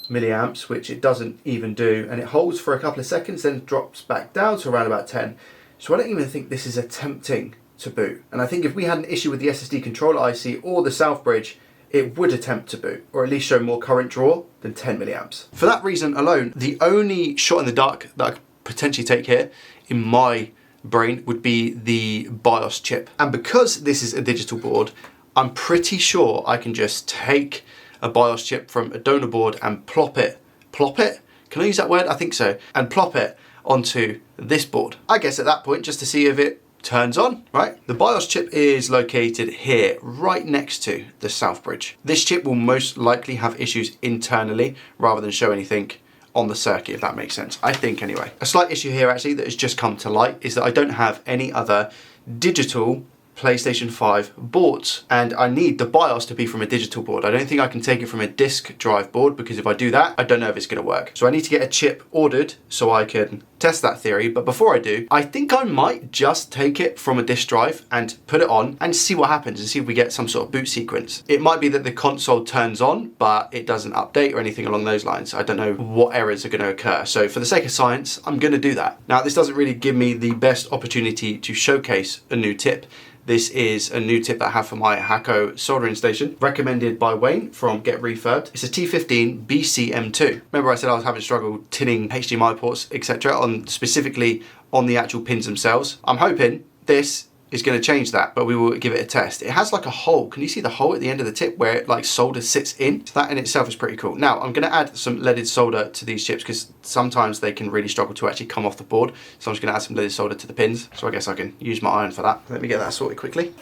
milliamps, which it doesn't even do, and it holds for a couple of seconds, then drops back down to around about 10. So I don't even think this is attempting to boot. And I think if we had an issue with the SSD controller IC or the Southbridge, it would attempt to boot, or at least show more current draw than 10 milliamps. For that reason alone, the only shot in the dark that I could potentially take here, in my brain, would be the BIOS chip. And because this is a digital board, I'm pretty sure I can just take a BIOS chip from a donor board and plop it? Can I use that word? I think so. And plop it onto this board. I guess at that point, just to see if it turns on, right? The BIOS chip is located here, right next to the Southbridge. This chip will most likely have issues internally rather than show anything on the circuit, if that makes sense. I think anyway. A slight issue here actually that has just come to light is that I don't have any other digital PlayStation 5 boards, and I need the BIOS to be from a digital board. I don't think I can take it from a disk drive board, because if I do that, I don't know if it's going to work. So I need to get a chip ordered so I can test that theory. But before I do, I think I might just take it from a disk drive and put it on and see what happens, and see if we get some sort of boot sequence. It might be that the console turns on, but it doesn't update or anything along those lines. I don't know what errors are going to occur. So for the sake of science, I'm going to do that. Now, this doesn't really give me the best opportunity to showcase a new tip. This is a new tip that I have for my Hako soldering station, recommended by Wayne from Get Refurbed. It's a T15 BCM2. Remember I said I was having struggle tinning HDMI ports, etc., specifically on the actual pins themselves. I'm hoping this is going to change that, but we will give it a test. It has like a hole. Can you see the hole at the end of the tip where it like solder sits in? So that in itself is pretty cool. Now I'm going to add some leaded solder to these chips because sometimes they can really struggle to actually come off the board. So I'm just going to add some leaded solder to the pins. So I guess I can use my iron for that. Let me get that sorted quickly.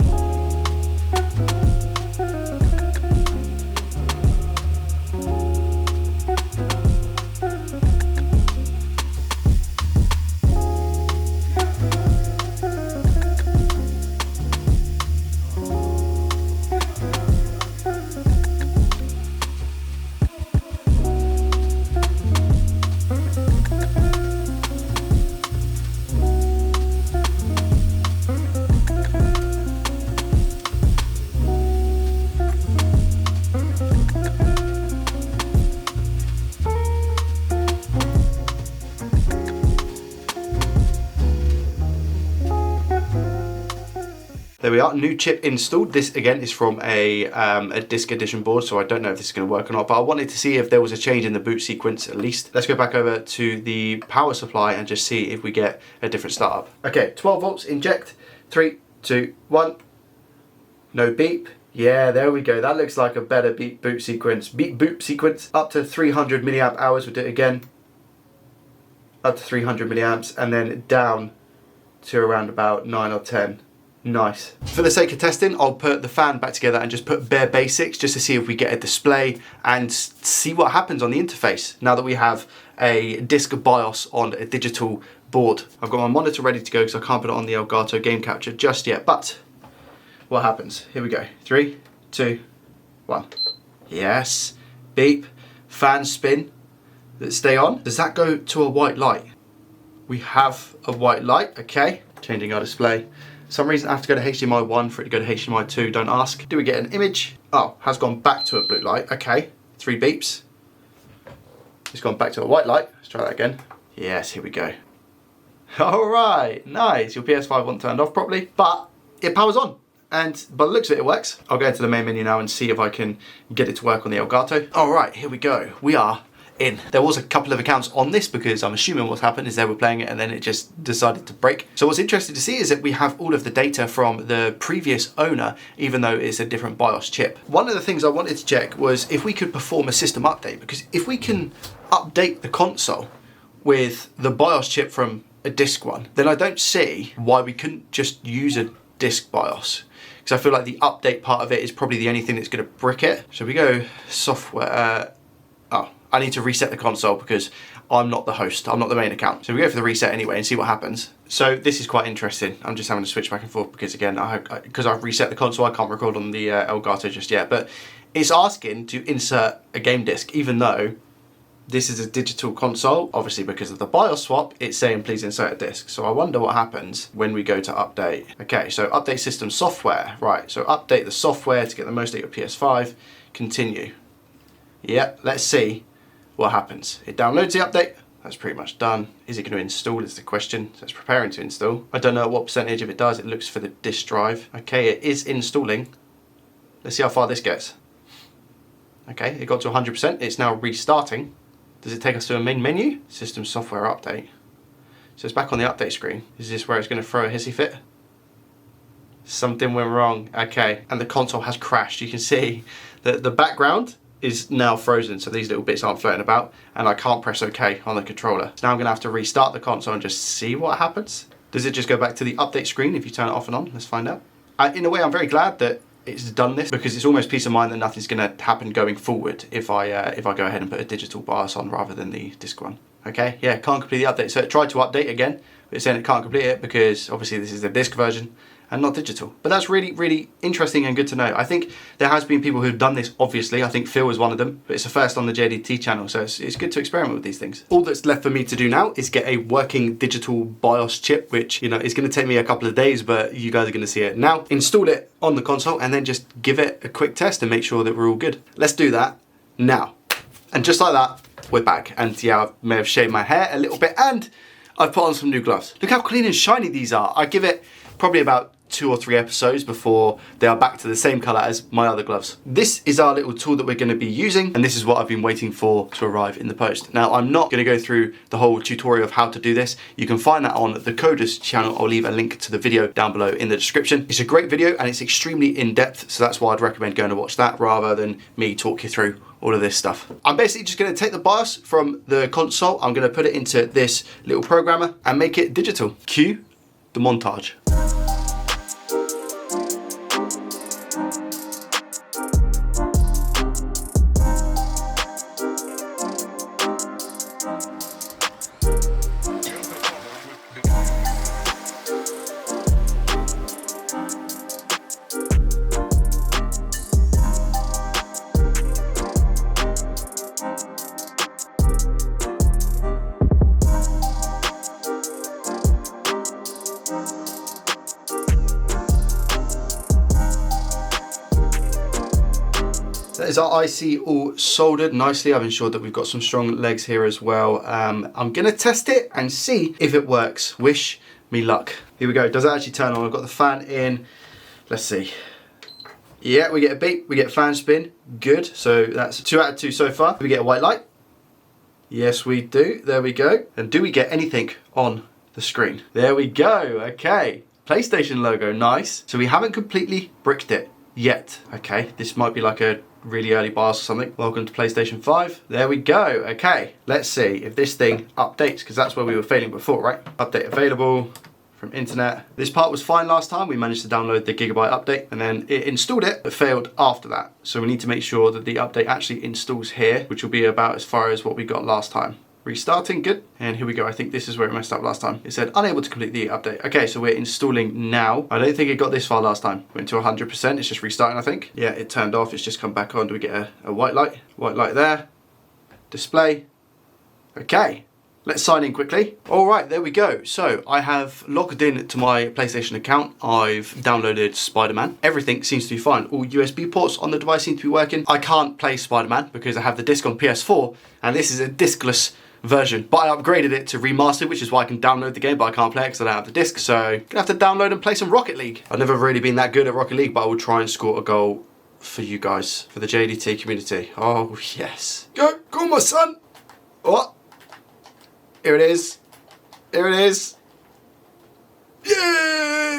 There we are, new chip installed. This again is from a disc edition board, so I don't know if this is going to work or not, but I wanted to see if there was a change in the boot sequence at least. Let's go back over to the power supply and just see if we get a different startup. Okay, 12 volts, inject, 3, 2, 1. No beep. Yeah, there we go. That looks like a better beep boot sequence. Beep boot sequence. Up to 300 milliamp hours, we'll do it again. Up to 300 milliamps, and then down to around about 9 or 10. Nice. For the sake of testing, I'll put the fan back together and just put bare basics just to see if we get a display and see what happens on the interface now that we have a disk BIOS on a digital board. I've got my monitor ready to go because I can't put it on the Elgato game capture just yet, but what happens? Here we go. 3, 2, 1. Yes. Beep. Fan spin. Let's stay on. Does that go to a white light? We have a white light. Okay. Changing our display. For some reason I have to go to HDMI 1 for it to go to HDMI 2, don't ask. Do we get an image? Oh, has gone back to a blue light, okay. 3 beeps. It's gone back to a white light. Let's try that again. Yes, here we go. All right, nice. Your PS5 wasn't turned off properly, but it powers on. And by the looks of it, it works. I'll go into the main menu now and see if I can get it to work on the Elgato. All right, here we go. We are in. There was a couple of accounts on this because I'm assuming what's happened is they were playing it and then it just decided to break. So what's interesting to see is that we have all of the data from the previous owner, even though it's a different BIOS chip. One of the things I wanted to check was if we could perform a system update, because if we can update the console with the BIOS chip from a disk one, then I don't see why we couldn't just use a disk BIOS. Because I feel like the update part of it is probably the only thing that's going to brick it. So we go software, I need to reset the console because I'm not the host, I'm not the main account. So we go for the reset anyway and see what happens. So this is quite interesting. I'm just having to switch back and forth because again, because I've reset the console, I can't record on the Elgato just yet. But it's asking to insert a game disc, even though this is a digital console. Obviously because of the BIOS swap, it's saying please insert a disc. So I wonder what happens when we go to update. Okay, so update system software. Right, so update the software to get the most out of your PS5. Continue. Yeah, let's see what happens. It downloads the update. That's pretty much done. Is it going to install is the question. So it's preparing to install. I don't know what percentage. If it does, it looks for the disk drive. Okay, it is installing. Let's see how far this gets. Okay, it got to 100%. It's now restarting. Does it take us to a main menu? System software update. So it's back on the update screen. Is this where it's going to throw a hissy fit? Something went wrong. Okay, and the console has crashed. You can see that the background is now frozen, so these little bits aren't floating about, and I can't press OK on the controller. So now I'm going to have to restart the console and just see what happens. Does it just go back to the update screen if you turn it off and on? Let's find out. In a way, I'm very glad that it's done this because it's almost peace of mind that nothing's going to happen going forward if I go ahead and put a digital BIOS on rather than the disc one. Okay, yeah, can't complete the update. So it tried to update again, but it's saying it can't complete it because obviously this is the disc version and not digital. But that's really, really interesting and good to know. I think there has been people who've done this, obviously. I think Phil is one of them, but it's a first on the JDT channel, so it's good to experiment with these things. All that's left for me to do now is get a working digital BIOS chip, which, you know, is gonna take me a couple of days, but you guys are gonna see it now. Install it on the console and then just give it a quick test and make sure that we're all good. Let's do that now. And just like that, we're back. And yeah, I may have shaved my hair a little bit and I've put on some new gloves. Look how clean and shiny these are. I give it probably about 2 or 3 episodes before they are back to the same color as my other gloves. This is our little tool that we're going to be using, and this is what I've been waiting for to arrive in the post. Now, I'm not going to go through the whole tutorial of how to do this. You can find that on the Coders channel. I'll leave a link to the video down below in the description. It's a great video and it's extremely in-depth, so that's why I'd recommend going to watch that rather than me talk you through all of this stuff. I'm basically just going to take the BIOS from the console, I'm going to put it into this little programmer and make it digital. Cue the montage. That is our IC all soldered nicely. I've ensured that we've got some strong legs here as well. I'm gonna test it and see if it works. Wish me luck. Here we go. Does it actually turn on? I've got the fan in. Let's see. Yeah, we get a beep, we get fan spin. Good. So that's 2 out of 2 so far. Do we get a white light? Yes, we do. There we go. And do we get anything on the screen? There we go. Okay. PlayStation logo. Nice. So we haven't completely bricked it yet. Okay. This might be like a really early BIOS or something. Welcome to PlayStation 5. There we go. Okay, let's see if this thing updates, because that's where we were failing before, right? Update available from internet. This part was fine last time. We managed to download the gigabyte update and then it installed it, but failed after that. So we need to make sure that the update actually installs here, which will be about as far as what we got last time. Restarting, good. And here we go. I think this is where it messed up last time. It said unable to complete the update. Okay, so we're installing now. I don't think it got this far last time. Went to 100%. It's just restarting, I think. Yeah, it turned off. It's just come back on. Do we get a white light? White light there. Display. Okay. Let's sign in quickly. All right, there we go. So I have logged in to my PlayStation account. I've downloaded Spider-Man. Everything seems to be fine. All USB ports on the device seem to be working. I can't play Spider-Man because I have the disc on PS4 and this is a discless version, but I upgraded it to remastered, which is why I can download the game, but I can't play it because I don't have the disc, so I'm gonna have to download and play some Rocket League. I've never really been that good at Rocket League, but I will try and score a goal for you guys, for the JDT community. Oh yes. Go my son! What? Here it is. Here it is. Yeah!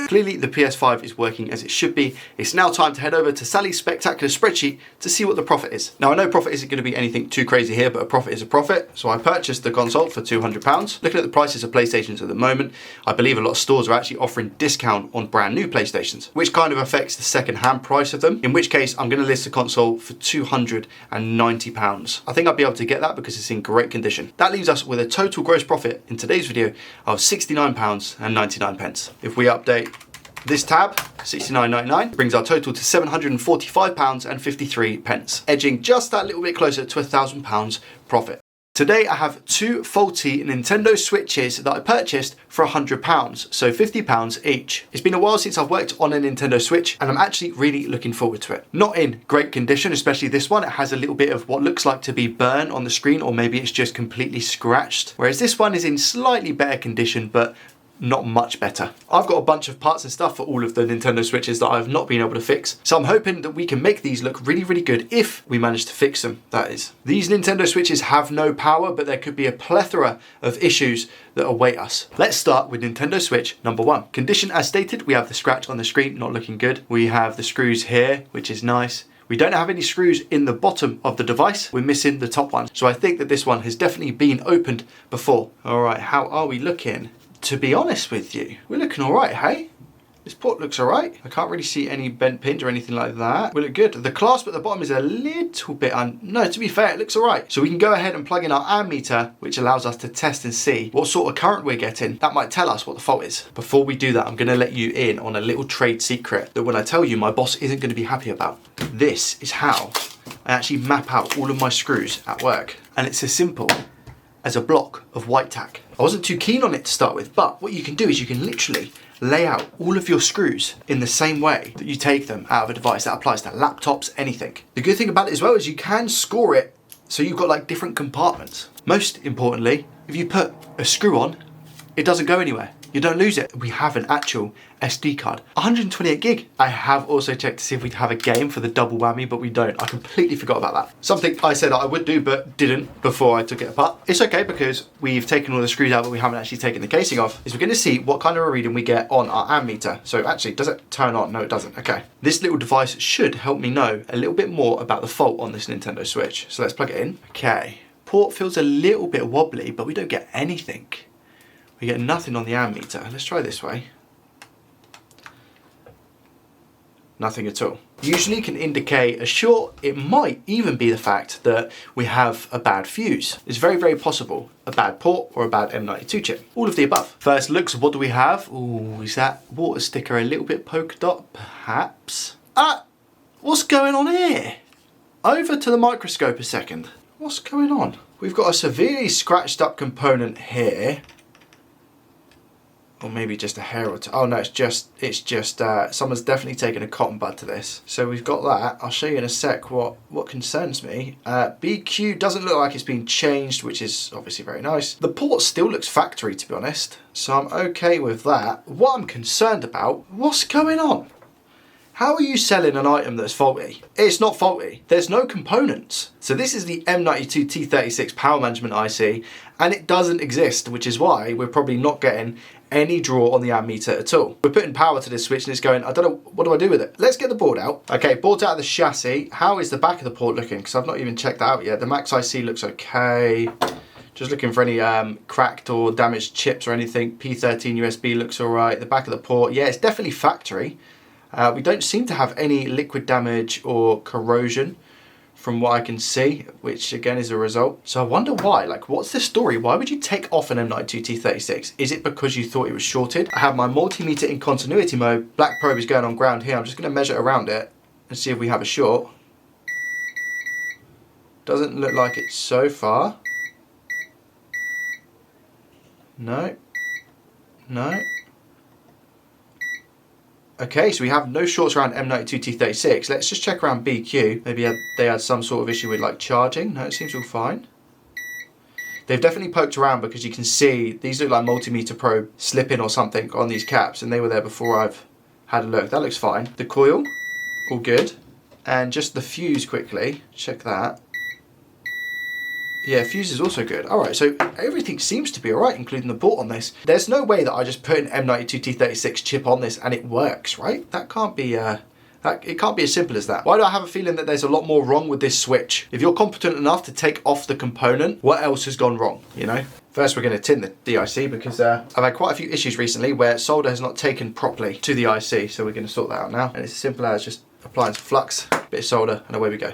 Clearly the PS5 is working as it should be. It's now time to head over to Sally's spectacular spreadsheet to see what the profit is. Now I know profit isn't going to be anything too crazy here, but a profit is a profit. So I purchased the console for £200. Looking at the prices of PlayStations at the moment, I believe a lot of stores are actually offering discount on brand new PlayStations, which kind of affects the second-hand price of them, in which case I'm going to list the console for £290. I think I'll be able to get that because it's in great condition. That leaves us with a total gross profit in today's video of £69.99. If we update this tab, £69.99, brings our total to £745.53, edging just that little bit closer to £1,000 profit. Today I have 2 faulty Nintendo Switches that I purchased for £100, so £50 each. It's been a while since I've worked on a Nintendo Switch and I'm actually really looking forward to it. Not in great condition, especially this one. It has a little bit of what looks like to be burn on the screen, or maybe it's just completely scratched, whereas this one is in slightly better condition, but not much better. I've got a bunch of parts and stuff for all of the Nintendo Switches that I've not been able to fix, so I'm hoping that we can make these look really, really good if we manage to fix them, that is. These Nintendo Switches have no power, but there could be a plethora of issues that await us. Let's start with Nintendo Switch number 1. Condition as stated, we have the scratch on the screen, not looking good. We have the screws here, which is nice. We don't have any screws in the bottom of the device. We're missing the top one. So I think that this one has definitely been opened before. All right, how are we looking? To be honest with you, we're looking all right, hey? This port looks all right. I can't really see any bent pins or anything like that. We look good. The clasp at the bottom is a little bit no, to be fair, it looks all right. So we can go ahead and plug in our ammeter, which allows us to test and see what sort of current we're getting. That might tell us what the fault is. Before we do that, I'm gonna let you in on a little trade secret that when I tell you, my boss isn't gonna be happy about. This is how I actually map out all of my screws at work. And it's as simple as a block of white tack. I wasn't too keen on it to start with, but what you can do is you can literally lay out all of your screws in the same way that you take them out of a device. That applies to laptops, anything. The good thing about it as well is you can score it so you've got like different compartments. Most importantly, if you put a screw on, it doesn't go anywhere. you don't lose it. We have an actual SD card, 128 gig. I have also checked to see if we'd have a game for the double whammy, but we don't. I completely forgot about that. Something I said I would do, but didn't before I took it apart. It's okay because we've taken all the screws out, but we haven't actually taken the casing off. Is we're gonna see what kind of a reading we get on our ammeter. So actually, does it turn on? No, it doesn't. Okay. This little device should help me know a little bit more about the fault on this Nintendo Switch. So let's plug it in. Okay. Port feels a little bit wobbly, but we don't get anything. We get nothing on the ammeter. Let's try this way. Nothing at all. Usually can indicate a short. It might even be the fact that we have a bad fuse. It's very, very possible. A bad port or a bad M92 chip. All of the above. First looks, what do we have? Ooh, is that water sticker a little bit polka dot? Perhaps. What's going on here? Over to the microscope a second. What's going on? We've got a severely scratched up component here. Or maybe just a hair or two. Oh no, it's just someone's definitely taken a cotton bud to this. So we've got that. I'll show you in a sec what concerns me. BQ doesn't look like it's been changed, which is obviously very nice. The port still looks factory, to be honest. So I'm okay with that. What I'm concerned about, what's going on? How are you selling an item that's faulty? It's not faulty. There's no components. So this is the M92 T36 power management IC, and it doesn't exist, which is why we're probably not getting any draw on the ammeter at all. We're putting power to this switch and it's going, I don't know, what do I do with it? Let's get the board out. Okay, board's out of the chassis. How is the back of the port looking? Because I've not even checked that out yet. The Max IC looks okay. Just looking for any cracked or damaged chips or anything. P13 USB looks all right. The back of the port, yeah, it's definitely factory. We don't seem to have any liquid damage or corrosion from what I can see, which again is a result. So I wonder why, like what's the story? Why would you take off an M92 T36? Is it because you thought it was shorted? I have my multimeter in continuity mode. Black probe is going on ground here. I'm just gonna measure around it and see if we have a short. Doesn't look like it so far. No, no. Okay, so we have no shorts around M92 T36. Let's just check around BQ. Maybe they had some sort of issue with like charging. No, it seems all fine. They've definitely poked around because you can see these look like multimeter probe slipping or something on these caps, and they were there before I've had a look. That looks fine. The coil, all good. And just the fuse quickly, check that. Yeah, fuse is also good. All right, so everything seems to be all right, including the port on this. There's no way that I just put an M92 T36 chip on this and it works, right? That can't be, it can't be as simple as that. Why do I have a feeling that there's a lot more wrong with this switch? If you're competent enough to take off the component, what else has gone wrong, you know? First, we're gonna tin the DIC because I've had quite a few issues recently where solder has not taken properly to the IC, so we're gonna sort that out now. And it's as simple as just applying some flux, bit of solder, and away we go.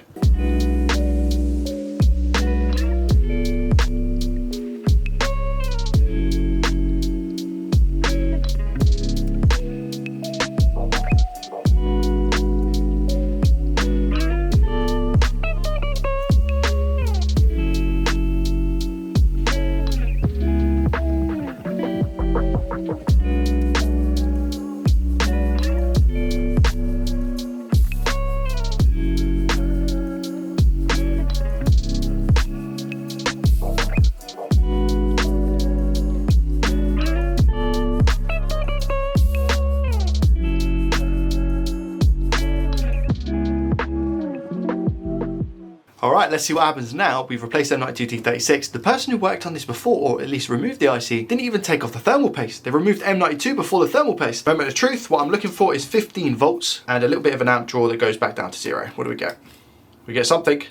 Alright, let's see what happens now. We've replaced M92 T36. The person who worked on this before, or at least removed the IC, didn't even take off the thermal paste. They removed M92 before the thermal paste. Moment of truth, what I'm looking for is 15 volts and a little bit of an amp draw that goes back down to 0. What do we get? We get something.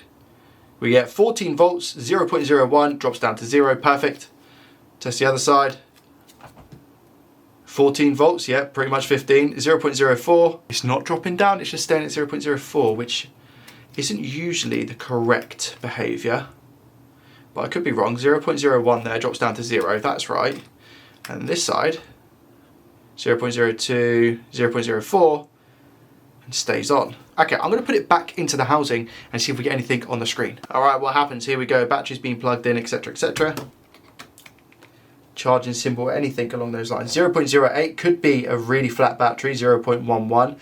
We get 14 volts, 0.01, drops down to 0, perfect. Test the other side. 14 volts, yeah, pretty much 15. 0.04, it's not dropping down, it's just staying at 0.04, which isn't usually the correct behaviour, but I could be wrong. 0.01 there drops down to 0, that's right. And this side, 0.02, 0.04, and stays on. Okay, I'm going to put it back into the housing and see if we get anything on the screen. All right, what happens? Here we go, battery's being plugged in, etc, etc. Charging symbol, anything along those lines. 0.08 could be a really flat battery, 0.11.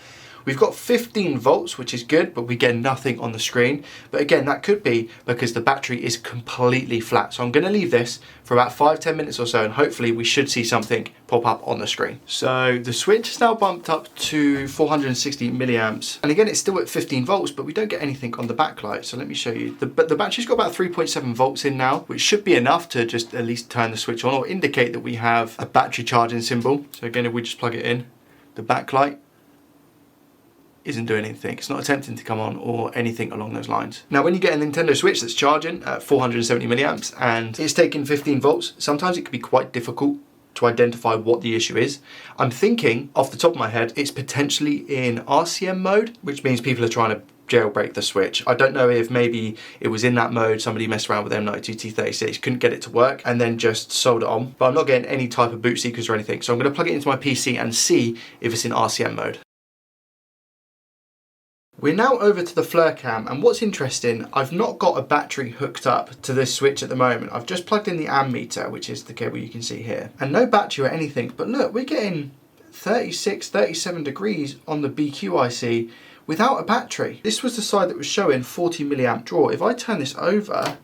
We've got 15 volts, which is good, but we get nothing on the screen. But again, that could be because the battery is completely flat. So I'm going to leave this for about 5-10 minutes or so, and hopefully we should see something pop up on the screen. So the switch is now bumped up to 460 milliamps. And again, it's still at 15 volts, but we don't get anything on the backlight. So let me show you. The battery's got about 3.7 volts in now, which should be enough to just at least turn the switch on or indicate that we have a battery charging symbol. So again, if we just plug it in, the backlight isn't doing anything. It's not attempting to come on or anything along those lines. Now, when you get a Nintendo Switch that's charging at 470 milliamps and it's taking 15 volts, sometimes it can be quite difficult to identify what the issue is. I'm thinking off the top of my head, it's potentially in RCM mode, which means people are trying to jailbreak the switch. I don't know if maybe it was in that mode, somebody messed around with M92 T36, couldn't get it to work and then just sold it on. But I'm not getting any type of boot seekers or anything. So I'm going to plug it into my PC and see if it's in RCM mode. We're now over to the FLIR cam, and what's interesting, I've not got a battery hooked up to this switch at the moment. I've just plugged in the ammeter, which is the cable you can see here, and no battery or anything. But look, we're getting 36, 37 degrees on the BQ IC without a battery. This was the side that was showing 40 milliamp draw. If I turn this over,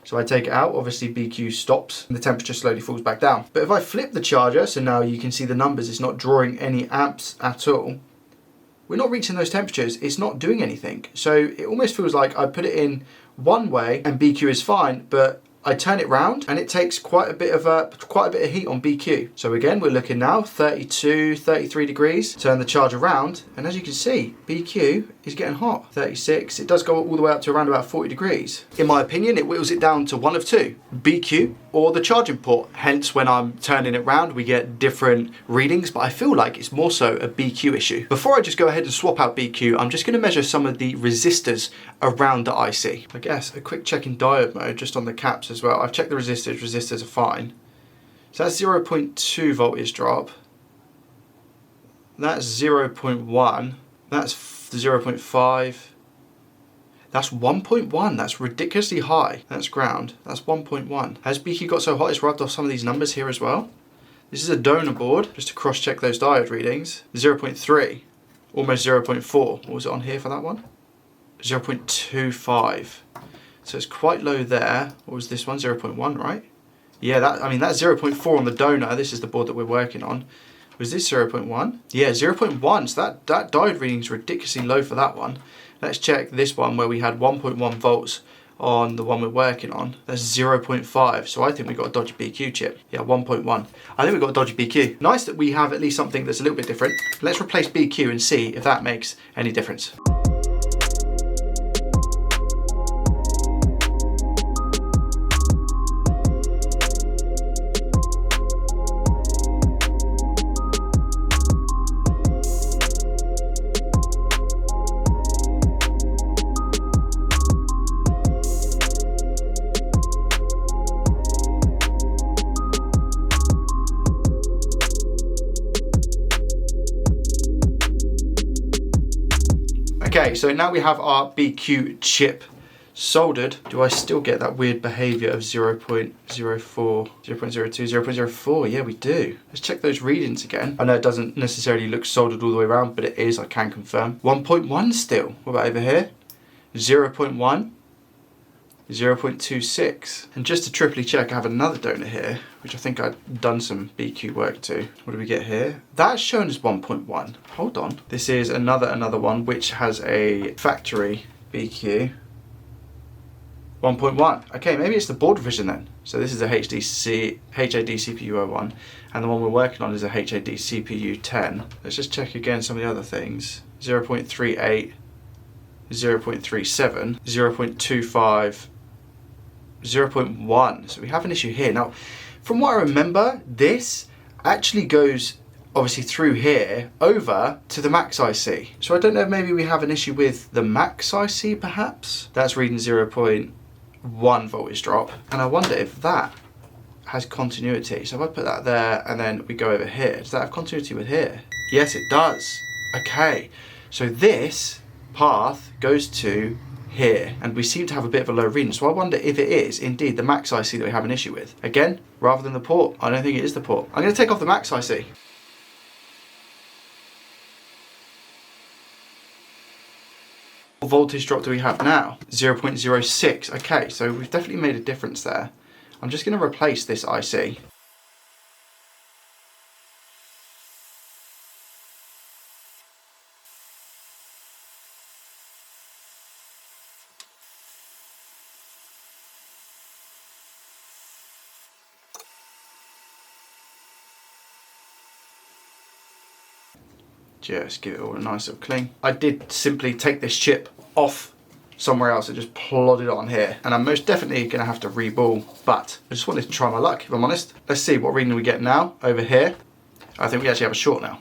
so I take it out, obviously BQ stops and the temperature slowly falls back down. But if I flip the charger, so now you can see the numbers, it's not drawing any amps at all. We're not reaching those temperatures, it's not doing anything. So it almost feels like I put it in one way and BQ is fine, but I turn it round and it takes quite a bit of heat on BQ. So again, we're looking now 32, 33 degrees. Turn the charger around, and as you can see, BQ is getting hot. 36. It does go all the way up to around about 40 degrees. In my opinion, it whittles it down to one of two: BQ or the charging port. Hence, when I'm turning it round, we get different readings, but I feel like it's more so a BQ issue. Before I just go ahead and swap out BQ, I'm just going to measure some of the resistors around the IC. I guess a quick check in diode mode just on the caps as well. I've checked the resistors. Resistors are fine. So that's 0.2 voltage drop. That's 0.1. That's 0.5. That's 1.1. That's ridiculously high. That's ground. That's 1.1. Has BQ got so hot it's rubbed off some of these numbers here as well? This is a donor board, just to cross check those diode readings. 0.3. Almost 0.4. What was it on here for that one? 0.25. So it's quite low there. What was this one? 0.1, right? Yeah, that's 0.4 on the donor. This is the board that we're working on. Was this 0.1? Yeah, 0.1. So that diode reading is ridiculously low for that one. Let's check this one where we had 1.1 volts on the one we're working on. That's 0.5. So I think we got a dodgy BQ chip. Yeah, 1.1. I think we got a dodgy BQ. Nice that we have at least something that's a little bit different. Let's replace BQ and see if that makes any difference. Okay, so now we have our BQ chip soldered. Do I still get that weird behavior of 0.04, 0.02, 0.04? Yeah, we do. Let's check those readings again. I know it doesn't necessarily look soldered all the way around, but it is, I can confirm. 1.1 still. What about over here? 0.1, 0.26. And just to triply check, I have another donor here, which I think I've done some BQ work to. What do we get here? That's shown as 1.1. Hold on. This is another one which has a factory BQ. 1.1. Okay, maybe it's the board revision then. So this is a HAD CPU 01, and the one we're working on is a HAD CPU 10. Let's just check again some of the other things. 0.38, 0.37, 0.25, 0.1. So we have an issue here. Now, from what I remember, this actually goes obviously through here over to the max IC. So I don't know if maybe we have an issue with the max IC perhaps. That's reading 0.1 voltage drop. And I wonder if that has continuity. So if I put that there and then we go over here, does that have continuity with here? Yes, it does. Okay, so this path goes to here, and we seem to have a bit of a low reading, so I wonder if it is indeed the max IC that we have an issue with. Again, rather than the port, I don't think it is the port. I'm going to take off the max IC. voltage drop do we have now? 0.06. Okay, so we've definitely made a difference there. I'm just going to replace this IC. Just give it all a nice little clean. I did simply take this chip off somewhere else and just plod it on here. And I'm most definitely going to have to reball, but I just wanted to try my luck, if I'm honest. Let's see what reading we get now over here. I think we actually have a short now.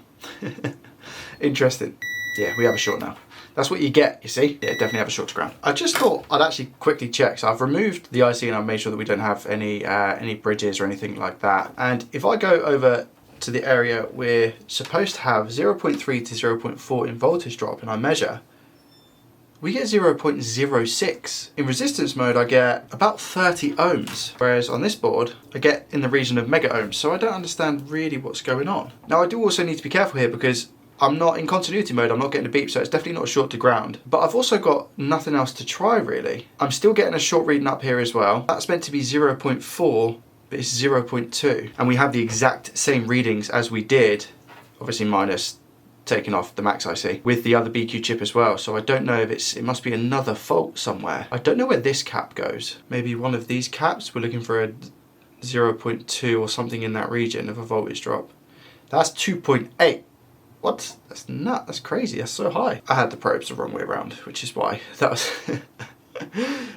Interesting. Yeah, we have a short now. That's what you get, you see? Yeah, definitely have a short to ground. I just thought I'd actually quickly check. So I've removed the IC and I've made sure that we don't have any bridges or anything like that. And if I go over to the area we're supposed to have 0.3 to 0.4 in voltage drop and I measure, we get 0.06. In resistance mode I get about 30 ohms, whereas on this board I get in the region of mega ohms, so I don't understand really what's going on. Now I do also need to be careful here because I'm not in continuity mode, I'm not getting a beep, so it's definitely not a short to ground. But I've also got nothing else to try really. I'm still getting a short reading up here as well. That's meant to be 0.4. But it's 0.2, and we have the exact same readings as we did, obviously minus taking off the max IC, with the other BQ chip as well. So I don't know if it must be another fault somewhere. I don't know where this cap goes. Maybe one of these caps, we're looking for a 0.2 or something in that region of a voltage drop. That's 2.8. What? That's nut, that's crazy, that's so high. I had the probes the wrong way around, which is why that was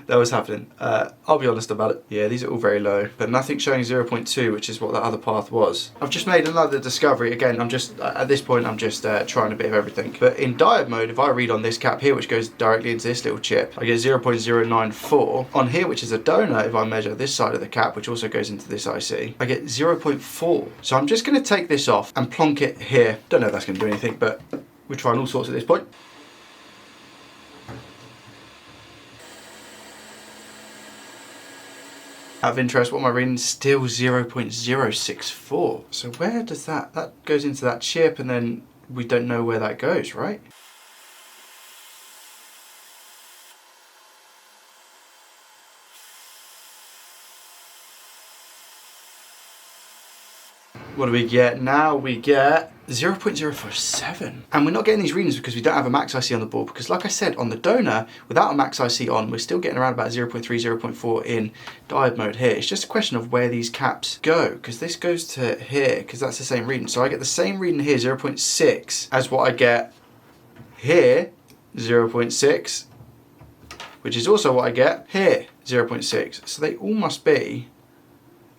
that was happening. I'll be honest about it. Yeah, these are all very low, but nothing showing 0.2, which is what that other path was. I've just made another discovery. Again, I'm just, at this point, I'm just trying a bit of everything. But in diode mode, if I read on this cap here, which goes directly into this little chip, I get 0.094. On here, which is a donor, if I measure this side of the cap, which also goes into this IC, I get 0.4. So I'm just going to take this off and plonk it here. Don't know if that's going to do anything, but we're trying all sorts at this point. Out of interest, what am I reading? Still 0.064. So where does that goes into that chip, and then we don't know where that goes, right? What do we get now? We get 0.047. And we're not getting these readings because we don't have a max IC on the board, because like I said, on the donor, without a max IC on, we're still getting around about 0.3, 0.4 in diode mode here. It's just a question of where these caps go, because this goes to here, because that's the same reading. So I get the same reading here, 0.6, as what I get here, 0.6, which is also what I get here, 0.6. So they all must be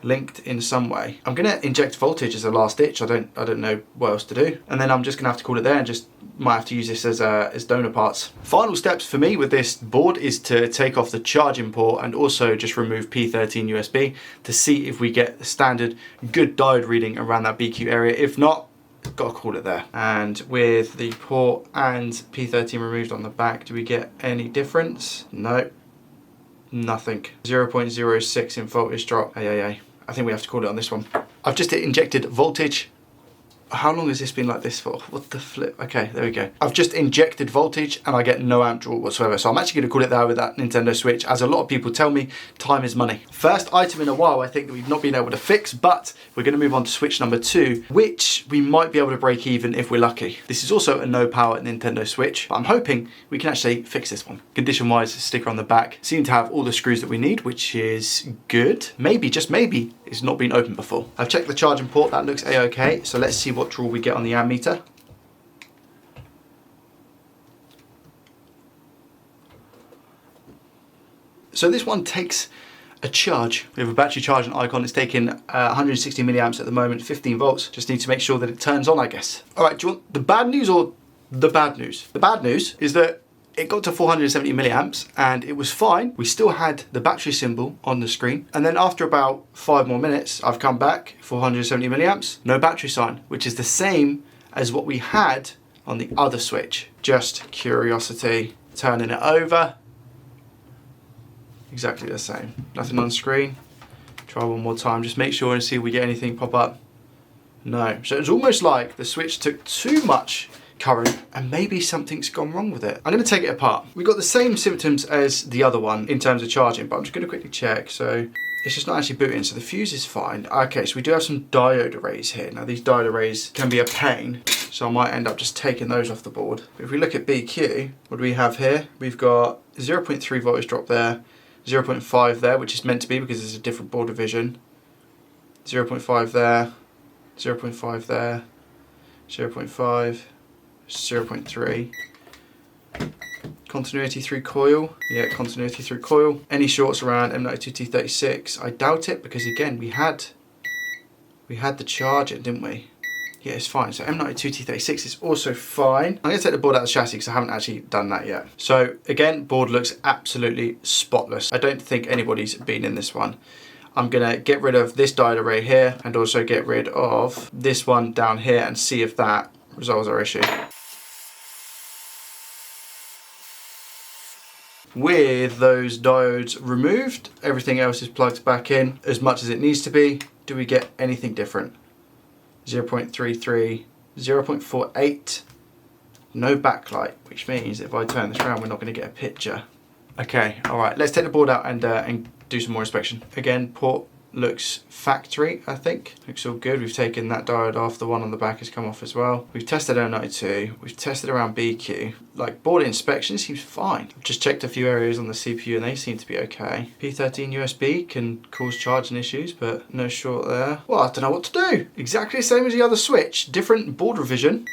linked in some way. I'm gonna inject voltage as a last ditch. I don't know what else to do, and then I'm just gonna have to call it there and just might have to use this as donor parts. Final steps for me with this board is to take off the charging port and also just remove P13 USB to see if we get the standard good diode reading around that BQ area. If not, gotta call it there. And with the port and P13 removed on the back, do we get any difference? No, nothing. 0.06 in voltage drop. Hey. I think we have to call it on this one. I've just injected voltage. How long has this been like this for? What the flip? Okay, there we go. I've just injected voltage and I get no amp draw whatsoever. So I'm actually going to call it there with that Nintendo Switch, as a lot of people tell me time is money. First item in a while I think that we've not been able to fix, but we're going to move on to Switch number 2, which we might be able to break even if we're lucky. This is also a no power Nintendo Switch, but I'm hoping we can actually fix this one. Condition wise, sticker on the back seem to have all the screws that we need, which is good. Maybe, just maybe, it's not been opened before. I've checked the charging port, that looks a-okay. So let's see what draw we get on the amp meter. So this one takes a charge. We have a battery charging icon. It's taking 160 milliamps at the moment, 15 volts. Just need to make sure that it turns on, I guess. All right, do you want the bad news or the bad news? The bad news is that it got to 470 milliamps and it was fine. We still had the battery symbol on the screen. And then after about 5 more minutes, I've come back, 470 milliamps, no battery sign, which is the same as what we had on the other switch. Just curiosity, turning it over. Exactly the same. Nothing on screen. Try one more time, just make sure and see if we get anything pop up. No. So it's almost like the switch took too much current, and maybe something's gone wrong with it. I'm going to take it apart. We've got the same symptoms as the other one in terms of charging, but I'm just going to quickly check. So it's just not actually booting, so the fuse is fine. Okay, so we do have some diode arrays here. Now these diode arrays can be a pain, so I might end up just taking those off the board. But if we look at BQ, what do we have here? We've got 0.3 voltage drop there, 0.5 there, which is meant to be because it's a different board division. 0.5 there, 0.5 there, 0.5, 0.3. Continuity through coil. Yeah, continuity through coil. Any shorts around M92 T36? I doubt it, because again, we had the charger, didn't we? Yeah, it's fine. So M92 T36 is also fine. I'm going to take the board out of the chassis because I haven't actually done that yet. So again, board looks absolutely spotless. I don't think anybody's been in this one. I'm going to get rid of this diode array here and also get rid of this one down here and see if that resolves our issue. With those diodes removed, everything else is plugged back in as much as it needs to be. Do we get anything different? 0.33, 0.48, no backlight, which means if I turn this around, we're not going to get a picture. Okay, all right, let's take the board out and do some more inspection. Again, port looks factory, I think. Looks all good. We've taken that diode off. The one on the back has come off as well. We've tested M92. We've tested around BQ. Like, board inspection seems fine. I've just checked a few areas on the CPU and they seem to be okay. P13 USB can cause charging issues, but no short there. Well, I don't know what to do. Exactly the same as the other switch. Different board revision.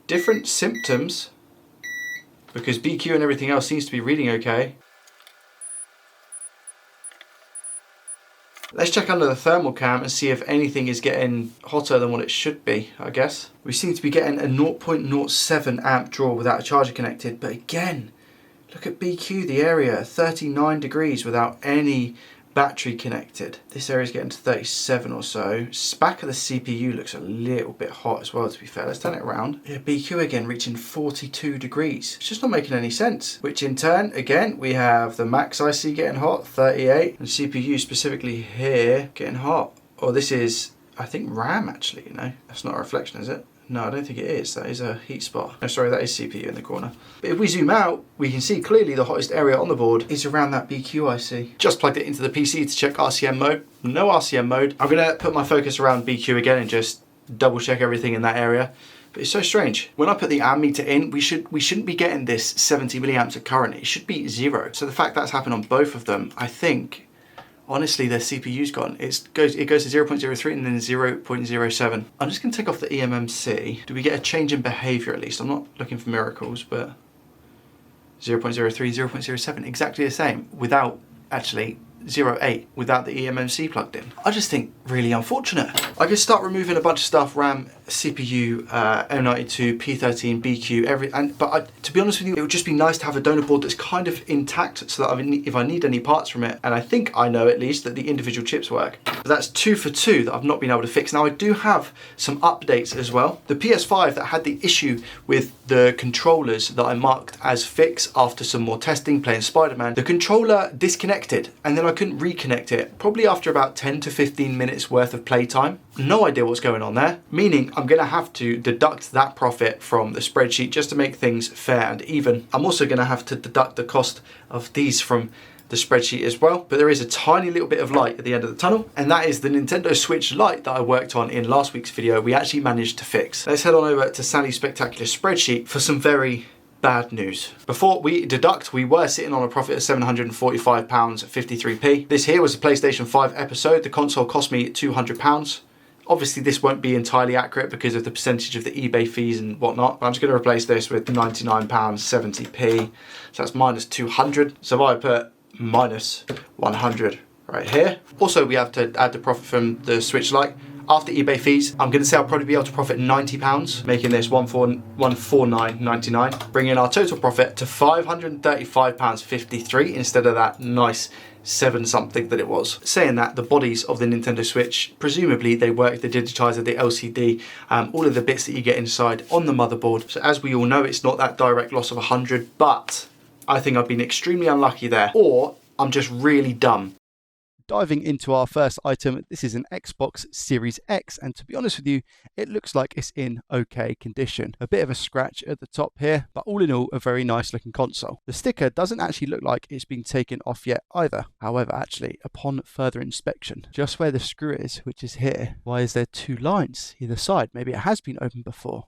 Different symptoms. Because BQ and everything else seems to be reading okay. Let's check under the thermal cam and see if anything is getting hotter than what it should be, I guess. We seem to be getting a 0.07 amp draw without a charger connected, but again, look at BQ, the area, 39 degrees without any battery connected. This area is getting to 37 or so. Back of the CPU looks a little bit hot as well, to be fair. Let's turn it around. Yeah, BQ again reaching 42 degrees. It's just not making any sense. Which in turn, again, we have the max IC getting hot, 38, and CPU specifically here getting hot. Or this is, I think, RAM actually, you know. That's not a reflection, is it? No, I don't think it is. That is a heat spot. No, sorry, that is CPU in the corner. But if we zoom out, we can see clearly the hottest area on the board is around that BQ IC. Just plugged it into the PC to check RCM mode. No RCM mode. I'm gonna put my focus around BQ again and just double check everything in that area. But it's so strange. When I put the ammeter in, we shouldn't be getting this 70 milliamps of current. It should be 0. So the fact that's happened on both of them, I think, honestly, their CPU's gone. It goes to 0.03 and then 0.07. I'm just going to take off the eMMC. Do we get a change in behavior at least? I'm not looking for miracles, but 0.03, 0.07, exactly the same without actually 0.8 without the eMMC plugged in. I just think really unfortunate. I could start removing a bunch of stuff, RAM, CPU, M92, P13, BQ, but to be honest with you, it would just be nice to have a donor board that's kind of intact so that if I need any parts from it, and I think I know at least that the individual chips work. But that's 2 for 2 that I've not been able to fix. Now I do have some updates as well. The PS5 that had the issue with the controllers that I marked as fix after some more testing playing Spider-Man, the controller disconnected and then I couldn't reconnect it, probably after about 10 to 15 minutes worth of playtime. No idea what's going on there, meaning I'm going to have to deduct that profit from the spreadsheet just to make things fair and even. I'm also going to have to deduct the cost of these from the spreadsheet as well, but there is a tiny little bit of light at the end of the tunnel, and that is the Nintendo Switch Lite that I worked on in last week's video. We actually managed to fix. Let's head on over to Sally's spectacular spreadsheet for some very bad news. Before we deduct, we were sitting on a profit of £745.53p. This here was a PlayStation 5 episode. The console cost me £200. Obviously this won't be entirely accurate because of the percentage of the eBay fees and whatnot, but I'm just going to replace this with £99.70p. So that's minus 200. So if I put minus 100 right here. Also we have to add the profit from the Switch Lite. After eBay fees, I'm going to say I'll probably be able to profit £90, making this £149.99, bringing our total profit to £535.53 instead of that nice 7 something that it was. Saying that, the bodies of the Nintendo Switch, presumably they work, the digitizer, the LCD, all of the bits that you get inside on the motherboard. So as we all know, it's not that direct loss of 100, but I think I've been extremely unlucky there, or I'm just really dumb. diving into our first item, this is an Xbox Series X, and to be honest with you, it looks like it's in okay condition. A bit of a scratch at the top here, but all in all, a very nice looking console. The sticker doesn't actually look like it's been taken off yet either. However, actually, upon further inspection, just where the screw is, which is here, why is there two lines either side? Maybe it has been opened before.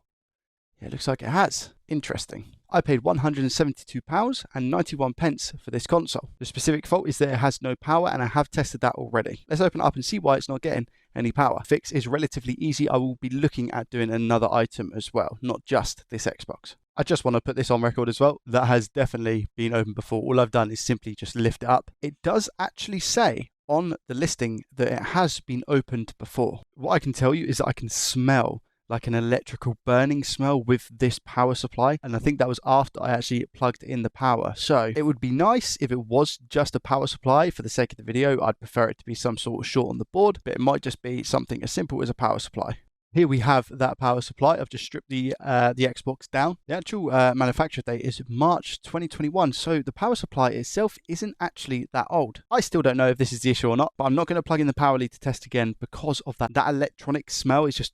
Yeah, it looks like it has. Interesting. I paid £172.91 for this console. The specific fault is that it has no power, and I have tested that already. Let's open it up and see why it's not getting any power. Fix is relatively easy. I will be looking at doing another item as well, not just this Xbox. I just want to put this on record as well. That has definitely been opened before. All I've done is simply just lift it up. It does actually say on the listing that it has been opened before. What I can tell you is that I can smell like an electrical burning smell with this power supply, and I think that was after I actually plugged in the power. So it would be nice if it was just a power supply. For the sake of the video, I'd prefer it to be some sort of short on the board, but it might just be something as simple as a power supply. Here we have that power supply. I've just stripped the Xbox down. The actual manufacture date is March 2021, so the power supply itself isn't actually that old. I still don't know if this is the issue or not, but I'm not going to plug in the power lead to test again because of that. That electronic smell is just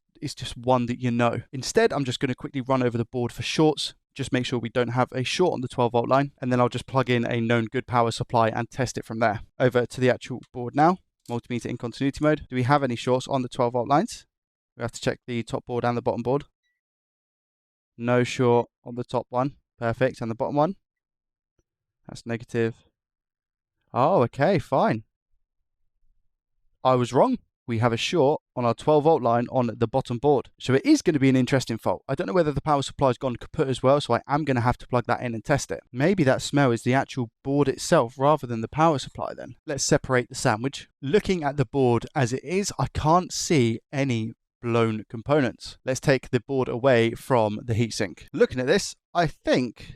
one that you know. Instead, I'm just going to quickly run over the board for shorts. Just make sure we don't have a short on the 12-volt line, and then I'll just plug in a known good power supply and test it from there. Over to the actual board now. Multimeter in continuity mode. Do we have any shorts on the 12-volt lines? We have to check the top board and the bottom board. No short on the top one. Perfect. And the bottom one? That's negative. Oh, okay, fine. I was wrong. We have a short on our 12-volt line on the bottom board. So it is going to be an interesting fault. I don't know whether the power supply's gone kaput as well, so I am going to have to plug that in and test it. Maybe that smell is the actual board itself rather than the power supply then. Let's separate the sandwich. Looking at the board as it is, I can't see any blown components. Let's take the board away from the heatsink. Looking at this, I think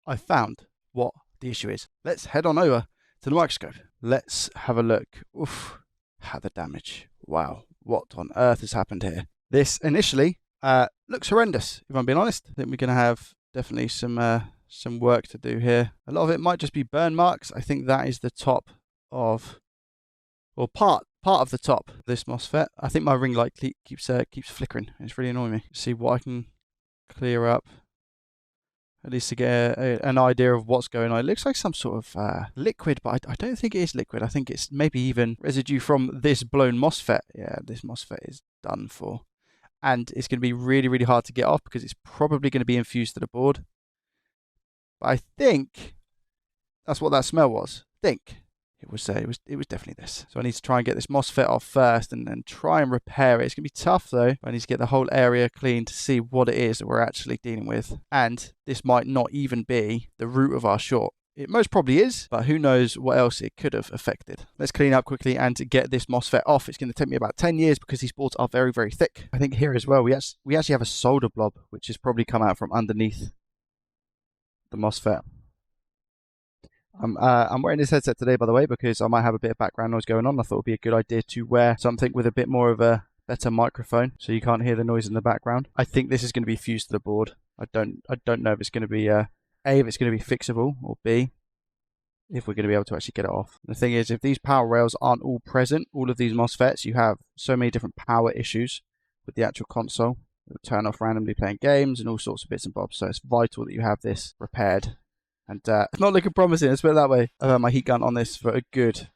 I found what the issue is. Let's head on over to the microscope. Let's have a look. Oof. How the damage. Wow, what on earth has happened here? This initially looks horrendous, if I'm being honest. I think we're going to have definitely some work to do here. A lot of it might just be burn marks. I think that is the top of, or part of the top of this MOSFET. I think my ring light keeps flickering. It's really annoying me. See what I can clear up, at least to get an idea of what's going on. It looks like some sort of liquid, but I don't think it is liquid. I think it's maybe even residue from this blown MOSFET. Yeah, this MOSFET is done for. And it's going to be really, really hard to get off because it's probably going to be infused to the board. But I think that's what that smell was. I think it was definitely this. So I need to try and get this MOSFET off first and then try and repair it. It's going to be tough though. I need to get the whole area clean to see what it is that we're actually dealing with. And this might not even be the root of our short. It most probably is, but who knows what else it could have affected. Let's clean up quickly and get this MOSFET off. It's going to take me about 10 years because these boards are very, very thick. I think here as well, we actually have a solder blob, which has probably come out from underneath the MOSFET. I'm wearing this headset today, by the way, because I might have a bit of background noise going on. I thought it would be a good idea to wear something with a bit more of a better microphone, so you can't hear the noise in the background. I think this is going to be fused to the board. I don't know if it's going to be A, if it's going to be fixable, or B, if we're going to be able to actually get it off. The thing is, if these power rails aren't all present, all of these MOSFETs, you have so many different power issues with the actual console. It'll turn off randomly playing games and all sorts of bits and bobs. So it's vital that you have this repaired. And it's not looking promising, let's put it that way. I've had my heat gun on this for a good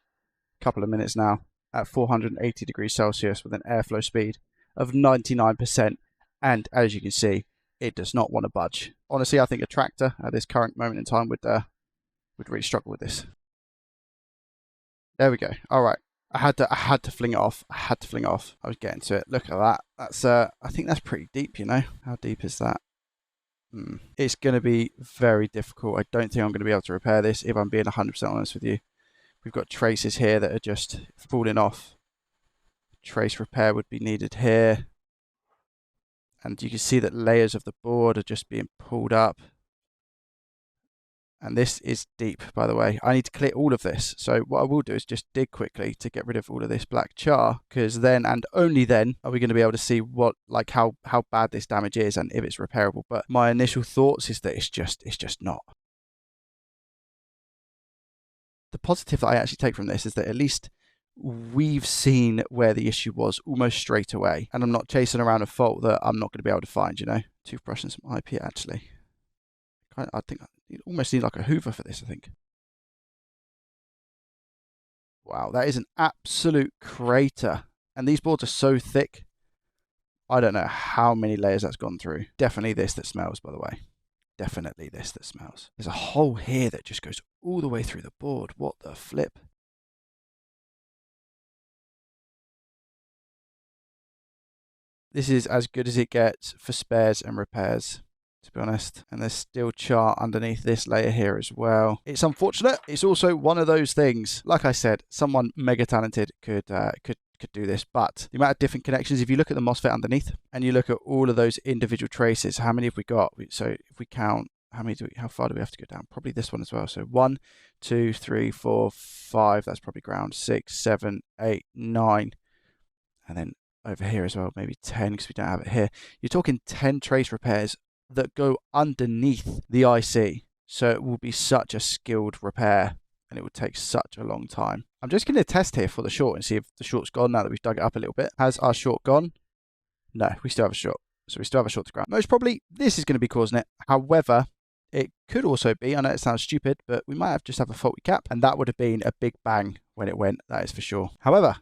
couple of minutes now at 480 degrees Celsius with an airflow speed of 99%. And as you can see, it does not want to budge. Honestly, I think a tractor at this current moment in time would really struggle with this. There we go. All right. I had to fling it off. I was getting to it. Look at that. That's I think that's pretty deep, you know. How deep is that? It's going to be very difficult. I don't think I'm going to be able to repair this, if I'm being 100% honest with you. We've got traces here that are just falling off. Trace repair would be needed here. And you can see that layers of the board are just being pulled up. And this is deep, by the way. I need to clear all of this. So what I will do is just dig quickly to get rid of all of this black char, because then and only then are we going to be able to see what, like how bad this damage is and if it's repairable. But my initial thoughts is that it's just not. the positive that I actually take from this is that at least we've seen where the issue was almost straight away, and I'm not chasing around a fault that I'm not going to be able to find, you know. Toothbrush and some IP, actually. I think you almost need like a Hoover for this, I think. Wow, that is an absolute crater. And these boards are so thick, I don't know how many layers that's gone through. Definitely this that smells, by the way. Definitely this that smells. There's a hole here that just goes all the way through the board. What the flip? This is as good as it gets for spares and repairs, to be honest. And there's still char underneath this layer here as well. It's unfortunate. It's also one of those things. Like I said, someone mega talented could do this, but the amount of different connections, if you look at the MOSFET underneath and you look at all of those individual traces, how many have we got? So if we count, how far do we have to go down? Probably this one as well. So 1, 2, 3, 4, 5, that's probably ground, 6, 7, 8, 9, and then over here as well, maybe 10 because we don't have it here. You're talking 10 trace repairs that go underneath the IC. So it will be such a skilled repair and it would take such a long time. I'm just going to test here for the short and see if the short's gone now that we've dug it up a little bit. Has our short gone? No, we still have a short. So we still have a short to ground. Most probably this is going to be causing it. However, it could also be, I know it sounds stupid, but we might just have a faulty cap, and that would have been a big bang when it went, that is for sure. However,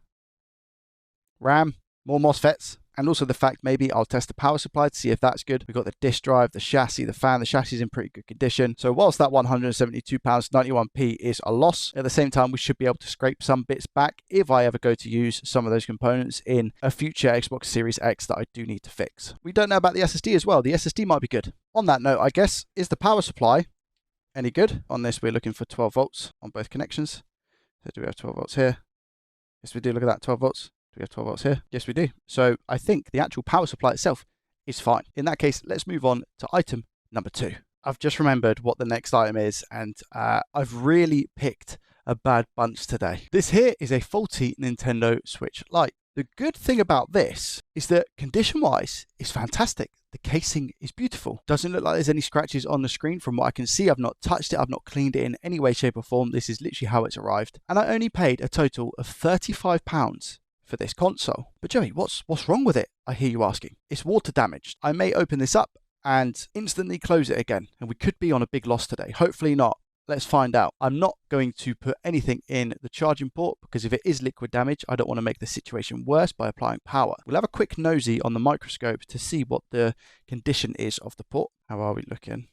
RAM, more MOSFETs, and also the fact maybe I'll test the power supply to see if that's good. We've got the disk drive, the chassis, the fan. The chassis is in pretty good condition. So whilst that £172.91 is a loss, at the same time, we should be able to scrape some bits back if I ever go to use some of those components in a future Xbox Series X that I do need to fix. We don't know about the SSD as well. The SSD might be good. On that note, I guess, is the power supply any good? On this, we're looking for 12 volts on both connections. So do we have 12 volts here? Yes, we do. Look at that, 12 volts. Do we have 12 volts here? Yes, we do. So I think the actual power supply itself is fine. In that case, let's move on to item number 2. I've just remembered what the next item is, and I've really picked a bad bunch today. This here is a faulty Nintendo Switch Lite. The good thing about this is that condition-wise, it's fantastic. The casing is beautiful. Doesn't look like there's any scratches on the screen from what I can see. I've not touched it. I've not cleaned it in any way, shape or form. This is literally how it's arrived. And I only paid a total of £35 for this console. But Joey, what's wrong with it? I hear you asking. It's water damaged. I may open this up and instantly close it again, and we could be on a big loss today. Hopefully not. Let's find out. I'm not going to put anything in the charging port because if it is liquid damage, I don't want to make the situation worse by applying power. We'll have a quick nosy on the microscope to see what the condition is of the port. How are we looking?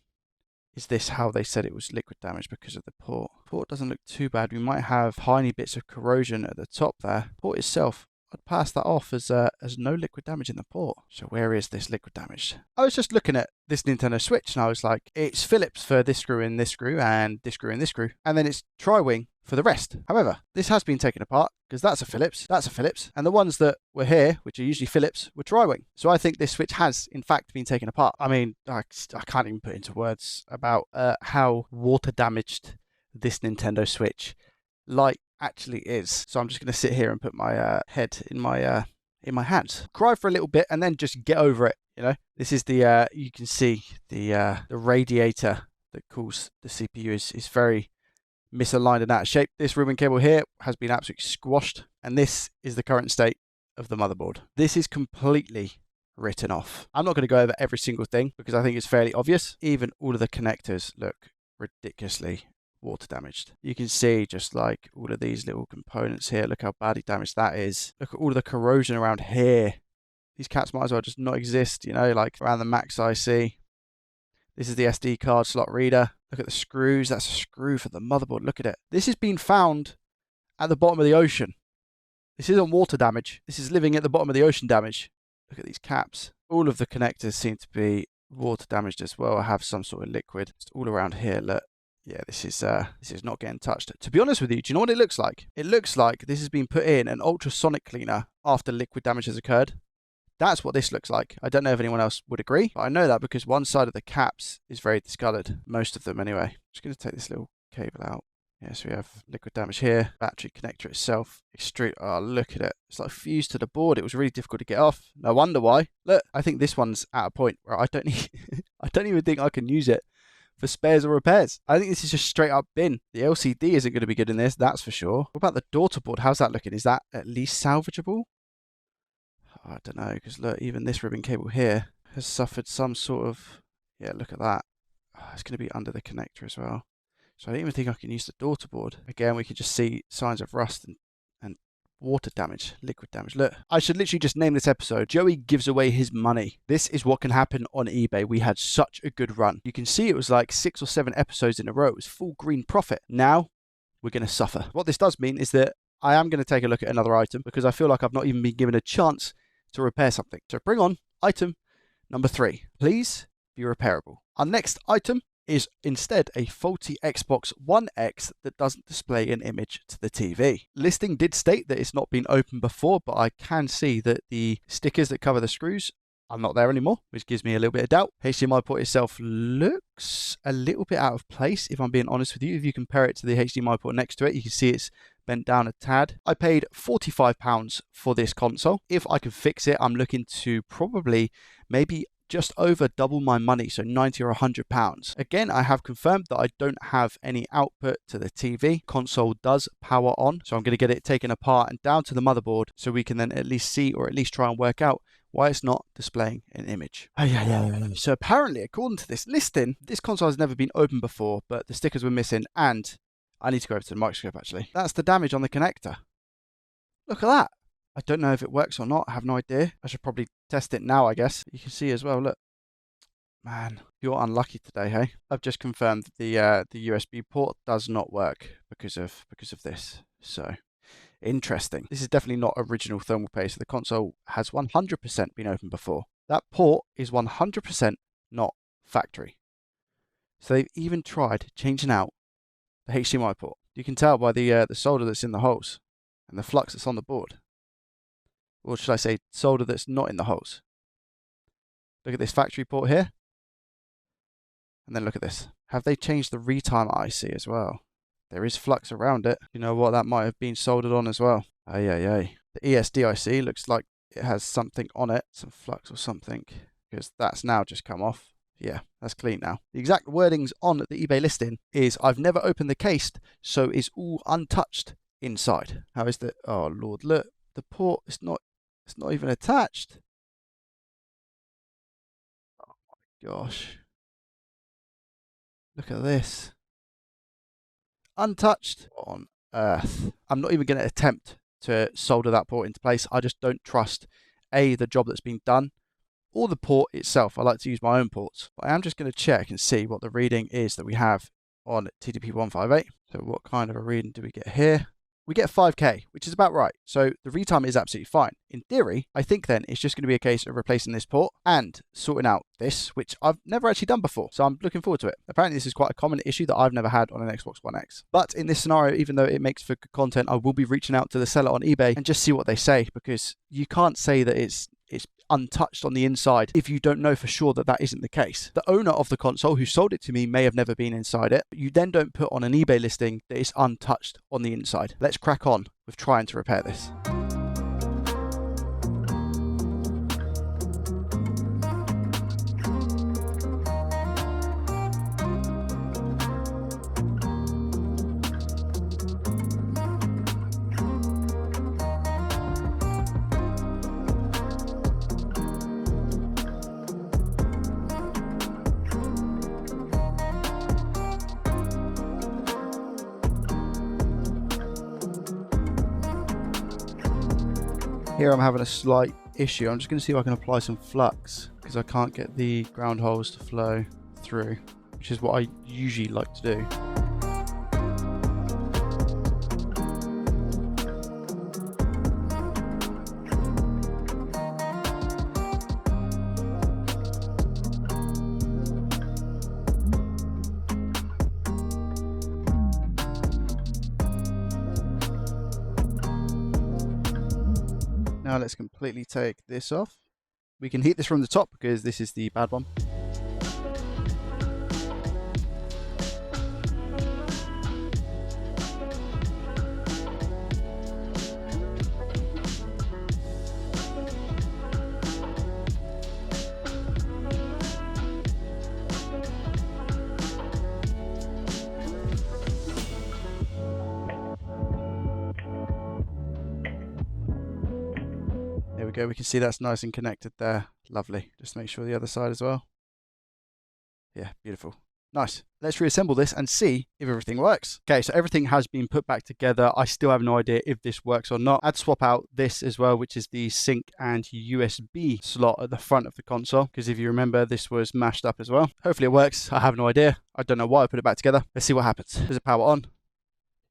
Is this how they said it was liquid damage because of the port? Port doesn't look too bad. We might have tiny bits of corrosion at the top there. Port itself, I'd pass that off as no liquid damage in the port. So where is this liquid damage? I was just looking at this Nintendo Switch and I was like, it's Phillips for this screw and this screw and this screw and this screw. And then it's Tri-Wing for the rest. However, this has been taken apart because that's a Phillips, that's a Phillips. And the ones that were here, which are usually Phillips, were Tri-Wing. So I think this Switch has in fact been taken apart. I mean, I can't even put into words about how water damaged this Nintendo Switch Lite actually is. So I'm just going to sit here and put my head in my hands, cry for a little bit, and then just get over it. You know, this is the you can see the radiator that cools the CPU is very misaligned and out of shape. This ribbon cable here has been absolutely squashed, and this is the current state of the motherboard. This is completely written off. I'm not going to go over every single thing because I think it's fairly obvious. Even all of the connectors look ridiculously water damaged. You can see just like all of these little components here. Look how badly damaged that is. Look at all of the corrosion around here. These caps might as well just not exist, you know, like around the max IC. This is the SD card slot reader. Look at the screws. That's a screw for the motherboard. Look at it. This has been found at the bottom of the ocean. This isn't water damage. This is living at the bottom of the ocean damage. Look at these caps. All of the connectors seem to be water damaged as well. I have some sort of liquid just all around here. Look. Yeah, this is not getting touched. To be honest with you, do you know what it looks like? It looks like this has been put in an ultrasonic cleaner after liquid damage has occurred. That's what this looks like. I don't know if anyone else would agree, but I know that because one side of the caps is very discoloured. Most of them anyway. Just going to take this little cable out. Yes, we have liquid damage here. Battery connector itself. Extrude. Oh, look at it. It's like fused to the board. It was really difficult to get off. No wonder why. Look, I think this one's at a point where I don't even think I can use it for spares or repairs. I think this is just straight up bin. The LCD isn't going to be good in this, that's for sure. What about the daughter board? How's that looking? Is that at least salvageable? Oh, I don't know, because look, even this ribbon cable here has suffered some sort of... Yeah, look at that. Oh, it's going to be under the connector as well. So I don't even think I can use the daughter board. Again, we can just see signs of rust and water damage, liquid damage. Look, I should literally just name this episode, Joey gives away his money. This is what can happen on eBay. We had such a good run. You can see it was like 6 or 7 episodes in a row. It was full green profit. Now, we're going to suffer. What this does mean is that I am going to take a look at another item because I feel like I've not even been given a chance to repair something. So bring on item number 3. Please be repairable. Our next item is instead a faulty Xbox One X that doesn't display an image to the TV. Listing did state that it's not been opened before, but I can see that the stickers that cover the screws are not there anymore, which gives me a little bit of doubt. HDMI port itself looks a little bit out of place, if I'm being honest with you. If you compare it to the HDMI port next to it, you can see it's bent down a tad. I paid £45 for this console. If I can fix it, I'm looking to probably maybe just over double my money, so £90 or £100. Again, I have confirmed that I don't have any output to the TV. Console does power on, so I'm going to get it taken apart and down to the motherboard so we can then at least see or at least try and work out why it's not displaying an image. So apparently, according to this listing, this console has never been opened before, but the stickers were missing, and I need to go over to the microscope actually. That's the damage on the connector. Look at that. I don't know if it works or not. I have no idea. I should probably test it now, I guess. You can see as well, look. Man, you're unlucky today, hey? I've just confirmed the USB port does not work because of this. So, interesting. This is definitely not original thermal paste. So the console has 100% been opened before. That port is 100% not factory. So they've even tried changing out the HDMI port. You can tell by the solder that's in the holes and the flux that's on the board. Or should I say solder that's not in the holes. Look at this factory port here. And then look at this. Have they changed the Retimer IC as well? There is flux around it. You know what? That might have been soldered on as well. The ESD IC looks like it has something on it. Some flux or something. Because that's now just come off. Yeah, that's clean now. The exact wordings on the eBay listing is, I've never opened the case, so it's all untouched inside. How is the... Oh, Lord, look. The port, it's not even attached. Oh my gosh. Look at this. Untouched. What on earth? I'm not even going to attempt to solder that port into place. I just don't trust, A, the job that's been done, or the port itself. I like to use my own ports. But I am just going to check and see what the reading is that we have on TDP158. So what kind of a reading do we get here? We get 5K, which is about right. So the Retimer is absolutely fine. In theory, I think then it's just going to be a case of replacing this port and sorting out this, which I've never actually done before. So I'm looking forward to it. Apparently this is quite a common issue that I've never had on an Xbox One X. But in this scenario, even though it makes for good content, I will be reaching out to the seller on eBay and just see what they say, because you can't say that it's untouched on the inside if you don't know for sure that that isn't the case. The owner of the console who sold it to me may have never been inside it, but you then don't put on an eBay listing that it's untouched on the inside. Let's crack on with trying to repair this. Here I'm having a slight issue. I'm just going to see if I can apply some flux, because I can't get the ground holes to flow through, which is what I usually like to do. Now let's completely take this off. We can heat this from the top because this is the bad one. go. We can see that's nice and connected there. Lovely. Just make sure the other side as well. Yeah, beautiful. Nice. Let's reassemble this and see if everything works. Okay, so everything has been put back together. I still have no idea if this works or not. I'd swap out this as well, which is the sync and USB slot at the front of the console, because if you remember, this was mashed up as well. Hopefully it works. I have no idea. I don't know why I put it back together. Let's see what happens. Does it power on?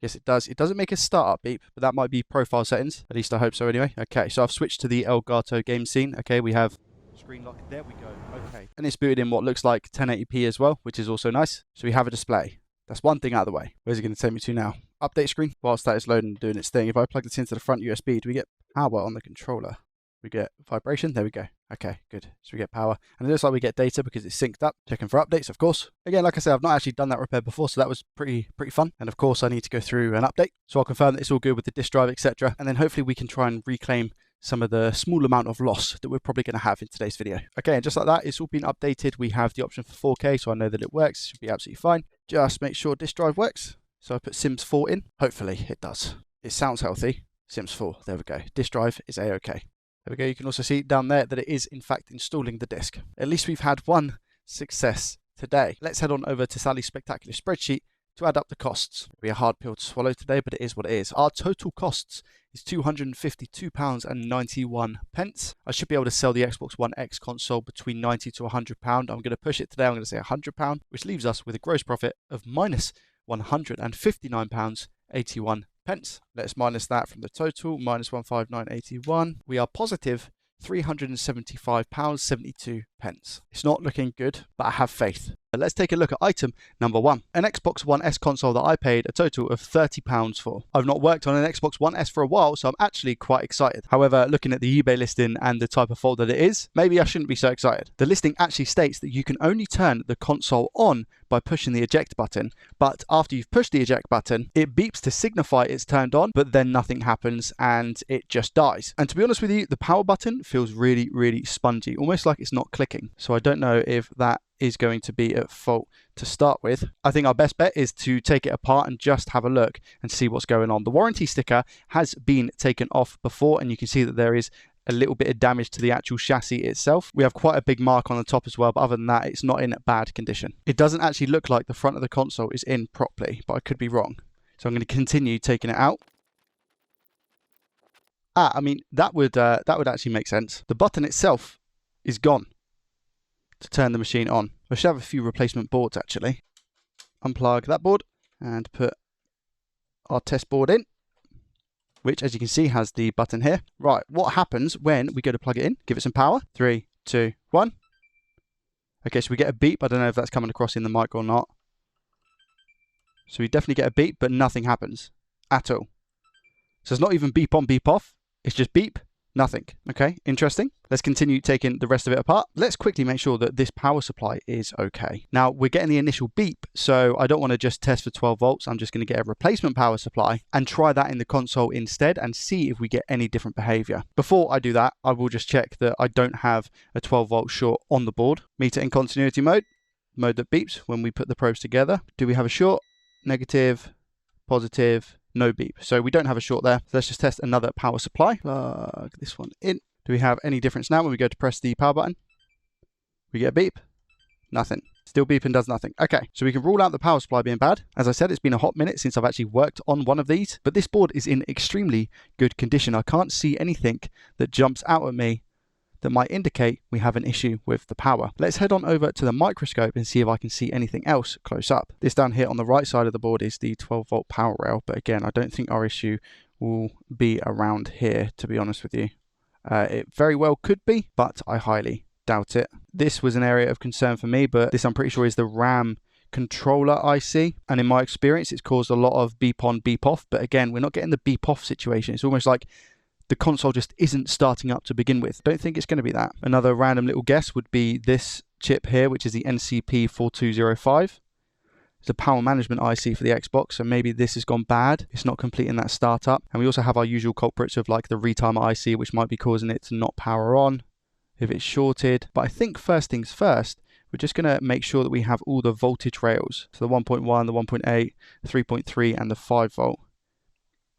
Yes, it does. It doesn't make a startup beep, but that might be profile settings. At least I hope so anyway. Okay, so I've switched to the Elgato game scene. Okay, we have screen lock. There we go. Okay. And it's booted in what looks like 1080p as well, which is also nice. So we have a display. That's one thing out of the way. Where's it going to take me to now? Update screen. Whilst that is loading and doing its thing, if I plug this into the front USB, do we get power on the controller? We get vibration. There we go. Okay, good. So we get power. And it looks like we get data because it's synced up. Checking for updates, of course. Again, like I said, I've not actually done that repair before, so that was pretty fun. And of course, I need to go through an update. So I'll confirm that it's all good with the disk drive, etc. And then hopefully we can try and reclaim some of the small amount of loss that we're probably going to have in today's video. Okay, and just like that, it's all been updated. We have the option for 4K, so I know that it works. Should be absolutely fine. Just make sure disk drive works. So I put Sims 4 in. Hopefully it does. It sounds healthy. Sims 4. There we go. Disk drive is A-OK. There we go. You can also see down there that it is in fact installing the disk. At least we've had one success today. Let's head on over to Sally's spectacular spreadsheet to add up the costs. It'll be a hard pill to swallow today, but it is what it is. Our total costs is £252.91. I should be able to sell the Xbox One X console between £90 to £100. I'm going to push it today. I'm going to say £100, which leaves us with a gross profit of minus £159.81. Let's minus that from the total, minus 159.81. We are positive £375.72. It's not looking good, but I have faith. Let's take a look at item number 1. An Xbox One S console that I paid a total of £30 for. I've not worked on an Xbox One S for a while, so I'm actually quite excited. However, looking at the eBay listing and the type of fault that it is, maybe I shouldn't be so excited. The listing actually states that you can only turn the console on by pushing the eject button, but after you've pushed the eject button, it beeps to signify it's turned on, but then nothing happens and it just dies. And to be honest with you, the power button feels really spongy, almost like it's not clicking. So I don't know if that is going to be at fault to start with. I think our best bet is to take it apart and just have a look and see what's going on. The warranty sticker has been taken off before, and you can see that there is a little bit of damage to the actual chassis itself. We have quite a big mark on the top as well, but other than that, it's not in bad condition. It doesn't actually look like the front of the console is in properly, but I could be wrong. So I'm going to continue taking it out. I mean, that would actually make sense. The button itself is gone to turn the machine on. I should have a few replacement boards actually. Unplug that board and put our test board in, which as you can see has the button here. Right, what happens when we go to plug it in? Give it some power. 3, 2, 1. Okay, so we get a beep. I don't know if that's coming across in the mic or not. So we definitely get a beep, but nothing happens at all. So it's not even beep on, beep off. It's just beep, nothing. Okay, interesting. Let's continue taking the rest of it apart. Let's quickly make sure that this power supply is okay. Now, we're getting the initial beep, so I don't want to just test for 12 volts. I'm just going to get a replacement power supply and try that in the console instead and see if we get any different behavior. Before I do that, I will just check that I don't have a 12 volt short on the board. Meter in continuity mode, mode that beeps when we put the probes together. Do we have a short? Negative, positive, no beep. So we don't have a short there. So let's just test another power supply. Plug this one in. Do we have any difference now when we go to press the power button? We get a beep. Nothing. Still beeping, does nothing. Okay, so we can rule out the power supply being bad. As I said, it's been a hot minute since I've actually worked on one of these, but this board is in extremely good condition. I can't see anything that jumps out at me that might indicate we have an issue with the power. Let's head on over to the microscope and see if I can see anything else close up. This down here on the right side of the board is the 12 volt power rail, but again, I don't think our issue will be around here, to be honest with you. It very well could be, but I highly doubt it. This was an area of concern for me, but this I'm pretty sure is the RAM controller IC, and in my experience it's caused a lot of beep on, beep off, but again, we're not getting the beep off situation. It's almost like the console just isn't starting up to begin with. Don't think it's going to be that. Another random little guess would be this chip here, which is the NCP4205. It's a power management IC for the Xbox, so maybe this has gone bad. It's not completing that startup. And we also have our usual culprits of like the Retimer IC, which might be causing it to not power on if it's shorted. But I think first things first, we're just going to make sure that we have all the voltage rails. So the 1.1, the 1.8, the 3.3 and the 5 volt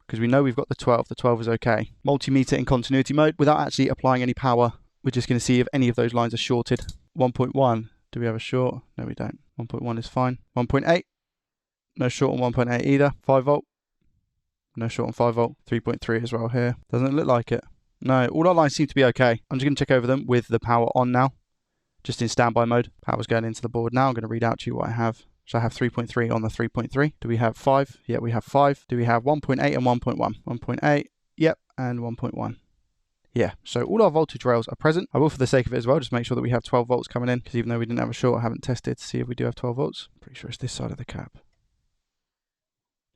because we know we've got the 12. The 12 is okay. Multimeter in continuity mode without actually applying any power. We're just going to see if any of those lines are shorted. 1.1, do we have a short? No, we don't. 1.1 is fine. 1.8, no short on 1.8 either. 5 volt, no short on 5 volt. 3.3 as well here. Doesn't look like it. No, all our lines seem to be okay. I'm just going to check over them with the power on now, just in standby mode. Power's going into the board now. I'm going to read out to you what I have. So I have 3.3 on the 3.3. Do we have 5? Yeah, we have 5. Do we have 1.8 and 1.1? 1.8, yep, and 1.1. Yeah, so all our voltage rails are present. I will, for the sake of it as well, just make sure that we have 12 volts coming in, because even though we didn't have a short, I haven't tested to see if we do have 12 volts. Pretty sure it's this side of the cap.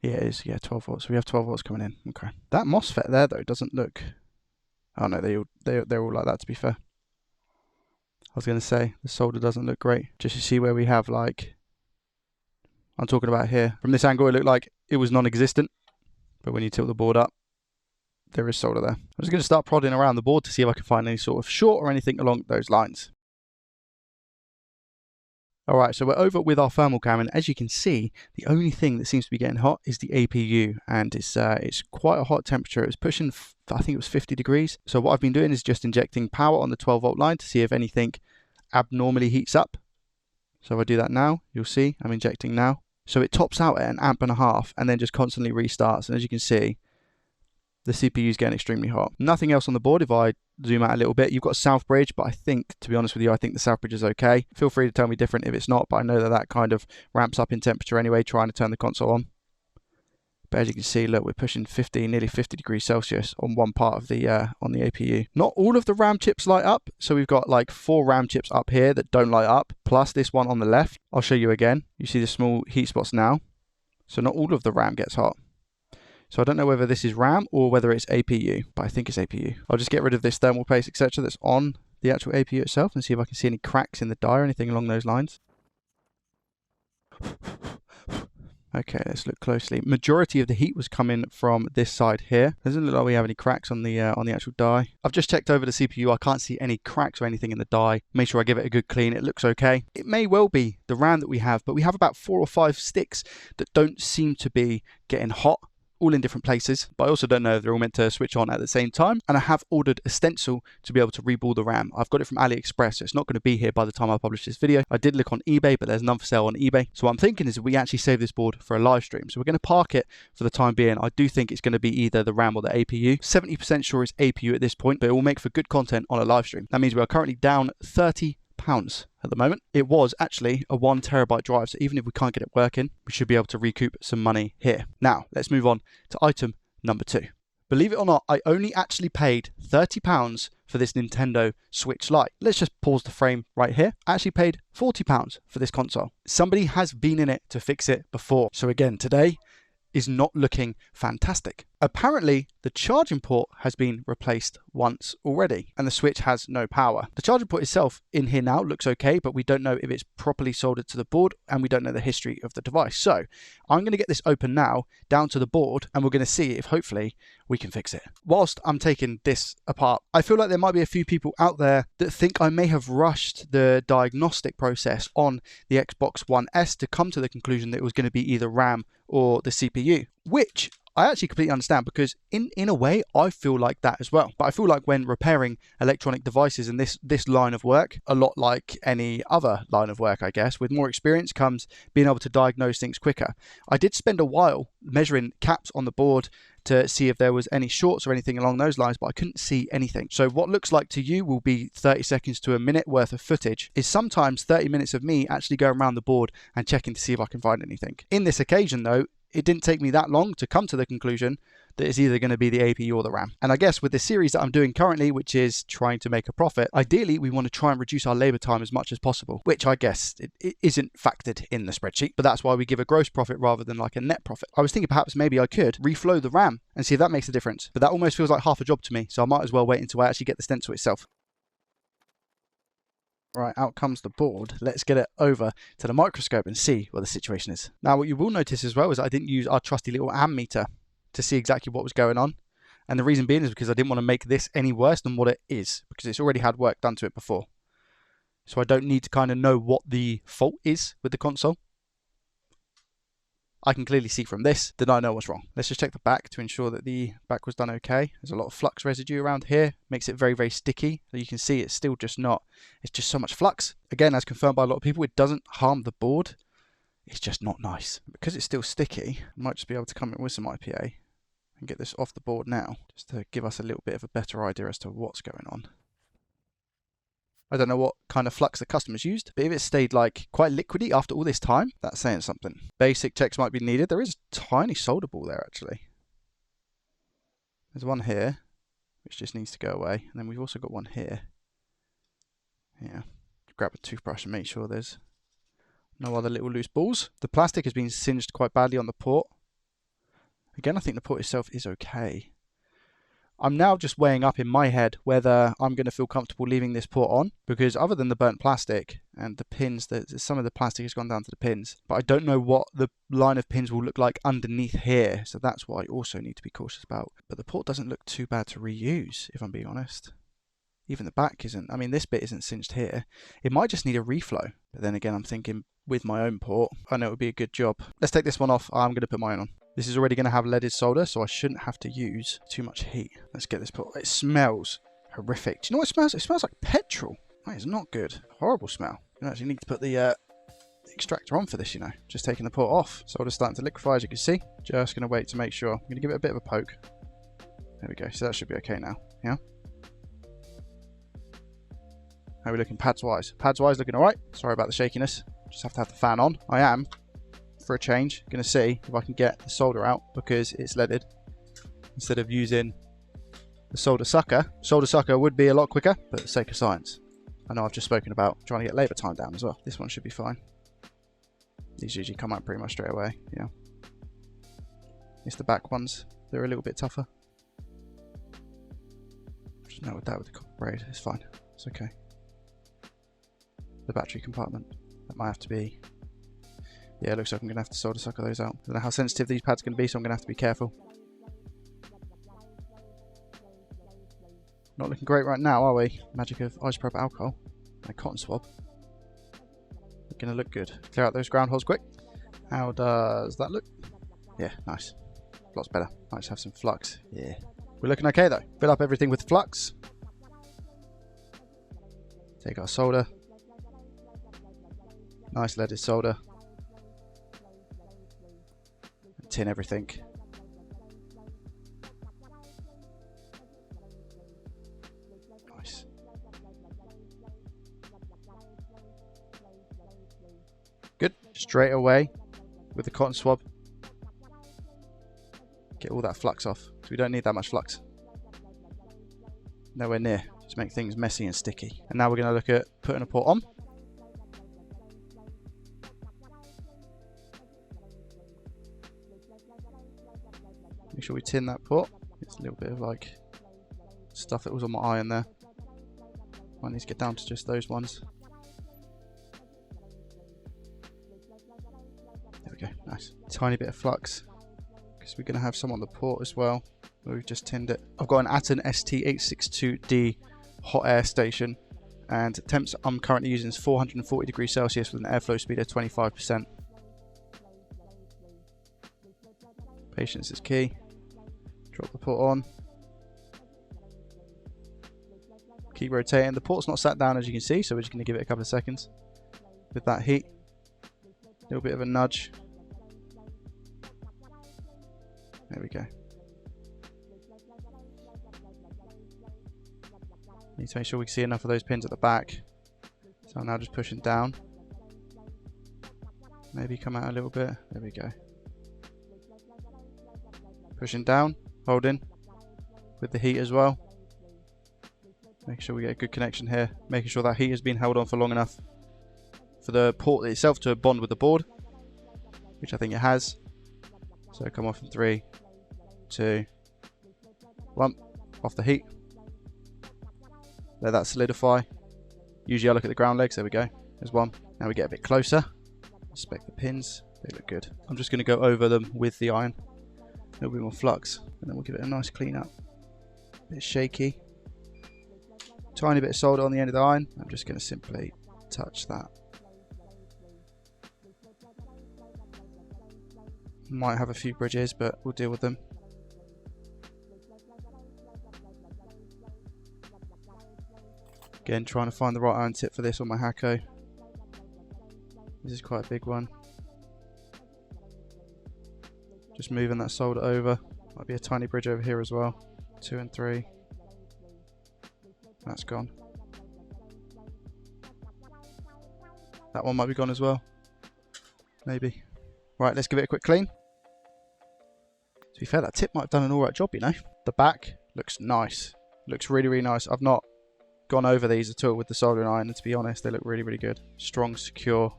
Yeah, it is. Yeah, 12 volts. So we have 12 volts coming in. Okay. That MOSFET there, though, doesn't look... Oh, no, they're all like that, to be fair. I was going to say, the solder doesn't look great. Just to see where we have, like... I'm talking about here. From this angle, it looked like it was non-existent. But when you tilt the board up, there is solder there. I'm just going to start prodding around the board to see if I can find any sort of short or anything along those lines. Alright, so we're over with our thermal cam, and as you can see, the only thing that seems to be getting hot is the APU, and it's quite a hot temperature. It was pushing, I think it was 50 degrees. So what I've been doing is just injecting power on the 12 volt line to see if anything abnormally heats up. So if I do that now, you'll see I'm injecting now. So it tops out at 1.5 amps and then just constantly restarts. And as you can see, the CPU is getting extremely hot. Nothing else on the board. If I zoom out a little bit, you've got Southbridge, but I think, to be honest with you, I think the Southbridge is okay. Feel free to tell me different if it's not, but I know that that kind of ramps up in temperature anyway, trying to turn the console on. But as you can see, look, we're pushing 50, nearly 50 degrees Celsius on one part of the on the APU. Not all of the RAM chips light up, so we've got like 4 RAM chips up here that don't light up, plus this one on the left. I'll show you again. You see the small heat spots now. So not all of the RAM gets hot. So I don't know whether this is RAM or whether it's APU, but I think it's APU. I'll just get rid of this thermal paste, etc. that's on the actual APU itself and see if I can see any cracks in the die or anything along those lines. Okay, let's look closely. Majority of the heat was coming from this side here. Doesn't look like we have any cracks on the actual die. I've just checked over the CPU. I can't see any cracks or anything in the die. Make sure I give it a good clean. It looks okay. It may well be the RAM that we have, but we have about 4 or 5 sticks that don't seem to be getting hot, all in different places, but I also don't know if they're all meant to switch on at the same time. And I have ordered a stencil to be able to reball the RAM. I've got it from AliExpress, so it's not going to be here by the time I publish this video. I did look on eBay, but there's none for sale on eBay. So what I'm thinking is if we actually save this board for a live stream. So we're going to park it for the time being. I do think it's going to be either the RAM or the APU. 70% sure it's APU at this point, but it will make for good content on a live stream. That means we are currently down £30 at the moment. It was actually a 1 terabyte drive, so even if we can't get it working, we should be able to recoup some money here. Now, let's move on to item number 2. Believe it or not, I only actually paid £30 for this Nintendo Switch Lite. Let's just pause the frame right here. I actually paid £40 for this console. Somebody has been in it to fix it before. So again, today is not looking fantastic. Apparently, the charging port has been replaced once already, and the Switch has no power. The charging port itself in here now looks okay, but we don't know if it's properly soldered to the board, and we don't know the history of the device. So I'm going to get this open now, down to the board, and we're going to see if hopefully we can fix it. Whilst I'm taking this apart, I feel like there might be a few people out there that think I may have rushed the diagnostic process on the Xbox One S to come to the conclusion that it was going to be either RAM or the CPU, which I actually completely understand, because in a way I feel like that as well. But I feel like when repairing electronic devices in this line of work, a lot like any other line of work, I guess, with more experience comes being able to diagnose things quicker. I did spend a while measuring caps on the board to see if there was any shorts or anything along those lines, but I couldn't see anything. So what looks like to you will be 30 seconds to a minute worth of footage is sometimes 30 minutes of me actually going around the board and checking to see if I can find anything. In this occasion though, it didn't take me that long to come to the conclusion that it's either going to be the APU or the RAM. And I guess with the series that I'm doing currently, which is trying to make a profit, ideally we want to try and reduce our labor time as much as possible, which I guess it isn't factored in the spreadsheet, but that's why we give a gross profit rather than like a net profit. I was thinking perhaps maybe I could reflow the RAM and see if that makes a difference, but that almost feels like half a job to me, so I might as well wait until I actually get the stencil itself. Right, out comes the board. Let's get it over to the microscope and see what the situation is. Now, what you will notice as well is I didn't use our trusty little ammeter to see exactly what was going on. And the reason being is because I didn't want to make this any worse than what it is, because it's already had work done to it before. So I don't need to kind of know what the fault is with the console. I can clearly see from this that I know what's wrong. Let's just check the back to ensure that the back was done okay. There's a lot of flux residue around here. Makes it very, very sticky. So you can see it's still just not, it's just so much flux. Again, as confirmed by a lot of people, it doesn't harm the board. It's just not nice. Because it's still sticky, I might just be able to come in with some IPA and get this off the board now, just to give us a little bit of a better idea as to what's going on. I don't know what kind of flux the customers used, but if it stayed like quite liquidy after all this time, that's saying something. Basic checks might be needed. There is a tiny solder ball there actually. There's one here, which just needs to go away. And then we've also got one here. Yeah, grab a toothbrush and make sure there's no other little loose balls. The plastic has been singed quite badly on the port. Again, I think the port itself is okay. I'm now just weighing up in my head whether I'm going to feel comfortable leaving this port on, because other than the burnt plastic and the pins, some of the plastic has gone down to the pins, but I don't know what the line of pins will look like underneath here, so that's what I also need to be cautious about. But the port doesn't look too bad to reuse, if I'm being honest. Even the back isn't. I mean, this bit isn't singed here. It might just need a reflow, but then again, I'm thinking with my own port, I know it would be a good job. Let's take this one off. I'm going to put mine on. This is already going to have leaded solder, so I shouldn't have to use too much heat. Let's get this put. It smells horrific. Do you know what it smells? It smells like petrol. That is not good. Horrible smell. You actually need to put the extractor on for this, you know. Just taking the port off. Solder's starting to liquefy, as you can see. Just going to wait to make sure. I'm going to give it a bit of a poke. There we go. So that should be okay now. Yeah. How are we looking pads-wise? Pads-wise looking all right. Sorry about the shakiness. Just have to have the fan on. I am, for a change, going to see if I can get the solder out because it's leaded instead of using the solder sucker. Solder sucker would be a lot quicker, but for the sake of science. I know I've just spoken about trying to get labour time down as well. This one should be fine. These usually come out pretty much straight away. Yeah. It's the back ones. They're a little bit tougher. Just know with that with the copper braid. It's fine. It's okay. The battery compartment. That might have to be... Yeah, it looks like I'm going to have to solder sucker those out. I don't know how sensitive these pads are going to be, so I'm going to have to be careful. Not looking great right now, are we? Magic of isopropyl alcohol and a cotton swab. We're going to look good. Clear out those ground holes quick. How does that look? Yeah, nice. Lots better. Might just have some flux. Yeah. We're looking okay though. Fill up everything with flux. Take our solder. Nice leaded solder. Tin everything. Nice. Good. Straight away with the cotton swab. Get all that flux off. So we don't need that much flux. Nowhere near. Just make things messy and sticky. And now we're going to look at putting a port on. Make sure we tin that port. It's a little bit of like stuff that was on my eye in there. Might need to get down to just those ones. There we go, nice. Tiny bit of flux, because we're going to have some on the port as well, where we've just tinned it. I've got an Atten ST862D hot air station, and temps I'm currently using is 440 degrees Celsius with an airflow speed of 25%. Patience is key. Drop the port on. Keep rotating. The port's not sat down, as you can see, so we're just going to give it a couple of seconds with that heat. A little bit of a nudge. There we go. Need to make sure we can see enough of those pins at the back. So I'm now just pushing down. Maybe come out a little bit. There we go. Pushing down, holding with the heat as well. Make sure we get a good connection here. Making sure that heat has been held on for long enough for the port itself to bond with the board, which I think it has. So come off in 3, 2, 1. Off the heat. Let that solidify. Usually I look at the ground legs. There we go. There's one. Now we get a bit closer. Inspect the pins. They look good. I'm just going to go over them with the iron. A little bit more flux, and then we'll give it a nice clean up. A bit shaky. Tiny bit of solder on the end of the iron. I'm just going to simply touch that. Might have a few bridges, but we'll deal with them. Again, trying to find the right iron tip for this on my Hacko. This is quite a big one. Just moving that solder over. Might be a tiny bridge over here as well. 2 and 3. That's gone. That one might be gone as well. Maybe. Right, let's give it a quick clean. To be fair, that tip might have done an alright job, you know. The back looks nice. Looks really, really nice. I've not gone over these at all with the soldering iron, and to be honest, they look really, really good. Strong, secure,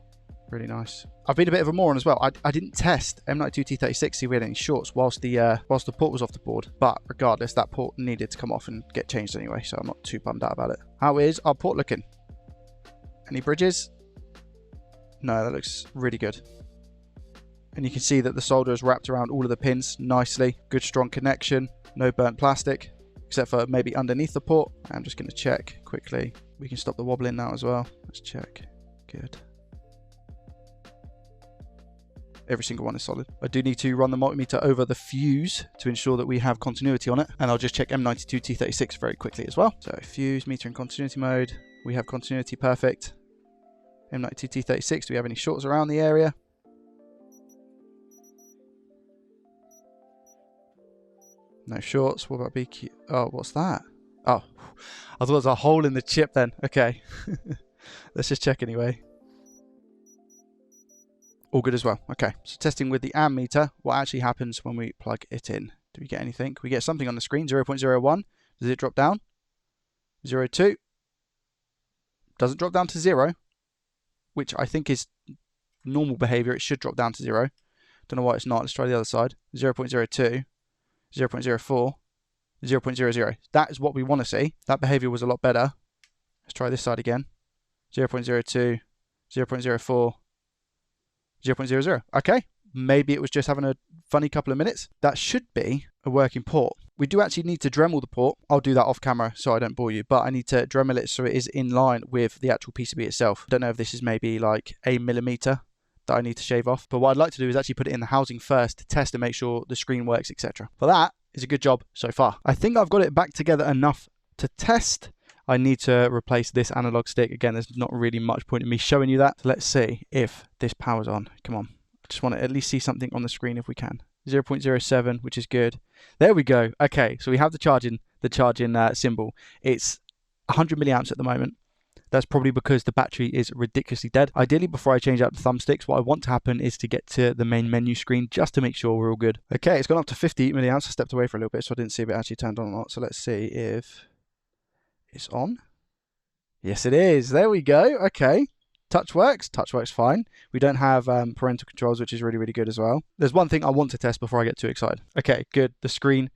really nice. I've been a bit of a moron as well. I didn't test M92 T36 see if we had any shorts whilst the port was off the board, but regardless, that port needed to come off and get changed anyway, so I'm not too bummed out about it. How is our port looking? Any bridges? No, that looks really good. And you can see that the solder is wrapped around all of the pins nicely. Good strong connection, no burnt plastic, except for maybe underneath the port. I'm just going to check quickly. We can stop the wobbling now as well. Let's check. Good. Every single one is solid. I do need to run the multimeter over the fuse to ensure that we have continuity on it. And I'll just check M92 T36 very quickly as well. So fuse, meter in continuity mode. We have continuity, perfect. M92 T36, do we have any shorts around the area? No shorts. What about BQ? Oh, what's that? Oh, I thought it was a hole in the chip then. Okay. Let's just check anyway. All good as well. Okay. So testing with the amp meter. What actually happens when we plug it in? Do we get anything? We get something on the screen. 0.01. Does it drop down? 0.2. Doesn't drop down to 0, which I think is normal behavior. It should drop down to 0. Don't know why it's not. Let's try the other side. 0.02. 0.04, 0.00. That is what we want to see. That behavior was a lot better. Let's try this side again. 0.02, 0.04, 0.00. Okay, maybe it was just having a funny couple of minutes. That should be a working port. We do actually need to Dremel the port. I'll do that off camera so I don't bore you, but I need to Dremel it so it is in line with the actual PCB itself. Don't know if this is maybe like a millimeter that I need to shave off, but what I'd like to do is actually put it in the housing first to test and make sure the screen works, etc. For that is a good job so far. I think I've got it back together enough to test. I need to replace this analog stick. Again, there's not really much point in me showing you that. So let's see if this powers on. Come on. I just want to at least see something on the screen if we can. 0.07, which is good. There we go. Okay, so we have the charging symbol. It's 100 milliamps at the moment. That's probably because the battery is ridiculously dead. Ideally, before I change out the thumbsticks, what I want to happen is to get to the main menu screen just to make sure we're all good. Okay, it's gone up to 50 milliamps. I stepped away for a little bit, so I didn't see if it actually turned on or not. So let's see if it's on. Yes, it is. There we go. Okay. Touch works. Touch works fine. We don't have parental controls, which is really, really good as well. There's one thing I want to test before I get too excited. Okay, good. The screen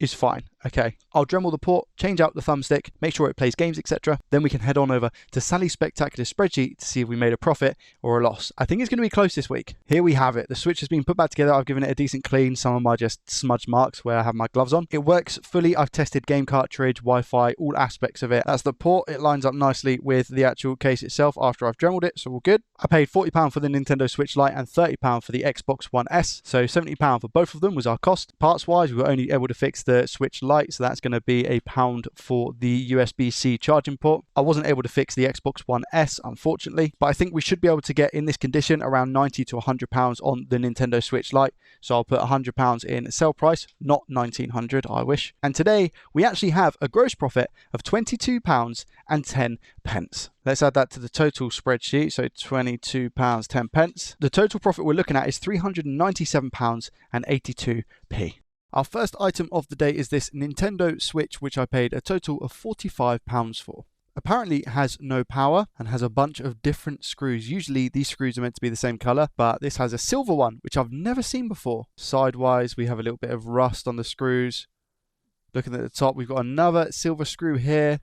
is fine. Okay, I'll Dremel the port, change out the thumbstick, make sure it plays games, etc. Then we can head on over to Sally's Spectacular Spreadsheet to see if we made a profit or a loss. I think it's going to be close this week. Here we have it. The switch has been put back together. I've given it a decent clean. Some of my just smudge marks where I have my gloves on. It works fully. I've tested game cartridge, Wi-Fi, all aspects of it. That's the port. It lines up nicely with the actual case itself after I've Dremeled it, so all good. I paid £40 for the Nintendo Switch Lite and £30 for the Xbox One S, so £70 for both of them was our cost. Parts wise, we were only able to fix the Switch Lite, so that's going to be £1 for the USB-C charging port. I wasn't able to fix the Xbox One S, unfortunately, but I think we should be able to get in this condition around £90 to £100 on the Nintendo Switch Lite, so I'll put £100 in sale price, not £1,900, I wish. And today, we actually have a gross profit of £22.10. Let's add that to the total spreadsheet, so £22.10. The total profit we're looking at is £397.82. Our first item of the day is this Nintendo Switch, which I paid a total of £45 for. Apparently it has no power and has a bunch of different screws. Usually these screws are meant to be the same color, but this has a silver one, which I've never seen before. Sidewise, we have a little bit of rust on the screws. Looking at the top, we've got another silver screw here.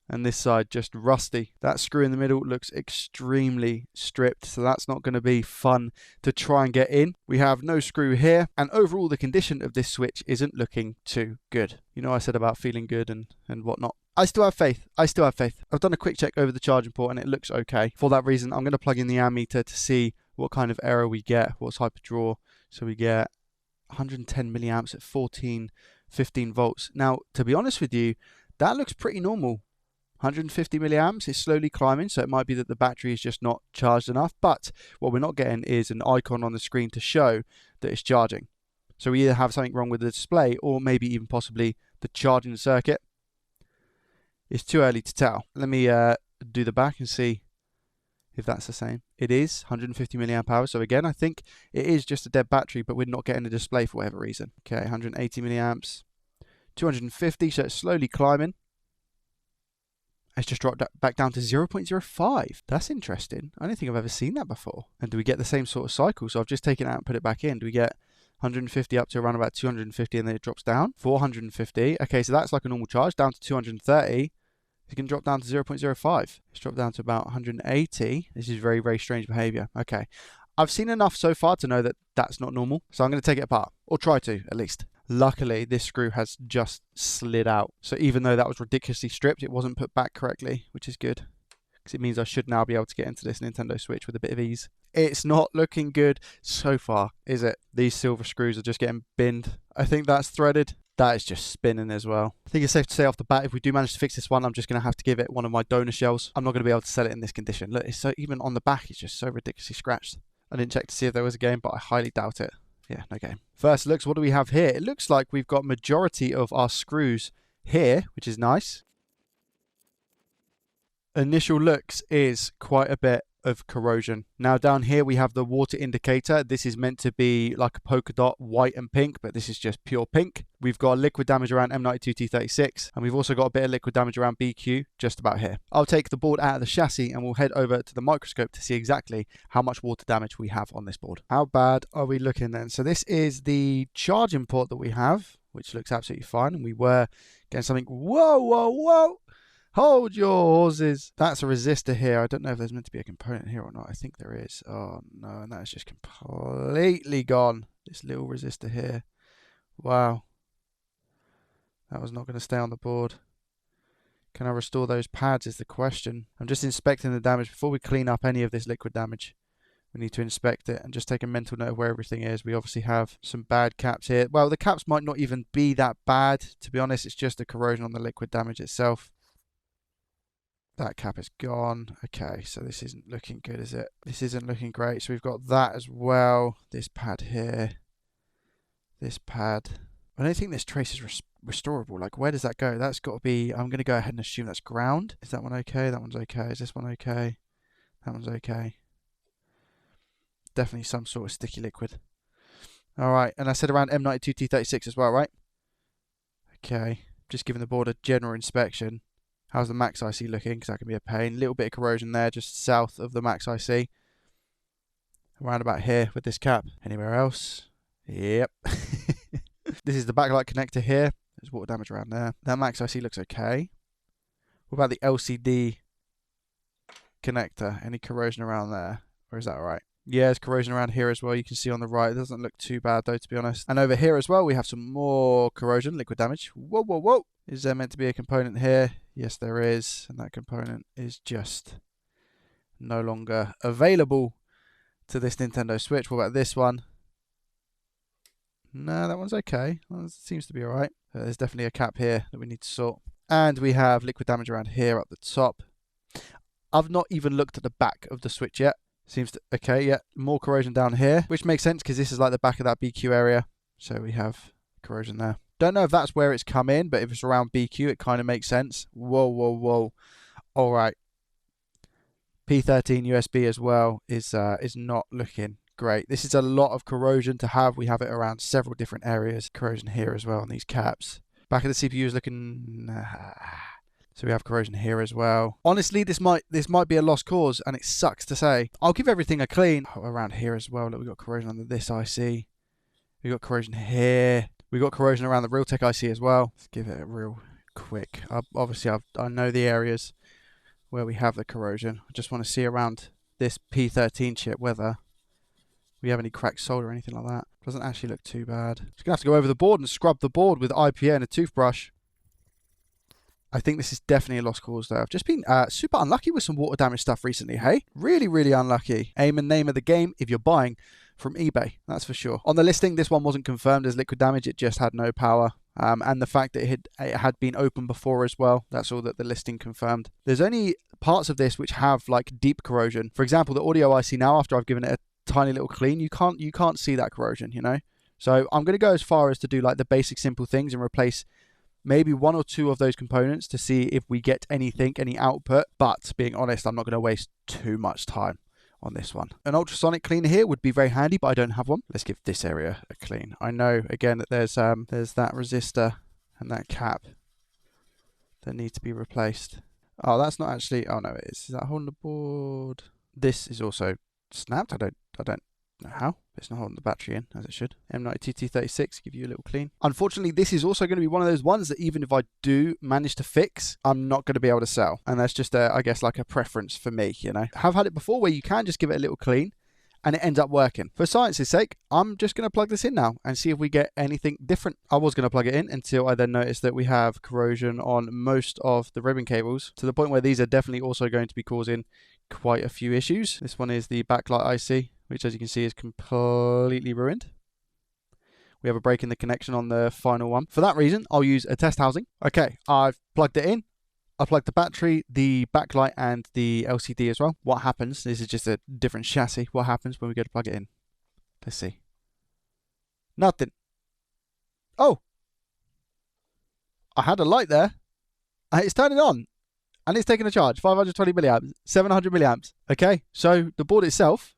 And this side just rusty. That screw in the middle looks extremely stripped, so that's not going to be fun to try and get in. We have no screw here, and overall the condition of this Switch isn't looking too good. You know, I said about feeling good and whatnot. I still have faith. I've done a quick check over the charging port and it looks okay. For that reason, I'm going to plug in the ammeter to see what kind of error we get, what type of draw. So we get 110 milliamps at 15 volts. Now, to be honest with you, that looks pretty normal. 150 milliamps is slowly climbing, so it might be that the battery is just not charged enough. But what we're not getting is an icon on the screen to show that it's charging. So we either have something wrong with the display or maybe even possibly the charging circuit. It's too early to tell. Let me do the back and see if that's the same. It is 150 milliamp hours. So again, I think it is just a dead battery, but we're not getting a display for whatever reason. Okay, 180 milliamps, 250, so it's slowly climbing. It's just dropped back down to 0.05. That's interesting. I don't think I've ever seen that before. And do we get the same sort of cycle? So I've just taken it out and put it back in. Do we get 150 up to around about 250 and then it drops down? 450. Okay, so that's like a normal charge, down to 230. It can drop down to 0.05. It's dropped down to about 180. This is very, very strange behavior. Okay. I've seen enough so far to know that that's not normal. So I'm going to take it apart, or try to at least. Luckily, this screw has just slid out. So even though that was ridiculously stripped, it wasn't put back correctly, which is good. Because it means I should now be able to get into this Nintendo Switch with a bit of ease. It's not looking good so far, is it? These silver screws are just getting binned. I think that's threaded. That is just spinning as well. I think it's safe to say off the bat, if we do manage to fix this one, I'm just going to have to give it one of my donor shells. I'm not going to be able to sell it in this condition. Look, it's so, even on the back, it's just so ridiculously scratched. I didn't check to see if there was a game, but I highly doubt it. Yeah, no game. First looks, what do we have here? It looks like we've got majority of our screws here, which is nice. Initial looks is quite a bit of corrosion. Now down here we have the water indicator. This is meant to be like a polka dot, white and pink, but this is just pure pink. We've got liquid damage around M92 T36, and we've also got a bit of liquid damage around BQ just about here. I'll take the board out of the chassis and we'll head over to the microscope to see exactly how much water damage we have on this board. How bad are we looking then? So this is the charging port that we have, which looks absolutely fine, and we were getting something. Whoa! Hold your horses. That's a resistor here. I don't know if there's meant to be a component here or not. I think there is. Oh no, and that is just completely gone. This little resistor here. Wow. That was not going to stay on the board. Can I restore those pads is the question. I'm just inspecting the damage. Before we clean up any of this liquid damage, we need to inspect it and just take a mental note of where everything is. We obviously have some bad caps here. Well, the caps might not even be that bad. To be honest, it's just the corrosion on the liquid damage itself. That cap is gone. Okay, so this isn't looking good, is it? This isn't looking great. So we've got that as well. This pad here. This pad. I don't think this trace is restorable. Like, where does that go? That's got to be... I'm going to go ahead and assume that's ground. Is that one okay? That one's okay. Is this one okay? That one's okay. Definitely some sort of sticky liquid. Alright, and I said around M92 T36 as well, right? Okay. Just giving the board a general inspection. How's the max IC looking? Because that can be a pain. Little bit of corrosion there, just south of the max IC. Around about here with this cap. Anywhere else? Yep. This is the backlight connector here. There's water damage around there. That max IC looks okay. What about the LCD connector? Any corrosion around there? Or is that alright? Yeah, there's corrosion around here as well. You can see on the right. It doesn't look too bad though, to be honest. And over here as well, we have some more corrosion, liquid damage. Whoa. Is there meant to be a component here? Yes, there is. And that component is just no longer available to this Nintendo Switch. What about this one? No, that one's okay. Well, it seems to be alright. There's definitely a cap here that we need to sort. And we have liquid damage around here up the top. I've not even looked at the back of the Switch yet. Seems to... Okay, yeah. More corrosion down here, which makes sense because this is like the back of that BQ area. So we have corrosion there. Don't know if that's where it's come in, but if it's around BQ, it kind of makes sense. Whoa. All right. P13 USB as well is not looking great. This is a lot of corrosion to have. We have it around several different areas. Corrosion here as well on these caps. Back of the CPU is looking... So we have corrosion here as well. Honestly, this might be a lost cause, and it sucks to say. I'll give everything a clean. Oh, around here as well. Look, we've got corrosion under this IC. We've got corrosion here. We've got corrosion around the Realtek IC as well. Let's give it a real quick. Obviously, I know the areas where we have the corrosion. I just want to see around this P13 chip whether we have any cracked solder or anything like that. Doesn't actually look too bad. Just going to have to go over the board and scrub the board with IPA and a toothbrush. I think this is definitely a lost cause, though. I've just been super unlucky with some water damage stuff recently, hey? Really, really unlucky. Aim and name of the game if you're buying from eBay, that's for sure. On the listing, this one wasn't confirmed as liquid damage. It just had no power. And the fact that it had been open before as well, that's all that the listing confirmed. There's only parts of this which have like deep corrosion. For example, the audio I see now after I've given it a tiny little clean, you can't see that corrosion, you know? So I'm going to go as far as to do like the basic simple things and replace maybe one or two of those components to see if we get anything, any output. But being honest, I'm not going to waste too much time on this one. An ultrasonic cleaner here would be very handy, but I don't have one. Let's give this area a clean. I know again that there's that resistor and that cap that need to be replaced. Oh, that's not actually. Oh no, it is. Is that holding the board? This is also snapped. I don't know how. It's not holding the battery in as it should. M92 T36, give you a little clean. Unfortunately, this is also going to be one of those ones that even if I do manage to fix, I'm not going to be able to sell. And that's just, I guess, like a preference for me, you know. I've had it before where you can just give it a little clean and it ends up working. For science's sake, I'm just going to plug this in now and see if we get anything different. I was going to plug it in until I then noticed that we have corrosion on most of the ribbon cables to the point where these are definitely also going to be causing quite a few issues. This one is the backlight IC, which as you can see is completely ruined. We have a break in the connection on the final one. For that reason, I'll use a test housing. Okay, I've plugged it in. I plugged the battery, the backlight, and the LCD as well. What happens? This is just a different chassis. What happens when we go to plug it in? Let's see. Nothing. Oh! I had a light there. It's turning on. And it's taking a charge. 520 milliamps. 700 milliamps. Okay, so the board itself,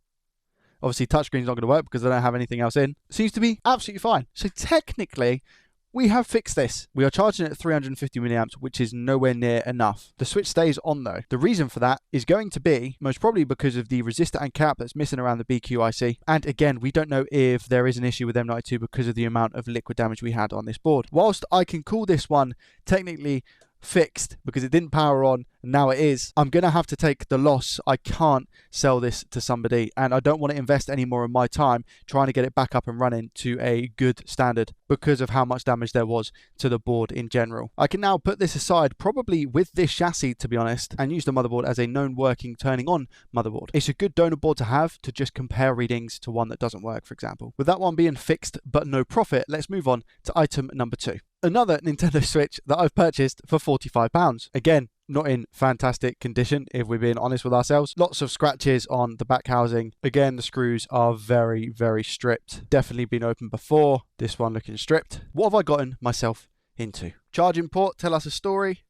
obviously touchscreen's not going to work because I don't have anything else in, seems to be absolutely fine. So technically, we have fixed this. We are charging it at 350 milliamps, which is nowhere near enough. The switch stays on though. The reason for that is going to be most probably because of the resistor and cap that's missing around the BQIC. And again, we don't know if there is an issue with M92 because of the amount of liquid damage we had on this board. Whilst I can call this one technically fixed because it didn't power on and now it is, I'm gonna have to take the loss. I can't sell this to somebody and I don't want to invest any more of my time trying to get it back up and running to a good standard because of how much damage there was to the board in general. I can now put this aside probably with this chassis to be honest and use the motherboard as a known working turning on motherboard. It's a good donor board to have to just compare readings to one that doesn't work, for example. With that one being fixed but no profit, let's move on to item number 2. Another Nintendo Switch that I've purchased for £45. Again, not in fantastic condition if we're being honest with ourselves. Lots of scratches on the back housing. Again, the screws are very, very stripped. Definitely been opened before. This one looking stripped. What have I gotten myself into? Charging port, tell us a story.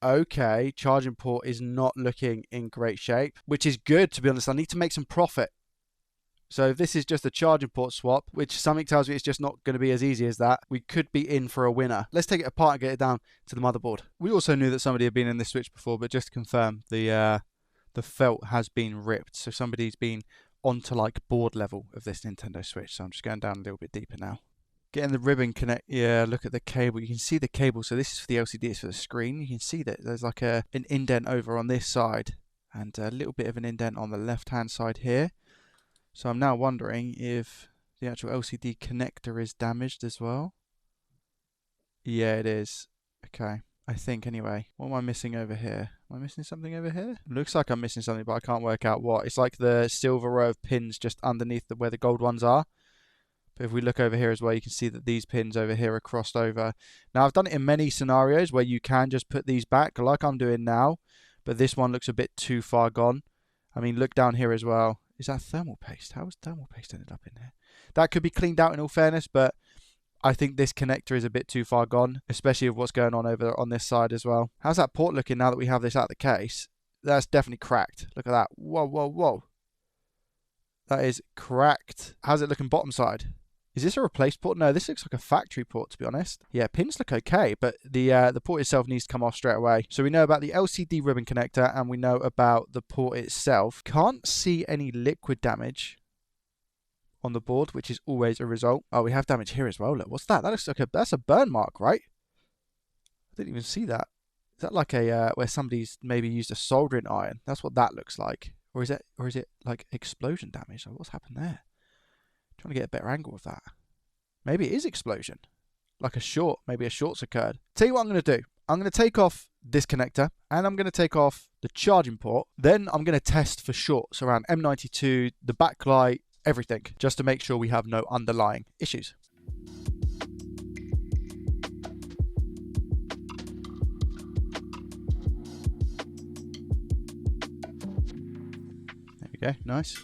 Okay, charging port is not looking in great shape, which is good to be honest. I need to make some profit. So if this is just a charging port swap, which something tells me it's just not going to be as easy as that, we could be in for a winner. Let's take it apart and get it down to the motherboard. We also knew that somebody had been in this Switch before, but just to confirm, the felt has been ripped. So somebody's been onto like board level of this Nintendo Switch. So I'm just going down a little bit deeper now. Getting the ribbon connect. Yeah, look at the cable. You can see the cable. So this is for the LCD, it's for the screen. You can see that there's like an indent over on this side and a little bit of an indent on the left-hand side here. So I'm now wondering if the actual LCD connector is damaged as well. Yeah, it is. Okay, I think anyway. What am I missing over here? Am I missing something over here? Looks like I'm missing something, but I can't work out what. It's like the silver row of pins just underneath where the gold ones are. But if we look over here as well, you can see that these pins over here are crossed over. Now, I've done it in many scenarios where you can just put these back like I'm doing now. But this one looks a bit too far gone. I mean, look down here as well. Is that thermal paste? How has thermal paste ended up in there? That could be cleaned out in all fairness, but I think this connector is a bit too far gone, especially with what's going on over on this side as well. How's that port looking now that we have this out of the case? That's definitely cracked. Look at that. Whoa, whoa, whoa. That is cracked. How's it looking bottom side? Is this a replaced port? No, this looks like a factory port, to be honest. Yeah, pins look okay, but the port itself needs to come off straight away. So we know about the LCD ribbon connector, and we know about the port itself. Can't see any liquid damage on the board, which is always a result. Oh, we have damage here as well. Look, what's that? That looks like that's a burn mark, right? I didn't even see that. Is that like a where somebody's maybe used a soldering iron? That's what that looks like. Or is it like explosion damage? What's happened there? Trying to get a better angle of that. Maybe it is explosion. Like a short. Maybe a short's occurred. Tell you what I'm going to do. I'm going to take off this connector and I'm going to take off the charging port. Then I'm going to test for shorts around M92, the backlight, everything, just to make sure we have no underlying issues. There we go, nice.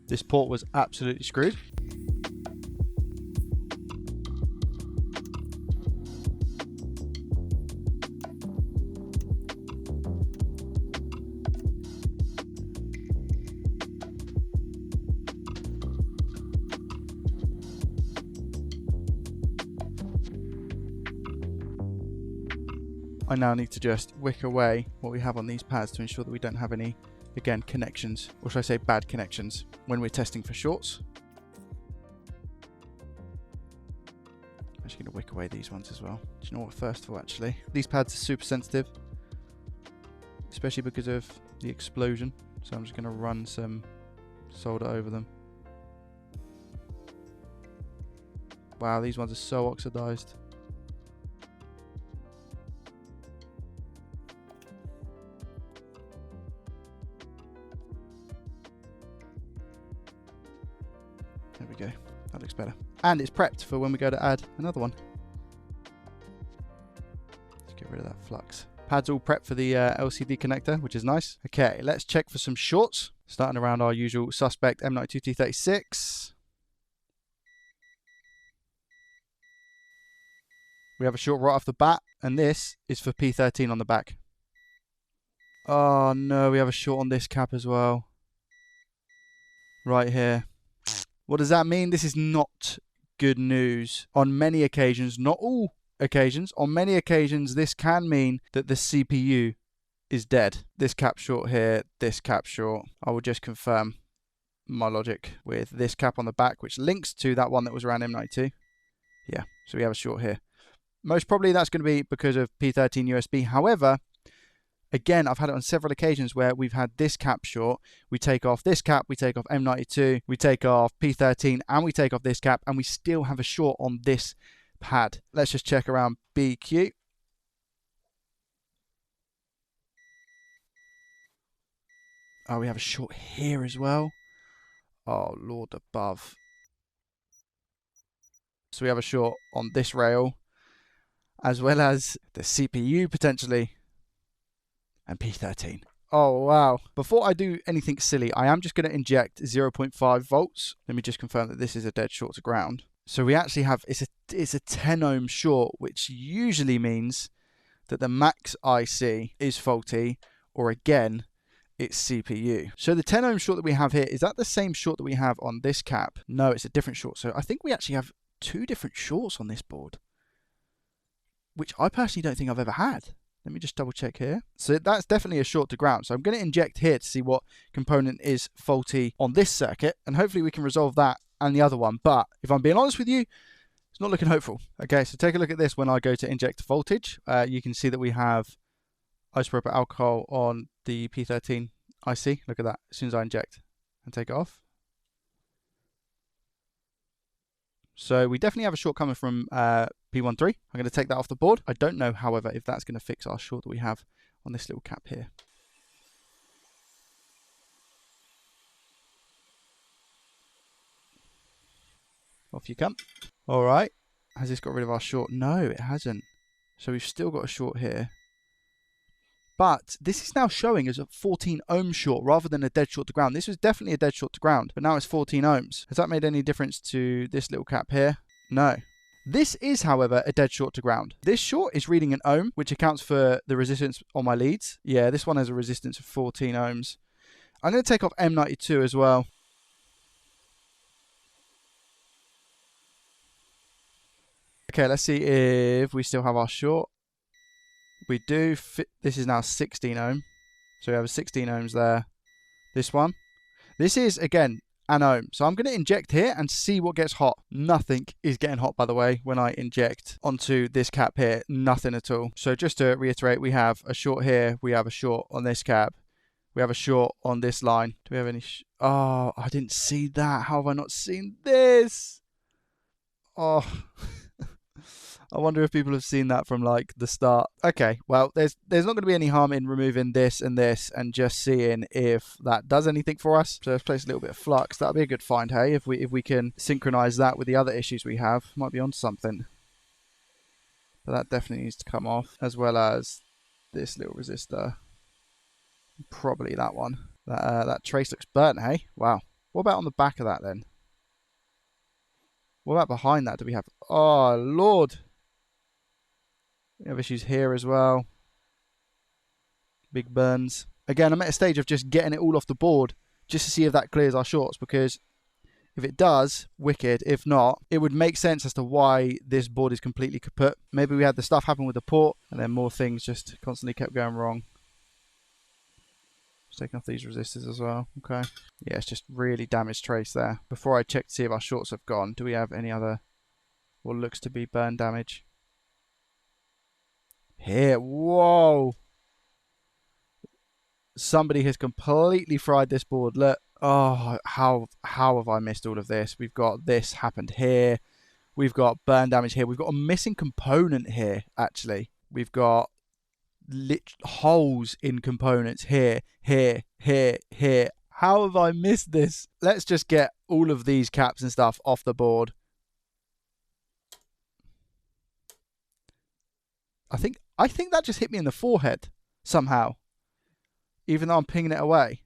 This port was absolutely screwed. I now need to just wick away what we have on these pads to ensure that we don't have any, again, connections, or should I say bad connections, when we're testing for shorts. I'm actually going to wick away these ones as well. Do you know what, first of all, actually, these pads are super sensitive, especially because of the explosion. So I'm just going to run some solder over them. Wow, these ones are so oxidized. There we go. That looks better. And it's prepped for when we go to add another one. Let's get rid of that flux. Pad's all prepped for the LCD connector, which is nice. Okay, let's check for some shorts. Starting around our usual suspect M92 T36. We have a short right off the bat, and this is for P13 on the back. Oh no, we have a short on this cap as well. Right here. What does that mean? This is not good news. On many occasions, not all occasions, on many occasions, this can mean that the CPU is dead. This cap short here, this cap short. I will just confirm my logic with this cap on the back, which links to that one that was around M92. Yeah, so we have a short here. Most probably that's going to be because of P13 USB. However, again, I've had it on several occasions where we've had this cap short. We take off this cap, we take off M92, we take off P13, and we take off this cap, and we still have a short on this pad. Let's just check around BQ. Oh, we have a short here as well. Oh, Lord above. So we have a short on this rail, as well as the CPU potentially. And P13. Oh, wow. Before I do anything silly, I am just going to inject 0.5 volts. Let me just confirm that this is a dead short to ground. So we actually have, it's a 10 ohm short, which usually means that the max IC is faulty, or again, it's CPU. So the 10 ohm short that we have here, is that the same short that we have on this cap? No, it's a different short. So I think we actually have two different shorts on this board, which I personally don't think I've ever had. Let me just double check here. So that's definitely a short to ground. So I'm going to inject here to see what component is faulty on this circuit, and hopefully we can resolve that and the other one. But if I'm being honest with you, it's not looking hopeful. Okay, so take a look at this when I go to inject voltage. You can see that we have isopropyl alcohol on the P13 IC. Look at that. As soon as I inject and take it off. So we definitely have a short coming from P13. I'm going to take that off the board. I don't know, however, if that's going to fix our short that we have on this little cap here. Off you come. All right. Has this got rid of our short? No, it hasn't. So we've still got a short here. But this is now showing as a 14 ohm short rather than a dead short to ground. This was definitely a dead short to ground, but now it's 14 ohms. Has that made any difference to this little cap here? No. This is, however, a dead short to ground. This short is reading an ohm, which accounts for the resistance on my leads. Yeah, this one has a resistance of 14 ohms. I'm going to take off M92 as well. Okay, let's see if we still have our short. We do. This is now 16 ohm. So we have a 16 ohms there. This one. This is, again, an ohm. So I'm going to inject here and see what gets hot. Nothing is getting hot, by the way, when I inject onto this cap here. Nothing at all. So just to reiterate, we have a short here. We have a short on this cap. We have a short on this line. Do we have any... Oh, I didn't see that. How have I not seen this? Oh... I wonder if people have seen that from like the start. Okay, well, there's not going to be any harm in removing this and just seeing if that does anything for us. So let's place a little bit of flux. That'll be a good find, hey, if we can synchronize that with the other issues we have. Might be on something. But that definitely needs to come off, as well as this little resistor. Probably that one. That trace looks burnt, hey? Wow. What about on the back of that then? What about behind that? Do we have... Oh, Lord. We have issues here as well. Big burns. Again, I'm at a stage of just getting it all off the board just to see if that clears our shorts, because if it does, wicked. If not, it would make sense as to why this board is completely kaput. Maybe we had the stuff happen with the port and then more things just constantly kept going wrong. Just taking off these resistors as well. Okay. Yeah, it's just really damaged trace there. Before I check to see if our shorts have gone, do we have any other what looks to be burn damage? Here. Whoa. Somebody has completely fried this board. Look. Oh, how have I missed all of this? We've got this happened here. We've got burn damage here. We've got a missing component here, actually. We've got holes in components here, here, here, here. How have I missed this? Let's just get all of these caps and stuff off the board. I think that just hit me in the forehead somehow, even though I'm pinging it away.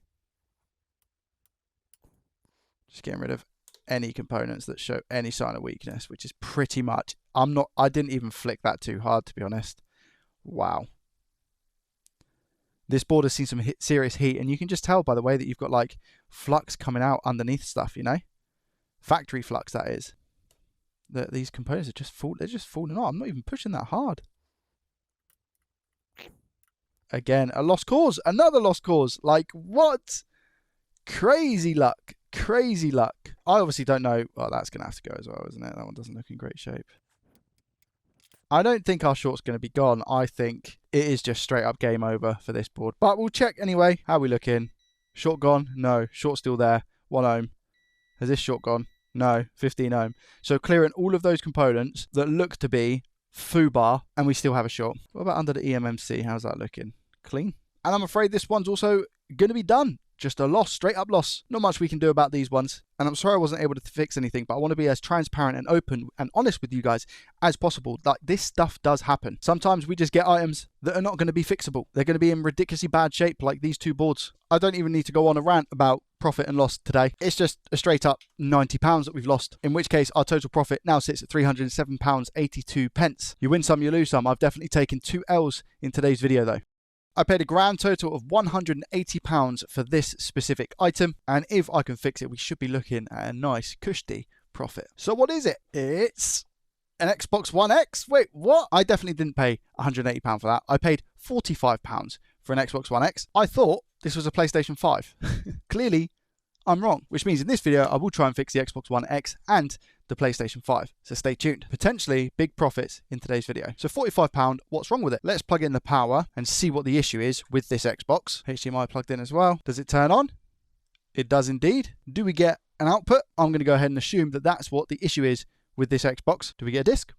Just getting rid of any components that show any sign of weakness, which is pretty much... I didn't even flick that too hard, to be honest. Wow. This board has seen some serious heat, and you can just tell by the way that you've got like flux coming out underneath stuff, you know? Factory flux, that is. These components are they're just falling off. I'm not even pushing that hard. Again, a lost cause. Another lost cause. Like, what? Crazy luck. Crazy luck. I obviously don't know. Well, that's going to have to go as well, isn't it? That one doesn't look in great shape. I don't think our short's going to be gone. I think it is just straight up game over for this board. But we'll check anyway. How are we looking? Short gone? No. Short still there. 1 ohm. Has this short gone? No. 15 ohm. So clearing all of those components that look to be foobar, and we still have a short. What about under the EMMC? How's that looking? Clean. And I'm afraid this one's also going to be done. Just a loss, straight up loss. Not much we can do about these ones. And I'm sorry I wasn't able to fix anything, but I want to be as transparent and open and honest with you guys as possible. Like, this stuff does happen. Sometimes we just get items that are not going to be fixable. They're going to be in ridiculously bad shape, like these two boards. I don't even need to go on a rant about profit and loss today. It's just a straight up £90 that we've lost, in which case our total profit now sits at £307.82. You win some, you lose some. I've definitely taken 2 L's in today's video though. I paid a grand total of £180 for this specific item, and if I can fix it, we should be looking at a nice cushy profit. So what is it? It's an Xbox One X. Wait, what? I definitely didn't pay £180 for that. I paid £45 for an Xbox One X. I thought this was a PlayStation 5. Clearly, I'm wrong, which means in this video, I will try and fix the Xbox One X and the PlayStation 5. So stay tuned. Potentially big profits in today's video. So £45, what's wrong with it? Let's plug in the power and see what the issue is with this Xbox. HDMI plugged in as well. Does it turn on? It does indeed. Do we get an output? I'm going to go ahead and assume that that's what the issue is with this Xbox. Do we get a disc?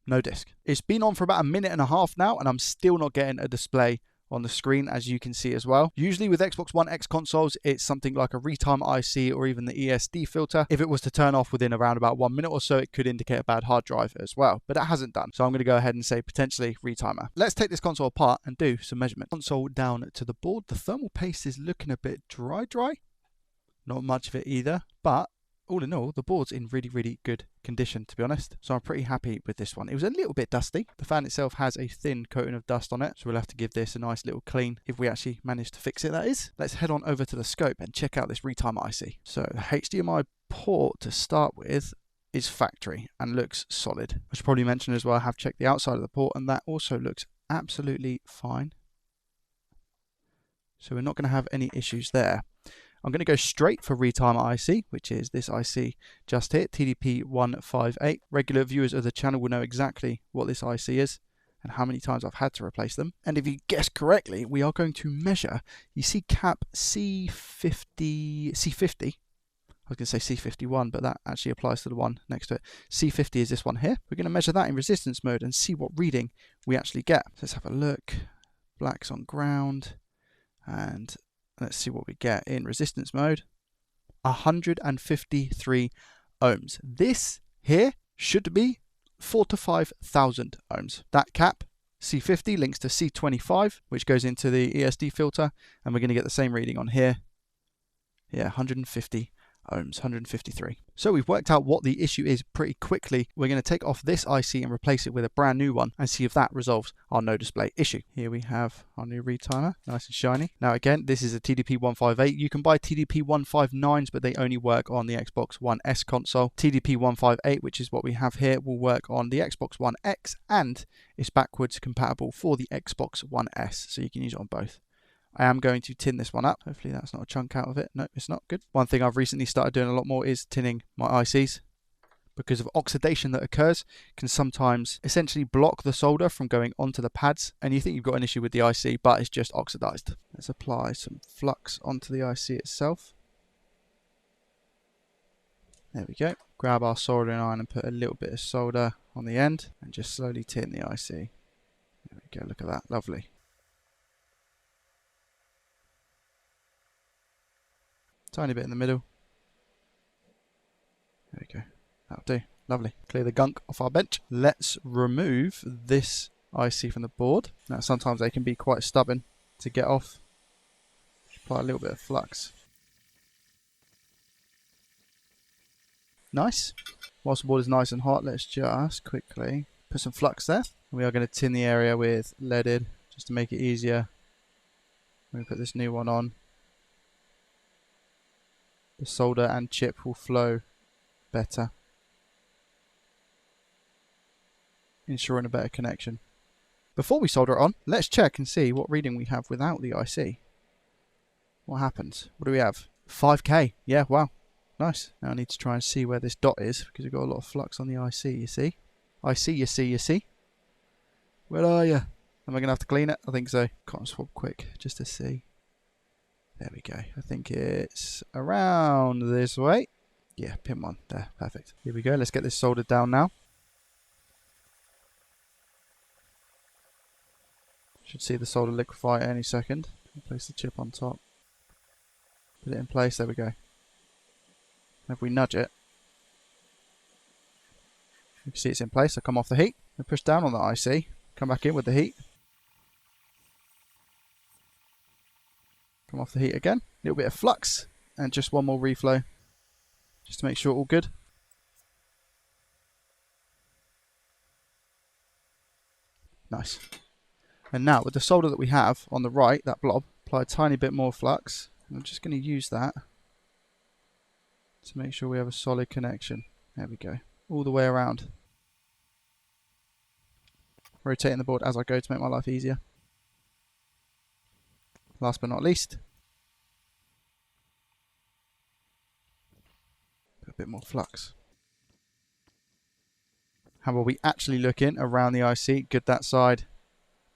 No disc. It's been on for about 1.5 minutes now, and I'm still not getting a display on the screen, as you can see as well. Usually with Xbox One X consoles, it's something like a Retimer IC or even the ESD filter. If it was to turn off within around about 1 minute or so, it could indicate a bad hard drive as well, but it hasn't done. So I'm going to go ahead and say potentially Retimer. Let's take this console apart and do some measurement. Console down to the board. The thermal paste is looking a bit dry. Not much of it either, but all in all, the board's in really, really good condition, to be honest. So I'm pretty happy with this one. It was a little bit dusty. The fan itself has a thin coating of dust on it, so we'll have to give this a nice little clean if we actually manage to fix it, that is. Let's head on over to the scope and check out this Retimer IC. So the HDMI port to start with is factory and looks solid. I should probably mention as well, I have checked the outside of the port and that also looks absolutely fine. So we're not going to have any issues there. I'm going to go straight for Retimer IC, which is this IC just here, TDP158. Regular viewers of the channel will know exactly what this IC is and how many times I've had to replace them. And if you guess correctly, we are going to measure, you see cap C50, I was going to say C51, but that actually applies to the one next to it. C50 is this one here. We're going to measure that in resistance mode and see what reading we actually get. So let's have a look. Black's on ground. And let's see what we get in resistance mode. 153 ohms. This here should be 4,000 to 5,000 ohms. That cap, C50, links to C25, which goes into the ESD filter. And we're going to get the same reading on here. Yeah, 150 ohms, 153. So we've worked out what the issue is pretty quickly. We're going to take off this IC and replace it with a brand new one and see if that resolves our no display issue. Here we have our new retimer, nice and shiny. Now again, this is a TDP158. You can buy TDP159s, but they only work on the Xbox One S console. TDP158, which is what we have here, will work on the Xbox One X and is backwards compatible for the Xbox One S, so you can use it on both. I am going to tin this one up. Hopefully that's not a chunk out of it. No, it's not. Good. One thing I've recently started doing a lot more is tinning my ICs. Because of oxidation that occurs, can sometimes essentially block the solder from going onto the pads. And you think you've got an issue with the IC, but it's just oxidized. Let's apply some flux onto the IC itself. There we go. Grab our soldering iron and put a little bit of solder on the end. And just slowly tin the IC. There we go. Look at that. Lovely. Tiny bit in the middle. There we go. That'll do. Lovely. Clear the gunk off our bench. Let's remove this IC from the board. Now sometimes they can be quite stubborn to get off. Apply a little bit of flux. Nice. Whilst the board is nice and hot, let's just quickly put some flux there. We are going to tin the area with leaded just to make it easier. When we put this new one on, the solder and chip will flow better, ensuring a better connection. Before we solder it on, let's check and see what reading we have without the IC. What happens? What do we have? 5K. Yeah, wow. Nice. Now I need to try and see where this dot is because we've got a lot of flux on the IC, you see. You see. Where are you? Am I going to have to clean it? I think so. Cotton swab quick just to see. There we go. I think it's around this way. Yeah, pin one there. Perfect. Here we go. Let's get this soldered down now. Should see the solder liquefy any second. Place the chip on top. Put it in place. There we go. If we nudge it, you can see it's in place. I come off the heat. I push down on the IC. Come back in with the heat. Come off the heat again. A little bit of flux and just one more reflow just to make sure all good. Nice. And now with the solder that we have on the right, that blob, apply a tiny bit more flux. I'm just going to use that to make sure we have a solid connection. There we go. All the way around. Rotating the board as I go to make my life easier. Last but not least, put a bit more flux. How are we actually looking around the IC? Good that side.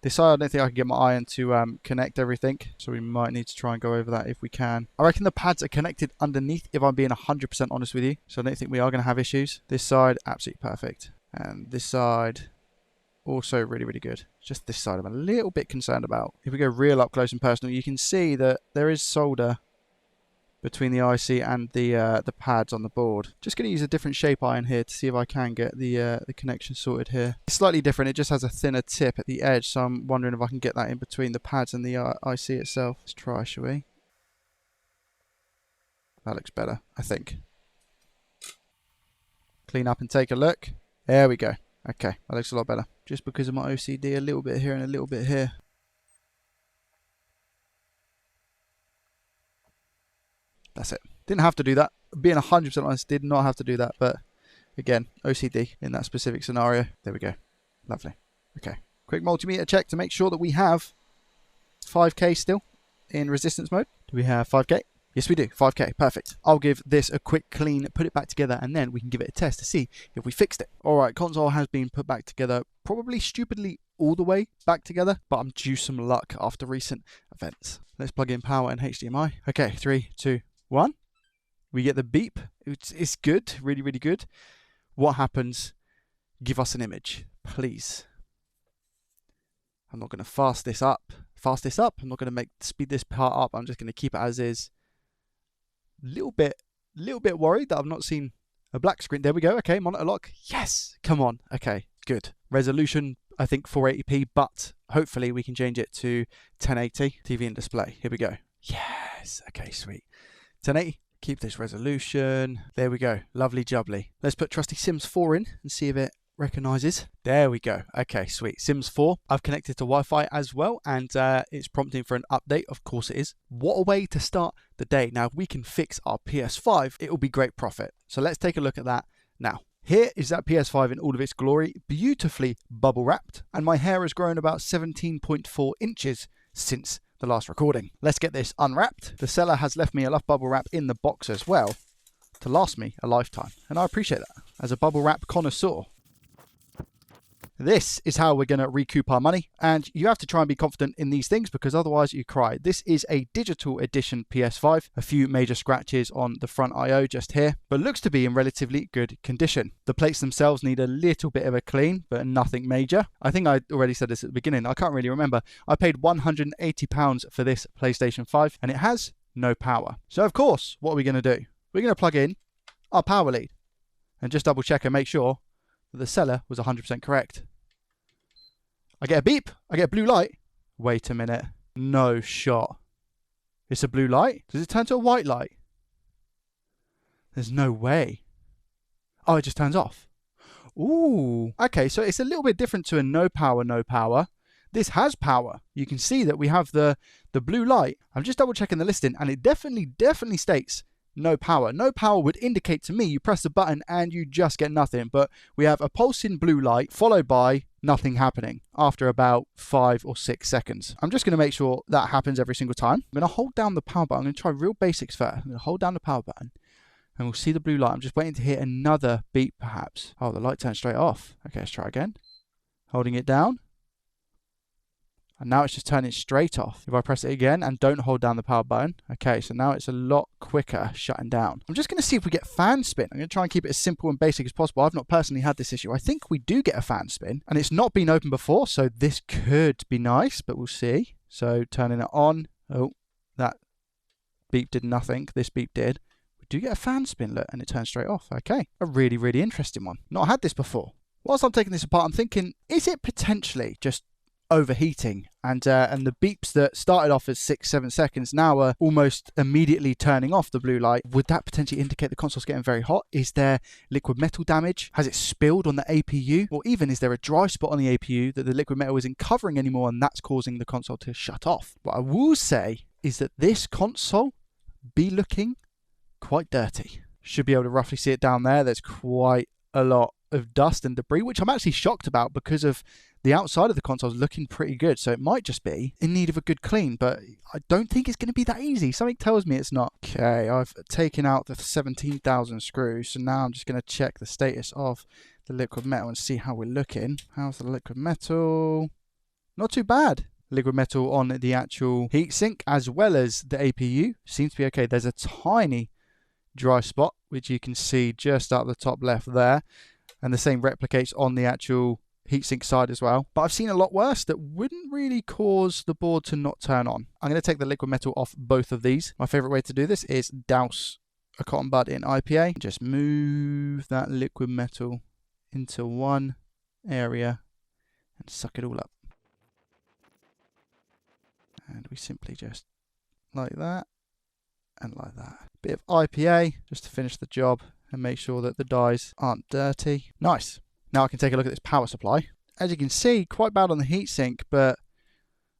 This side I don't think I can get my iron to connect everything, so we might need to try and go over that if we can. I reckon the pads are connected underneath if I'm being 100% honest with you, so I don't think we are going to have issues. This side, absolutely perfect. And this side, also really, really good. Just this side I'm a little bit concerned about. If we go real up close and personal, you can see that there is solder between the IC and the pads on the board. Just going to use a different shape iron here to see if I can get the connection sorted here. It's slightly different. It just has a thinner tip at the edge, so I'm wondering if I can get that in between the pads and the IC itself. Let's try, shall we? That looks better, I think. Clean up and take a look. There we go. Okay, that looks a lot better. Just because of my OCD, a little bit here and a little bit here. That's it. Didn't have to do that. Being 100% honest, did not have to do that. But again, OCD in that specific scenario. There we go. Lovely. Okay. Quick multimeter check to make sure that we have 5K still in resistance mode. Do we have 5K? Yes, we do. 5K. Perfect. I'll give this a quick clean, put it back together, and then we can give it a test to see if we fixed it. All right, console has been put back together, probably stupidly all the way back together, but I'm due some luck after recent events. Let's plug in power and HDMI. Okay, 3, 2, 1. We get the beep. It's good, really, really good. What happens? Give us an image, please. I'm not going to fast this up. I'm not going to speed this part up. I'm just going to keep it as is. Little bit worried that I've not seen a black screen. There we go. Okay, monitor lock. Yes, come on. Okay, good. Resolution, I think 480p, but hopefully we can change it to 1080. TV and display. Here we go. Yes. Okay, sweet. 1080. Keep this resolution. There we go. Lovely jubbly. Let's put trusty Sims 4 in and see if it recognizes. There we go. Okay, sweet. Sims 4. I've connected to Wi-Fi as well, and it's prompting for an update. Of course it is. What a way to start the day. Now, if we can fix our PS5, it will be great profit. So let's take a look at that now. Here is that PS5 in all of its glory, beautifully bubble wrapped, and my hair has grown about 17.4 inches since the last recording. Let's get this unwrapped. The seller has left me enough bubble wrap in the box as well to last me a lifetime, and I appreciate that as a bubble wrap connoisseur. This is how we're going to recoup our money, and you have to try and be confident in these things because otherwise you cry. This is a digital edition PS5, a few major scratches on the front I/O just here, but looks to be in relatively good condition. The plates themselves need a little bit of a clean, but nothing major. I think I already said this at the beginning, I can't really remember. I paid £180 for this PlayStation 5 and it has no power. So of course, what are we going to do? We're going to plug in our power lead and just double check and make sure that the seller was 100% correct. I get a beep. I get a blue light. Wait a minute. No shot. It's a blue light? Does it turn to a white light? There's no way. Oh, it just turns off. Ooh. Okay, so it's a little bit different to a no power. This has power. You can see that we have the blue light. I'm just double checking the listing and it definitely states no power. No power would indicate to me you press the button and you just get nothing. But we have a pulsing blue light followed by nothing happening after about 5 or 6 seconds. I'm just going to make sure that happens every single time. I'm going to hold down the power button. I'm going to try real basics first. I'm going to hold down the power button and we'll see the blue light. I'm just waiting to hear another beep perhaps. Oh, the light turned straight off. Okay, let's try again. Holding it down. And now it's just turning straight off. If I press it again and don't hold down the power button. Okay, so now it's a lot quicker shutting down. I'm just going to see if we get fan spin. I'm going to try and keep it as simple and basic as possible. I've not personally had this issue. I think we do get a fan spin. And it's not been open before, so this could be nice, but we'll see. So turning it on. Oh, that beep did nothing. This beep did. We do get a fan spin, look, and it turns straight off. Okay, a really, really interesting one. Not had this before. Whilst I'm taking this apart, I'm thinking, is it potentially just overheating and the beeps that started off as 6-7 seconds now are almost immediately turning off the blue light? Would that potentially indicate the console's getting very hot? Is there liquid metal damage? Has it spilled on the APU? Or even is there a dry spot on the APU that the liquid metal isn't covering anymore and that's causing the console to shut off? What I will say is that this console be looking quite dirty. Should be able to roughly see it down there. There's quite a lot of dust and debris, which I'm actually shocked about because of the outside of the console is looking pretty good. So it might just be in need of a good clean, but I don't think it's going to be that easy. Something tells me it's not. Okay, I've taken out the 17,000 screws. So now I'm just going to check the status of the liquid metal and see how we're looking. How's the liquid metal? Not too bad. Liquid metal on the actual heatsink as well as the APU seems to be okay. There's a tiny dry spot, which you can see just up the top left there. And the same replicates on the actual heatsink side as well. But I've seen a lot worse that wouldn't really cause the board to not turn on. I'm going to take the liquid metal off both of these. My favorite way to do this is douse a cotton bud in IPA. Just move that liquid metal into one area and suck it all up. And we simply just like that and like that. Bit of IPA just to finish the job and make sure that the dies aren't dirty. Nice. Now I can take a look at this power supply. As you can see, quite bad on the heatsink, but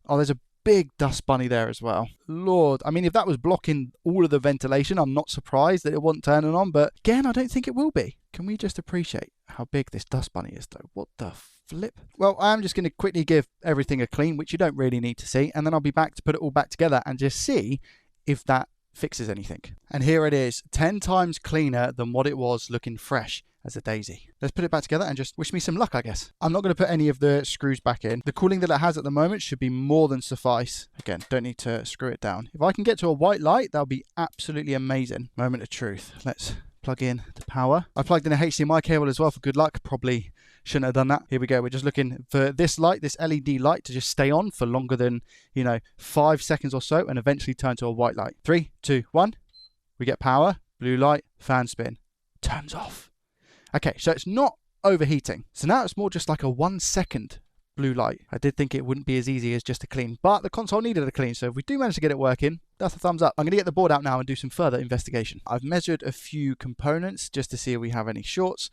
oh, there's a big dust bunny there as well. Lord, I mean, if that was blocking all of the ventilation, I'm not surprised that it wasn't turning on, but again, I don't think it will be. Can we just appreciate how big this dust bunny is though? What the flip? Well, I'm just going to quickly give everything a clean, which you don't really need to see, and then I'll be back to put it all back together and just see if that fixes anything. And here it is, 10 times cleaner than what it was looking fresh as a daisy. Let's put it back together and just wish me some luck, I guess. I'm not going to put any of the screws back in. The cooling that it has at the moment should be more than suffice. Again, don't need to screw it down. If I can get to a white light, that'll be absolutely amazing. Moment of truth. Let's plug in the power. I plugged in a HDMI cable as well for good luck. Probably shouldn't have done that. Here we go. We're just looking for this light, this LED light, to just stay on for longer than, 5 seconds or so and eventually turn to a white light. 3, 2, 1. We get power. Blue light. Fan spin. Turns off. Okay, so it's not overheating. So now it's more just like a 1 second blue light. I did think it wouldn't be as easy as just a clean, but the console needed a clean. So if we do manage to get it working, that's a thumbs up. I'm going to get the board out now and do some further investigation. I've measured a few components just to see if we have any shorts.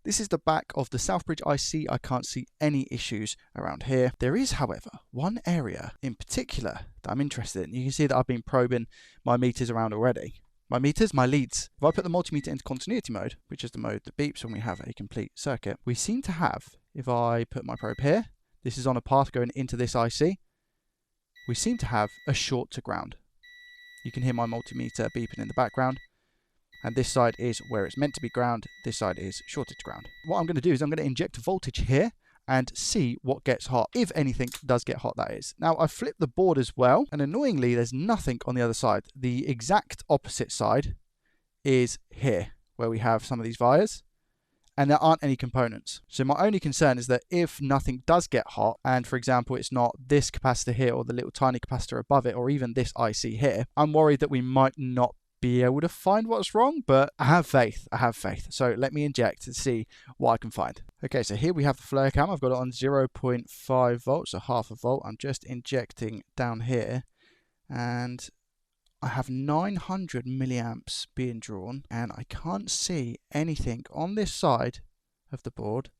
This is the back of the Southbridge IC. I can't see any issues around here. There is, however, one area in particular that I'm interested in. You can see that I've been probing my meters around already. My meters, my leads. If I put the multimeter into continuity mode, which is the mode that beeps when we have a complete circuit, we seem to have, if I put my probe here, this is on a path going into this IC, we seem to have a short to ground. You can hear my multimeter beeping in the background, and this side is where it's meant to be ground, this side is shorted to ground. What I'm going to do is I'm going to inject voltage here and see what gets hot, if anything does get hot, that is. Now, I've flipped the board as well, and annoyingly, there's nothing on the other side. The exact opposite side is here, where we have some of these wires, and there aren't any components. So my only concern is that if nothing does get hot, and for example, it's not this capacitor here, or the little tiny capacitor above it, or even this IC here, I'm worried that we might not be able to find what's wrong, but I have faith. So let me inject and see what I can find. Okay, so here we have the flare cam. I've got it on 0.5 volts, so half a volt. I'm just injecting down here, and I have 900 milliamps being drawn, and I can't see anything on this side of the board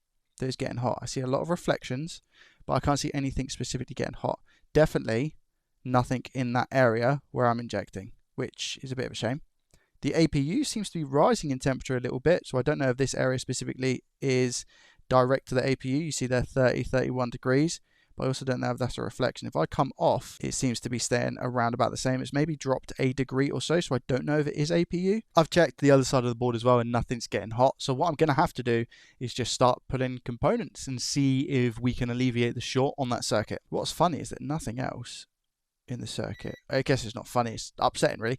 that is getting hot. I see a lot of reflections, but I can't see anything specifically getting hot. Definitely nothing in that area where I'm injecting, which is a bit of a shame. The APU seems to be rising in temperature a little bit, so I don't know if this area specifically is direct to the APU. You see there 30, 31 degrees, but I also don't know if that's a reflection. If I come off, it seems to be staying around about the same. It's maybe dropped a degree or so, so I don't know if it is APU. I've checked the other side of the board as well, and nothing's getting hot. So what I'm going to have to do is just start pulling components and see if we can alleviate the short on that circuit. What's funny is that nothing else in the circuit, I guess it's not funny, it's upsetting really,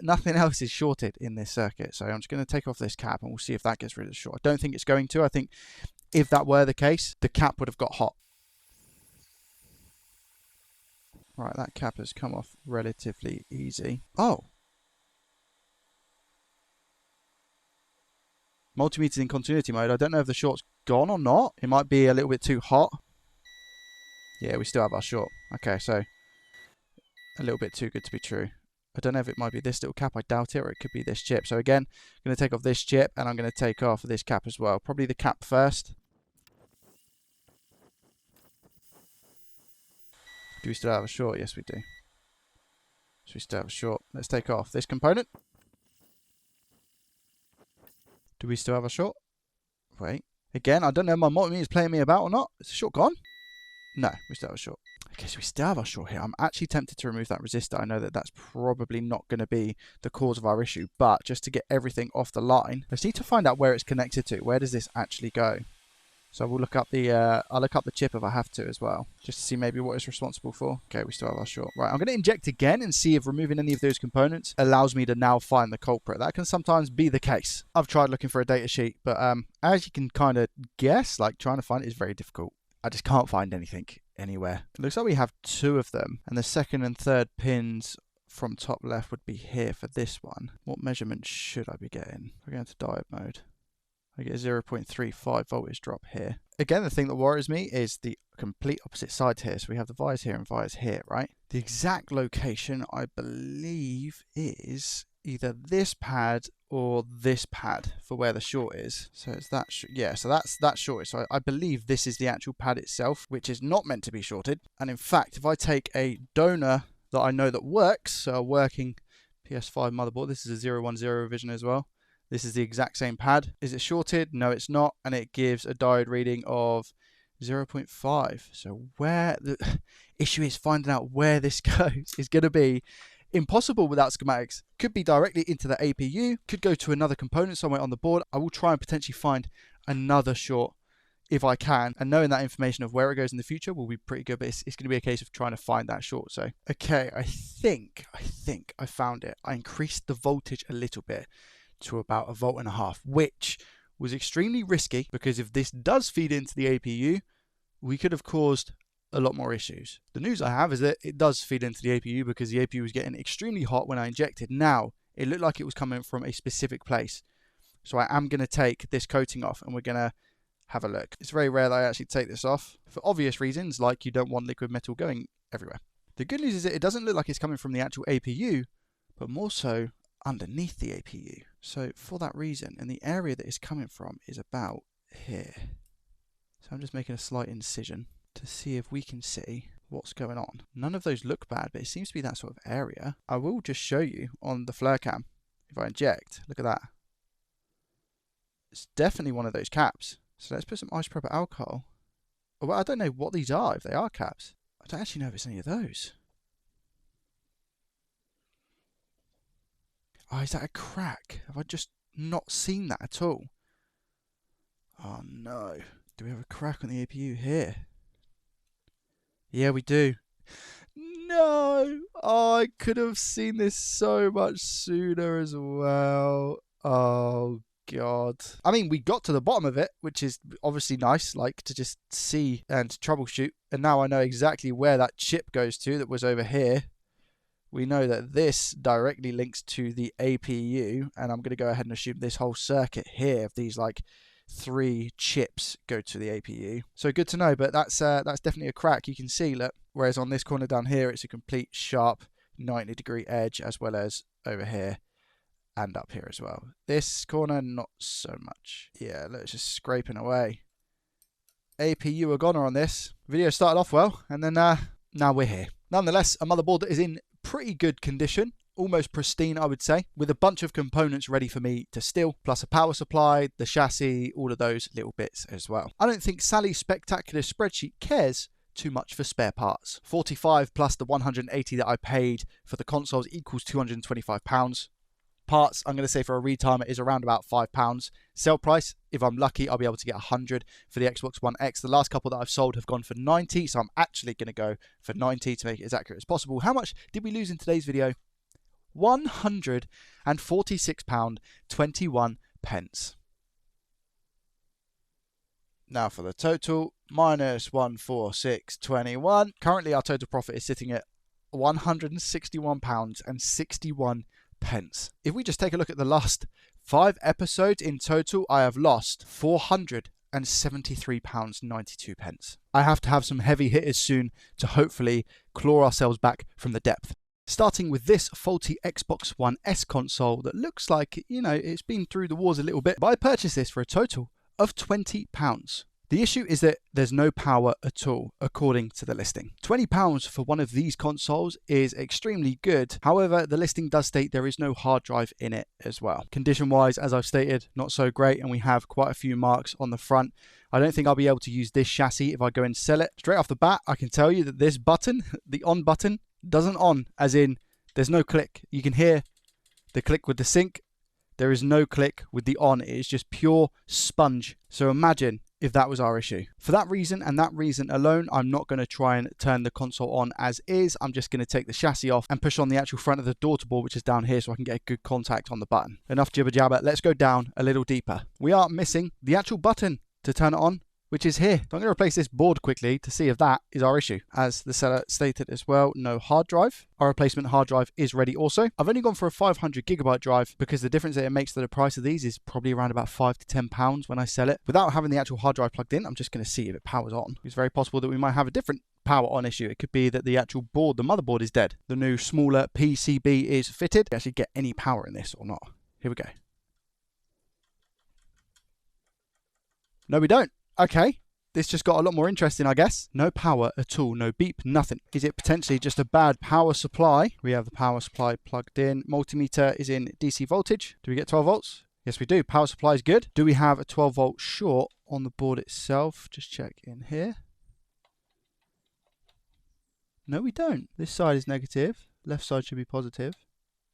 nothing else is shorted in this circuit. So I'm just going to take off this cap and we'll see if that gets rid of the short. I don't think it's going to. I think if that were the case, the cap would have got hot. Right, that cap has come off relatively easy. Oh, multimeter's in continuity mode. I don't know if the short's gone or not. It might be a little bit too hot. Yeah, we still have our short. Okay, so a little bit too good to be true. I don't know if it might be this little cap. I doubt it, or it could be this chip. So again, I'm going to take off this chip, and I'm going to take off this cap as well. Probably the cap first. Do we still have a short? Yes, we do. So we still have a short. Let's take off this component. Do we still have a short? Wait. Again, I don't know if my multimeter is playing me about or not. Is the short gone? No, we still have a short. Okay, so we still have our short here. I'm actually tempted to remove that resistor. I know that that's probably not going to be the cause of our issue, but just to get everything off the line, I just need to find out where it's connected to. Where does this actually go? So we'll look up the I'll look up the chip if I have to as well, just to see maybe what it's responsible for. Okay, we still have our short. Right, I'm going to inject again and see if removing any of those components allows me to now find the culprit. That can sometimes be the case. I've tried looking for a data sheet, but as you can kind of guess, like trying to find it is very difficult. I just can't find anything anywhere. It looks like we have two of them, and the second and third pins from top left would be here for this one. What measurement should I be getting? We're going to diode mode. I get a 0.35 voltage drop here. Again, the thing that worries me is the complete opposite side here. So we have the wires here and wires here, right? The exact location, I believe, is either this pad or this pad for where the short is. So it's that, yeah, so that's that shorted. So I believe this is the actual pad itself, which is not meant to be shorted. And in fact, if I take a donor that I know that works, so a working PS5 motherboard, this is a 010 revision as well. This is the exact same pad. Is it shorted? No, it's not. And it gives a diode reading of 0.5. So where the issue is finding out where this goes is going to be impossible without schematics. Could be directly into the APU, could go to another component somewhere on the board. I will try and potentially find another short if I can, and knowing that information of where it goes in the future will be pretty good, but it's going to be a case of trying to find that short. So, okay, I think I found it. I increased the voltage a little bit to about 1.5 volts, which was extremely risky because if this does feed into the APU, we could have caused a lot more issues. The news I have is that it does feed into the APU because the APU was getting extremely hot when I injected. Now, it looked like it was coming from a specific place. So I am going to take this coating off and we're going to have a look. It's very rare that I actually take this off for obvious reasons, like you don't want liquid metal going everywhere. The good news is that it doesn't look like it's coming from the actual APU, but more so underneath the APU. So for that reason, and the area that it's coming from is about here. So I'm just making a slight incision to see if we can see what's going on. None of those look bad, but it seems to be that sort of area. I will just show you on the flare cam. If I inject, look at that. It's definitely one of those caps. So let's put some isopropyl alcohol. Well, I don't know what these are, if they are caps. I don't actually know if it's any of those. Oh, is that a crack? Have I just not seen that at all? Oh no. Do we have a crack on the APU here? Yeah, we do. No! Oh, I could have seen this so much sooner as well. Oh God. I mean, we got to the bottom of it, which is obviously nice, like to just see and troubleshoot. And now I know exactly where that chip goes to that was over here. We know that this directly links to the APU, and I'm going to go ahead and assume this whole circuit here of these like 3 chips go to the APU. So good to know, but that's definitely a crack. You can see, look, whereas on this corner down here, it's a complete sharp 90-degree edge, as well as over here and up here as well. This corner, not so much. Yeah, look, it's just scraping away. APU a goner on this. Video started off well, and then now we're here. Nonetheless, a motherboard that is in pretty good condition, almost pristine, I would say, with a bunch of components ready for me to steal, plus a power supply, the chassis, all of those little bits as well. I don't think Sally's spectacular spreadsheet cares too much for spare parts. 45 plus the 180 that I paid for the consoles equals £225. Parts, I'm going to say for a retimer, is around about £5. Sell price, if I'm lucky, I'll be able to get 100 for the Xbox One X. The last couple that I've sold have gone for 90, so I'm actually going to go for 90 to make it as accurate as possible. How much did we lose in today's video? £146.21. Now for the total, minus 146.21. Currently our total profit is sitting at £161.61. If we just take a look at the last 5 episodes in total, I have lost £473.92. I have to have some heavy hitters soon to hopefully claw ourselves back from the depth. Starting with this faulty Xbox One S console that looks like, you know, it's been through the wars a little bit, but I purchased this for a total of £20. The issue is that there's no power at all, according to the listing. £20 for one of these consoles is extremely good. However, the listing does state there is no hard drive in it as well. Condition-wise, as I've stated, not so great, and we have quite a few marks on the front. I don't think I'll be able to use this chassis if I go and sell it. Straight off the bat, I can tell you that this button, the on button, doesn't on, as in there's no click. You can hear the click with the sync. There is no click with the on. It is just pure sponge. So imagine if that was our issue. For that reason and that reason alone, I'm not going to try and turn the console on as is. I'm just going to take the chassis off and push on the actual front of the daughter board, which is down here, so I can get a good contact on the button. Enough jibber jabber. Let's go down a little deeper. We are missing the actual button to turn it on, which is here. So I'm going to replace this board quickly to see if that is our issue. As the seller stated as well, no hard drive. Our replacement hard drive is ready also. I've only gone for a 500GB drive because the difference that it makes to the price of these is probably around about £5 to £10 when I sell it. Without having the actual hard drive plugged in, I'm just going to see if it powers on. It's very possible that we might have a different power on issue. It could be that the actual board, the motherboard, is dead. The new smaller PCB is fitted. We actually get any power in this or not. Here we go. No, we don't. Okay, this just got a lot more interesting, I guess. No power at all, no beep, nothing. Is it potentially just a bad power supply? We have the power supply plugged in. Multimeter is in DC voltage. Do we get 12 volts? Yes, we do. Power supply is good. Do we have a 12 volt short on the board itself? Just check in here. No, we don't. This side is negative. Left side should be positive.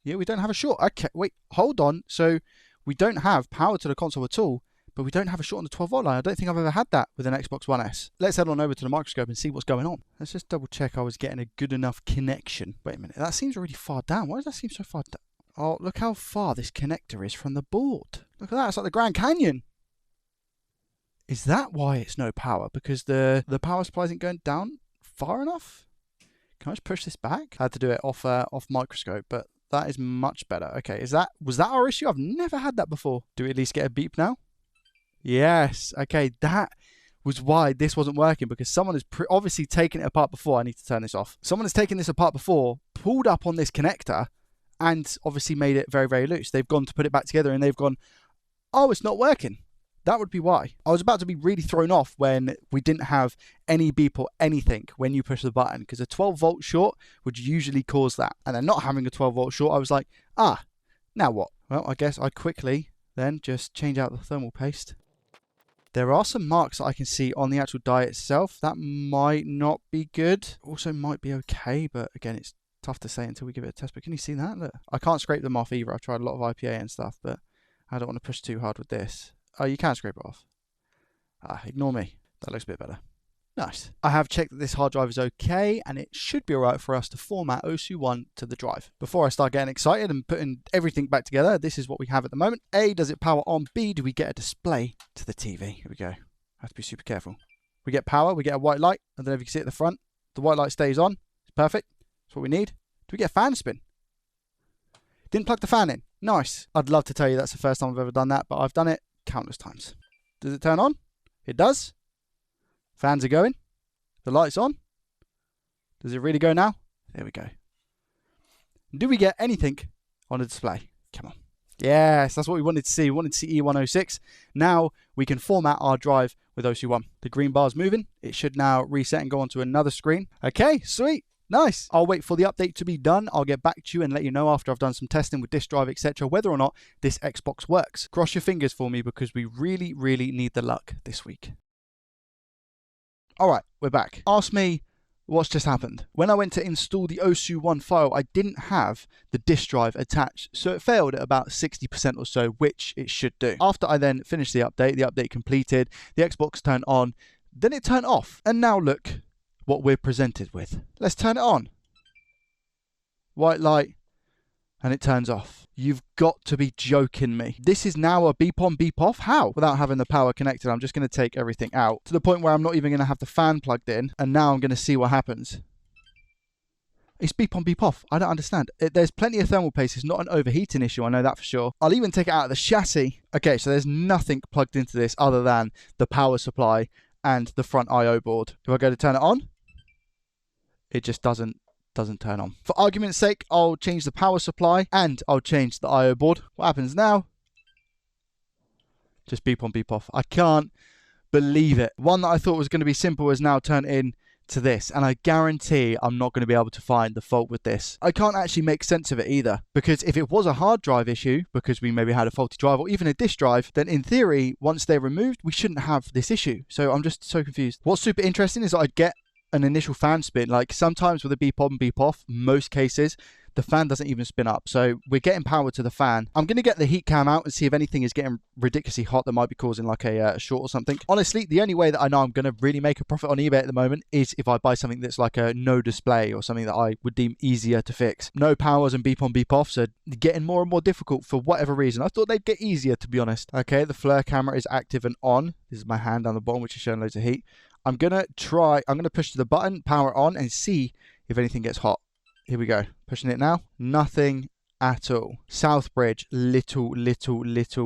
Yeah, we don't have a short. Okay, wait, hold on. So we don't have power to the console at all, but we don't have a short on the 12 volt line. I don't think I've ever had that with an Xbox One S. Let's head on over to the Microscope and see what's going on. Let's just double check I was getting a good enough connection. Wait a minute, that seems really far down. Why does that seem so far down? Oh, look how far this connector is from the board. Look at that, it's like the Grand Canyon. Is that why it's no power? Because the power supply isn't going down far enough? Can I just push this back? I had to do it off Microscope, but that is much better. Okay, was that our issue? I've never had that before. Do we at least get a beep now? Yes. Okay, that was why this wasn't working, because someone has obviously taken it apart before. I need to turn this off. Someone has taken this apart before, pulled up on this connector, and obviously made it very, very loose. They've gone to put it back together, and they've gone, oh, it's not working. That would be why. I was about to be really thrown off when we didn't have any beep or anything when you push the button, because a 12 volt short would usually cause that. And then not having a 12 volt short, I was like, now what? Well, I guess I quickly then just change out the thermal paste. There are some marks that I can see on the actual die itself. That might not be good. Also might be okay, but again, it's tough to say until we give it a test. But can you see that? Look, I can't scrape them off either. I've tried a lot of IPA and stuff, but I don't want to push too hard with this. Oh, you can scrape it off. Ignore me. That looks a bit better. Nice. I have checked that this hard drive is okay, and it should be alright for us to format OSU1 to the drive. Before I start getting excited and putting everything back together, this is what we have at the moment. A, does it power on? B, do we get a display to the TV? Here we go. Have to be super careful. We get power, we get a white light. I don't know if you can see it at the front. The white light stays on. It's perfect. That's what we need. Do we get a fan spin? Didn't plug the fan in. Nice. I'd love to tell you that's the first time I've ever done that, but I've done it countless times. Does it turn on? It does. Fans are going. The light's on. Does it really go now? There we go. Do we get anything on the display? Come on. Yes, that's what we wanted to see. We wanted to see E106. Now we can format our drive with OSU1. The green bar's moving. It should now reset and go onto another screen. Okay, sweet. Nice. I'll wait for the update to be done. I'll get back to you and let you know after I've done some testing with disk drive, etc., whether or not this Xbox works. Cross your fingers for me, because we really, really need the luck this week. All right, we're back. Ask me what's just happened. When I went to install the OSU1 file, I didn't have the disk drive attached, so it failed at about 60% or so, which it should do. After I then finished the update completed, the Xbox turned on, then it turned off, and now look what we're presented with. Let's turn it on. White light, and it turns off. You've got to be joking me. This is now a beep on, beep off? How? Without having the power connected, I'm just going to take everything out to the point where I'm not even going to have the fan plugged in, and now I'm going to see what happens. It's beep on, beep off. I don't understand. There's plenty of thermal paste. It's not an overheating issue, I know that for sure. I'll even take it out of the chassis. Okay, so there's nothing plugged into this other than the power supply and the front I/O board. If I go to turn it on, it just doesn't turn on. For argument's sake, I'll change the power supply and I'll change the I/O board. What happens now? Just beep on, beep off. I can't believe it. One that I thought was going to be simple has now turned into this, and I guarantee I'm not going to be able to find the fault with this. I can't actually make sense of it either, because if it was a hard drive issue, because we maybe had a faulty drive or even a disk drive, then in theory, once they're removed, we shouldn't have this issue. So I'm just so confused. What's super interesting is that I'd get an initial fan spin. Like sometimes with a beep on, beep off, most cases the fan doesn't even spin up, so we're getting power to the fan. I'm going to get the heat cam out and see if anything is getting ridiculously hot that might be causing like a short or something. Honestly, the only way that I know I'm going to really make a profit on eBay at the moment is if I buy something that's like a no display or something that I would deem easier to fix. No powers and beep on, beep off, so getting more and more difficult for whatever reason. I thought they'd get easier, to be honest. Okay, the flare camera is active and on. This is my hand down the bottom, which is showing loads of heat. I'm going to push to the button, power on, and see if anything gets hot. Here we go. Pushing it now. Nothing at all. Southbridge, little,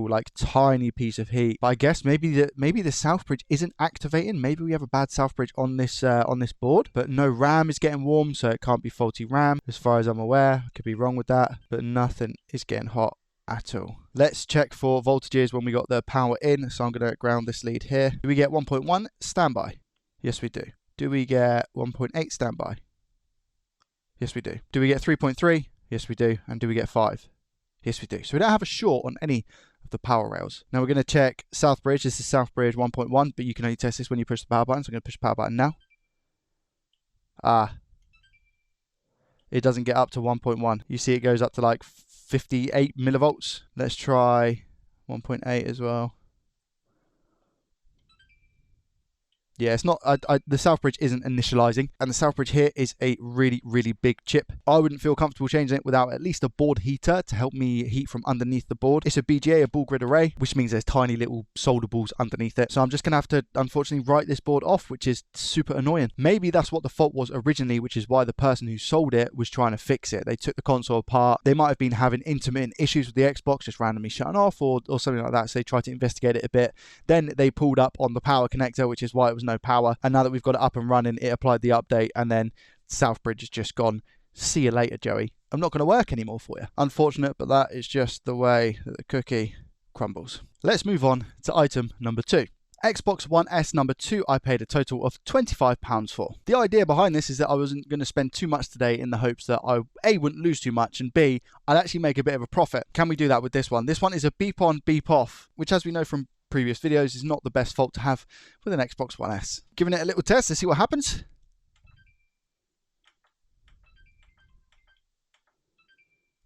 like tiny piece of heat. But I guess maybe the Southbridge isn't activating. Maybe we have a bad Southbridge on this board. But no RAM is getting warm, so it can't be faulty RAM, as far as I'm aware. I could be wrong with that. But nothing is getting hot at all. Let's check for voltages when we got the power in. So I'm going to ground this lead here. Do we get 1.1 standby? Yes, we do. Do we get 1.8 standby? Yes, we do. Do we get 3.3? Yes, we do. And do we get 5? Yes, we do. So we don't have a short on any of the power rails. Now we're going to check Southbridge. This is Southbridge 1.1, but you can only test this when you push the power button. So I'm going to push the power button now. it doesn't get up to 1.1. You see it goes up to like 58 millivolts. Let's try 1.8 as well. Yeah, it's not, the Southbridge isn't initializing, and the Southbridge here is a really, really big chip. I wouldn't feel comfortable changing it without at least a board heater to help me heat from underneath the board. It's a BGA, a ball grid array, which means there's tiny little solder balls underneath it. So I'm just going to have to, unfortunately, write this board off, which is super annoying. Maybe that's what the fault was originally, which is why the person who sold it was trying to fix it. They took the console apart. They might have been having intermittent issues with the Xbox, just randomly shutting off or something like that. So they tried to investigate it a bit. Then they pulled up on the power connector, which is why it was no power, and now that we've got it up and running, it applied the update, and then Southbridge has just gone, see you later, Joey, I'm not going to work anymore for you. Unfortunate, but that is just the way that the cookie crumbles. Let's move on to item number 2. Xbox One S number 2 I paid a total of £25 for. The idea behind this is that I wasn't going to spend too much today in the hopes that I A, wouldn't lose too much, and B, I'd actually make a bit of a profit. Can we do that with this one? This one is a beep on, beep off, which, as we know from previous videos, is not the best fault to have with an Xbox One S. Giving it a little test to see what happens.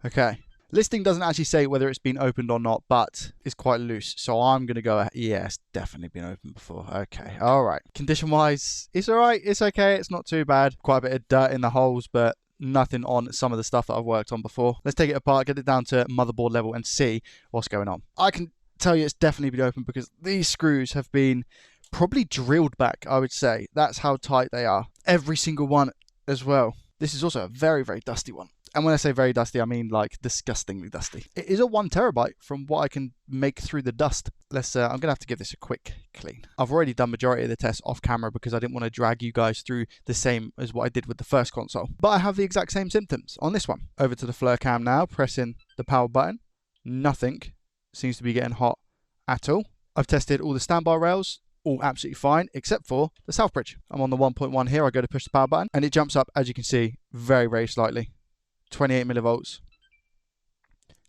Okay. Listing doesn't actually say whether it's been opened or not, but it's quite loose. So I'm going to go, yeah, it's definitely been opened before. Okay. All right. Condition-wise, it's all right. It's okay. It's not too bad. Quite a bit of dirt in the holes, but nothing on some of the stuff that I've worked on before. Let's take it apart, get it down to motherboard level and see what's going on. I can tell you it's definitely been open because these screws have been probably drilled back, I would say. That's how tight they are. Every single one as well. This is also a very, very dusty one. And when I say very dusty, I mean like disgustingly dusty. It is a 1 terabyte from what I can make through the dust. I'm going to have to give this a quick clean. I've already done majority of the tests off camera because I didn't want to drag you guys through the same as what I did with the first console. But I have the exact same symptoms on this one. Over to the Flare Cam now, pressing the power button. Nothing seems to be getting hot at all. I've tested all the standby rails, all absolutely fine, except for the Southbridge. I'm on the 1.1 here. I go to push the power button, and it jumps up, as you can see, very, very slightly. 28 millivolts.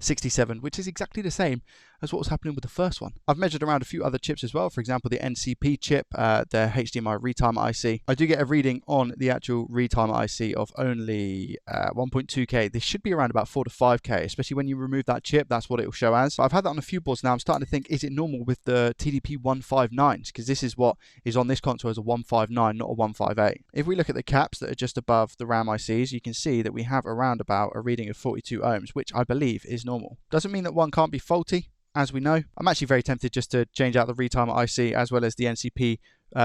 67, which is exactly the same as what was happening with the first one. I've measured around a few other chips as well, for example the NCP chip, the HDMI Retimer IC. I do get a reading on the actual Retimer IC of only 1.2k. This should be around about 4 to 5k, especially when you remove that chip, that's what it will show as. But I've had that on a few boards now. I'm starting to think, is it normal with the TDP 159s? Because this is what is on this console as a 159, not a 158. If we look at the caps that are just above the RAM ICs, you can see that we have around about a reading of 42 ohms, which I believe is normal. Doesn't mean that one can't be faulty, as we know. I'm actually very tempted just to change out the Retimer IC as well as the NCP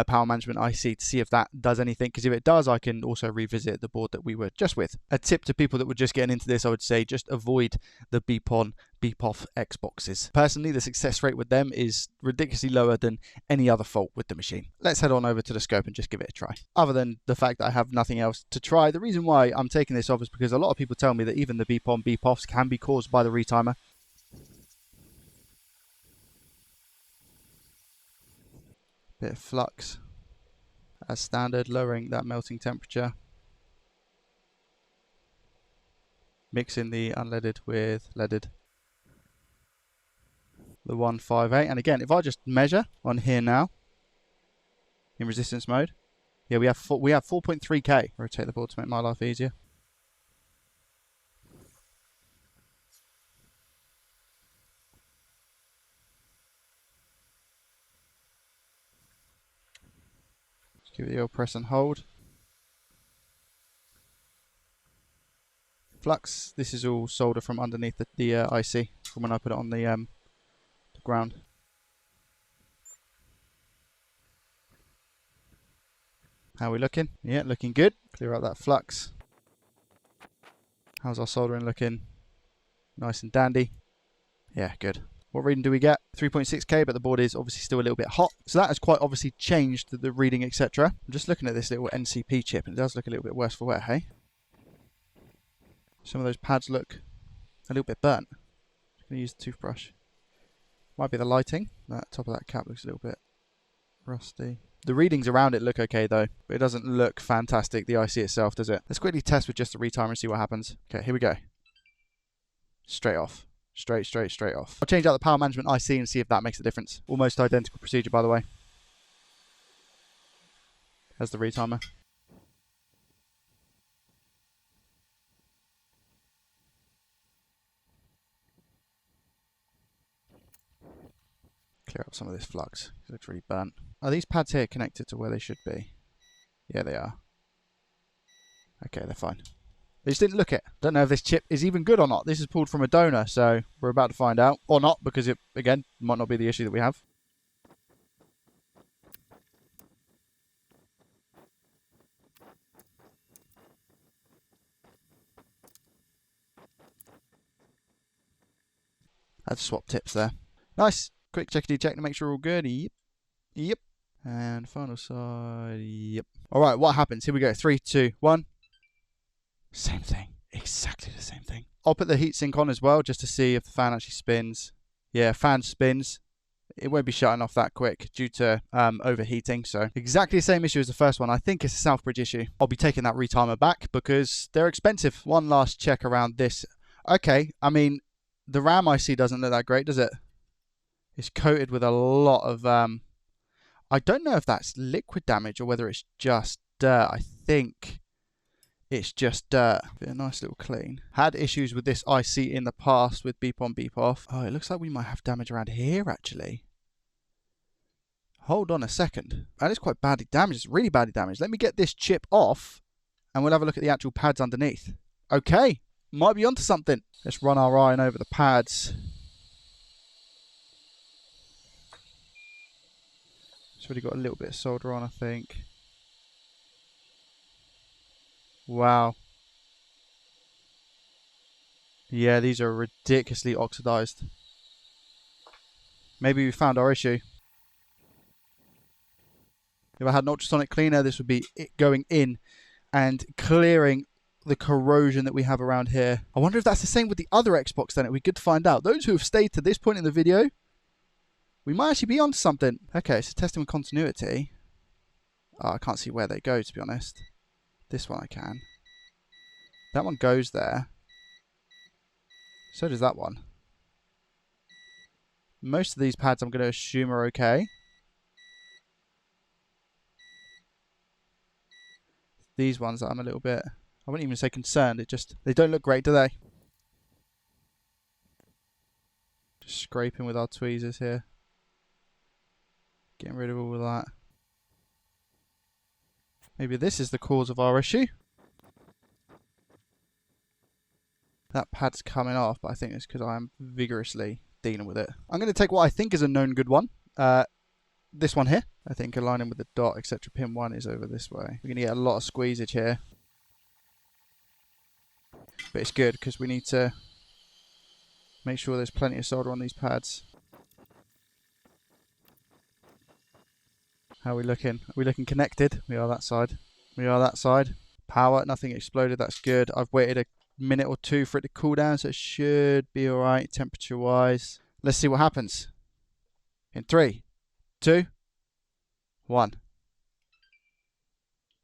power management IC to see if that does anything, because if it does, I can also revisit the board that we were just with. A tip to people that were just getting into this, I would say just avoid the beep on, beep off Xboxes. Personally, the success rate with them is ridiculously lower than any other fault with the machine. Let's head on over to the scope and just give it a try. Other than the fact that I have nothing else to try, the reason why I'm taking this off is because a lot of people tell me that even the beep on, beep offs can be caused by the Retimer. Bit of flux as standard, lowering that melting temperature. Mixing the unleaded with leaded. The 158, and again, if I just measure on here now in resistance mode, yeah, we have 4.3k. Rotate the board to make my life easier. Give it the old press and hold. Flux, this is all solder from underneath the IC from when I put it on the ground. How are we looking? Yeah, looking good. Clear out that flux. How's our soldering looking? Nice and dandy. Yeah, good. What reading do we get? 3.6k, but the board is obviously still a little bit hot. So that has quite obviously changed the reading, etc. I'm just looking at this little NCP chip, and it does look a little bit worse for wear, hey? Some of those pads look a little bit burnt. I'm going to use the toothbrush. Might be the lighting. That top of that cap looks a little bit rusty. The readings around it look okay though, but it doesn't look fantastic, the IC itself, does it? Let's quickly test with just the Retimer and see what happens. Okay, here we go. Straight off. Straight off. I'll change out the power management IC and see if that makes a difference. Almost identical procedure, by the way, as the Retimer. Clear up some of this flux. It looks really burnt. Are these pads here connected to where they should be? Yeah, they are. Okay, they're fine. They just didn't look it. Don't know if this chip is even good or not. This is pulled from a donor, so we're about to find out. Or not, because it, again, might not be the issue that we have. I had to swap tips there. Nice. Quick checkity check to make sure we're all good. Yep. Yep. And final side. Yep. Alright, what happens? Here we go. 3, 2, 1. Same thing. Exactly the same thing. I'll put the heatsink on as well, just to see if the fan actually spins. Yeah, fan spins. It won't be shutting off that quick due to overheating. So exactly the same issue as the first one. I think it's a Southbridge issue. I'll be taking that Retimer back because they're expensive. One last check around this. Okay, I mean, the RAM I see doesn't look that great, does it? It's coated with a lot of... I don't know if that's liquid damage or whether it's just dirt. I think it's just dirt. Bit of a nice little clean. Had issues with this IC in the past with beep on, beep off. Oh, it looks like we might have damage around here, actually. Hold on a second. That is quite badly damaged. It's really badly damaged. Let me get this chip off and we'll have a look at the actual pads underneath. Okay, might be onto something. Let's run our iron over the pads. It's already got a little bit of solder on, I think. Wow. Yeah, these are ridiculously oxidized. Maybe we found our issue. If I had an ultrasonic cleaner, this would be it going in and clearing the corrosion that we have around here. I wonder if that's the same with the other Xbox then. It'd be good to find out. Those who have stayed to this point in the video, we might actually be onto something. Okay, so testing with continuity. Oh, I can't see where they go, to be honest. This one I can. That one goes there. So does that one. Most of these pads I'm going to assume are okay. These ones I'm a little bit... I wouldn't even say concerned. It just... They don't look great, do they? Just scraping with our tweezers here. Getting rid of all of that. Maybe this is the cause of our issue. That pad's coming off, but I think it's because I'm vigorously dealing with it. I'm going to take what I think is a known good one. This one here. I think aligning with the dot, etc. Pin 1 is over this way. We're going to get a lot of squeezage here. But it's good because we need to make sure there's plenty of solder on these pads. How are we looking? Are we looking connected? We are that side. We are that side. Power, nothing exploded. That's good. I've waited a minute or two for it to cool down, so it should be alright temperature-wise. Let's see what happens. In 3, 2, 1.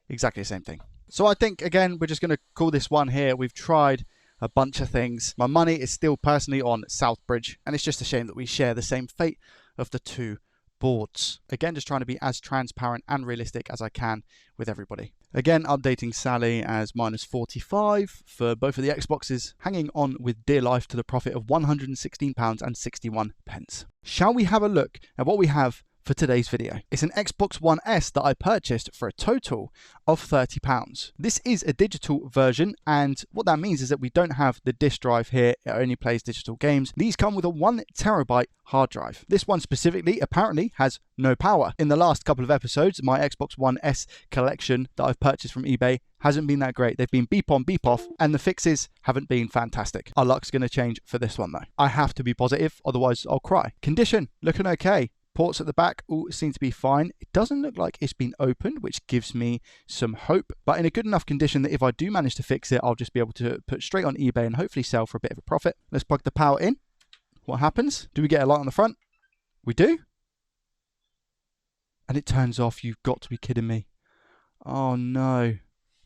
Exactly the same thing. So I think, again, we're just going to call this one here. We've tried a bunch of things. My money is still personally on Southbridge, and it's just a shame that we share the same fate of the two boards. Again, just trying to be as transparent and realistic as I can with everybody. Again, updating Sally as -45 for both of the Xboxes, hanging on with dear life to the profit of £116.61. Shall we have a look at what we have for today's video? It's an Xbox One S that I purchased for a total of £30. This is a digital version, and what that means is that we don't have the disc drive here. It only plays digital games. These come with a 1TB hard drive. This one specifically apparently has no power. In the last couple of episodes, my Xbox One S collection that I've purchased from eBay hasn't been that great. They've been beep on, beep off, and the fixes haven't been fantastic. Our luck's going to change for this one though. I have to be positive, otherwise I'll cry. Condition, looking okay. Ports at the back all seem to be fine. It doesn't look like it's been opened, which gives me some hope, but in a good enough condition that if I do manage to fix it, I'll just be able to put straight on eBay and hopefully sell for a bit of a profit. Let's plug the power in. What happens? Do we get a light on the front? We do. And it turns off. You've got to be kidding me. Oh no.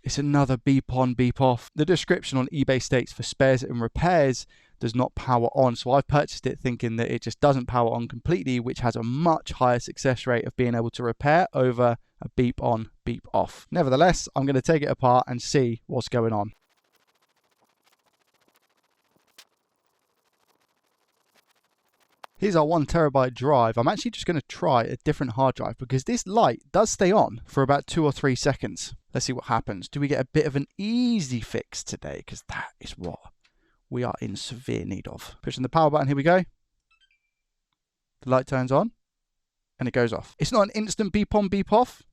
It's another beep on, beep off. The description on eBay states for spares and repairs does not power on. So I've purchased it thinking that it just doesn't power on completely, which has a much higher success rate of being able to repair over a beep on, beep off. Nevertheless, I'm going to take it apart and see what's going on. Here's our 1TB drive. I'm actually just going to try a different hard drive because this light does stay on for about 2 or 3 seconds. Let's see what happens. Do we get a bit of an easy fix today? Because that is what we are in severe need of. Pushing the power button, here we go. The light turns on and it goes off. It's not an instant beep on, beep off.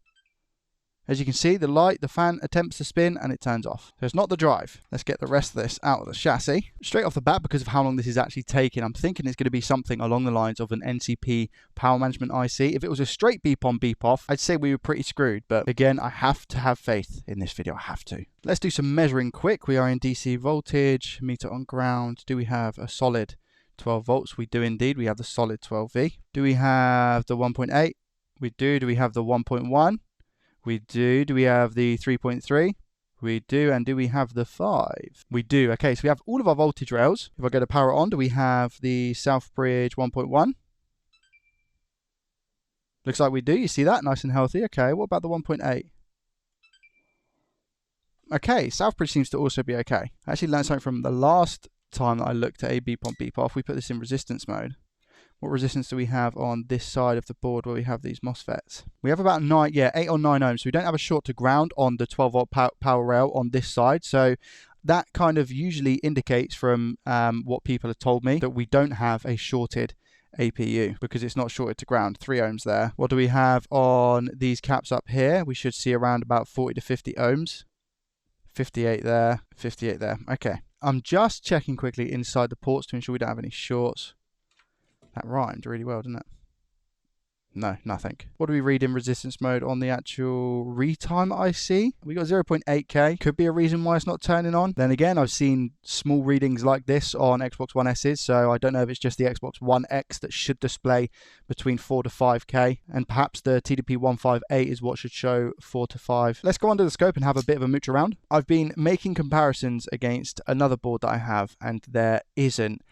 As you can see, the fan attempts to spin and it turns off. So it's not the drive. Let's get the rest of this out of the chassis. Straight off the bat, because of how long this is actually taking, I'm thinking it's going to be something along the lines of an NCP power management IC. If it was a straight beep on, beep off, I'd say we were pretty screwed. But again, I have to have faith in this video. I have to. Let's do some measuring quick. We are in DC voltage, meter on ground. Do we have a solid 12 volts? We do indeed. We have the solid 12V. Do we have the 1.8? We do. Do we have the 1.1? We do. Do we have the 3.3? We do. And do we have the 5? We do. Okay, so we have all of our voltage rails. If I go to power on, do we have the Southbridge 1.1? Looks like we do. You see that? Nice and healthy. Okay, what about the 1.8? Okay, Southbridge seems to also be okay. I actually learned something from the last time that I looked at a beep on, beep off. We put this in resistance mode. What resistance do we have on this side of the board where we have these MOSFETs? We have about 8 or 9 ohms. So we don't have a short to ground on the 12 volt power rail on this side. So that kind of usually indicates from what people have told me that we don't have a shorted APU because it's not shorted to ground. 3 ohms there. What do we have on these caps up here? We should see around about 40 to 50 ohms. 58 there, 58 there. Okay. I'm just checking quickly inside the ports to ensure we don't have any shorts. That rhymed really well, didn't it? No, nothing. What do we read in resistance mode on the actual Retimer IC? We got 0.8K. Could be a reason why it's not turning on. Then again, I've seen small readings like this on Xbox One S's, so I don't know if it's just the Xbox One X that should display between 4 to 5K, and perhaps the TDP158 is what should show 4 to 5. Let's go under the scope and have a bit of a mooch around. I've been making comparisons against another board that I have, and there isn't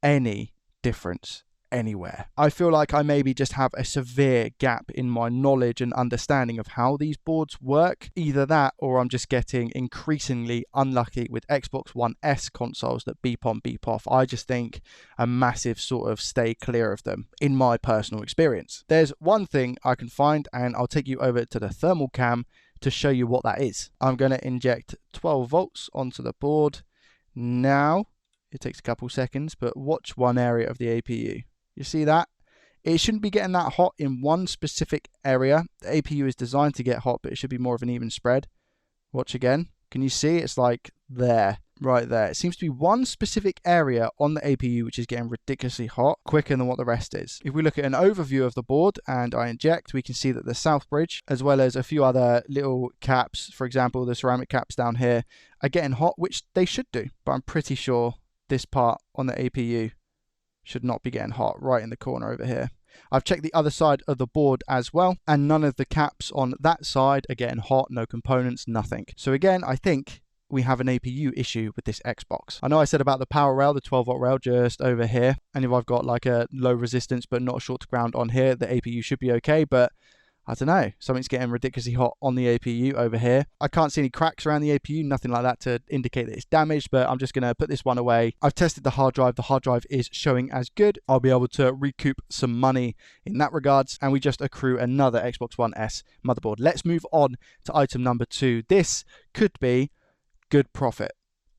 any difference anywhere. I feel like I maybe just have a severe gap in my knowledge and understanding of how these boards work. Either that, or I'm just getting increasingly unlucky with Xbox One S consoles that beep on, beep off. I just think a massive sort of stay clear of them in my personal experience. There's one thing I can find, and I'll take you over to the thermal cam to show you what that is. I'm going to inject 12 volts onto the board. Now, it takes a couple seconds, but watch one area of the APU. You see that? It shouldn't be getting that hot in one specific area. The APU is designed to get hot, but it should be more of an even spread. Watch again. Can you see? It's like there, right there. It seems to be one specific area on the APU which is getting ridiculously hot, quicker than what the rest is. If we look at an overview of the board and I inject, we can see that the Southbridge, as well as a few other little caps, for example, the ceramic caps down here, are getting hot, which they should do. But I'm pretty sure this part on the APU should not be getting hot, right in the corner over here. I've checked the other side of the board as well, and none of the caps on that side are getting hot, no components, nothing. So again, I think we have an APU issue with this Xbox. I know I said about the power rail, the 12 volt rail just over here, and if I've got like a low resistance but not a short to ground on here, the APU should be okay, but I don't know, something's getting ridiculously hot on the APU over here. I can't see any cracks around the APU, nothing like that to indicate that it's damaged, but I'm just going to put this one away. I've tested the hard drive. The hard drive is showing as good. I'll be able to recoup some money in that regards, and we just accrue another Xbox One S motherboard. Let's move on to item number 2. This could be good profit.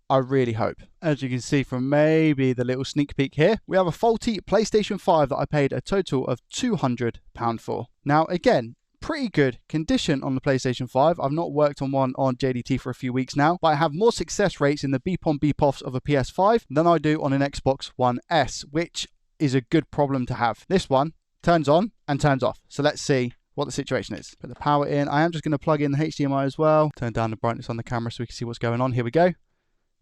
I really hope. As you can see from maybe the little sneak peek here, we have a faulty PlayStation 5 that I paid a total of £200 for. Now again, pretty good condition on the PlayStation 5. I've not worked on one on JDT for a few weeks now, but I have more success rates in the beep on beep offs of a PS5 than I do on an Xbox One S, which is a good problem to have. This one turns on and turns off. So let's see what the situation is. Put the power in. I am just going to plug in the HDMI as well. Turn down the brightness on the camera so we can see what's going on. Here we go.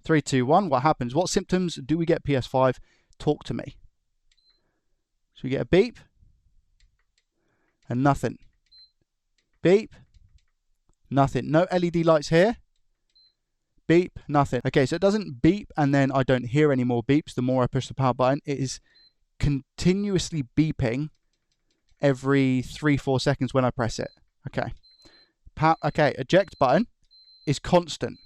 3, 2, 1. What happens? What symptoms do we get PS5? Talk to me. So we get a beep and nothing. Beep, nothing. No LED lights here. Beep, nothing. Okay, so it doesn't beep and then I don't hear any more beeps the more I push the power button. It is continuously beeping every 3-4 seconds when I press it. Okay. Okay, eject button is constant.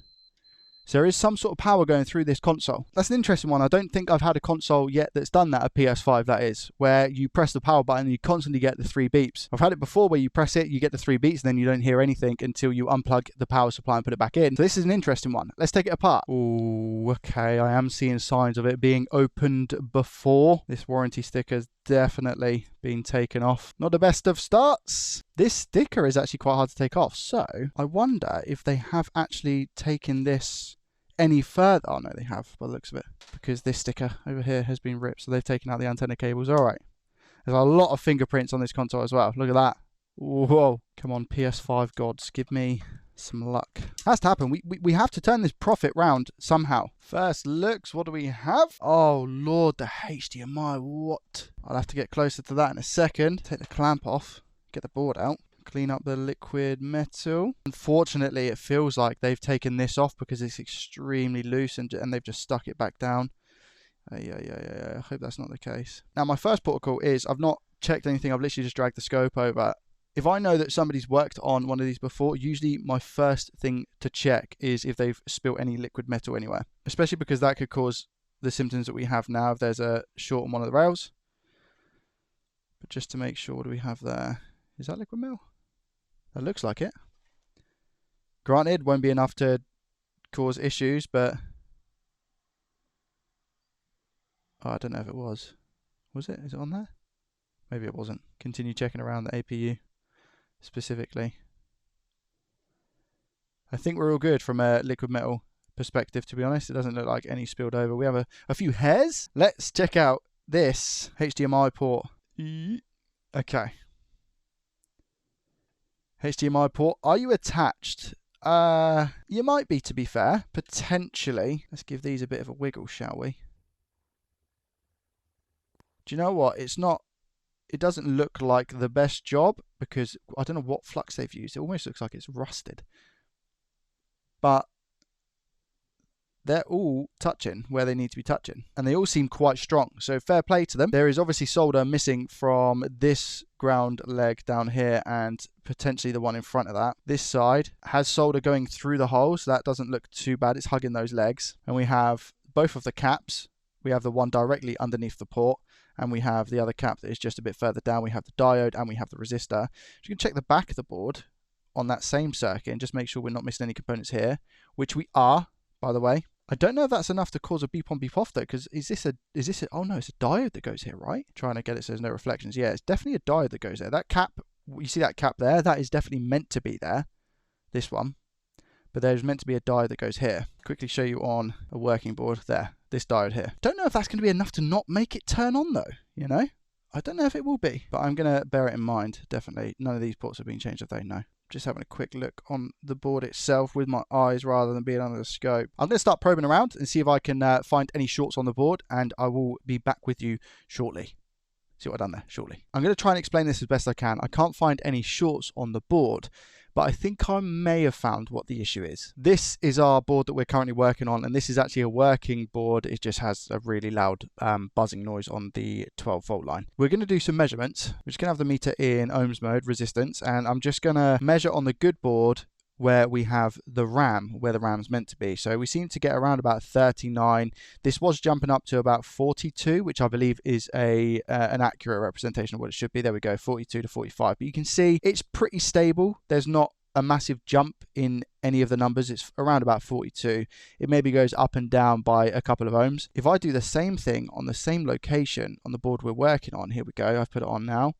So there is some sort of power going through this console. That's an interesting one. I don't think I've had a console yet that's done that, a PS5 that is, where you press the power button and you constantly get the 3 beeps. I've had it before where you press it, you get the 3 beeps, and then you don't hear anything until you unplug the power supply and put it back in. So this is an interesting one. Let's take it apart. Ooh, okay, I am seeing signs of it being opened before. This warranty sticker's definitely been taken off. Not the best of starts. This sticker is actually quite hard to take off, so I wonder if they have actually taken this any further. Oh no, they have by the looks of it, because this sticker over here has been ripped, so they've taken out the antenna cables. All right, there's a lot of fingerprints on this console as well. Look at that. Whoa, come on, PS5 gods, give me some luck. Has to happen. We have to turn this profit round somehow. First looks, what do we have? Oh lord, the HDMI. What? I'll have to get closer to that in a second. Take the clamp off, get the board out, clean up the liquid metal. Unfortunately, it feels like they've taken this off because it's extremely loose and they've just stuck it back down. Yeah. I hope that's not the case. Now, my first protocol is I've not checked anything. I've literally just dragged the scope over. If I know that somebody's worked on one of these before, usually my first thing to check is if they've spilt any liquid metal anywhere, especially because that could cause the symptoms that we have now if there's a short on one of the rails. But just to make sure, what do we have there? Is that liquid metal? That looks like it. Granted, won't be enough to cause issues, but oh, I don't know if it was. Was it? Is it on there? Maybe it wasn't. Continue checking around the APU specifically. I think we're all good from a liquid metal perspective, to be honest. It doesn't look like any spilled over. We have a few hairs. Let's check out this HDMI port. Okay. HDMI port. Are you attached? You might be, to be fair. Potentially. Let's give these a bit of a wiggle, shall we? Do you know what? It's not... It doesn't look like the best job because I don't know what flux they've used. It almost looks like it's rusted. But they're all touching where they need to be touching. And they all seem quite strong. So fair play to them. There is obviously solder missing from this ground leg down here and potentially the one in front of that. This side has solder going through the hole, so that doesn't look too bad. It's hugging those legs. And we have both of the caps. We have the one directly underneath the port, and we have the other cap that is just a bit further down. We have the diode and we have the resistor. So you can check the back of the board on that same circuit and just make sure we're not missing any components here, which we are, by the way. I don't know if that's enough to cause a beep on beep off though, because is this a oh no, it's a diode that goes here, right? Trying to get it so there's no reflections. Yeah, it's definitely a diode that goes there. That cap, you see that cap there? That is definitely meant to be there. This one. But there's meant to be a diode that goes here. Quickly show you on a working board there. This diode here. Don't know if that's going to be enough to not make it turn on though, you know? I don't know if it will be, but I'm going to bear it in mind, definitely. None of these ports have been changed, have they? No. Just having a quick look on the board itself with my eyes rather than being under the scope. I'm going to start probing around and see if I can find any shorts on the board, and I will be back with you shortly. See what I've done there, shortly. I'm going to try and explain this as best I can. I can't find any shorts on the board, but I think I may have found what the issue is. This is our board that we're currently working on, and this is actually a working board. It just has a really loud buzzing noise on the 12-volt line. We're going to do some measurements. We're just going to have the meter in ohms mode, resistance, and I'm just going to measure on the good board where we have the RAM, where the RAM's meant to be. So we seem to get around about 39. This was jumping up to about 42, which I believe is an accurate representation of what it should be. There we go, 42 to 45. But you can see it's pretty stable. There's not a massive jump in any of the numbers. It's around about 42. It maybe goes up and down by a couple of ohms. If I do the same thing on the same location on the board we're working on, here we go, I've put it on now.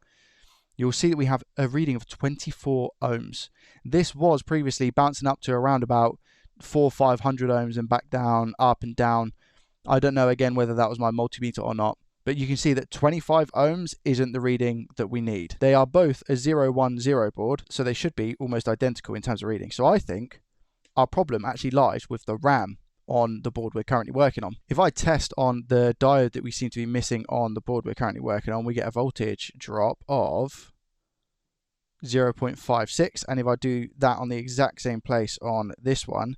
You'll see that we have a reading of 24 ohms. This was previously bouncing up to around about 400-500 ohms and back down, up and down. I don't know again whether that was my multimeter or not, but you can see that 25 ohms isn't the reading that we need. They are both a 010 board, so they should be almost identical in terms of reading. So I think our problem actually lies with the RAM on the board we're currently working on. If I test on the diode that we seem to be missing on the board we're currently working on, we get a voltage drop of 0.56, and if I do that on the exact same place on this one,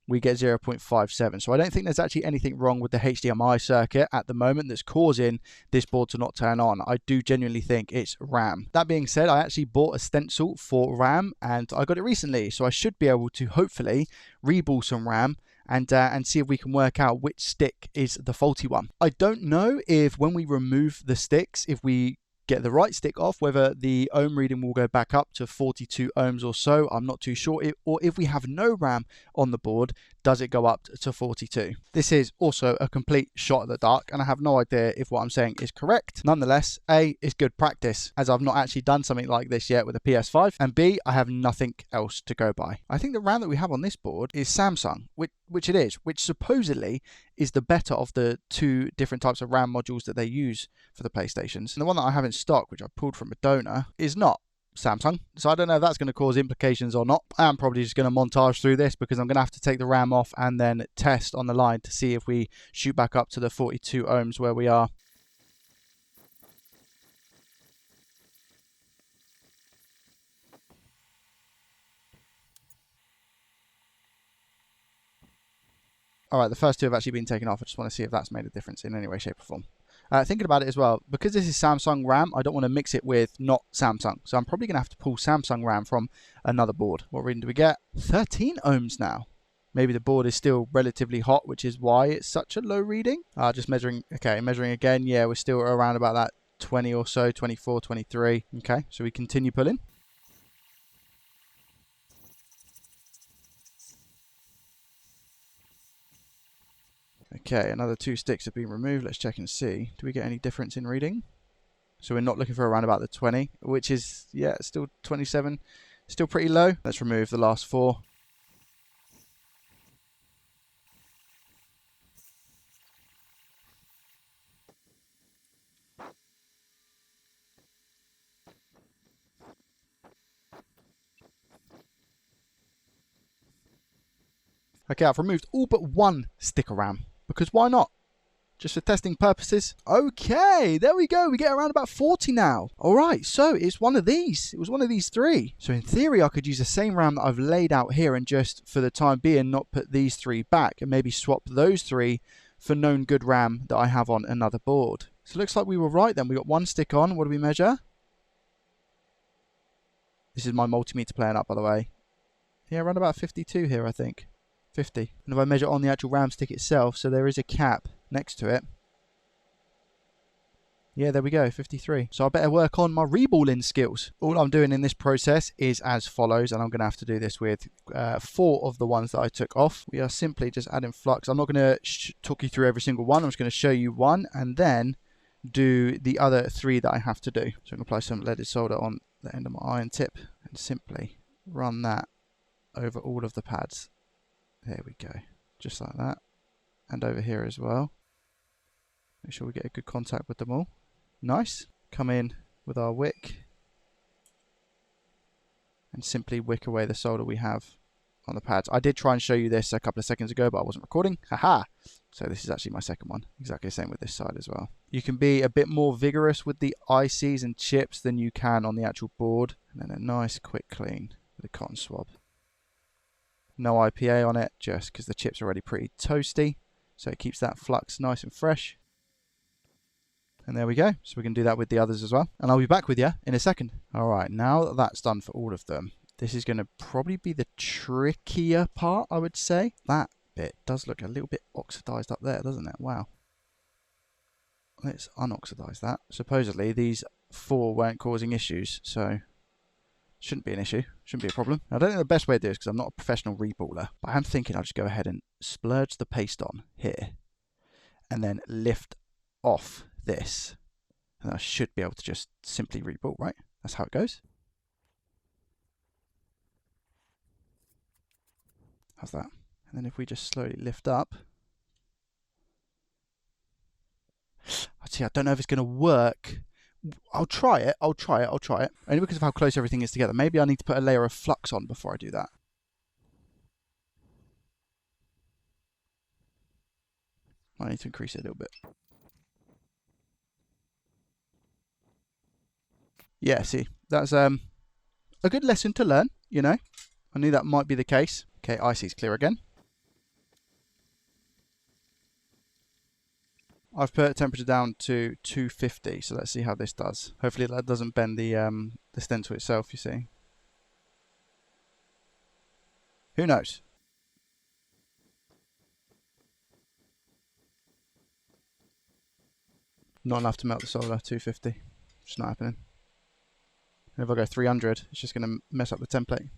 we get 0.57. So I don't think there's actually anything wrong with the HDMI circuit at the moment that's causing this board to not turn on. I do genuinely think it's RAM. That being said, I actually bought a stencil for RAM and I got it recently, so I should be able to hopefully reball some RAM and see if we can work out which stick is the faulty one. I don't know if when we remove the sticks, if we get the right stick off, whether the ohm reading will go back up to 42 ohms or so. I'm not too sure. Or if we have no RAM on the board, does it go up to 42? This is also a complete shot in the dark, and I have no idea if what I'm saying is correct. Nonetheless, A, is good practice, as I've not actually done something like this yet with a PS5, and B, I have nothing else to go by. I think the RAM that we have on this board is Samsung, which it is, which supposedly is the better of the two different types of RAM modules that they use for the PlayStations. And the one that I have in stock, which I pulled from a donor, is not Samsung. So I don't know if that's going to cause implications or not. I'm probably just going to montage through this because I'm going to have to take the RAM off and then test on the line to see if we shoot back up to the 42 ohms where we are. All right, the first two have actually been taken off. I just want to see if that's made a difference in any way, shape or form. Thinking about it as well, because this is Samsung RAM, I don't want to mix it with not Samsung. So I'm probably going to have to pull Samsung RAM from another board. What reading do we get? 13 ohms now. Maybe the board is still relatively hot, which is why it's such a low reading. Just measuring. Okay, measuring again. Yeah, we're still around about that 20 or so, 24, 23. Okay, so we continue pulling. Okay, another two sticks have been removed. Let's check and see. Do we get any difference in reading? So we're not looking for around about the 20, which is, yeah, still 27. Still pretty low. Let's remove the last four. Okay, I've removed all but one stick of RAM, because why not? Just for testing purposes. Okay, there we go. We get around about 40 now. All right, so it's one of these. It was one of these three. So in theory, I could use the same RAM that I've laid out here and just, for the time being, not put these three back and maybe swap those three for known good RAM that I have on another board. So it looks like we were right then. We got one stick on. What do we measure? This is my multimeter playing up, by the way. Yeah, around about 52 here, I think. 50. And if I measure on the actual RAM stick itself, so there is a cap next to it. Yeah, there we go, 53. So I better work on my reballing skills. All I'm doing in this process is as follows, and I'm going to have to do this with 4 of the ones that I took off. We are simply just adding flux. I'm not going to talk you through every single one. I'm just going to show you one and then do the other 3 that I have to do. So I'm going to apply some leaded solder on the end of my iron tip and simply run that over all of the pads. There we go, just like that. And over here as well. Make sure we get a good contact with them all. Nice. Come in with our wick and simply wick away the solder we have on the pads. I did try and show you this a couple of seconds ago, but I wasn't recording. Haha! So this is actually my second one. Exactly the same with this side as well. You can be a bit more vigorous with the ICs and chips than you can on the actual board. And then a nice quick clean with a cotton swab. No IPA on it, just because the chip's are already pretty toasty. So it keeps that flux nice and fresh. And there we go. So we can do that with the others as well. And I'll be back with you in a second. Alright, now that that's done for all of them, this is going to probably be the trickier part, I would say. That bit does look a little bit oxidized up there, doesn't it? Wow. Let's unoxidize that. Supposedly these 4 weren't causing issues, so shouldn't be an issue, shouldn't be a problem. Now, I don't think the best way to do this, because I'm not a professional reballer, but I'm thinking I'll just go ahead and splurge the paste on here and then lift off this. And I should be able to just simply reball, right? That's how it goes. How's that? And then if we just slowly lift up. I don't know if it's going to work. I'll try it. Only because of how close everything is together. Maybe I need to put a layer of flux on before I do that. I need to increase it a little bit. Yeah, see, that's a good lesson to learn, you know. I knew that might be the case. Okay, IC's clear again. I've put temperature down to 250, so let's see how this does. Hopefully that doesn't bend the stencil itself, you see. Who knows? Not enough to melt the solder. 250. Just not happening. And if I go 300, it's just going to mess up the template.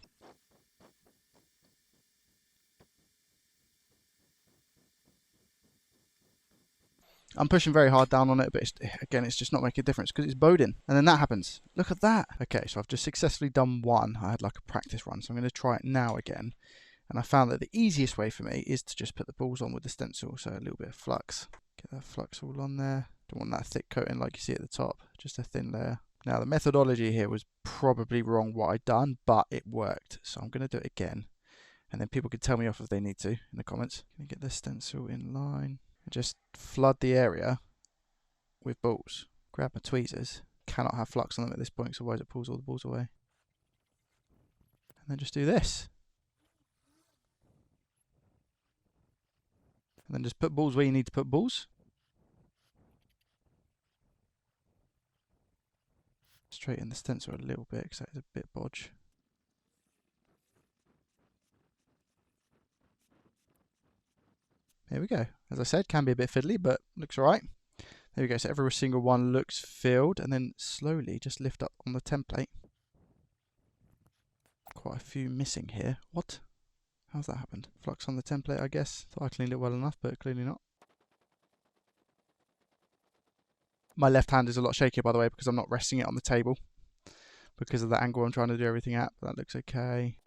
I'm pushing very hard down on it, but again, it's just not making a difference because it's bowed in. And then that happens. Look at that. Okay, so I've just successfully done one. I had like a practice run, so I'm going to try it now again. And I found that the easiest way for me is to just put the balls on with the stencil. So a little bit of flux. Get that flux all on there. Don't want that thick coating like you see at the top. Just a thin layer. Now, the methodology here was probably wrong what I'd done, but it worked. So I'm going to do it again. And then people can tell me off if they need to in the comments. Going to get the stencil in line. And just flood the area with balls. Grab my tweezers. Cannot have flux on them at this point, because otherwise it pulls all the balls away. And then just do this. And then just put balls where you need to put balls. Straighten the stencil a little bit, because that is a bit bodge. There we go. As I said, can be a bit fiddly, but looks alright. There we go. So every single one looks filled, and then slowly just lift up on the template. Quite a few missing here. What? How's that happened? Flux on the template, I guess. Thought I cleaned it well enough, but clearly not. My left hand is a lot shakier, by the way, because I'm not resting it on the table. Because of the angle I'm trying to do everything at. But that looks okay.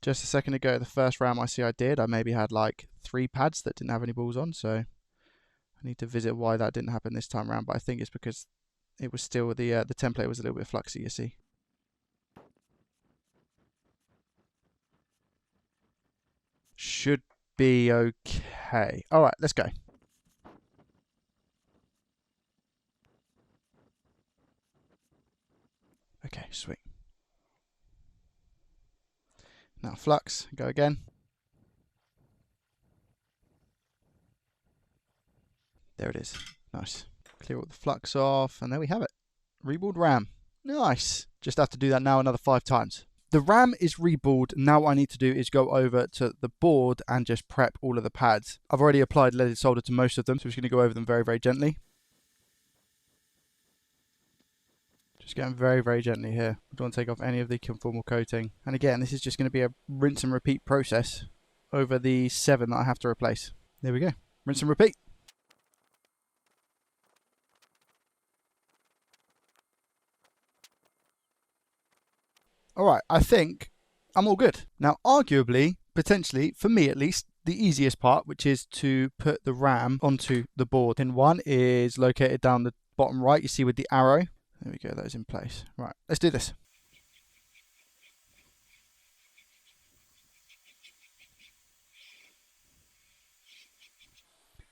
Just a second ago, the first RAM IC I did, I maybe had like 3 pads that didn't have any balls on, so I need to visit why that didn't happen this time around, but I think it's because it was still, the template was a little bit fluxy, you see. Should be okay. Alright, let's go. Okay, sweet. Now flux, go again. There it is. Nice. Clear all the flux off, and there we have it. Reballed RAM. Nice. Just have to do that now another 5 times. The RAM is reballed. Now what I need to do is go over to the board and just prep all of the pads. I've already applied leaded solder to most of them, so I'm just going to go over them very, very gently. Just going very, very gently here. I don't want to take off any of the conformal coating. And again, this is just going to be a rinse and repeat process over the 7 that I have to replace. There we go. Rinse and repeat. Alright, I think I'm all good. Now, arguably, potentially, for me at least, the easiest part, which is to put the RAM onto the board. Pin 1 is located down the bottom right, you see with the arrow. There we go, that is in place. Right, let's do this.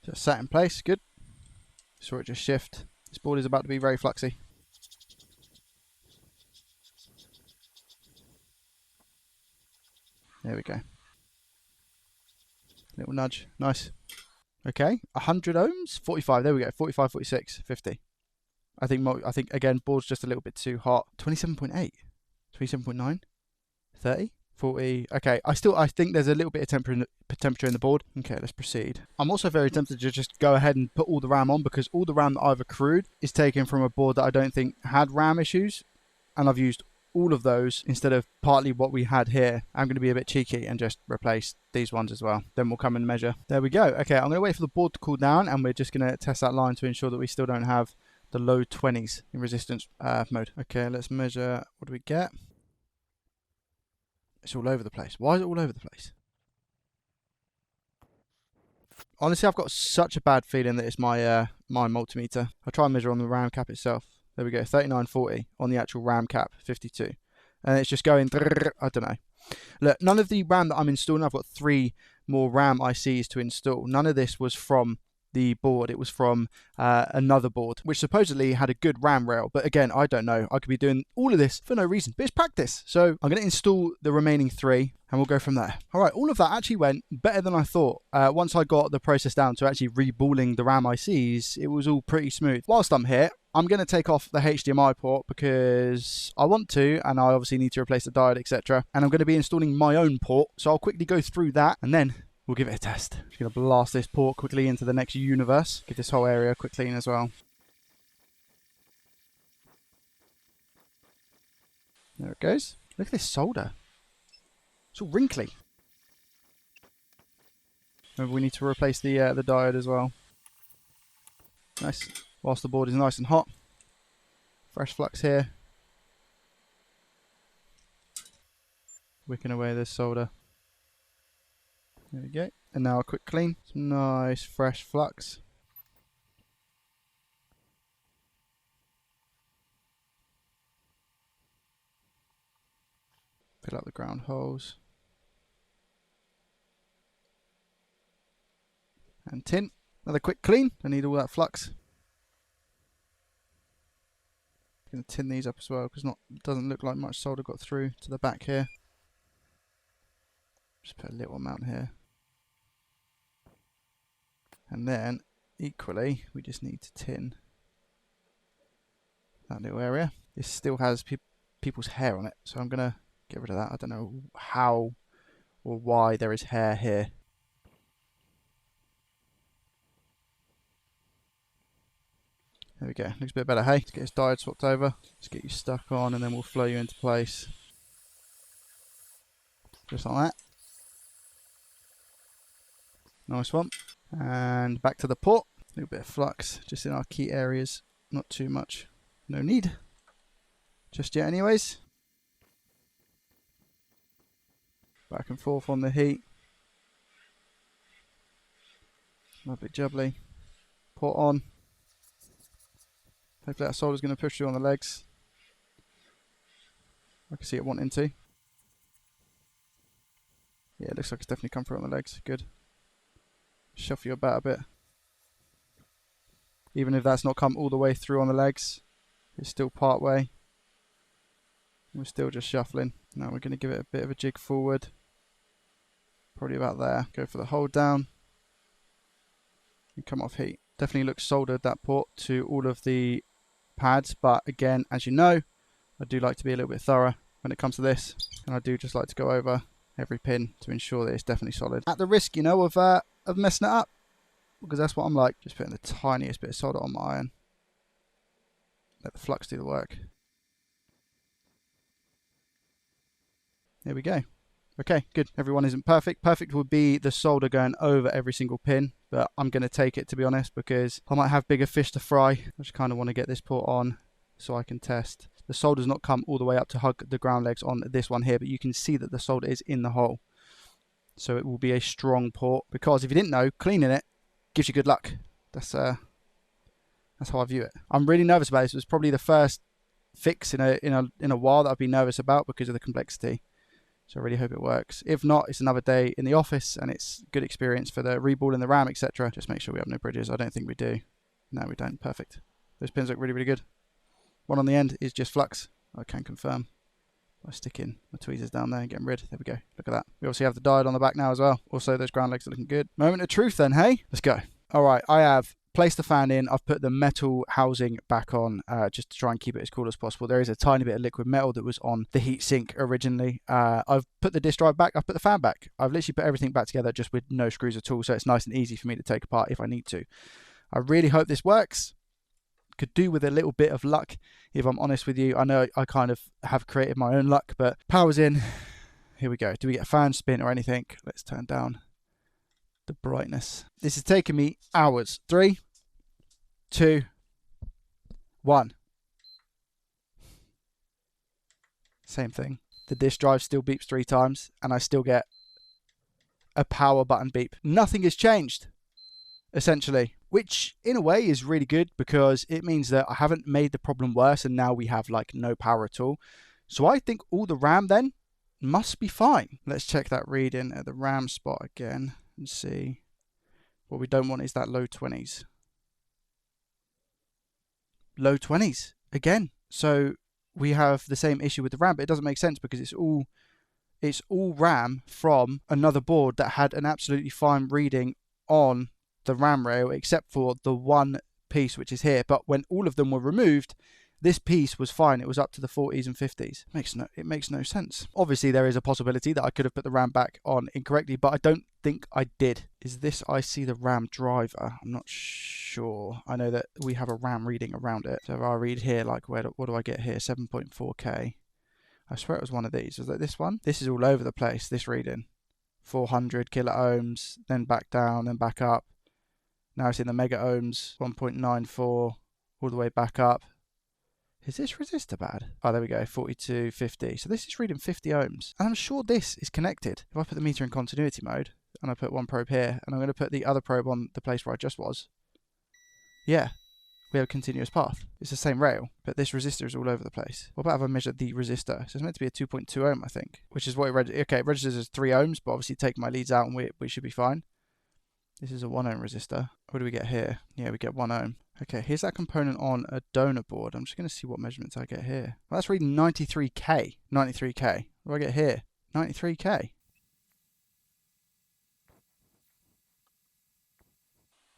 Just sat in place, good. Saw it just shift. This board is about to be very fluxy. There we go. Little nudge, nice. Okay, 100 ohms, 45, there we go, 45, 46, 50. I think again, board's just a little bit too hot. 27.8, 27.9, 30, 40. Okay, I think there's a little bit of temperature in the board. Okay, let's proceed. I'm also very tempted to just go ahead and put all the RAM on, because all the RAM that I've accrued is taken from a board that I don't think had RAM issues, and I've used all of those instead of partly what we had here. I'm going to be a bit cheeky and just replace these ones as well. Then we'll come and measure. There we go. Okay, I'm going to wait for the board to cool down, and we're just going to test that line to ensure that we still don't have the low 20s in resistance mode. Okay, let's measure. What do we get? It's all over the place. Why is it all over the place? Honestly, I've got such a bad feeling that it's my my multimeter. I'll try and measure on the RAM cap itself. There we go, 3940 on the actual RAM cap, 52. And it's just going, I don't know. Look, none of the RAM that I'm installing, I've got 3 more RAM ICs to install. None of this was from the board. It was from another board, which supposedly had a good RAM rail. But again, I don't know. I could be doing all of this for no reason, but it's practice. So I'm going to install the remaining 3 and we'll go from there. All right, all of that actually went better than I thought. Once I got the process down to actually reballing the RAM ICs, it was all pretty smooth. Whilst I'm here, I'm going to take off the HDMI port because I want to, and I obviously need to replace the diode, etc. And I'm going to be installing my own port, so I'll quickly go through that, and then we'll give it a test. Just going to blast this port quickly into the next universe. Give this whole area a quick clean as well. There it goes. Look at this solder. It's all wrinkly. Maybe we need to replace the diode as well. Nice. Whilst the board is nice and hot. Fresh flux here. Wicking away this solder. There we go. And now a quick clean. Some nice fresh flux. Fill up the ground holes. And tin. Another quick clean. I need all that flux. Going to tin these up as well because it doesn't look like much solder got through to the back here. Just put a little amount here. And then, equally, we just need to tin that little area. This still has people's hair on it, so I'm going to get rid of that. I don't know how or why there is hair here. There we go. Looks a bit better, hey? Let's get this diode swapped over. Let's get you stuck on and then we'll flow you into place. Just like that. Nice one. And back to the port. A little bit of flux just in our key areas. Not too much. No need. Just yet anyways. Back and forth on the heat. Lovely jubbly. Port on. Hopefully that solder's going to push through on the legs. I can see it wanting to. Yeah, it looks like it's definitely come through on the legs. Good. Shuffle you about a bit. Even if that's not come all the way through on the legs, it's still part way. We're still just shuffling. Now we're going to give it a bit of a jig forward. Probably about there. Go for the hold down. And come off heat. Definitely looks soldered, that port, to all of the pads, but again, as you know, I do like to be a little bit thorough when it comes to this, and I do just like to go over every pin to ensure that it's definitely solid. At the risk, you know, of messing it up, because that's what I'm like. Just putting the tiniest bit of solder on my iron. Let the flux do the work. There we go. Okay, good. Everyone isn't perfect. Perfect would be the solder going over every single pin, but I'm going to take it, to be honest, because I might have bigger fish to fry. I just kind of want to get this port on so I can test. The solder's not come all the way up to hug the ground legs on this one here, but you can see that the solder is in the hole. So it will be a strong port, because if you didn't know, cleaning it gives you good luck. That's how I view it. I'm really nervous about this. It was probably the first fix in a while that I've been nervous about because of the complexity. So I really hope it works. If not, it's another day in the office and it's good experience for the reballing the RAM, etc. Just make sure we have no bridges. I don't think we do. No, we don't. Perfect. Those pins look really, really good. One on the end is just flux. I can confirm. I stick in my tweezers down there and get them rid. There we go. Look at that. We obviously have the diode on the back now as well. Also, those ground legs are looking good. Moment of truth then, hey? Let's go. All right, I have placed the fan in. I've put the metal housing back on just to try and keep it as cool as possible. There is a tiny bit of liquid metal that was on the heatsink originally. I've put the disk drive back. I've put the fan back. I've literally put everything back together just with no screws at all, so it's nice and easy for me to take apart if I need to. I really hope this works. Could do with a little bit of luck, if I'm honest with you. I know I kind of have created my own luck, but power's in. Here we go. Do we get a fan spin or anything? Let's turn down the brightness. This has taken me hours. 3, 2, 1. Same thing. The disk drive still beeps 3 times, and I still get a power button beep. Nothing has changed, essentially, which in a way is really good because it means that I haven't made the problem worse and now we have like no power at all. So I think all the RAM then must be fine. Let's check that reading at the RAM spot again and see. What we don't want is that low 20s. Low 20s again. So we have the same issue with the RAM, but it doesn't make sense because it's all RAM from another board that had an absolutely fine reading on the RAM rail except for the one piece which is here. But when all of them were removed, this piece was fine. It was up to the 40s and 50s. It makes no sense. Obviously there is a possibility that I could have put the RAM back on incorrectly, but I don't think I did. Is this IC the RAM driver? I'm not sure. I know that we have a RAM reading around it. So if I read here, like, what do I get here? 7.4K. I swear it was one of these. Was that this one? This is all over the place, this reading. 400 kilo ohms, then back down, then back up. Now it's in the mega ohms, 1.94, all the way back up. Is this resistor bad? Oh, there we go, 4250. So this is reading 50 ohms. And I'm sure this is connected. If I put the meter in continuity mode, and I put one probe here, and I'm going to put the other probe on the place where I just was. Yeah, we have a continuous path. It's the same rail, but this resistor is all over the place. What about if I measure the resistor? So it's meant to be a 2.2 ohm, I think, which is what it registers. Okay, it registers as 3 ohms, but obviously take my leads out and we should be fine. This is a 1 ohm resistor. What do we get here? Yeah, we get 1 ohm. Okay, here's that component on a donor board. I'm just going to see what measurements I get here. Well, that's reading 93K. 93K. What do I get here? 93K.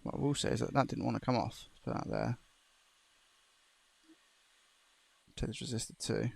What I will say is that didn't want to come off. Put that there. Take this resistor too.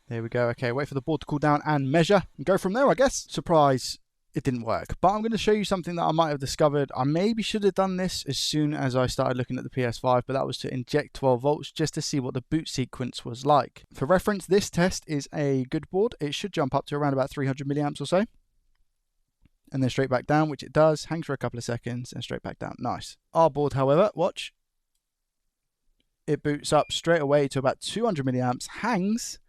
There we go. Okay, wait for the board to cool down and measure and go from there, I guess. Surprise, it didn't work. But I'm going to show you something that I might have discovered. I maybe should have done this as soon as I started looking at the PS5, but that was to inject 12 volts just to see what the boot sequence was like. For reference, this test is a good board. It should jump up to around about 300 milliamps or so. And then straight back down, which it does. Hangs for a couple of seconds and straight back down. Nice. Our board, however, watch. It boots up straight away to about 200 milliamps, hangs,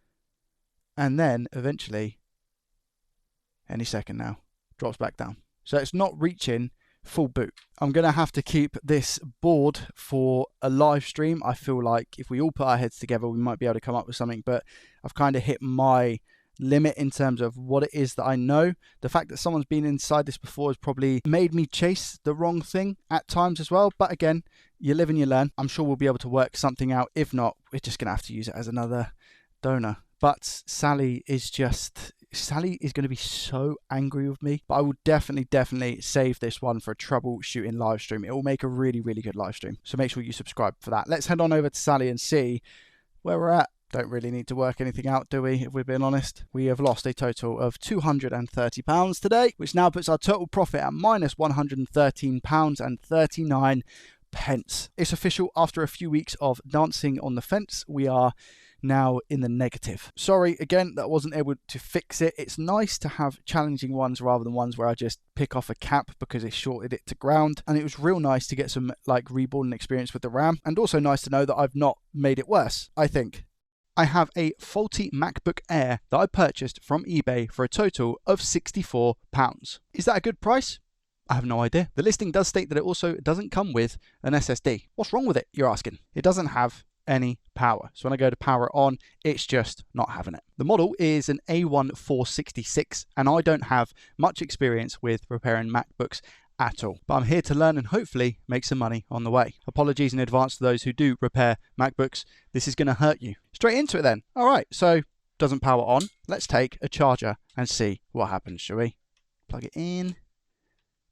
and then eventually, any second now, drops back down. So it's not reaching full boot. I'm going to have to keep this board for a live stream. I feel like if we all put our heads together, we might be able to come up with something, but I've kind of hit my limit in terms of what it is that I know. The fact that someone's been inside this before has probably made me chase the wrong thing at times as well. But again, you live and you learn. I'm sure we'll be able to work something out. If not, we're just going to have to use it as another donor. But Sally is going to be so angry with me. But I will definitely save this one for a troubleshooting live stream. It will make a really, really good live stream. So make sure you subscribe for that. Let's head on over to Sally and see where we're at. Don't really need to work anything out, do we? If we're being honest. We have lost a total of £230 today, which now puts our total profit at minus £113.39. It's official. After a few weeks of dancing on the fence, we are now in the negative. Sorry, again, that wasn't able to fix it. It's nice to have challenging ones rather than ones where I just pick off a cap because it shorted it to ground. And it was real nice to get some like reboarding experience with the RAM, and also nice to know that I've not made it worse, I think. I have a faulty MacBook Air that I purchased from eBay for a total of £64. Is that a good price? I have no idea. The listing does state that it also doesn't come with an SSD. What's wrong with it, you're asking? It doesn't have any power. So when I go to power it on, it's just not having it. The model is an A1466, and I don't have much experience with repairing MacBooks at all. But I'm here to learn and hopefully make some money on the way. Apologies in advance to those who do repair MacBooks. This is going to hurt you. Straight into it then. All right, so doesn't power on. Let's take a charger and see what happens, shall we? Plug it in.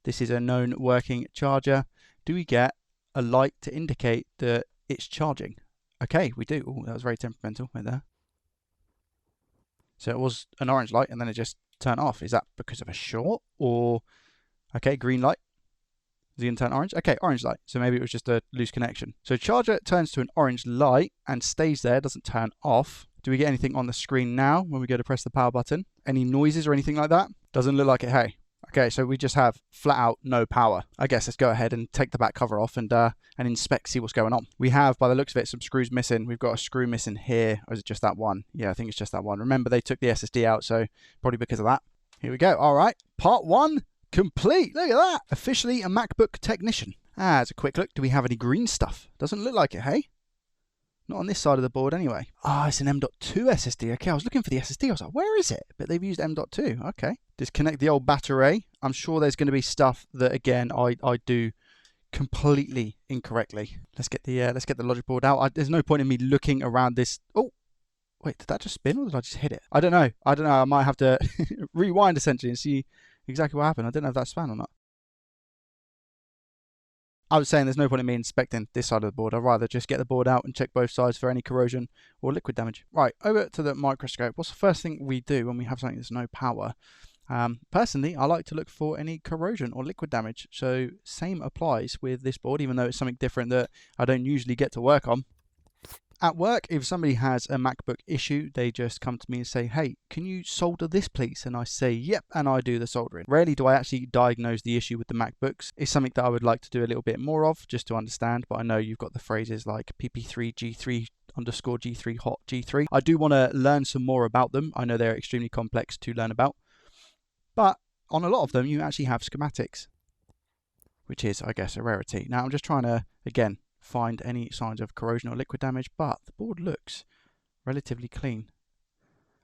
This is a known working charger. Do we get a light to indicate that it's charging? Okay, we do. Oh, that was very temperamental right there. So it was an orange light and then it just turned off. Is that because of a short or... Okay, green light. Is it going to turn orange? Okay, orange light. So maybe it was just a loose connection. So charger turns to an orange light and stays there, doesn't turn off. Do we get anything on the screen now when we go to press the power button? Any noises or anything like that? Doesn't look like it, hey. Okay, so we just have flat out no power. I guess let's go ahead and take the back cover off and inspect, see what's going on. We have, by the looks of it, some screws missing. We've got a screw missing here. Or is it just that one? Yeah, I think it's just that one. Remember, they took the SSD out, so probably because of that. Here we go. All right, part one. Complete. Look at that. Officially a MacBook technician. As a quick look, do we have any green stuff? Doesn't look like it, hey? Not on this side of the board anyway. Ah, it's an M.2 SSD. Okay, I was looking for the SSD. I was like, where is it? But they've used M.2. Okay. Disconnect the old battery. I'm sure there's going to be stuff that, again, I do completely incorrectly. Let's get the logic board out. There's no point in me looking around this. Oh, wait, did that just spin or did I just hit it? I don't know. I might have to rewind essentially and see exactly what happened. I don't know if that span or not. I was saying there's no point in me inspecting this side of the board. I'd rather just get the board out and check both sides for any corrosion or liquid damage. Right, over to the microscope. What's the first thing we do when we have something that's no power? Personally, I like to look for any corrosion or liquid damage. So same applies with this board, even though it's something different that I don't usually get to work on. At work, if somebody has a MacBook issue, they just come to me and say, hey, can you solder this please? And I say, yep, and I do the soldering. Rarely do I actually diagnose the issue with the MacBooks. It's something that I would like to do a little bit more of, just to understand, but I know you've got the phrases like pp3g3_g3 hot g3. I do want to learn some more about them. I know they're extremely complex to learn about, but on a lot of them, you actually have schematics, which is, I guess, a rarity. Now, I'm just trying to, again, find any signs of corrosion or liquid damage, but the board looks relatively clean.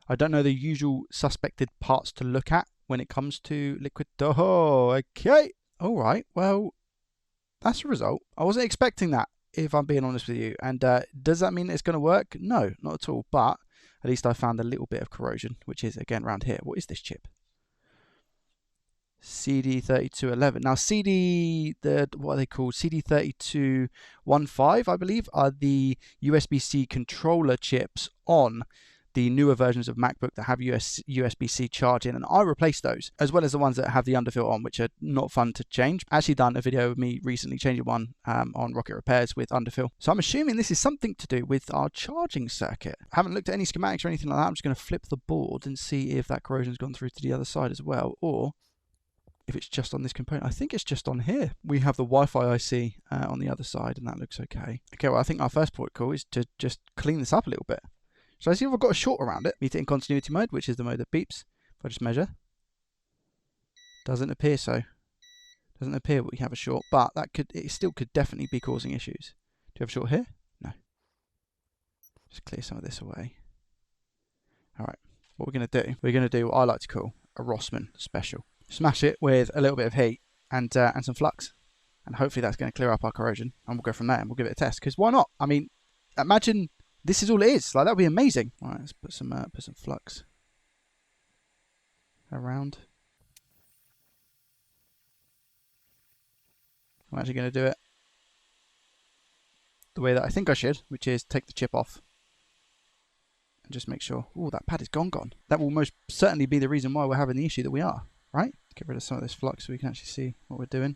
I don't know the usual suspected parts to look at when it comes to liquid. Oh, okay. All right. Well, that's a result. I wasn't expecting that, if I'm being honest with you. And does that mean it's going to work? No, not at all. But at least I found a little bit of corrosion, which is, again, around here. What is this chip? CD3211. Now what are they called? CD3215, I believe, are the USB-C controller chips on the newer versions of MacBook that have USB-C charging, and I replaced those, as well as the ones that have the underfill on, which are not fun to change. I actually done a video of me recently changing one on Rocket Repairs with underfill. So I'm assuming this is something to do with our charging circuit. I haven't looked at any schematics or anything like that. I'm just going to flip the board and see if that corrosion's gone through to the other side as well, or if it's just on this component. I think it's just on here. We have the Wi-Fi IC on the other side, and that looks okay. Okay, well, I think our first protocol is to just clean this up a little bit. So I see if I've got a short around it. Meter in continuity mode, which is the mode that beeps. If I just measure. Doesn't appear so. Doesn't appear we have a short, but it still could definitely be causing issues. Do you have a short here? No. Just clear some of this away. Alright, what we're going to do what I like to call a Rossmann special. Smash it with a little bit of heat and some flux, and hopefully that's going to clear up our corrosion, and we'll go from there and we'll give it a test, because why not? I mean, imagine this is all it is. Like, that would be amazing. All right, let's put some flux around. I'm actually going to do it the way that I think I should, which is take the chip off and just make sure. Oh, that pad is gone. That will most certainly be the reason why we're having the issue that we are. Right? Get rid of some of this flux so we can actually see what we're doing.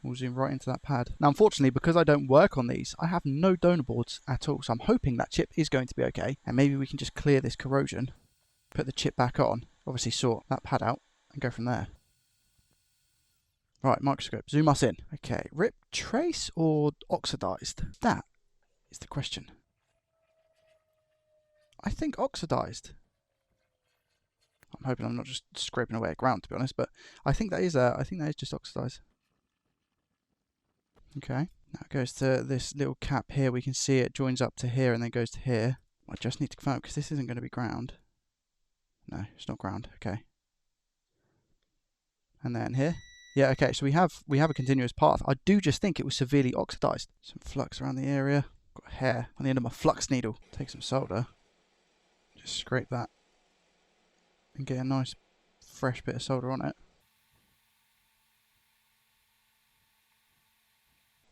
We'll zoom right into that pad. Now, unfortunately, because I don't work on these, I have no donor boards at all. So I'm hoping that chip is going to be okay. And maybe we can just clear this corrosion, put the chip back on, obviously sort that pad out, and go from there. Right, microscope, zoom us in. Okay, rip, trace, or oxidized? That is the question. I think oxidized. I'm hoping I'm not just scraping away at ground, to be honest, but I think that is just oxidized. Okay, now it goes to this little cap here. We can see it joins up to here and then goes to here. I just need to confirm, because this isn't going to be ground. No, it's not ground. Okay. And then here. Yeah, okay, so we have a continuous path. I do just think it was severely oxidized. Some flux around the area. Got hair on the end of my flux needle. Take some solder. Just scrape that. And get a nice fresh bit of solder on it.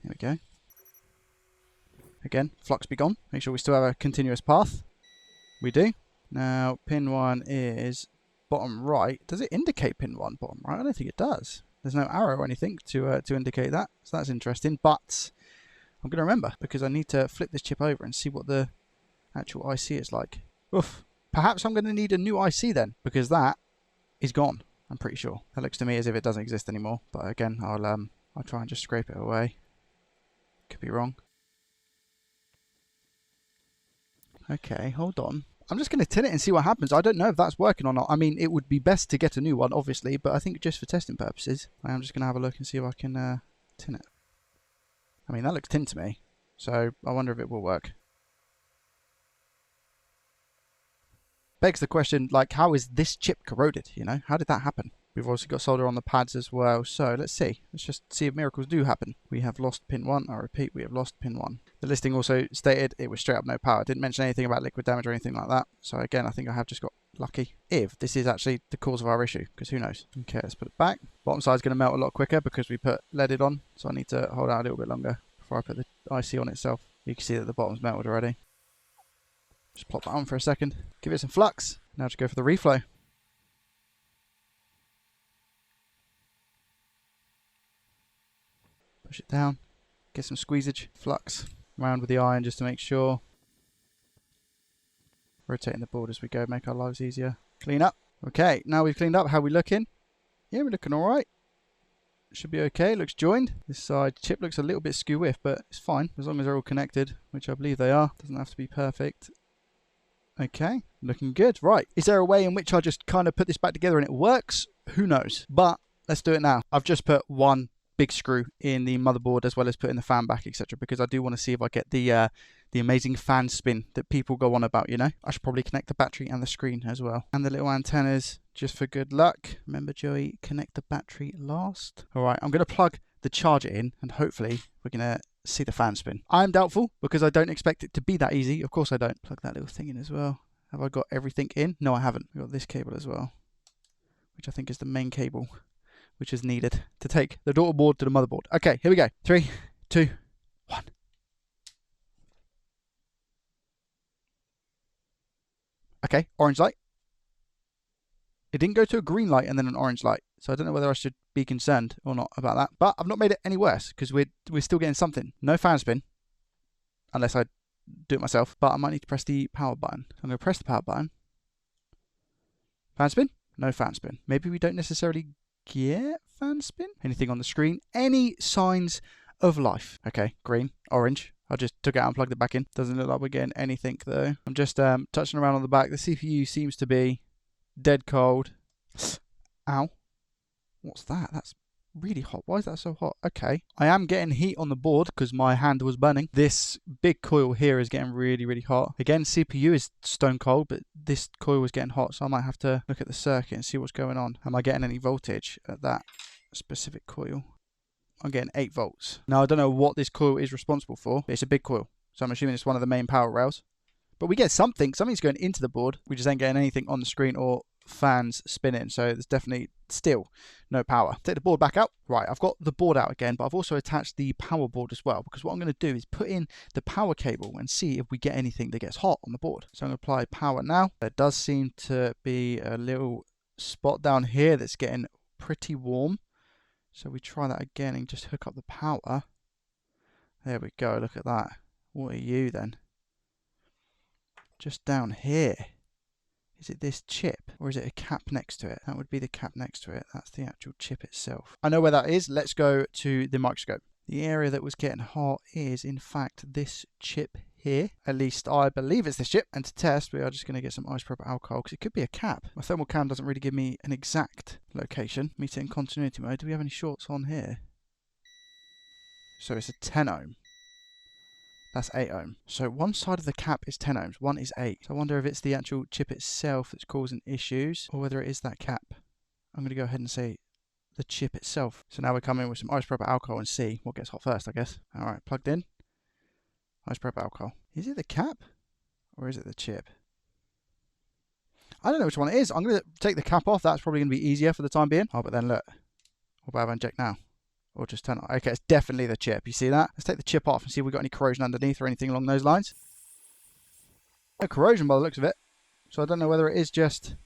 Here we go. Again, flux be gone. Make sure we still have a continuous path. We do. Now, pin 1 is bottom right. Does it indicate pin 1 bottom right? I don't think it does. There's no arrow or anything to indicate that. So that's interesting. But I'm going to remember, because I need to flip this chip over and see what the actual IC is like. Oof. Perhaps I'm going to need a new IC then, because that is gone. I'm pretty sure. That looks to me as if it doesn't exist anymore. But again, I'll try and just scrape it away. Could be wrong. Okay, hold on. I'm just going to tin it and see what happens. I don't know if that's working or not. I mean, it would be best to get a new one, obviously, but I think just for testing purposes, I'm just going to have a look and see if I can tin it. I mean, that looks tin to me, so I wonder if it will work. Begs the question, like, how is this chip corroded, you know? How did that happen? We've also got solder on the pads as well, so let's see. Let's just see if miracles do happen. We have lost pin 1. I repeat, we have lost pin 1. The listing also stated it was straight up no power. It didn't mention anything about liquid damage or anything like that. So again, I think I have just got lucky if this is actually the cause of our issue, because who knows. Okay, let's put it back. Bottom side's going to melt a lot quicker because we put leaded on, so I need to hold out a little bit longer before I put the IC on itself. You can see that the bottom's melted already. Just plop that on for a second, give it some flux. Now just go for the reflow. Push it down, get some squeezage, flux around with the iron just to make sure. Rotating the board as we go, make our lives easier. Clean up. Okay, now we've cleaned up. How are we looking? Yeah, we're looking alright. Should be okay, looks joined. This side chip looks a little bit skew-whiff, but it's fine as long as they're all connected, which I believe they are. Doesn't have to be perfect. Okay, looking good. Right, is there a way in which I just kind of put this back together and it works? Who knows? But let's do it now. I've just put one big screw in the motherboard as well as putting the fan back, etc., because I do want to see if I get the amazing fan spin that people go on about, you know. I should probably connect the battery and the screen as well, and the little antennas just for good luck. Remember, Joey, connect the battery last. All right, I'm going to plug the charger in and hopefully we're going to see the fan spin. I'm doubtful because I don't expect it to be that easy. Of course I don't. Plug that little thing in as well. Have I got everything in? No, I haven't. We've got this cable as well, which I think is the main cable, which is needed to take the daughter board to the motherboard. Okay, here we go. 3, 2, 1. Okay, orange light. It didn't go to a green light and then an orange light, so I don't know whether I should be concerned or not about that. But I've not made it any worse because we're still getting something. No fan spin, unless I do it myself. But I might need to press the power button. I'm going to press the power button. Fan spin? No fan spin. Maybe we don't necessarily get fan spin. Anything on the screen? Any signs of life? Okay, green, orange. I just took it out and plugged it back in. Doesn't look like we're getting anything though. I'm just touching around on the back. The CPU seems to be dead cold. Ow. What's that? That's really hot. Why is that so hot? Okay. I am getting heat on the board because my hand was burning. This big coil here is getting really, really hot. Again, CPU is stone cold, but this coil was getting hot, so I might have to look at the circuit and see what's going on. Am I getting any voltage at that specific coil? I'm getting 8 volts. Now, I don't know what this coil is responsible for, but it's a big coil, so I'm assuming it's one of the main power rails. But we get something. Something's going into the board. We just ain't getting anything on the screen or fans spinning, so there's definitely still no power. Take the board back out. Right, I've got the board out again, but I've also attached the power board as well, because what I'm going to do is put in the power cable and see if we get anything that gets hot on the board. So I'm going to apply power now. There does seem to be a little spot down here that's getting pretty warm. So we try that again and just hook up the power. There we go, look at that. What are you then? Just down here. Is it this chip or is it a cap next to it? That would be the cap next to it. That's the actual chip itself. I know where that is. Let's go to the microscope. The area that was getting hot is in fact this chip here. At least I believe it's this chip. And to test, we are just going to get some isopropyl alcohol because it could be a cap. My thermal cam doesn't really give me an exact location. Meter in continuity mode. Do we have any shorts on here? So it's a 10 ohm. That's 8 ohm. So one side of the cap is 10 ohms, one is 8. So I wonder if it's the actual chip itself that's causing issues or whether it is that cap. I'm going to go ahead and say the chip itself. So now we come in with some isopropyl alcohol and see what gets hot first, I guess. Alright, plugged in. Isopropyl alcohol. Is it the cap or is it the chip? I don't know which one it is. I'm going to take the cap off. That's probably going to be easier for the time being. Oh, but then look. What about if I inject now? Or just turn it on? Okay, it's definitely the chip. You see that? Let's take the chip off and see if we've got any corrosion underneath or anything along those lines. No corrosion by the looks of it. So I don't know whether it is just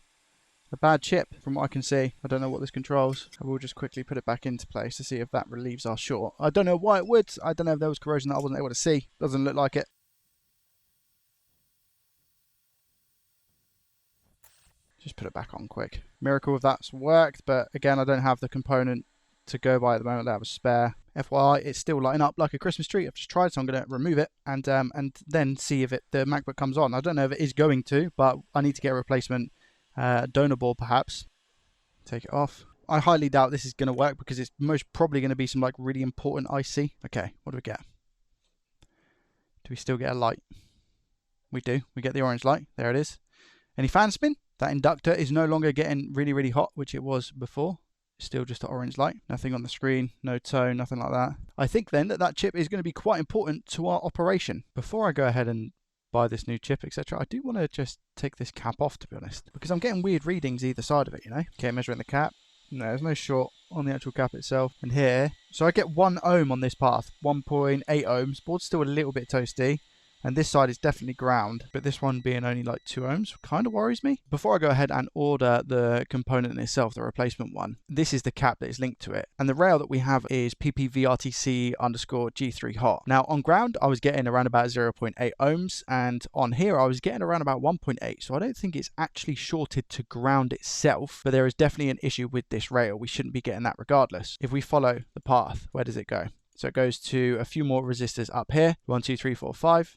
a bad chip from what I can see. I don't know what this controls. I will just quickly put it back into place to see if that relieves our short. I don't know why it would. I don't know if there was corrosion that I wasn't able to see. Doesn't look like it. Just put it back on quick. Miracle if that's worked, but again, I don't have the component to go by at the moment. I have a spare. FYI, it's still lighting up like a Christmas tree. I've just tried, so I'm going to remove it and then see if the MacBook comes on. I don't know if it is going to, but I need to get a replacement donor board perhaps. Take it off. I highly doubt this is going to work because it's most probably going to be some like really important IC. Okay, what do we get? Do we still get a light? We do. We get the orange light. There it is. Any fan spin? That inductor is no longer getting really, really hot, which it was before. Still just an orange light. Nothing on the screen, no tone, nothing like that. I think then that chip is going to be quite important to our operation. Before I go ahead and buy this new chip, etc. I do want to just take this cap off, to be honest, because I'm getting weird readings either side of it, you know. Okay, measuring the cap. No, there's no short on the actual cap itself. And here, so I get 1 ohm on this path, 1.8 ohms. Board's still a little bit toasty. And this side is definitely ground, but this one being only like 2 ohms kind of worries me. Before I go ahead and order the component itself, the replacement one, this is the cap that is linked to it. And the rail that we have is PPVRTC_G3 hot. Now on ground, I was getting around about 0.8 ohms, and on here, I was getting around about 1.8. So I don't think it's actually shorted to ground itself, but there is definitely an issue with this rail. We shouldn't be getting that regardless. If we follow the path, where does it go? So it goes to a few more resistors up here, 1, 2, 3, 4, 5.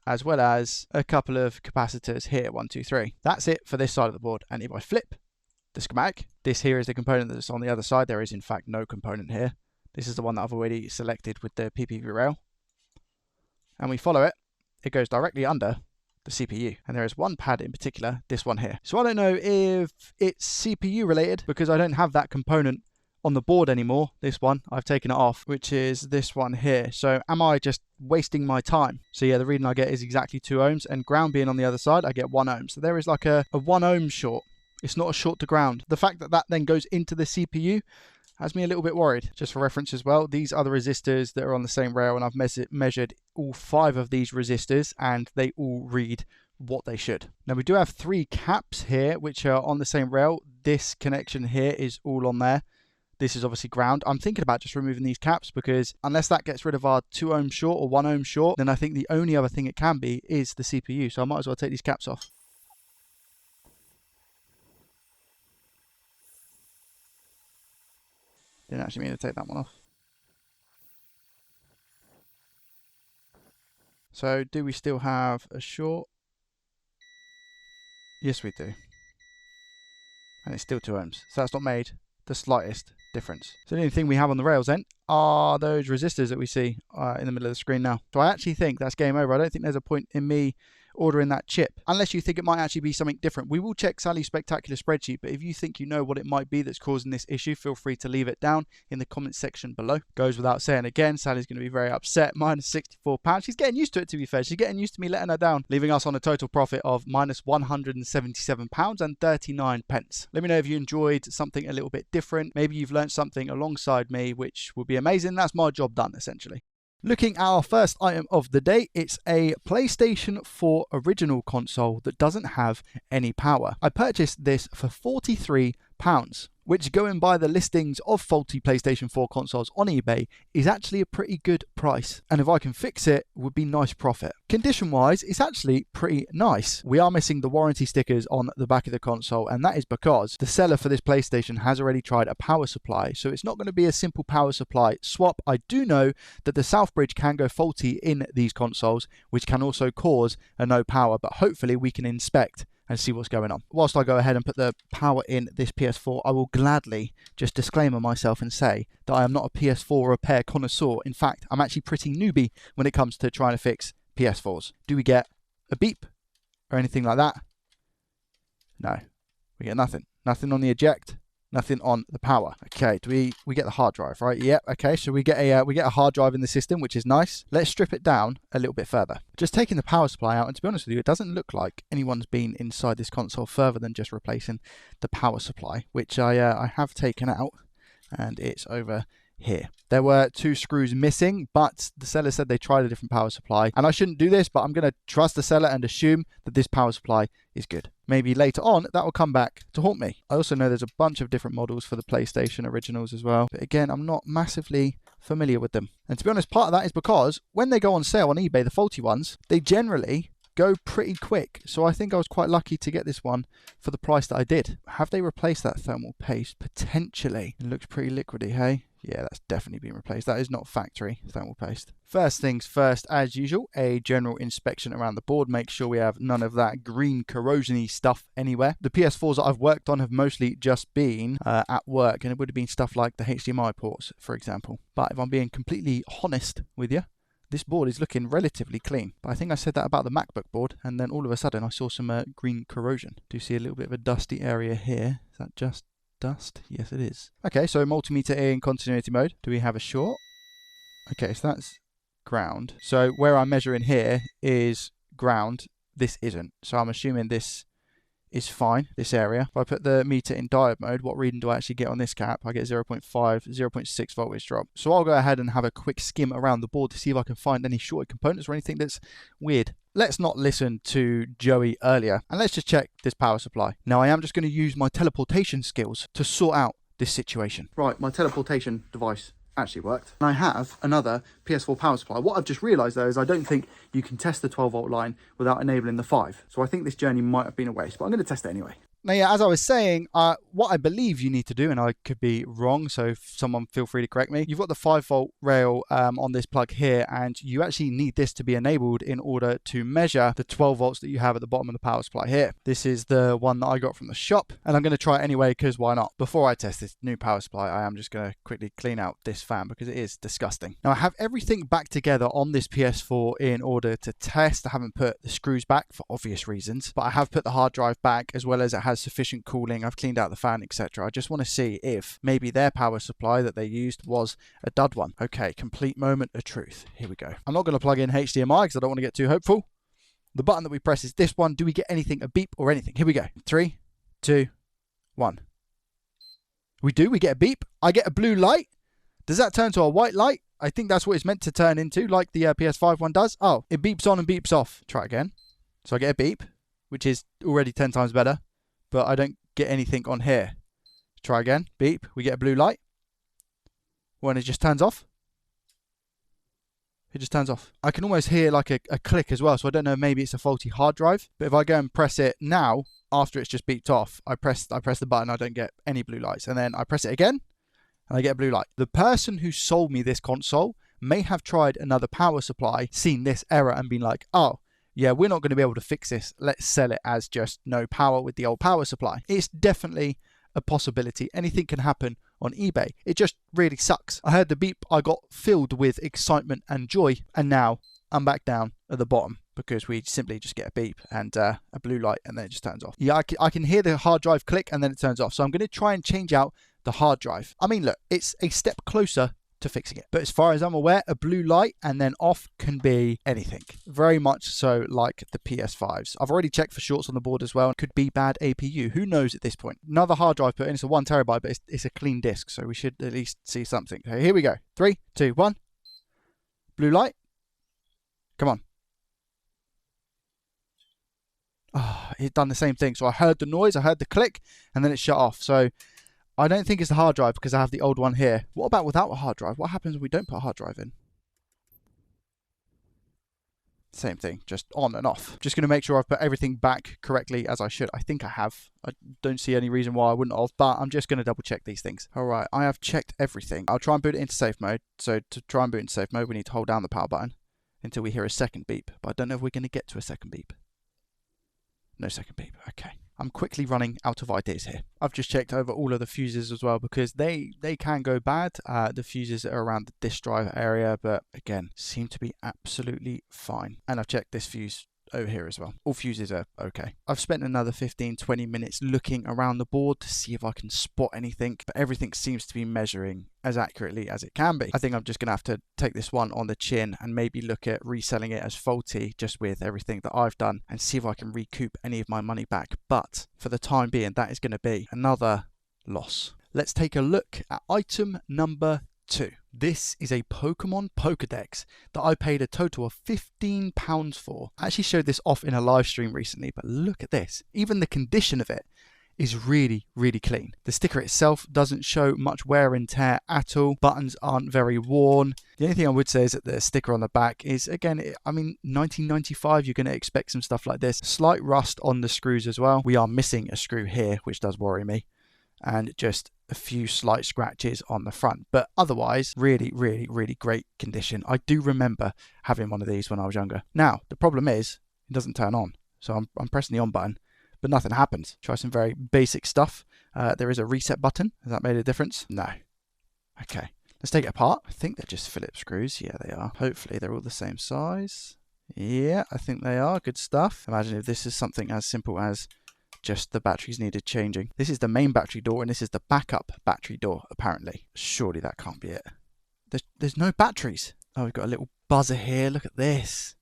As well as a couple of capacitors here, 1, 2, 3. That's it for this side of the board. And if I flip the schematic, this here is the component that's on the other side. There is in fact no component here. This is the one that I've already selected with the PPV rail. And we follow it, it goes directly under the CPU. And there is one pad in particular, this one here. So I don't know if it's CPU related because I don't have that component on the board anymore. This one, I've taken it off, which is this one here. So am I just wasting my time? So yeah, the reading I get is exactly 2 ohms, and ground being on the other side, I get 1 ohm. So there is like a 1 ohm short. It's not a short to ground. The fact that that then goes into the CPU has me a little bit worried. Just for reference as well, these are the resistors that are on the same rail, and I've measured all 5 of these resistors, and they all read what they should. Now we do have 3 caps here, which are on the same rail. This connection here is all on there. This is obviously ground. I'm thinking about just removing these caps because unless that gets rid of our 2 ohm short or 1 ohm short, then I think the only other thing it can be is the CPU. So I might as well take these caps off. Didn't actually mean to take that one off. So do we still have a short? Yes, we do. And it's still 2 ohms. So that's not made the slightest difference. So the only thing we have on the rails then are those resistors that we see in the middle of the screen now. So I actually think that's game over. I don't think there's a point in me ordering that chip, unless you think it might actually be something different. We will check Sally's spectacular spreadsheet, but if you think you know what it might be that's causing this issue, feel free to leave it down in the comments section below. Goes without saying again, Sally's going to be very upset. Minus £64. She's getting used to it, to be fair. She's getting used to me letting her down, leaving us on a total profit of minus £177.39. Let me know if you enjoyed something a little bit different. Maybe you've learned something alongside me, which would be amazing. That's my job done, essentially. Looking at our first item of the day, it's a PlayStation 4 original console that doesn't have any power. I purchased this for £43, which going by the listings of faulty PlayStation 4 consoles on eBay is actually a pretty good price. And if I can fix it, would be nice profit. Condition wise, it's actually pretty nice. We are missing the warranty stickers on the back of the console, and that is because the seller for this PlayStation has already tried a power supply. So it's not going to be a simple power supply swap. I do know that the Southbridge can go faulty in these consoles, which can also cause a no power, but hopefully we can inspect and see what's going on. Whilst I go ahead and put the power in this PS4, I will gladly just disclaimer myself and say that I am not a PS4 repair connoisseur. In fact, I'm actually pretty newbie when it comes to trying to fix PS4s. Do we get a beep or anything like that? No, we get nothing. Nothing on the eject. Nothing on the power. Okay, do we get the hard drive, right? Yep. Okay, so we get a hard drive in the system, which is nice. Let's strip it down a little bit further. Just taking the power supply out, and to be honest with you, it doesn't look like anyone's been inside this console further than just replacing the power supply, which I have taken out, and it's over here. There were 2 screws missing, but the seller said they tried a different power supply, and I shouldn't do this, but I'm going to trust the seller and assume that this power supply is good. Maybe later on that will come back to haunt me. I also know there's a bunch of different models for the PlayStation originals as well, but again, I'm not massively familiar with them. And to be honest, part of that is because when they go on sale on eBay, the faulty ones, they generally go pretty quick. So I think I was quite lucky to get this one for the price that I did. Have they replaced that thermal paste? Potentially. It looks pretty liquidy, hey? Yeah, that's definitely been replaced. That is not factory thermal paste. First things first, as usual, a general inspection around the board. Make sure we have none of that green corrosion-y stuff anywhere. The PS4s that I've worked on have mostly just been at work, and it would have been stuff like the HDMI ports, for example. But if I'm being completely honest with you, this board is looking relatively clean. But I think I said that about the MacBook board, and then all of a sudden I saw some green corrosion. Do you see a little bit of a dusty area here? Is that just dust? Yes, it is. Okay, so multimeter in continuity mode. Do we have a short? Okay, so that's ground. So where I'm measuring here is ground, this isn't. So I'm assuming this is fine, this area. If I put the meter in diode mode, what reading do I actually get on this cap? I get 0.5, 0.6 voltage drop. So I'll go ahead and have a quick skim around the board to see if I can find any shorted components or anything that's weird. Let's not listen to Joey earlier, and let's just check this power supply. Now I am just going to use my teleportation skills to sort out this situation. Right, my teleportation device actually worked. And I have another PS4 power supply. What I've just realized though is I don't think you can test the 12 volt line without enabling the 5. So I think this journey might have been a waste, but I'm going to test it anyway. Now, yeah, as I was saying, what I believe you need to do, and I could be wrong, so if someone feel free to correct me, you've got the 5 volt rail on this plug here, and you actually need this to be enabled in order to measure the 12 volts that you have at the bottom of the power supply here. This is the one that I got from the shop, and I'm going to try it anyway, because why not? Before I test this new power supply, I am just going to quickly clean out this fan, because it is disgusting. Now, I have everything back together on this PS4 in order to test. I haven't put the screws back for obvious reasons, but I have put the hard drive back, as well as it has sufficient cooling. I've cleaned out the fan, etc. I just want to see if maybe their power supply that they used was a dud one. Okay, complete moment of truth. Here we go. I'm not going to plug in HDMI because I don't want to get too hopeful. The button that we press is this one. Do we get anything, a beep or anything? Here we go. 3, 2, 1. We do. We get a beep. I get a blue light. Does that turn to a white light? I think that's what it's meant to turn into, like the PS5 one does. Oh, it beeps on and beeps off. Try it again. So I get a beep, which is already 10 times better, but I don't get anything on here. Try again. Beep. We get a blue light. When it just turns off. It just turns off. I can almost hear like a click as well, so I don't know, maybe it's a faulty hard drive. But if I go and press it now, after it's just beeped off, I press the button, I don't get any blue lights. And then I press it again, and I get a blue light. The person who sold me this console may have tried another power supply, seen this error, and been like, oh, yeah, we're not going to be able to fix this. Let's sell it as just no power with the old power supply. It's definitely a possibility. Anything can happen on eBay. It just really sucks. I heard the beep. I got filled with excitement and joy. And now I'm back down at the bottom because we simply just get a beep and a blue light and then it just turns off. Yeah, I can hear the hard drive click and then it turns off. So I'm going to try and change out the hard drive. I mean, look, it's a step closer to fixing it. But as far as I'm aware, a blue light and then off can be anything. Very much so like the PS5s. I've already checked for shorts on the board as well. It could be bad APU. Who knows at this point? Another hard drive put in. It's a 1 terabyte, but it's a clean disk. So we should at least see something. So here we go. 3, 2, 1. Blue light. Come on. Oh, it done the same thing. So I heard the noise, I heard the click, and then it shut off. So I don't think it's the hard drive because I have the old one here. What about without a hard drive? What happens when we don't put a hard drive in? Same thing, just on and off. Just going to make sure I've put everything back correctly as I should. I think I have. I don't see any reason why I wouldn't have, but I'm just going to double check these things. All right, I have checked everything. I'll try and boot it into safe mode. So to try and boot into safe mode, we need to hold down the power button until we hear a second beep. But I don't know if we're going to get to a second beep. No second beep. Okay. I'm quickly running out of ideas here. I've just checked over all of the fuses as well because they can go bad. The fuses are around the disk drive area, but again, seem to be absolutely fine. And I've checked this fuse over here as well. All fuses are okay. I've spent another 15-20 minutes looking around the board to see if I can spot anything, but everything seems to be measuring as accurately as it can be. I think I'm just gonna have to take this one on the chin and maybe look at reselling it as faulty just with everything that I've done and see if I can recoup any of my money back. But for the time being, that is going to be another loss. Let's take a look at item number 2. This is a Pokemon Pokedex that I paid a total of £15 for. I actually showed this off in a live stream recently, but look at this. Even the condition of it is really, really clean. The sticker itself doesn't show much wear and tear at all. Buttons aren't very worn. The only thing I would say is that the sticker on the back is, again, I mean, 1995, you're going to expect some stuff like this. Slight rust on the screws as well. We are missing a screw here, which does worry me. And just a few slight scratches on the front, but otherwise really, really, really great condition. I do remember having one of these when I was younger. Now the problem is it doesn't turn on, so I'm pressing the on button but nothing happens. Try some very basic stuff. There is a reset button. Has that made a difference? No. Okay, let's take it apart. I think they're just Phillips screws. Yeah, they are. Hopefully they're all the same size. Yeah, I think they are. Good stuff. Imagine if this is something as simple as just the batteries needed changing. This is the main battery door and this is the backup battery door, apparently. Surely that can't be it. There's no batteries. Oh, we've got a little buzzer here. Look at this.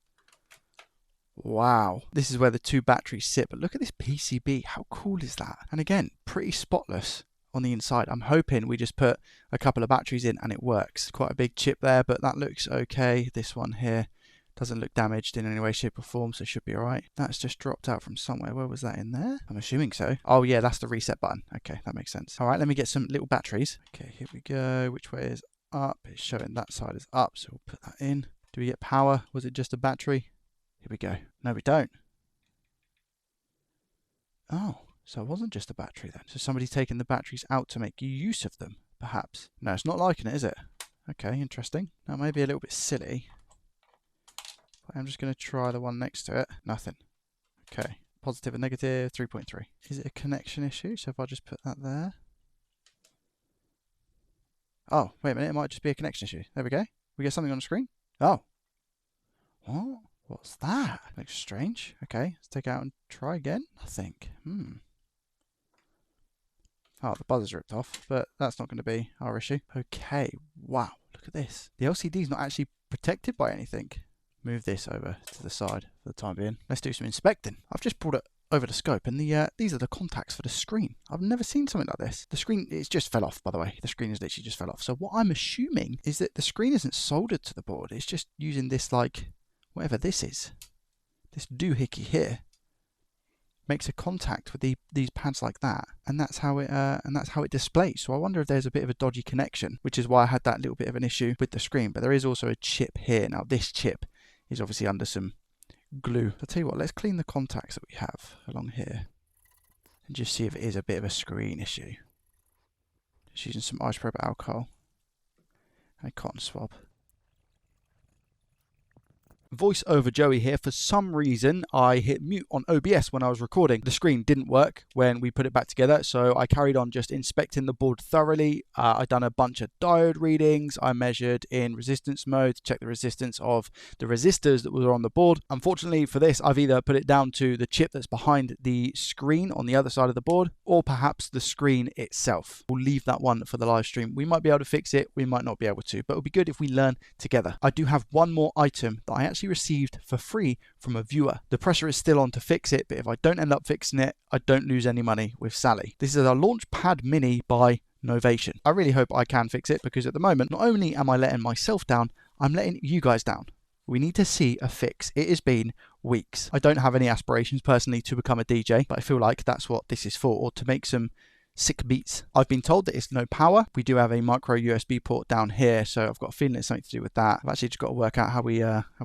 Wow, this is where the 2 batteries sit, but look at this PCB. How cool is that? And again, pretty spotless on the inside. I'm hoping we just put a couple of batteries in and it works. Quite a big chip there, but that looks okay. This one here doesn't look damaged in any way, shape or form, so it should be all right. That's just dropped out from somewhere. Where was that, in there? I'm assuming so. Oh yeah, that's the reset button. Okay, that makes sense. All right, let me get some little batteries. Okay, here we go. Which way is up? It's showing that side is up, so we'll put that in. Do we get power? Was it just a battery? Here we go. No, we don't. Oh, so it wasn't just a battery then. So somebody's taken the batteries out to make use of them, perhaps. No, it's not liking it, is it? Okay, interesting. That may be a little bit silly. I'm just going to try the one next to it. Nothing. Okay. Positive and negative, 3.3. Is it a connection issue? So if I just put that there. Oh, wait a minute. It might just be a connection issue. There we go. We get something on the screen. Oh. What? What's that? Looks strange. Okay, let's take it out and try again. Nothing. Oh, the buzzer's ripped off, but that's not going to be our issue. Okay, wow, look at this. The LCD is not actually protected by anything. Move this over to the side for the time being. Let's do some inspecting. I've just brought it over the scope, and these are the contacts for the screen. I've never seen something like this. The screen, it's just fell off, by the way. The screen is literally just fell off. So what I'm assuming is that the screen isn't soldered to the board. It's just using this, like, whatever this is. This doohickey here makes a contact with these pads like that, and that's how it displays. So I wonder if there's a bit of a dodgy connection, which is why I had that little bit of an issue with the screen. But there is also a chip here. Now this chip is obviously under some glue. I'll tell you what, let's clean the contacts that we have along here and just see if it is a bit of a screen issue. Just using some isopropyl alcohol and a cotton swab. Voice over Joey here. For some reason, I hit mute on OBS when I was recording. The screen didn't work when we put it back together, so I carried on just inspecting the board thoroughly. I done a bunch of diode readings. I measured in resistance mode to check the resistance of the resistors that were on the board. Unfortunately for this, I've either put it down to the chip that's behind the screen on the other side of the board, or perhaps the screen itself. We'll leave that one for the live stream. We might be able to fix it, we might not be able to, but it'll be good if we learn together. I do have one more item that I actually received for free from a viewer. The pressure is still on to fix it, but if I don't end up fixing it, I don't lose any money with Sally. This is a Launchpad Mini by Novation. I really hope I can fix it, because at the moment, not only am I letting myself down, I'm letting you guys down. We need to see a fix. It has been weeks. I don't have any aspirations personally to become a DJ, but I feel like that's what this is for, or to make some sick beats. I've been told that it's no power. We do have a micro USB port down here, so I've got a feeling it's something to do with that. I've actually just got to work out how we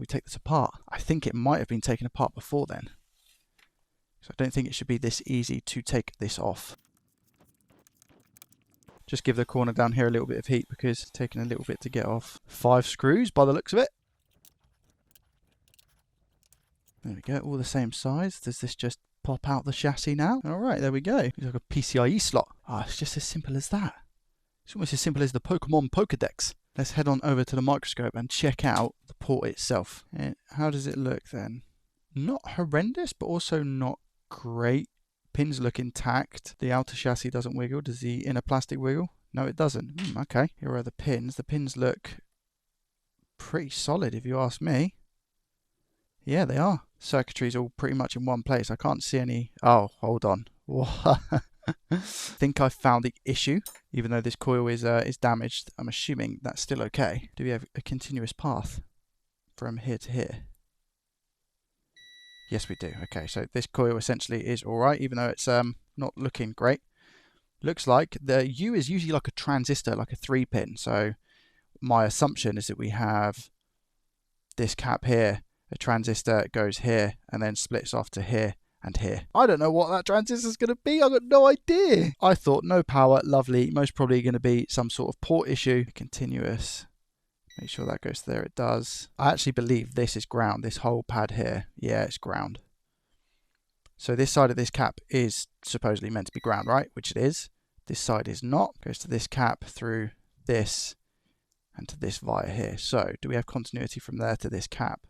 take this apart. I think it might have been taken apart before then, so I don't think it should be this easy to take this off. Just give the corner down here a little bit of heat, because it's taking a little bit to get off. 5 screws by the looks of it. There we go, all the same size. Does this just pop out the chassis now? Alright, there we go. It's like a PCIe slot. It's just as simple as that. It's almost as simple as the Pokemon Pokedex. Let's head on over to the microscope and check out the port itself. How does it look then? Not horrendous, but also not great. Pins look intact. The outer chassis doesn't wiggle. Does the inner plastic wiggle? No, it doesn't. Okay, here are the pins. The pins look pretty solid if you ask me. Yeah, they are. Circuitry's all pretty much in one place. I can't see any... Oh, hold on. What? I think I found the issue. Even though this coil is damaged, I'm assuming that's still okay. Do we have a continuous path from here to here? Yes, we do. Okay, so this coil essentially is all right, even though it's not looking great. Looks like the U is usually like a transistor, like a 3-pin. So my assumption is that we have this cap here. A transistor goes here and then splits off to here and here. I don't know what that transistor is going to be. I've got no idea. I thought no power, lovely. Most probably going to be some sort of port issue. Continuous. Make sure that goes there. It does. I actually believe this is ground. This whole pad here. Yeah, it's ground. So this side of this cap is supposedly meant to be ground, right? Which it is. This side is not. Goes to this cap through this and to this via here. So do we have continuity from there to this cap?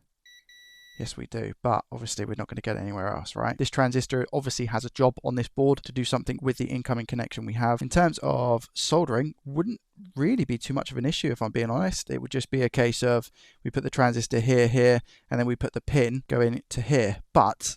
Yes, we do, but obviously we're not going to get anywhere else, right? This transistor obviously has a job on this board to do something with the incoming connection we have. In terms of soldering, wouldn't really be too much of an issue if I'm being honest. It would just be a case of we put the transistor here, and then we put the pin going to here. But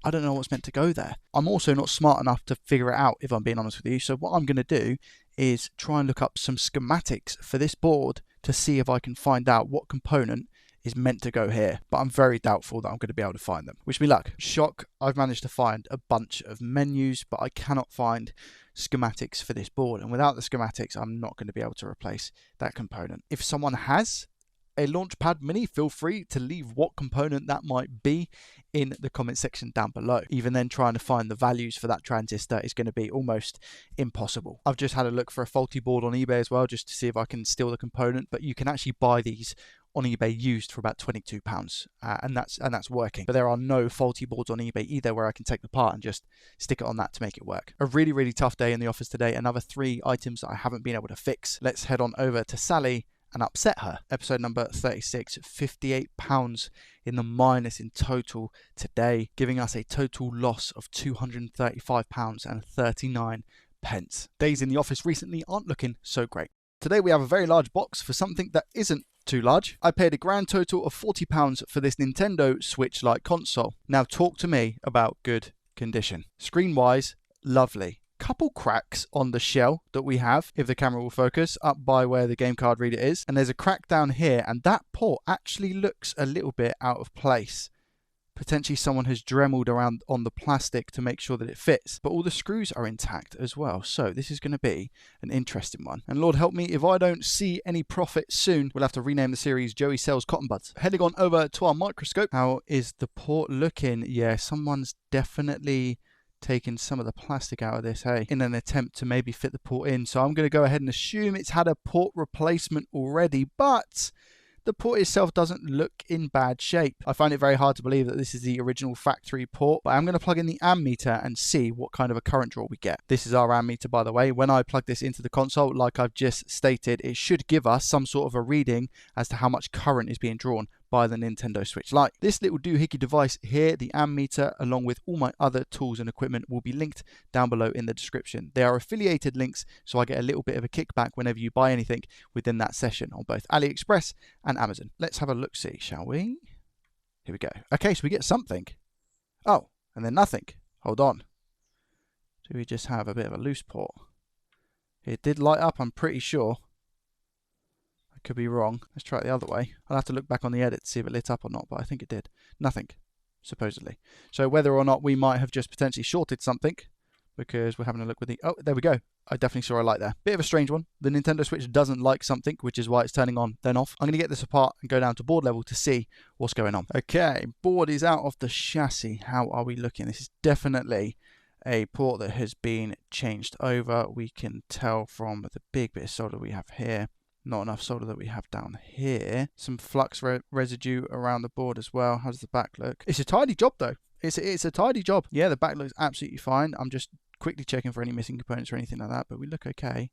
I don't know what's meant to go there. I'm also not smart enough to figure it out, if I'm being honest with you. So what I'm going to do is try and look up some schematics for this board to see if I can find out what component is meant to go here, but I'm very doubtful that I'm going to be able to find them. Wish me luck. Shock, I've managed to find a bunch of menus, but I cannot find schematics for this board, and without the schematics I'm not going to be able to replace that component. If someone has a Launchpad Mini, feel free to leave what component that might be in the comment section down below. Even then, trying to find the values for that transistor is going to be almost impossible. I've just had a look for a faulty board on eBay as well, just to see if I can steal the component, but you can actually buy these on eBay used for about £22, and that's working. But there are no faulty boards on eBay either where I can take the part and just stick it on that to make it work. A really tough day in the office today. Another 3 items that I haven't been able to fix. Let's head on over to Sally and upset her. Episode number 36, £58 in the minus in total today, giving us a total loss of £235.39. Days in the office recently aren't looking so great. Today we have a very large box for something that isn't too large. I paid a grand total of £40 for this Nintendo Switch Lite console. Now talk to me about good condition. Screen wise, lovely. Couple cracks on the shell that we have, if the camera will focus, up by where the game card reader is, and there's a crack down here, and that port actually looks a little bit out of place. Potentially someone has dremeled around on the plastic to make sure that it fits, but all the screws are intact as well. So this is going to be an interesting one. And Lord help me, if I don't see any profit soon, we'll have to rename the series Joey Sells Cotton Buds. Heading on over to our microscope. How is the port looking? Yeah, someone's definitely taken some of the plastic out of this, hey, in an attempt to maybe fit the port in. So I'm going to go ahead and assume it's had a port replacement already, but the port itself doesn't look in bad shape. I find it very hard to believe that this is the original factory port, but I'm going to plug in the ammeter and see what kind of a current draw we get. This is our ammeter, by the way. When I plug this into the console, like I've just stated, it should give us some sort of a reading as to how much current is being drawn by the Nintendo Switch Lite. This little doohickey device here, the ammeter, along with all my other tools and equipment, will be linked down below in the description. They are affiliated links, so I get a little bit of a kickback whenever you buy anything within that session on both AliExpress and Amazon. Let's have a look-see, shall we? Here we go. Okay, so we get something. Oh, and then nothing. Hold on. Do we just have a bit of a loose port? It did light up, I'm pretty sure. I could be wrong. Let's try it the other way. I'll have to look back on the edit to see if it lit up or not, but I think it did. Nothing, supposedly. So whether or not we might have just potentially shorted something, because we're having a look with the... Oh, there we go. I definitely saw a light there. Bit of a strange one. The Nintendo Switch doesn't like something, which is why it's turning on, then off. I'm going to get this apart and go down to board level to see what's going on. Okay, board is out of the chassis. How are we looking? This is definitely a port that has been changed over. We can tell from the big bit of solder we have here. Not enough solder that we have down here. Some flux residue around the board as well. How does the back look? It's a tidy job though. It's a tidy job. Yeah, the back looks absolutely fine. I'm just quickly checking for any missing components or anything like that, but we look okay.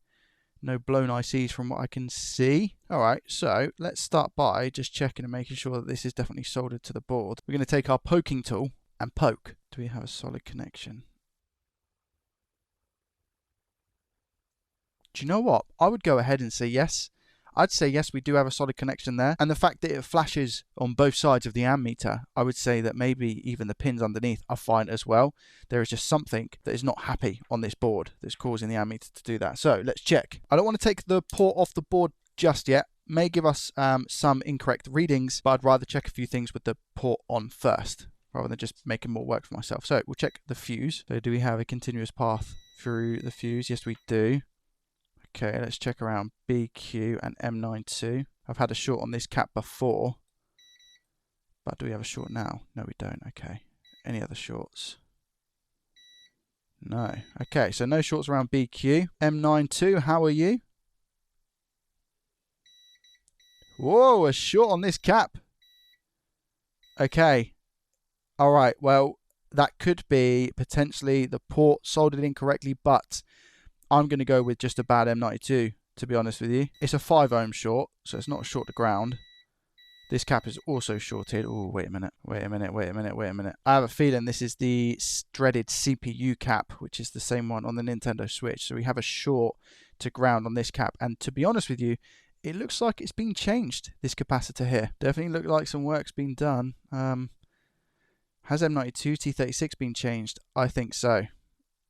No blown ICs from what I can see. Alright, so let's start by just checking and making sure that this is definitely soldered to the board. We're going to take our poking tool and poke. Do we have a solid connection? Do you know what? I would go ahead and say yes. I'd say yes, we do have a solid connection there. And the fact that it flashes on both sides of the ammeter, I would say that maybe even the pins underneath are fine as well. There is just something that is not happy on this board that's causing the ammeter to do that. So let's check. I don't want to take the port off the board just yet. May give us some incorrect readings, but I'd rather check a few things with the port on first, rather than just making more work for myself. So we'll check the fuse. So do we have a continuous path through the fuse? Yes, we do. Okay, let's check around BQ and M92. I've had a short on this cap before, but do we have a short now? No, we don't. Okay. Any other shorts? No. Okay, so no shorts around BQ. M92, how are you? Whoa, a short on this cap. Okay. All right, well, that could be potentially the port soldered incorrectly, but I'm going to go with just a bad M92, to be honest with you. It's a 5 ohm short, so it's not a short to ground. This cap is also shorted. Oh, wait a minute. Wait a minute. Wait a minute. Wait a minute. I have a feeling this is the dreaded CPU cap, which is the same one on the Nintendo Switch. So we have a short to ground on this cap. And to be honest with you, it looks like it's been changed, this capacitor here. Definitely look like some work's been done. Has M92 T36 been changed? I think so.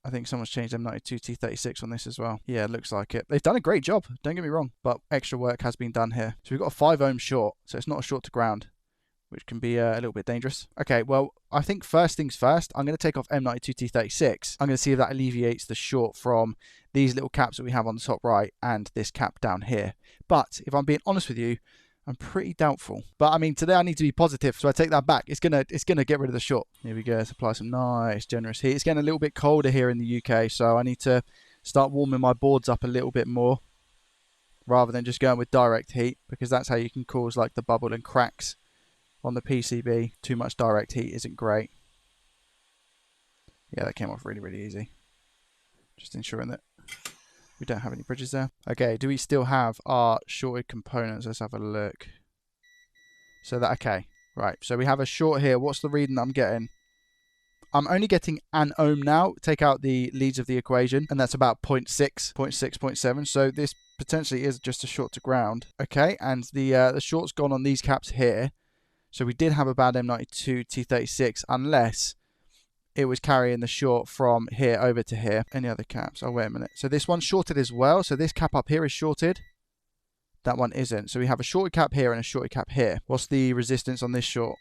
I think someone's changed M92 T36 on this as well. Yeah, it looks like it. They've done a great job, don't get me wrong, but extra work has been done here. So we've got a 5 ohm short, so it's not a short to ground, which can be a little bit dangerous. Okay, well, I think first things first, I'm going to take off M92 T36. I'm going to see if that alleviates the short from these little caps that we have on the top right and this cap down here. But if I'm being honest with you, I'm pretty doubtful. But I mean, today I need to be positive, so I take that back. It's gonna get rid of the short. Here we go. Let's apply some nice generous heat. It's getting a little bit colder here in the UK, so I need to start warming my boards up a little bit more rather than just going with direct heat, because that's how you can cause like the bubble and cracks on the PCB. Too much direct heat isn't great. Yeah, that came off really, really easy. Just ensuring that we don't have any bridges there. Okay, do we still have our shorted components? Let's have a look. So that, okay, right. So we have a short here. What's the reading that I'm getting? I'm only getting an ohm now. Take out the leads of the equation, and that's about 0.6, 0.7. So this potentially is just a short to ground. Okay, and the short's gone on these caps here. So we did have a bad M92 T36, unless it was carrying the short from here over to here. Any other caps? Oh, wait a minute. So this one's shorted as well. So this cap up here is shorted. That one isn't. So we have a shorted cap here and a shorted cap here. What's the resistance on this short?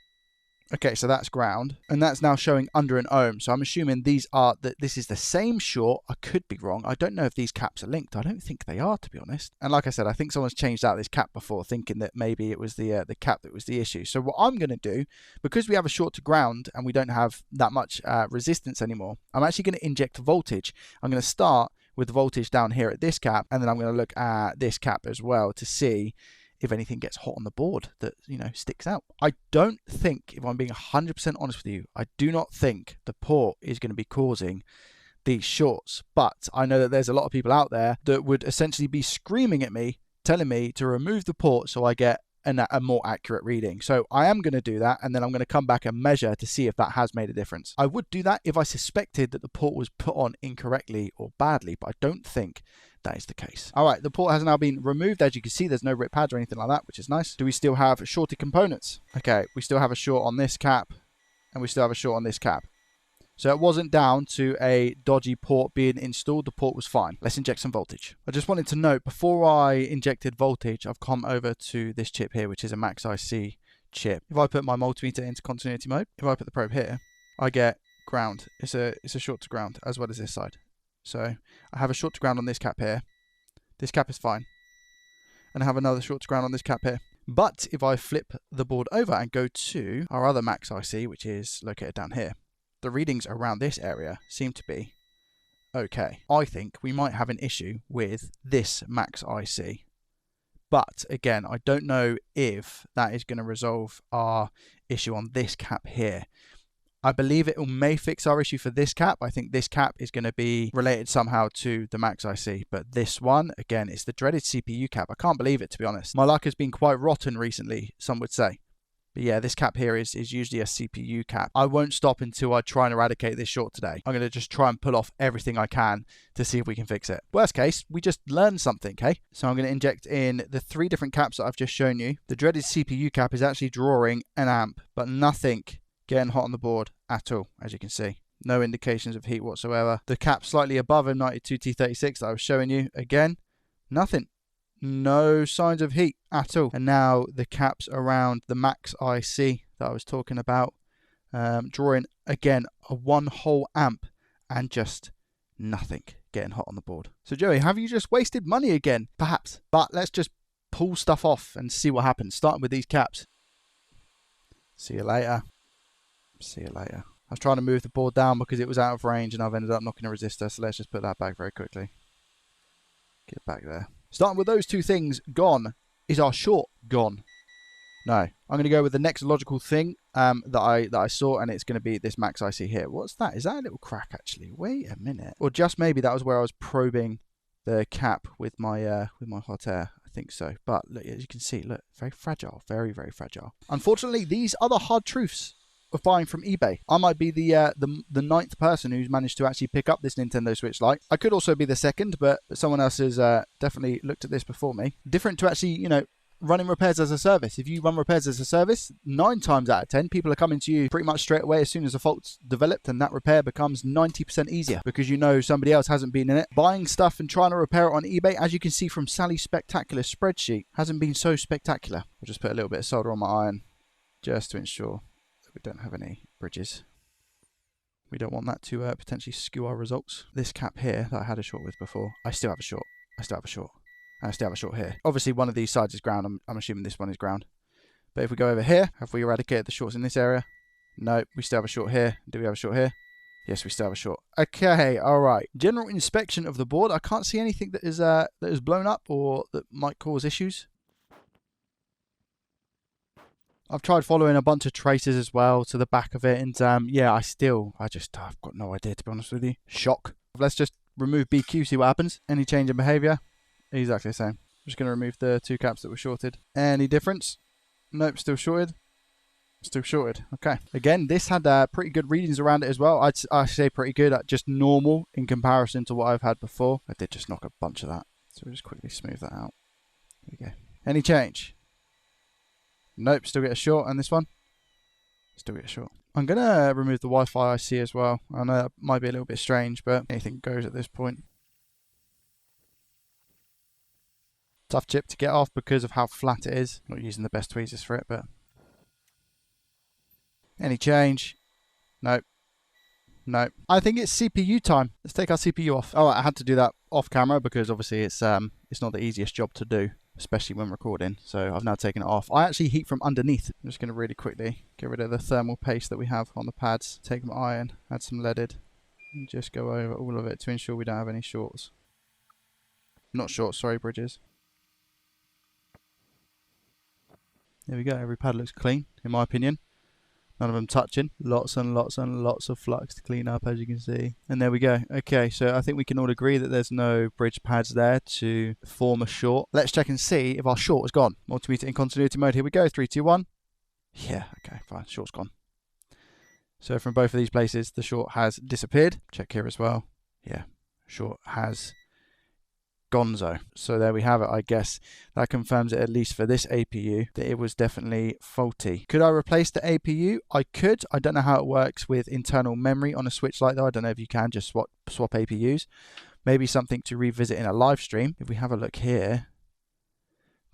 Okay, so that's ground, and that's now showing under an ohm. So I'm assuming this is the same short. I could be wrong. I don't know if these caps are linked. I don't think they are, to be honest. And like I said, I think someone's changed out this cap before, thinking that maybe it was the cap that was the issue. So what I'm going to do, because we have a short to ground and we don't have that much resistance anymore, I'm actually going to inject voltage. I'm going to start with the voltage down here at this cap, and then I'm going to look at this cap as well to see if anything gets hot on the board that, you know, sticks out. I don't think, if I'm being 100% honest with you, I do not think the port is going to be causing these shorts. But I know that there's a lot of people out there that would essentially be screaming at me, telling me to remove the port so I get a more accurate reading. So I am going to do that, and then I'm going to come back and measure to see if that has made a difference. I would do that if I suspected that the port was put on incorrectly or badly, but I don't think that is the case. All right, the port has now been removed. As you can see, there's no rip pads or anything like that, which is nice. Do we still have shorted components? Okay, we still have a short on this cap, and we still have a short on this cap. So it wasn't down to a dodgy port being installed. The port was fine. Let's inject some voltage. I just wanted to note, before I injected voltage, I've come over to this chip here, which is a Max IC chip. If I put my multimeter into continuity mode, if I put the probe here, I get ground. It's a short to ground, as well as this side. So I have a short to ground on this cap here. This cap is fine. And I have another short to ground on this cap here. But if I flip the board over and go to our other Max IC, which is located down here, the readings around this area seem to be okay. I think we might have an issue with this Max IC. But again, I don't know if that is going to resolve our issue on this cap here. I believe it may fix our issue for this cap. I think this cap is going to be related somehow to the Max IC. But this one, again, it's the dreaded CPU cap. I can't believe it, to be honest. My luck has been quite rotten recently, some would say. But yeah, this cap here is usually a CPU cap. I won't stop until I try and eradicate this short today. I'm going to just try and pull off everything I can to see if we can fix it. Worst case, we just learned something, okay? So I'm going to inject in the 3 different caps that I've just shown you. The dreaded CPU cap is actually drawing an amp, but nothing getting hot on the board at all, as you can see. No indications of heat whatsoever. The cap slightly above M92 T36 that I was showing you, again, nothing. No signs of heat at all. And now the caps around the Max IC that I was talking about, drawing again a 1 whole amp and just nothing getting hot on the board. So Joey, have you just wasted money again? Perhaps. But let's just pull stuff off and see what happens, starting with these caps. See you later. See you later. I was trying to move the board down because it was out of range and I've ended up knocking a resistor, so let's just put that back very quickly. Get back there. Starting with those 2 things gone, is our short gone? No. I'm going to go with the next logical thing that I saw, and it's going to be this Max IC here. What's that? Is that a little crack, actually? Wait a minute. Or just maybe that was where I was probing the cap with my hot air. I think so. But look, as you can see, look, very fragile, very, very fragile. Unfortunately, these are the hard truths of buying from eBay. I might be the ninth person who's managed to actually pick up this Nintendo Switch Lite. I could also be the second, but someone else has definitely looked at this before me. Different to actually, you know, running repairs as a service. If you run repairs as a service, 9 times out of 10, people are coming to you pretty much straight away as soon as a fault's developed, and that repair becomes 90% easier because you know somebody else hasn't been in it. Buying stuff and trying to repair it on eBay, as you can see from Sally's spectacular spreadsheet, hasn't been so spectacular. I'll just put a little bit of solder on my iron just to ensure that we don't have any bridges. We don't want that to potentially skew our results. This cap here that I had a short with before, I still have a short. I still have a short. And I still have a short here. Obviously, one of these sides is ground. I'm assuming this one is ground. But if we go over here, have we eradicated the shorts in this area? No, we still have a short here. Do we have a short here? Yes, we still have a short. Okay, all right. General inspection of the board. I can't see anything that is blown up or that might cause issues. I've tried following a bunch of traces as well to the back of it, and yeah, I've got no idea, to be honest with you. Shock. Let's just remove BQ, see what happens. Any change in behaviour? Exactly the same. I'm just going to remove the 2 caps that were shorted. Any difference? Nope, still shorted. Still shorted. Okay. Again, this had pretty good readings around it as well. I'd say pretty good, just normal in comparison to what I've had before. I did just knock a bunch of that. So we'll just quickly smooth that out. There we go. Any change? Nope, still get a short. And this one? Still get a short. I'm going to remove the Wi-Fi IC as well. I know that might be a little bit strange, but anything goes at this point. Tough chip to get off because of how flat it is. Not using the best tweezers for it, but... Any change? Nope. Nope. I think it's CPU time. Let's take our CPU off. Oh, I had to do that off camera because obviously it's not the easiest job to do, especially when recording. So I've now taken it off. I actually heat from underneath. I'm just going to really quickly get rid of the thermal paste that we have on the pads. Take my iron, add some leaded, and just go over all of it to ensure we don't have any shorts. Not shorts, sorry, bridges. There we go, every pad looks clean, in my opinion. None of them touching. Lots and lots and lots of flux to clean up, as you can see. And there we go. Okay, so I think we can all agree that there's no bridge pads there to form a short. Let's check and see if our short is gone. Multimeter in continuity mode, here we go. 3, 2, 1. Yeah, okay, fine, short's gone. So from both of these places, the short has disappeared. Check here as well. Yeah, short has gonzo. So there we have it. I guess that confirms it, at least for this APU, that it was definitely faulty. Could I replace the APU? I could. I don't know how it works with internal memory on a Switch Lite though. I don't know if you can just swap APUs. Maybe something to revisit in a live stream. If we have a look here,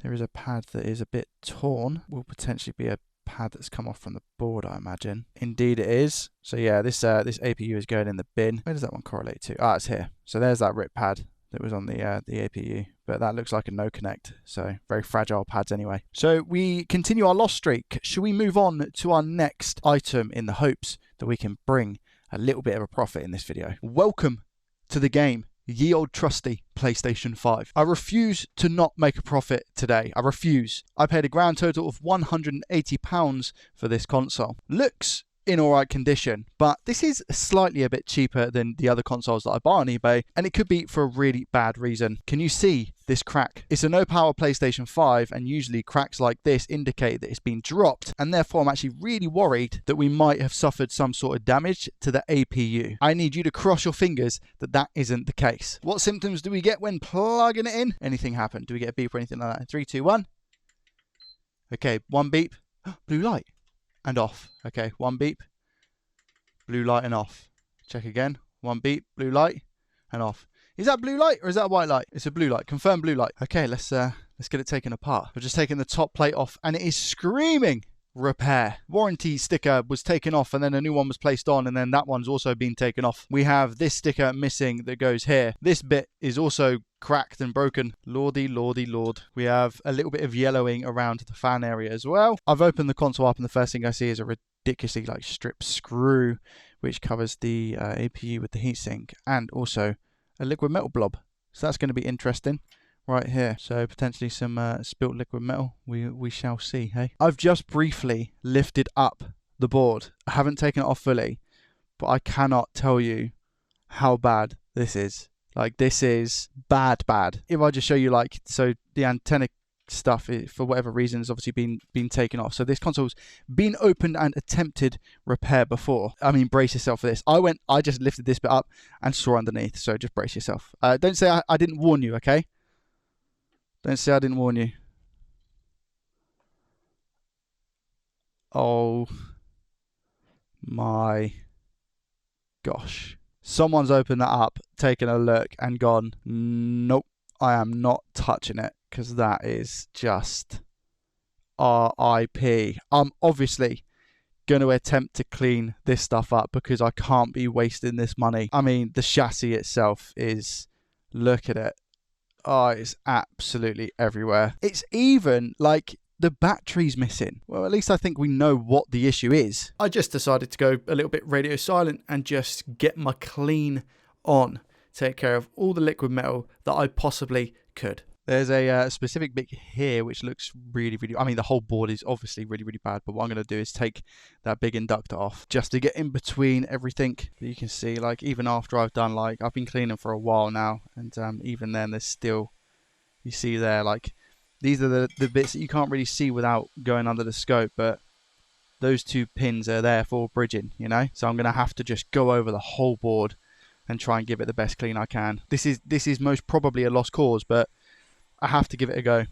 there is a pad that is a bit torn. Will potentially be a pad that's come off from the board, I imagine. Indeed it is. So yeah, this APU is going in the bin. Where does that one correlate to? Ah, it's here. So there's that rip pad that was on the APU, but that looks like a no connect, so very fragile pads anyway. So we continue our loss streak. Should we move on to our next item in the hopes that we can bring a little bit of a profit in this video? Welcome to the game, ye old trusty PlayStation 5. I refuse to not make a profit today. I refuse. I paid a grand total of £180 for this console. Looks in alright condition, but this is slightly a bit cheaper than the other consoles that I buy on eBay, and it could be for a really bad reason. Can you see this crack? It's a no power PlayStation 5, and usually cracks like this indicate that it's been dropped, and therefore I'm actually really worried that we might have suffered some sort of damage to the APU. I need you to cross your fingers that that isn't the case. What symptoms do we get when plugging it in? Anything happen? Do we get a beep or anything like that? 3, 2, 1. Okay, one beep. Blue light. And off. Okay, one beep, blue light and off. Check again. One beep, blue light and off. Is that blue light or is that a white light? It's a blue light. Confirm blue light. Okay, let's get it taken apart. We're just taking the top plate off and it is screaming repair. Warranty sticker was taken off and then a new one was placed on, and then that one's also been taken off. We have this sticker missing that goes here. This bit is also cracked and broken. Lordy, lordy, lord. We have a little bit of yellowing around the fan area as well. I've opened the console up and the first thing I see is a ridiculously stripped screw which covers the APU with the heatsink, and also a liquid metal blob. So that's going to be interesting right here. So potentially some spilt liquid metal. We shall see, hey? I've just briefly lifted up the board. I haven't taken it off fully, but I cannot tell you how bad this is. Like, this is bad. If I just show you, like, so the antenna stuff, for whatever reason, has obviously been taken off. So this console's been opened and attempted repair before. I mean, brace yourself for this. I just lifted this bit up and saw underneath, so just brace yourself. Don't say I didn't warn you, okay? Don't say I didn't warn you. Oh my gosh. Someone's opened that up, taken a look, and gone, nope, I am not touching it, because that is just RIP. I'm obviously going to attempt to clean this stuff up because I can't be wasting this money. I mean, the chassis itself is, look at it. Oh, it's absolutely everywhere. It's even like the battery's missing. Well, at least I think we know what the issue is. I just decided to go a little bit radio silent and just get my clean on. Take care of all the liquid metal that I possibly could. There's a specific bit here which looks really, I mean, the whole board is obviously really, really bad, but what I'm going to do is take that big inductor off just to get in between everything. You can see, like, even after I've done, like, I've been cleaning for a while now, and even then there's still, you see there, like, these are the bits that you can't really see without going under the scope, but those two pins are there for bridging, you know? So I'm going to have to just go over the whole board and try and give it the best clean I can. This is most probably a lost cause, but I have to give it a go.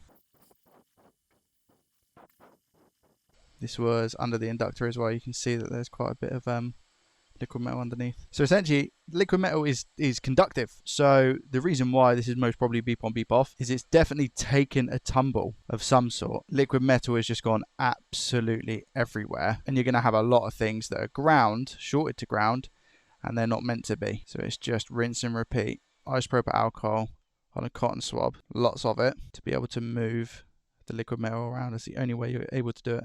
This was under the inductor as well. You can see that there's quite a bit of liquid metal underneath. So essentially, liquid metal is conductive. So the reason why this is most probably beep on beep off is it's definitely taken a tumble of some sort. Liquid metal has just gone absolutely everywhere. And you're going to have a lot of things that are ground, shorted to ground, and they're not meant to be. So it's just rinse and repeat. Isopropyl alcohol on a cotton swab, lots of it, to be able to move the liquid metal around. That's the only way you're able to do it,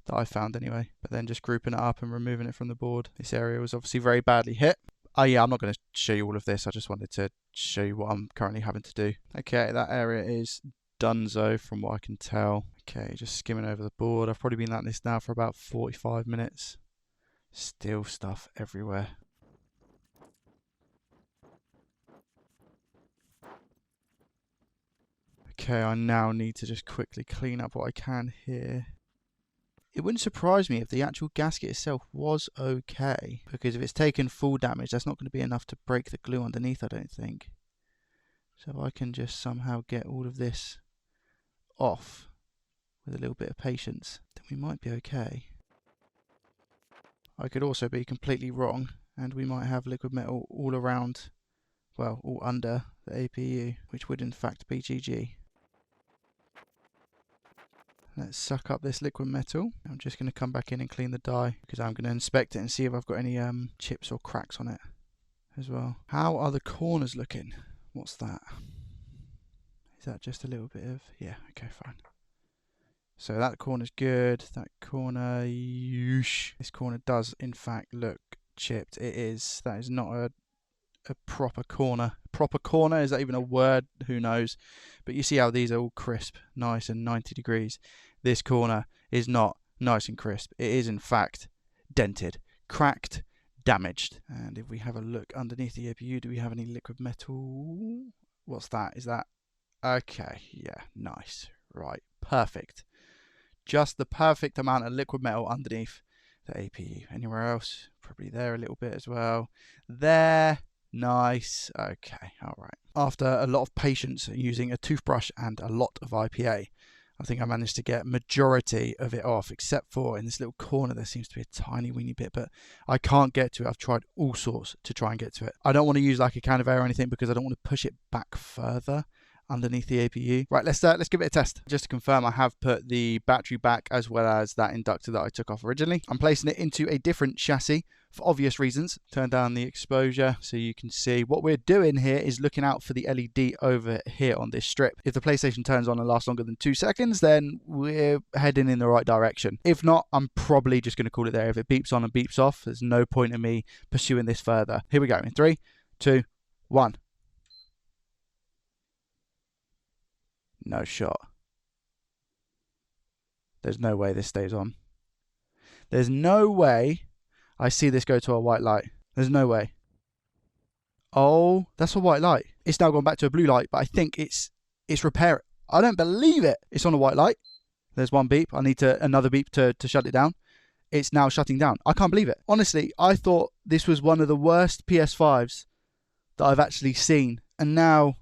that I found anyway. But then just grouping it up and removing it from the board. This area was obviously very badly hit. Oh yeah, I'm not going to show you all of this. I just wanted to show you what I'm currently having to do. Okay, that area is donezo from what I can tell. Okay, just skimming over the board. I've probably been at this now for about 45 minutes. Still stuff everywhere. Okay, I now need to just quickly clean up what I can here. It wouldn't surprise me if the actual gasket itself was okay, because if it's taken full damage, that's not going to be enough to break the glue underneath, I don't think. So if I can just somehow get all of this off with a little bit of patience, then we might be okay. I could also be completely wrong, and we might have liquid metal all around, well, all under the APU, which would in fact be GG. Let's suck up this liquid metal. I'm just going to come back in and clean the die, because I'm going to inspect it and see if I've got any chips or cracks on it as well. How are the corners looking? What's that? Is that just a little bit of... yeah, okay, fine. So that corner's good. That corner... yeesh. This corner does in fact look chipped. It is. That is not a proper corner. Proper corner, is that even a word? Who knows? But you see how these are all crisp, nice and 90 degrees. This corner is not nice and crisp. It is in fact dented, cracked, damaged. And if we have a look underneath the APU, do we have any liquid metal? What's that? Is that... okay, yeah, nice. Right, perfect. Just the perfect amount of liquid metal underneath the APU. Anywhere else? Probably there a little bit as well. There. Nice. Okay, alright. After a lot of patience using a toothbrush and a lot of IPA, I think I managed to get majority of it off, except for in this little corner there seems to be a tiny weeny bit, but I can't get to it. I've tried all sorts to try and get to it. I don't want to use like a can of air or anything because I don't want to push it back further underneath the APU. Right, let's give it a test. Just to confirm, I have put the battery back as well as that inductor that I took off originally. I'm placing it into a different chassis for obvious reasons. Turn down the exposure so you can see. What we're doing here is looking out for the LED over here on this strip. If the PlayStation turns on and lasts longer than 2 seconds, then we're heading in the right direction. If not, I'm probably just going to call it there. If it beeps on and beeps off, there's no point in me pursuing this further. Here we go. In 3, 2, 1. No shot. There's no way this stays on. There's no way I see this go to a white light. There's no way. Oh, that's a white light. It's now gone back to a blue light, but I think it's repair. I don't believe it. It's on a white light. There's one beep. I need another beep to shut it down. It's now shutting down. I can't believe it. Honestly, I thought this was one of the worst PS5s that I've actually seen. And now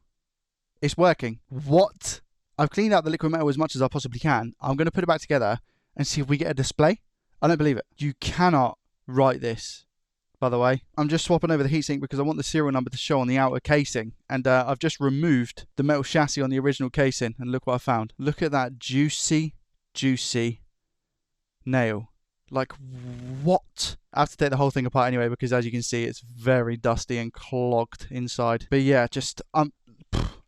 it's working. What? I've cleaned out the liquid metal as much as I possibly can. I'm going to put it back together and see if we get a display. I don't believe it. You cannot write this, by the way. I'm just swapping over the heatsink because I want the serial number to show on the outer casing. And I've just removed the metal chassis on the original casing. And look what I found. Look at that juicy nail. Like, what? I have to take the whole thing apart anyway because, as you can see, it's very dusty and clogged inside. But yeah, just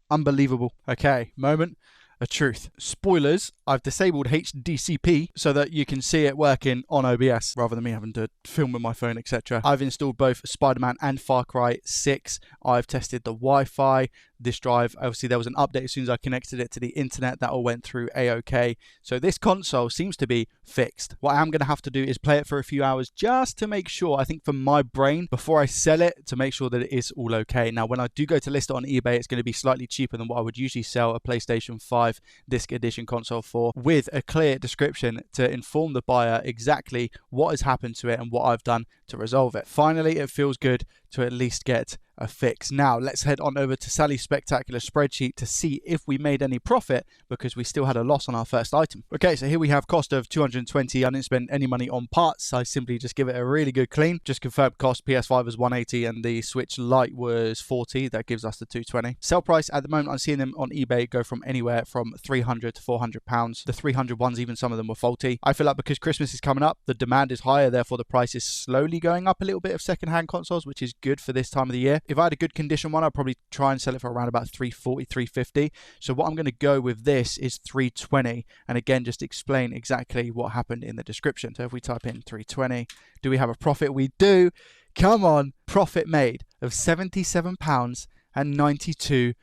unbelievable. Okay, moment of truth. Spoilers, I've disabled HDCP so that you can see it working on OBS rather than me having to film with my phone, etc. I've installed both Spider-Man and Far Cry 6. I've tested the Wi-Fi. This drive, obviously there was an update as soon as I connected it to the internet. That all went through A-OK. So this console seems to be fixed. What I am going to have to do is play it for a few hours just to make sure, I think for my brain, before I sell it, to make sure that it is all okay. Now, when I do go to list it on eBay, it's going to be slightly cheaper than what I would usually sell a PlayStation 5 disc edition console for, with a clear description to inform the buyer exactly what has happened to it and what I've done to resolve it. Finally, it feels good to at least get a fix. Now, let's head on over to Sally's spectacular spreadsheet to see if we made any profit because we still had a loss on our first item. Okay, so here we have cost of 220. I didn't spend any money on parts. I simply just give it a really good clean. Just confirmed cost, PS5 was 180 and the Switch Lite was 40. That gives us the 220. Sell price at the moment, I'm seeing them on eBay go from anywhere from 300 to 400 pounds. The 300 ones, even some of them were faulty. I feel like because Christmas is coming up, the demand is higher, therefore the price is slowly going up a little bit of second-hand consoles, which is good for this time of the year. If I had a good condition one, I'd probably try and sell it for around about 340, 350. So what I'm going to go with this is 320. And again, just explain exactly what happened in the description. So if we type in 320, do we have a profit? We do. Come on. Profit made of £77.92.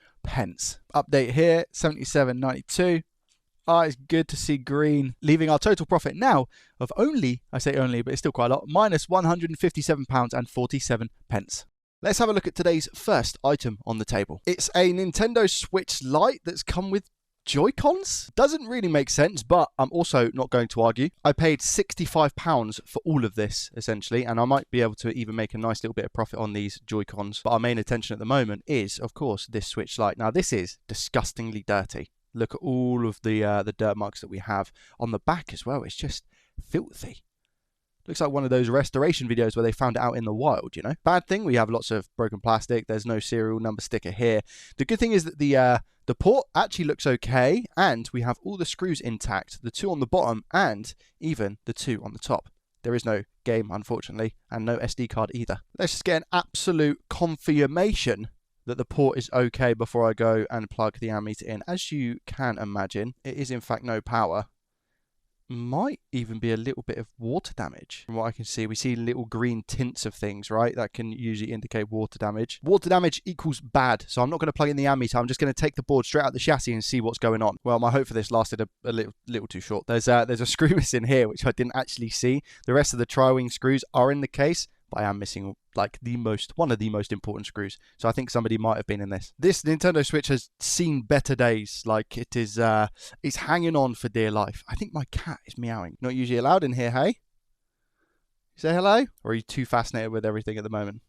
Update here, 77.92. It's good to see green, leaving our total profit now of only, I say only, but it's still quite a lot, minus £157.47. Let's have a look at today's first item on the table. It's a Nintendo Switch Lite that's come with JoyCons. Doesn't really make sense, but I'm also not going to argue. I paid £65 for all of this, essentially, and I might be able to even make a nice little bit of profit on these JoyCons. But our main attention at the moment is, of course, this Switch Lite. Now, this is disgustingly dirty. Look at all of the dirt marks that we have on the back as well. It's just filthy. Looks like one of those restoration videos where they found it out in the wild, you know? Bad thing, we have lots of broken plastic. There's no serial number sticker here. The good thing is that the port actually looks okay, and we have all the screws intact, the two on the bottom and even the two on the top. There is no game, unfortunately, and no SD card either. Let's just get an absolute confirmation that the port is okay before I go and plug the ammeter in. As you can imagine, it is in fact no power. Might even be a little bit of water damage. From what I can see, we see little green tints of things, right? That can usually indicate water damage. Water damage equals bad, so I'm not going to plug in the ammeter. I'm just going to take the board straight out the chassis and see what's going on. Well, my hope for this lasted a little too short. There's a screw missing here, which I didn't actually see. The rest of the tri-wing screws are in the case, but I am missing like one of the most important screws. So I think somebody might have been in this. This Nintendo Switch has seen better days. Like it is, it's hanging on for dear life. I think my cat is meowing. Not usually allowed in here, hey? Say hello? Or are you too fascinated with everything at the moment?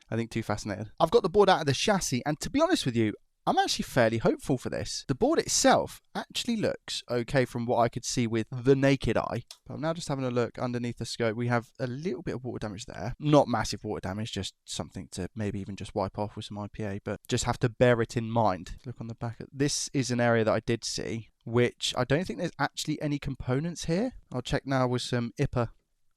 I think too fascinated. I've got the board out of the chassis, and to be honest with you, I'm actually fairly hopeful for this. The board itself actually looks okay from what I could see with the naked eye. But I'm now just having a look underneath the scope. We have a little bit of water damage there. Not massive water damage, just something to maybe even just wipe off with some IPA, but just have to bear it in mind. Look on the back. This is an area that I did see, which I don't think there's actually any components here. I'll check now with some IPA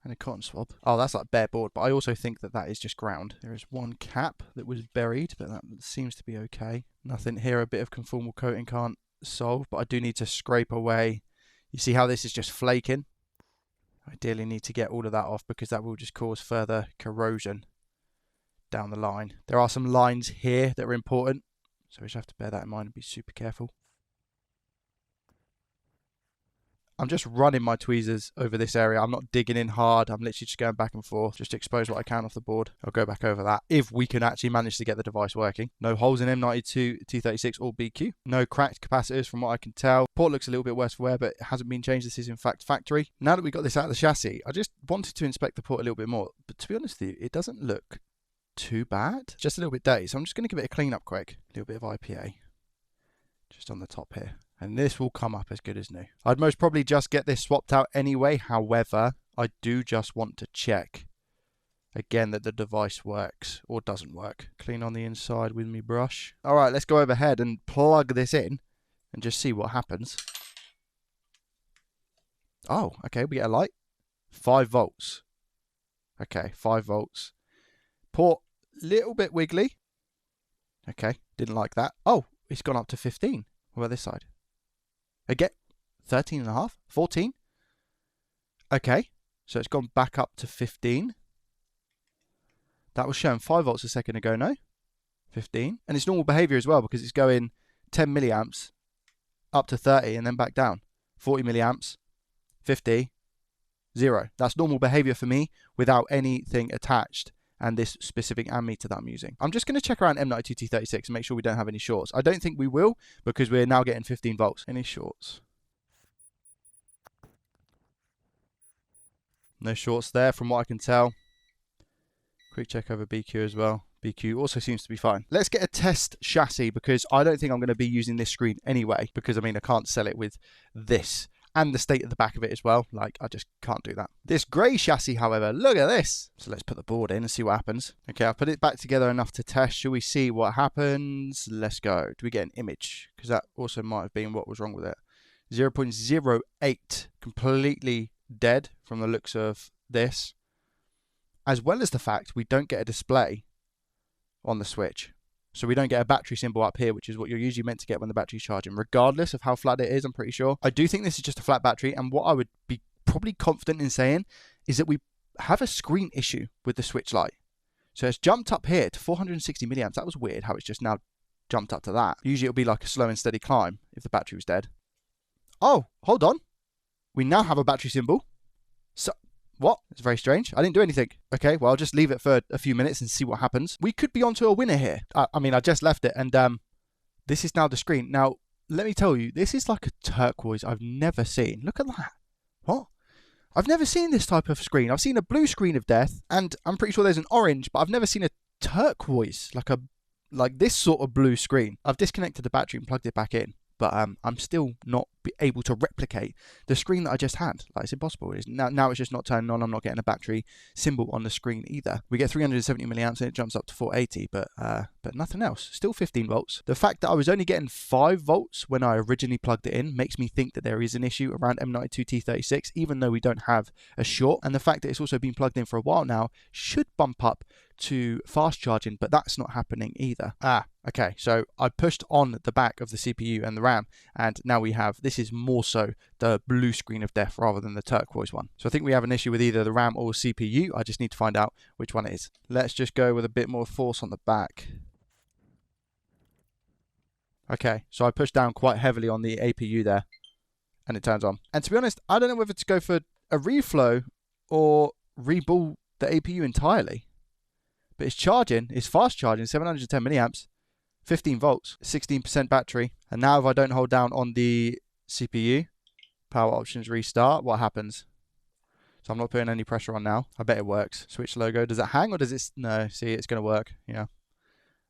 and a cotton swab. Oh, that's like bare board, but I also think that that is just ground. There is one cap that was buried, but that seems to be okay. Nothing here, a bit of conformal coating can't solve, but I do need to scrape away. You see how this is just flaking? Ideally need to get all of that off because that will just cause further corrosion down the line. There are some lines here that are important, so we just have to bear that in mind and be super careful. I'm just running my tweezers over this area. I'm not digging in hard. I'm literally just going back and forth, just to expose what I can off the board. I'll go back over that if we can actually manage to get the device working. No holes in M92, T36 or BQ. No cracked capacitors from what I can tell. Port looks a little bit worse for wear, but it hasn't been changed. This is in fact factory. Now that we got this out of the chassis, I just wanted to inspect the port a little bit more. But to be honest with you, it doesn't look too bad. Just a little bit dirty. So I'm just going to give it a clean up quick. A little bit of IPA. Just on the top here. And this will come up as good as new. I'd most probably just get this swapped out anyway. However, I do just want to check again that the device works or doesn't work. Clean on the inside with me brush. All right, let's go overhead and plug this in and just see what happens. Oh, okay, we get a light. 5 volts. Okay, 5 volts. Port, little bit wiggly. Okay, didn't like that. Oh, it's gone up to 15. What about this side? Again, 13.5, 14. Okay, so it's gone back up to 15. That was showing 5 volts a second ago, no? 15. And it's normal behavior as well because it's going 10 milliamps up to 30 and then back down. 40 milliamps, 50, 0. That's normal behavior for me without anything attached and this specific ammeter that I'm using. I'm just going to check around M92 T36 and make sure we don't have any shorts. I don't think we will because we're now getting 15 volts. Any shorts? No shorts there from what I can tell. Quick check over BQ as well. BQ also seems to be fine. Let's get a test chassis because I don't think I'm going to be using this screen anyway because I mean I can't sell it with this and the state of the back of it as well. Like, I just can't do that. This grey chassis, however, look at this. So let's put the board in and see what happens. Okay, I've put it back together enough to test. Shall we see what happens? Let's go. Do we get an image? Because that also might have been what was wrong with it. 0.08, completely dead from the looks of this. As well as the fact we don't get a display on the switch. So we don't get a battery symbol up here, which is what you're usually meant to get when the battery's charging, regardless of how flat it is, I'm pretty sure. I do think this is just a flat battery, and what I would be probably confident in saying is that we have a screen issue with the switch light. So it's jumped up here to 460 milliamps. That was weird how it's just now jumped up to that. Usually it'll be like a slow and steady climb if the battery was dead. Oh, hold on. We now have a battery symbol. So, what? It's very strange. I didn't do anything. Okay, well, I'll just leave it for a few minutes and see what happens. We could be onto a winner here. I mean, I just left it, and this is now the screen. Now, let me tell you, this is like a turquoise I've never seen. Look at that. What? I've never seen this type of screen. I've seen a blue screen of death, and I'm pretty sure there's an orange, but I've never seen a turquoise, like this sort of blue screen. I've disconnected the battery and plugged it back in. But I'm still not able to replicate the screen that I just had. Like, it's impossible. Now it's just not turning on. I'm not getting a battery symbol on the screen either. We get 370 milliamps and it jumps up to 480, but nothing else. Still 15 volts. The fact that I was only getting 5 volts when I originally plugged it in makes me think that there is an issue around M92 T36, even though we don't have a short. And the fact that it's also been plugged in for a while now should bump up to fast charging, but that's not happening either. Okay, so I pushed on the back of the CPU and the RAM, and now we have, this is more so the blue screen of death rather than the turquoise one. So I think we have an issue with either the RAM or CPU. I just need to find out which one it is. Let's just go with a bit more force on the back. Okay, so I pushed down quite heavily on the APU there, and it turns on. And to be honest, I don't know whether to go for a reflow or reball the APU entirely. But it's charging, it's fast charging, 710 milliamps, 15 volts, 16% battery. And now if I don't hold down on the CPU, power options restart, what happens? So I'm not putting any pressure on now. I bet it works. Switch logo, does it hang or does it? No, see, it's going to work. Yeah.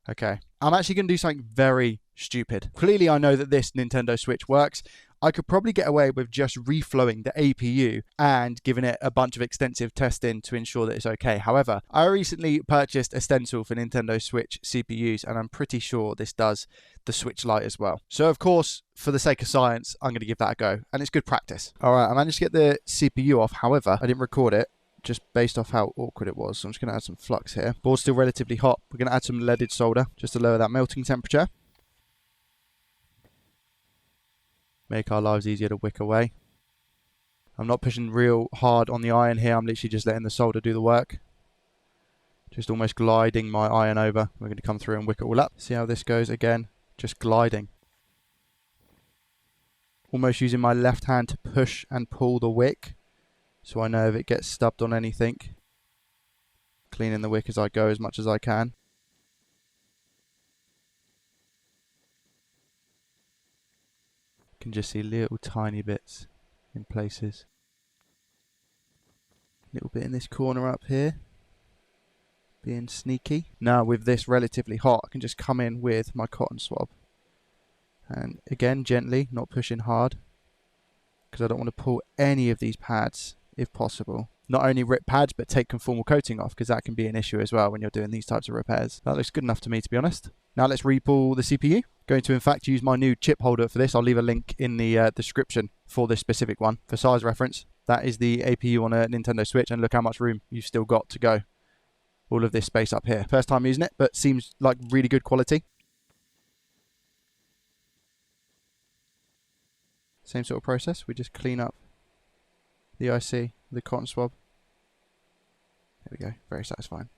Okay. I'm actually going to do something very stupid. Clearly, I know that this Nintendo Switch works. I could probably get away with just reflowing the APU and giving it a bunch of extensive testing to ensure that it's okay. However, I recently purchased a stencil for Nintendo Switch CPUs, and I'm pretty sure this does the Switch Lite as well. So, of course, for the sake of science, I'm going to give that a go, and it's good practice. All right, I managed to get the CPU off. However, I didn't record it, just based off how awkward it was. So I'm just going to add some flux here. Board's still relatively hot. We're going to add some leaded solder just to lower that melting temperature. Make our lives easier to wick away. I'm not pushing real hard on the iron here. I'm literally just letting the solder do the work. Just almost gliding my iron over. We're going to come through and wick it all up. See how this goes again. Just gliding. almost using my left hand to push and pull the wick, so I know if it gets stubbed on anything. Cleaning the wick as I go as much as I can. Can just see little tiny bits in places. Little bit in this corner up here, being sneaky. Now with this relatively hot, I can just come in with my cotton swab. And again, gently, not pushing hard, because I don't want to pull any of these pads if possible. Not only rip pads, but take conformal coating off, because that can be an issue as well when you're doing these types of repairs. That looks good enough to me, to be honest. Now let's re-pull the CPU. Going to in fact use my new chip holder for this. I'll leave a link in the description for this specific one for size reference. That is the APU on a Nintendo Switch, and look how much room you've still got to go. All of this space up here. First time using it, but seems like really good quality. Same sort of process. We just clean up the IC, the cotton swab. There we go. Very satisfying.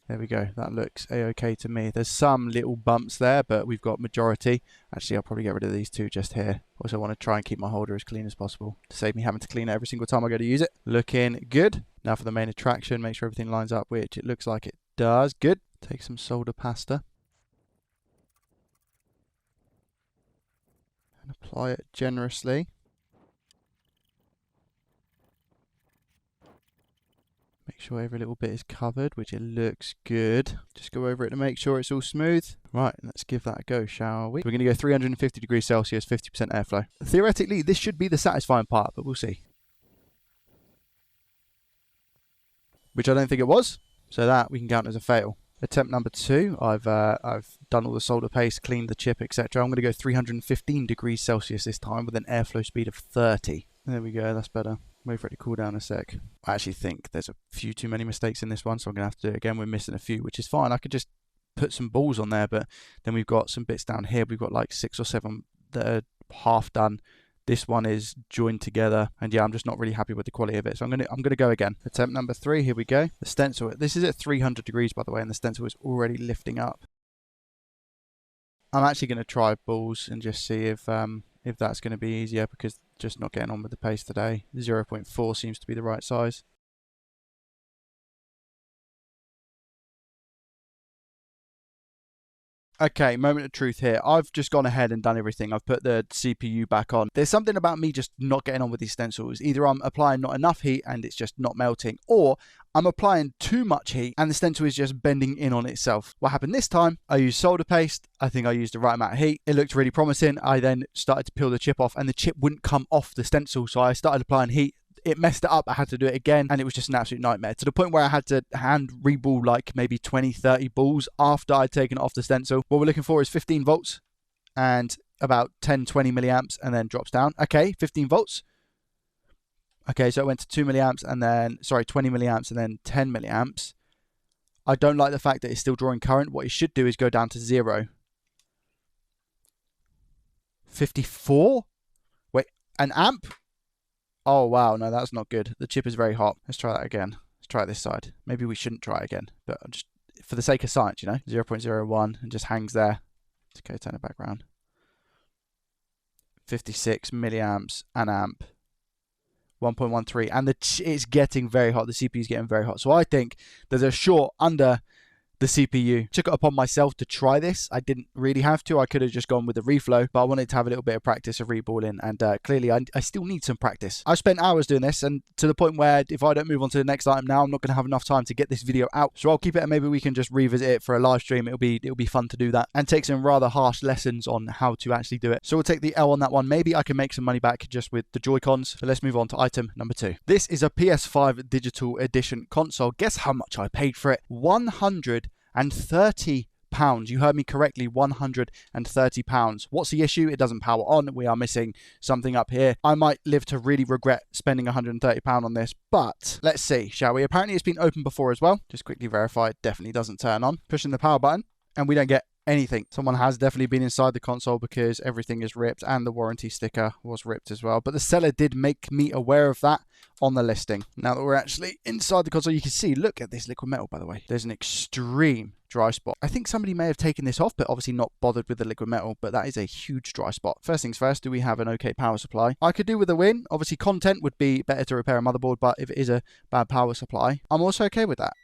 There we go. That looks a-okay to me. There's some little bumps there, but we've got majority. Actually, I'll probably get rid of these two just here. Also, I want to try and keep my holder as clean as possible to save me having to clean it every single time I go to use it. Looking good. Now for the main attraction, make sure everything lines up, which it looks like it does. Good. Take some solder pasta. And apply it generously. Make sure every little bit is covered, which it looks good. Just go over it to make sure it's all smooth. Right, let's give that a go, shall we? We're going to go 350 degrees Celsius, 50% airflow. Theoretically, this should be the satisfying part, but we'll see. Which I don't think it was, so that we can count as a fail. Attempt number 2, I've done all the solder paste, cleaned the chip, etc. I'm going to go 315 degrees Celsius this time with an airflow speed of 30. There we go, that's better. Wait for it to cool down a sec. I actually think there's a few too many mistakes in this one, so I'm going to have to do it again. We're missing a few, which is fine. I could just put some balls on there, but then we've got some bits down here. We've got like 6 or 7 that are half done. This one is joined together, and yeah, I'm just not really happy with the quality of it. So I'm gonna go again. Attempt number 3. Here we go. The stencil. This is at 300 degrees, by the way, and the stencil is already lifting up. I'm actually going to try balls and just see if that's going to be easier, because just not getting on with the paste today. 0.4 seems to be the right size. Okay, moment of truth here. I've just gone ahead and done everything. I've put the CPU back on. There's something about me just not getting on with these stencils. Either I'm applying not enough heat and it's just not melting, or I'm applying too much heat and the stencil is just bending in on itself. What happened this time, I used solder paste. I think I used the right amount of heat. It looked really promising. I then started to peel the chip off and the chip wouldn't come off the stencil, so I started applying heat. It messed it up. I had to do it again, and it was just an absolute nightmare, to the point where I had to hand reball like maybe 20-30 balls after I'd taken it off the stencil. What we're looking for is 15 volts and about 10-20 milliamps, and then drops down. Okay, 15 volts. Okay, so it went to 2 milliamps and then, sorry, 20 milliamps and then 10 milliamps. I don't like the fact that it's still drawing current. What it should do is go down to 0. 54? Wait, an amp? Oh, wow. No, that's not good. The chip is very hot. Let's try that again. Let's try this side. Maybe we shouldn't try it again, but just for the sake of science, you know, 0.01 and just hangs there. Okay, turn it back around. 56 milliamps, an amp. 1.13, and it's getting very hot. The CPU is getting very hot. So I think there's a short under the CPU. Took it upon myself to try this. I didn't really have to. I could have just gone with the reflow, but I wanted to have a little bit of practice of reballing, and clearly I still need some practice. I've spent hours doing this, and to the point where if I don't move on to the next item now, I'm not going to have enough time to get this video out. So I'll keep it, and maybe we can just revisit it for a live stream. It'll be fun to do that and take some rather harsh lessons on how to actually do it. So we'll take the L on that one. Maybe I can make some money back just with the JoyCons. So let's move on to item number 2. This is a PS5 Digital Edition console. Guess how much I paid for it? £130. You heard me correctly, £130. What's the issue? It doesn't power on. We are missing something up here. I might live to really regret spending £130 on this, but let's see, shall we? Apparently it's been opened before as well. Just quickly verify it definitely doesn't turn on. Pushing the power button, and we don't get anything. Someone has definitely been inside the console because everything is ripped and the warranty sticker was ripped as well. But the seller did make me aware of that on the listing. Now that we're actually inside the console, you can see, look at this liquid metal, by the way. There's an extreme dry spot. I think somebody may have taken this off, but obviously not bothered with the liquid metal, but that is a huge dry spot. First things first, do we have an okay power supply? I could do with a win. Obviously content would be better to repair a motherboard, but if it is a bad power supply, I'm also okay with that.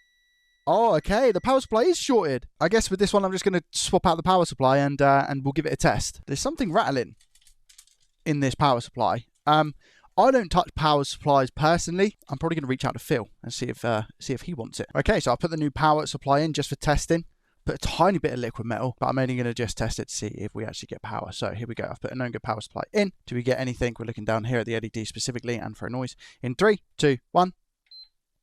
Oh, okay, the power supply is shorted. I guess with this one, I'm just going to swap out the power supply and we'll give it a test. There's something rattling in this power supply. I don't touch power supplies personally. I'm probably going to reach out to Phil and see if he wants it. Okay, so I'll put the new power supply in just for testing. Put a tiny bit of liquid metal, but I'm only going to just test it to see if we actually get power. So here we go. I've put a known good power supply in. Do we get anything? We're looking down here at the LED specifically and for a noise. In 3, 2, 1.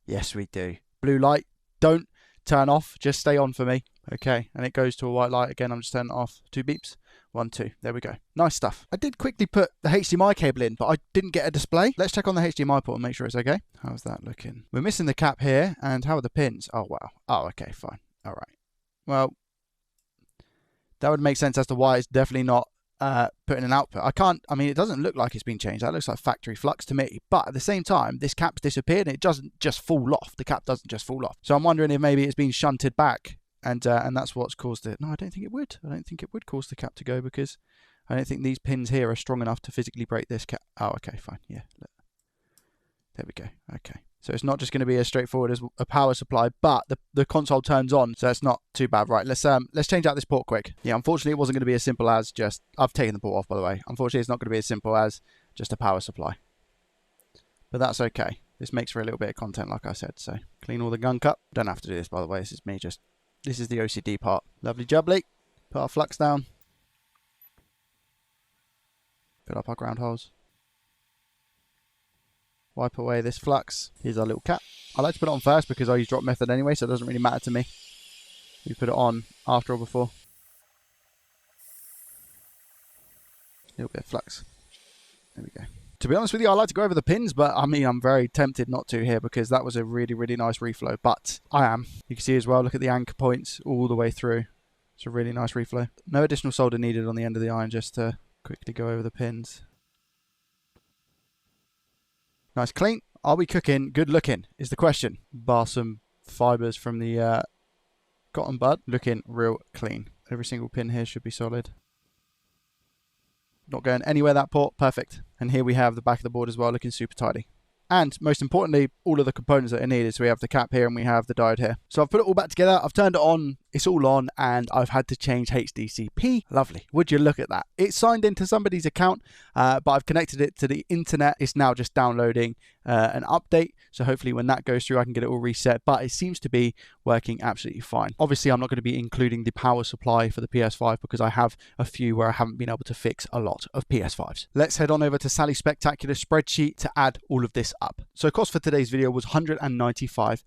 Yes, we do. Blue light. Don't turn off, just stay on for me. Okay, and it goes to a white light again. I'm just turning it off. 2 beeps. 1, 2. There we go. Nice stuff. I did quickly put the HDMI cable in, but I didn't get a display. Let's check on the HDMI port and make sure it's okay. How's that looking? We're missing the cap here, and how are the pins? Oh, wow. Oh, okay, fine. All right. Well, that would make sense as to why it's definitely not putting an output. I mean, it doesn't look like it's been changed. That looks like factory flux to me. But at the same time, this cap's disappeared and it doesn't just fall off. The cap doesn't just fall off. So I'm wondering if maybe it's been shunted back and that's what's caused it. No, I don't think it would. I don't think it would cause the cap to go because I don't think these pins here are strong enough to physically break this cap. Oh, okay, fine. Yeah. There we go. Okay. So it's not just going to be as straightforward as a power supply, but the console turns on, so it's not too bad. Right, let's change out this port quick. Yeah, unfortunately it wasn't going to be as simple as just, I've taken the port off by the way. Unfortunately it's not going to be as simple as just a power supply. But that's okay. This makes for a little bit of content like I said. So clean all the gunk up. Don't have to do this by the way, this is me just, this is the OCD part. Lovely jubbly. Put our flux down. Put up our ground holes. Wipe away this flux. Here's our little cap. I like to put it on first because I use drop method anyway, so it doesn't really matter to me. We put it on after or before. A little bit of flux. There we go. To be honest with you, I like to go over the pins, but I mean, I'm very tempted not to here because that was a really, really nice reflow. But I am. You can see as well, look at the anchor points all the way through. It's a really nice reflow. No additional solder needed on the end of the iron, just to quickly go over the pins. Nice clean. Are we cooking? Good looking is the question. Bar some fibers from the cotton bud. Looking real clean. Every single pin here should be solid. Not going anywhere that port. Perfect. And here we have the back of the board as well, looking super tidy. And most importantly, all of the components that are needed. So we have the cap here and we have the diode here. So I've put it all back together. I've turned it on. It's all on and I've had to change HDCP. Lovely. Would you look at that? It's signed into somebody's account, but I've connected it to the internet. It's now just downloading an update. So hopefully when that goes through, I can get it all reset, but it seems to be working absolutely fine. Obviously, I'm not going to be including the power supply for the PS5 because I have a few where I haven't been able to fix a lot of PS5s. Let's head on over to Sally's spectacular spreadsheet to add all of this up. So cost for today's video was £195.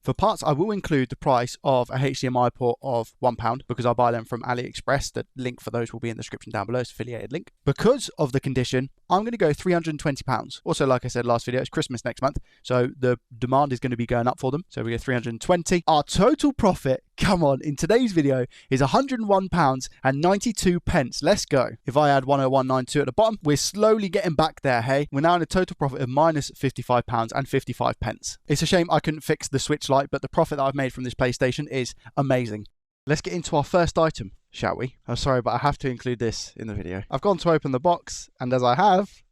For parts, I will include the price of a HDMI port of £1 because I buy them from AliExpress. The link for those will be in the description down below. It's affiliated link. Because of the condition, I'm going to go £320. Also, like I said last video, it's Christmas next month, so the demand is going to be going up for them. So we go 320. Our total profit, come on, in today's video is £101.92. Let's go. If I add 101.92 at the bottom, we're slowly getting back there, hey? We're now in a total profit of minus £55.55. It's a shame I couldn't fix the Switch Lite, but the profit that I've made from this PlayStation is amazing. Let's get into our first item, shall we? I'm sorry, but I have to include this in the video. I've gone to open the box, and as I have,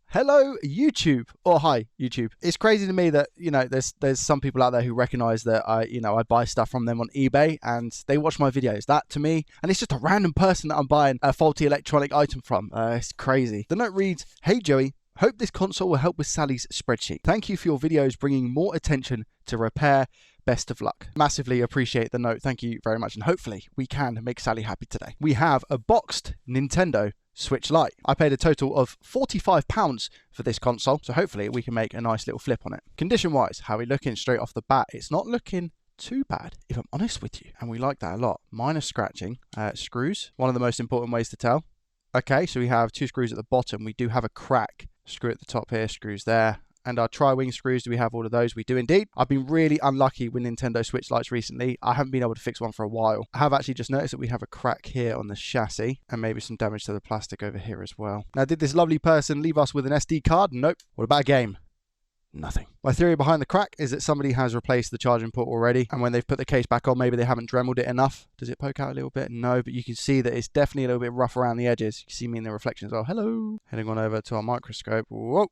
hello YouTube, or hi YouTube. It's crazy to me that, you know, there's some people out there who recognize that I buy stuff from them on eBay and they watch my videos. That to me, and it's just a random person that I'm buying a faulty electronic item from. It's crazy. The note reads, "Hey Joey, hope this console will help with Sally's spreadsheet. Thank you for your videos bringing more attention to repair. Best of luck." Massively appreciate the note. Thank you very much. And hopefully we can make Sally happy today. We have a boxed Nintendo Switch Lite. I paid a total of £45 for this console. So hopefully we can make a nice little flip on it. Condition wise, how are we looking straight off the bat? It's not looking too bad, if I'm honest with you. And we like that a lot. Minor scratching. Screws. One of the most important ways to tell. Okay, so we have 2 screws at the bottom. We do have a crack. Screw at the top here, screws there. And our tri-wing screws, do we have all of those? We do indeed. I've been really unlucky with Nintendo Switch Lites recently. I haven't been able to fix one for a while. I have actually just noticed that we have a crack here on the chassis and maybe some damage to the plastic over here as well. Now, did this lovely person leave us with an SD card? Nope. What about a game? Nothing. My theory behind the crack is that somebody has replaced the charging port already, and when they've put the case back on, maybe they haven't dremeled it enough. Does it poke out a little bit? No, but you can see that it's definitely a little bit rough around the edges. You can see me in the reflection as well. Hello. Heading on over to our microscope. Whoa.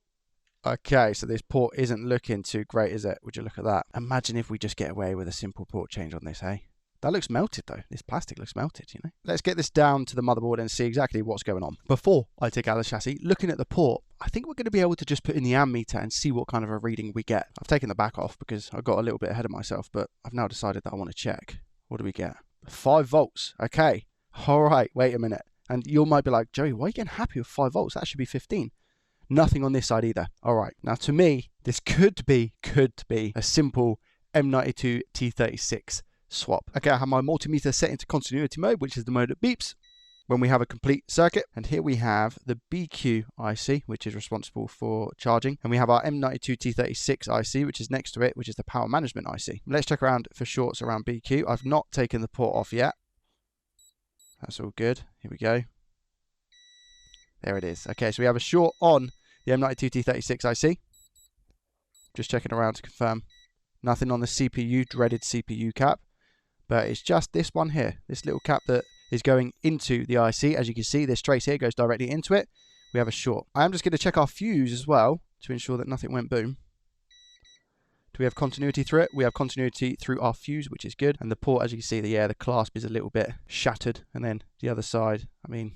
Okay, so this port isn't looking too great, is it? Would you look at that? Imagine if we just get away with a simple port change on this, hey? That looks melted though. This plastic looks melted, you know. Let's get this down to the motherboard and see exactly what's going on. Before I take out the chassis, looking at the port, I think we're going to be able to just put in the ammeter and see what kind of a reading we get. I've taken the back off because I got a little bit ahead of myself, but I've now decided that I want to check. What do we get? 5 volts. Okay. All right. Wait a minute. And you might be like, Joey, why are you getting happy with 5 volts? That should be 15. Nothing on this side either. All right. Now, to me, this could be a simple M92 T36 swap. Okay, I have my multimeter set into continuity mode, which is the mode that beeps when we have a complete circuit. And here we have the BQ IC, which is responsible for charging. And we have our M92 T36 IC, which is next to it, which is the power management IC. Let's check around for shorts around BQ. I've not taken the port off yet. That's all good. Here we go. There it is. Okay, so we have a short on the M92 T36 IC. Just checking around to confirm. Nothing on the CPU, dreaded CPU cap. But it's just this one here, this little cap that is going into the IC. As you can see, this trace here goes directly into it. We have a short. I am just going to check our fuse as well to ensure that nothing went boom. Do we have continuity through it? We have continuity through our fuse, which is good. And the port, as you can see, the clasp is a little bit shattered. And then the other side, I mean,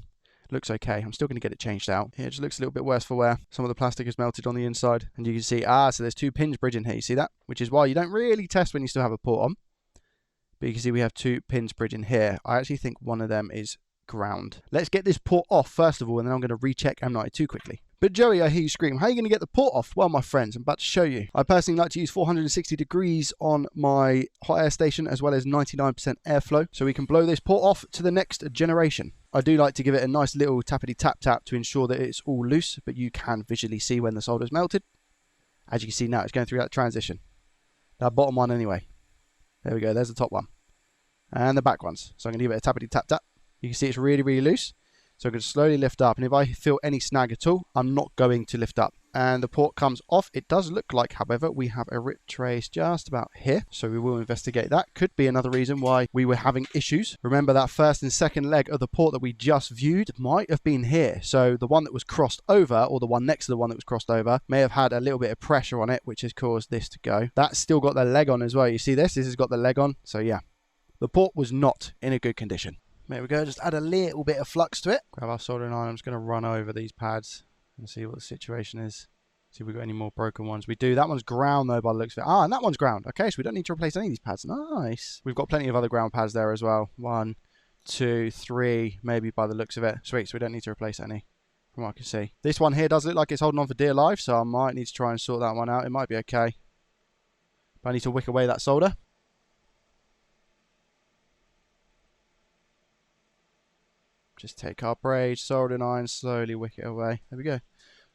looks okay. I'm still going to get it changed out. It just looks a little bit worse for wear. Some of the plastic is melted on the inside. And you can see, so there's 2 pins bridging here. You see that? Which is why you don't really test when you still have a port on. But you can see we have 2 pins bridging here. I actually think one of them is ground. Let's get this port off first of all, and then I'm going to recheck M92 quickly. But Joey, I hear you scream, how are you going to get the port off? Well, my friends, I'm about to show you. I personally like to use 460 degrees on my hot air station, as well as 99% airflow, so we can blow this port off to the next generation. I do like to give it a nice little tappity tap tap to ensure that it's all loose, but you can visually see when the solder's melted. As you can see now, it's going through that transition. That bottom one anyway. There we go, there's the top one. And the back ones. So I'm going to give it a tappity tap tap. You can see it's really, really loose. So I'm going to slowly lift up. And if I feel any snag at all, I'm not going to lift up. And the port comes off. It does look like, however, we have a rip trace just about here. So we will investigate that. Could be another reason why we were having issues. Remember that first and second leg of the port that we just viewed might have been here. So the one that was crossed over, or the one next to the one that was crossed over, may have had a little bit of pressure on it, which has caused this to go. That's still got the leg on as well. You see this? This has got the leg on. So yeah, the port was not in a good condition. There we go, just add a little bit of flux to it. Grab our soldering iron, I'm just going to run over these pads and see what the situation is. See if we've got any more broken ones. We do. That one's ground though by the looks of it. And that one's ground. Okay, so we don't need to replace any of these pads. Nice. We've got plenty of other ground pads there as well. 1, 2, 3, maybe by the looks of it. Sweet, so we don't need to replace any from what I can see. This one here does look like it's holding on for dear life, so I might need to try and sort that one out. It might be okay. But I need to wick away that solder. Just take our braid, soldering iron, slowly wick it away. There we go.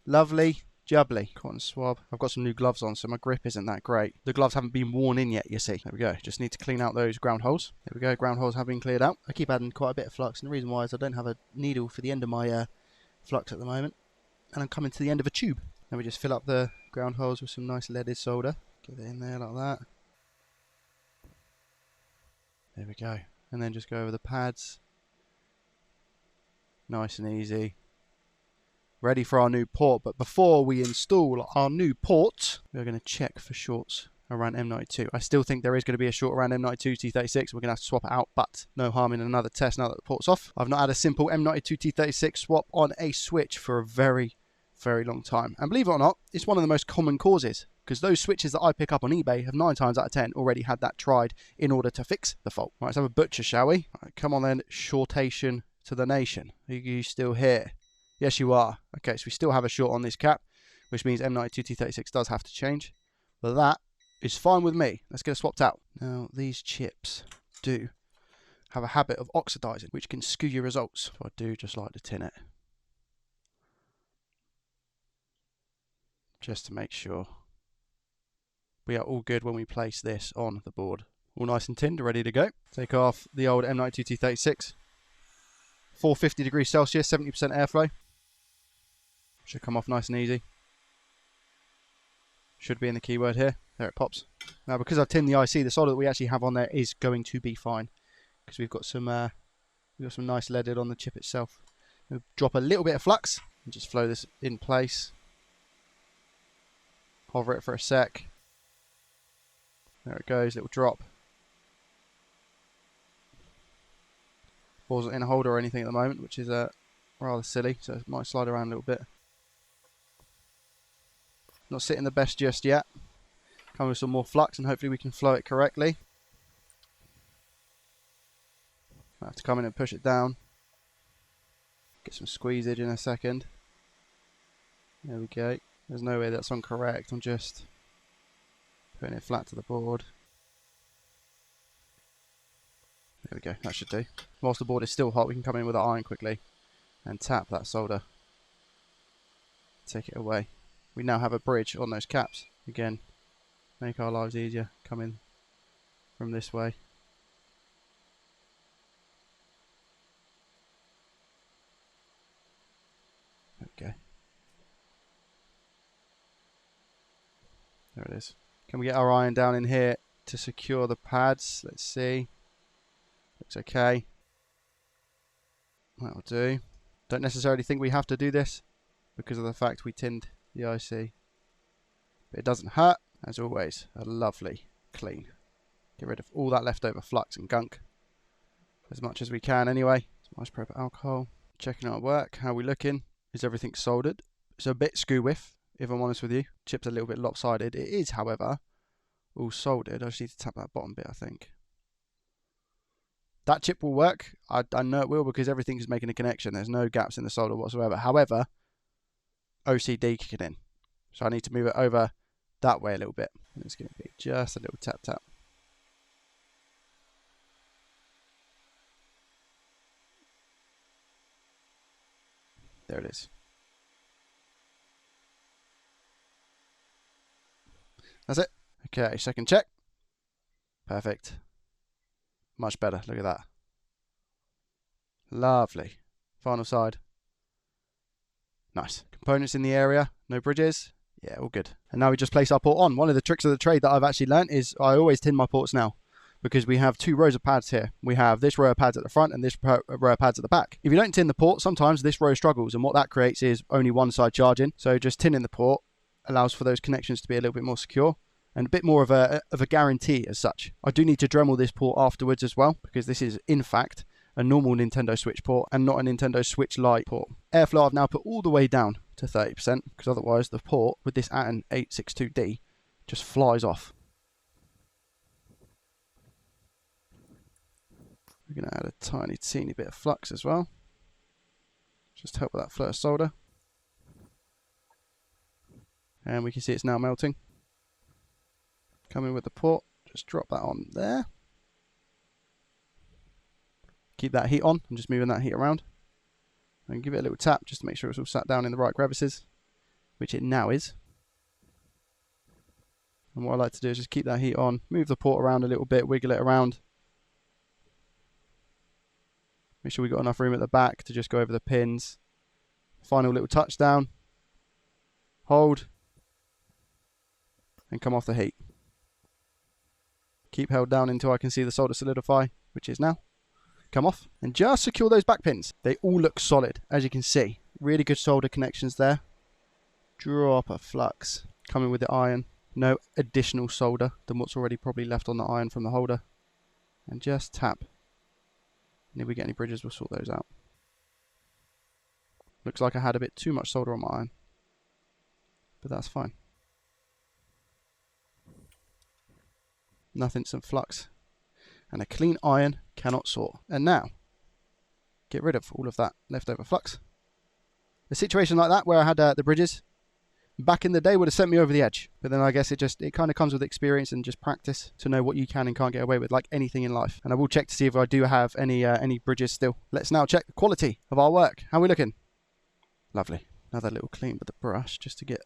Lovely, jubbly. Cotton swab. I've got some new gloves on, so my grip isn't that great. The gloves haven't been worn in yet, you see. There we go. Just need to clean out those ground holes. There we go. Ground holes have been cleared out. I keep adding quite a bit of flux, and the reason why is I don't have a needle for the end of my flux at the moment. And I'm coming to the end of a tube. Then we just fill up the ground holes with some nice leaded solder. Get it in there like that. There we go. And then just go over the pads. Nice and easy. Ready for our new port, but before we install our new port, we're going to check for shorts around M92. I still think there is going to be a short around M92 T36. We're going to have to swap it out, but no harm in another test now that the port's off. I've not had a simple M92 T36 swap on a switch for a very, very long time. And believe it or not, it's one of the most common causes, because those switches that I pick up on eBay have 9 times out of 10 already had that tried in order to fix the fault. Right, let's have a butcher, shall we? Right, come on then, shortation to the nation. Are you still here? Yes, you are. Okay, so we still have a short on this cap, which means M92 T36 does have to change. But that is fine with me. Let's get it swapped out. Now, these chips do have a habit of oxidizing, which can skew your results. So I do just like to tin it. just to make sure we are all good when we place this on the board. All nice and tinned, ready to go. Take off the old M92 T36. 450 degrees Celsius, 70% airflow. Should come off nice and easy. Should be in the keyword here. There it pops. Now, because I've tinned the IC, the solder that we actually have on there is going to be fine, because we've got some nice leaded on the chip itself. We'll drop a little bit of flux and just flow this in place. Hover it for a sec. There it goes, little drop. Wasn't in a holder or anything at the moment, which is rather silly, so it might slide around a little bit. Not sitting the best just yet. Come with some more flux and hopefully we can flow it correctly. I have to come in and push it down. Get some squeezage in a second. There we go. There's no way that's incorrect. I'm just putting it flat to the board. There we go, that should do. Whilst the board is still hot, we can come in with an iron quickly and tap that solder. Take it away. We now have a bridge on those caps. Again, make our lives easier. Come in from this way. Okay. There it is. Can we get our iron down in here to secure the pads? Let's see. Looks okay. That'll do. Don't necessarily think we have to do this because of the fact we tinned the IC. But it doesn't hurt. As always, a lovely clean. Get rid of all that leftover flux and gunk as much as we can anyway. Some isopropyl alcohol. Checking our work. How are we looking? Is everything soldered? It's a bit skew whiff, if I'm honest with you. Chip's a little bit lopsided. It is, however, all soldered. I just need to tap that bottom bit, I think. That chip will work. I know it will because everything is making a connection. There's no gaps in the solder whatsoever. However, OCD kicking in. So I need to move it over that way a little bit. And it's going to be just a little tap tap. There it is. That's it. Okay, second check. Perfect. Much better. Look at that. Lovely. Final side. Nice. Components in the area. No bridges. Yeah, all good. And now we just place our port on. One of the tricks of the trade that I've actually learnt is I always tin my ports now, because we have two rows of pads here. We have this row of pads at the front and this row of pads at the back. If you don't tin the port, sometimes this row struggles, and what that creates is only one side charging. So just tinning the port allows for those connections to be a little bit more secure and a bit more of a guarantee as such. I do need to Dremel this port afterwards as well, because this is in fact a normal Nintendo Switch port and not a Nintendo Switch Lite port. Airflow I've now put all the way down to 30%, because otherwise the port with this Atom 862D just flies off. We're going to add a tiny, teeny bit of flux as well. Just help with that flow of solder. And we can see it's now melting. Come in with the port, just drop that on there. Keep that heat on. I'm just moving that heat around. And give it a little tap just to make sure it's all sat down in the right crevices, which it now is. And what I like to do is just keep that heat on, move the port around a little bit, wiggle it around. Make sure we've got enough room at the back to just go over the pins. Final little touchdown. Hold. And come off the heat. Keep held down until I can see the solder solidify, which is now. Come off. And just secure those back pins. They all look solid, as you can see. Really good solder connections there. Drop a flux. Coming with the iron. No additional solder than what's already probably left on the iron from the holder. And just tap. And if we get any bridges, we'll sort those out. Looks like I had a bit too much solder on my iron, but that's fine. Nothing, some flux. And a clean iron cannot sort. And now, get rid of all of that leftover flux. A situation like that where I had the bridges, back in the day would have sent me over the edge. But then I guess it kind of comes with experience and just practice to know what you can and can't get away with, like anything in life. And I will check to see if I do have any bridges still. Let's now check the quality of our work. How are we looking? Lovely. Another little clean with the brush just to get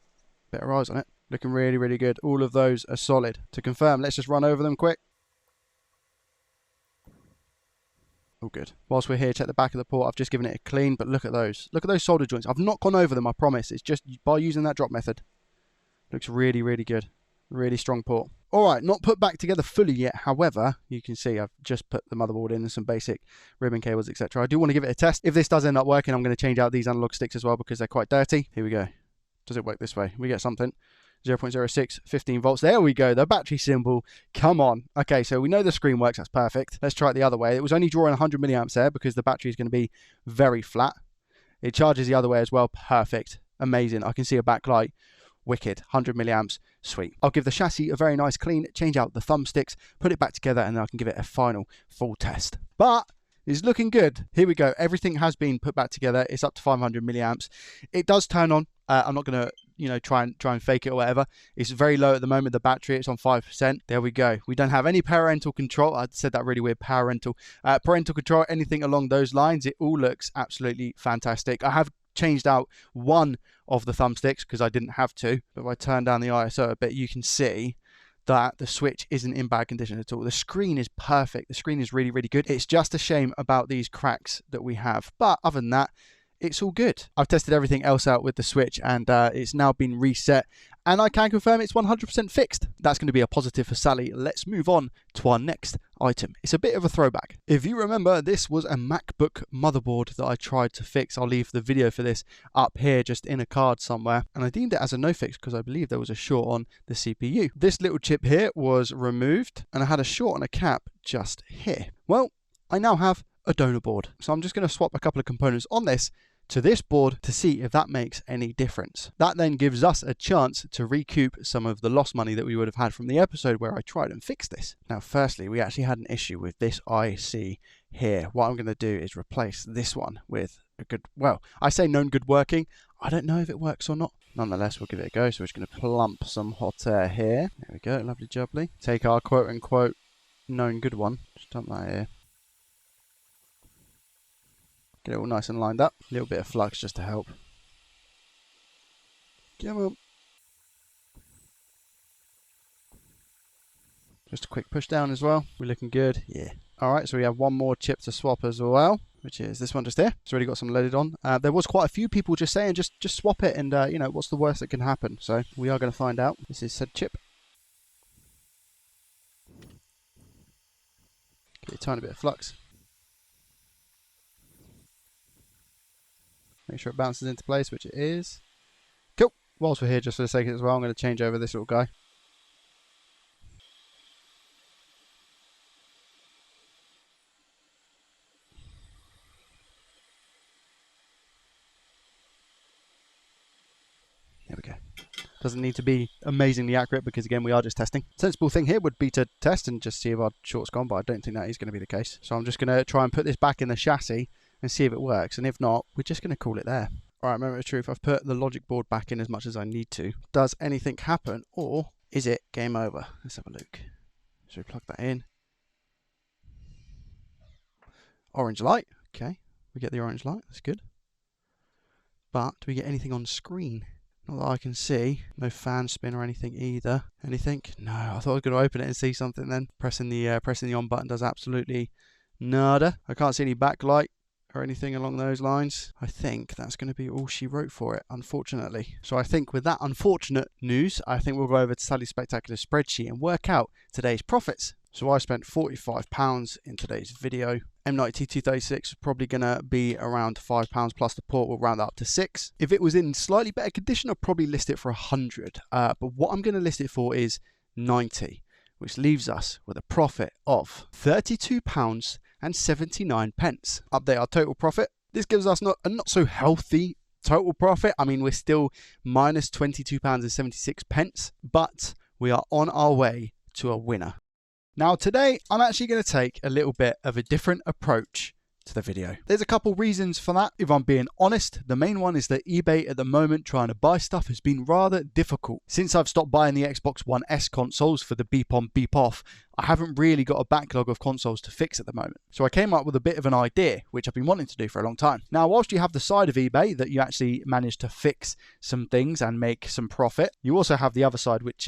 Better eyes on it. Looking really, really good. All of those are solid. To confirm, let's just run over them quick. All good. Whilst we're here, check the back of the port. I've just given it a clean, but look at those. Look at those solder joints. I've not gone over them, I promise. It's just by using that drop method. Looks really, really good. Really strong port. All right, not put back together fully yet. However, you can see I've just put the motherboard in and some basic ribbon cables, etc. I do want to give it a test. If this does end up working, I'm going to change out these analog sticks as well because they're quite dirty. Here we go. Does it work this way? We get something. 0.06, 15 volts. There we go. The battery symbol. Come on. Okay, so we know the screen works. That's perfect. Let's try it the other way. It was only drawing 100 milliamps there because the battery is going to be very flat. It charges the other way as well. Perfect. Amazing. I can see a backlight. Wicked. 100 milliamps. Sweet. I'll give the chassis a very nice clean, change out the thumbsticks, put it back together, and then I can give it a final full test. But it's looking good. Here we go. Everything has been put back together. It's up to 500 milliamps. It does turn on. I'm not going to, try and fake it or whatever. It's very low at the moment. The battery, it's on 5%. There we go. We don't have any parental control. I said that really weird. Parental control, anything along those lines. It all looks absolutely fantastic. I have changed out one of the thumbsticks because I didn't have to. But if I turn down the ISO a bit, you can see that the switch isn't in bad condition at all. The screen is perfect. The screen is really, really good. It's just a shame about these cracks that we have. But other than that, it's all good. I've tested everything else out with the switch and it's now been reset. And I can confirm it's 100% fixed. That's going to be a positive for Sally. Let's move on to our next item. It's a bit of a throwback. If you remember, this was a MacBook motherboard that I tried to fix. I'll leave the video for this up here, just in a card somewhere. And I deemed it as a no fix because I believe there was a short on the CPU. This little chip here was removed and I had a short on a cap just here. Well, I now have a donor board. So I'm just going to swap a couple of components on this to this board to see if that makes any difference. That then gives us a chance to recoup some of the lost money that we would have had from the episode where I tried and fixed this. Now, firstly, we actually had an issue with this IC here. What I'm going to do is replace this one with a good, well, I say known good working. I don't know if it works or not. Nonetheless, we'll give it a go. So we're just going to plump some hot air here. There we go, lovely jubbly. Take our quote unquote known good one. Just dump that here. Get it all nice and lined up. A little bit of flux just to help. Come on. Just a quick push down as well. We're looking good. Yeah. Alright, so we have one more chip to swap as well, which is this one just here. It's already got some leaded on. There was quite a few people just saying just swap it and, what's the worst that can happen? So we are going to find out. This is said chip. Get a tiny bit of flux. Make sure it bounces into place, which it is. Cool. Whilst we're here, just for the sake of it as well, I'm going to change over this little guy. There we go. Doesn't need to be amazingly accurate because, again, we are just testing. Sensible thing here would be to test and just see if our short's gone, but I don't think that is going to be the case. So I'm just going to try and put this back in the chassis and see if it works, and if not, we're just going to call it there. Alright, moment of truth, I've put the logic board back in as much as I need to. Does anything happen, or is it game over? Let's have a look. So we plug that in. Orange light, okay, we get the orange light, that's good. But, do we get anything on screen? Not that I can see. No fan spin or anything either. Anything? No, I thought I was going to open it and see something then. Pressing the on button does absolutely nada. I can't see any backlight or anything along those lines. I think that's going to be all she wrote for it, unfortunately. So I think with that unfortunate news, I think we'll go over to Sally's Spectacular spreadsheet and work out today's profits. So I spent £45 in today's video. M92 236 is probably going to be around £5 plus the port. We'll round that up to 6. If it was in slightly better condition, I'd probably list it for 100. But what I'm going to list it for is 90, which leaves us with a profit of £32 and 79 pence. Update our total profit. This gives us a not so healthy total profit. I mean, we're still minus £22 and 76 pence, but we are on our way to a winner. Now today, I'm actually going to take a little bit of a different approach to the video. There's a couple reasons for that, if I'm being honest. The main one is that eBay at the moment trying to buy stuff has been rather difficult. Since I've stopped buying the Xbox One S consoles for the beep on beep off, I haven't really got a backlog of consoles to fix at the moment. So I came up with a bit of an idea, which I've been wanting to do for a long time. Now, whilst you have the side of eBay that you actually manage to fix some things and make some profit, you also have the other side, which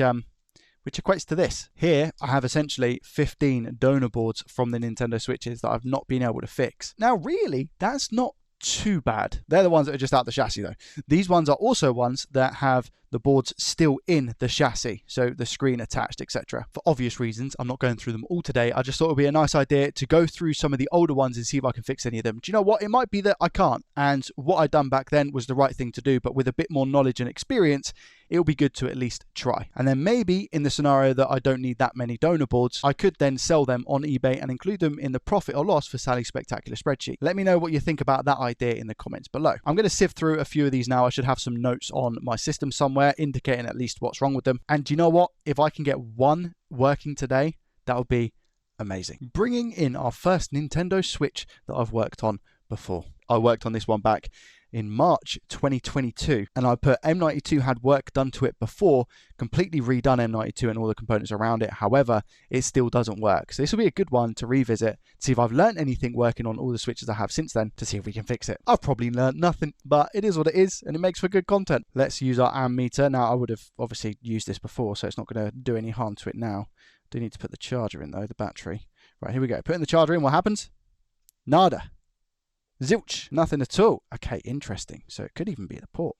equates to this. Here, I have essentially 15 donor boards from the Nintendo Switches that I've not been able to fix. Now, really, that's not too bad. They're the ones that are just out the chassis, though. These ones are also ones that have the boards still in the chassis, so the screen attached, etc. For obvious reasons, I'm not going through them all today. I just thought it would be a nice idea to go through some of the older ones and see if I can fix any of them. Do you know what? It might be that I can't, and what I'd done back then was the right thing to do, but with a bit more knowledge and experience, it'll be good to at least try. And then maybe in the scenario that I don't need that many donor boards, I could then sell them on eBay and include them in the profit or loss for Sally's Spectacular spreadsheet. Let me know what you think about that idea in the comments below. I'm going to sift through a few of these now. I should have some notes on my system somewhere indicating at least what's wrong with them. And do you know what? If I can get one working today, that would be amazing. Bringing in our first Nintendo Switch that I've worked on before. I worked on this one back in March 2022, and I put M92 had work done to it before, completely redone M92 and all the components around it. However, it still doesn't work. So this will be a good one to revisit, to see if I've learned anything working on all the switches I have since then, to see if we can fix it. I've probably learned nothing, but it is what it is, and it makes for good content. Let's use our ammeter. Now, I would have obviously used this before, so it's not going to do any harm to it now. Do need to put the charger in though, the battery. Right, here we go. Putting the charger in, what happens? Nada. Zilch, nothing at all. Okay, interesting. So it could even be the port.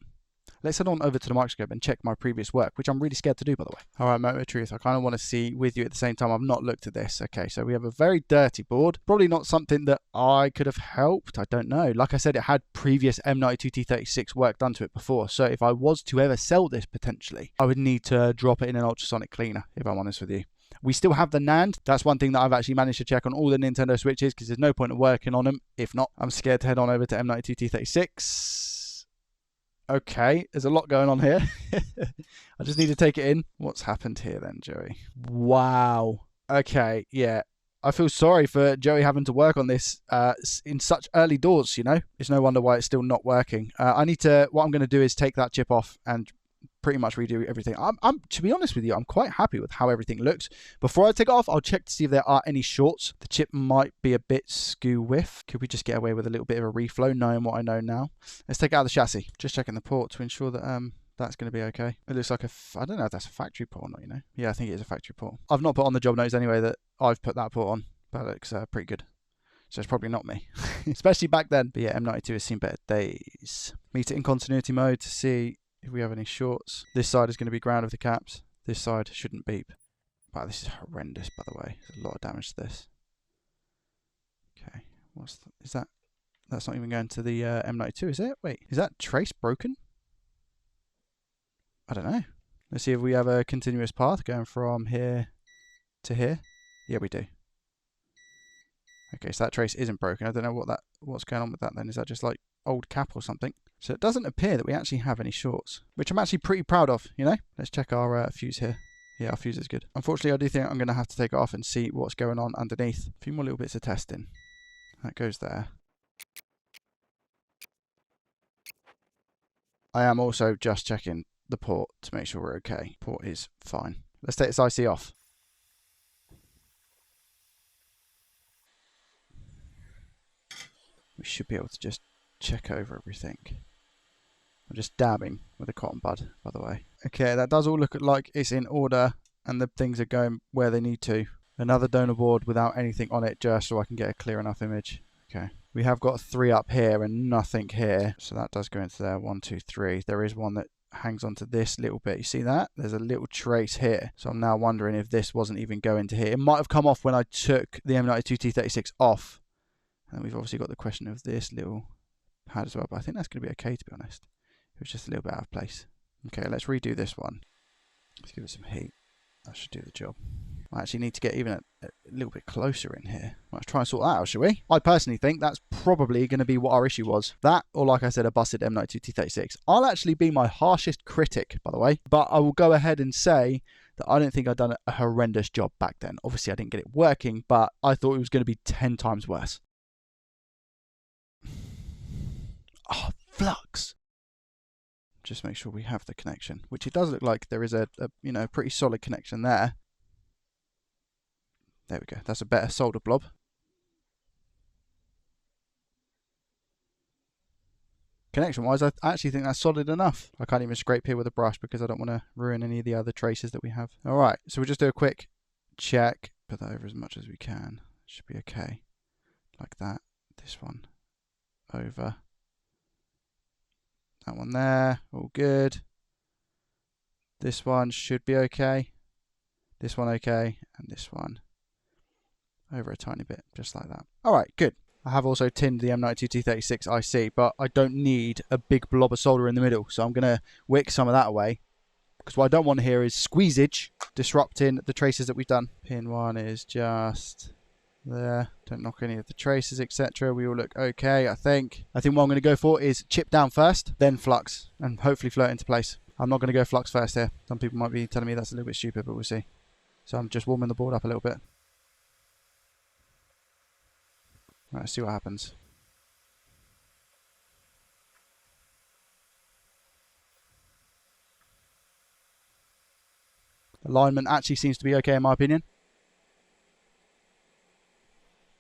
Let's head on over to the Microscope and check my previous work, which I'm really scared to do, by the way. All right, moment of truth. I kind of want to see with you at the same time. I've not looked at this. Okay, so we have a very dirty board. Probably not something that I could have helped. I don't know. Like I said, it had previous M92 T36 work done to it before. So if I was to ever sell this potentially, I would need to drop it in an ultrasonic cleaner, if I'm honest with you. We still have the NAND. That's one thing that I've actually managed to check on all the Nintendo Switches, because there's no point in working on them. If not, I'm scared to head on over to M92 T36. Okay, there's a lot going on here. I just need to take it in. What's happened here then, Joey? Wow. Okay, yeah. I feel sorry for Joey having to work on this in such early doors, you know? It's no wonder why it's still not working. What I'm going to do is take that chip off and pretty much redo everything. I'm to be honest with you, I'm quite happy with how everything looks. Before I take it off, I'll check to see if there are any shorts. The chip might be a bit skew whiff. Could we just get away with a little bit of a reflow, knowing what I know now? Let's take it out of the chassis. Just checking the port to ensure that that's going to be okay. It looks like I don't know if that's a factory port or not, you know? Yeah, I think it is a factory port. I've not put on the job notes anyway that I've put that port on, but it looks pretty good. So it's probably not me, especially back then. But yeah, M92 has seen better days. Meter in continuity mode to see if we have any shorts. This side is going to be ground with the caps. This side shouldn't beep. Wow, this is horrendous, by the way. There's a lot of damage to this. Okay, is that? That's not even going to the M92, is it? Wait, is that trace broken? I don't know. Let's see if we have a continuous path going from here to here. Yeah, we do. Okay, so that trace isn't broken. I don't know what's going on with that then. Is that just like old cap or something? So it doesn't appear that we actually have any shorts, which I'm actually pretty proud of, you know? Let's check our fuse here. Yeah, our fuse is good. Unfortunately, I do think I'm going to have to take it off and see what's going on underneath. A few more little bits of testing. That goes there. I am also just checking the port to make sure we're okay. Port is fine. Let's take this IC off. We should be able to just check over everything. I'm just dabbing with a cotton bud, by the way. Okay, that does all look like it's in order and the things are going where they need to. Another donor board without anything on it, just so I can get a clear enough image. Okay, we have got 3 up here and nothing here, so that does go into there. 1, 2, 3. There is one that hangs onto this little bit. You see that? There's a little trace here. So I'm now wondering if this wasn't even going to here. It might have come off when I took the M92 T36 off. And we've obviously got the question of this little pad as well, but I think that's going to be okay, to be honest. It was just a little bit out of place. Okay, let's redo this one. Let's give it some heat. That should do the job. I actually need to get even a little bit closer in here. Let's try and sort that out, shall we? I personally think that's probably going to be what our issue was. That, or like I said, a busted M92 T36. I'll actually be my harshest critic, by the way, but I will go ahead and say that I don't think I'd done a horrendous job back then. Obviously, I didn't get it working, but I thought it was going to be 10 times worse. Oh, flux. Just make sure we have the connection, which it does look like there is a you know, pretty solid connection there. There we go. That's a better solder blob. Connection-wise, I actually think that's solid enough. I can't even scrape here with a brush because I don't want to ruin any of the other traces that we have. All right, so we'll just do a quick check. Put that over as much as we can. Should be okay. Like that. This one over. That one there. All good. This one should be okay. This one okay. And this one over a tiny bit, just like that. All right, good. I have also tinned the M92 T36 IC, but I don't need a big blob of solder in the middle, so I'm going to wick some of that away, because what I don't want here is squeezage disrupting the traces that we've done. Pin 1 is just there. Don't knock any of the traces, etc. We all look okay, I think. I think what I'm going to go for is chip down first, then flux, and hopefully float into place. I'm not going to go flux first here. Some people might be telling me that's a little bit stupid, but we'll see. So I'm just warming the board up a little bit. Right, let's see what happens. Alignment actually seems to be okay in my opinion.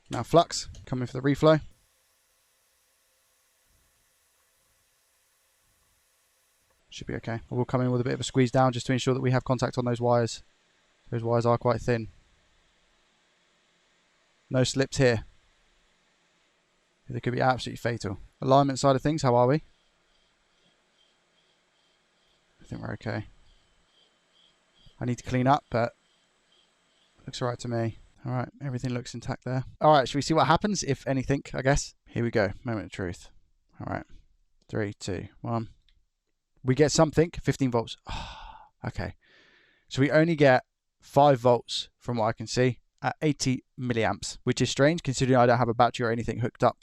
Now flux, coming for the reflow. Should be okay. I will come in with a bit of a squeeze down just to ensure that we have contact on those wires. Those wires are quite thin. No slips here. They could be absolutely fatal. Alignment side of things, how are we? I think we're okay. I need to clean up, but looks alright to me. Alright, everything looks intact there. Alright, should we see what happens, if anything, I guess? Here we go, moment of truth. Alright, 3, 2, 1. We get something, 15 volts. Okay, so we only get 5 volts from what I can see at 80 milliamps, which is strange considering I don't have a battery or anything hooked up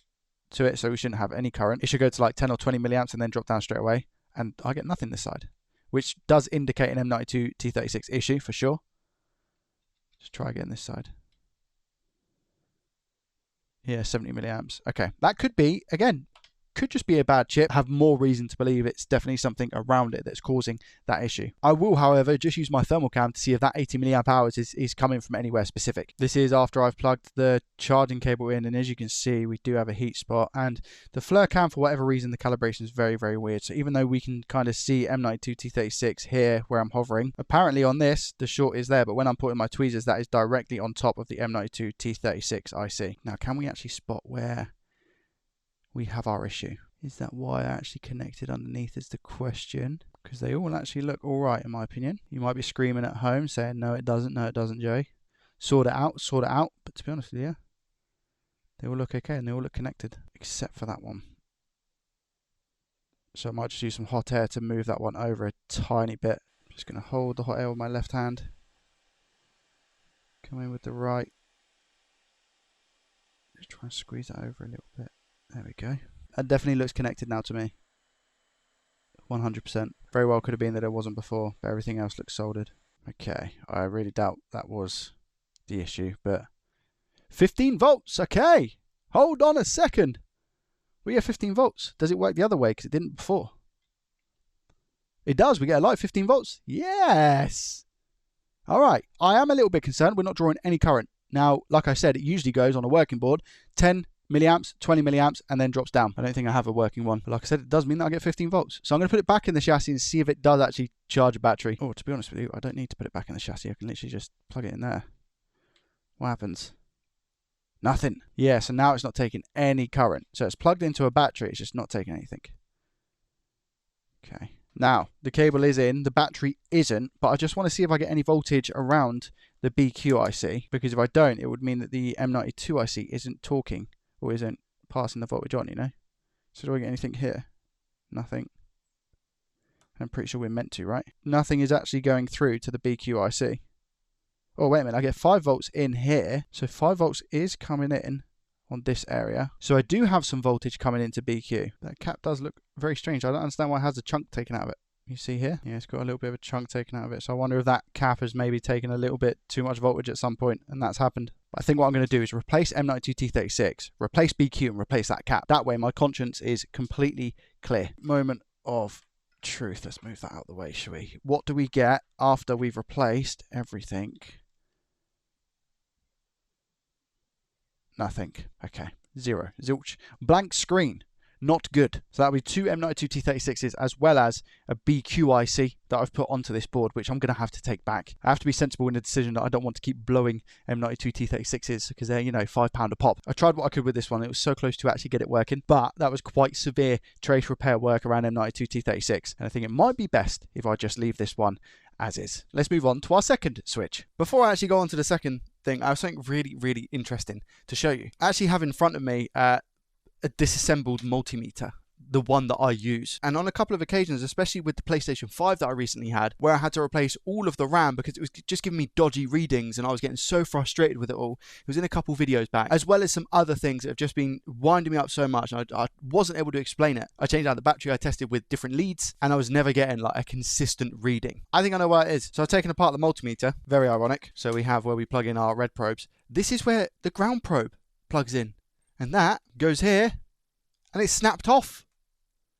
to it, so we shouldn't have any current. It should go to like 10 or 20 milliamps and then drop down straight away, and I get nothing this side, which does indicate an M92 T36 issue for sure. Just try again this side. Yeah, 70 milliamps. Okay, that could be, again, could just be a bad chip. Have more reason to believe it's definitely something around it that's causing that issue. I will, however, just use my thermal cam to see if that 80 milliamp hours is coming from anywhere specific. This is after I've plugged the charging cable in, and as you can see, we do have a heat spot, and the FLIR cam, for whatever reason, the calibration is very, very weird. So even though we can kind of see M92 T36 here where I'm hovering, apparently on this, the short is there, but when I'm putting my tweezers, that is directly on top of the M92 T36 IC. Now, can we actually spot where we have our issue? Is that wire actually connected underneath is the question, because they all actually look all right in my opinion. You might be screaming at home saying no it doesn't, Joey. Sort it out, but to be honest with you, they all look okay and they all look connected except for that one. So I might just use some hot air to move that one over a tiny bit. I'm just going to hold the hot air with my left hand, come in with the right, just try and squeeze that over a little bit. There we go. That definitely looks connected now to me. 100%. Very well could have been that it wasn't before, but everything else looks soldered. Okay, I really doubt that was the issue, but 15 volts, okay. Hold on a second. We get 15 volts. Does it work the other way? Because it didn't before. It does. We get a light 15 volts. Yes. All right. I am a little bit concerned. We're not drawing any current. Now, like I said, it usually goes on a working board, 10 milliamps, 20 milliamps, and then drops down. I don't think I have a working one, but like I said, it does mean that I get 15 volts. So I'm going to put it back in the chassis and see if it does actually charge a battery. Oh, to be honest with you, I don't need to put it back in the chassis. I can literally just plug it in there. What happens? Nothing. Yeah, so now it's not taking any current. So it's plugged into a battery, it's just not taking anything. Okay. Now, the cable is in, the battery isn't, but I just want to see if I get any voltage around the BQ IC, because if I don't, it would mean that the M92 IC isn't talking, or isn't passing the voltage on, you know? So do I get anything here? Nothing. I'm pretty sure we're meant to, right? Nothing is actually going through to the BQ IC. Oh, wait a minute, I get 5 volts in here, so 5 volts is coming in on this area. So I do have some voltage coming into BQ. That cap does look very strange. I don't understand why it has a chunk taken out of it. You see here? Yeah, it's got a little bit of a chunk taken out of it. So I wonder if that cap has maybe taken a little bit too much voltage at some point, and that's happened. But I think what I'm going to do is replace M92 T36, replace BQ, and replace that cap. That way my conscience is completely clear. Moment of truth. Let's move that out of the way, shall we? What do we get after we've replaced everything? Nothing. Okay. Zero. Zilch. Blank screen. Not good. So that'll be two M92 T36s as well as a BQ IC that I've put onto this board, which I'm going to have to take back. I have to be sensible in the decision that I don't want to keep blowing M92 T36s because they're, you know, £5 a pop. I tried what I could with this one. It was so close to actually get it working, but that was quite severe trace repair work around M92 T36. And I think it might be best if I just leave this one as is. Let's move on to our second switch. Before I actually go on to the second thing, I have something really, really interesting to show you. I actually have in front of me a disassembled multimeter, the one that I use. And on a couple of occasions, especially with the PlayStation 5 that I recently had, where I had to replace all of the RAM because it was just giving me dodgy readings and I was getting so frustrated with it all. It was in a couple videos back, as well as some other things that have just been winding me up so much and I wasn't able to explain it. I changed out the battery, I tested with different leads, and I was never getting like a consistent reading. I think I know why it is. So I've taken apart the multimeter, very ironic. So we have where we plug in our red probes. This is where the ground probe plugs in. And that goes here, and it's snapped off.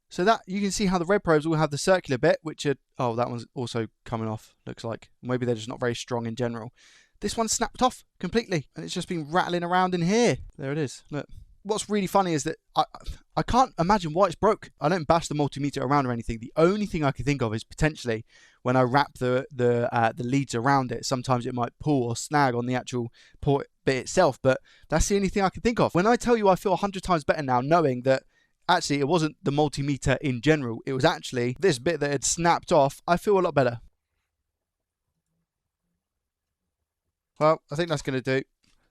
So that, you can see how the red probes all have the circular bit, which are, oh, that one's also coming off, looks like. Maybe they're just not very strong in general. This one's snapped off completely, and it's just been rattling around in here. There it is, look. What's really funny is that I can't imagine why it's broke. I don't bash the multimeter around or anything. The only thing I can think of is potentially when I wrap the leads around it, sometimes it might pull or snag on the actual port bit itself, but that's the only thing I can think of. When I tell you I feel 100 times better now knowing that actually it wasn't the multimeter in general, it was actually this bit that had snapped off, I feel a lot better. Well, I think that's going to do.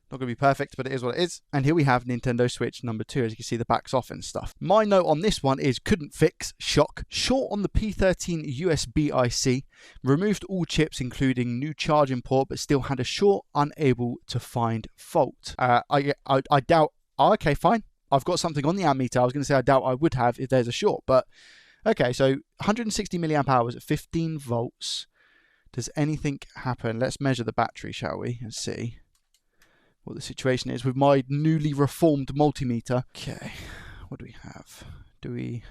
Not going to be perfect, but it is what it is. And here we have Nintendo Switch number 2. As you can see, the back's off and stuff. My note on this one is couldn't fix, shock. Short on the P13 USB IC. Removed all chips, including new charging port, but still had a short, unable to find fault. I doubt, oh, okay, fine. I've got something on the ammeter. I was going to say I doubt I would have if there's a short, but okay, so 160 milliamp hours at 15 volts. Does anything happen? Let's measure the battery, shall we, and see what the situation is with my newly reformed multimeter. Okay, what do we have? Do we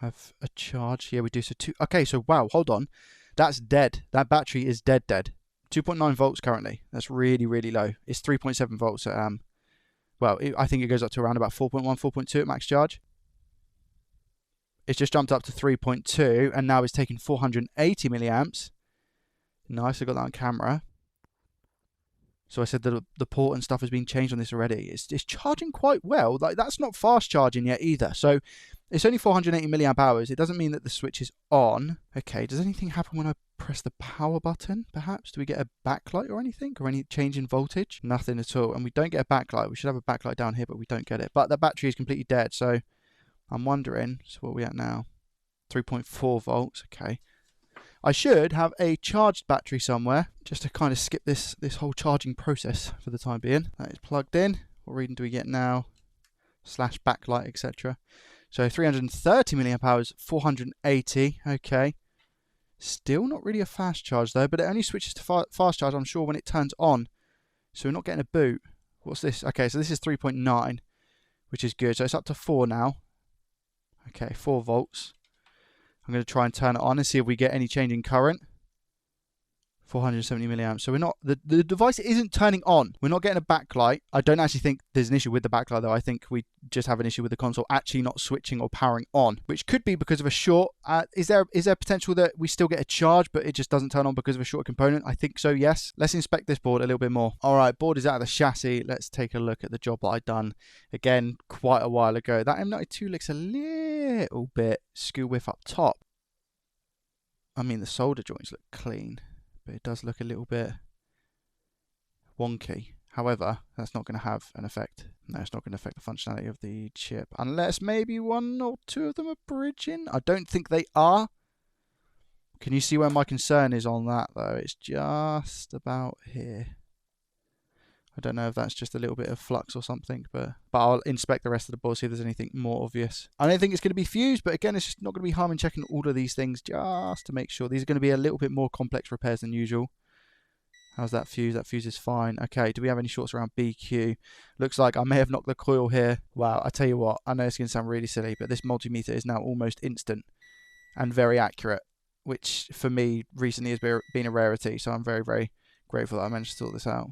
have a charge? Yeah, we do. So okay, so wow, hold on. That's dead. That battery is dead. 2.9 volts currently. That's really, really low. It's 3.7 volts at, well, I think it goes up to around about 4.1, 4.2 at max charge. It's just jumped up to 3.2 and now it's taking 480 milliamps. Nice, I got that on camera. So I said that the port and stuff has been changed on this already. It's charging quite well. Like, that's not fast charging yet either. So it's only 480 milliamp hours. It doesn't mean that the switch is on. Okay, does anything happen when I press the power button, perhaps? Do we get a backlight or anything? Or any change in voltage? Nothing at all. And we don't get a backlight. We should have a backlight down here, but we don't get it. But the battery is completely dead. So I'm wondering, so what are we at now? 3.4 volts. Okay. I should have a charged battery somewhere, just to kind of skip this whole charging process for the time being. That is plugged in. What reading do we get now? Slash backlight, etc. So 330 milliamp hours, 480. Okay. Still not really a fast charge though, but it only switches to fast charge, I'm sure, when it turns on. So we're not getting a boot. What's this? Okay, so this is 3.9, which is good. So it's up to 4 now. Okay, 4 volts. I'm going to try and turn it on and see if we get any change in current. 470 milliamps. So we're not, the device isn't turning on. We're not getting a backlight. I don't actually think there's an issue with the backlight though. I think we just have an issue with the console actually not switching or powering on, which could be because of a short. Is there potential that we still get a charge, but it just doesn't turn on because of a short component? I think so, yes. Let's inspect this board a little bit more. All right, board is out of the chassis. Let's take a look at the job that I've done, again, quite a while ago. That M92 looks a little bit skew whiff up top. I mean, the solder joints look clean, but it does look a little bit wonky. However, that's not going to have an effect. No, it's not going to affect the functionality of the chip, unless maybe 1 or 2 of them are bridging. I don't think they are. Can you see where my concern is on that, though? It's just about here. I don't know if that's just a little bit of flux or something, but I'll inspect the rest of the board, see if there's anything more obvious. I don't think it's going to be fused, but again, it's just not going to be harm in checking all of these things just to make sure. These are going to be a little bit more complex repairs than usual. How's that fuse? That fuse is fine. Okay, do we have any shorts around BQ? Looks like I may have knocked the coil here. Wow, I tell you what, I know it's going to sound really silly, but this multimeter is now almost instant and very accurate, which for me recently has been a rarity, so I'm very, very grateful that I managed to sort this out.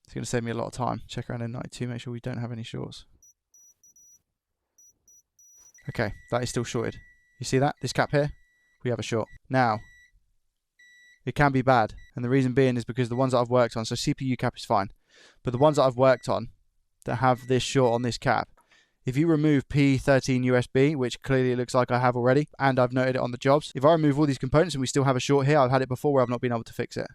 It's going to save me a lot of time. Check around M92, make sure we don't have any shorts. Okay, that is still shorted. You see that? This cap here? We have a short. Now, it can be bad. And the reason being is because the ones that I've worked on, so CPU cap is fine, but the ones that I've worked on that have this short on this cap, if you remove P13 USB, which clearly it looks like I have already, and I've noted it on the jobs, if I remove all these components and we still have a short here, I've had it before where I've not been able to fix it.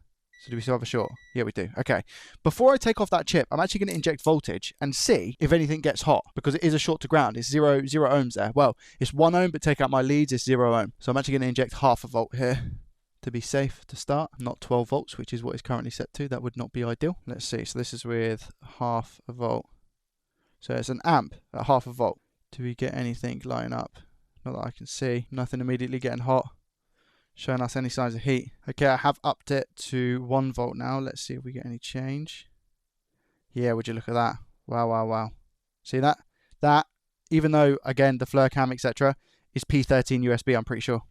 So do we still have a short? Yeah, we do. Okay. Before I take off that chip, I'm actually going to inject voltage and see if anything gets hot, because it is a short to ground. It's zero ohms there. Well, it's 1 ohm, but take out my leads, it's 0 ohm. So I'm actually going to inject half a volt here to be safe to start. Not 12 volts, which is what it's currently set to. That would not be ideal. Let's see. So this is with half a volt. So it's an amp at half a volt. Do we get anything lighting up? Not that I can see. Nothing immediately getting hot, showing us any signs of heat. Okay, I have upped it to 1 volt now. Let's see if we get any change. Yeah, would you look at that? Wow, wow, wow. See that? That, even though, again, the FLIR cam, etc., is P13 USB, I'm pretty sure.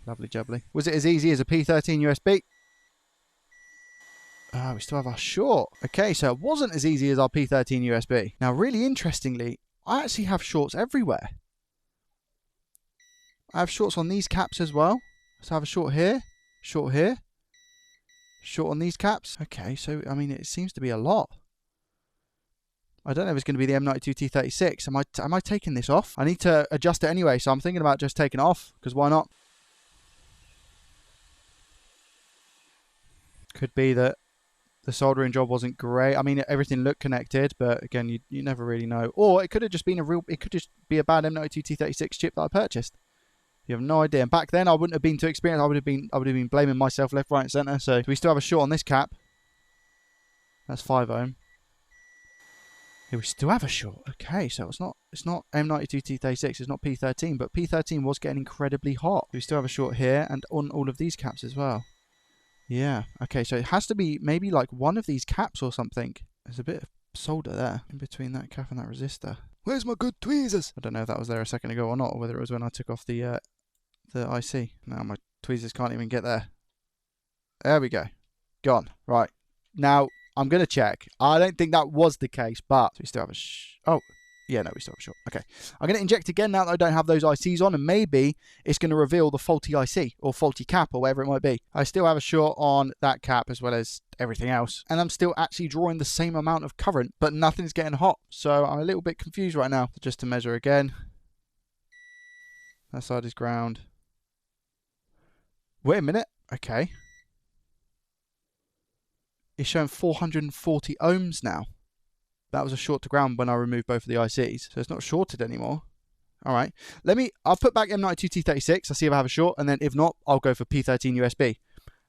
Lovely jubbly. Was it as easy as a P13 USB? We still have our short. Okay, so it wasn't as easy as our P13 USB. Now, really interestingly, I actually have shorts everywhere. I have shorts on these caps as well. So I have a short here, short on these caps. Okay, so, I mean, it seems to be a lot. I don't know if it's going to be the M92 T36. Am I taking this off? I need to adjust it anyway, so I'm thinking about just taking it off, because why not? Could be that the soldering job wasn't great. I mean, everything looked connected, but again, you never really know. Or it could have just been it could just be a bad M92 T36 chip that I purchased. You have no idea. And back then, I wouldn't have been too experienced. I would have been blaming myself left, right, and centre. So do we still have a short on this cap? That's 5 ohm. Yeah, we still have a short. Okay, so it's not M92 T36. It's not P13, but P13 was getting incredibly hot. We still have a short here and on all of these caps as well. Yeah. Okay, so it has to be maybe like one of these caps or something. There's a bit of solder there in between that cap and that resistor. Where's my good tweezers? I don't know if that was there a second ago or not, or whether it was when I took off the IC. Now my tweezers can't even get there. There we go. Gone. Right. Now, I'm going to check. I don't think that was the case, but we still have a oh, yeah, no, we still have a short. Okay. I'm going to inject again now that I don't have those ICs on, and maybe it's going to reveal the faulty IC or faulty cap or whatever it might be. I still have a short on that cap as well as everything else, and I'm still actually drawing the same amount of current, but nothing's getting hot. So I'm a little bit confused right now. Just to measure again. That side is ground. Wait a minute. Okay. It's showing 440 ohms now. That was a short to ground when I removed both of the ICs. So it's not shorted anymore. All right. I'll put back M92 T36. I'll see if I have a short. And then if not, I'll go for P13 USB.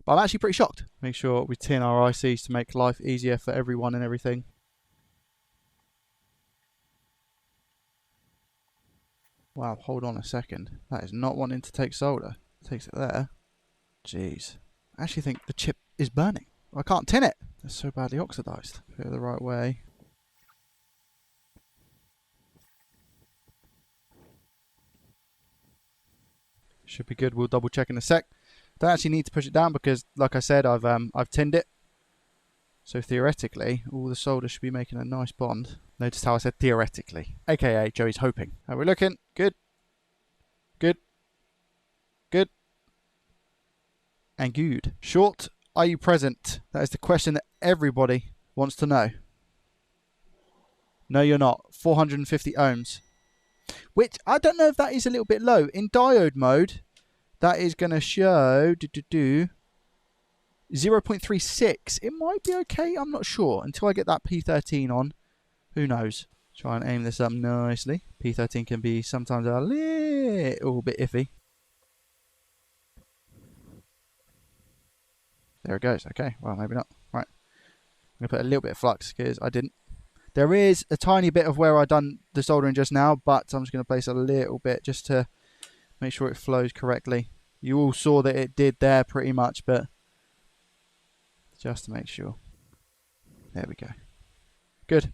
But I'm actually pretty shocked. Make sure we tin our ICs to make life easier for everyone and everything. Wow, hold on a second. That is not wanting to take solder. Takes it there. Jeez. I actually think the chip is burning. I can't tin it. It's so badly oxidized. Put it the right way. Should be good. We'll double check in a sec. Don't actually need to push it down because, like I said, I've tinned it. So theoretically, all the solder should be making a nice bond. Notice how I said theoretically, aka Joey's hoping. How are we looking? Good. Good. Good. And good. Short, are you present? That is the question that everybody wants to know. No, you're not. 450 ohms. Which, I don't know if that is a little bit low. In diode mode, that is going to show 0.36. It might be okay. I'm not sure. Until I get that P13 on. Who knows? Try and aim this up nicely. P13 can be sometimes a little bit iffy. There it goes. Okay. Well, maybe not. Right. I'm going to put a little bit of flux because I didn't. There is a tiny bit of where I done the soldering just now, but I'm just going to place a little bit just to make sure it flows correctly. You all saw that it did there pretty much, but just to make sure. There we go. Good.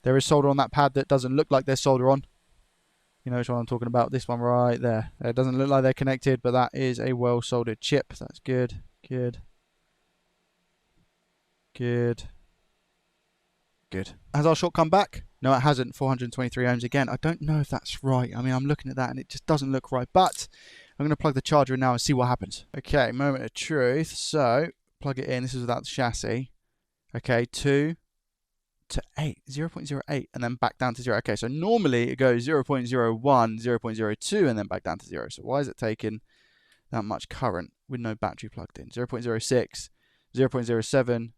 There is solder on that pad that doesn't look like there's solder on. You know which one I'm talking about. This one right there. It doesn't look like they're connected, but that is a well soldered chip. That's good. Good. Good. Good. Has our shot come back? No, it hasn't. 423 ohms again. I don't know if that's right. I mean, I'm looking at that and it just doesn't look right. But I'm going to plug the charger in now and see what happens. Okay, moment of truth. So, plug it in. This is without the chassis. Okay, 2 to 8. 0.08 and then back down to 0. Okay, so normally it goes 0.01, 0.02 and then back down to 0. So why is it taking that much current with no battery plugged in? 0.06, 0.07,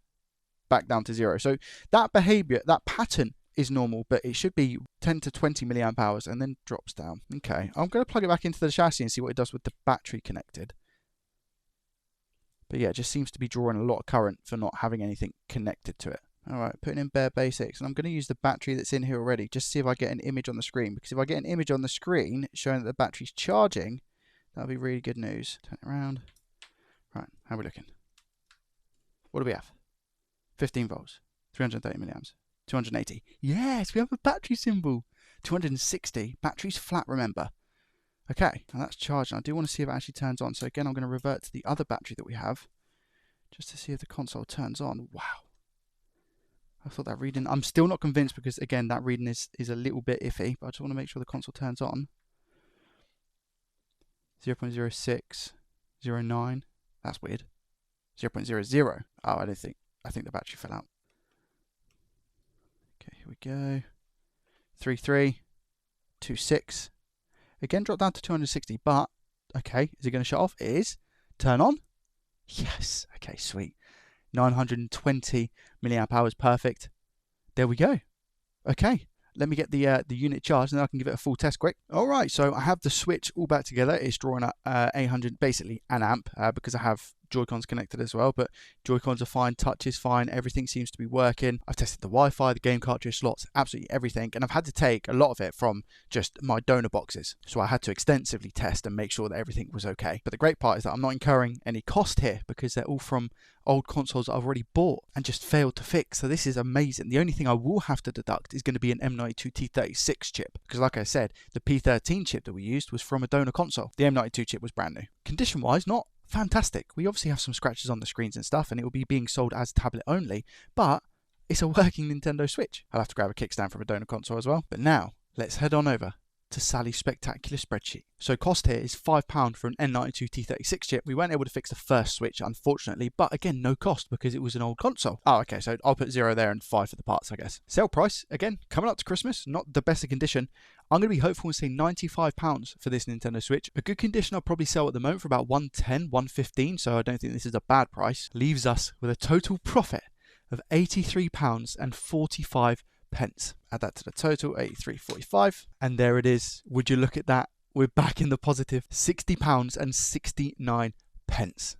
back down to 0. So that behavior, that pattern is normal, but it should be 10 to 20 milliamp hours and then drops down. Okay, I'm going to plug it back into the chassis and see what it does with the battery connected. But yeah, it just seems to be drawing a lot of current for not having anything connected to it. Alright, putting in bare basics, and I'm going to use the battery that's in here already, just to see if I get an image on the screen, because if I get an image on the screen showing that the battery's charging, that'll be really good news. Turn it around. Right, how are we looking? What do we have? 15 volts, 330 milliamps, 280. Yes, we have a battery symbol. 260. Battery's flat, remember. Okay, now that's charging. I do want to see if it actually turns on. So again, I'm going to revert to the other battery that we have, just to see if the console turns on. Wow. I thought that reading, I'm still not convinced because again, that reading is a little bit iffy, but I just want to make sure the console turns on. 0.06, 0.9. That's weird. 0.00. Oh, I think the battery fell out. Okay, here we go. 3326. Again, drop down to 260, but okay, is it going to shut off? It is. Turn on. Yes. Okay, sweet. 920 milliamp hours, perfect. There we go. Okay, let me get the unit charged and then I can give it a full test quick. All right, so I have the switch all back together. It's drawing at 800, basically an amp, because I have JoyCons connected as well, but JoyCons are fine, touch is fine, everything seems to be working. I've tested the Wi-Fi, the game cartridge slots, absolutely everything, and I've had to take a lot of it from just my donor boxes, so I had to extensively test and make sure that everything was okay. But the great part is that I'm not incurring any cost here because they're all from old consoles that I've already bought and just failed to fix, so this is amazing. The only thing I will have to deduct is going to be an M92 T36 chip, because like I said, the P13 chip that we used was from a donor console. The M92 chip was brand new. Condition wise, not fantastic. We obviously have some scratches on the screens and stuff, and it will be being sold as tablet only, but it's a working Nintendo Switch. I'll have to grab a kickstand from a donor console as well. But now, let's head on over to Sally's spectacular spreadsheet. So cost here is £5 for an N92 T36 chip. We weren't able to fix the first switch, unfortunately, but again, no cost because it was an old console. Oh, okay, so I'll put 0 there and 5 for the parts, I guess. Sale price, again, coming up to Christmas, not the best of condition. I'm going to be hopeful and say £95 for this Nintendo Switch. A good condition I'll probably sell at the moment for about £110, £115, so I don't think this is a bad price. Leaves us with a total profit of £83.45. Add that to the total, 83.45, and there it is. Would you look at that? We're back in the positive, £60.69.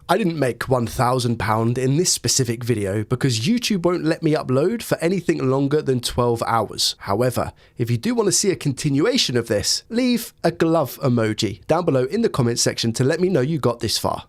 I didn't make £1,000 in this specific video because YouTube won't let me upload for anything longer than 12 hours. However, if you do want to see a continuation of this, leave a glove emoji down below in the comments section to let me know you got this far.